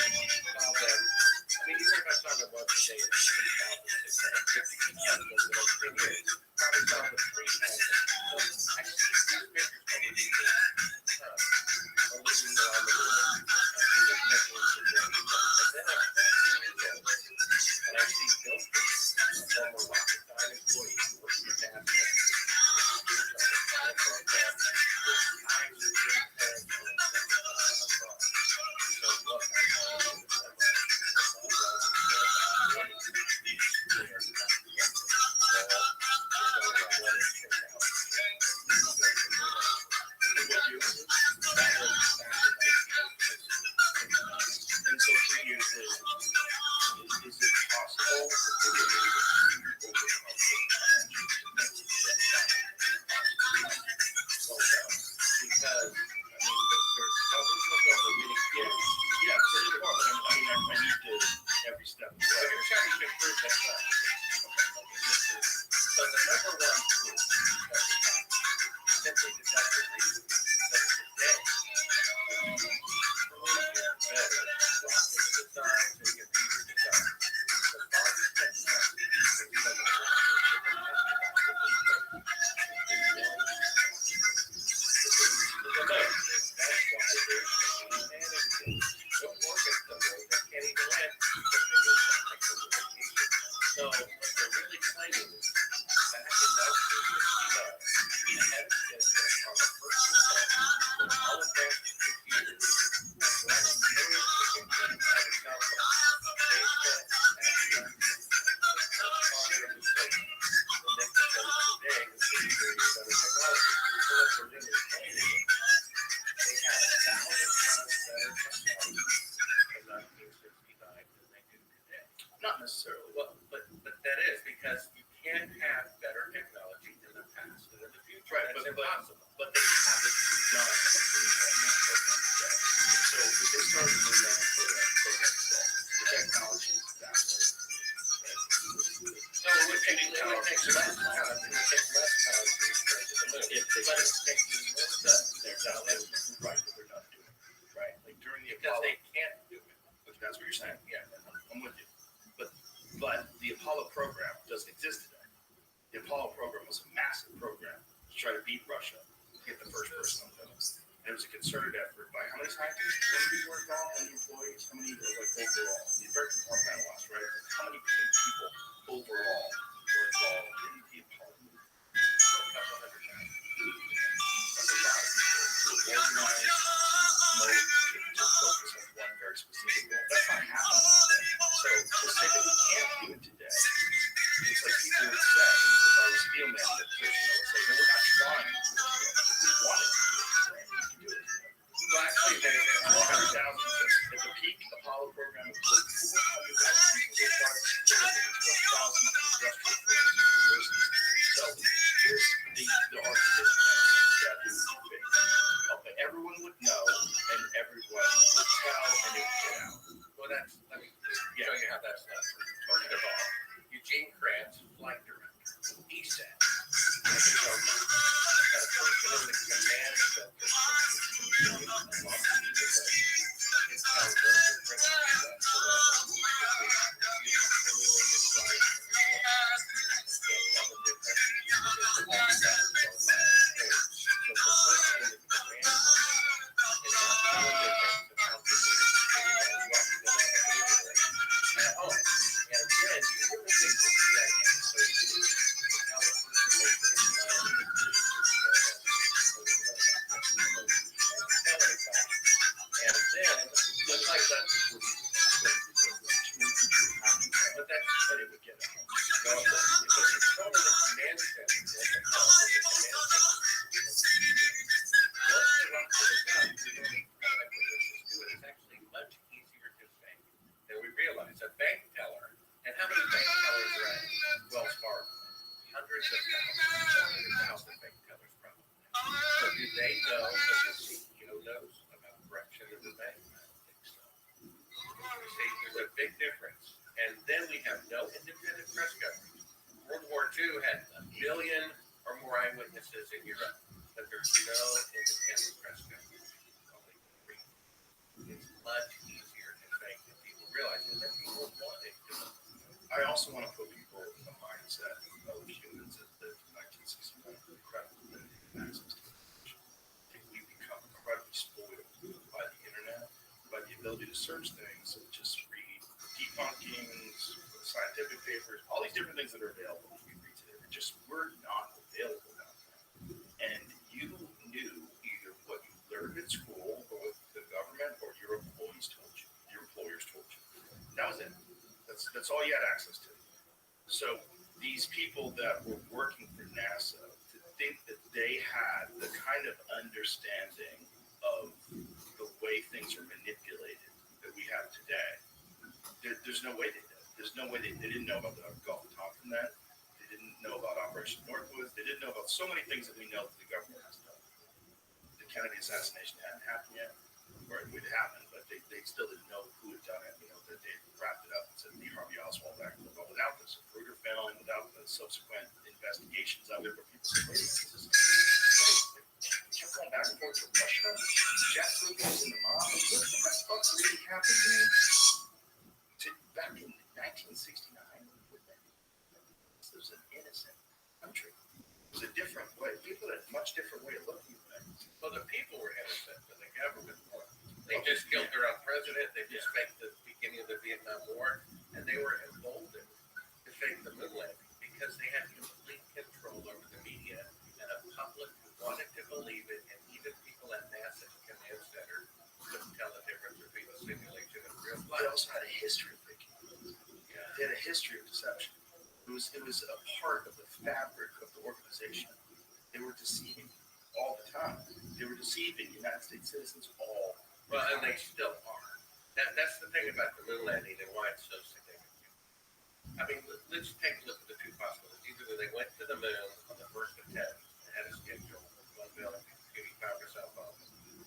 Well then, I mean, even if I saw the one today at 3,650 those little 3 years, probably saw the 3,000. So I see these pictures from the TV. I'm living around the world. In the special situation. And then I'm 14 years old. And I see Bill Gates, a former Rothschild employee who works for NASA, program with times of so look, and so 3 years later, is it possible that they would be able to because I need to every step. So here's how you can prove that. So the number one proof is simply deductive reason. That today, better rocket designs and computer design. The farthest technology is from a so what they're really claiming is back in 1969, ahead of schedule on the first attempt when all advanced computers and running millions of computers out of combat, they spent today with security and other technology. So what they're really claiming is they had 1,000 times better technology in 1969 than they do today. Not necessarily. Well, but that is because you can't have better technology in the past and in the future. Right, that's impossible. But they haven't done a moonlighting program today. So if they started a moonlighting program today, the technology is that way. So it would take less time. It would take less time to return to the moon. But it's taking more stuff. They're not doing it. Right, but they're not doing it. Right. Like during the Apollo. Because they can't do it. But that's what you're saying. Yeah, I'm with you. But the Apollo program doesn't exist today. The Apollo program was a massive program to try to beat Russia, get the first person on the moon. And it was a concerted effort by how many scientists? How many people were involved? How many employees? How many overall? The American panelists, right? How many people overall were involved in the Apollo movement? A couple hundred thousand. That's a lot of people to organize, promote, to focus on one very specific goal. That's not happening today. So to say that we can't do it today, it's like people would say, if I was a steel man, the person would say, no, we're not trying to do it. We wanted to do it today. We can do it today. Well, actually, there's 400,000. At the peak Apollo program employed 400,000 people. They started 12,000 industrial firms and universities. So here's the argument that is big. But everyone would know, and everyone would tell, and it would get out. Well, that's, let me show you how that's done. First of all, Eugene Krebs, flight director, he said, says in Europe that there's no independent press coverage. Only free. It's much easier to fake than people realize, and then people want it.
I also want to put people in the mindset of humans that lived in 1961 with incredible access to information. I think we've become incredibly spoiled by the internet, by the ability to search things and just read debunkings, scientific papers, all these different things that are available that we read today. We're not available now. And you knew either what you learned at school or what the government or your employees told you, your employers told you. That was it. That's all you had access to. So these people that were working for NASA, to think that they had the kind of understanding of the way things are manipulated that we have today, there's no way they did. There's no way they didn't know about the Gulf of Tonkin. They didn't know about Operation Northwoods. They didn't know about so many things that we know that the government has done. The Kennedy assassination hadn't happened yet, or it would happen, but they still didn't know who had done it. That they wrapped it up and said Lee Harvey Oswald back in the But without the Zapruder film, without the subsequent investigations of it, where people said, wait, this is kept going back and forth to Russia, Jack Ruby's in the mob. What the fuck really happened here? Back in 1969, this was an innocent country. It was a different way. People had a much different way of looking at things.
Well, the people were innocent, but the government wasn't. They just killed their own president. They just faked the beginning of the Vietnam War, and they were emboldened to fake the moon landing because they had complete control over the media and a public who wanted to believe it, and even people at NASA Command Center couldn't tell the difference between a simulation and real
They
life.
also had a history of faking. Yeah. They had a history of deception. It was a part of the fabric of the organization. They were deceiving all the time. They were deceiving United States citizens all.
Well, and they still are. That's the thing about the moon landing and why it's so significant. I mean, let's take a look at the two possibilities. Either they went to the moon on the first attempt and had a schedule. One bill, if you found yourself on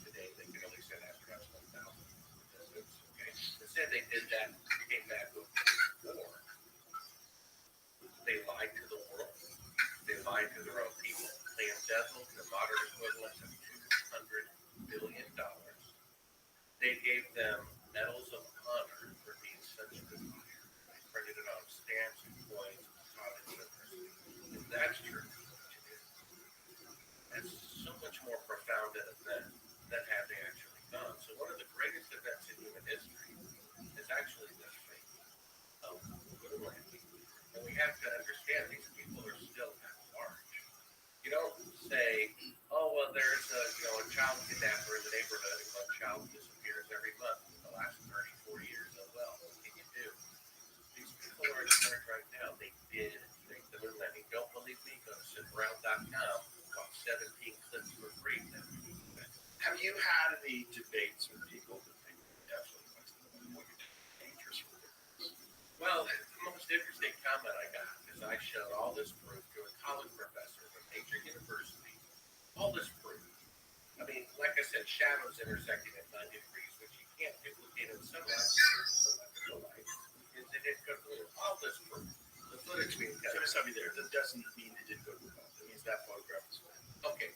today, they can only send astronauts 1,000 distance. Okay. Instead, they did that, came back with war. They lied to the world. They lied to their own people. They embezzled the modern equivalent of $200 billion. They gave them medals of honor for being such good leaders. They printed it on stamps and coins and taught at university. If that's true, that's so much more profound than had they actually done. So one of the greatest events in human history is actually this fate of moon landing. And we have to understand these people are still at large. You don't say, oh, well, there's a child kidnapper in the neighborhood and one child disappears every month in the last 30, 40 years. Oh, well, what can you do? These people are in charge right now. They did fake the moon landing. Don't believe me? Go to SitBrown.com. Watch 17 clips for free.
Have you had any debates with people that think definitely went to the moon? What dangerous for them?
Well, the most interesting comment I got is I showed all this proof to a college professor from major university. All this proof. I mean, like I said, shadows intersecting at 90 degrees, which you can't duplicate in sunlight. Is it incomplete? All this proof. The footage being cut.
Stop me there. That doesn't mean they didn't go to the moon. It means that photograph is fake.
Okay.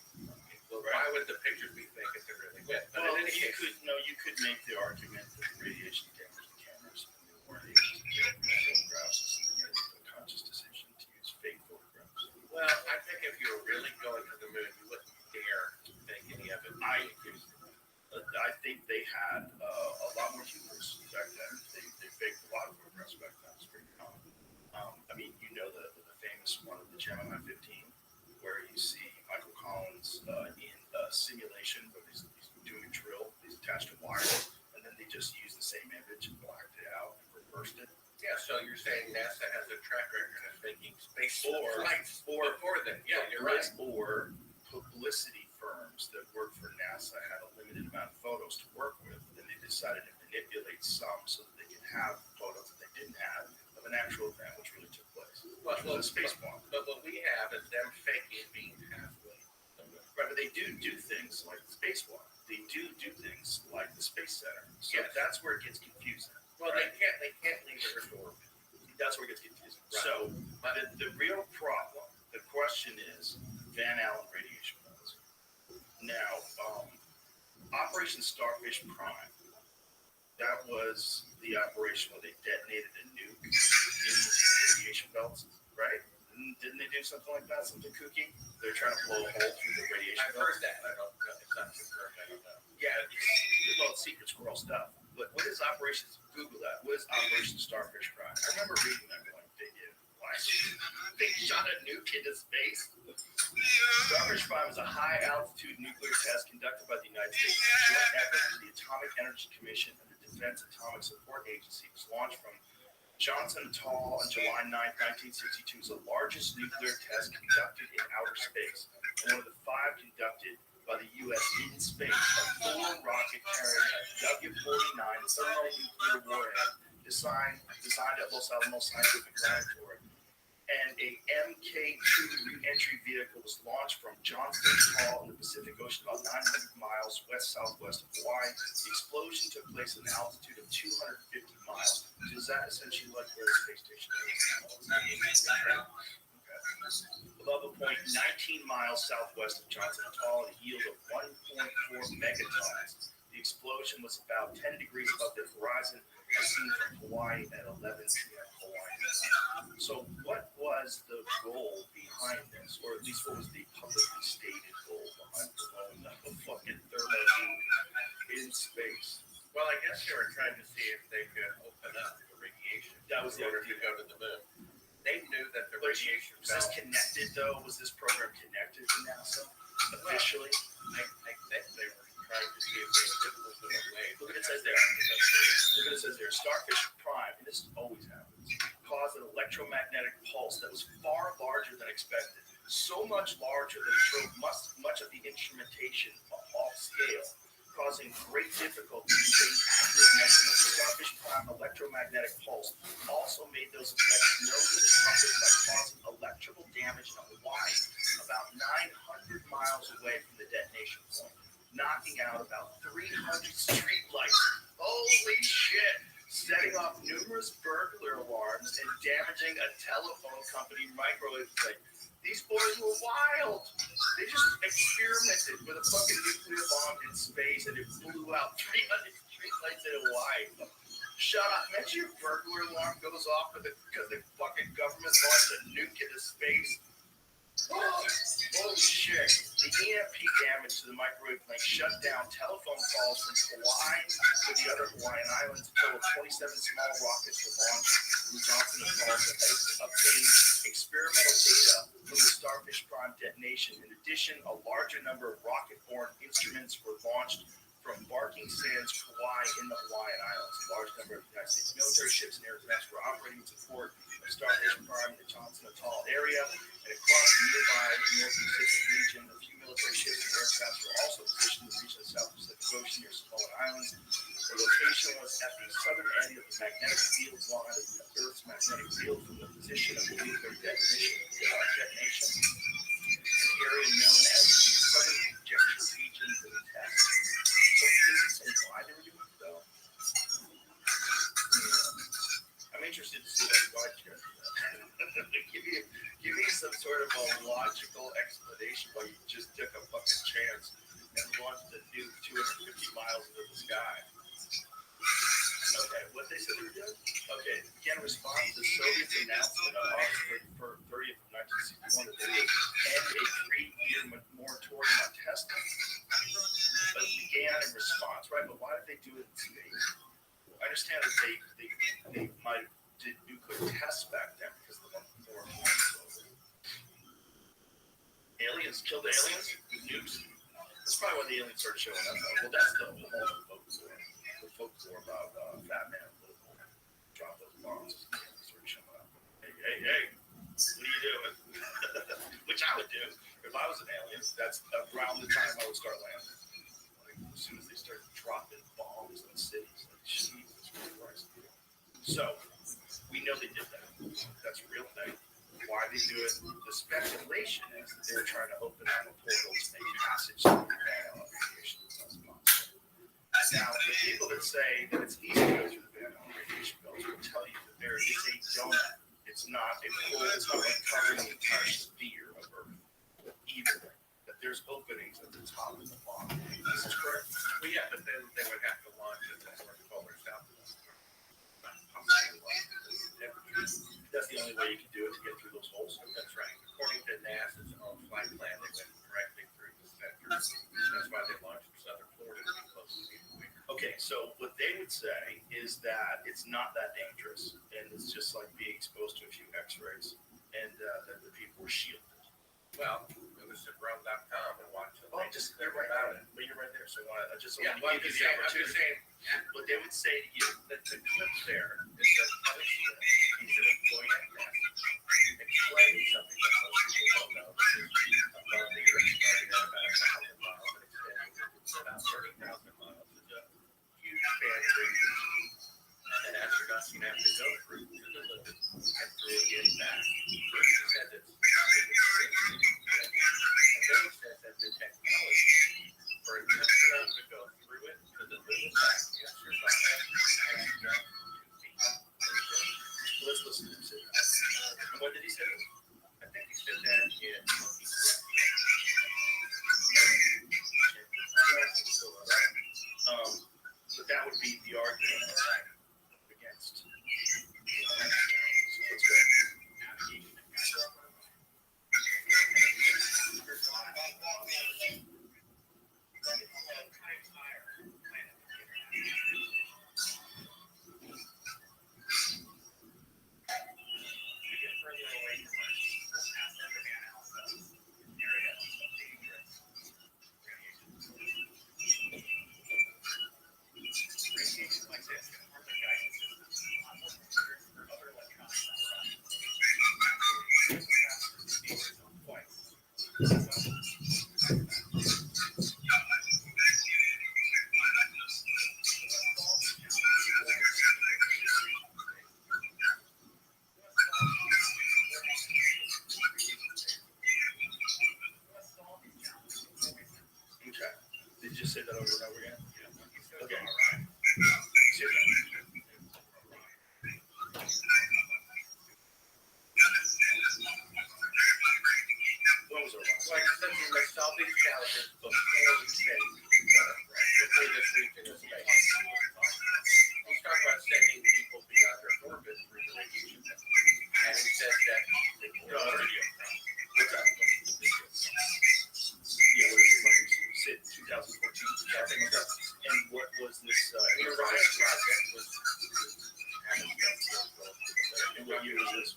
Well, why would the pictures be fake if they really went? But
Well,
in any case,
you could make the argument that the radiation damaged the cameras and they weren't able to get the photographs, so they made a conscious decision to use fake photographs.
well, I think if you were really going to the moon, you wouldn't dare fake any of it.
I think they had a lot more hubris back then. They faked a lot of photographs back then. It's pretty common. I mean, you know the famous one of the Gemini 15, where you see Michael Collins in a simulation where he's doing a drill. He's attached to wires, and then they just use the same image and blacked it out and reversed it.
Yeah, so you're saying NASA has a track record of faking space
flights
before then. Yeah, you're right.
Or publicity firms that work for NASA had a limited amount of photos to work with, and they decided to manipulate some so that they could have photos that they didn't have of an actual event which really took place.
Well,
a spacewalk.
But what we have is them faking being halfway.
Right, but they do things like the spacewalk. They do things like the Space Center. So
Yes.
that's where it gets confusing.
Well,
right?
they can't leave the Earth orbit.
That's where it gets confusing.
Right.
So the real problem, the question is, Van Allen radiation belts. Now, Operation Starfish Prime. That was the operation where they detonated a nuke in the radiation belts, right? Didn't they do something like that? Something kooky? They're trying to blow a hole through the radiation
I've
belts.
heard that. I don't know. It's not confirmed. I don't know.
Yeah, it's secret squirrel stuff. But what is Operation? Google that. What is Operation Starfish Prime? I remember reading that going, they did. Why? They shot a nuke into space. Starfish Prime is a high-altitude nuclear test conducted by the United States joint effort of the Atomic Energy Commission and the Defense Atomic Support Agency. It was launched from Johnson Atoll on July 9, 1962. Is the largest nuclear test conducted in outer space, and one of the 5 conducted by the U.S. in space. A full rocket carrying a W-49 thermonuclear warhead designed at Los Alamos Scientific Laboratory, and a Mk-2 re-entry vehicle was launched from Johnston Atoll in the Pacific Ocean, about 900 miles west-southwest of Hawaii. The explosion took place at an altitude of 250 miles. Is that essentially like where the space station is? Above a point 19 miles southwest of Johnson Atoll, at a yield of 1.4 megatons. The explosion was about 10 degrees above the horizon, as seen from Hawaii at 11 p.m. Hawaii time. So what was the goal behind this, or at least what was the publicly stated goal behind blowing up a fucking thermonuclear in space?
Well, I guess they were trying to see if they could open up the radiation
That was
in order to go to the moon. They knew that the radiation
Was this connected, though? Was this program connected to NASA officially?
I think they were trying to see if they could open a way.
Look what it says there. Look what it says there. Starfish Prime, and this always happens, caused an electromagnetic pulse that was far larger than expected. So much larger that it drove much of the instrumentation off scale, causing great difficulty in getting accurate measurements. The Starfish Prime electromagnetic pulse also made those effects known to the public by causing electrical damage in Hawaii, about 900 miles away from the detonation point, knocking out about 300 street lights. Holy shit! Setting off numerous burglar alarms and damaging a telephone company microwave thing. These boys were wild. They just experimented with a fucking nuclear bomb in space, and it blew out 300 streetlights in Hawaii. Shut up. Imagine your burglar alarm goes off because the fucking government launched a nuke into space. Holy shit. The EMP damage to the microwave plane shut down telephone calls from Hawaii to the other Hawaiian islands. A total of 27 small rockets were launched from Johnson Atoll to obtain experimental data from the Starfish Prime detonation. In addition, a larger number of rocket-borne instruments were launched from Barking Sands, Kauai, in the Hawaiian Islands. A large number of United States military ships and aircraft were operating in support of Starfish Prime in the Johnson Atoll area and across the nearby North Pacific region. A few military ships and aircraft were also positioned in the region of the South Pacific Ocean near Samoan Islands. The location was at the southern end of the magnetic field line of the Earth's magnetic field from the position of the nuclear detonation, an area known as the Southern Conjecture Region for the test. So physics and why they were doing it, though. I'm interested to see that God cares for that. give me some sort of a logical explanation why you just took a fucking chance and launched a nuke 250 miles into the sky. Okay, what they said they were doing? Okay, again, respond to the Soviets' announcement on August 30th, 1961 that they would end a 3-year moratorium on testing. But it began in response, right? But why did they do it in space? I understand that they might have did nuclear tests back then because the more aliens killed the aliens with nukes. That's probably why the aliens started showing up. Well, that's the whole folklore. The folklore about Fat Man drop those bombs. Started showing up. Hey, what are you doing? Which I would do if I was an alien. That's around the time I would start landing. Like, as soon as they start dropping bombs in cities, like Jesus Christ. So we know they did that. That's a real thing. Why they do it? The speculation is that they're trying to open up a portal to make passage to the Van Allen radiation as possible. Now, the people that say that it's easy to go through the Van Allen radiation belts will tell you that there is a donut. It's not a full. It's not like covering the entire sphere of Earth. evenly, that there's openings at the top and the bottom. This is correct.
Well, yeah, but then they would have to launch it as much forward south.
That's the only way you can do it to get through those holes.
That's right. According to NASA's own flight plan, they went directly through the center. That's why they launched in southern Florida to be close to the equator.
Okay, so what they would say is that it's not that dangerous, and it's just like being exposed to a few X-rays, and that the people were shielded.
Well, it was at Rome.com and watch it.
Oh, just you're right there. But you're right there. So I just
Yeah,
want to give you the
I'm just
opportunity.
saying,
What they would say to you,
that the clip there is that he's an employee at NASA explaining something that most people don't know, which is above the Earth starting at about 1,000 miles and extending to about 30,000 miles. It's a huge span of radiation. And astronauts can have to go through to the limit and through again back. First he said it's and then he says that the technology for an astronaut to go through it to the limit back and survive has got to be.
Let's listen to him say that. And what did he say?
I think he said that in
2014. But that would be the argument against. Let's go. Did you just say that over and over again? Okay. Say what was it?
Like I said, we must solve these challenges before we send before this region is space. We talk about sending people beyond their orbit through the radiation. And he says that
What's that? Yeah, what is it? You said 2014. And what was this?
the Orion project was
And what year was this?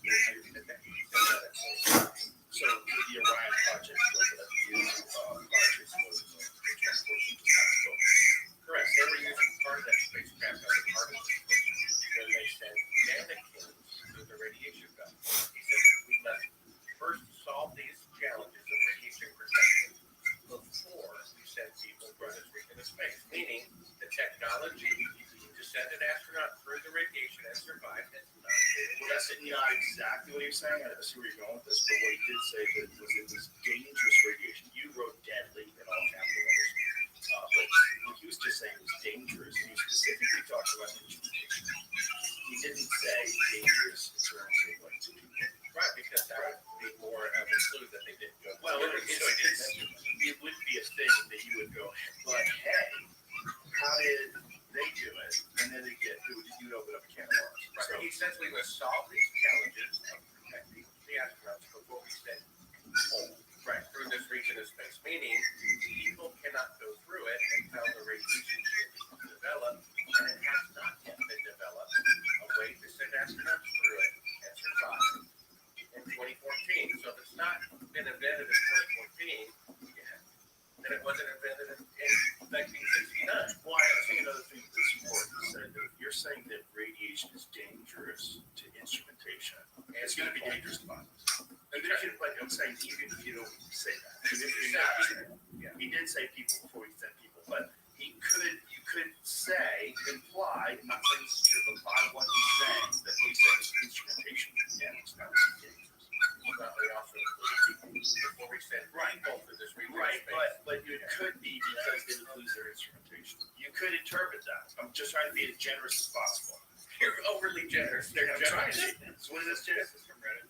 So the Orion project was a new project was 2014.
correct. They were using part of that spacecraft as a part of the mission when they sent mannequins to the radiation belt. He said we must first solve these challenges of radiation protection before we send people from this region of space. Meaning the technology to send an astronaut through the radiation and survive has not been.
Well, that's not exactly what he was saying. I see where you're going with this, but what he did say that was it was dangerous radiation. You wrote deadly in all capital letters, but what he was just saying was dangerous. And he specifically talked about instrumentation. He didn't say dangerous in terms of like to people.
Right, because that would be more of a clue that they didn't go.
Well, it would be a thing that you would go, but hey, how did they do it? And then you'd open up a can of worms.
Right.
So,
He says we must solve these challenges of protecting the astronauts before we send people through this region of space. Meaning, people cannot go through it until the radiation is developed, and it has not yet been developed a way to send astronauts through it and survive in 2014. So if it's not been invented in 2014 yet, then it wasn't invented in 1969.
well, I think another thing that's important is that if you're saying that radiation is dangerous to instrumentation, it's going to be dangerous to bodies. Even if you, like I'm saying, even if you don't say that, even if you're not saying that, he did say people before he said people, but you could say, imply, not saying this is true, but by what he's saying, that what he said is instrumentation, yeah, it's not dangerous.
But they also include people before we send people through this region of
Right,
space.
but it could be because they would lose their instrumentation. You could interpret that. I'm just trying to be as generous as possible.
You're overly generous. They're
I'm trying
generous.
to. So what is this, Jess? This is from Reddit.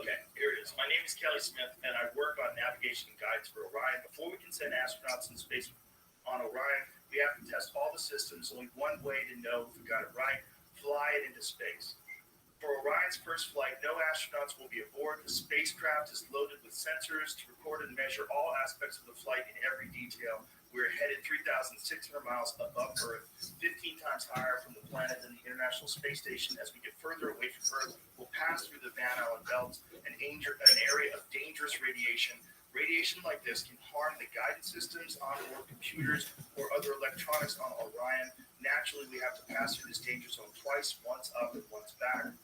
Okay, here it is. this. My name is Kelly Smith, and I work on navigation and guides for Orion. Before we can send astronauts in space on Orion, we have to test all the systems. Only one way to know if we got it right: fly it into space. For Orion's first flight, no astronauts will be aboard. The spacecraft is loaded with sensors to record and measure all aspects of the flight in every detail. We're headed 3,600 miles above Earth, 15 times higher from the planet than the International Space Station. As we get further away from Earth, we'll pass through the Van Allen belts, an area of dangerous radiation. Radiation like this can harm the guidance systems, onboard computers, or other electronics on Orion. Naturally, we have to pass through this danger zone twice, once up and once back.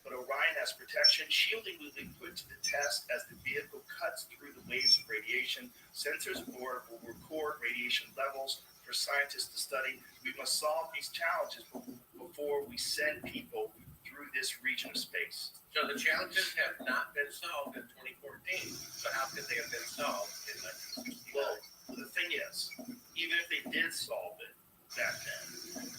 But Orion has protection. Shielding will be put to the test as the vehicle cuts through the waves of radiation. Sensors aboard will record radiation levels for scientists to study. We must solve these challenges before we send people through this region of space.
So the challenges have not been solved in 2014. So how could they have been solved in 1969?
Well, the thing is, even if they did solve it back then,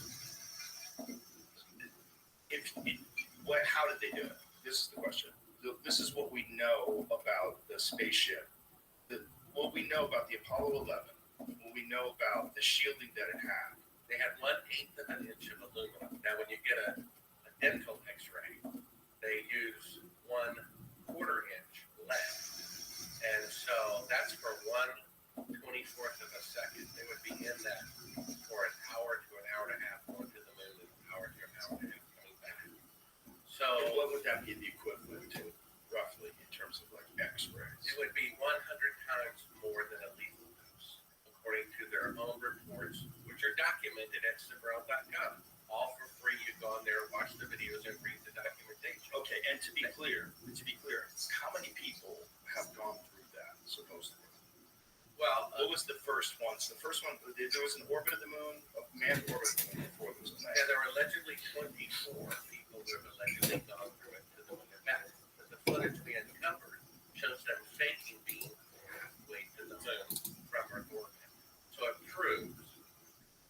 how did they do it? This is the question. This is what we know about the spaceship. What we know about the Apollo 11. What we know about the shielding that it had.
They had 1/8 of an inch of aluminum. Now, when you get a dental X-ray, they use 1/4 inch lead, and so that's for 1/24 of a second. They would be in that for an hour to an hour and a half going to the moon, and an hour to an hour and a half coming back. So,
and what would that be the equivalent to, roughly, in terms of like X-rays?
It would be 100 times more than a lethal dose, according to their own reports, which are documented at Sabrel.com. All for free. You go on there, watch the videos, and read the documentation.
Okay, and to be clear, how many people have gone through that, supposedly?
Well,
what was the first one? So the first one, there was an orbit of the moon, a manned orbit of the moon before there was a man.
Yeah, there were allegedly 24 people who have allegedly gone through it to the moon and back. But the footage we uncovered shows them faking being halfway to the moon from Earth orbit. So it proves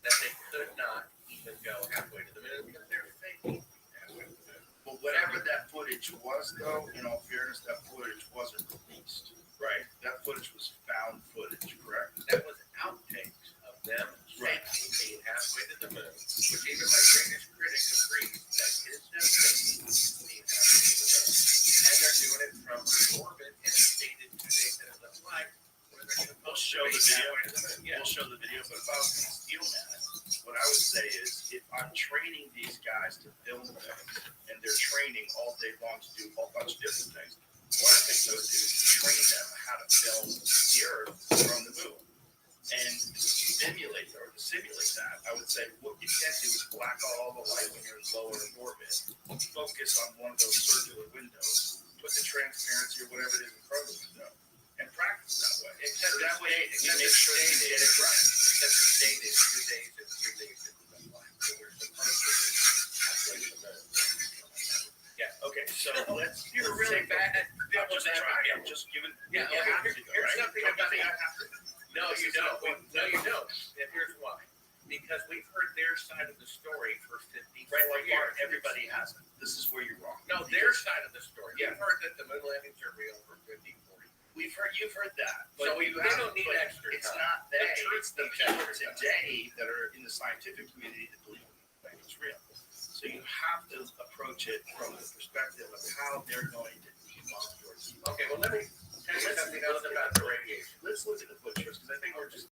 that they could not even go halfway to the moon because they're faking halfway to the moon.
But whatever that footage was, though, in all fairness, that footage wasn't released, right? That footage was found footage, correct?
That was outtakes of them faking being halfway to the moon, which even my greatest critic agrees that is them faking being halfway to the moon. And they're doing it from Earth orbit and stated 2 days into the flight where they're supposed to be halfway to the moon. Yeah.
We'll show the video, but if I was going to steal that, what I would say is if I'm training these guys to film things, and they're training all day long to do a whole bunch of different things, one of the things I would do is train them how to film the Earth from the moon. And to simulate that, I would say what you can't do is black out all the light when you're in lower orbit. Focus on one of those circular windows. Put the transparency or whatever it is in front of the window. And practice that way. Except that way, make sure you get it right.
Except it's dated 2 days and 3 days into the flight. So we're supposed to be halfway to the moon.
Yeah, okay, so let's.
You're really bad.
I'm just trying. I'm just giving.
Yeah, here's something about the. No, you don't. No, you don't. And here's why. Because we've heard their side of the story for 50 years.
Everybody has it. This is where you're wrong.
No, their side of the story. You've heard that the moon landings are real for 50, 40.
You've heard that.
But so they don't need extra time.
It's not they. It's the people today that are in the scientific community that believe it's real. So you have to approach it from the perspective of how they're going to debunk your.
Okay, well, let me tell you something else about the radiation.
Let's look at the footage first, because I think we're just